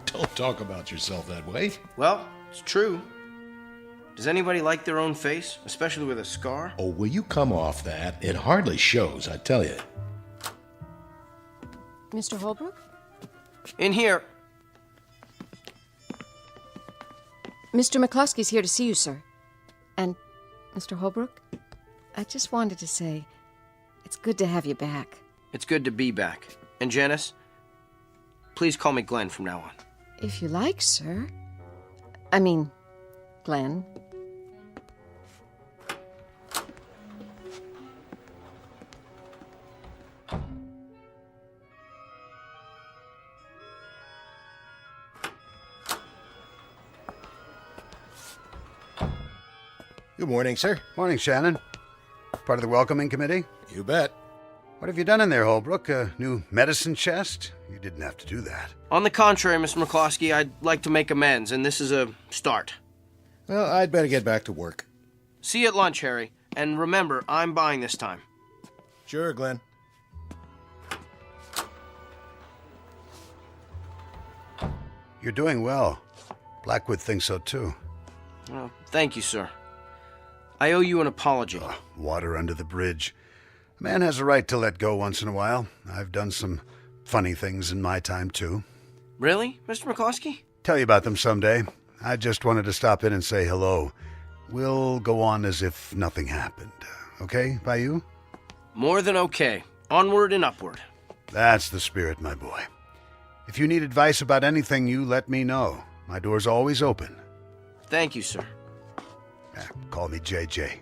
Don't talk about yourself that way. Well, it's true. Does anybody like their own face, especially with a scar? Oh, will you come off that? It hardly shows, I tell you. Mr. Holbrook? In here. Mr. McCluskey's here to see you, sir. And, Mr. Holbrook, I just wanted to say, it's good to have you back. It's good to be back. And Janice, please call me Glenn from now on. If you like, sir. I mean, Glenn. Good morning, sir. Morning, Shannon. Part of the welcoming committee? You bet. What have you done in there, Holbrook? A new medicine chest? You didn't have to do that. On the contrary, Mr. McCluskey, I'd like to make amends, and this is a start. Well, I'd better get back to work. See you at lunch, Harry. And remember, I'm buying this time. Sure, Glenn. You're doing well. Blackwood thinks so, too. Oh, thank you, sir. I owe you an apology. Water under the bridge. A man has a right to let go once in a while. I've done some funny things in my time, too. Really, Mr. McCluskey? Tell you about them someday. I just wanted to stop in and say hello. We'll go on as if nothing happened. Okay, by you? More than okay. Onward and upward. That's the spirit, my boy. If you need advice about anything, you let me know. My door's always open. Thank you, sir. Call me JJ.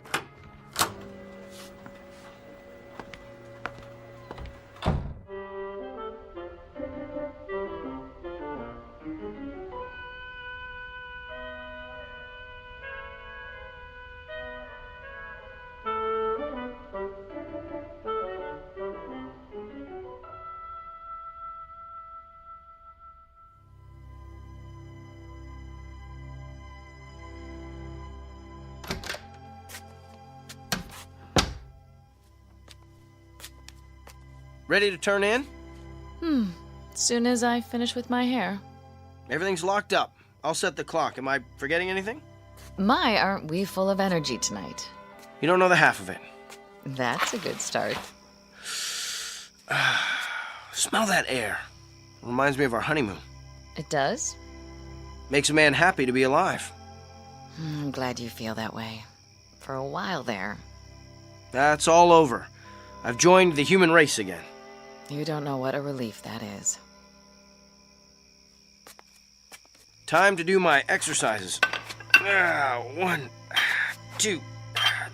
Ready to turn in? As soon as I finish with my hair. Everything's locked up. I'll set the clock. Am I forgetting anything? My, aren't we full of energy tonight? You don't know the half of it. That's a good start. Smell that air. Reminds me of our honeymoon. It does? Makes a man happy to be alive. I'm glad you feel that way. For a while there. That's all over. I've joined the human race again. You don't know what a relief that is. Time to do my exercises. 1, 2,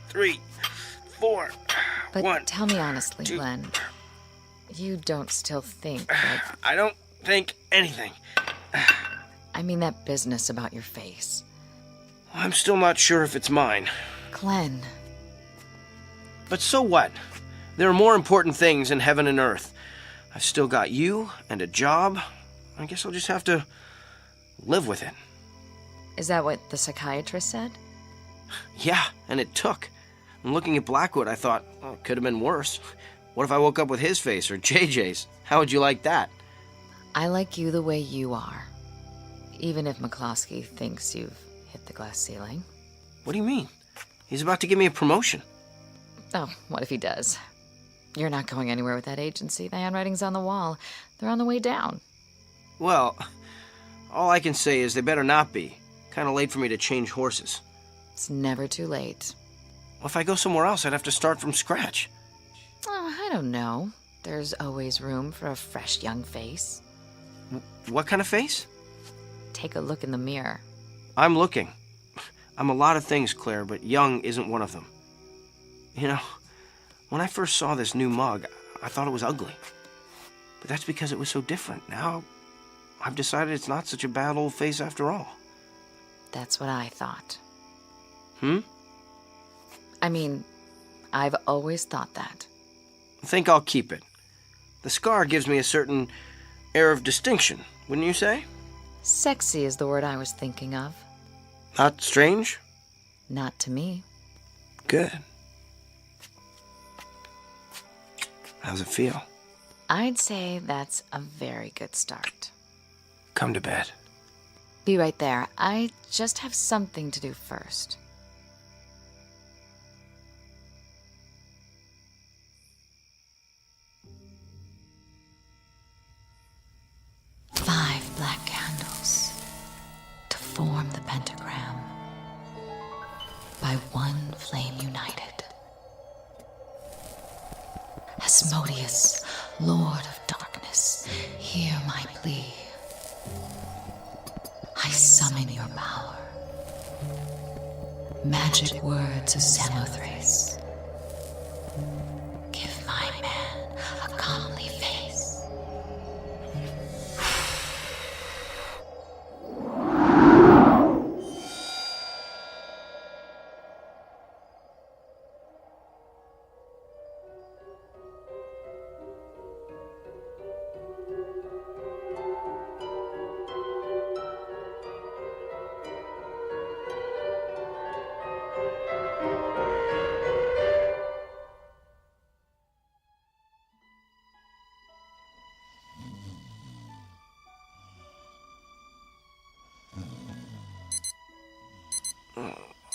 3, 4. But tell me honestly, Glenn. You don't still think that... I don't think anything. I mean that business about your face. I'm still not sure if it's mine. Glenn. But so what? There are more important things in heaven and earth. I've still got you and a job. I guess I'll just have to live with it. Is that what the psychiatrist said? Yeah, and it took. And looking at Blackwood, I thought, oh, it could have been worse. What if I woke up with his face or JJ's? How would you like that? I like you the way you are. Even if McCloskey thinks you've hit the glass ceiling. What do you mean? He's about to give me a promotion. Oh, what if he does? You're not going anywhere with that agency. The handwriting's on the wall. They're on the way down. Well, all I can say is they better not be. Kind of late for me to change horses. It's never too late. Well, if I go somewhere else, I'd have to start from scratch. Oh, I don't know. There's always room for a fresh young face. What kind of face? Take a look in the mirror. I'm looking. I'm a lot of things, Claire, but young isn't one of them. You know, when I first saw this new mug, I thought it was ugly. But that's because it was so different. Now, I've decided it's not such a bad old face after all. That's what I thought. I mean, I've always thought that. I think I'll keep it. The scar gives me a certain air of distinction, wouldn't you say? Sexy is the word I was thinking of. Not strange? Not to me. Good. How's it feel? I'd say that's a very good start. Come to bed. Be right there. I just have something to do first. Five black candles to form the pentagram. By one flame united. Asmodeus, Lord of Darkness, hear my plea. I summon your power. Magic words of Samothrace. Give my man a comely face.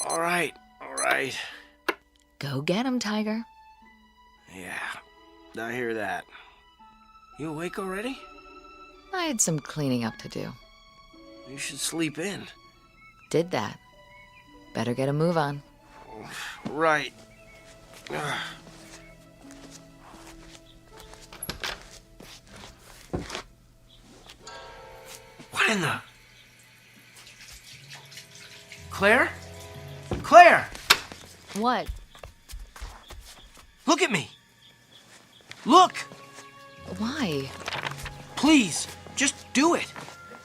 All right. Go get him, Tiger. Yeah, I hear that. You awake already? I had some cleaning up to do. You should sleep in. Did that. Better get a move on. Right. What in the... Claire? Claire! What? Look at me! Look! Why? Please, just do it.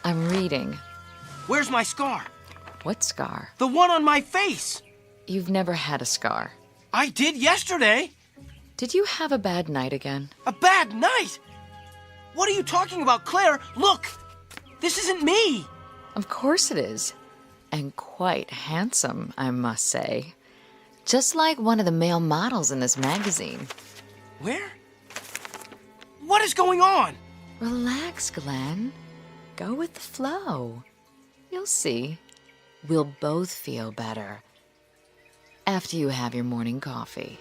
I'm reading. Where's my scar? What scar? The one on my face! You've never had a scar. I did yesterday! Did you have a bad night again? A bad night? What are you talking about, Claire? Look! This isn't me! Of course it is. And quite handsome, I must say. Just like one of the male models in this magazine. Where? What is going on? Relax, Glenn. Go with the flow. You'll see. We'll both feel better after you have your morning coffee.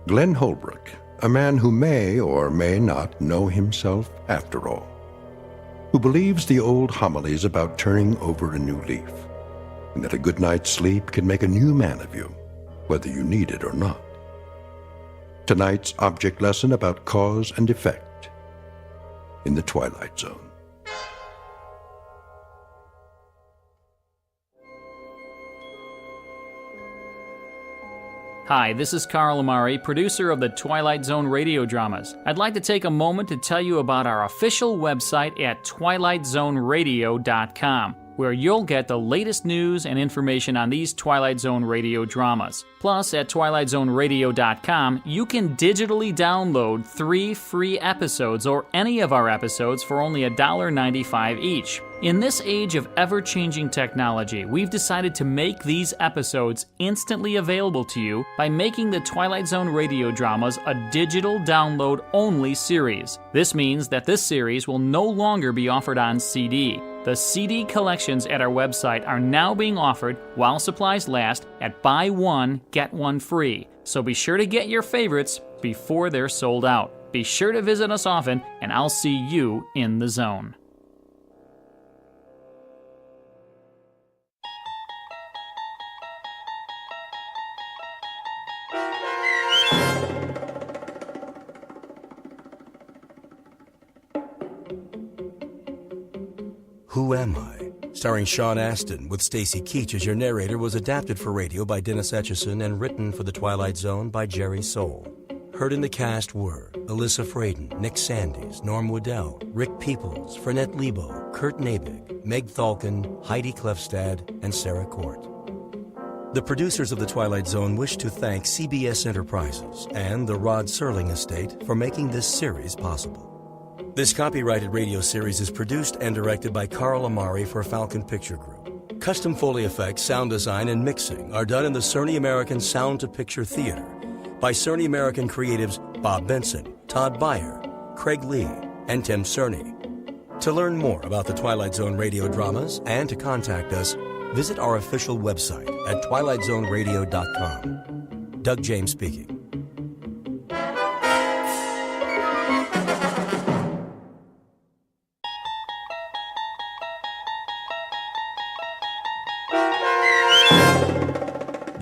Glenn Holbrook, a man who may or may not know himself after all, who believes the old homilies about turning over a new leaf, and that a good night's sleep can make a new man of you, whether you need it or not. Tonight's object lesson about cause and effect in the Twilight Zone. Hi, this is Carl Amari, producer of the Twilight Zone Radio Dramas. I'd like to take a moment to tell you about our official website at twilightzoneradio.com, where you'll get the latest news and information on these Twilight Zone Radio dramas. Plus, at twilightzoneradio.com, you can digitally download 3 free episodes or any of our episodes for only $1.95 each. In this age of ever-changing technology, we've decided to make these episodes instantly available to you by making the Twilight Zone Radio Dramas a digital download-only series. This means that this series will no longer be offered on CD. The CD collections at our website are now being offered while supplies last at buy one, get one free. So be sure to get your favorites before they're sold out. Be sure to visit us often, and I'll see you in the zone. Who Am I? Starring Sean Astin with Stacy Keach as your narrator was adapted for radio by Dennis Etchison and written for The Twilight Zone by Jerry Soule. Heard in the cast were Alyssa Fraden, Nick Sandys, Norm Woodell, Rick Peoples, Fernette Lebo, Kurt Nabig, Meg Thalken, Heidi Klefstad, and Sarah Court. The producers of The Twilight Zone wish to thank CBS Enterprises and the Rod Serling Estate for making this series possible. This copyrighted radio series is produced and directed by Carl Amari for Falcon Picture Group. Custom Foley effects, sound design, and mixing are done in the Cerny American Sound to Picture Theater by Cerny American creatives Bob Benson, Todd Beyer, Craig Lee, and Tim Cerny. To learn more about the Twilight Zone radio dramas and to contact us, visit our official website at twilightzoneradio.com. Doug James speaking.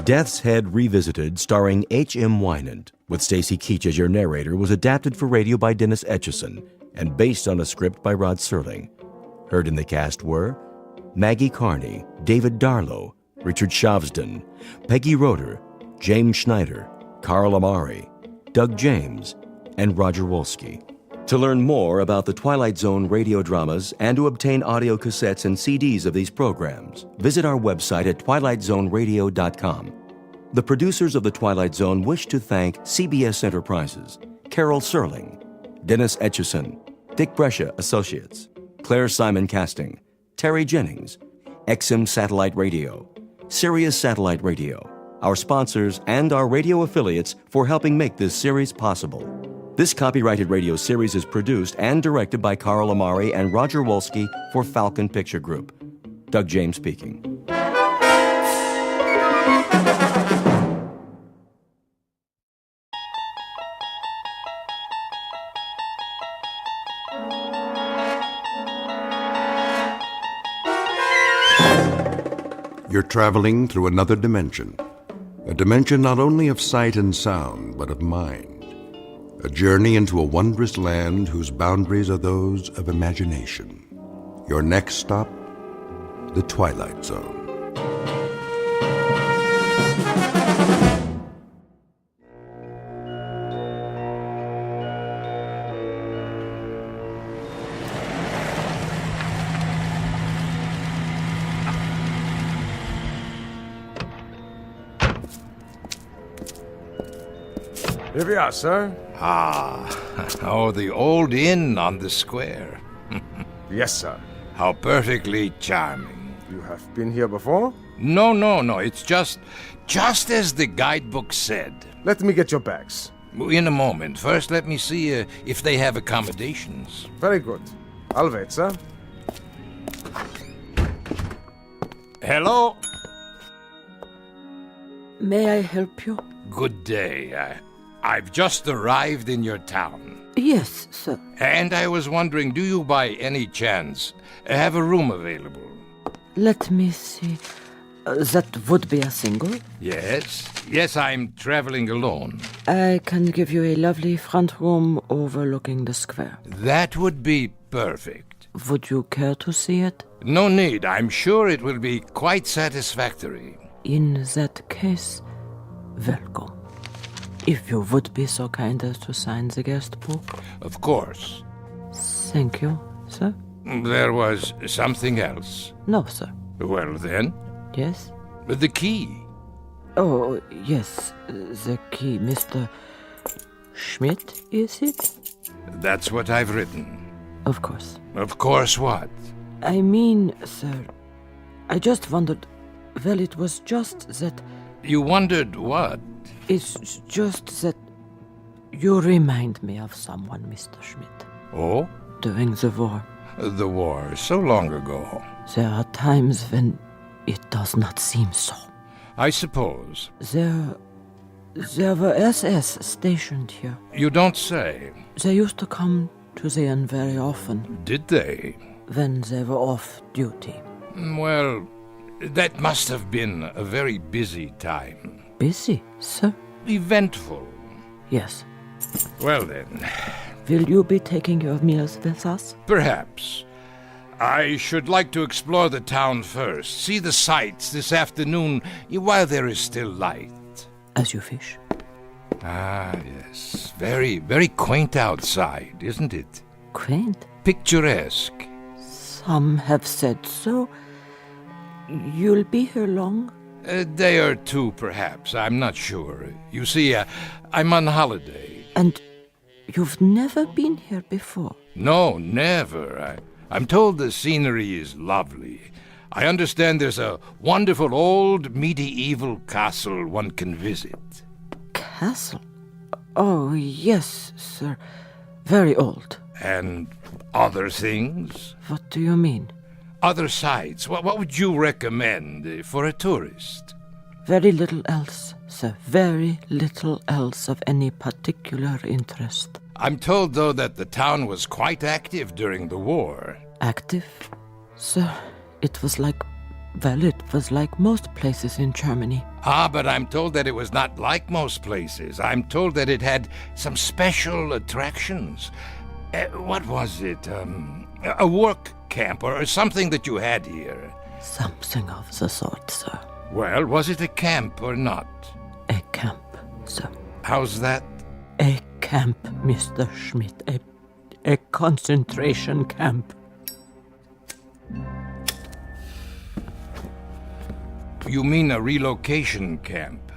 Death's Head Revisited, starring H.M. Wynant, with Stacy Keach as your narrator, was adapted for radio by Dennis Etchison and based on a script by Rod Serling. Heard in the cast were Maggie Carney, David Darlow, Richard Shavsden, Peggy Roeder, James Schneider, Carl Amari, Doug James, and Roger Wolski. To learn more about the Twilight Zone radio dramas and to obtain audio cassettes and CDs of these programs, visit our website at twilightzoneradio.com. The producers of The Twilight Zone wish to thank CBS Enterprises, Carol Serling, Dennis Etchison, Dick Brescia Associates, Claire Simon Casting, Terry Jennings, XM Satellite Radio, Sirius Satellite Radio, our sponsors, and our radio affiliates for helping make this series possible. This copyrighted radio series is produced and directed by Carl Amari and Roger Wolski for Falcon Picture Group. Doug James speaking. You're traveling through another dimension. A dimension not only of sight and sound, but of mind. A journey into a wondrous land whose boundaries are those of imagination. Your next stop, the Twilight Zone. Here we are, sir. Ah, oh, the old inn on the square. Yes, sir. How perfectly charming. You have been here before? No. It's just as the guidebook said. Let me get your bags. In a moment. First, let me see if they have accommodations. Very good. I'll wait, sir. Hello? May I help you? Good day. I've just arrived in your town. Yes, sir. And I was wondering, do you by any chance have a room available? Let me see. That would be a single? Yes, I'm traveling alone. I can give you a lovely front room overlooking the square. That would be perfect. Would you care to see it? No need. I'm sure it will be quite satisfactory. In that case, welcome. If you would be so kind as to sign the guest book. Of course. Thank you, sir. There was something else. No, sir. Well, then. Yes? The key. Oh, yes, the key. Mr. Schmidt, is it? That's what I've written. Of course. Of course what? I mean, sir, I just wondered. Well, it was just that... You wondered what? It's just that you remind me of someone, Mr. Schmidt. Oh? During the war. The war, so long ago. There are times when it does not seem so. I suppose. There were SS stationed here. You don't say. They used to come to the inn very often. Did they? When they were off duty. Well, that must have been a very busy time. Busy, sir? Eventful. Yes. Well then. Will you be taking your meals with us? Perhaps. I should like to explore the town first, see the sights this afternoon while there is still light. As you wish. Ah, yes. Very, very quaint outside, isn't it? Quaint? Picturesque. Some have said so. You'll be here long? A day or two, perhaps. I'm not sure. You see, I'm on holiday. And you've never been here before? No, never. I'm told the scenery is lovely. I understand there's a wonderful old medieval castle one can visit. Castle? Oh, yes, sir. Very old. And other things? What do you mean? Other sights. What would you recommend for a tourist? Very little else, sir. Very little else of any particular interest. I'm told, though, that the town was quite active during the war. Active? Sir, it was like most places in Germany. Ah, but I'm told that it was not like most places. I'm told that it had some special attractions. What was it? A work camp or something that you had here? Something of the sort, sir. Well, was it a camp or not? A camp, sir. How's that? A camp, Mr. Schmidt. A concentration camp. You mean a relocation camp?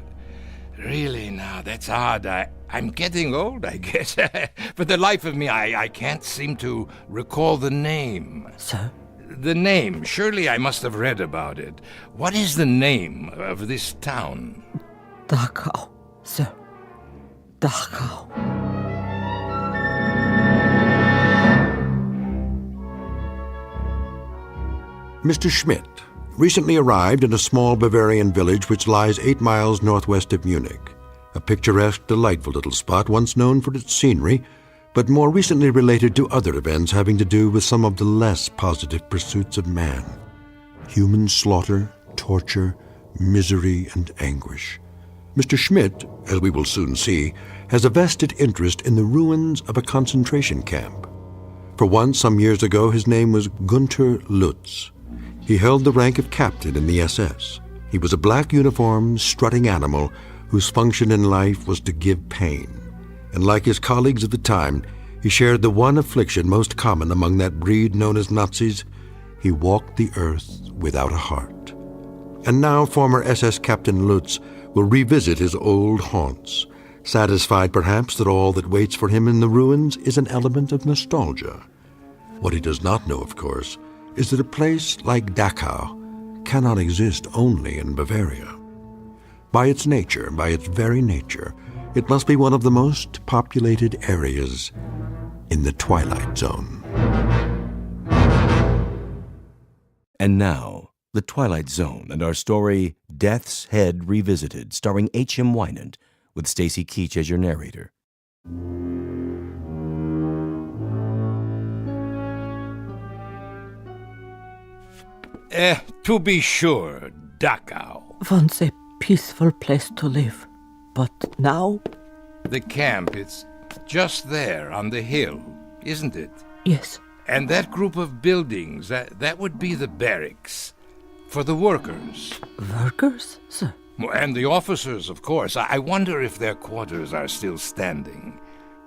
Really, now, that's odd. I'm getting old, I guess. For the life of me, I can't seem to recall the name. Sir? The name. Surely I must have read about it. What is the name of this town? Dachau, sir. Dachau. Mr. Schmidt recently arrived in a small Bavarian village which lies 8 miles northwest of Munich. A picturesque, delightful little spot once known for its scenery, but more recently related to other events having to do with some of the less positive pursuits of man. Human slaughter, torture, misery, and anguish. Mr. Schmidt, as we will soon see, has a vested interest in the ruins of a concentration camp. For once, some years ago, his name was Gunther Lutz. He held the rank of captain in the SS. He was a black-uniformed, strutting animal whose function in life was to give pain. And like his colleagues of the time, he shared the one affliction most common among that breed known as Nazis. He walked the earth without a heart. And now former SS Captain Lutz will revisit his old haunts, satisfied perhaps that all that waits for him in the ruins is an element of nostalgia. What he does not know, of course, is that a place like Dachau cannot exist only in Bavaria. By its nature, by its very nature, it must be one of the most populated areas in the Twilight Zone. And now, The Twilight Zone and our story, Death's Head Revisited, starring H.M. Wynand, with Stacy Keach as your narrator. To be sure, Dachau. Once a peaceful place to live, but now? The camp, it's just there on the hill, isn't it? Yes. And that group of buildings, that would be the barracks. For the workers. Workers, sir? And the officers, of course. I wonder if their quarters are still standing.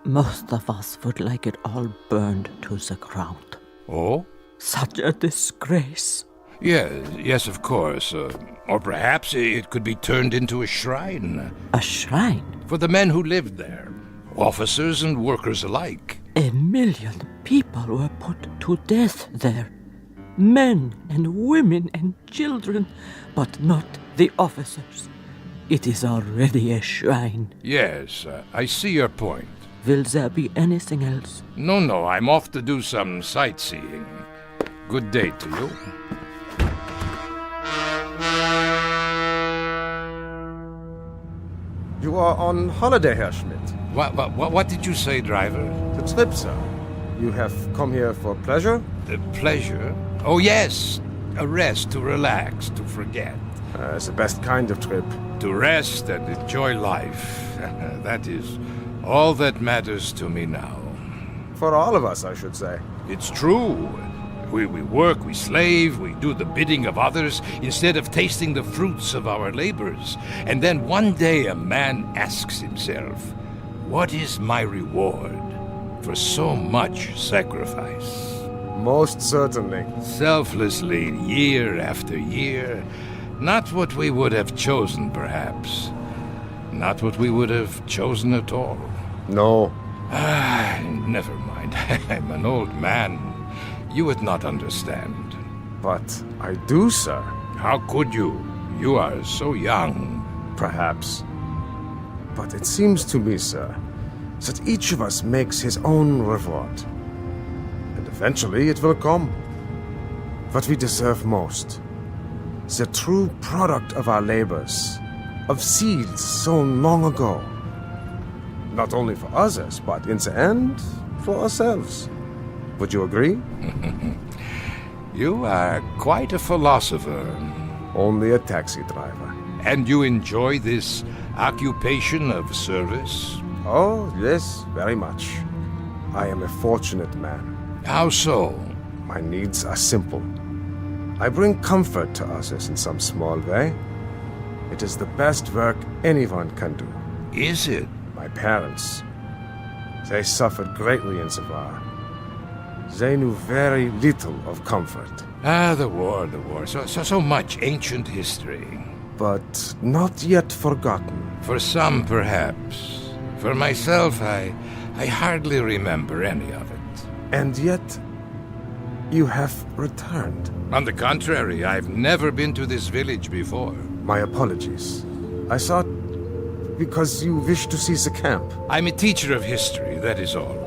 Most of us would like it all burned to the ground. Oh? Such a disgrace. Yes, of course. Or perhaps it could be turned into a shrine. A shrine? For the men who lived there. Officers and workers alike. 1 million people were put to death there. Men and women and children, but not the officers. It is already a shrine. Yes, I see your point. Will there be anything else? No, I'm off to do some sightseeing. Good day to you. You are on holiday, Herr Schmidt. What did you say, driver? The trip, sir. You have come here for pleasure? Pleasure? Oh, yes. A rest, to relax, to forget. It's the best kind of trip. To rest and enjoy life. That is all that matters to me now. For all of us, I should say. It's true. We work, we slave, we do the bidding of others instead of tasting the fruits of our labors. And then one day a man asks himself, what is my reward for so much sacrifice? Most certainly. Selflessly, year after year. Not what we would have chosen, perhaps. Not what we would have chosen at all. No. Never mind. I'm an old man. You would not understand. But I do, sir. How could you? You are so young. Perhaps. But it seems to me, sir, that each of us makes his own reward. And eventually it will come. What we deserve most. The true product of our labors. Of seeds sown long ago. Not only for others, but in the end, for ourselves. Would you agree? You are quite a philosopher. Only a taxi driver. And you enjoy this occupation of service? Oh, yes, very much. I am a fortunate man. How so? My needs are simple. I bring comfort to others in some small way. It is the best work anyone can do. Is it? My parents. They suffered greatly in the war. They knew very little of comfort. The war. So much ancient history. But not yet forgotten. For some, perhaps. For myself, I hardly remember any of it. And yet, you have returned. On the contrary, I've never been to this village before. My apologies. I thought because you wish to see the camp. I'm a teacher of history, that is all.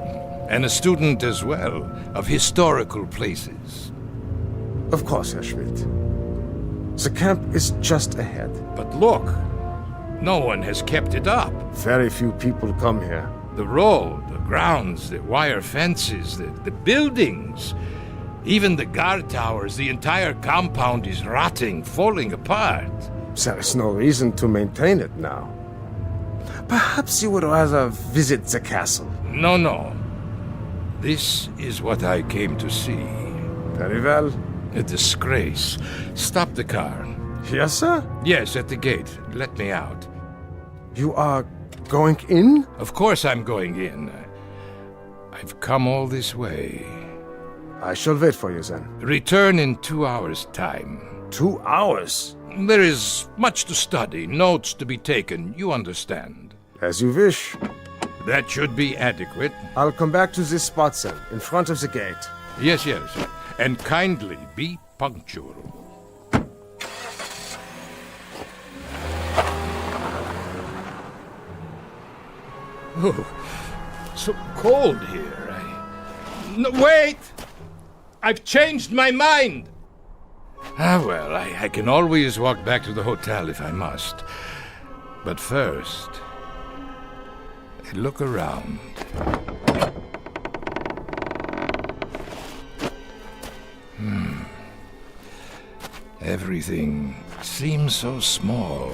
And a student as well of historical places. Of course, Herr Schmidt. The camp is just ahead. But look, no one has kept it up. Very few people come here. The road, the grounds, the wire fences, the buildings, even the guard towers, the entire compound is rotting, falling apart. There is no reason to maintain it now. Perhaps you would rather visit the castle. No. This is what I came to see. Very well. A disgrace. Stop the car. Yes, sir? Yes, at the gate. Let me out. You are going in? Of course I'm going in. I've come all this way. I shall wait for you then. Return in 2 hours' time. 2 hours? There is much to study, notes to be taken, you understand. As you wish. That should be adequate. I'll come back to this spot, then, in front of the gate. Yes, yes. And kindly be punctual. Oh, so cold here. No, wait! I've changed my mind! Well, I can always walk back to the hotel if I must. But first, look around. Everything seems so small.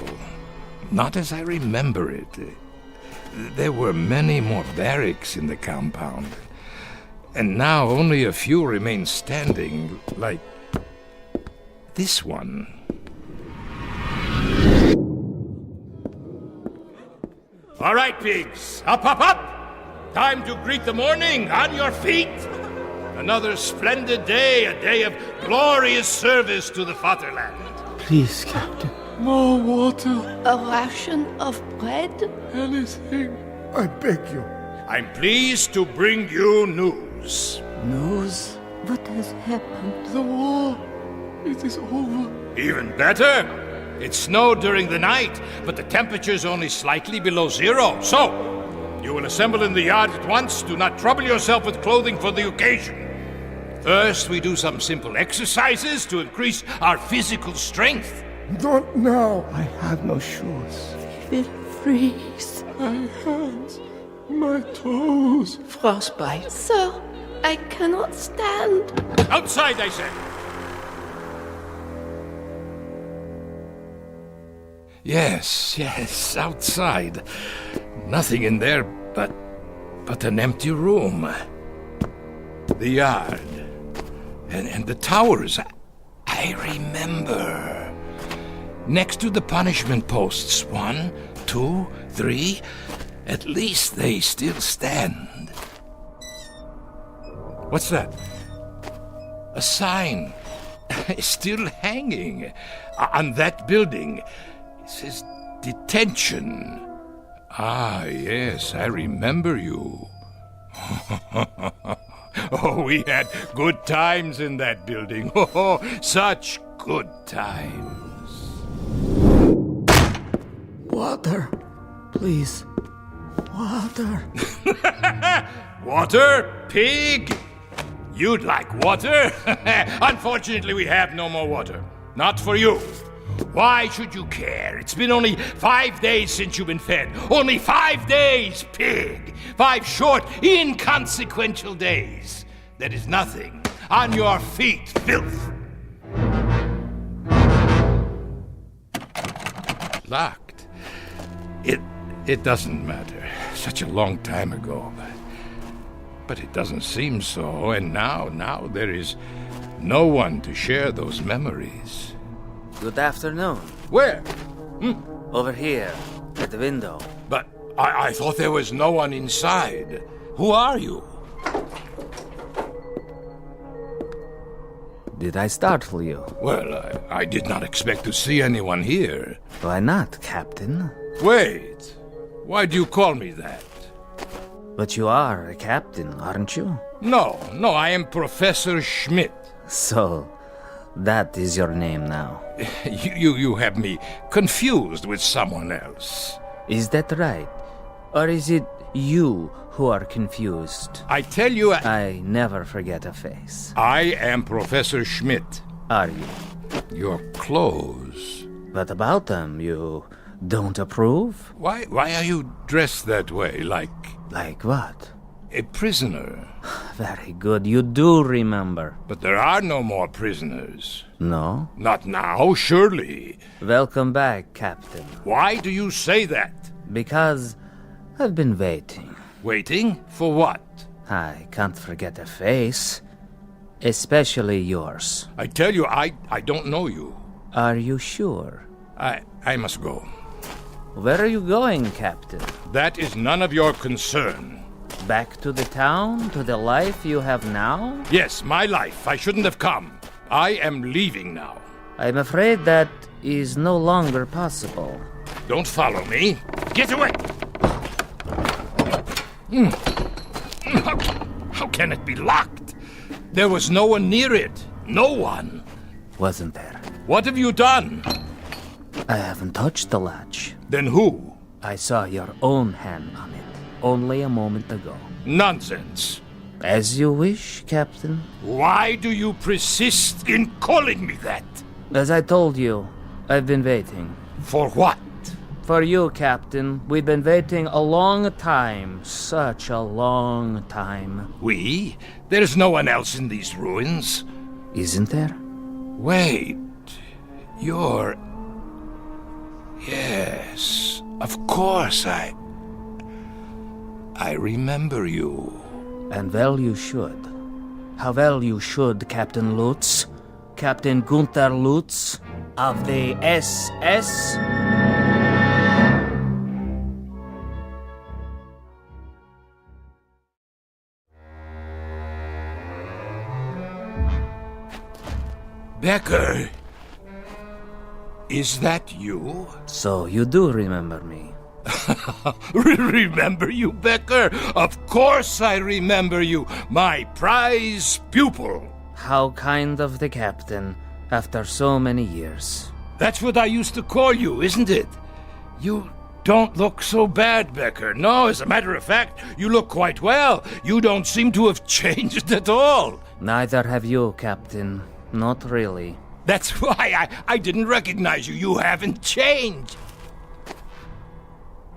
Not as I remember it. There were many more barracks in the compound. And now only a few remain standing, like this one. All right, pigs. Up, up, up! Time to greet the morning. On your feet. Another splendid day, a day of glorious service to the fatherland. Please, Captain. More water. A ration of bread? Anything. I beg you. I'm pleased to bring you news. News? What has happened? The war. It is over. Even better. It snowed during the night, but the temperature's only slightly below zero. So, you will assemble in the yard at once. Do not trouble yourself with clothing for the occasion. First, we do some simple exercises to increase our physical strength. Not now. I have no shoes. We will freeze. My hands, my toes. Frostbite. Sir, I cannot stand. Outside, I said. Yes, outside. Nothing in there but an empty room. The yard. And the towers. I remember. Next to the punishment posts. 1, 2, 3. At least they still stand. What's that? A sign. Still hanging. On that building. It says detention. Ah, yes, I remember you. Oh, we had good times in that building. Oh, such good times. Water. Please. Water. Water? Pig? You'd like water? Unfortunately, we have no more water. Not for you. Why should you care? It's been only 5 days since you've been fed. Only 5 days, pig. 5 short, inconsequential days. That is nothing. On your feet, filth. Locked. It doesn't matter. Such a long time ago. But it doesn't seem so. And now there is no one to share those memories. Good afternoon. Where? Over here, at the window. But I thought there was no one inside. Who are you? Did I startle you? Well, I did not expect to see anyone here. Why not, Captain? Wait. Why do you call me that? But you are a captain, aren't you? No, I am Professor Schmidt. So, that is your name now. You have me confused with someone else. Is that right? Or is it you who are confused? I tell you... I never forget a face. I am Professor Schmidt. Are you? Your clothes. But about them, you don't approve? Why are you dressed that way, like... Like what? A prisoner. Very good, you do remember. But there are no more prisoners. No? Not now, surely. Welcome back, Captain. Why do you say that? Because I've been waiting. Waiting? For what? I can't forget a face. Especially yours. I tell you, I don't know you. Are you sure? I must go. Where are you going, Captain? That is none of your concern. Back to the town? To the life you have now? Yes, my life. I shouldn't have come. I am leaving now. I'm afraid that is no longer possible. Don't follow me. Get away! How can it be locked? There was no one near it. No one. Wasn't there? What have you done? I haven't touched the latch. Then who? I saw your own hand on it only a moment ago. Nonsense. As you wish, Captain. Why do you persist in calling me that? As I told you, I've been waiting. For what? For you, Captain. We've been waiting a long time. Such a long time. We? There's no one else in these ruins. Isn't there? Wait. You're... Yes. Of course, I remember you. And well you should. How well you should, Captain Lutz. Captain Gunther Lutz of the SS. Becker, is that you? So you do remember me. Remember you, Becker? Of course I remember you, my prize pupil. How kind of the captain, after so many years. That's what I used to call you, isn't it? You don't look so bad, Becker. No, as a matter of fact, you look quite well. You don't seem to have changed at all. Neither have you, Captain. Not really. That's why I didn't recognize you. You haven't changed.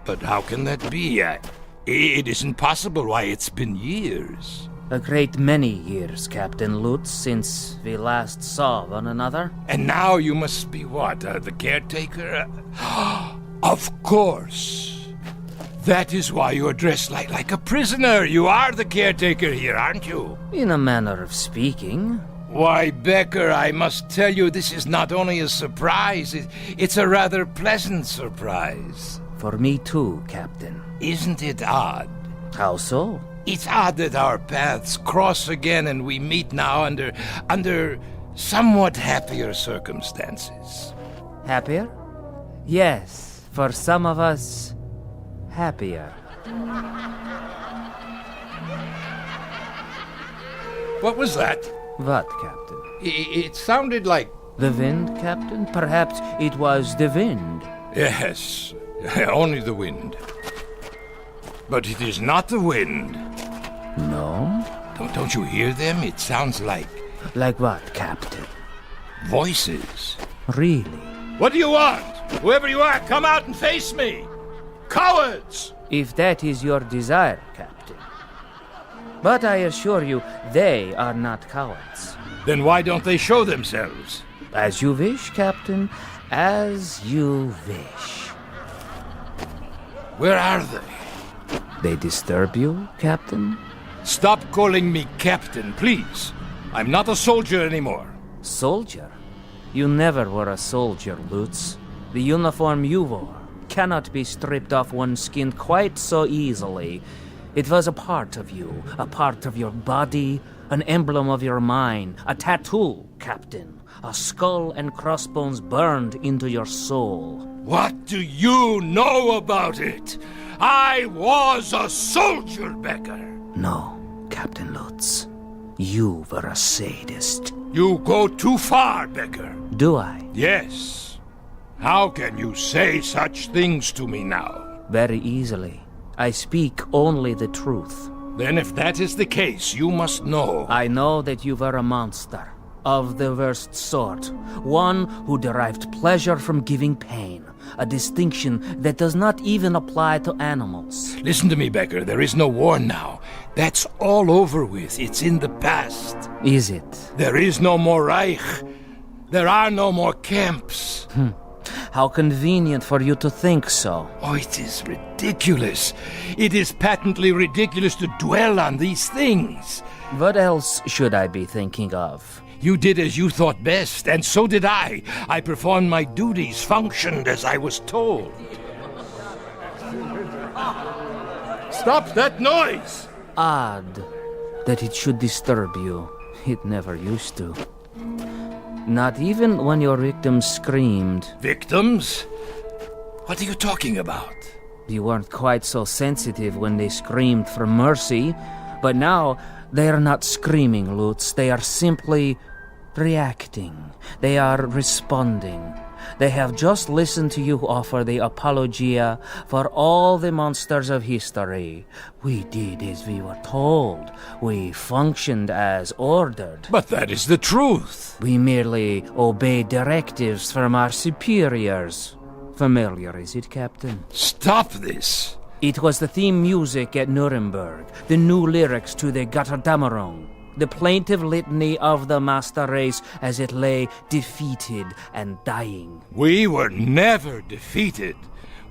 But how can that be? It isn't possible. Why, it's been years. A great many years, Captain Lutz, since we last saw one another. And now you must be what, the caretaker? Of course. That is why you're dressed like a prisoner. You are the caretaker here, aren't you? In a manner of speaking. Why, Becker, I must tell you, this is not only a surprise, it's a rather pleasant surprise. For me too, Captain. Isn't it odd? How so? It's odd that our paths cross again and we meet now under somewhat happier circumstances. Happier? Yes, for some of us, happier. What was that? What, Captain? It sounded like... The wind, Captain? Perhaps it was the wind. Yes, only the wind. But it is not the wind. No? Don't you hear them? It sounds like... Like what, Captain? Voices. Really? What do you want? Whoever you are, come out and face me! Cowards! If that is your desire, Captain. But I assure you, they are not cowards. Then why don't they show themselves? As you wish, Captain. As you wish. Where are they? They disturb you, Captain? Stop calling me Captain, please. I'm not a soldier anymore. Soldier? You never were a soldier, Lutz. The uniform you wore cannot be stripped off one's skin quite so easily. It was a part of you, a part of your body, an emblem of your mind, a tattoo, Captain. A skull and crossbones burned into your soul. What do you know about it? I was a soldier, Becker. No, Captain Lutz. You were a sadist. You go too far, Becker. Do I? Yes. How can you say such things to me now? Very easily. I speak only the truth. Then if that is the case, you must know. I know that you were a monster. Of the worst sort. One who derived pleasure from giving pain. A distinction that does not even apply to animals. Listen to me, Becker. There is no war now. That's all over with. It's in the past. Is it? There is no more Reich. There are no more camps. How convenient for you to think so. Oh, it is ridiculous. It is patently ridiculous to dwell on these things. What else should I be thinking of? You did as you thought best, and so did I. I performed my duties, functioned as I was told. Stop that noise! Odd that it should disturb you. It never used to. Not even when your victims screamed. Victims? What are you talking about? You weren't quite so sensitive when they screamed for mercy, but now They are not screaming, Lutz. They are simply reacting. They are responding. They have just listened to you offer the apologia for all the monsters of history. We did as we were told. We functioned as ordered. But that is the truth. We merely obeyed directives from our superiors. Familiar, is it, Captain? Stop this. It was the theme music at Nuremberg, the new lyrics to the Götterdämmerung, the plaintive litany of the master race as it lay defeated and dying. We were never defeated.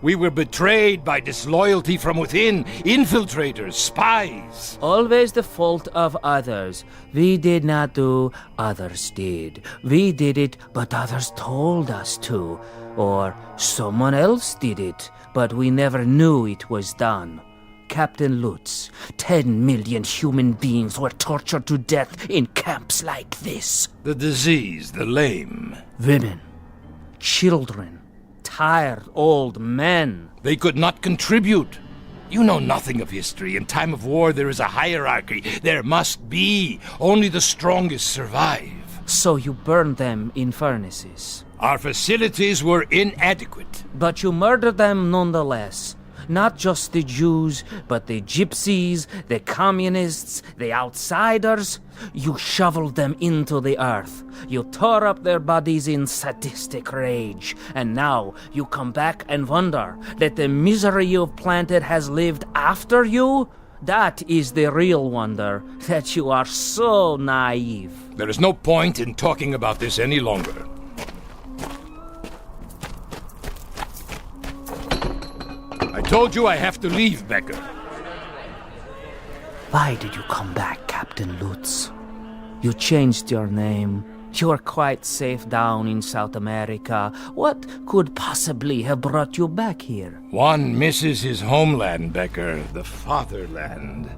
We were betrayed by disloyalty from within, infiltrators, spies. Always the fault of others. We did not do, others did. We did it, but others told us to. Or someone else did it, but we never knew it was done. Captain Lutz, 10 million human beings were tortured to death in camps like this. The diseased, the lame. Women, children, tired old men. They could not contribute. You know nothing of history. In time of war, there is a hierarchy. There must be. Only the strongest survive. So you burned them in furnaces. Our facilities were inadequate. But you murdered them nonetheless. Not just the Jews, but the gypsies, the communists, the outsiders. You shoveled them into the earth. You tore up their bodies in sadistic rage. And now you come back and wonder that the misery you've planted has lived after you? That is the real wonder, that you are so naive. There is no point in talking about this any longer. I told you I have to leave, Becker. Why did you come back, Captain Lutz? You changed your name. You are quite safe down in South America. What could possibly have brought you back here? One misses his homeland, Becker, the fatherland.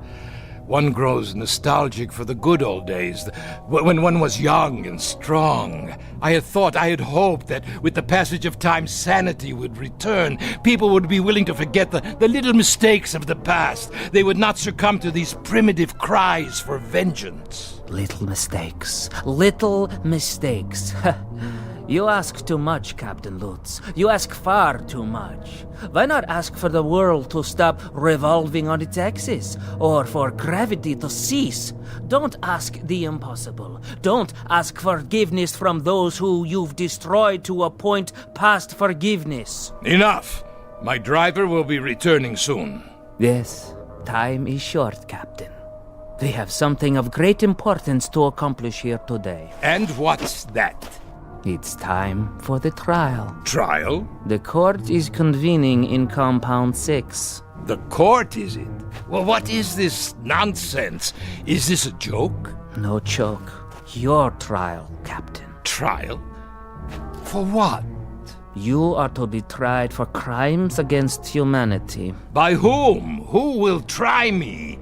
One grows nostalgic for the good old days, when one was young and strong. I had hoped that with the passage of time, sanity would return. People would be willing to forget the little mistakes of the past. They would not succumb to these primitive cries for vengeance. Little mistakes. Little mistakes. You ask too much, Captain Lutz. You ask far too much. Why not ask for the world to stop revolving on its axis, or for gravity to cease? Don't ask the impossible. Don't ask forgiveness from those who you've destroyed to a point past forgiveness. Enough! My driver will be returning soon. Yes, time is short, Captain. We have something of great importance to accomplish here today. And what's that? It's time for the trial. Trial? The court is convening in Compound 6. The court, is it? Well, what is this nonsense? Is this a joke? No joke. Your trial, Captain. Trial? For what? You are to be tried for crimes against humanity. By whom? Who will try me?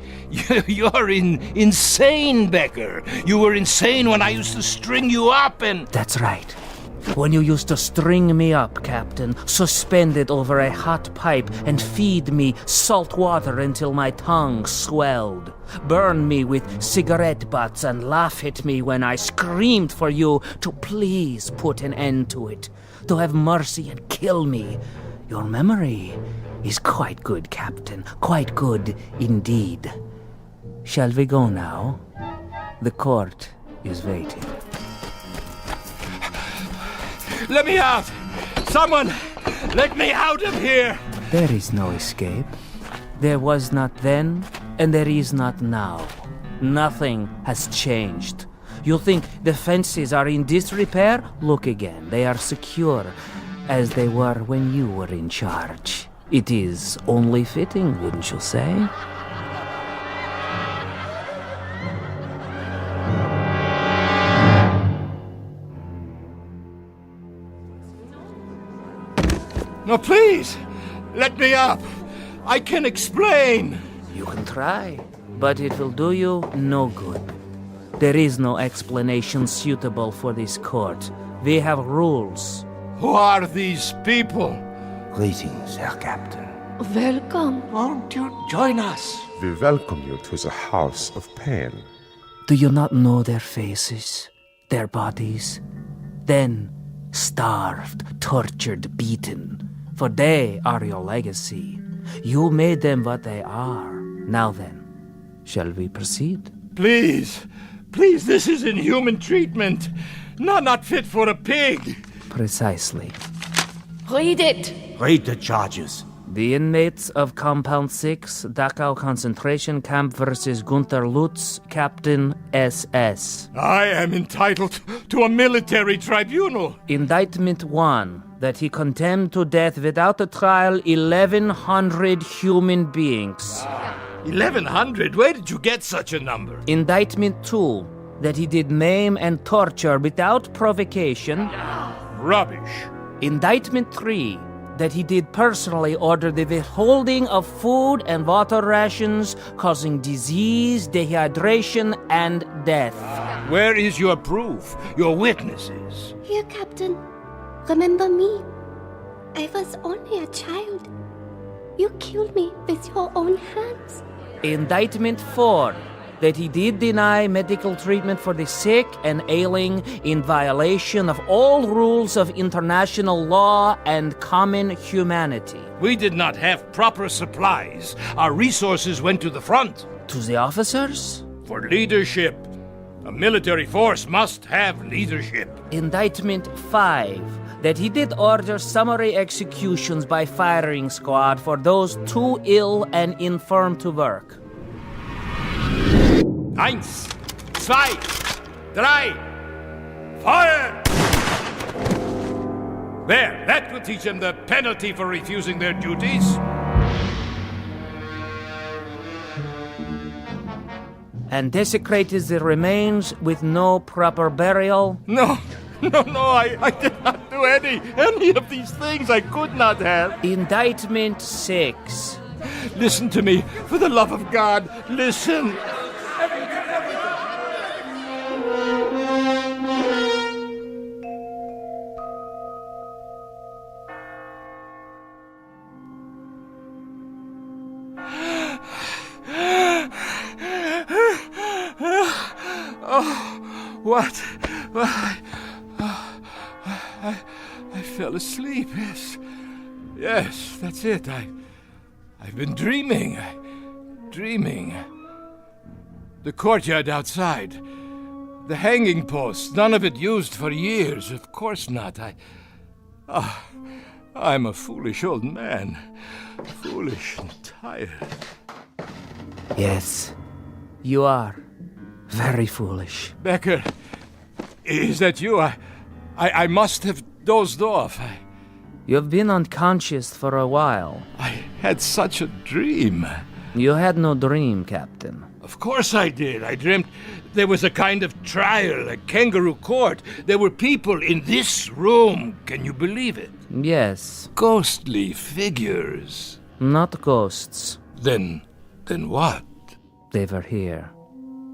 You're insane, Becker. You were insane when I used to string you up and... That's right. When you used to string me up, Captain, suspended over a hot pipe and feed me salt water until my tongue swelled. Burn me with cigarette butts and laugh at me when I screamed for you to please put an end to it. To have mercy and kill me. Your memory is quite good, Captain. Quite good indeed. Shall we go now? The court is waiting. Let me out! Someone, let me out of here! There is no escape. There was not then, and there is not now. Nothing has changed. You think the fences are in disrepair? Look again. They are secure, as they were when you were in charge. It is only fitting, wouldn't you say? No, please! Let me up! I can explain! You can try, but it will do you no good. There is no explanation suitable for this court. We have rules. Who are these people? Greetings, Herr Captain. Welcome. Won't you join us? We welcome you to the House of Pain. Do you not know their faces, their bodies? Then, starved, tortured, beaten, for they are your legacy. You made them what they are. Now then, shall we proceed? Please, please, this is inhuman treatment. Not fit for a pig. Precisely. Read it! Read the charges. The inmates of Compound 6, Dachau Concentration Camp versus Gunther Lutz, Captain SS. I am entitled to a military tribunal. Indictment 1, that he condemned to death without a trial 1,100 human beings. 1,100? Where did you get such a number? Indictment 2, that he did maim and torture without provocation. Rubbish. Indictment 3, that he did personally order the withholding of food and water rations, causing disease, dehydration, and death. Where is your proof, your witnesses? Here, Captain. Remember me. I was only a child. You killed me with your own hands. Indictment 4, that he did deny medical treatment for the sick and ailing in violation of all rules of international law and common humanity. We did not have proper supplies. Our resources went to the front. To the officers? For leadership. A military force must have leadership. Indictment 5, that he did order summary executions by firing squad for those too ill and infirm to work. 1, 2, 3, fire! There, that will teach them the penalty for refusing their duties. And desecrated the remains with no proper burial? No, I did not do any of these things. I could not have. Indictment 6. Listen to me, for the love of God, listen. What? I fell asleep, Yes, that's it. I've been dreaming. The courtyard outside. The hanging post, none of it used for years. Of course not. I'm a foolish old man. Foolish and tired. Yes, you are. Very foolish. Becker, is that you? I must have dozed off. You've been unconscious for a while. I had such a dream. You had no dream, Captain. Of course I did. I dreamt there was a kind of trial, a kangaroo court. There were people in this room. Can you believe it? Yes. Ghostly figures. Not ghosts. Then what? They were here.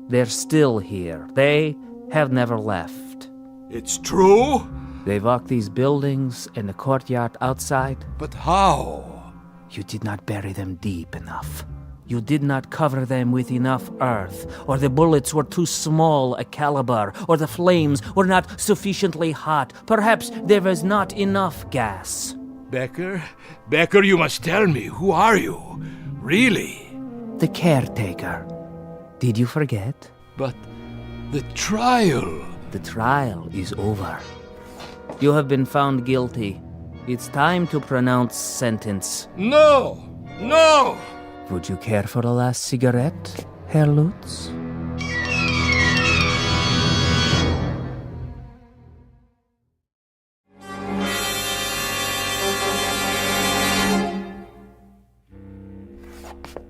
They're still here. They have never left. It's true? They walk these buildings and the courtyard outside. But how? You did not bury them deep enough. You did not cover them with enough earth, or the bullets were too small a caliber, or the flames were not sufficiently hot. Perhaps there was not enough gas. Becker, you must tell me. Who are you? Really? The caretaker. Did you forget? But the trial... The trial is over. You have been found guilty. It's time to pronounce sentence. No! Would you care for a last cigarette, Herr Lutz?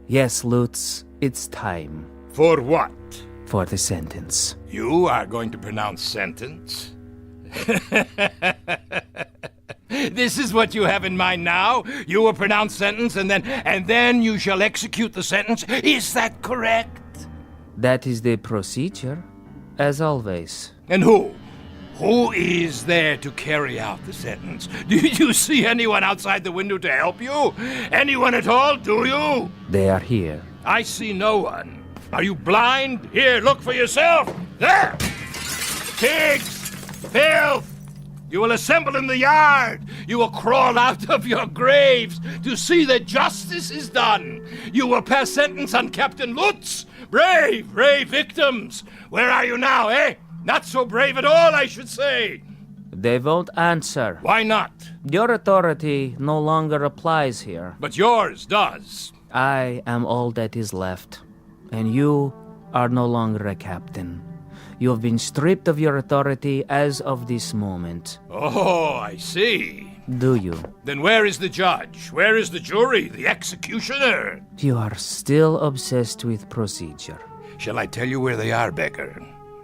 Yes, Lutz, it's time. For what? For the sentence. You are going to pronounce sentence? This is what you have in mind now? You will pronounce sentence and then you shall execute the sentence? Is that correct? That is the procedure, as always. And who? Who is there to carry out the sentence? Do you see anyone outside the window to help you? Anyone at all, do you? They are here. I see no one. Are you blind? Here, look for yourself. There! Pigs! Filth! You will assemble in the yard. You will crawl out of your graves to see that justice is done. You will pass sentence on Captain Lutz. Brave victims. Where are you now, eh? Not so brave at all, I should say. They won't answer. Why not? Your authority no longer applies here. But yours does. I am all that is left, and you are no longer a captain. You have been stripped of your authority as of this moment. Oh, I see. Do you? Then where is the judge? Where is the jury? The executioner? You are still obsessed with procedure. Shall I tell you where they are, Becker?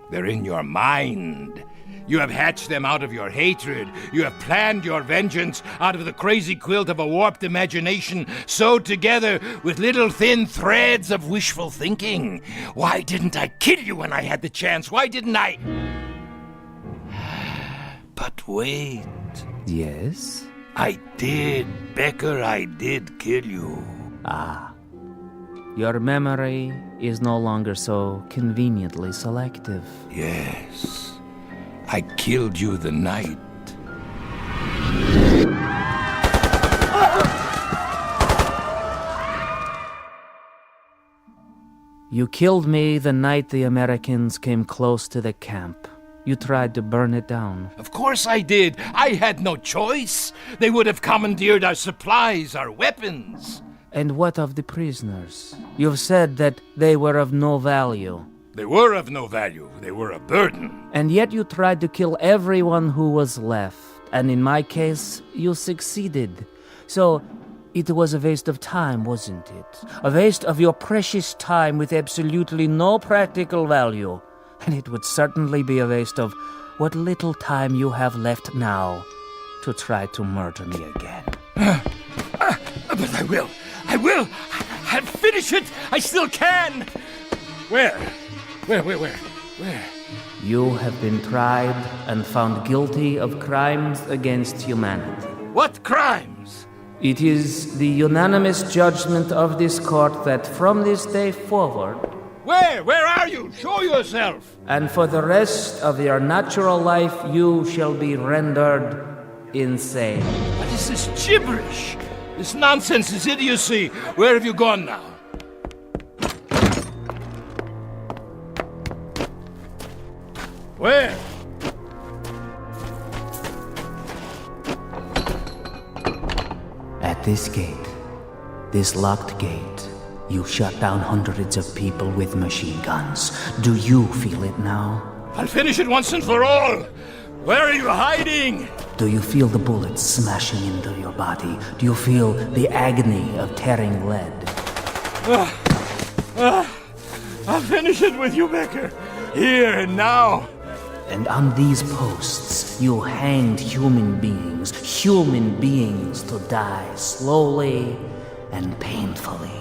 They're in your mind. You have hatched them out of your hatred. You have planned your vengeance out of the crazy quilt of a warped imagination sewed together with little thin threads of wishful thinking. Why didn't I kill you when I had the chance? Why didn't I? But wait. Yes? I did, Becker, I did kill you. Ah. Your memory is no longer so conveniently selective. Yes. I killed you the night. You killed me the night the Americans came close to the camp. You tried to burn it down. Of course I did. I had no choice. They would have commandeered our supplies, our weapons. And what of the prisoners? You've said that they were of no value. They were of no value. They were a burden. And yet you tried to kill everyone who was left. And in my case, you succeeded. So, it was a waste of time, wasn't it? A waste of your precious time with absolutely no practical value. And it would certainly be a waste of what little time you have left now to try to murder me again. But I will. I'll finish it. I still can. Where? You have been tried and found guilty of crimes against humanity. What crimes? It is the unanimous judgment of this court that from this day forward... Where are you? Show yourself! And for the rest of your natural life, you shall be rendered insane. What is this gibberish? This nonsense, this idiocy. Where have you gone now? Where? At this gate, this locked gate, you shut down hundreds of people with machine guns. Do you feel it now? I'll finish it once and for all. Where are you hiding? Do you feel the bullets smashing into your body? Do you feel the agony of tearing lead? I'll finish it with you, Becker. Here and now. And on these posts, you hanged human beings to die slowly and painfully.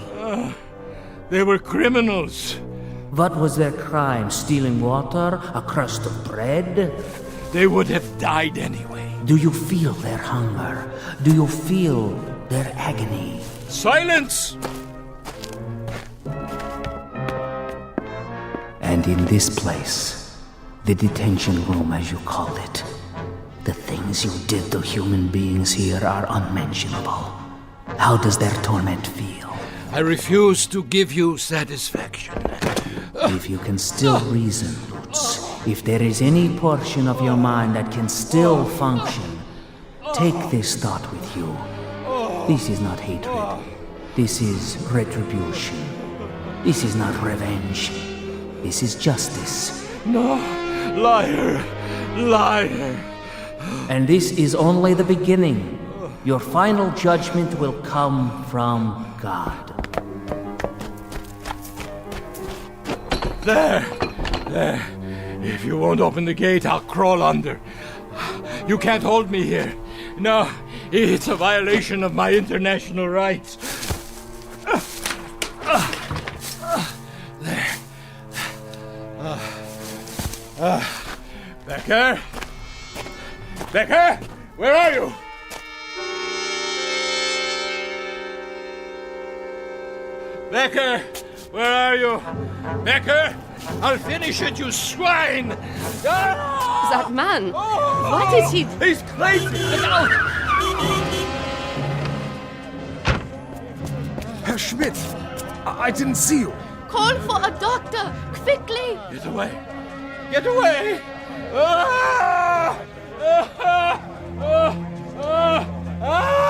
They were criminals. What was their crime? Stealing water? A crust of bread? They would have died anyway. Do you feel their hunger? Do you feel their agony? Silence! And in this place, the detention room as you call it, the things you did to human beings here are unmentionable. How does their torment feel? I refuse to give you satisfaction. If you can still reason, Lutz, if there is any portion of your mind that can still function, take this thought with you. This is not hatred. This is retribution. This is not revenge. This is justice. No, liar. And this is only the beginning. Your final judgment will come from God. There. If you won't open the gate, I'll crawl under. You can't hold me here. No, it's a violation of my international rights. There. Becker? Becker? Where are you? Becker! Where are you? Becker? I'll finish it, you swine! Ah! That man! What is he? He's crazy! Look out! Herr Schmidt, I didn't see you. Call for a doctor! Quickly! Get away! Get away! Ah! Ah! Ah! Ah!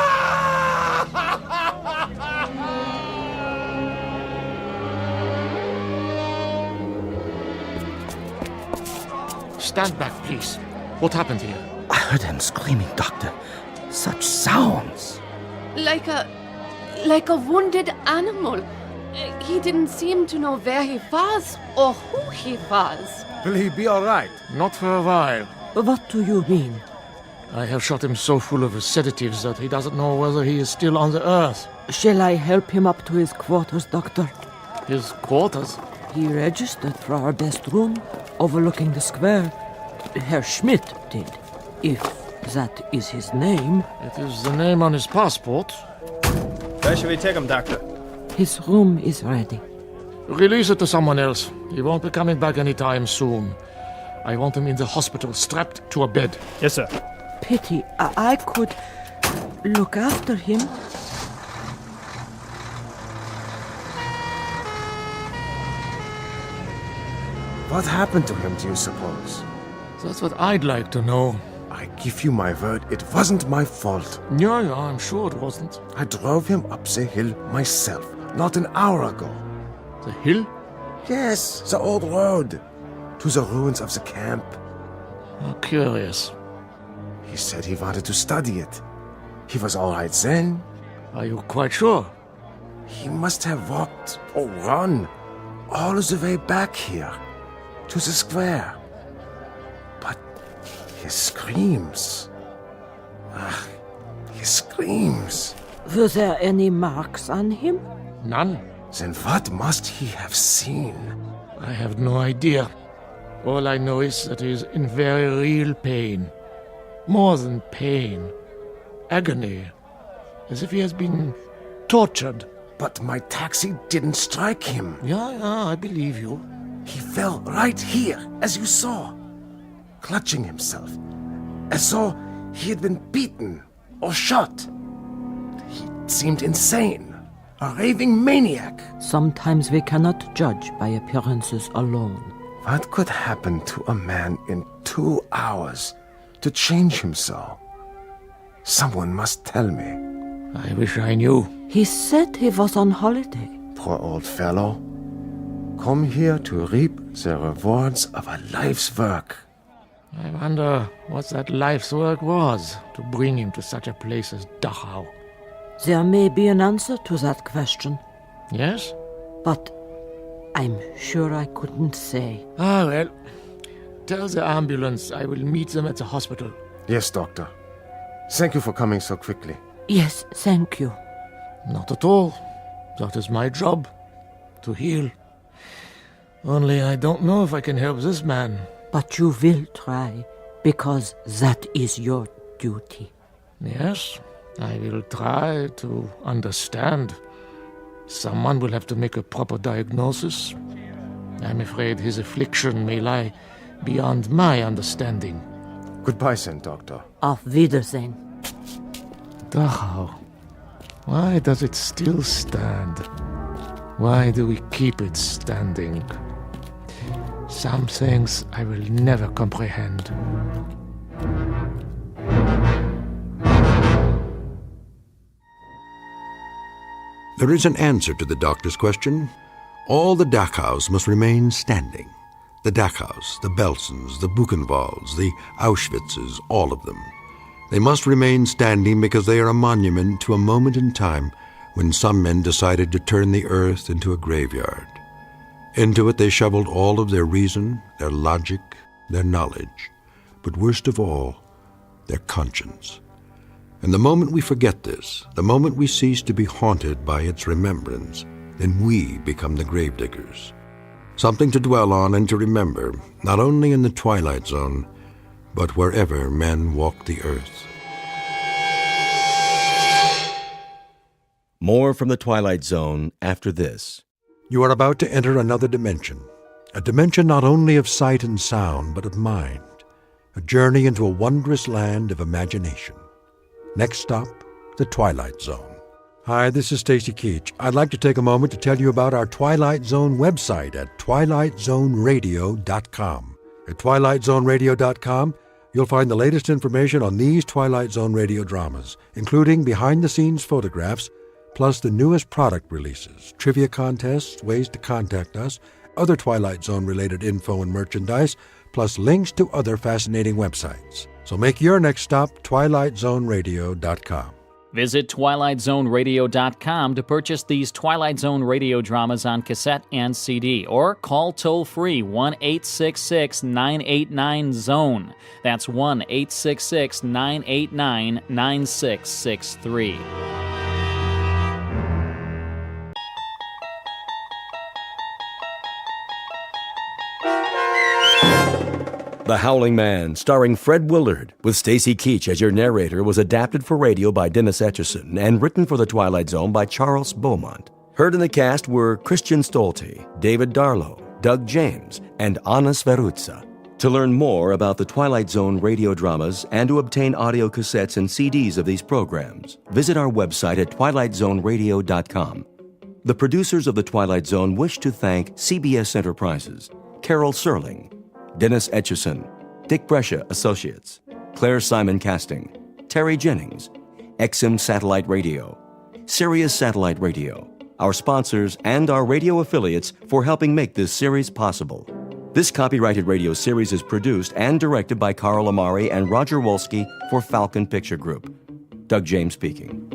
Stand back, please. What happened here? I heard him screaming, Doctor. Such sounds. Like a wounded animal. He didn't seem to know where he was or who he was. Will he be all right? Not for a while. What do you mean? I have shot him so full of sedatives that he doesn't know whether he is still on the earth. Shall I help him up to his quarters, Doctor? His quarters? He registered for our best room, overlooking the square. Herr Schmidt did, if that is his name. It is the name on his passport. Where should we take him, Doctor? His room is ready. Release it to someone else. He won't be coming back anytime soon. I want him in the hospital, strapped to a bed. Yes, sir. Pity, I could look after him. What happened to him, do you suppose? That's what I'd like to know. I give you my word, it wasn't my fault. Yeah, I'm sure it wasn't. I drove him up the hill myself, not an hour ago. The hill? Yes, the old road. To the ruins of the camp. Oh, curious. He said he wanted to study it. He was all right then. Are you quite sure? He must have walked or run all the way back here to the square. But his screams. His screams. Were there any marks on him? None. Then what must he have seen? I have no idea. All I know is that he is in very real pain. More than pain. Agony. As if he has been tortured. But my taxi didn't strike him. Yeah, I believe you. He fell right here, as you saw, clutching himself, as though he had been beaten or shot. He seemed insane, a raving maniac. Sometimes we cannot judge by appearances alone. What could happen to a man in 2 hours to change him so? Someone must tell me. I wish I knew. He said he was on holiday. Poor old fellow. Come here to reap the rewards of a life's work. I wonder what that life's work was to bring him to such a place as Dachau. There may be an answer to that question. Yes? But I'm sure I couldn't say. Ah, well, tell the ambulance I will meet them at the hospital. Yes, Doctor. Thank you for coming so quickly. Yes, thank you. Not at all. That is my job, to heal. Only I don't know if I can help this man. But you will try, because that is your duty. Yes, I will try to understand. Someone will have to make a proper diagnosis. I'm afraid his affliction may lie beyond my understanding. Goodbye, then, Doctor. Auf Wiedersehen. Dachau. Why does it still stand? Why do we keep it standing? Some things I will never comprehend. There is an answer to the doctor's question. All the Dachaus must remain standing. The Dachaus, the Belsens, the Buchenwalds, the Auschwitzes, all of them. They must remain standing because they are a monument to a moment in time when some men decided to turn the earth into a graveyard. Into it they shoveled all of their reason, their logic, their knowledge, but worst of all, their conscience. And the moment we forget this, the moment we cease to be haunted by its remembrance, then we become the gravediggers. Something to dwell on and to remember, not only in the Twilight Zone, but wherever men walk the earth. More from the Twilight Zone after this. You are about to enter another dimension, a dimension not only of sight and sound, but of mind, a journey into a wondrous land of imagination. Next stop, the Twilight Zone. Hi, this is Stacy Keach. I'd like to take a moment to tell you about our Twilight Zone website at twilightzoneradio.com. At twilightzoneradio.com, you'll find the latest information on these Twilight Zone radio dramas, including behind-the-scenes photographs, plus the newest product releases, trivia contests, ways to contact us, other Twilight Zone-related info and merchandise, plus links to other fascinating websites. So make your next stop twilightzoneradio.com. Visit twilightzoneradio.com to purchase these Twilight Zone radio dramas on cassette and CD, or call toll-free 1-866-989-ZONE. That's 1-866-989-9663. The Howling Man, starring Fred Willard, with Stacy Keach as your narrator, was adapted for radio by Dennis Etchison and written for The Twilight Zone by Charles Beaumont. Heard in the cast were Christian Stolte, David Darlow, Doug James, and Anna Sverutza. To learn more about the Twilight Zone radio dramas and to obtain audio cassettes and CDs of these programs, visit our website at twilightzoneradio.com. The producers of The Twilight Zone wish to thank CBS Enterprises, Carol Serling, Dennis Etchison, Dick Brescia Associates, Claire Simon Casting, Terry Jennings, XM Satellite Radio, Sirius Satellite Radio, our sponsors, and our radio affiliates for helping make this series possible. This copyrighted radio series is produced and directed by Carl Amari and Roger Wolski for Falcon Picture Group. Doug James speaking.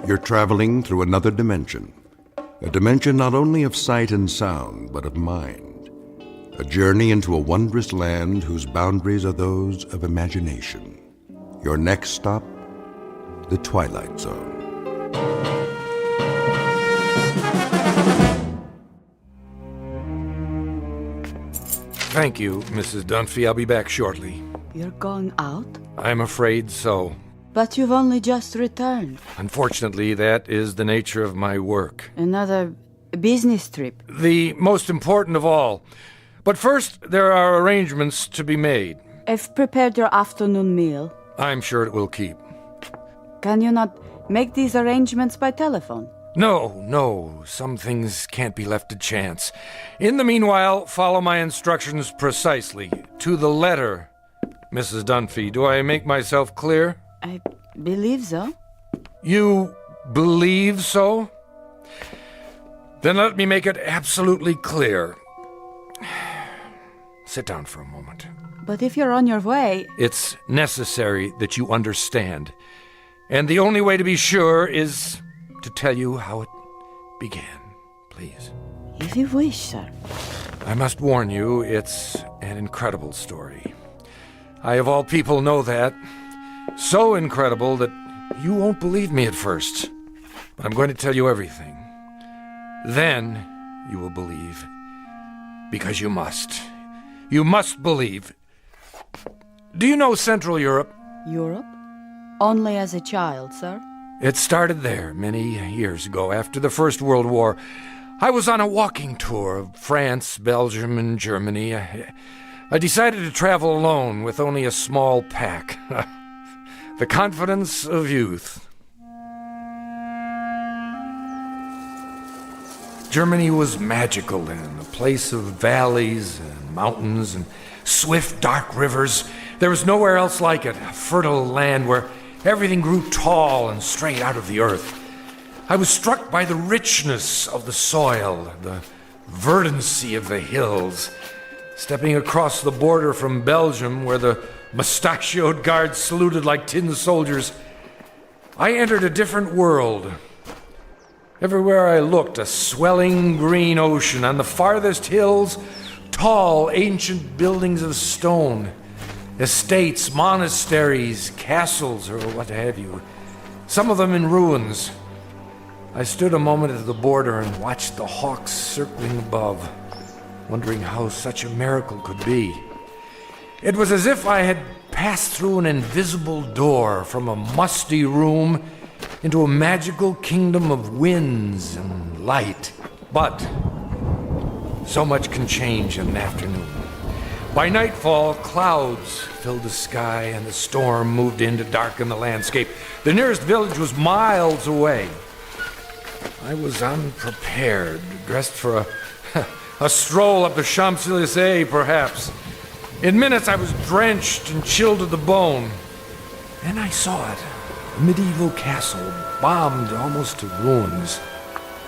You're traveling through another dimension, a dimension not only of sight and sound, but of mind, a journey into a wondrous land whose boundaries are those of imagination. Your next stop, the Twilight Zone. Thank you, Mrs. Dunphy. I'll be back shortly. You're going out? I'm afraid so. But you've only just returned. Unfortunately, that is the nature of my work. Another business trip. The most important of all. But first, there are arrangements to be made. I've prepared your afternoon meal. I'm sure it will keep. Can you not make these arrangements by telephone? No. Some things can't be left to chance. In the meanwhile, follow my instructions precisely, to the letter. Mrs. Dunphy, do I make myself clear? I believe so. You believe so? Then let me make it absolutely clear. Sit down for a moment. But if you're on your way... It's necessary that you understand. And the only way to be sure is to tell you how it began. Please. If you wish, sir. I must warn you, it's an incredible story. I, of all people, know that. So incredible that you won't believe me at first. But I'm going to tell you everything. Then you will believe. Because you must. You must believe. Do you know Central Europe? Europe? Only as a child, sir? It started there many years ago, after the First World War. I was on a walking tour of France, Belgium, and Germany. I decided to travel alone with only a small pack. The confidence of youth. Germany was magical then, a place of valleys and mountains and swift, dark rivers. There was nowhere else like it, a fertile land where everything grew tall and straight out of the earth. I was struck by the richness of the soil, the verdancy of the hills. Stepping across the border from Belgium, where the mustachioed guards saluted like tin soldiers, I entered a different world. Everywhere I looked, a swelling green ocean. On the farthest hills, tall, ancient buildings of stone. Estates, monasteries, castles, or what have you. Some of them in ruins. I stood a moment at the border and watched the hawks circling above, wondering how such a miracle could be. It was as if I had passed through an invisible door from a musty room into a magical kingdom of winds and light. But so much can change in an afternoon. By nightfall, clouds filled the sky and the storm moved in to darken the landscape. The nearest village was miles away. I was unprepared, dressed for a stroll up the Champs-Élysées, perhaps. In minutes, I was drenched and chilled to the bone. Then I saw it, a medieval castle, bombed almost to ruins,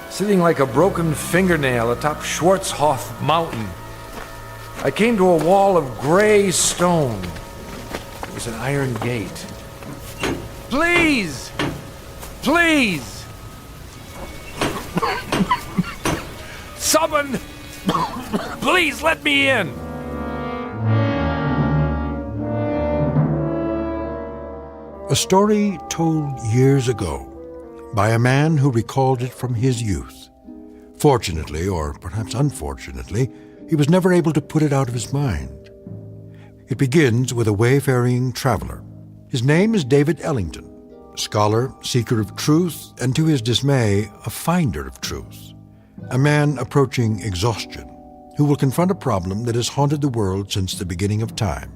sitting like a broken fingernail atop Schwarzhof Mountain. I came to a wall of gray stone. There was an iron gate. Please! Please! Someone! Please let me in! A story told years ago by a man who recalled it from his youth. Fortunately, or perhaps unfortunately, he was never able to put it out of his mind. It begins with a wayfaring traveler. His name is David Ellington, scholar, seeker of truth, and to his dismay, a finder of truth. A man approaching exhaustion, who will confront a problem that has haunted the world since the beginning of time.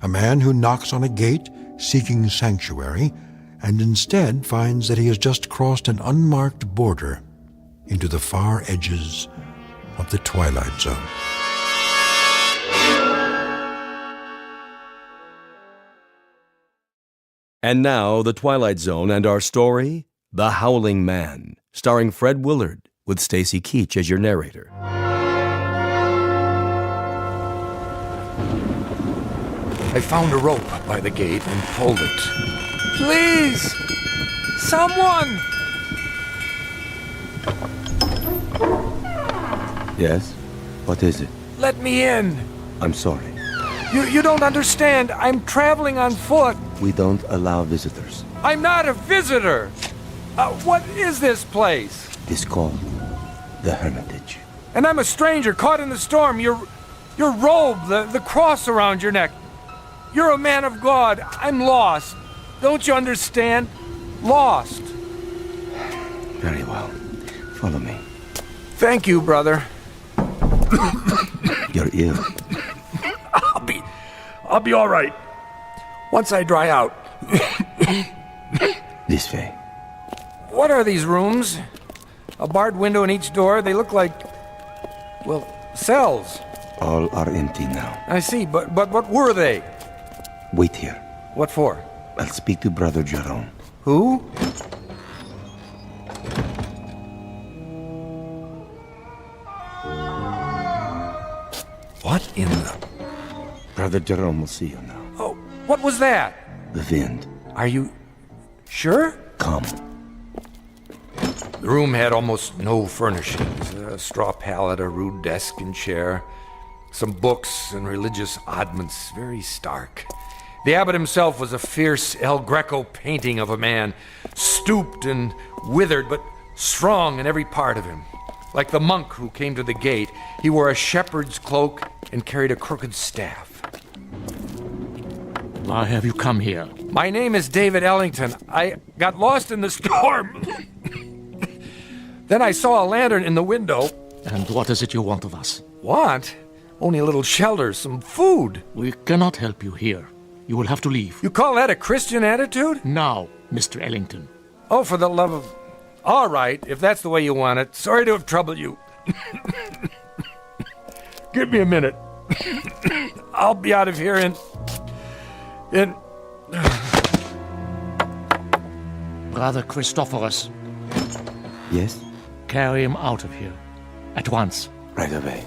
A man who knocks on a gate seeking sanctuary, and instead finds that he has just crossed an unmarked border into the far edges of the Twilight Zone. And now, The Twilight Zone and our story, The Howling Man, starring Fred Willard, with Stacy Keach as your narrator. I found a rope by the gate and pulled it. Please! Someone! Yes? What is it? Let me in! I'm sorry. You don't understand. I'm traveling on foot. We don't allow visitors. I'm not a visitor! What is this place? It's called the Hermitage. And I'm a stranger caught in the storm. Your robe, the cross around your neck. You're a man of God. I'm lost. Don't you understand? Lost. Very well. Follow me. Thank you, brother. You're ill. I'll be all right. Once I dry out. This way. What are these rooms? A barred window in each door. They look like, well, cells. All are empty now. I see, but what were they? Wait here. What for? I'll speak to Brother Jerome. Who? What in the... Brother Jerome will see you now. Oh, what was that? The wind. Are you sure? Come. The room had almost no furnishings. A straw pallet, a rude desk and chair, some books and religious oddments, very stark. The abbot himself was a fierce El Greco painting of a man, stooped and withered, but strong in every part of him. Like the monk who came to the gate, he wore a shepherd's cloak and carried a crooked staff. Why have you come here? My name is David Ellington. I got lost in the storm. Then I saw a lantern in the window. And what is it you want of us? Want? Only a little shelter, some food. We cannot help you here. You will have to leave. You call that a Christian attitude? Now, Mr. Ellington. Oh, for the love of... All right, if that's the way you want it. Sorry to have troubled you. Give me a minute. I'll be out of here in... Brother Christophorus. Yes? Carry him out of here. At once. Right away.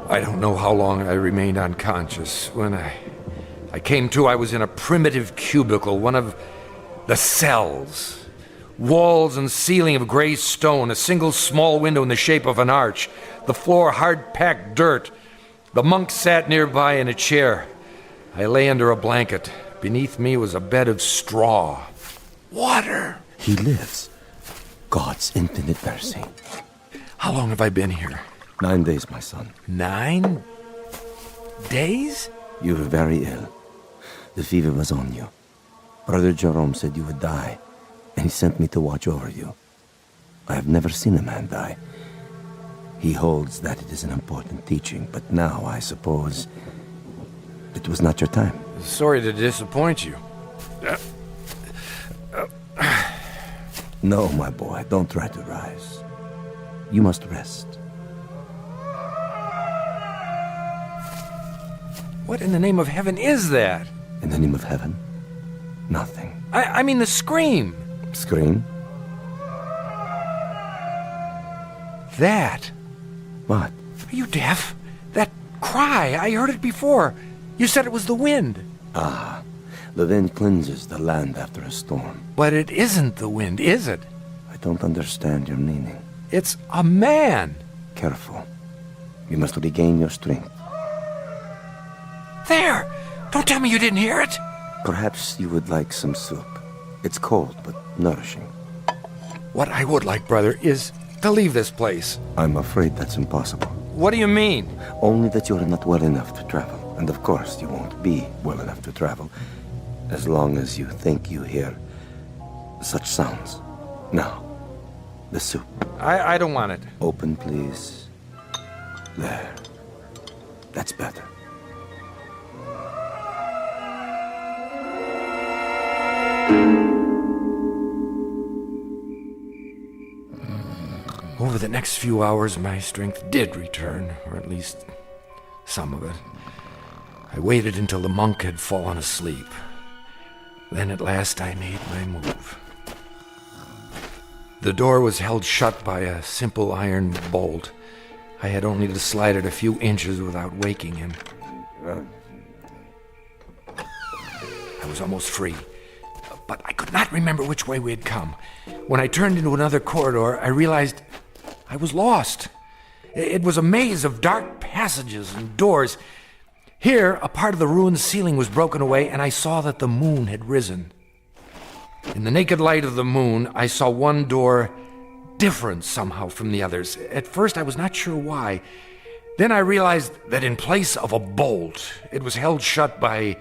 I don't know how long I remained unconscious. When I came to, I was in a primitive cubicle, one of the cells. Walls and ceiling of gray stone, a single small window in the shape of an arch, the floor hard-packed dirt. The monk sat nearby in a chair. I lay under a blanket. Beneath me was a bed of straw. Water! He lives. God's infinite mercy. How long have I been here? 9 days, my son. 9 days? You were very ill. The fever was on you. Brother Jerome said you would die, and he sent me to watch over you. I have never seen a man die. He holds that it is an important teaching, but now I suppose it was not your time. Sorry to disappoint you. No, my boy, don't try to rise. You must rest. What in the name of heaven is that? In the name of heaven? Nothing. I mean the scream. Scream? That. What? Are you deaf? That cry, I heard it before. You said it was the wind. Ah, the wind cleanses the land after a storm. But it isn't the wind, is it? I don't understand your meaning. It's a man. Careful. You must regain your strength. There! Don't tell me you didn't hear it. Perhaps you would like some soup. It's cold, but nourishing. What I would like, brother, is to leave this place. I'm afraid that's impossible. What do you mean? Only that you're not well enough to travel. And of course, you won't be well enough to travel as long as you think you hear such sounds. Now, the soup. I don't want it. Open, please. There. That's better. Over the next few hours, my strength did return, or at least some of it. I waited until the monk had fallen asleep. Then at last I made my move. The door was held shut by a simple iron bolt. I had only to slide it a few inches without waking him. I was almost free, but I could not remember which way we had come. When I turned into another corridor, I realized I was lost. It was a maze of dark passages and doors. Here, a part of the ruined ceiling was broken away, and I saw that the moon had risen. In the naked light of the moon, I saw one door different somehow from the others. At first, I was not sure why. Then I realized that in place of a bolt, it was held shut by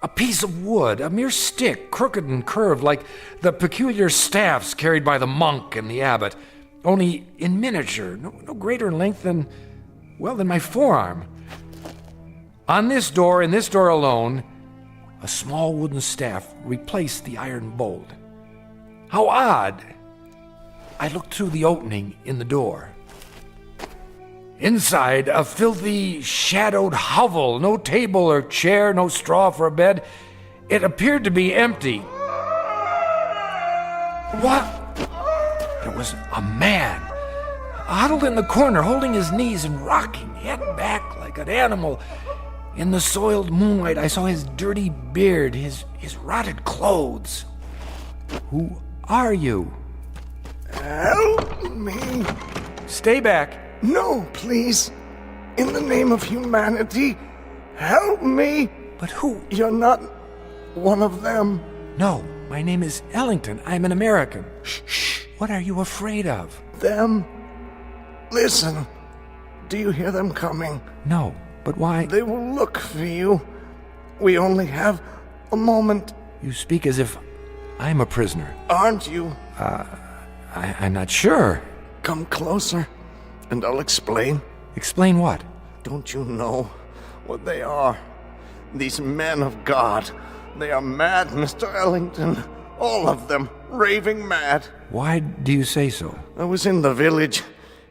a piece of wood, a mere stick, crooked and curved, like the peculiar staffs carried by the monk and the abbot, only in miniature, no greater in length than my forearm. On this door, in this door alone, a small wooden staff replaced the iron bolt. How odd! I looked through the opening in the door. Inside, a filthy, shadowed hovel. No table or chair, no straw for a bed. It appeared to be empty. What? There was a man, huddled in the corner, holding his knees and rocking, head back like an animal. In the soiled moonlight, I saw his dirty beard, his rotted clothes. Who are you? Help me. Stay back. No, please. In the name of humanity, help me. But who? You're not one of them. No, my name is Ellington. I'm an American. Shh. What are you afraid of? Them. Listen. Do you hear them coming? No. But why? They will look for you. We only have a moment. You speak as if I'm a prisoner. Aren't you? I'm not sure. Come closer, and I'll explain. Explain what? Don't you know what they are? These men of God. They are mad, Mr. Ellington. All of them. Raving mad. Why do you say so? I was in the village,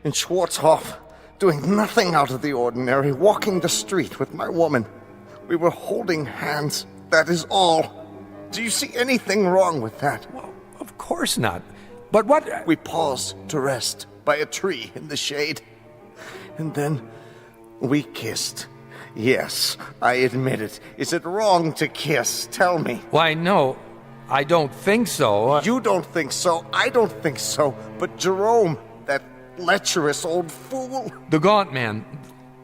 in Schwarzhof, doing nothing out of the ordinary, walking the street with my woman. We were holding hands, that is all. Do you see anything wrong with that? Well, of course not. But what? We paused to rest by a tree in the shade. And then we kissed. Yes, I admit it. Is it wrong to kiss? Tell me. Why, no. I don't think so. You don't think so, I don't think so, but Jerome, that lecherous old fool. The gaunt man,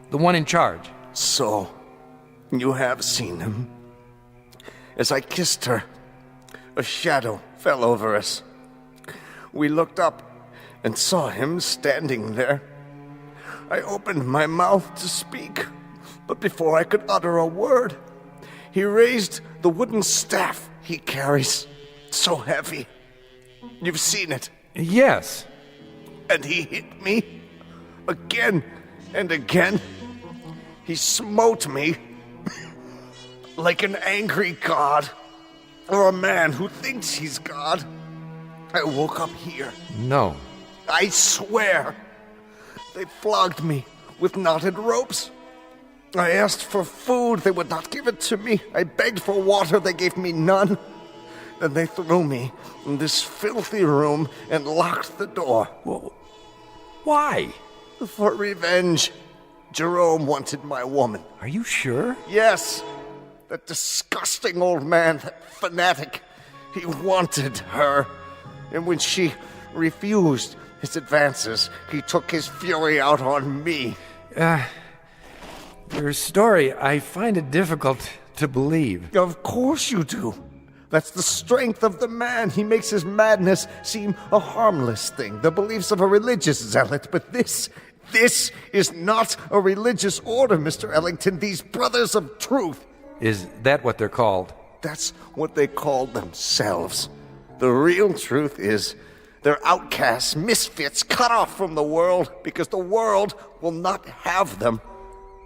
the one in charge. So, you have seen him. As I kissed her, a shadow fell over us. We looked up and saw him standing there. I opened my mouth to speak, but before I could utter a word, he raised the wooden staff he carries, so heavy. You've seen it. Yes. And he hit me again and again. He smote me like an angry god, or a man who thinks he's God. I woke up here. No. I swear. They flogged me with knotted ropes. I asked for food, they would not give it to me. I begged for water, they gave me none. Then they threw me in this filthy room and locked the door. Well, why? For revenge. Jerome wanted my woman. Are you sure? Yes. That disgusting old man, that fanatic. He wanted her. And when she refused his advances, he took his fury out on me. Your story, I find it difficult to believe. Of course you do. That's the strength of the man. He makes his madness seem a harmless thing, the beliefs of a religious zealot. But this is not a religious order, Mr. Ellington. These brothers of truth. Is that what they're called? That's what they call themselves. The real truth is they're outcasts, misfits, cut off from the world because the world will not have them.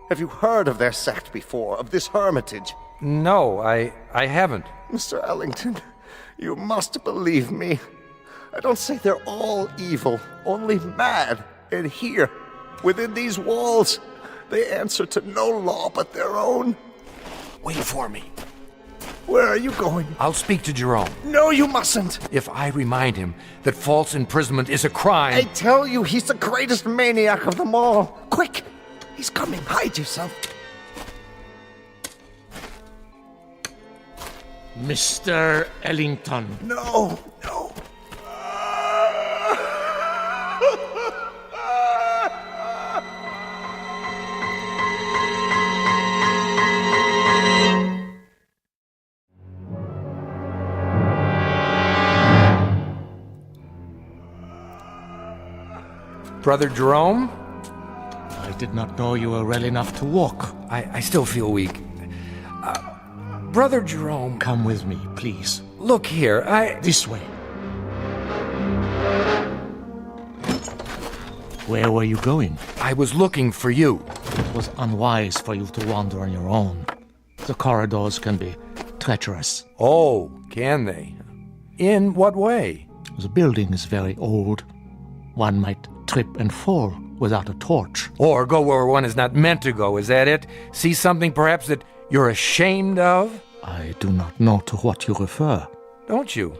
Have you heard of their sect before, of this hermitage? No, I haven't. Mr. Ellington, you must believe me. I don't say they're all evil, only mad. And here, within these walls, they answer to no law but their own. Wait for me. Where are you going? I'll speak to Jerome. No, you mustn't. If I remind him that false imprisonment is a crime... I tell you, he's the greatest maniac of them all. Quick! He's coming. Hide yourself. Mr. Ellington. No. Brother Jerome? I did not know you were well enough to walk. I still feel weak. Brother Jerome... Come with me, please. Look here, This way. Where were you going? I was looking for you. It was unwise for you to wander on your own. The corridors can be treacherous. Oh, can they? In what way? The building is very old. One might trip and fall without a torch. Or go where one is not meant to go, is that it? See something perhaps that you're ashamed of? I do not know to what you refer. Don't you?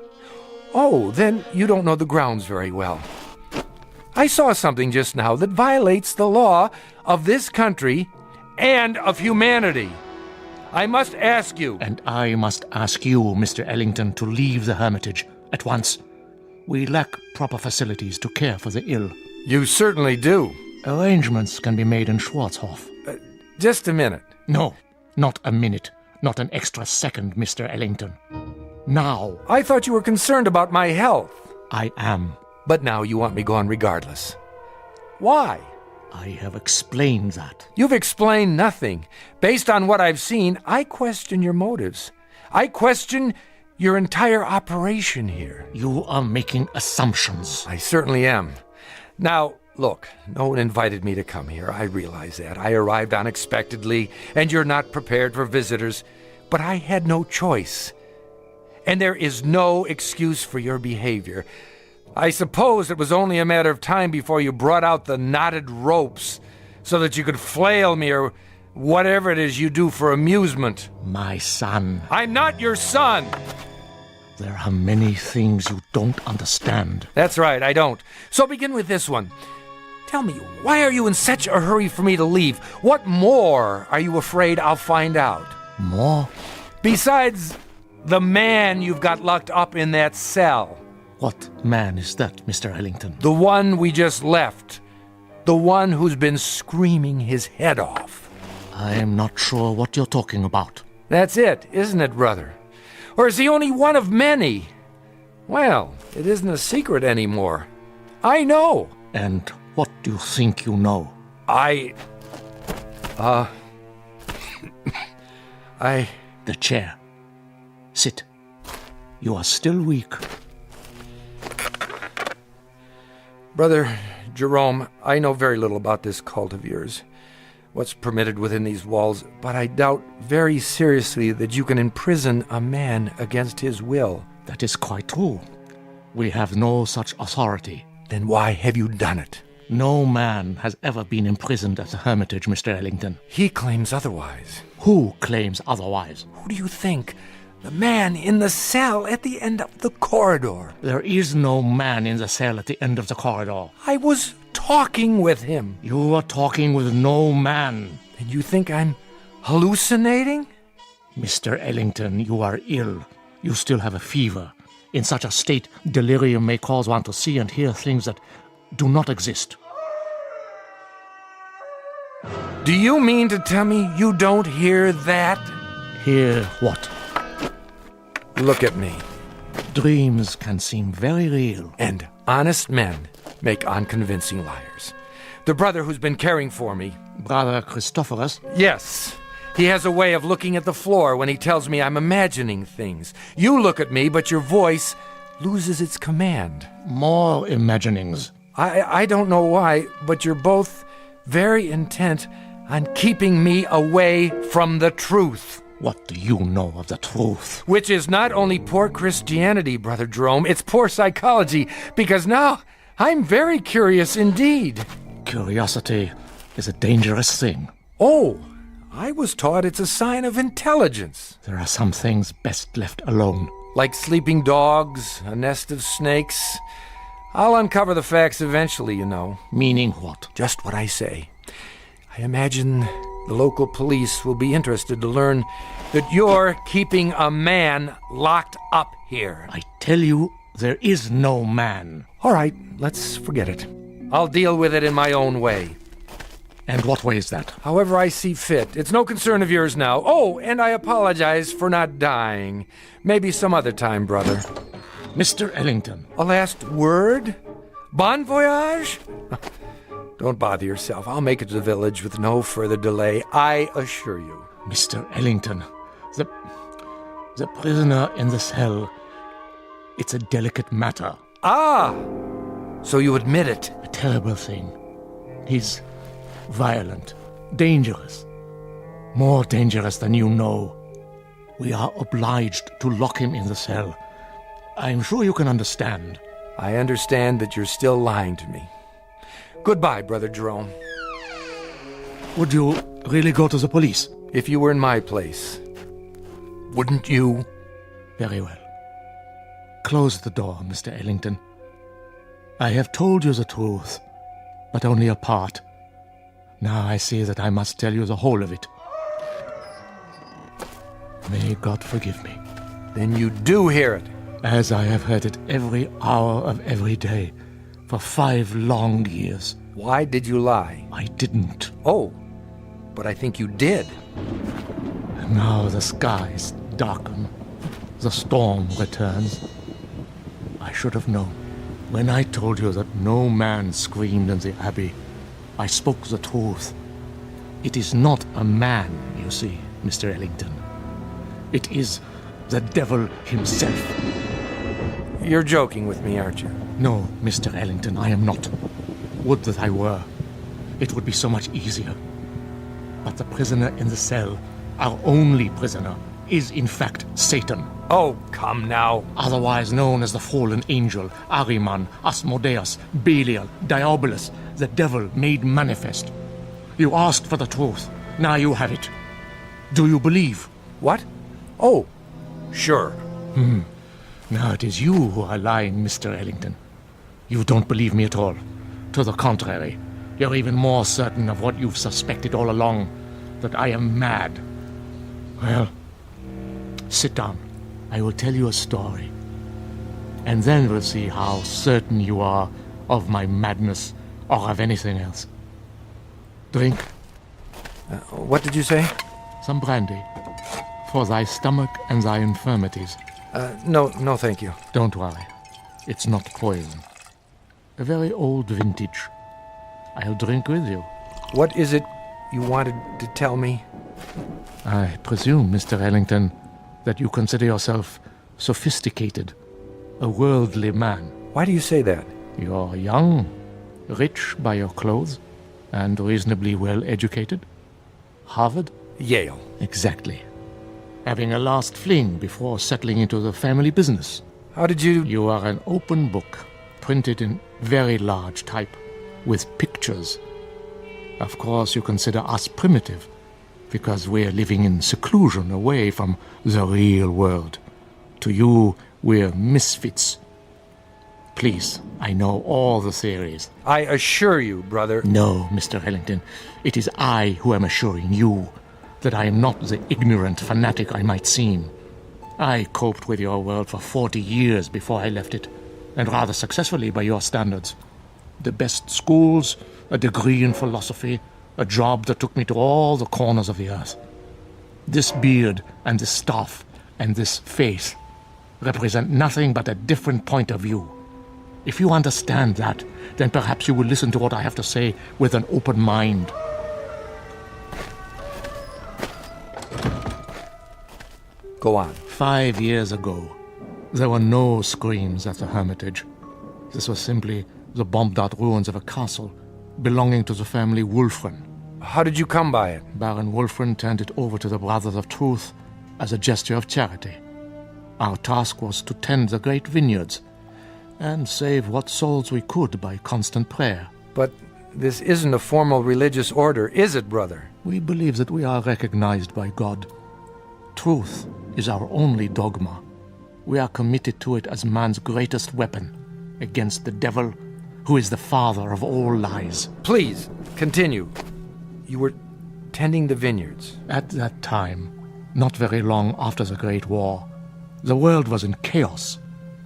Oh, then you don't know the grounds very well. I saw something just now that violates the law of this country and of humanity. I must ask you. And I must ask you, Mr. Ellington, to leave the hermitage at once. We lack proper facilities to care for the ill. You certainly do. Arrangements can be made in Schwarzhof. Just a minute. No, not a minute. Not an extra second, Mr. Ellington. Now. I thought you were concerned about my health. I am. But now you want me gone regardless. Why? I have explained that. You've explained nothing. Based on what I've seen, I question your motives. I question your entire operation here. You are making assumptions. I certainly am. Now, look, no one invited me to come here. I realize that. I arrived unexpectedly, and you're not prepared for visitors. But I had no choice. And there is no excuse for your behavior. I suppose it was only a matter of time before you brought out the knotted ropes so that you could flail me or whatever it is you do for amusement. My son. I'm not your son. There are many things you don't understand. That's right, I don't. So begin with this one. Tell me, why are you in such a hurry for me to leave? What more are you afraid I'll find out? More? Besides The man you've got locked up in that cell. What man is that, Mr. Ellington? The one we just left. The one who's been screaming his head off. I am not sure what you're talking about. That's it, isn't it, brother? Or is he only one of many? Well, it isn't a secret anymore. I know. And what do you think you know? The chair. Sit. You are still weak. Brother Jerome, I know very little about this cult of yours, what's permitted within these walls, but I doubt very seriously that you can imprison a man against his will. That is quite true. We have no such authority. Then why have you done it? No man has ever been imprisoned at the Hermitage, Mr. Ellington. He claims otherwise. Who claims otherwise? Who do you think? The man in the cell at the end of the corridor. There is no man in the cell at the end of the corridor. I was talking with him. You were talking with no man. And you think I'm hallucinating? Mr. Ellington, you are ill. You still have a fever. In such a state, delirium may cause one to see and hear things that do not exist. Do you mean to tell me you don't hear that? Hear what? Look at me. Dreams can seem very real. And honest men make unconvincing liars. The brother who's been caring for me. Brother Christophorus? Yes. He has a way of looking at the floor when he tells me I'm imagining things. You look at me, but your voice loses its command. More imaginings. I don't know why, but you're both very intent on keeping me away from the truth. What do you know of the truth? Which is not only poor Christianity, Brother Jerome, it's poor psychology, because now I'm very curious indeed. Curiosity is a dangerous thing. Oh, I was taught it's a sign of intelligence. There are some things best left alone. Like sleeping dogs, a nest of snakes. I'll uncover the facts eventually, you know. Meaning what? Just what I say. I imagine the local police will be interested to learn that you're keeping a man locked up here. I tell you, there is no man. All right, let's forget it. I'll deal with it in my own way. And what way is that? However I see fit. It's no concern of yours now. Oh, and I apologize for not dying. Maybe some other time, brother. Mr. Ellington. A last word? Bon voyage? Don't bother yourself. I'll make it to the village with no further delay, I assure you. Mr. Ellington, the prisoner in the cell, it's a delicate matter. Ah! So you admit it? A terrible thing. He's violent, dangerous. More dangerous than you know. We are obliged to lock him in the cell. I'm sure you can understand. I understand that you're still lying to me. Goodbye, Brother Jerome. Would you really go to the police? If you were in my place, wouldn't you? Very well. Close the door, Mr. Ellington. I have told you the truth, but only a part. Now I see that I must tell you the whole of it. May God forgive me. Then you do hear it. As I have heard it every hour of every day, for 5 long years. Why did you lie? I didn't. Oh, but I think you did. And now the skies darken. The storm returns. I should have known. When I told you that no man screamed in the abbey, I spoke the truth. It is not a man, you see, Mr. Ellington. It is the devil himself. You're joking with me, aren't you? No, Mr. Ellington, I am not. Would that I were. It would be so much easier. But the prisoner in the cell, our only prisoner, is in fact Satan. Oh, come now. Otherwise known as the fallen angel, Ahriman, Asmodeus, Belial, Diabolus, the devil made manifest. You asked for the truth. Now you have it. Do you believe? What? Oh, sure. Now it is you who are lying, Mr. Ellington. You don't believe me at all. To the contrary, you're even more certain of what you've suspected all along, that I am mad. Well, sit down. I will tell you a story. And then we'll see how certain you are of my madness or of anything else. Drink. What did you say? Some brandy. For thy stomach and thy infirmities. No, thank you. Don't worry. It's not poison. A very old vintage. I'll drink with you. What is it you wanted to tell me? I presume, Mr. Ellington, that you consider yourself sophisticated, a worldly man. Why do you say that? You're young, rich by your clothes, and reasonably well educated. Harvard? Yale. Exactly. Having a last fling before settling into the family business. How did you... You are an open book, printed in very large type, with pictures. Of course, you consider us primitive, because we're living in seclusion away from the real world. To you, we're misfits. Please, I know all the theories. I assure you, brother... No, Mr. Ellington. It is I who am assuring you that I am not the ignorant fanatic I might seem. I coped with your world for 40 years before I left it, and rather successfully by your standards. The best schools, a degree in philosophy, a job that took me to all the corners of the earth. This beard and this staff and this face represent nothing but a different point of view. If you understand that, then perhaps you will listen to what I have to say with an open mind. Go on. 5 years ago, there were no screams at the Hermitage. This was simply the bombed-out ruins of a castle belonging to the family Wolfren. How did you come by it? Baron Wolfren turned it over to the Brothers of Truth as a gesture of charity. Our task was to tend the great vineyards and save what souls we could by constant prayer. But this isn't a formal religious order, is it, brother? We believe that we are recognized by God. Truth is our only dogma. We are committed to it as man's greatest weapon against the devil, who is the father of all lies. Please, continue. You were tending the vineyards. At that time, not very long after the Great War, the world was in chaos.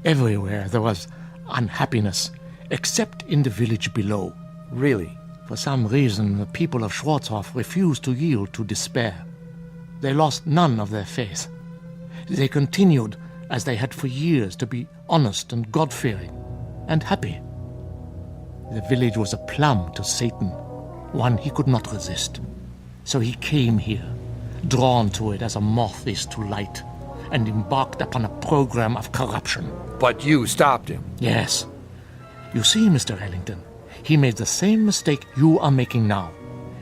Everywhere there was unhappiness, except in the village below. Really? For some reason, the people of Schwarzhof refused to yield to despair. They lost none of their faith. They continued, as they had for years, to be honest and God-fearing and happy. The village was a plum to Satan, one he could not resist. So he came here, drawn to it as a moth is to light, and embarked upon a program of corruption. But you stopped him. Yes. You see, Mr. Ellington, he made the same mistake you are making now.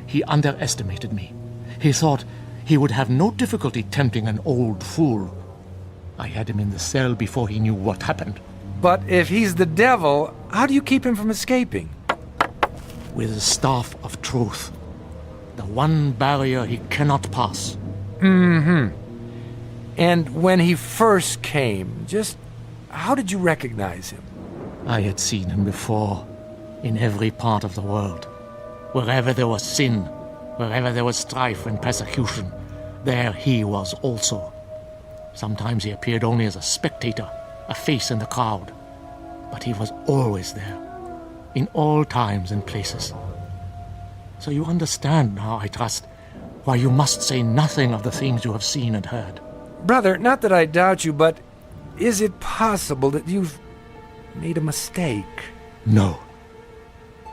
He underestimated me. He thought he would have no difficulty tempting an old fool. I had him in the cell before he knew what happened. But if he's the devil, how do you keep him from escaping? With the staff of truth. The one barrier he cannot pass. Mm-hmm. And when he first came, just how did you recognize him? I had seen him before, in every part of the world. Wherever there was sin, wherever there was strife and persecution, there he was also. Sometimes he appeared only as a spectator, a face in the crowd. But he was always there, in all times and places. So you understand now, I trust, why you must say nothing of the things you have seen and heard. Brother, not that I doubt you, but is it possible that you've made a mistake? No.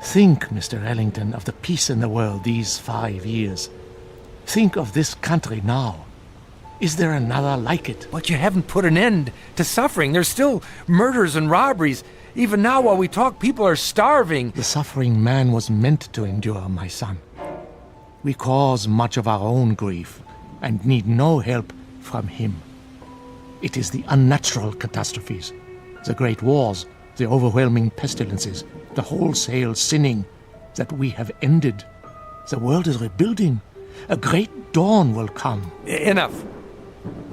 Think, Mr. Ellington, of the peace in the world these 5 years. Think of this country now. Is there another like it? But you haven't put an end to suffering. There's still murders and robberies. Even now, while we talk, people are starving. The suffering man was meant to endure, my son. We cause much of our own grief and need no help from him. It is the unnatural catastrophes, the great wars, the overwhelming pestilences, the wholesale sinning that we have ended. The world is rebuilding. A great dawn will come. Enough.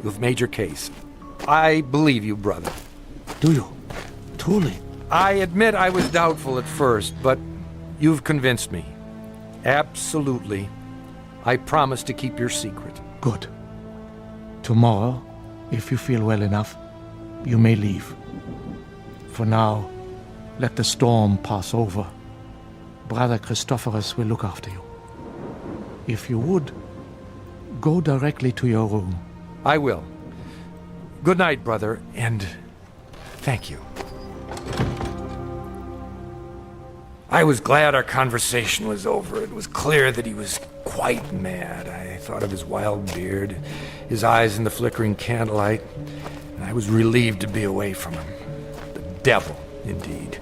You've made your case. I believe you, brother. Do you? Truly? I admit I was doubtful at first, but you've convinced me. Absolutely. I promise to keep your secret. Good. Tomorrow, If you feel well enough, you may leave. For now, let the storm pass over. Brother Christophorus will look after you. If you would, go directly to your room. I will. Good night, brother, and thank you. I was glad our conversation was over. It was clear that he was quite mad. I thought of his wild beard, his eyes in the flickering candlelight, and I was relieved to be away from him. The devil, indeed.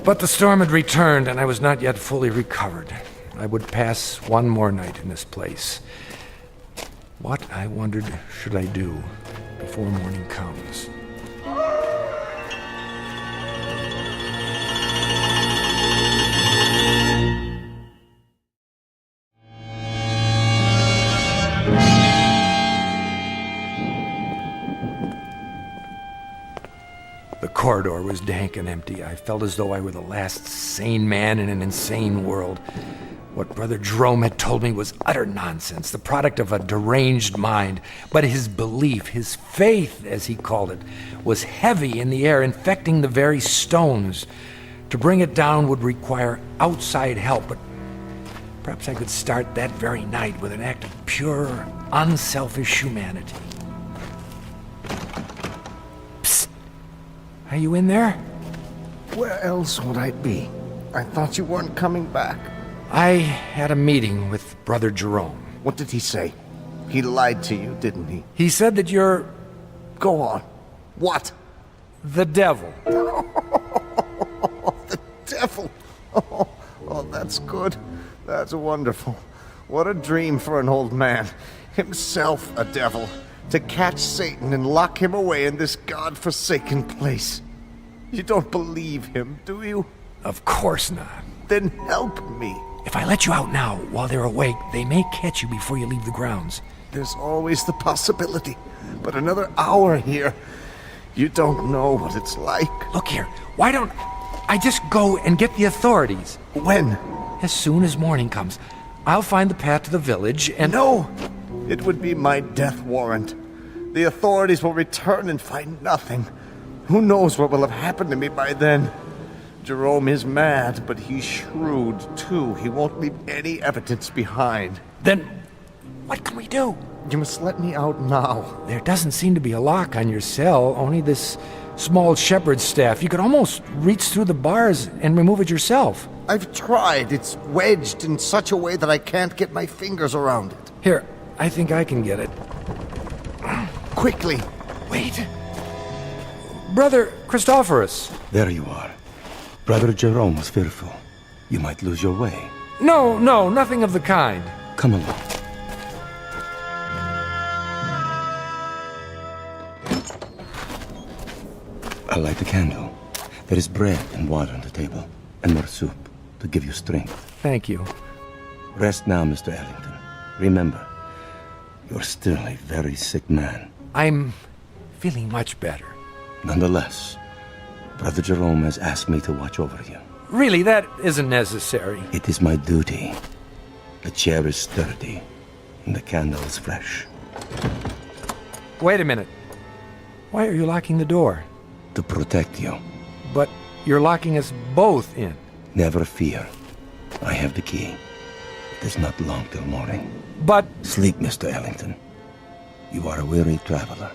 But the storm had returned, and I was not yet fully recovered. I would pass one more night in this place. What, I wondered, should I do before morning comes? The corridor was dank and empty. I felt as though I were the last sane man in an insane world. What Brother Jerome had told me was utter nonsense, the product of a deranged mind. But his belief, his faith, as he called it, was heavy in the air, infecting the very stones. To bring it down would require outside help, but perhaps I could start that very night with an act of pure, unselfish humanity. Are you in there? Where else would I be? I thought you weren't coming back. I had a meeting with Brother Jerome. What did he say? He lied to you, didn't he? He said that you're... Go on. What? The devil. The devil. Oh, that's good. That's wonderful. What a dream for an old man. Himself a devil. To catch Satan and lock him away in this God-forsaken place. You don't believe him, do you? Of course not. Then help me. If I let you out now, while they're awake, they may catch you before you leave the grounds. There's always the possibility. But another hour here, you don't know what it's like. Look here, why don't I just go and get the authorities? When? As soon as morning comes. I'll find the path to the village and... No! It would be my death warrant. The authorities will return and find nothing. Who knows what will have happened to me by then? Jerome is mad, but he's shrewd, too. He won't leave any evidence behind. Then, what can we do? You must let me out now. There doesn't seem to be a lock on your cell, only this small shepherd's staff. You could almost reach through the bars and remove it yourself. I've tried. It's wedged in such a way that I can't get my fingers around it. Here, I think I can get it. Quickly. Wait. Brother Christophorus. There you are. Brother Jerome was fearful. You might lose your way. No, nothing of the kind. Come along. I'll light the candle. There is bread and water on the table, and more soup to give you strength. Thank you. Rest now, Mr. Ellington. Remember, you're still a very sick man. I'm feeling much better. Nonetheless, Brother Jerome has asked me to watch over you. Really, that isn't necessary. It is my duty. The chair is sturdy, and the candle is fresh. Wait a minute. Why are you locking the door? To protect you. But you're locking us both in. Never fear. I have the key. It is not long till morning. But... Sleep, Mr. Ellington. You are a weary traveler.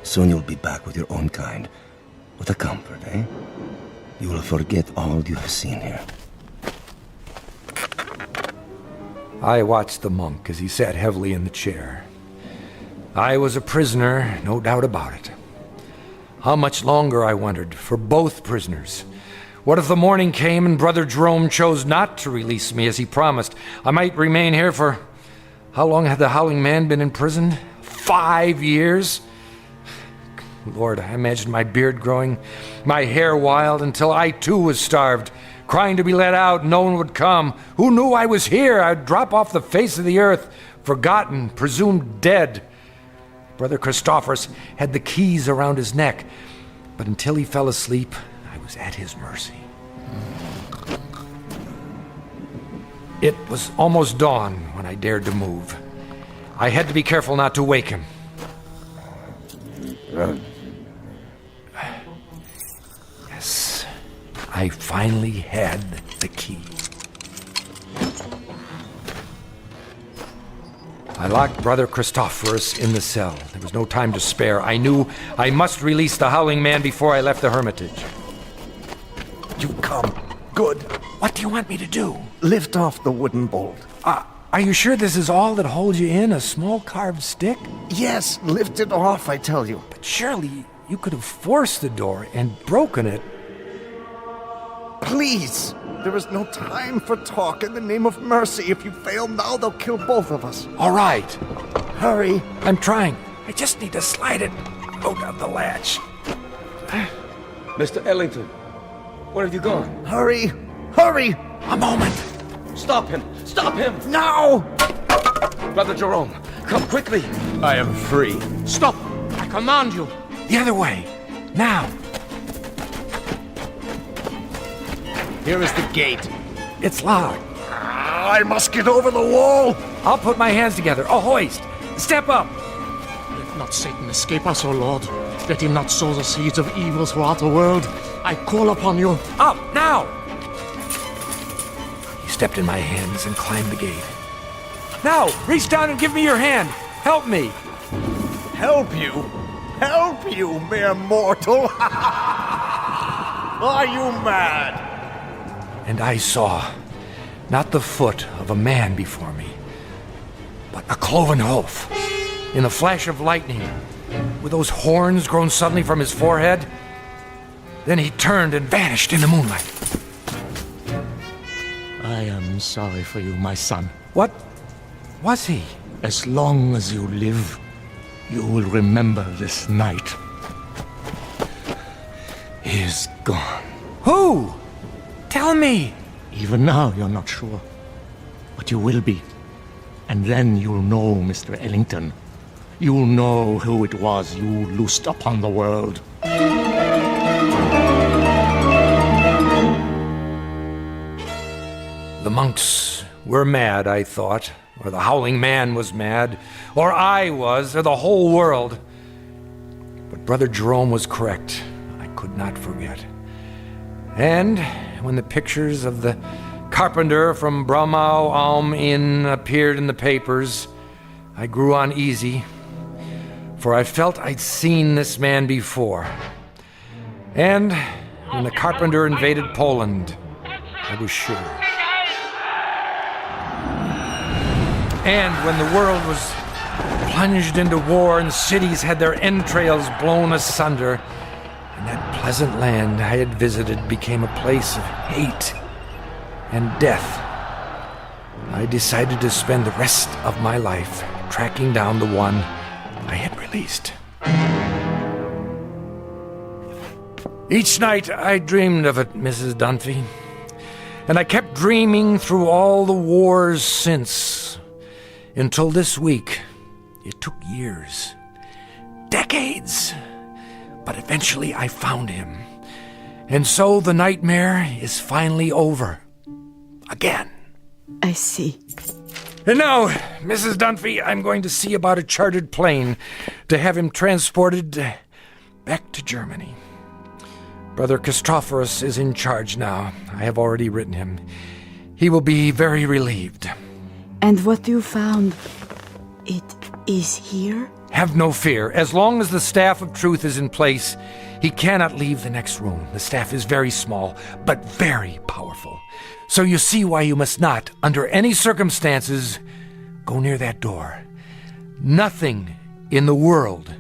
Soon you'll be back with your own kind. With a comfort, eh? You will forget all you have seen here. I watched the monk as he sat heavily in the chair. I was a prisoner, no doubt about it. How much longer, I wondered, for both prisoners? What if the morning came and Brother Jerome chose not to release me as he promised? I might remain here for... How long had the Howling Man been in prison? 5 years? Lord, I imagined my beard growing, my hair wild, until I too was starved, crying to be let out. No one would come. Who knew I was here? I'd drop off the face of the earth, forgotten, presumed dead. Brother Christophorus had the keys around his neck, but until he fell asleep, I was at his mercy. It was almost dawn when I dared to move. I had to be careful not to wake him. Yes, I finally had the key. I locked Brother Christophorus in the cell. There was no time to spare. I knew I must release the Howling Man before I left the hermitage. You've come. Good. What do you want me to do? Lift off the wooden bolt. Are you sure this is all that holds you in? A small carved stick? Yes, lift it off, I tell you. But surely you could have forced the door and broken it. Please! There is no time for talk. In the name of mercy, if you fail now, they'll kill both of us. All right. Hurry. I'm trying. I just need to slide it out of the latch. Mr. Ellington, where have you gone? Hurry! Hurry! A moment. Stop him! Stop him! Now! Brother Jerome, come quickly. I am free. Stop! I command you. The other way. Now. Here is the gate. It's locked. I must get over the wall. I'll put my hands together. A hoist. Step up. Let not Satan escape us, O Lord. Let him not sow the seeds of evil throughout the world. I call upon you. Up, now! He stepped in my hands and climbed the gate. Now, reach down and give me your hand. Help me. Help you? Help you, mere mortal? Are you mad? And I saw not the foot of a man before me, but a cloven hoof. In a flash of lightning, with those horns grown suddenly from his forehead, then he turned and vanished in the moonlight. I am sorry for you, my son. What was he? As long as you live, you will remember this night. He is gone. Who? Tell me. Even now, you're not sure. But you will be. And then you'll know, Mr. Ellington. You'll know who it was you loosed upon the world. The monks were mad, I thought. Or the Howling Man was mad. Or I was, or the whole world. But Brother Jerome was correct. I could not forget. And when the pictures of the carpenter from Bromau Alm Inn appeared in the papers, I grew uneasy, for I felt I'd seen this man before. And when the carpenter invaded Poland, I was sure. And when the world was plunged into war and cities had their entrails blown asunder, and that pleasant land I had visited became a place of hate and death, I decided to spend the rest of my life tracking down the one I had released. Each night I dreamed of it, Mrs. Dunphy, and I kept dreaming through all the wars since, until this week. It took years, decades, but eventually I found him. And so the nightmare is finally over. Again. I see. And now, Mrs. Dunphy, I'm going to see about a chartered plane to have him transported back to Germany. Brother Christophorus is in charge now. I have already written him. He will be very relieved. And what you found, it is here? Have no fear. As long as the staff of truth is in place, he cannot leave the next room. The staff is very small, but very powerful. So you see why you must not, under any circumstances, go near that door. Nothing in the world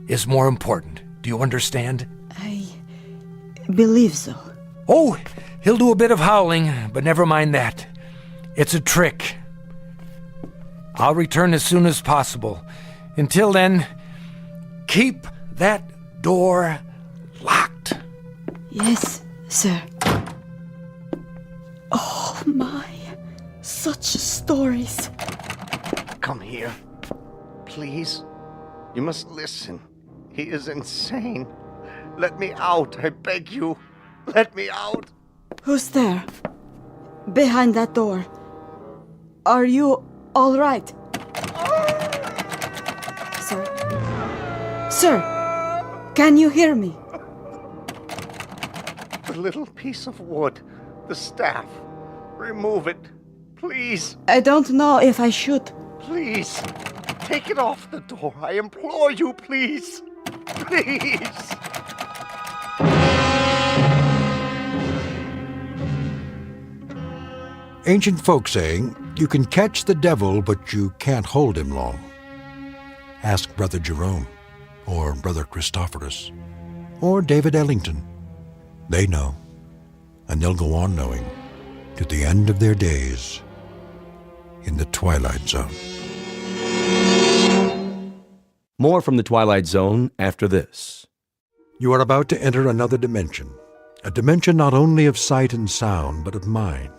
is more important. Do you understand? I believe so. Oh, he'll do a bit of howling, but never mind that. It's a trick. I'll return as soon as possible. Until then, keep that door locked. Yes, sir. Oh my, such stories. Come here. Please. You must listen. He is insane. Let me out, I beg you. Let me out. Who's there? Behind that door. Are you all right? Sir? Sir, Can you hear me? The little piece of wood, the staff. Remove it, please. I don't know if I should. Please. Take it off the door. I implore you, please. Please. Ancient folk saying, you can catch the devil, but you can't hold him long. Ask Brother Jerome, or Brother Christophorus, or David Ellington. They know, and they'll go on knowing to the end of their days in the Twilight Zone. More from the Twilight Zone after this. You are about to enter another dimension, a dimension not only of sight and sound, but of mind,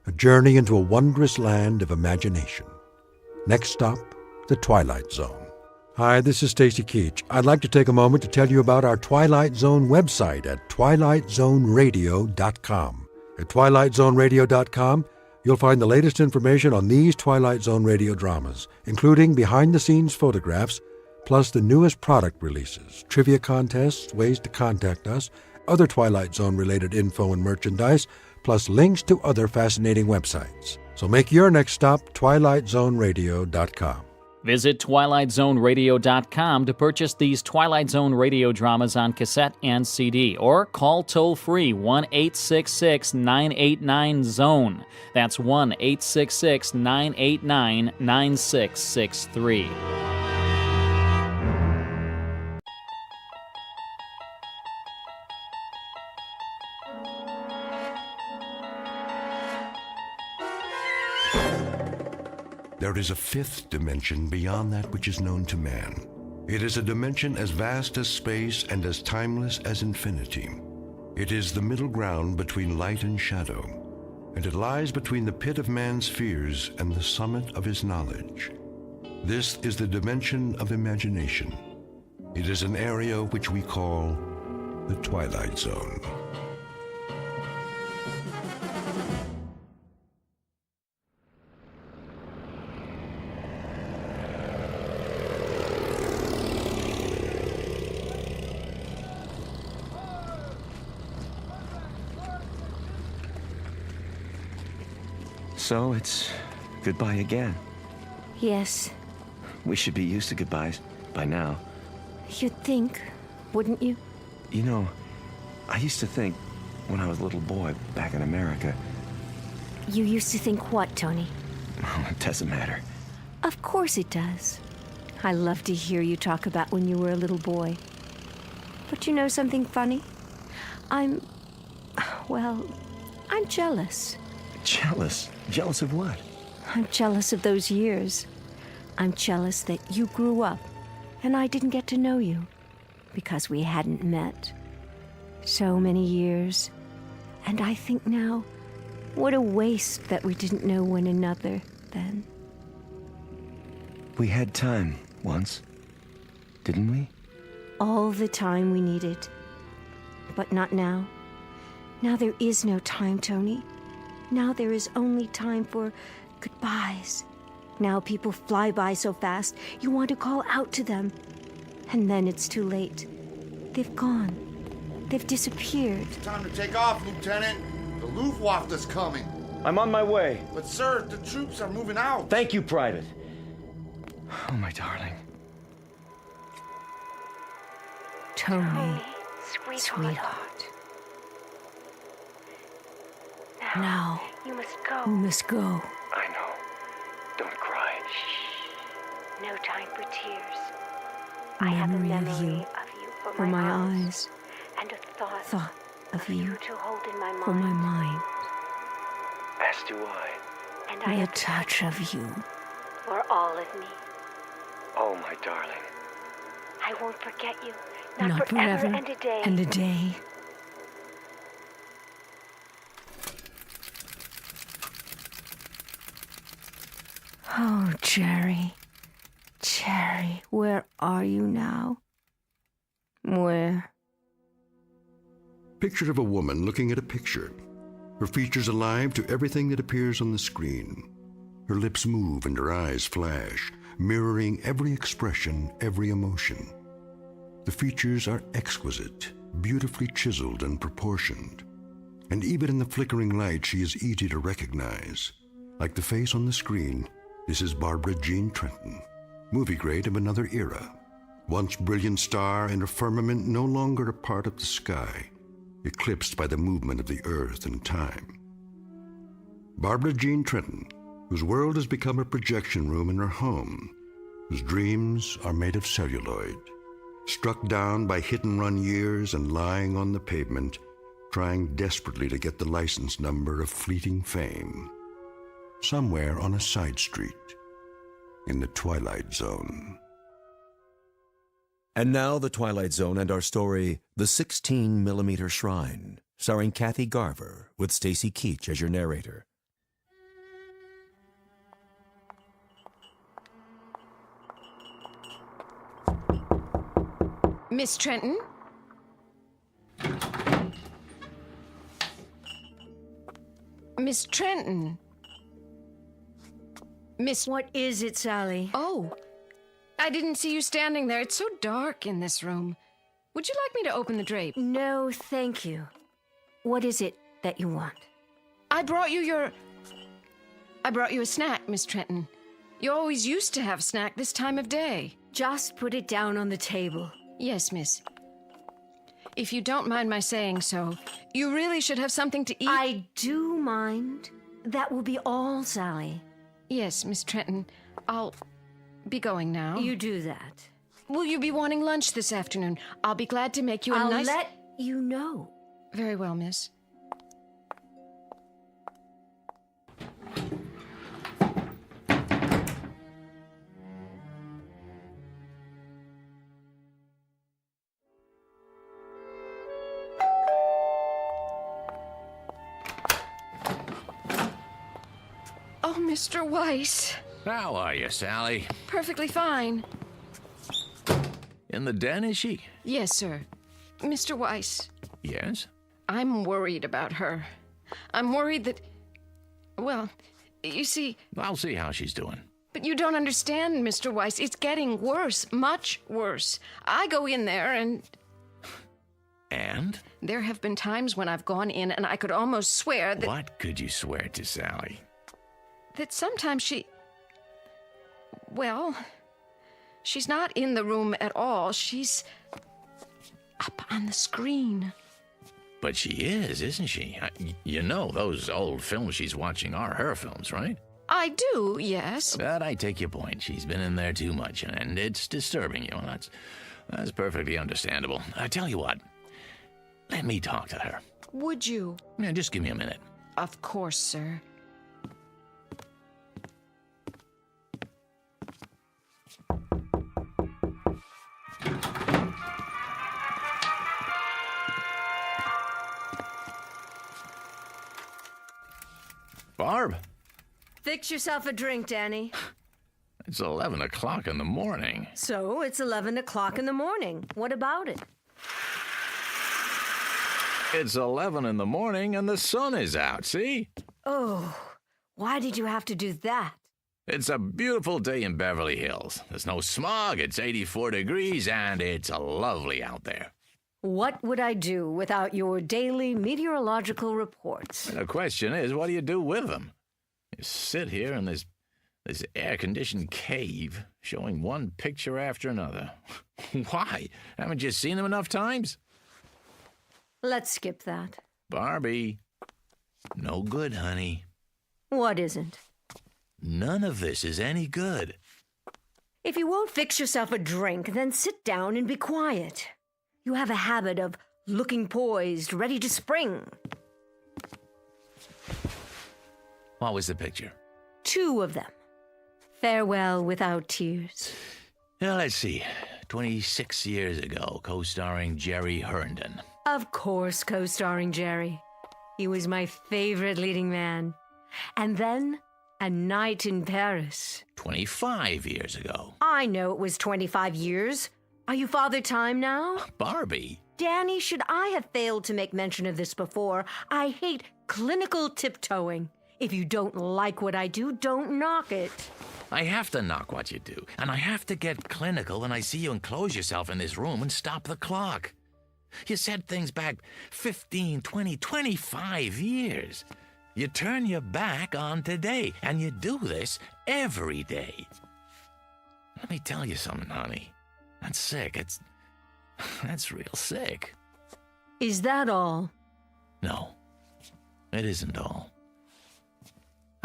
a journey into a wondrous land of imagination. Next stop, the Twilight Zone. Hi, this is Stacy Keach. I'd like to take a moment to tell you about our Twilight Zone website at twilightzoneradio.com. At twilightzoneradio.com, you'll find the latest information on these Twilight Zone radio dramas, including behind-the-scenes photographs, plus the newest product releases, trivia contests, ways to contact us, other Twilight Zone-related info and merchandise, plus links to other fascinating websites. So make your next stop twilightzoneradio.com. Visit twilightzoneradio.com to purchase these Twilight Zone radio dramas on cassette and CD, or call toll-free 1-866-989-ZONE. That's 1-866-989-9663. There is a fifth dimension beyond that which is known to man. It is a dimension as vast as space and as timeless as infinity. It is the middle ground between light and shadow, and it lies between the pit of man's fears and the summit of his knowledge. This is the dimension of imagination. It is an area which we call the Twilight Zone. So it's goodbye again. Yes. We should be used to goodbyes by now. You'd think, wouldn't you? You know, I used to think when I was a little boy back in America. You used to think what, Tony? Oh, it doesn't matter. Of course it does. I love to hear you talk about when you were a little boy. But you know something funny? I'm jealous. Jealous? Jealous of what? I'm jealous of those years. I'm jealous that you grew up and I didn't get to know you because we hadn't met. So many years. And I think now, what a waste that we didn't know one another then. We had time once, didn't we? All the time we needed. But not now. Now there is no time, Tony. Now there is only time for goodbyes. Now people fly by so fast, you want to call out to them. And then it's too late. They've gone. They've disappeared. It's time to take off, Lieutenant. The Luftwaffe is coming. I'm on my way. But, sir, the troops are moving out. Thank you, Private. Oh, my darling. Tony, sweetheart. Now, you must go. You must go. I know. Don't cry. Shh. No time for tears. I have a memory of you for my eyes, and a thought of you to hold in my mind. for my mind, As do I. And the touch of you. For all of me. Oh, my darling. I won't forget you. Not forever forever and a day. and a day. Oh, Jerry. Jerry, where are you now? Where? Picture of a woman looking at a picture. Her features alive to everything that appears on the screen. Her lips move and her eyes flash, mirroring every expression, every emotion. The features are exquisite, beautifully chiseled and proportioned. And even in the flickering light, she is easy to recognize. Like the face on the screen, this is Barbara Jean Trenton, movie grade of another era. Once brilliant star in a firmament no longer a part of the sky, eclipsed by the movement of the earth and time. Barbara Jean Trenton, whose world has become a projection room in her home, whose dreams are made of celluloid, struck down by hit-and-run years and lying on the pavement, trying desperately to get the license number of fleeting fame, somewhere on a side street in the Twilight Zone. And now the Twilight Zone and our story, The 16mm Shrine, starring Kathy Garver, with Stacy Keach as your narrator. Miss Trenton? Miss Trenton? Miss... What is it, Sally? Oh, I didn't see you standing there. It's so dark in this room. Would you like me to open the drape? No, thank you. What is it that you want? I brought you a snack, Miss Trenton. You always used to have snack this time of day. Just put it down on the table. Yes, miss. If you don't mind my saying so, you really should have something to eat. I do mind. That will be all, Sally. Yes, Miss Trenton. I'll be going now. You do that. Will you be wanting lunch this afternoon? I'll be glad to make you a nice... I'll let you know. Very well, miss. Oh, Mr. Weiss. How are you, Sally? Perfectly fine. In the den, is she? Yes, sir. Mr. Weiss. Yes? I'm worried about her. I'm worried that... Well, you see... I'll see how she's doing. But you don't understand, Mr. Weiss. It's getting worse, much worse. I go in there and... And? There have been times when I've gone in and I could almost swear that... What could you swear to, Sally? That sometimes she... Well, she's not in the room at all. She's up on the screen. But she is, isn't she? You know those old films she's watching are her films, right? I do, yes. But I take your point. She's been in there too much, and it's disturbing you. That's perfectly understandable. I tell you what. Let me talk to her. Would you? Yeah, just give me a minute. Of course, sir. Barb? Fix yourself a drink, Danny. It's 11 o'clock in the morning. So, it's 11 o'clock in the morning. What about it? It's 11 in the morning and the sun is out, see? Oh, why did you have to do that? It's a beautiful day in Beverly Hills. There's no smog, it's 84 degrees, and it's lovely out there. What would I do without your daily meteorological reports? The question is, what do you do with them? You sit here in this air-conditioned cave, showing one picture after another. Why? Haven't you seen them enough times? Let's skip that. Barbie. No good, honey. What isn't? None of this is any good. If you won't fix yourself a drink, then sit down and be quiet. You have a habit of looking poised, ready to spring. What was the picture? 2 of them. Farewell without tears. Now, let's see. 26 years ago, co-starring Jerry Herndon. Of course, co-starring Jerry. He was my favorite leading man. And then, A Night in Paris. 25 years ago. I know it was 25 years. Are you Father Time now? Barbie. Danny, should I have failed to make mention of this before? I hate clinical tiptoeing. If you don't like what I do, don't knock it. I have to knock what you do, and I have to get clinical when I see you enclose yourself in this room and stop the clock. You said things back 15, 20, 25 years. You turn your back on today, and you do this every day. Let me tell you something, honey. That's sick. That's real sick. Is that all? No, it isn't all.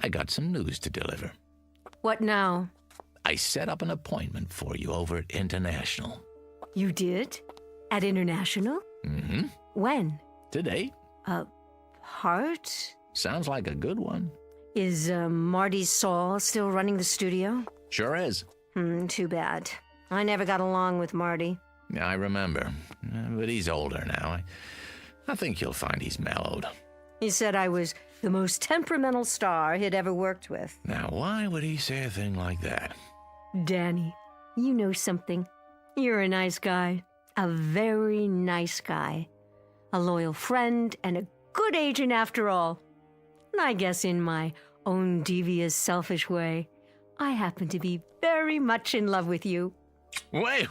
I got some news to deliver. What now? I set up an appointment for you over at International. You did? At International? Mm-hmm. When? Today. Heart? Sounds like a good one. Is Marty Saul still running the studio? Sure is. Too bad. I never got along with Marty. Yeah, I remember. But he's older now. I think you'll find he's mellowed. He said I was the most temperamental star he'd ever worked with. Now, why would he say a thing like that? Danny, you know something. You're a nice guy. A very nice guy. A loyal friend and a good agent after all. And I guess in my own devious, selfish way, I happen to be very much in love with you. Wait.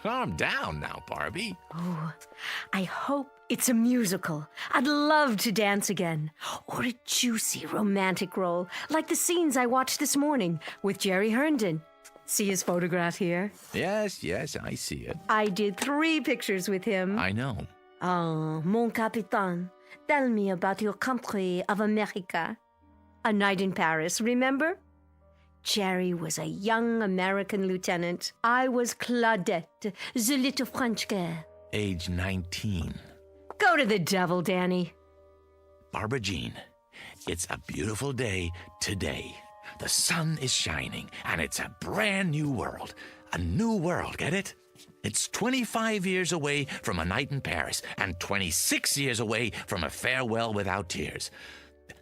Calm down now, Barbie. Oh, I hope it's a musical. I'd love to dance again. Or a juicy romantic role, like the scenes I watched this morning with Jerry Herndon. See his photograph here? Yes, I see it. I did 3 pictures with him. I know. Oh, mon capitaine, tell me about your country of America. A Night in Paris, remember? Jerry was a young American lieutenant. I was Claudette, the little French girl. Age 19. Go to the devil, Danny. Barbara Jean, it's a beautiful day today. The sun is shining, and it's a brand new world. A new world, get it? It's 25 years away from A Night in Paris, and 26 years away from A Farewell Without Tears.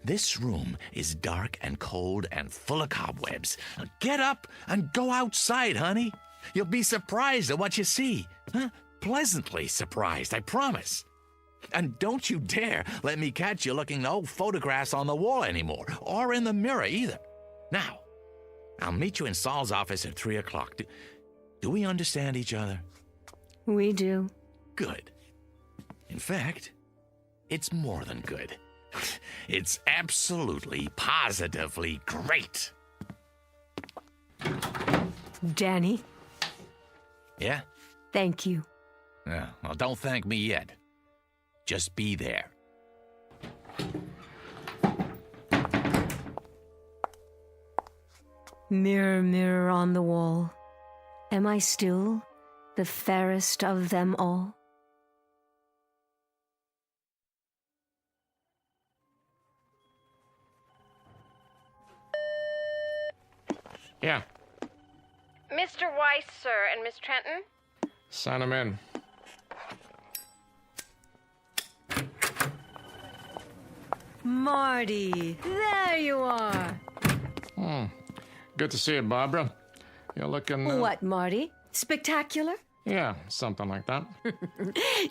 This room is dark and cold and full of cobwebs. Get up and go outside, honey. You'll be surprised at what you see. Huh? Pleasantly surprised, I promise. And don't you dare let me catch you looking at old photographs on the wall anymore, or in the mirror either. Now, I'll meet you in Saul's office at 3 o'clock. Do we understand each other? We do. Good. In fact, it's more than good. It's absolutely, positively great. Danny? Yeah? Thank you. Well, don't thank me yet. Just be there. Mirror, mirror on the wall, am I still the fairest of them all? Yeah, Mr. Weiss, sir, and Miss Trenton? sign him in. Marty, there you are. Good to see you, Barbara. You're looking... What, Marty? Spectacular? Yeah, something like that.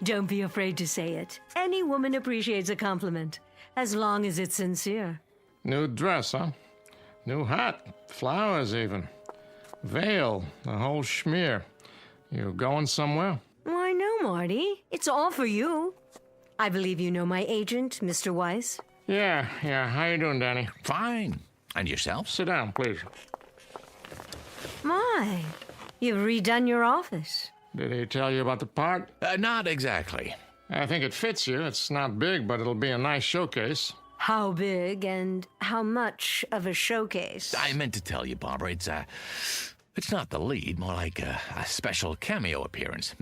Don't be afraid to say it. Any woman appreciates a compliment, as long as it's sincere. New dress, huh? New hat, flowers even. Veil, the whole schmear. You going somewhere? Why, no, Marty. It's all for you. I believe you know my agent, Mr. Weiss. Yeah. How you doing, Danny? Fine. And yourself? Sit down, please. My, you've redone your office. Did he tell you about the part? Not exactly. I think it fits you. It's not big, but it'll be a nice showcase. How big and how much of a showcase? I meant to tell you, Barbara, it's not the lead, more like a special cameo appearance.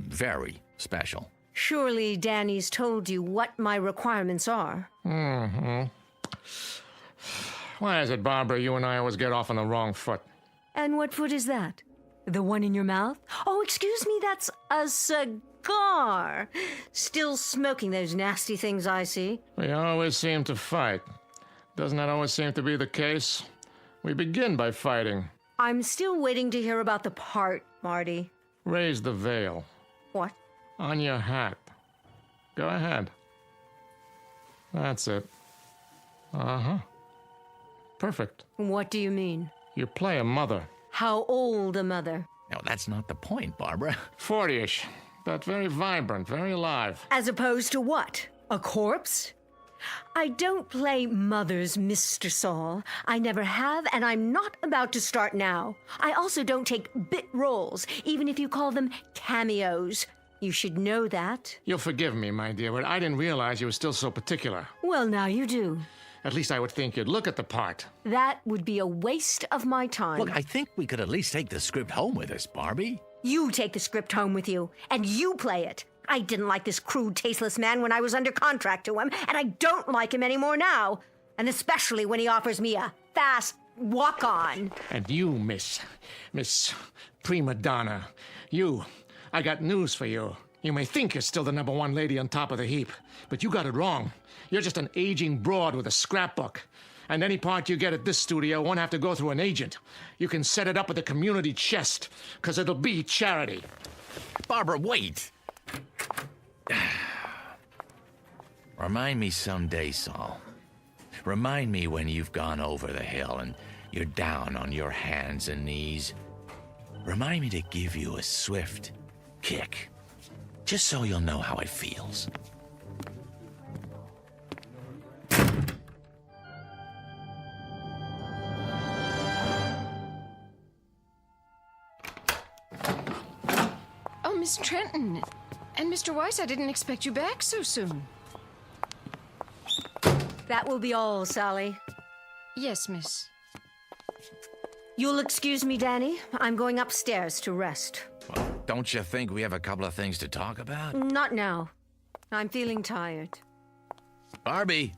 Very special. Surely Danny's told you what my requirements are. Mm-hmm. Why is it, Barbara, you and I always get off on the wrong foot? And what foot is that? The one in your mouth? Oh, excuse me, that's a cigar. Still smoking those nasty things I see. We always seem to fight. Doesn't that always seem to be the case? We begin by fighting. I'm still waiting to hear about the part, Marty. Raise the veil. What? On your hat. Go ahead. That's it. Uh-huh. Perfect. What do you mean? You play a mother. How old a mother? No, that's not the point, Barbara. 40-ish, but very vibrant, very alive. As opposed to what? A corpse? I don't play mothers, Mr. Saul. I never have, and I'm not about to start now. I also don't take bit roles, even if you call them cameos. You should know that. You'll forgive me, my dear, but I didn't realize you were still so particular. Well, now you do. At least I would think you'd look at the part. That would be a waste of my time. Look, I think we could at least take the script home with us, Barbie. You take the script home with you, and you play it. I didn't like this crude, tasteless man when I was under contract to him, and I don't like him anymore now. And especially when he offers me a fast walk-on. And you, Miss Prima Donna, I got news for you. You may think you're still the number one lady on top of the heap, but you got it wrong. You're just an aging broad with a scrapbook. And any part you get at this studio won't have to go through an agent. You can set it up with a community chest, because it'll be charity. Barbara, wait! Remind me someday, Saul. Remind me when you've gone over the hill and you're down on your hands and knees. Remind me to give you a swift kick, just so you'll know how it feels. Oh, Miss Trenton. And Mr. Weiss, I didn't expect you back so soon. That will be all, Sally. Yes, miss. You'll excuse me, Danny. I'm going upstairs to rest. Well, don't you think we have a couple of things to talk about? Not now. I'm feeling tired. Barbie!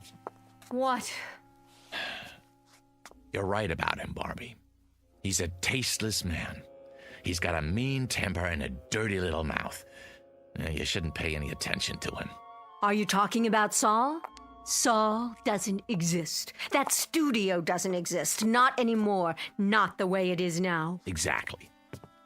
What? You're right about him, Barbie. He's a tasteless man. He's got a mean temper and a dirty little mouth. You shouldn't pay any attention to him. Are you talking about Saul? Saul doesn't exist. That studio doesn't exist. Not anymore. Not the way it is now. Exactly.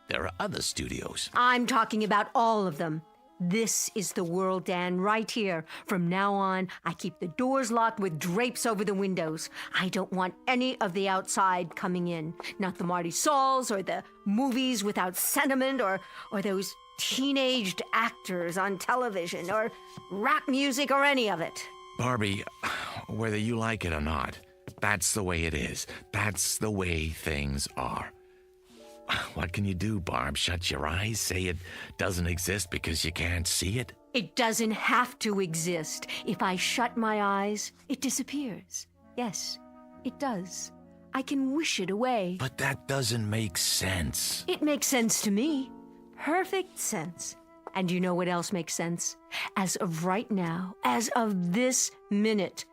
There are other studios. I'm talking about all of them. This is the world, Dan, right here. From now on, I keep the doors locked with drapes over the windows. I don't want any of the outside coming in. Not the Marty Sauls or the movies without sentiment or those teenaged actors on television or rap music or any of it. Barbie, whether you like it or not, that's the way it is. That's the way things are. What can you do, Barb? Shut your eyes? Say it doesn't exist because you can't see it? It doesn't have to exist. If I shut my eyes, it disappears. Yes, it does. I can wish it away. But that doesn't make sense. It makes sense to me. Perfect sense. And you know what else makes sense? As of right now, as of this minute,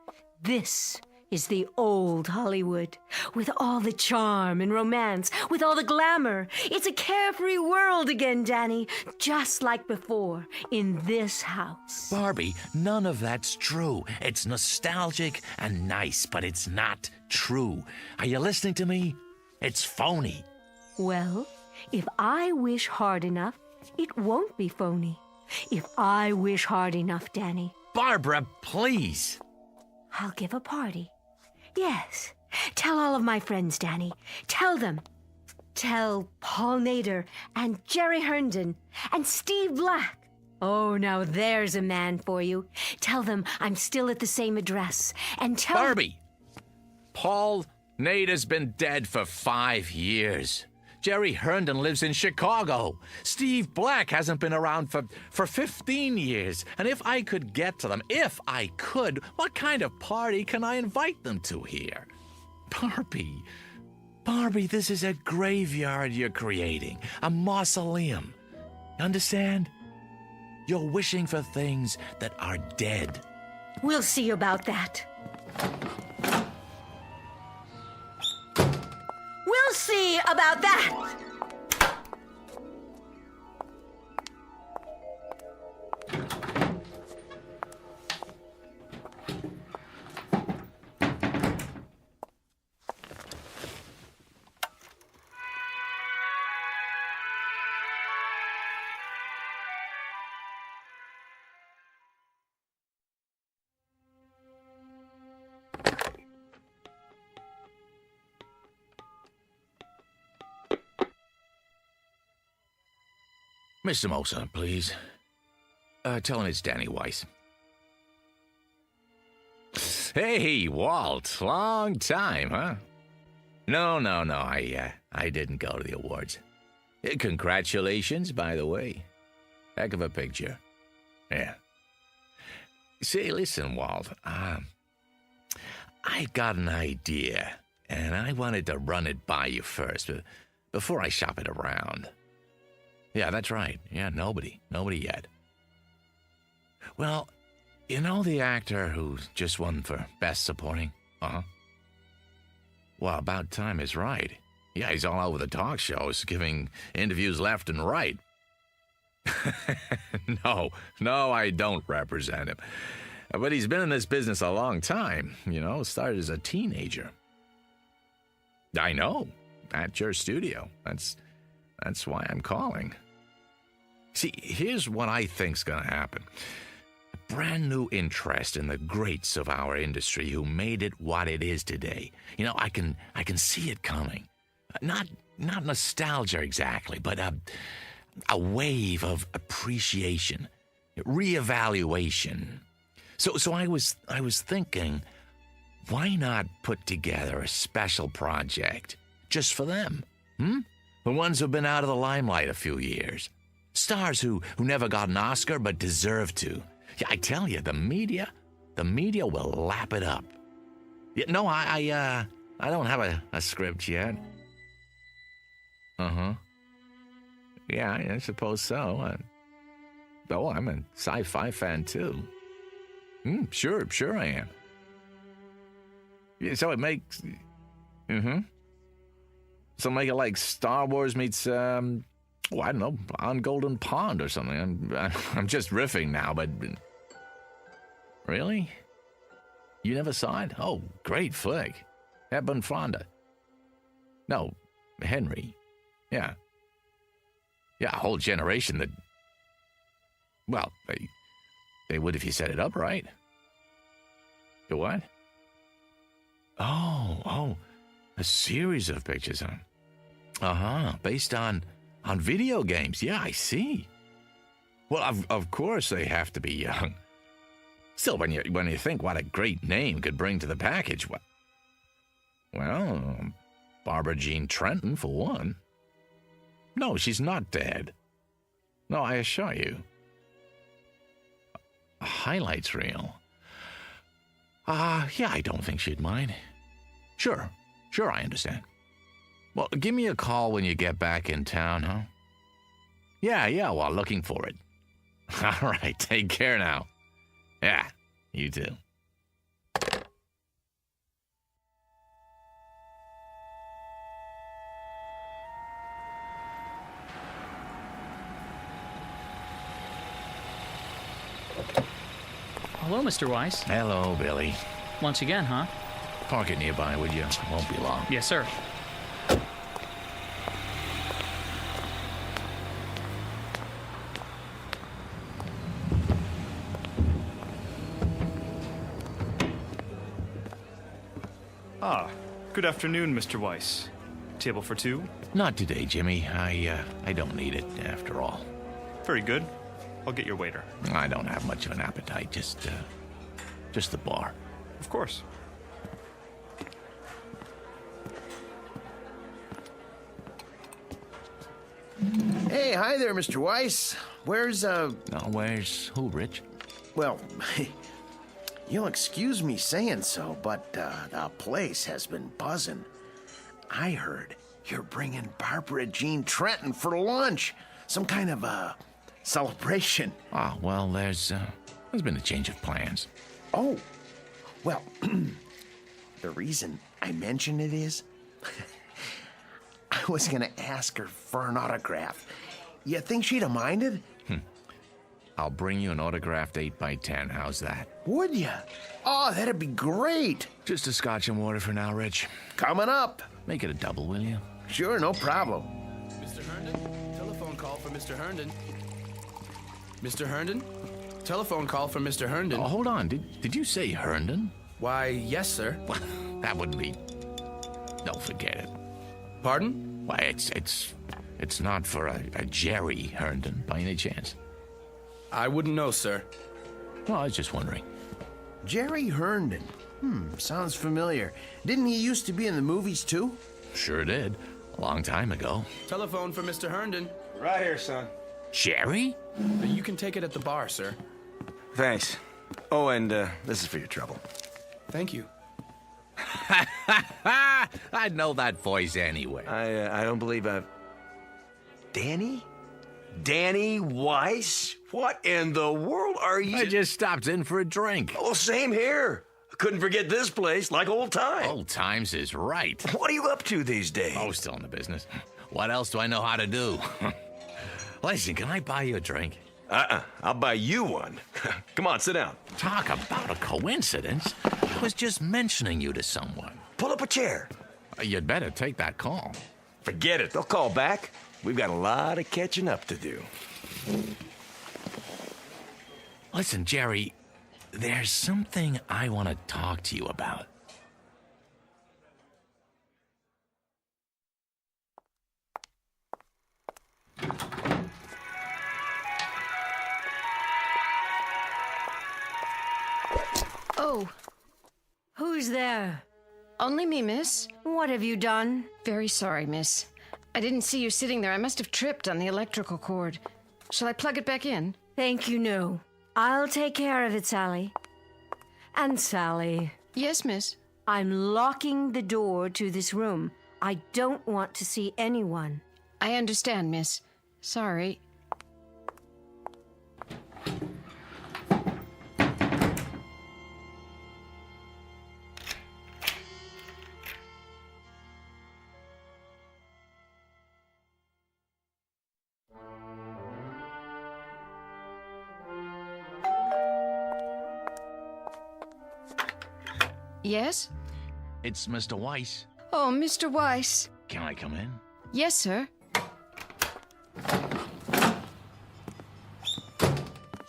this is the old Hollywood, with all the charm and romance, with all the glamour. It's a carefree world again, Danny, just like before, in this house. Barbie, none of that's true. It's nostalgic and nice, but it's not true. Are you listening to me? It's phony. Well, if I wish hard enough, it won't be phony. If I wish hard enough, Danny. Barbara, please. I'll give a party. Yes. Tell all of my friends, Danny. Tell them. Tell Paul Nader and Jerry Herndon and Steve Black. Oh, now there's a man for you. Tell them I'm still at the same address. And tell... Barbie! Paul Nader's been dead for 5 years. Jerry Herndon lives in Chicago. Steve Black hasn't been around for 15 years. And if I could get to them, if I could, what kind of party can I invite them to here? Barbie, this is a graveyard you're creating, a mausoleum. Understand? You're wishing for things that are dead. We'll see about that. We'll see about that! Mr. Mosa, please. Tell him it's Danny Weiss. Hey, Walt. Long time, huh? No. I didn't go to the awards. Congratulations, by the way. Heck of a picture. Yeah. Say, listen, Walt. I got an idea, and I wanted to run it by you first, before I shop it around. Yeah, that's right. Yeah, nobody yet. Well, you know the actor who just won for Best Supporting? Uh-huh. Well, About Time is right. Yeah, he's all over the talk shows, giving interviews left and right. No, I don't represent him. But he's been in this business a long time, started as a teenager. I know, at your studio. That's why I'm calling. See, here's what I think's gonna happen. A brand new interest in the greats of our industry who made it what it is today. I can see it coming. Not nostalgia exactly, but a wave of appreciation, reevaluation. So I was thinking, why not put together a special project just for them? The ones who've been out of the limelight a few years. Stars who never got an Oscar but deserve to. Yeah, I tell you, the media will lap it up. Yeah, no, I don't have a script yet. Uh-huh. Yeah, I suppose so. I'm a sci-fi fan, too. Sure I am. Yeah, so it makes... So make it like Star Wars meets, I don't know, On Golden Pond or something. I'm just riffing now, but... Really? You never saw it? Oh, great flick. Hep and Fonda. No, Henry. Yeah. Yeah, a whole generation that... Well, they would if you set it up right. The what? Oh, a series of pictures, huh? Uh-huh, based on video games. Yeah, I see. Well, of course they have to be young. Still, when you think what a great name could bring to the package, well, Barbara Jean Trenton, for one. No, she's not dead. No, I assure you. A highlights reel. Yeah, I don't think she'd mind. Sure, I understand. Well, give me a call when you get back in town, huh? Yeah, well, looking for it. All right, take care now. Yeah, you too. Hello, Mr. Weiss. Hello, Billy. Once again, huh? Park it nearby, would you? Won't be long. Yes, sir. Good afternoon, Mr. Weiss. Table for two? Not today, Jimmy. I don't need it, after all. Very good. I'll get your waiter. I don't have much of an appetite, just the bar. Of course. Hey, hi there, Mr. Weiss. Where's who, Rich? Well, you'll excuse me saying so, but the place has been buzzing. I heard you're bringing Barbara Jean Trenton for lunch. Some kind of celebration. Oh, well, there's been a change of plans. Oh, well, the reason I mention it is I was going to ask her for an autograph. You think she'd have minded? I'll bring you an autographed 8x10. How's that? Would you? Oh, that'd be great. Just a scotch and water for now, Rich. Coming up. Make it a double, will you? Sure, no problem. Mr. Herndon, telephone call for Mr. Herndon. Mr. Herndon? Telephone call for Mr. Herndon. Oh, hold on. Did you say Herndon? Why, yes, sir. Well, that wouldn't be... No, forget it. Pardon? Why, it's It's not for a Jerry Herndon, by any chance? I wouldn't know, sir. Well, I was just wondering. Jerry Herndon. Sounds familiar. Didn't he used to be in the movies, too? Sure did. A long time ago. Telephone for Mr. Herndon. Right here, son. Jerry? You can take it at the bar, sir. Thanks. Oh, and this is for your trouble. Thank you. I'd know that voice anyway. I don't believe I've... Danny? Danny Weiss? What in the world are you... I just stopped in for a drink. Oh, same here. I couldn't forget this place, like old times. Old times is right. What are you up to these days? Oh, still in the business. What else do I know how to do? Listen, can I buy you a drink? I'll buy you one. Come on, sit down. Talk about a coincidence. I was just mentioning you to someone. Pull up a chair. You'd better take that call. Forget it. They'll call back. We've got a lot of catching up to do. Listen, Jerry, there's something I want to talk to you about. Oh. Who's there? Only me, miss. What have you done? Very sorry, miss. I didn't see you sitting there. I must have tripped on the electrical cord. Shall I plug it back in? Thank you, no. I'll take care of it, Sally. And Sally. Yes, miss. I'm locking the door to this room. I don't want to see anyone. I understand, miss. Sorry. Yes? It's Mr. Weiss. Oh, Mr. Weiss. Can I come in? Yes, sir.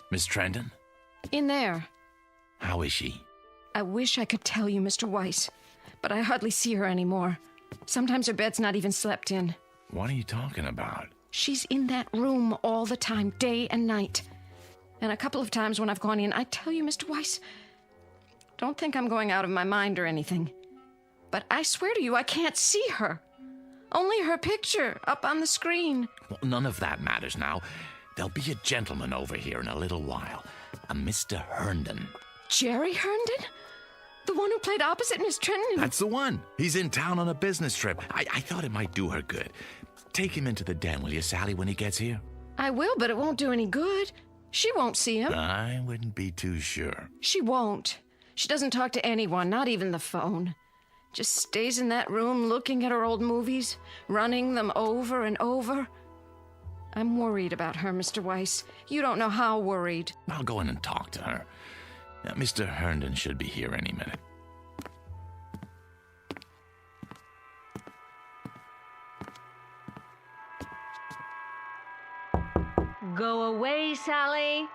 Miss Trendon? In there. How is she? I wish I could tell you, Mr. Weiss, but I hardly see her anymore. Sometimes her bed's not even slept in. What are you talking about? She's in that room all the time, day and night. And a couple of times when I've gone in, I tell you, Mr. Weiss, don't think I'm going out of my mind or anything. But I swear to you, I can't see her. Only her picture up on the screen. Well, none of that matters now. There'll be a gentleman over here in a little while. A Mr. Herndon. Jerry Herndon? The one who played opposite Miss Trenton? That's the one. He's in town on a business trip. I thought it might do her good. Take him into the den, will you, Sally, when he gets here? I will, but it won't do any good. She won't see him. I wouldn't be too sure. She won't. She doesn't talk to anyone, not even the phone. Just stays in that room looking at her old movies, running them over and over. I'm worried about her, Mr. Weiss. You don't know how worried. I'll go in and talk to her. Now, Mr. Herndon should be here any minute. Go away, Sally.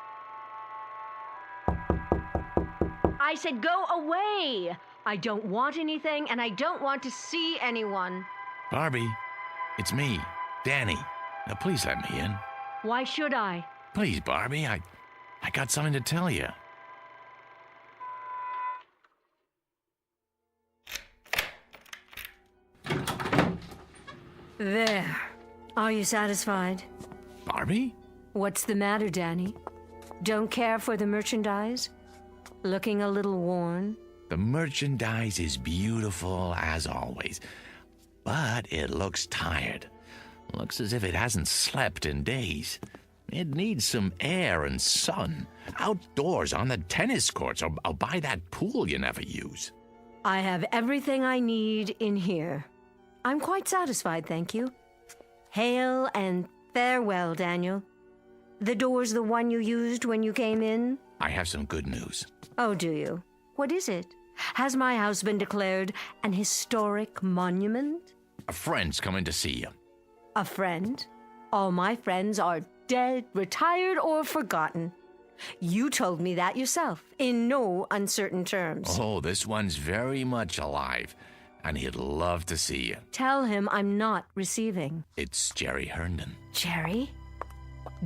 I said go away. I don't want anything, and I don't want to see anyone. Barbie, it's me, Danny. Now, please let me in. Why should I? Please, Barbie, I got something to tell you. There. Are you satisfied? Barbie? What's the matter, Danny? Don't care for the merchandise? Looking a little worn? The merchandise is beautiful as always, but it looks tired. Looks as if it hasn't slept in days. It needs some air and sun. Outdoors on the tennis courts or by that pool you never use. I have everything I need in here. I'm quite satisfied, thank you. Hail and farewell, Daniel. The door's the one you used when you came in? I have some good news. Oh, do you? What is it? Has my house been declared an historic monument? A friend's coming to see you. A friend? All my friends are dead, retired, or forgotten. You told me that yourself, in no uncertain terms. Oh, this one's very much alive. and he'd love to see you. Tell him I'm not receiving. It's Jerry Herndon. Jerry?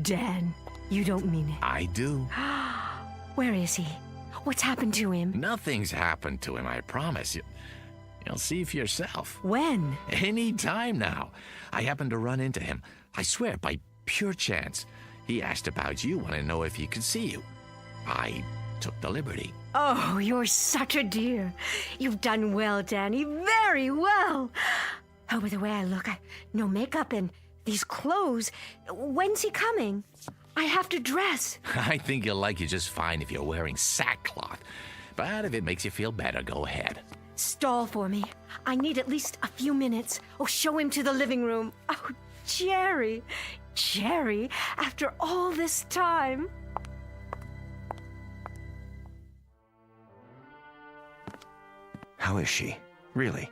Dan, you don't mean it. I do. Where is he? What's happened to him? Nothing's happened to him, I promise. You'll see for yourself. When? Any time now. I happened to run into him. I swear, by pure chance. He asked about you, wanted to know if he could see you. I took the liberty. Oh, you're such a dear. You've done well, Danny. Very well. Oh, by the way I look, no makeup and these clothes. When's he coming? I have to dress. I think he'll like you just fine if you're wearing sackcloth. But if it makes you feel better, go ahead. Stall for me. I need at least a few minutes. Oh, show him to the living room. Oh, Jerry. Jerry, after all this time. How is she? Really?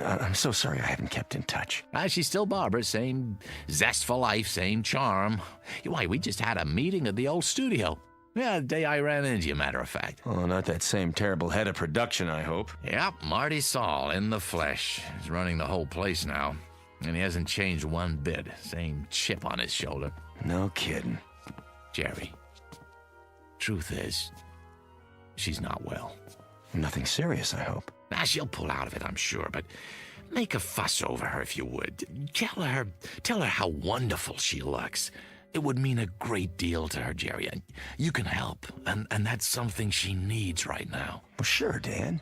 I'm so sorry I haven't kept in touch. She's still Barbara, same zest for life, same charm. Why, we just had a meeting at the old studio. Yeah, the day I ran into you, matter of fact. Oh, not that same terrible head of production, I hope. Yep, Marty Saul in the flesh. He's running the whole place now. And he hasn't changed one bit. Same chip on his shoulder. No kidding. Jerry, truth is, she's not well. Nothing serious, I hope. She'll pull out of it, I'm sure, but make a fuss over her if you would. Tell her how wonderful she looks. It would mean a great deal to her, Jerry. And you can help, and that's something she needs right now. Well, sure, Dan.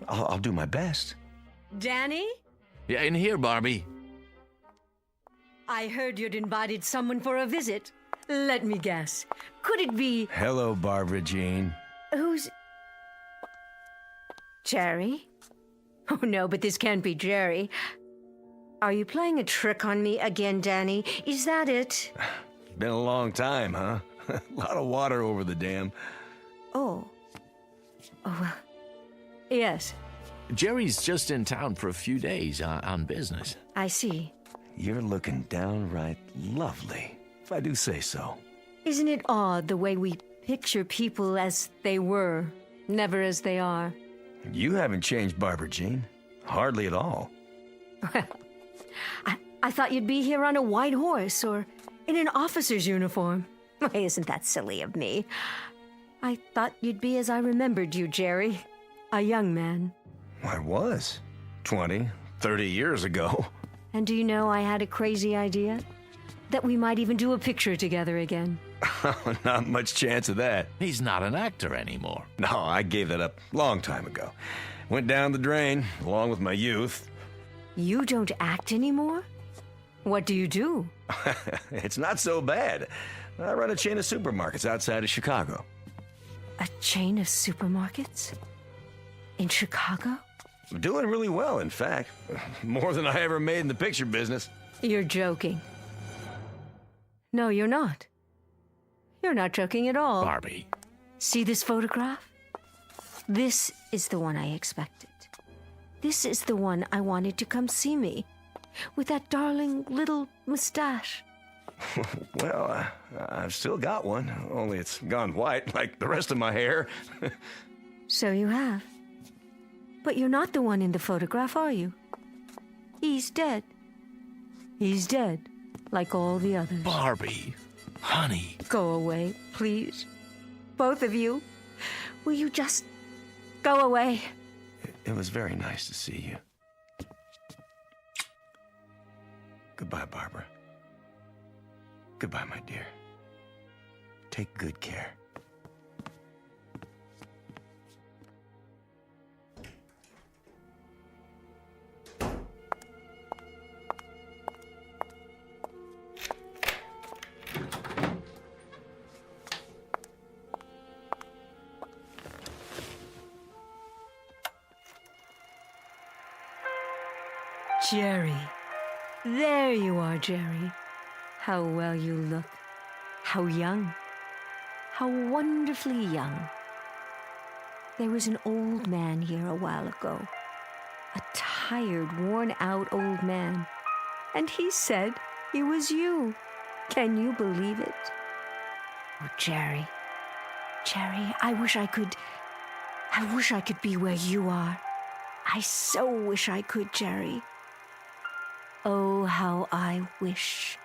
I'll do my best. Danny? Yeah, in here, Barbie. I heard you'd invited someone for a visit. Let me guess. Could it be... Hello, Barbara Jean. Who's... Jerry? Oh, no, but this can't be Jerry. Are you playing a trick on me again, Danny? Is that it? It's been a long time, huh? A lot of water over the dam. Oh. Oh, well. Yes. Jerry's just in town for a few days on business. I see. You're looking downright lovely, if I do say so. Isn't it odd the way we picture people as they were, never as they are? You haven't changed, Barbara Jean. Hardly at all. Well, I thought you'd be here on a white horse or in an officer's uniform. Why, isn't that silly of me? I thought you'd be as I remembered you, Jerry. A young man. I was. 20, 30 years ago. And do you know I had a crazy idea? That we might even do a picture together again. Not much chance of that. He's not an actor anymore. No, I gave that up a long time ago. Went down the drain, along with my youth. You don't act anymore? What do you do? It's not so bad. I run a chain of supermarkets outside of Chicago. A chain of supermarkets? In Chicago? Doing really well, in fact. More than I ever made in the picture business. You're joking. No, you're not. You're not joking at all. Barbie. See this photograph? This is the one I expected. This is the one I wanted to come see me. With that darling little mustache. Well, I've still got one. Only it's gone white, like the rest of my hair. So you have. But you're not the one in the photograph, are you? He's dead. He's dead, like all the others. Barbie, honey. Go away, please. Both of you. Will you just go away? It was very nice to see you. Goodbye, Barbara. Goodbye, my dear. Take good care. Jerry. There you are, Jerry. How well you look. How young. How wonderfully young. There was an old man here a while ago. A tired, worn-out old man. And he said he was you. Can you believe it? Oh, Jerry. Jerry, I wish I could be where you are. I so wish I could, Jerry. Oh, how I wish.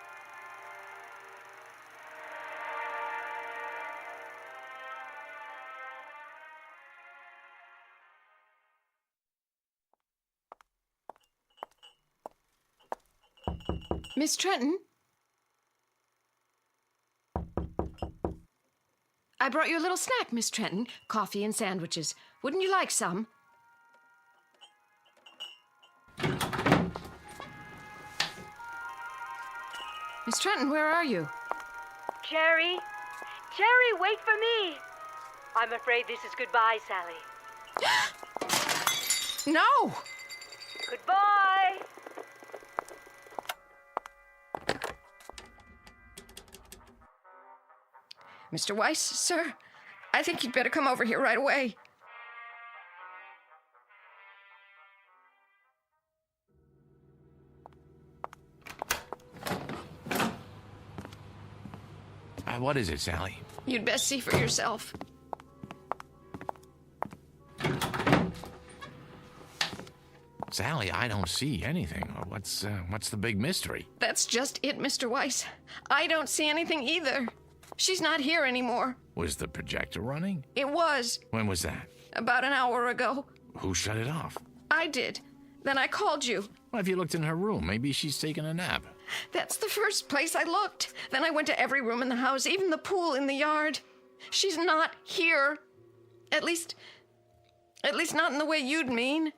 Miss Trenton? I brought you a little snack, Miss Trenton. Coffee and sandwiches. Wouldn't you like some? Miss Trenton, where are you? Jerry! Jerry, wait for me! I'm afraid this is goodbye, Sally. No! Goodbye! Mr. Weiss, sir, I think you'd better come over here right away. What is it, Sally? You'd best see for yourself. Sally, I don't see anything. What's the big mystery? That's just it, Mr. Weiss. I don't see anything either. She's not here anymore. Was the projector running? It was. When was that? About an hour ago. Who shut it off? I did. Then I called you. Well, have you looked in her room? Maybe she's taking a nap. That's the first place I looked. Then I went to every room in the house, even the pool in the yard. She's not here. At least not in the way you'd mean.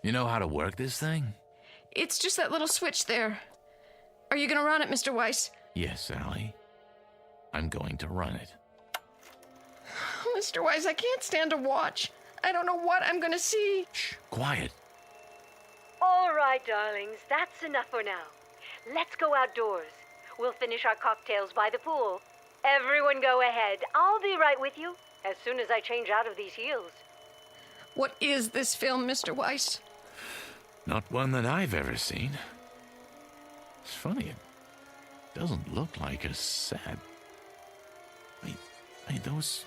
You know how to work this thing? It's just that little switch there. Are you going to run it, Mr. Weiss? Yes, Sally. I'm going to run it. Mr. Weiss, I can't stand to watch. I don't know what I'm going to see. Shh, quiet. All right, darlings, that's enough for now. Let's go outdoors. We'll finish our cocktails by the pool. Everyone go ahead. I'll be right with you as soon as I change out of these heels. What is this film, Mr. Weiss? Not one that I've ever seen. It's funny, it doesn't look like a set. Wait, those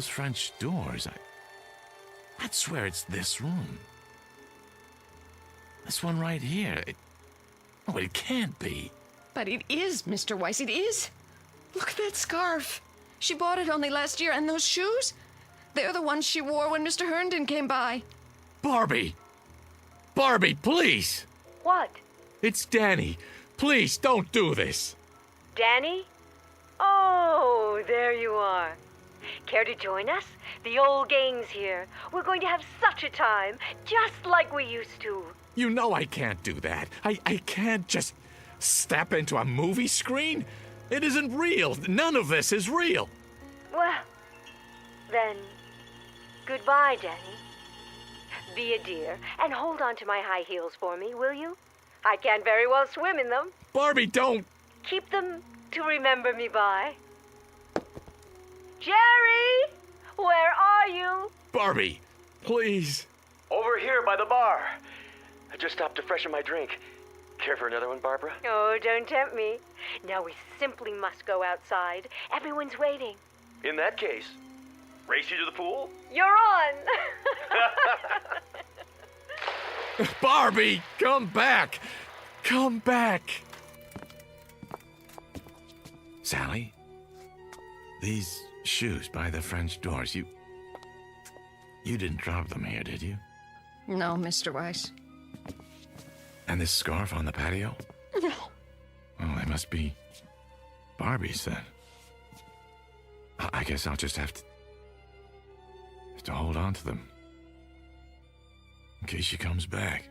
French doors, I'd swear it's this room. This one right here. It can't be. But it is, Mr. Weiss, it is. Look at that scarf. She bought it only last year, and those shoes? They're the ones she wore when Mr. Herndon came by. Barbie! Barbie, please! What? It's Danny. Please, don't do this. Danny? Oh, there you are. Care to join us? The old gang's here. We're going to have such a time, just like we used to. You know I can't do that. I can't just step into a movie screen. It isn't real. None of this is real. Well, then, goodbye, Danny. Be a dear and hold on to my high heels for me, will you? I can't very well swim in them. Barbie, don't! Keep them to remember me by. Jerry! Where are you? Barbie, please. Over here by the bar. I just stopped to freshen my drink. Care for another one, Barbara? Oh, don't tempt me. Now we simply must go outside. Everyone's waiting. In that case, race you to the pool? You're on! Barbie, come back! Come back! Sally, these shoes by the French doors, you didn't drop them here, did you? No, Mr. Weiss. And this scarf on the patio? No. Oh, they must be Barbie's then. I guess I'll just have to hold on to them. In case she comes back.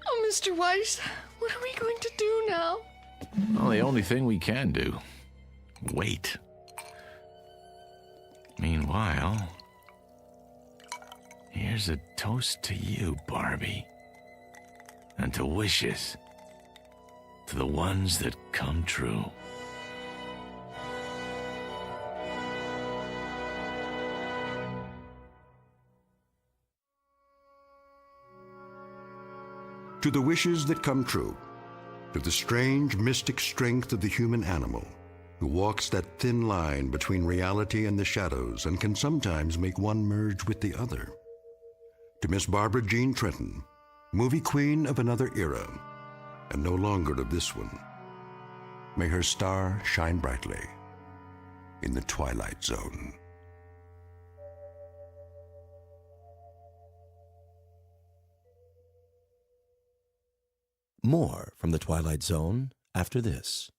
Oh, Mr. Weiss, what are we going to do now? Well, the only thing we can do. Wait. Meanwhile, here's a toast to you, Barbie. And to wishes. To the ones that come true. To the wishes that come true, to the strange mystic strength of the human animal, who walks that thin line between reality and the shadows and can sometimes make one merge with the other. To Miss Barbara Jean Trenton, movie queen of another era, and no longer of this one, may her star shine brightly in the Twilight Zone. More from the Twilight Zone after this.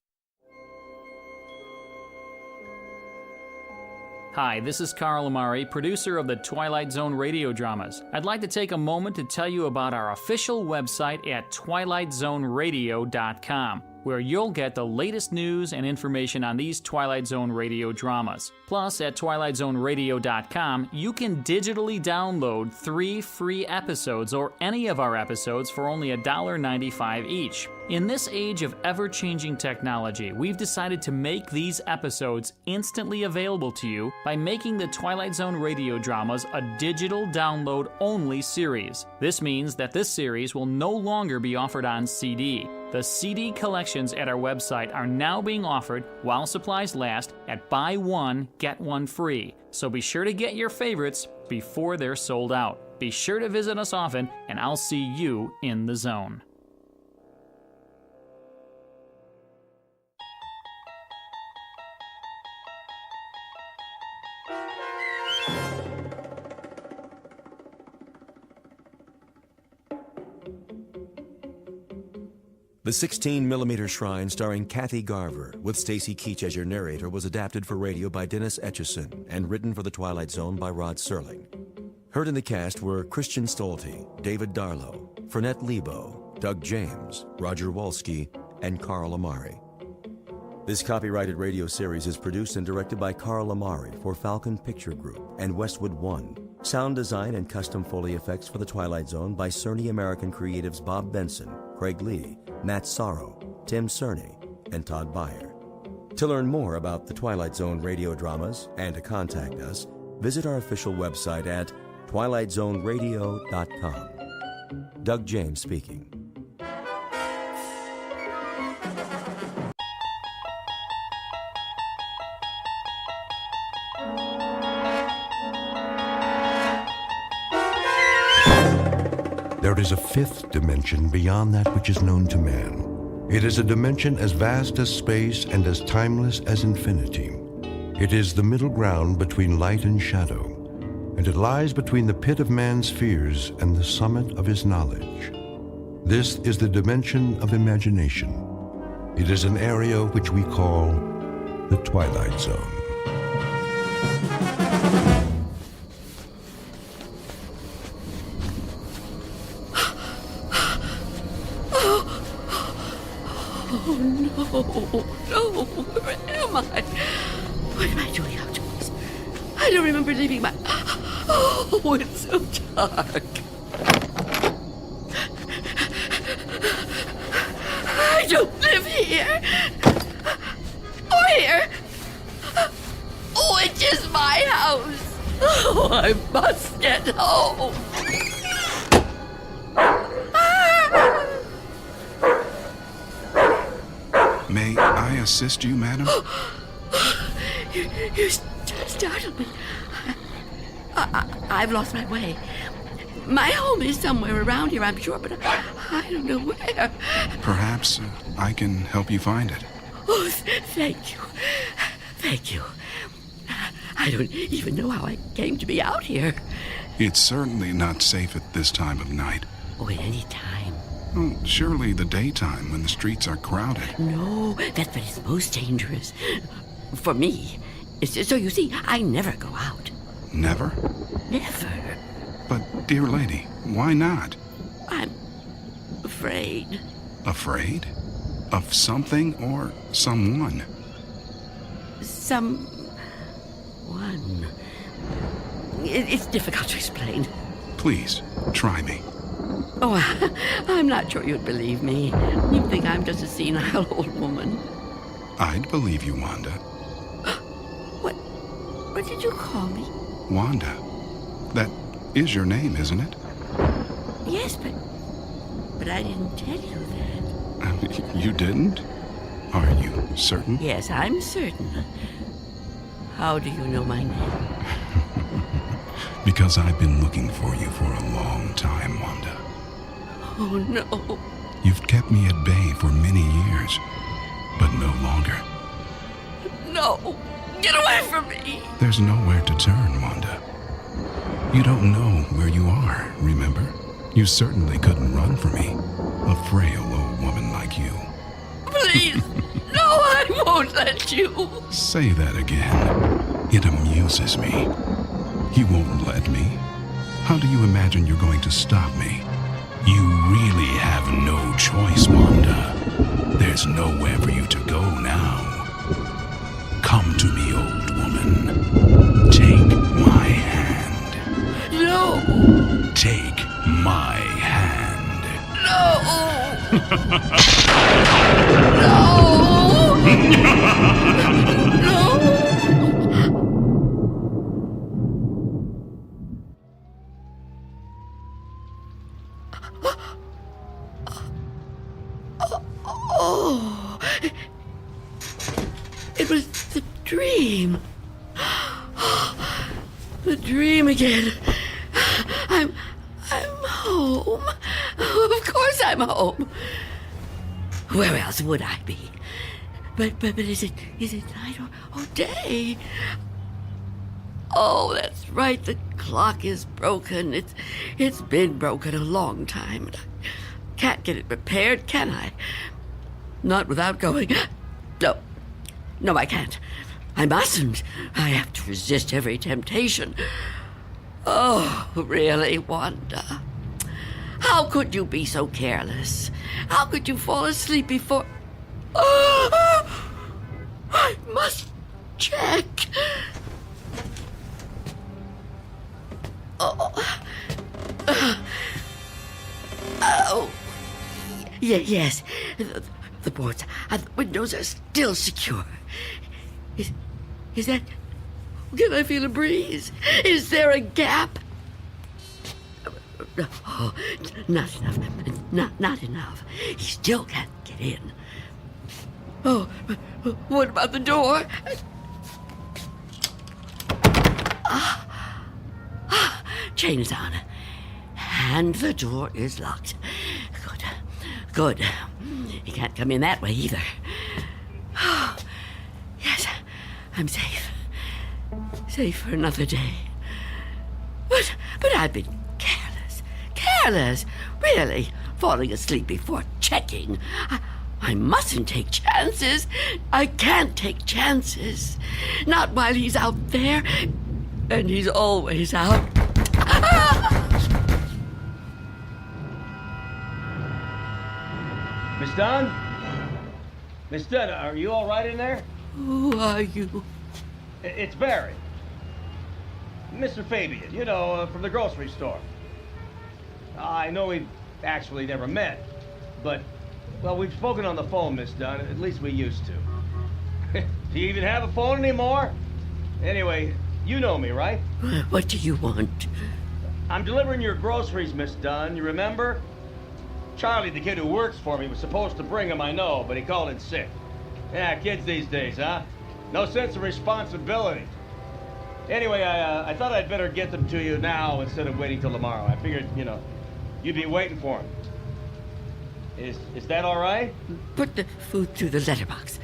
Hi, this is Carl Amari, producer of the Twilight Zone Radio Dramas. I'd like to take a moment to tell you about our official website at twilightzoneradio.com, where you'll get the latest news and information on these Twilight Zone radio dramas. Plus, at twilightzoneradio.com, you can digitally download 3 free episodes or any of our episodes for only $1.95 each. In this age of ever-changing technology, we've decided to make these episodes instantly available to you by making the Twilight Zone radio dramas a digital download-only series. This means that this series will no longer be offered on CD. The CD collections at our website are now being offered while supplies last at buy one, get one free. So be sure to get your favorites before they're sold out. Be sure to visit us often, and I'll see you in the zone. The 16mm Shrine, starring Kathy Garver, with Stacy Keach as your narrator, was adapted for radio by Dennis Etchison and written for The Twilight Zone by Rod Serling. Heard in the cast were Christian Stolte, David Darlow, Fernette Lebo, Doug James, Roger Wolski, and Carl Amari. This copyrighted radio series is produced and directed by Carl Amari for Falcon Picture Group and Westwood One. Sound design and custom Foley effects for The Twilight Zone by Cerny American creatives Bob Benson, Craig Lee, Matt Sorrow, Tim Cerny, and Todd Beyer. To learn more about the Twilight Zone radio dramas and to contact us, visit our official website at twilightzoneradio.com. Doug James speaking. There is a fifth dimension beyond that which is known to man. It is a dimension as vast as space and as timeless as infinity. It is the middle ground between light and shadow, and it lies between the pit of man's fears and the summit of his knowledge. This is the dimension of imagination. It is an area which we call the Twilight Zone. No, where am I? What am I doing outdoors? I don't remember leaving my... Oh, it's so dark. I don't live here. Or here. Oh, it is my house. Oh, I must get home. May I assist you, madam? You startled me. I've lost my way. My home is somewhere around here, I'm sure, but I don't know where. Perhaps I can help you find it. Oh, thank you. Thank you. I don't even know how I came to be out here. It's certainly not safe at this time of night. Oh, at any time. Well, surely the daytime when the streets are crowded. No, that's when it's most dangerous. For me. So you see, I never go out. Never? Never. But, dear lady, why not? I'm afraid. Afraid? Of something or someone? Someone. It's difficult to explain. Please, try me. Oh, I'm not sure you'd believe me. You'd think I'm just a senile old woman. I'd believe you, Wanda. What did you call me? Wanda. That is your name, isn't it? Yes, but I didn't tell you that. You didn't? Are you certain? Yes, I'm certain. How do you know my name? Because I've been looking for you for a long time, Wanda. Oh, no. You've kept me at bay for many years, but no longer. No! Get away from me! There's nowhere to turn, Wanda. You don't know where you are, remember? You certainly couldn't run from me, a frail old woman like you. Please! No, I won't let you! Say that again. It amuses me. You won't let me? How do you imagine you're going to stop me? You really have no choice, Wanda. There's nowhere for you to go now. Come to me, old woman. Take my hand. No! Take my hand. No! No! No! Oh, it was the dream. The dream again. I'm home. Of course I'm home. Where else would I be? But is it night or day? Oh, that's right. The clock is broken. It's been broken a long time. Can't get it repaired, can I? Not without going... No, I can't. I mustn't. I have to resist every temptation. Oh, really, Wanda? How could you be so careless? How could you fall asleep before... I must check. Oh. Yes. The boards and the windows are still secure. Is that... Can I feel a breeze? Is there a gap? Oh, not enough. Not enough. He still can't get in. Oh, what about the door? Chain is on. And the door is locked. Good. He can't come in that way either. Yes, I'm safe. Safe for another day. But I've been careless. Really, falling asleep before checking. I mustn't take chances. I can't take chances. Not while he's out there. And he's always out. Miss Dunn? Miss Dunn, are you all right in there? Who are you? It's Barry. Mr. Fabian, you know, from the grocery store. I know we've actually never met, but, well, we've spoken on the phone, Miss Dunn. At least we used to. Do you even have a phone anymore? Anyway, you know me, right? What do you want? I'm delivering your groceries, Miss Dunn. You remember? Charlie, the kid who works for me, was supposed to bring them, I know, but he called in sick. Yeah, kids these days, huh? No sense of responsibility. Anyway, I thought I'd better get them to you now instead of waiting till tomorrow. I figured, you know, you'd be waiting for them. Is that all right? Put the food through the letterbox.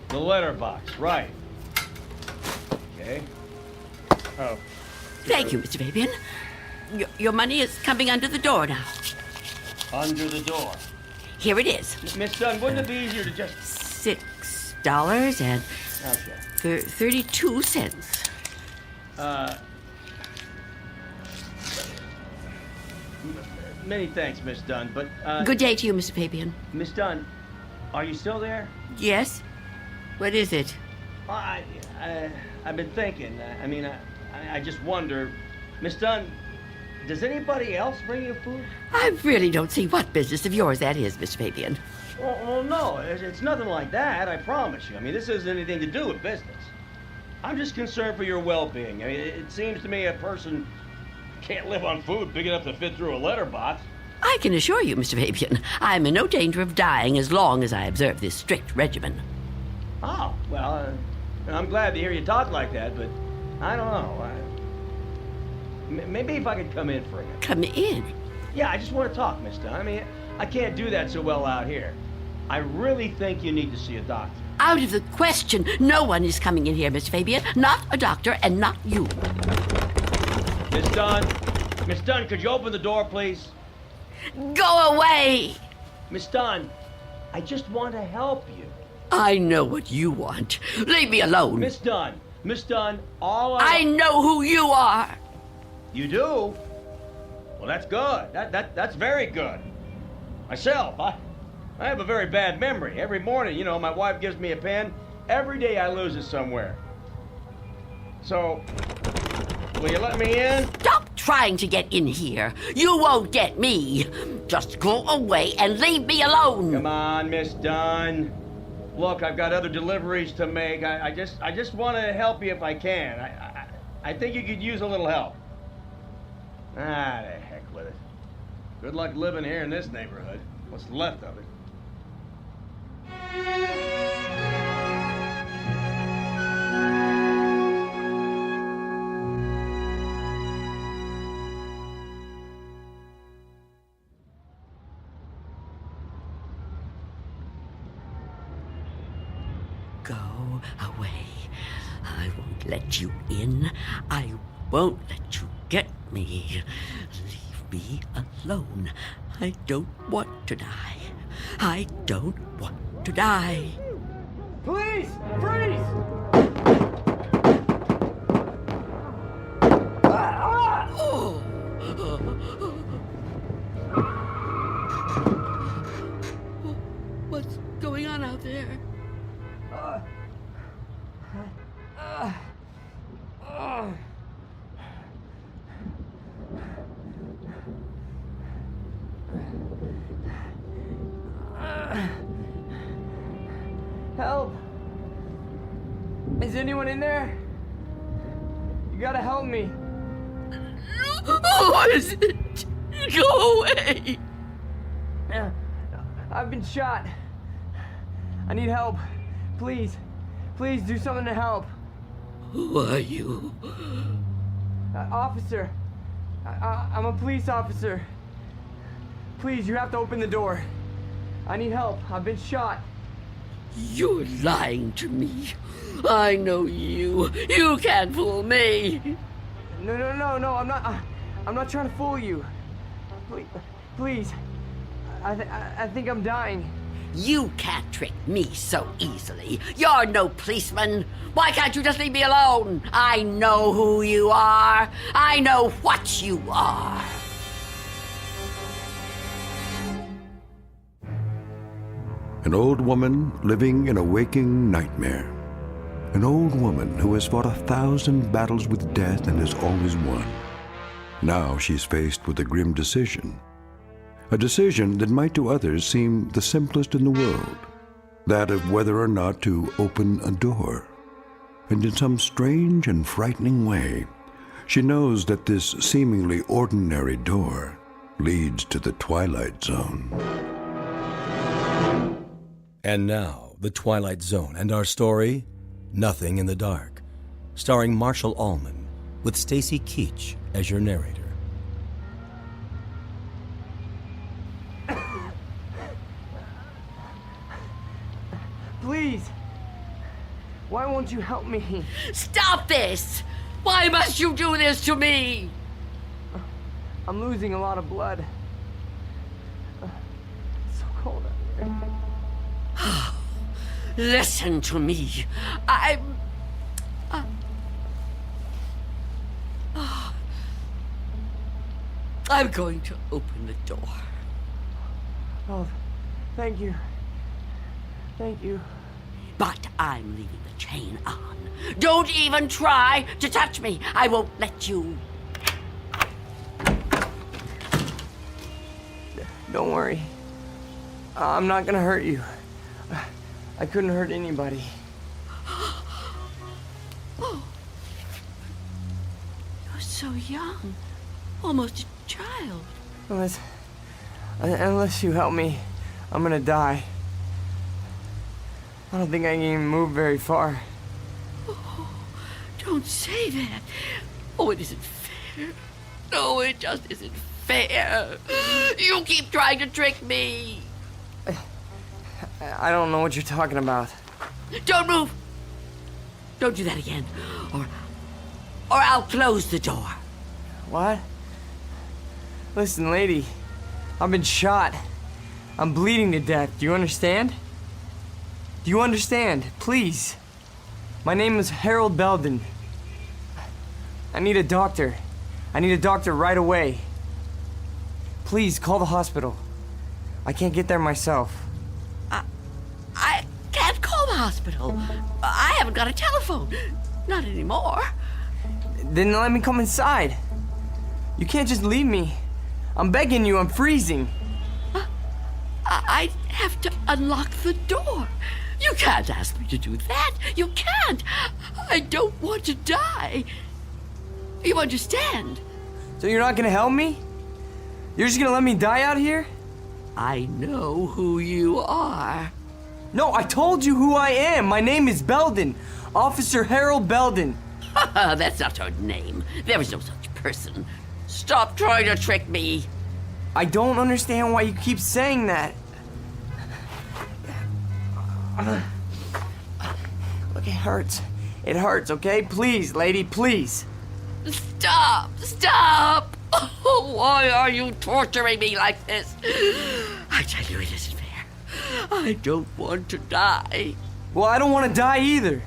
The letterbox, right. Okay. Oh. Thank you, Mr. Fabian. Your money is coming under the door now. Under the door. Here it is. Miss Dunn, wouldn't it be easier to just... $6 and... Okay. 32 cents. Many thanks, Miss Dunn, but, Good day to you, Mr. Fabian. Miss Dunn, are you still there? Yes? What is it? I've been thinking. I just wonder... Miss Dunn, does anybody else bring you food? I really don't see what business of yours that is, Mr. Fabian. Well, no, it's nothing like that, I promise you. I mean, this isn't anything to do with business. I'm just concerned for your well-being. I mean, it seems to me a person can't live on food big enough to fit through a letterbox. I I can assure you, Mr. Fabian, I'm in no danger of dying as long as I observe this strict regimen. Oh, well, I'm glad to hear you talk like that, but I don't know. Maybe if I could come in for a minute. Come in? Yeah, I just want to talk, Miss Dunn. I mean, I can't do that so well out here. I really think you need to see a doctor. Out of the question. No one is coming in here, Mr. Fabian. Not a doctor, and not you. Miss Dunn, could you open the door, please? Go away! Miss Dunn, I just want to help you. I know what you want. Leave me alone. Miss Dunn, all I know who you are. You do? Well, that's good. That's very good. Myself, I have a very bad memory. Every morning, you know, my wife gives me a pen. Every day I lose it somewhere. So, will you let me in? Stop trying to get in here. You won't get me. Just go away and leave me alone. Come on, Miss Dunn. Look, I've got other deliveries to make. I just want to help you if I can. I think you could use a little help. Ah, the heck with it. Good luck living here in this neighborhood. What's left of it. Go away. I won't let you in. I won't let you get me. Leave me alone. I don't want to die. I don't want to die. Please, freeze! What's going on out there? Help! Is anyone in there? You gotta help me. Who is it? Go away! I've been shot. I need help. Please do something to help. Who are you? Officer. I'm a police officer. Please, you have to open the door. I need help. I've been shot. You're lying to me. I know you. You can't fool me. No, I'm not trying to fool you. Please. I think I'm dying. You can't trick me so easily. You're no policeman. Why can't you just leave me alone? I know who you are. I know what you are. An old woman living in a waking nightmare. An old woman who has fought 1,000 battles with death and has always won. Now she's faced with a grim decision. A decision that might to others seem the simplest in the world. That of whether or not to open a door. And in some strange and frightening way, she knows that this seemingly ordinary door leads to the Twilight Zone. And now, The Twilight Zone and our story, Nothing in the Dark, starring Marshall Allman, with Stacy Keach as your narrator. Please. Why won't you help me? Stop this! Why must you do this to me? I'm losing a lot of blood. It's so cold out here. Listen to me. I'm going to open the door. Oh, thank you. Thank you. But I'm leaving the chain on. Don't even try to touch me. I won't let you. Don't worry. I'm not gonna hurt you. I couldn't hurt anybody. Oh. You're so young. Almost a child. Well, Unless you help me, I'm gonna die. I don't think I can even move very far. Oh, don't say that. Oh, it isn't fair. No, it just isn't fair. You keep trying to trick me. I don't know what you're talking about. Don't move. Don't do that again, or I'll close the door. What? Listen, lady. I've been shot. I'm bleeding to death. Do you understand? Do you understand? Please. My name is Harold Belden. I need a doctor. I need a doctor right away. Please, call the hospital. I can't get there myself. I can't call the hospital. I haven't got a telephone. Not anymore. Then let me come inside. You can't just leave me. I'm begging you, I'm freezing. I'd have to unlock the door. You can't ask me to do that. You can't. I don't want to die. You understand? So you're not gonna help me? You're just gonna let me die out here? I know who you are. No, I told you who I am. My name is Belden. Officer Harold Belden. That's not her name. There is no such person. Stop trying to trick me. I don't understand why you keep saying that. Look, it hurts. It hurts, okay? Please, lady, please. Stop! Stop! Oh, why are you torturing me like this? I tell you, it isn't fair. I don't want to die. Well, I don't want to die either.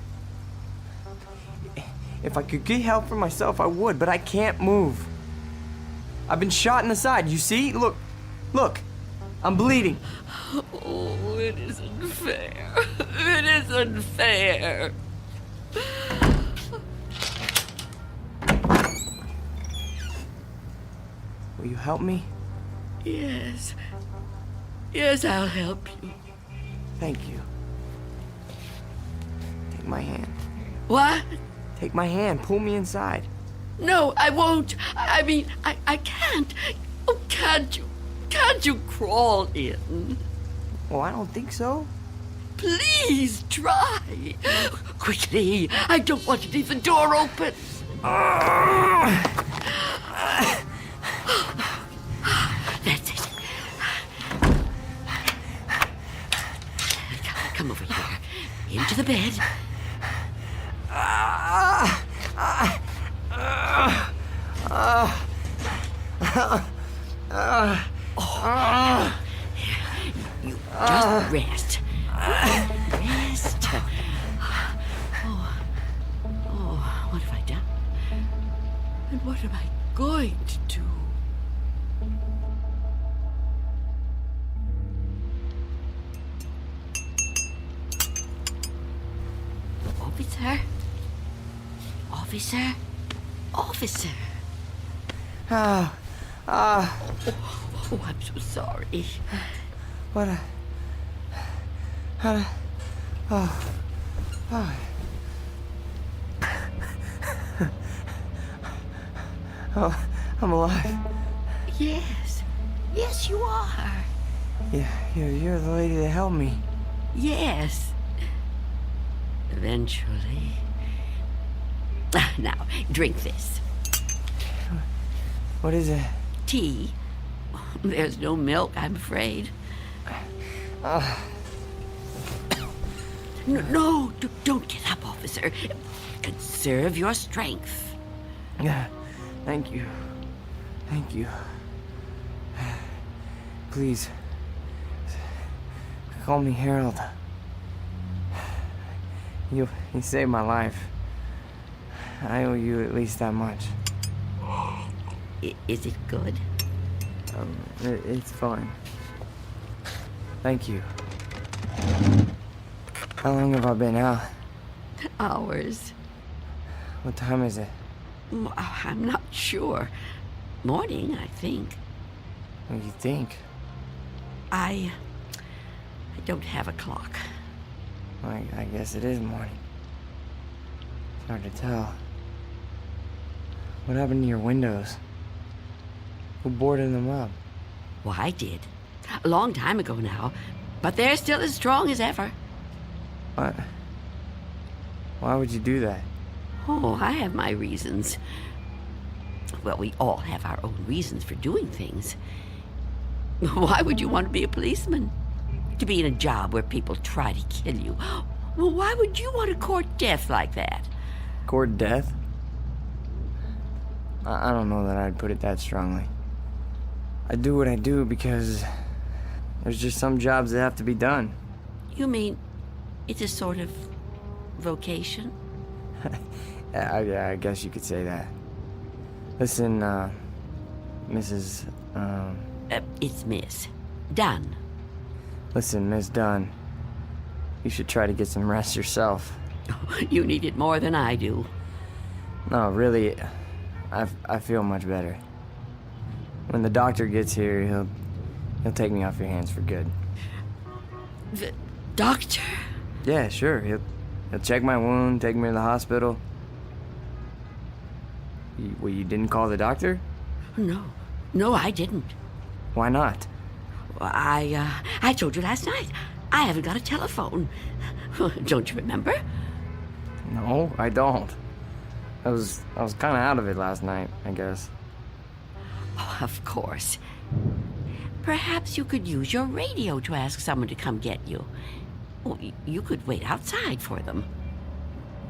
If I could get help for myself, I would, but I can't move. I've been shot in the side, you see? Look, look, I'm bleeding. Oh, it isn't fair. It isn't fair. Will you help me? Yes. Yes, I'll help you. Thank you. Take my hand. What? Take my hand. Pull me inside. No, I won't. I mean, I can't. Oh, can't you? Can't you crawl in? Well, I don't think so. Please try. Quickly. I don't want to leave the door open. That's it. Come over here. Into the bed. You just rest. Rest. Oh, what have I done? And what am I going to do? Officer? Officer? Officer? Oh, I'm so sorry. What a... Oh, I'm alive. Yes. Yes, you are. Yeah, you're the lady that helped me. Yes. Eventually. Now, drink this. What is it? Tea. There's no milk, I'm afraid. No, don't get up, officer. Conserve your strength. Yeah, thank you. Thank you. Please, call me Harold. You saved my life. I owe you at least that much. Is it good? It's fine. Thank you. How long have I been out? Hours. What time is it? I'm not sure. Morning, I think. What do you think? I don't have a clock. I guess it is morning. It's hard to tell. What happened to your windows? Who boarded them up? Well, I did. A long time ago now, but they're still as strong as ever. What? Why would you do that? Oh, I have my reasons. Well, we all have our own reasons for doing things. Why would you want to be a policeman? To be in a job where people try to kill you? Well, why would you want to court death like that? Court death? I don't know that I'd put it that strongly. I do what I do because there's just some jobs that have to be done. You mean it's a sort of vocation? Yeah, I guess you could say that. Listen, Mrs. It's Miss Dunn. Listen, Miss Dunn. You should try to get some rest yourself. You need it more than I do. No, really, I feel much better. When the doctor gets here, he'll take me off your hands for good. The doctor? Yeah, sure. He'll check my wound, take me to the hospital. You didn't call the doctor? No, I didn't. Why not? I told you last night. I haven't got a telephone. Don't you remember? No, I don't. I was kind of out of it last night, I guess. Oh, of course. Perhaps you could use your radio to ask someone to come get you. Oh, you could wait outside for them.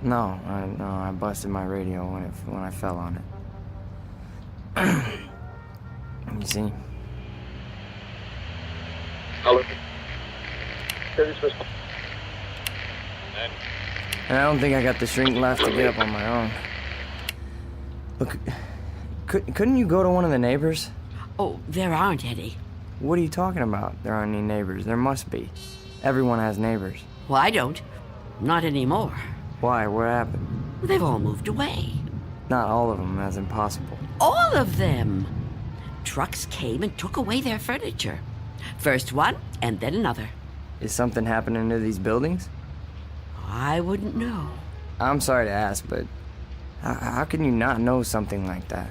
No, I busted my radio when I fell on it. You see? Hello. And I don't think I got the strength left to get up on my own. Look, couldn't you go to one of the neighbors? Oh, there aren't any. What are you talking about? There aren't any neighbors. There must be. Everyone has neighbors. Well, I don't. Not anymore. Why? What happened? They've all moved away. Not all of them. That's impossible. All of them. Trucks came and took away their furniture. First one, and then another. Is something happening to these buildings? I wouldn't know. I'm sorry to ask, but how can you not know something like that?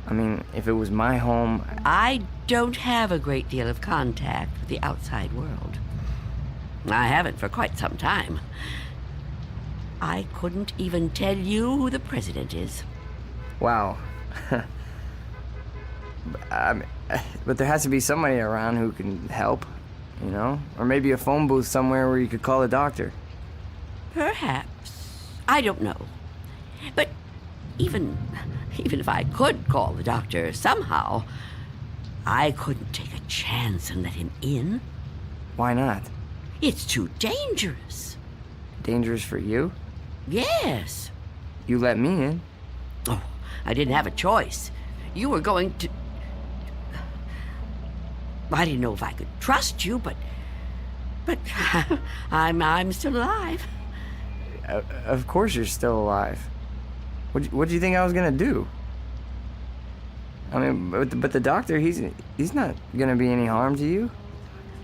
I mean, if it was my home... I don't have a great deal of contact with the outside world. I haven't for quite some time. I couldn't even tell you who the president is. Wow. But there has to be somebody around who can help, you know? Or maybe a phone booth somewhere where you could call a doctor. Perhaps. I don't know. But even if I could call the doctor somehow, I couldn't take a chance and let him in. Why not? It's too dangerous. Dangerous for you? Yes. You let me in. Oh, I didn't have a choice. You were going to... I didn't know if I could trust you, but I'm still alive. Of course you're still alive. What do you think I was gonna do? I mean, but the doctor, he's not gonna be any harm to you.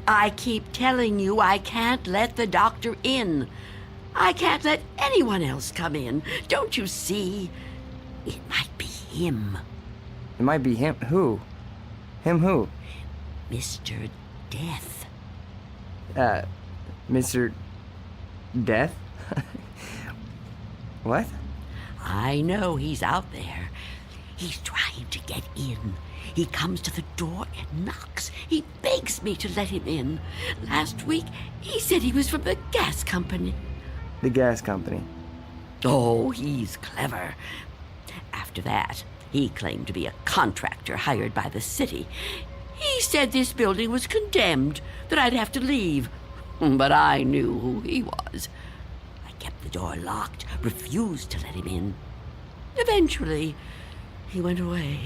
I keep telling you I can't let the doctor in. I can't let anyone else come in. Don't you see? It might be him. It might be him. Who? Him who? Mr. Death. Mr. Death? What? I know he's out there. He's trying to get in. He comes to the door and knocks. He begs me to let him in. Last week, he said he was from the gas company. The gas company? Oh, he's clever. After that, he claimed to be a contractor hired by the city. He said this building was condemned, that I'd have to leave. But I knew who he was. I kept the door locked, refused to let him in. Eventually, he went away.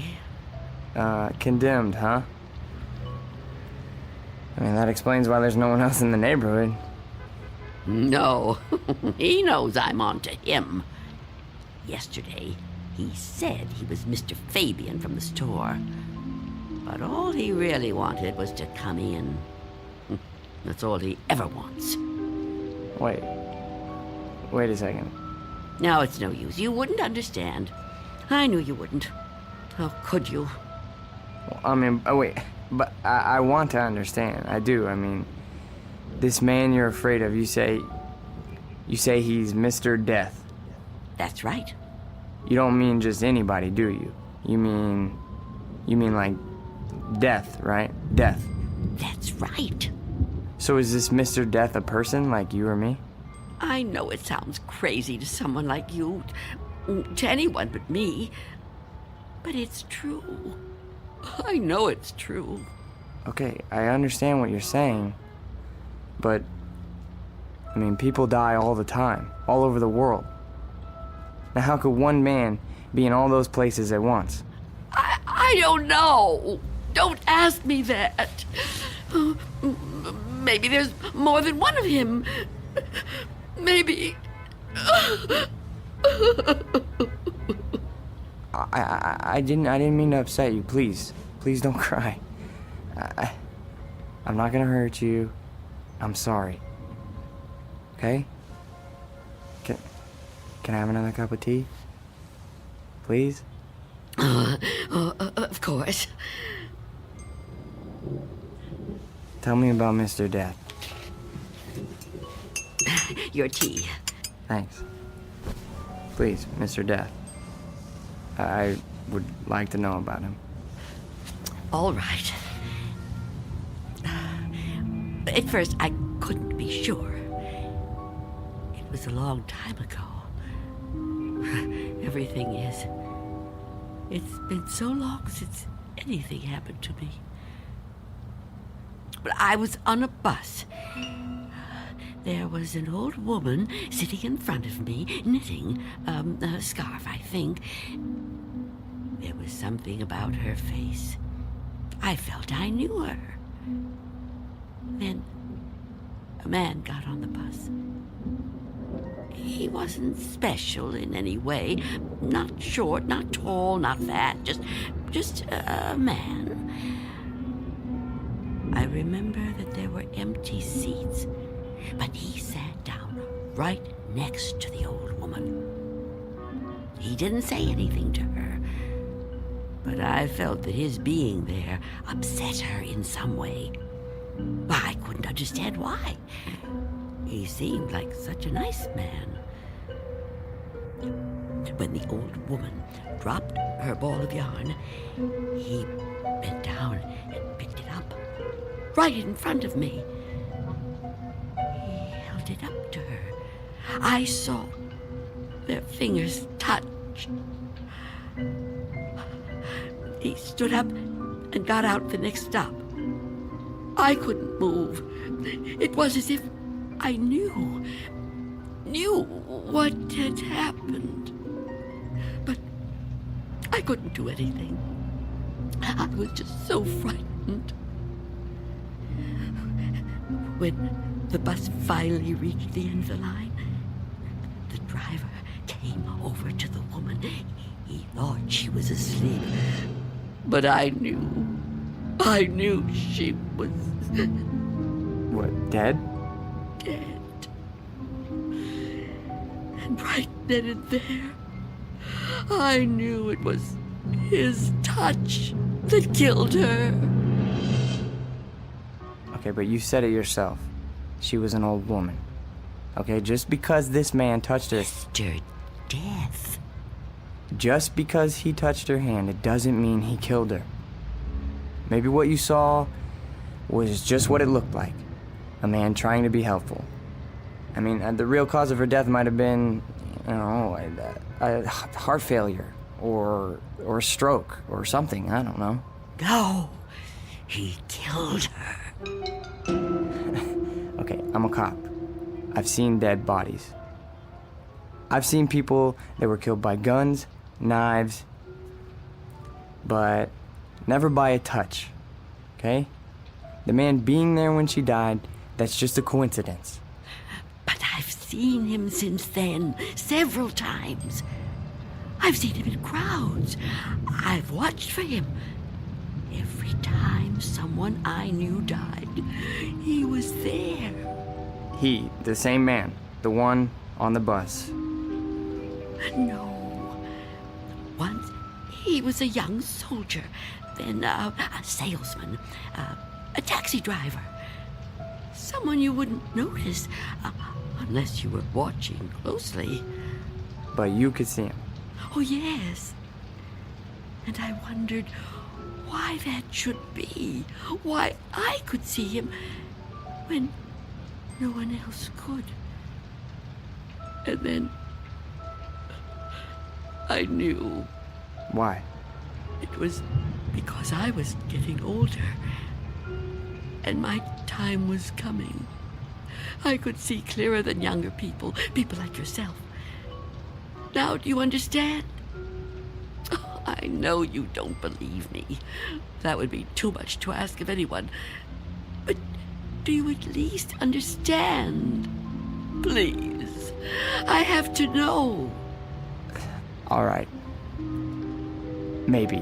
Condemned, huh? I mean, that explains why there's no one else in the neighborhood. No, he knows I'm on to him. Yesterday, he said he was Mr. Fabian from the store. But all he really wanted was to come in. That's all he ever wants. Wait a second. No, it's no use. You wouldn't understand. I knew you wouldn't. How could you? I mean, wait. But I want to understand. I do. I mean, this man you're afraid of, you say he's Mr. Death. That's right. You don't mean just anybody, do you? You mean like death, right? Death. That's right. So is this Mr. Death a person like you or me? I know it sounds crazy to someone like you, to anyone but me, but it's true. I know it's true. Okay, I understand what you're saying, but, I mean, people die all the time, all over the world. Now, how could one man be in all those places at once? I don't know. Don't ask me that. Maybe there's more than one of him. Maybe. I didn't mean to upset you. Please don't cry. I'm not gonna hurt you. I'm sorry. Okay? Can I have another cup of tea? Please? Of course. Tell me about Mr. Death. Your tea. Thanks. Please, Mr. Death. I would like to know about him. All right. At first, I couldn't be sure. It was a long time ago. Everything is. It's been so long since anything happened to me. But I was on a bus. There was an old woman sitting in front of me, knitting a scarf, I think. There was something about her face. I felt I knew her. Then a man got on the bus. He wasn't special in any way. Not short, not tall, not fat, just a man. I remember that there were empty seats, but he sat down right next to the old woman. He didn't say anything to her, but I felt that his being there upset her in some way. I couldn't understand why. He seemed like such a nice man. When the old woman dropped her ball of yarn, he bent down and picked it up, right in front of me. He held it up to her. I saw their fingers touch. He stood up and got out the next stop. I couldn't move. It was as if I knew what had happened. But I couldn't do anything. I was just so frightened. When the bus finally reached the end of the line, the driver came over to the woman. He thought she was asleep. But I knew she was... What, dead? Dead. And right then and there, I knew it was his touch that killed her. Okay, but you said it yourself. She was an old woman. Okay, just because this man touched her... Mr. Death. Just because he touched her hand, it doesn't mean he killed her. Maybe what you saw was just what it looked like. A man trying to be helpful. I mean, the real cause of her death might have been, I don't know, a heart failure or a stroke or something. I don't know. No, he killed her. Okay, I'm a cop. I've seen dead bodies. I've seen people that were killed by guns, knives, but never by a touch, okay? The man being there when she died, that's just a coincidence. But I've seen him since then, several times. I've seen him in crowds. I've watched for him. Every time someone I knew died, he was there. He, the same man, the one on the bus. No. Once He was a young soldier, then a salesman, a taxi driver. Someone you wouldn't notice unless you were watching closely. But you could see him. Oh, yes. And I wondered why that should be. Why I could see him when no one else could. And then I knew. Why? It was because I was getting older. And my time was coming. I could see clearer than younger people like yourself. Now, do you understand? Oh, I know you don't believe me. That would be too much to ask of anyone. But do you at least understand? Please. I have to know. All right. Maybe.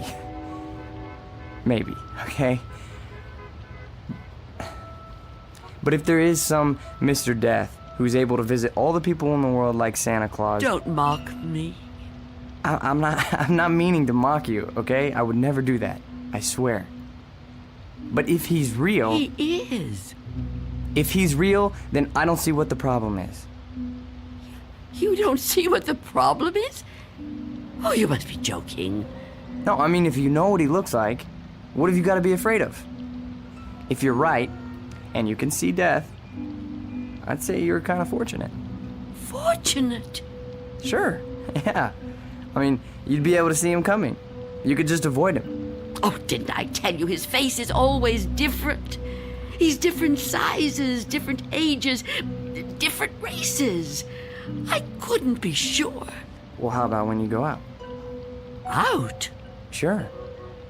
Maybe, okay? But if there is some Mr. Death who's able to visit all the people in the world like Santa Claus... Don't mock me. I'm not meaning to mock you, okay? I would never do that. I swear. But if he's real... He is. If he's real, then I don't see what the problem is. You don't see what the problem is? Oh, you must be joking. No, I mean, if you know what he looks like, what have you got to be afraid of? If you're right, and you can see death, I'd say you're kind of fortunate. Fortunate? Sure, yeah. I mean, you'd be able to see him coming. You could just avoid him. Oh, didn't I tell you his face is always different? He's different sizes, different ages, different races. I couldn't be sure. Well, how about when you go out? Out? Sure.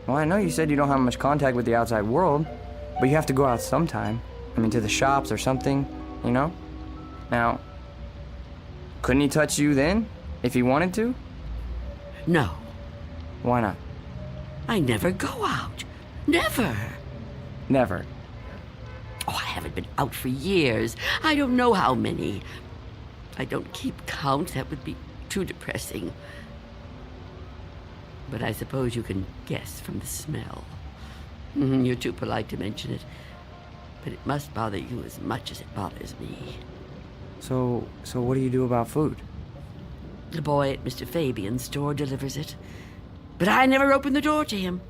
Well, I know you said you don't have much contact with the outside world, but you have to go out sometime. I mean, to the shops or something, you know? Now, couldn't he touch you then, if he wanted to? No. Why not? I never go out. Never. Never. Oh, I haven't been out for years. I don't know how many. I don't keep count. That would be too depressing. But I suppose you can guess from the smell. You're too polite to mention it. But it must bother you as much as it bothers me. So what do you do about food? The boy at Mr. Fabian's store delivers it. But I never open the door to him.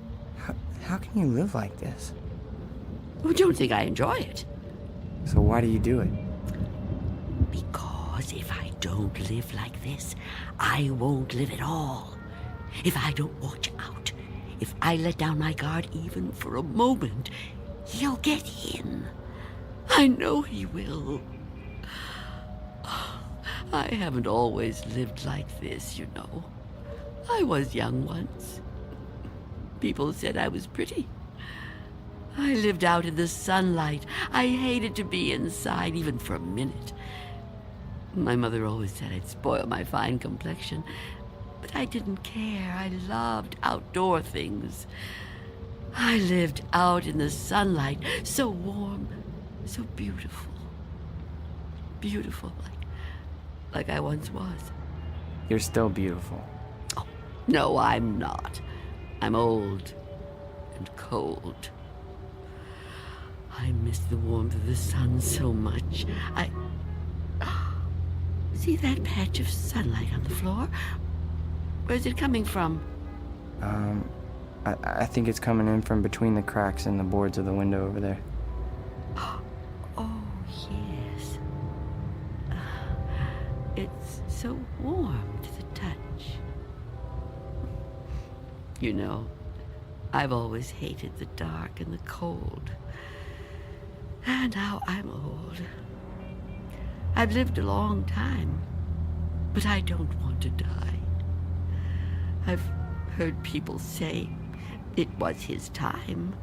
How can you live like this? Oh, don't think I enjoy it. So why do you do it? Because if I don't live like this, I won't live at all. If I don't watch out, if I let down my guard even for a moment, he'll get in. I know he will. I haven't always lived like this, you know. I was young once. People said I was pretty. I lived out in the sunlight. I hated to be inside, even for a minute. My mother always said I'd spoil my fine complexion. But I didn't care. I loved outdoor things. I lived out in the sunlight, so warm, so beautiful. Beautiful, like I once was. You're still beautiful. Oh, no, I'm not. I'm old and cold. I miss the warmth of the sun so much. See that patch of sunlight on the floor? Where's it coming from? I think it's coming in from between the cracks in the boards of the window over there. Oh, yes. It's so warm to the touch. You know, I've always hated the dark and the cold. And now I'm old. I've lived a long time, but I don't want to die. I've heard people say it was his time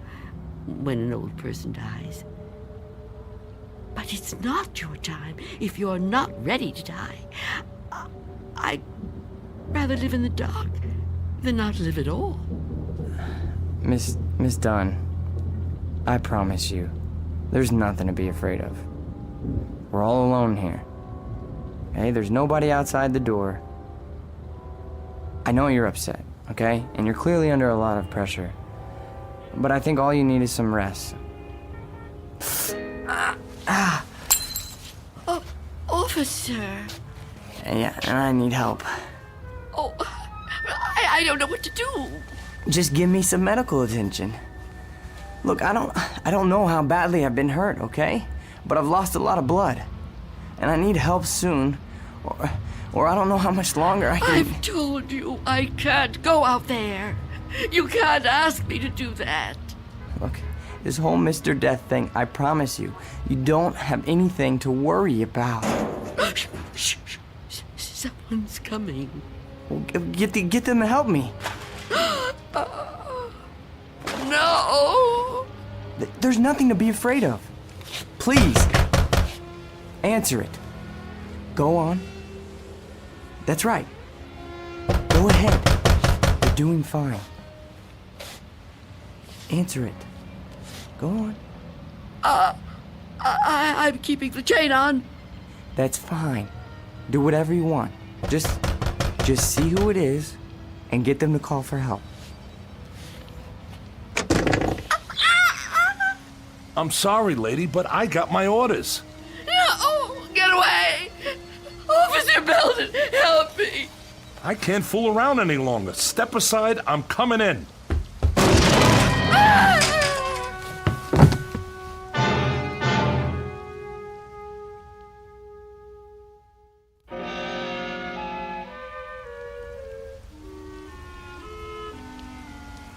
when an old person dies. But it's not your time if you're not ready to die. I'd rather live in the dark than not live at all. Miss Dunn, I promise you, there's nothing to be afraid of. We're all alone here. Hey, there's nobody outside the door. I know you're upset. okay? And you're clearly under a lot of pressure. But I think all you need is some rest. Officer. Yeah, and I need help. Oh, I don't know what to do. Just give me some medical attention. Look, I don't know how badly I've been hurt, okay? But I've lost a lot of blood. And I need help soon. Or I don't know how much longer I can... I've told you I can't go out there. You can't ask me to do that. Look, this whole Mr. Death thing, I promise you, you don't have anything to worry about. Shh. Someone's coming. Well, get them to help me. No! There's nothing to be afraid of. Please, answer it. Go on. That's right. Go ahead. You're doing fine. Answer it. Go on. I'm keeping the chain on. That's fine. Do whatever you want. Just see who it is and get them to call for help. I'm sorry, lady, but I got my orders. No! Get away! Officer Belden, help me! I can't fool around any longer. Step aside, I'm coming in.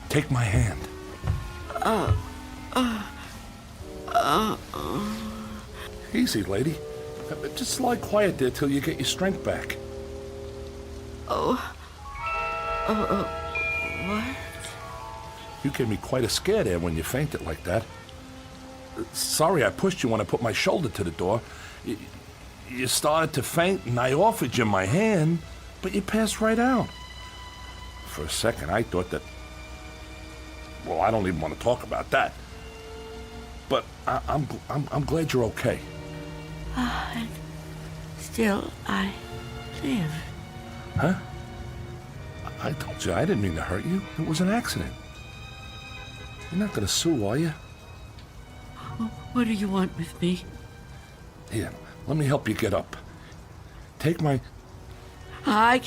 Take my hand. Easy, lady. Just lie quiet there till you get your strength back. What? You gave me quite a scare there when you fainted like that. Sorry I pushed you when I put my shoulder to the door. You started to faint and I offered you my hand, but you passed right out. For a second I thought that... Well, I don't even want to talk about that. But I'm glad you're okay. And still I live. Huh? I told you I didn't mean to hurt you. It was an accident. You're not gonna sue, are you? What do you want with me? Here, let me help you get up. Take my... I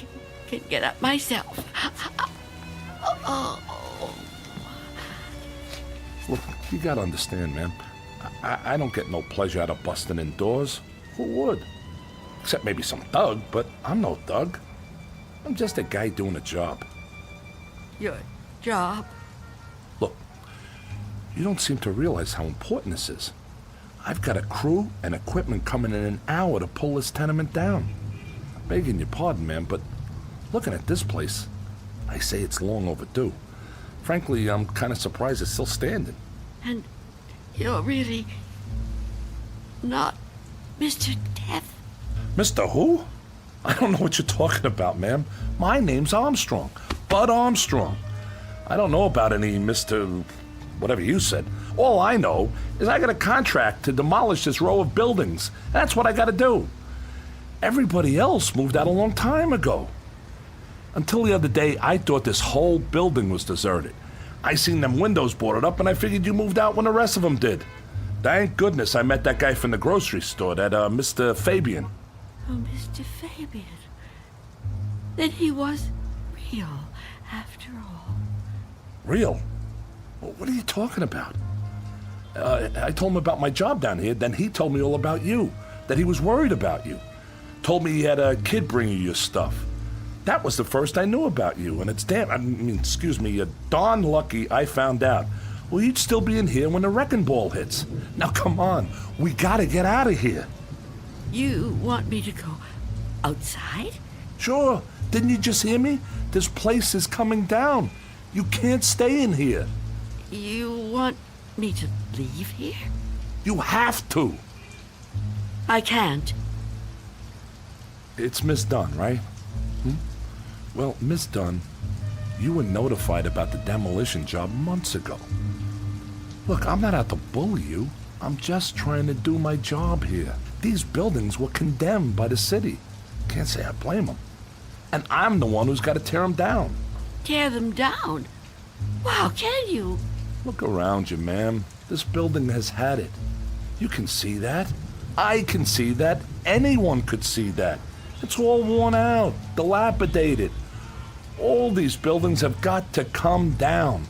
can get up myself. Look, you gotta understand, man. I don't get no pleasure out of busting in doors. Who would? Except maybe some thug, but I'm no thug. I'm just a guy doing a job. Your job? Look, you don't seem to realize how important this is. I've got a crew and equipment coming in an hour to pull this tenement down. Begging your pardon, man, but looking at this place, I say it's long overdue. Frankly, I'm kind of surprised it's still standing. And you're really not Mr. Death? Mr. Who? I don't know what you're talking about, ma'am. My name's Armstrong. Bud Armstrong. I don't know about any Mr. whatever you said. All I know is I got a contract to demolish this row of buildings. That's what I got to do. Everybody else moved out a long time ago. Until the other day, I thought this whole building was deserted. I seen them windows boarded up, and I figured you moved out when the rest of them did. Thank goodness I met that guy from the grocery store, that Mr. Fabian. Oh, Mr. Fabian. Then he was real, after all. Real? What are you talking about? I told him about my job down here, then he told me all about you, that he was worried about you. Told me he had a kid bring you your stuff. That was the first I knew about you, and it's you're darn lucky I found out. Well, you'd still be in here when the wrecking ball hits. Now, come on. We gotta get out of here. You want me to go outside? Sure. Didn't you just hear me? This place is coming down. You can't stay in here. You want me to leave here? You have to. I can't. It's Miss Dunn, right? Well, Miss Dunn, you were notified about the demolition job months ago. Look, I'm not out to bully you. I'm just trying to do my job here. These buildings were condemned by the city. Can't say I blame them. And I'm the one who's got to tear them down. tear them down. Wow, can you? Look around you, ma'am. This building has had it. You can see that. I can see that. Anyone could see that. It's all worn out, dilapidated. All these buildings have got to come down.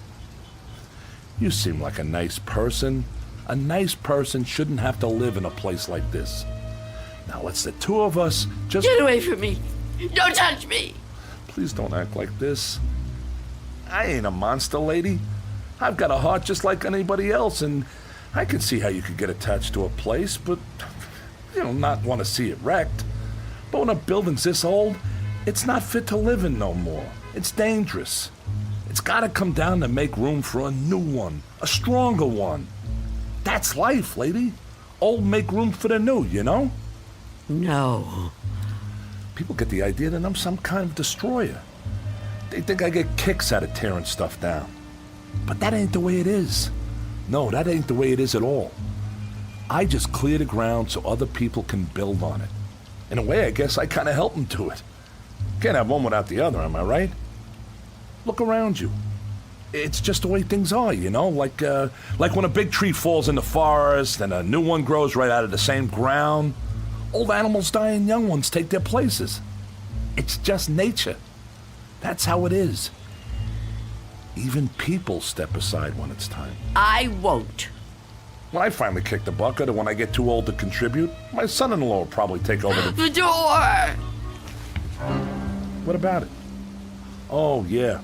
You seem like a nice person. A nice person shouldn't have to live in a place like this. Now let's the two of us just... Get away from me! Don't touch me! Please don't act like this. I ain't a monster, lady. I've got a heart just like anybody else, and I can see how you could get attached to a place, but, not want to see it wrecked. But when a building's this old, it's not fit to live in no more. It's dangerous. It's got to come down to make room for a new one, a stronger one. That's life, lady. Old make room for the new, you know? No. People get the idea that I'm some kind of destroyer. They think I get kicks out of tearing stuff down. But that ain't the way it is. No, that ain't the way it is at all. I just clear the ground so other people can build on it. In a way, I guess I kind of help them to it. Can't have one without the other, am I right? Look around you. It's just the way things are, like when a big tree falls in the forest and a new one grows right out of the same ground. Old animals die and young ones take their places. It's just nature. That's how it is. Even people step aside when it's time. I won't. When I finally kick the bucket or when I get too old to contribute, my son-in-law will probably take over the... The door! What about it? Oh, yeah.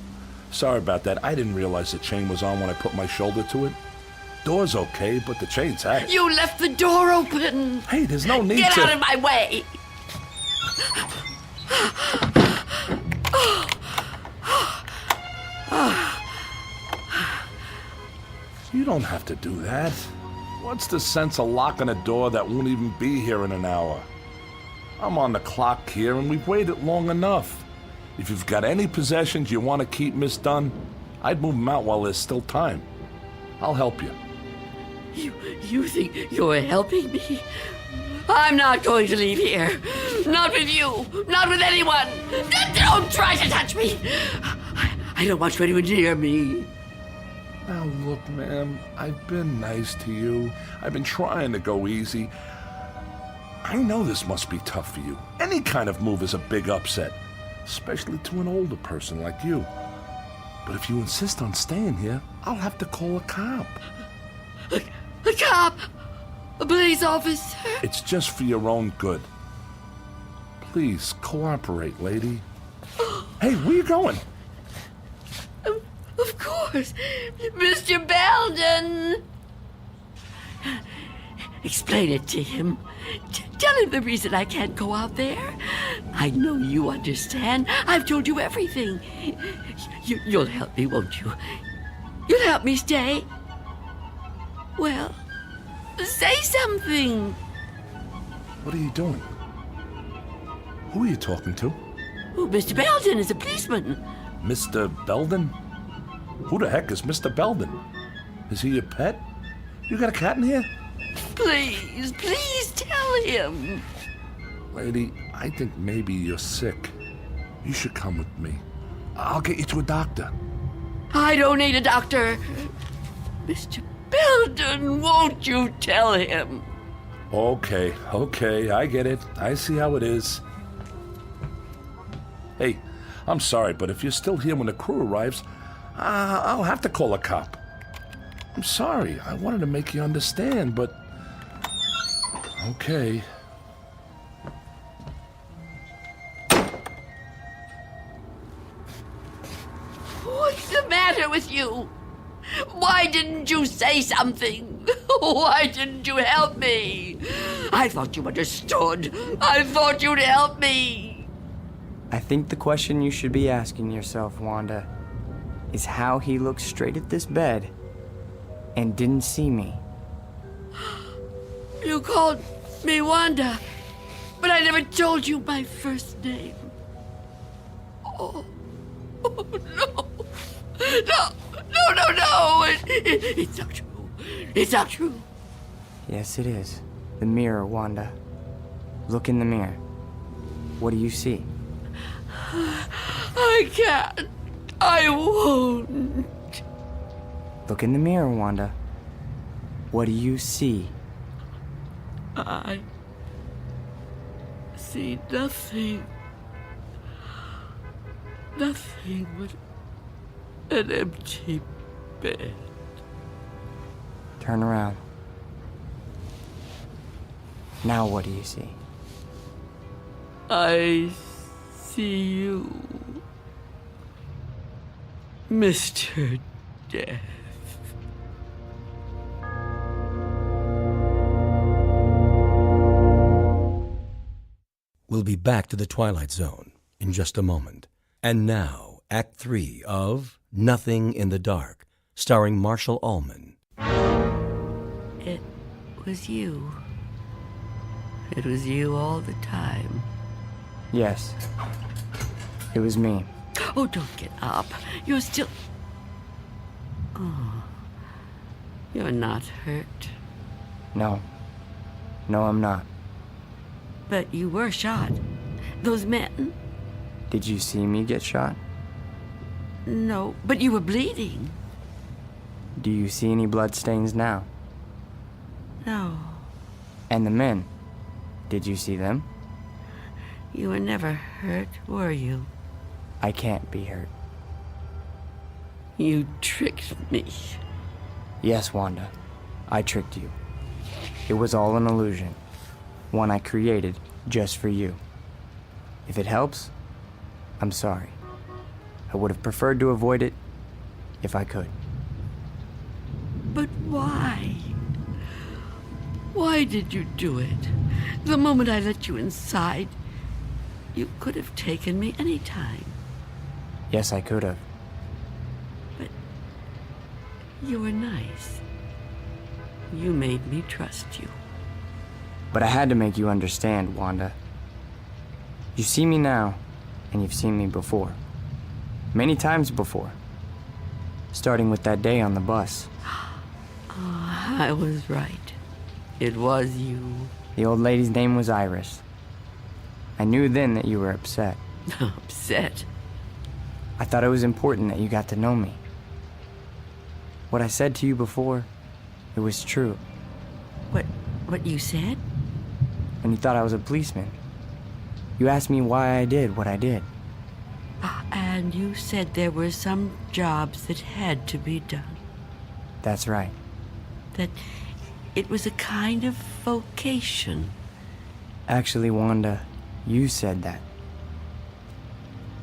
Sorry about that. I didn't realize the chain was on when I put my shoulder to it. Door's okay, but the chain's out. You left the door open! Hey, there's no need to... Get out of my way! You don't have to do that. What's the sense of locking a door that won't even be here in an hour? I'm on the clock here, and we've waited long enough. If you've got any possessions you want to keep, Miss Dunn, I'd move them out while there's still time. I'll help you. You think you're helping me? I'm not going to leave here. Not with you. Not with anyone. Don't try to touch me. I don't want you anywhere near me. Now look, ma'am, I've been nice to you. I've been trying to go easy. I know this must be tough for you. Any kind of move is a big upset, especially to an older person like you. But if you insist on staying here, I'll have to call a cop. A cop? A police officer? It's just for your own good. Please, cooperate, lady. Hey, where you going? Of course, Mr. Belden. Explain it to him. Tell him the reason I can't go out there. I know you understand. I've told you everything. You'll help me, won't you? You'll help me stay. Well, say something. What are you doing? Who are you talking to? Oh, Mr. Belden is a policeman. Mr. Belden? Who the heck is Mr. Belden? Is he your pet? You got a cat in here? Please tell him. Lady, I think maybe you're sick. You should come with me. I'll get you to a doctor. I don't need a doctor. Mr. Belden, won't you tell him? Okay, I get it. I see how it is. Hey, I'm sorry, but if you're still here when the crew arrives, I'll have to call a cop. I'm sorry. I wanted to make you understand, but... Okay. What's the matter with you? Why didn't you say something? Why didn't you help me? I thought you understood. I thought you'd help me. I think the question you should be asking yourself, Wanda, is how he looked straight at this bed and didn't see me. You called me Wanda, but I never told you my first name. Oh no. No. It's not true. It's not true. Yes, it is. The mirror, Wanda. Look in the mirror. What do you see? I can't. I won't. Look in the mirror, Wanda. What do you see? I see nothing. Nothing but an empty bed. Turn around. Now what do you see? I see you, Mr. Death. We'll be back to the Twilight Zone in just a moment. And now, Act 3 of Nothing in the Dark, starring Marshall Allman. It was you. It was you all the time. Yes. It was me. Oh, don't get up. You're still... Oh, you're not hurt. No. No, I'm not. But you were shot. Those men... Did you see me get shot? No, but you were bleeding. Do you see any bloodstains now? No. And the men? Did you see them? You were never hurt, were you? I can't be hurt. You tricked me. Yes, Wanda. I tricked you. It was all an illusion. One I created just for you. If it helps, I'm sorry. I would have preferred to avoid it if I could. But why? Why did you do it? The moment I let you inside, you could have taken me any time. Yes, I could have. But you were nice. You made me trust you. But I had to make you understand, Wanda. You see me now, and you've seen me before. Many times before. Starting with that day on the bus. Oh, I was right. It was you. The old lady's name was Iris. I knew then that you were upset. Upset? I thought it was important that you got to know me. What I said to you before, it was true. What you said? And you thought I was a policeman. You asked me why I did what I did. And you said there were some jobs that had to be done. That's right. That it was a kind of vocation. Actually, Wanda, you said that.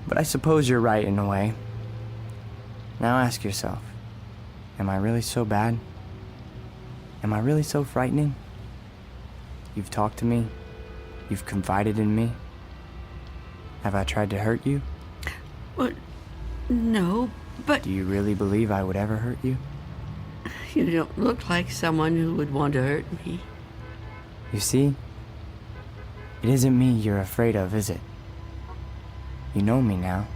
But I suppose you're right in a way. Now ask yourself, am I really so bad? Am I really so frightening? You've talked to me. You've confided in me. Have I tried to hurt you? Well, no, but... Do you really believe I would ever hurt you? You don't look like someone who would want to hurt me. You see? It isn't me you're afraid of, is it? You know me now.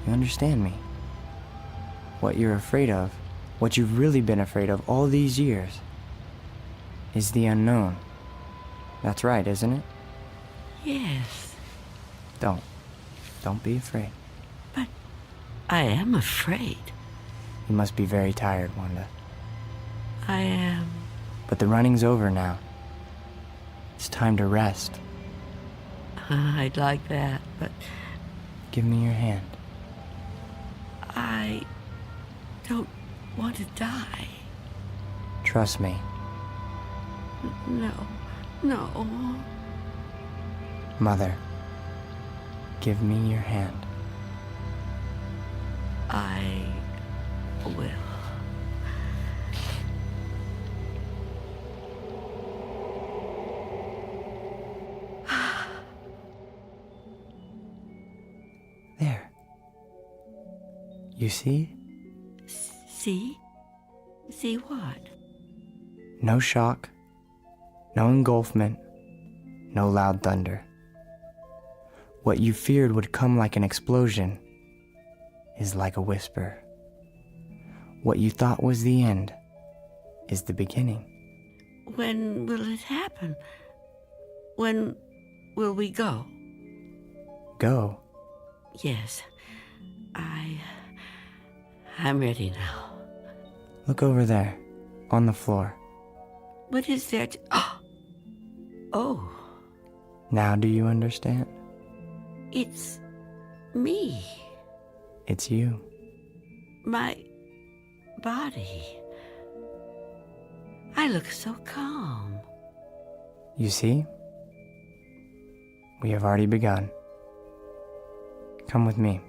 You understand me. What you're afraid of, what you've really been afraid of all these years, is the unknown. That's right, isn't it? Yes. Don't be afraid. But I am afraid. You must be very tired, Wanda. I am. But the running's over now. It's time to rest. I'd like that, but... Give me your hand. I don't want to die. Trust me. No. Mother, give me your hand. I will. There. You see? See? See what? No shock, no engulfment, no loud thunder. What you feared would come like an explosion is like a whisper. What you thought was the end is the beginning. When will it happen? When will we go? Go? Yes. I'm ready now. Look over there, on the floor. What is there to... Oh, Now do you understand? it's me. It's you. My body. I look so calm. You see? We have already begun. Come with me.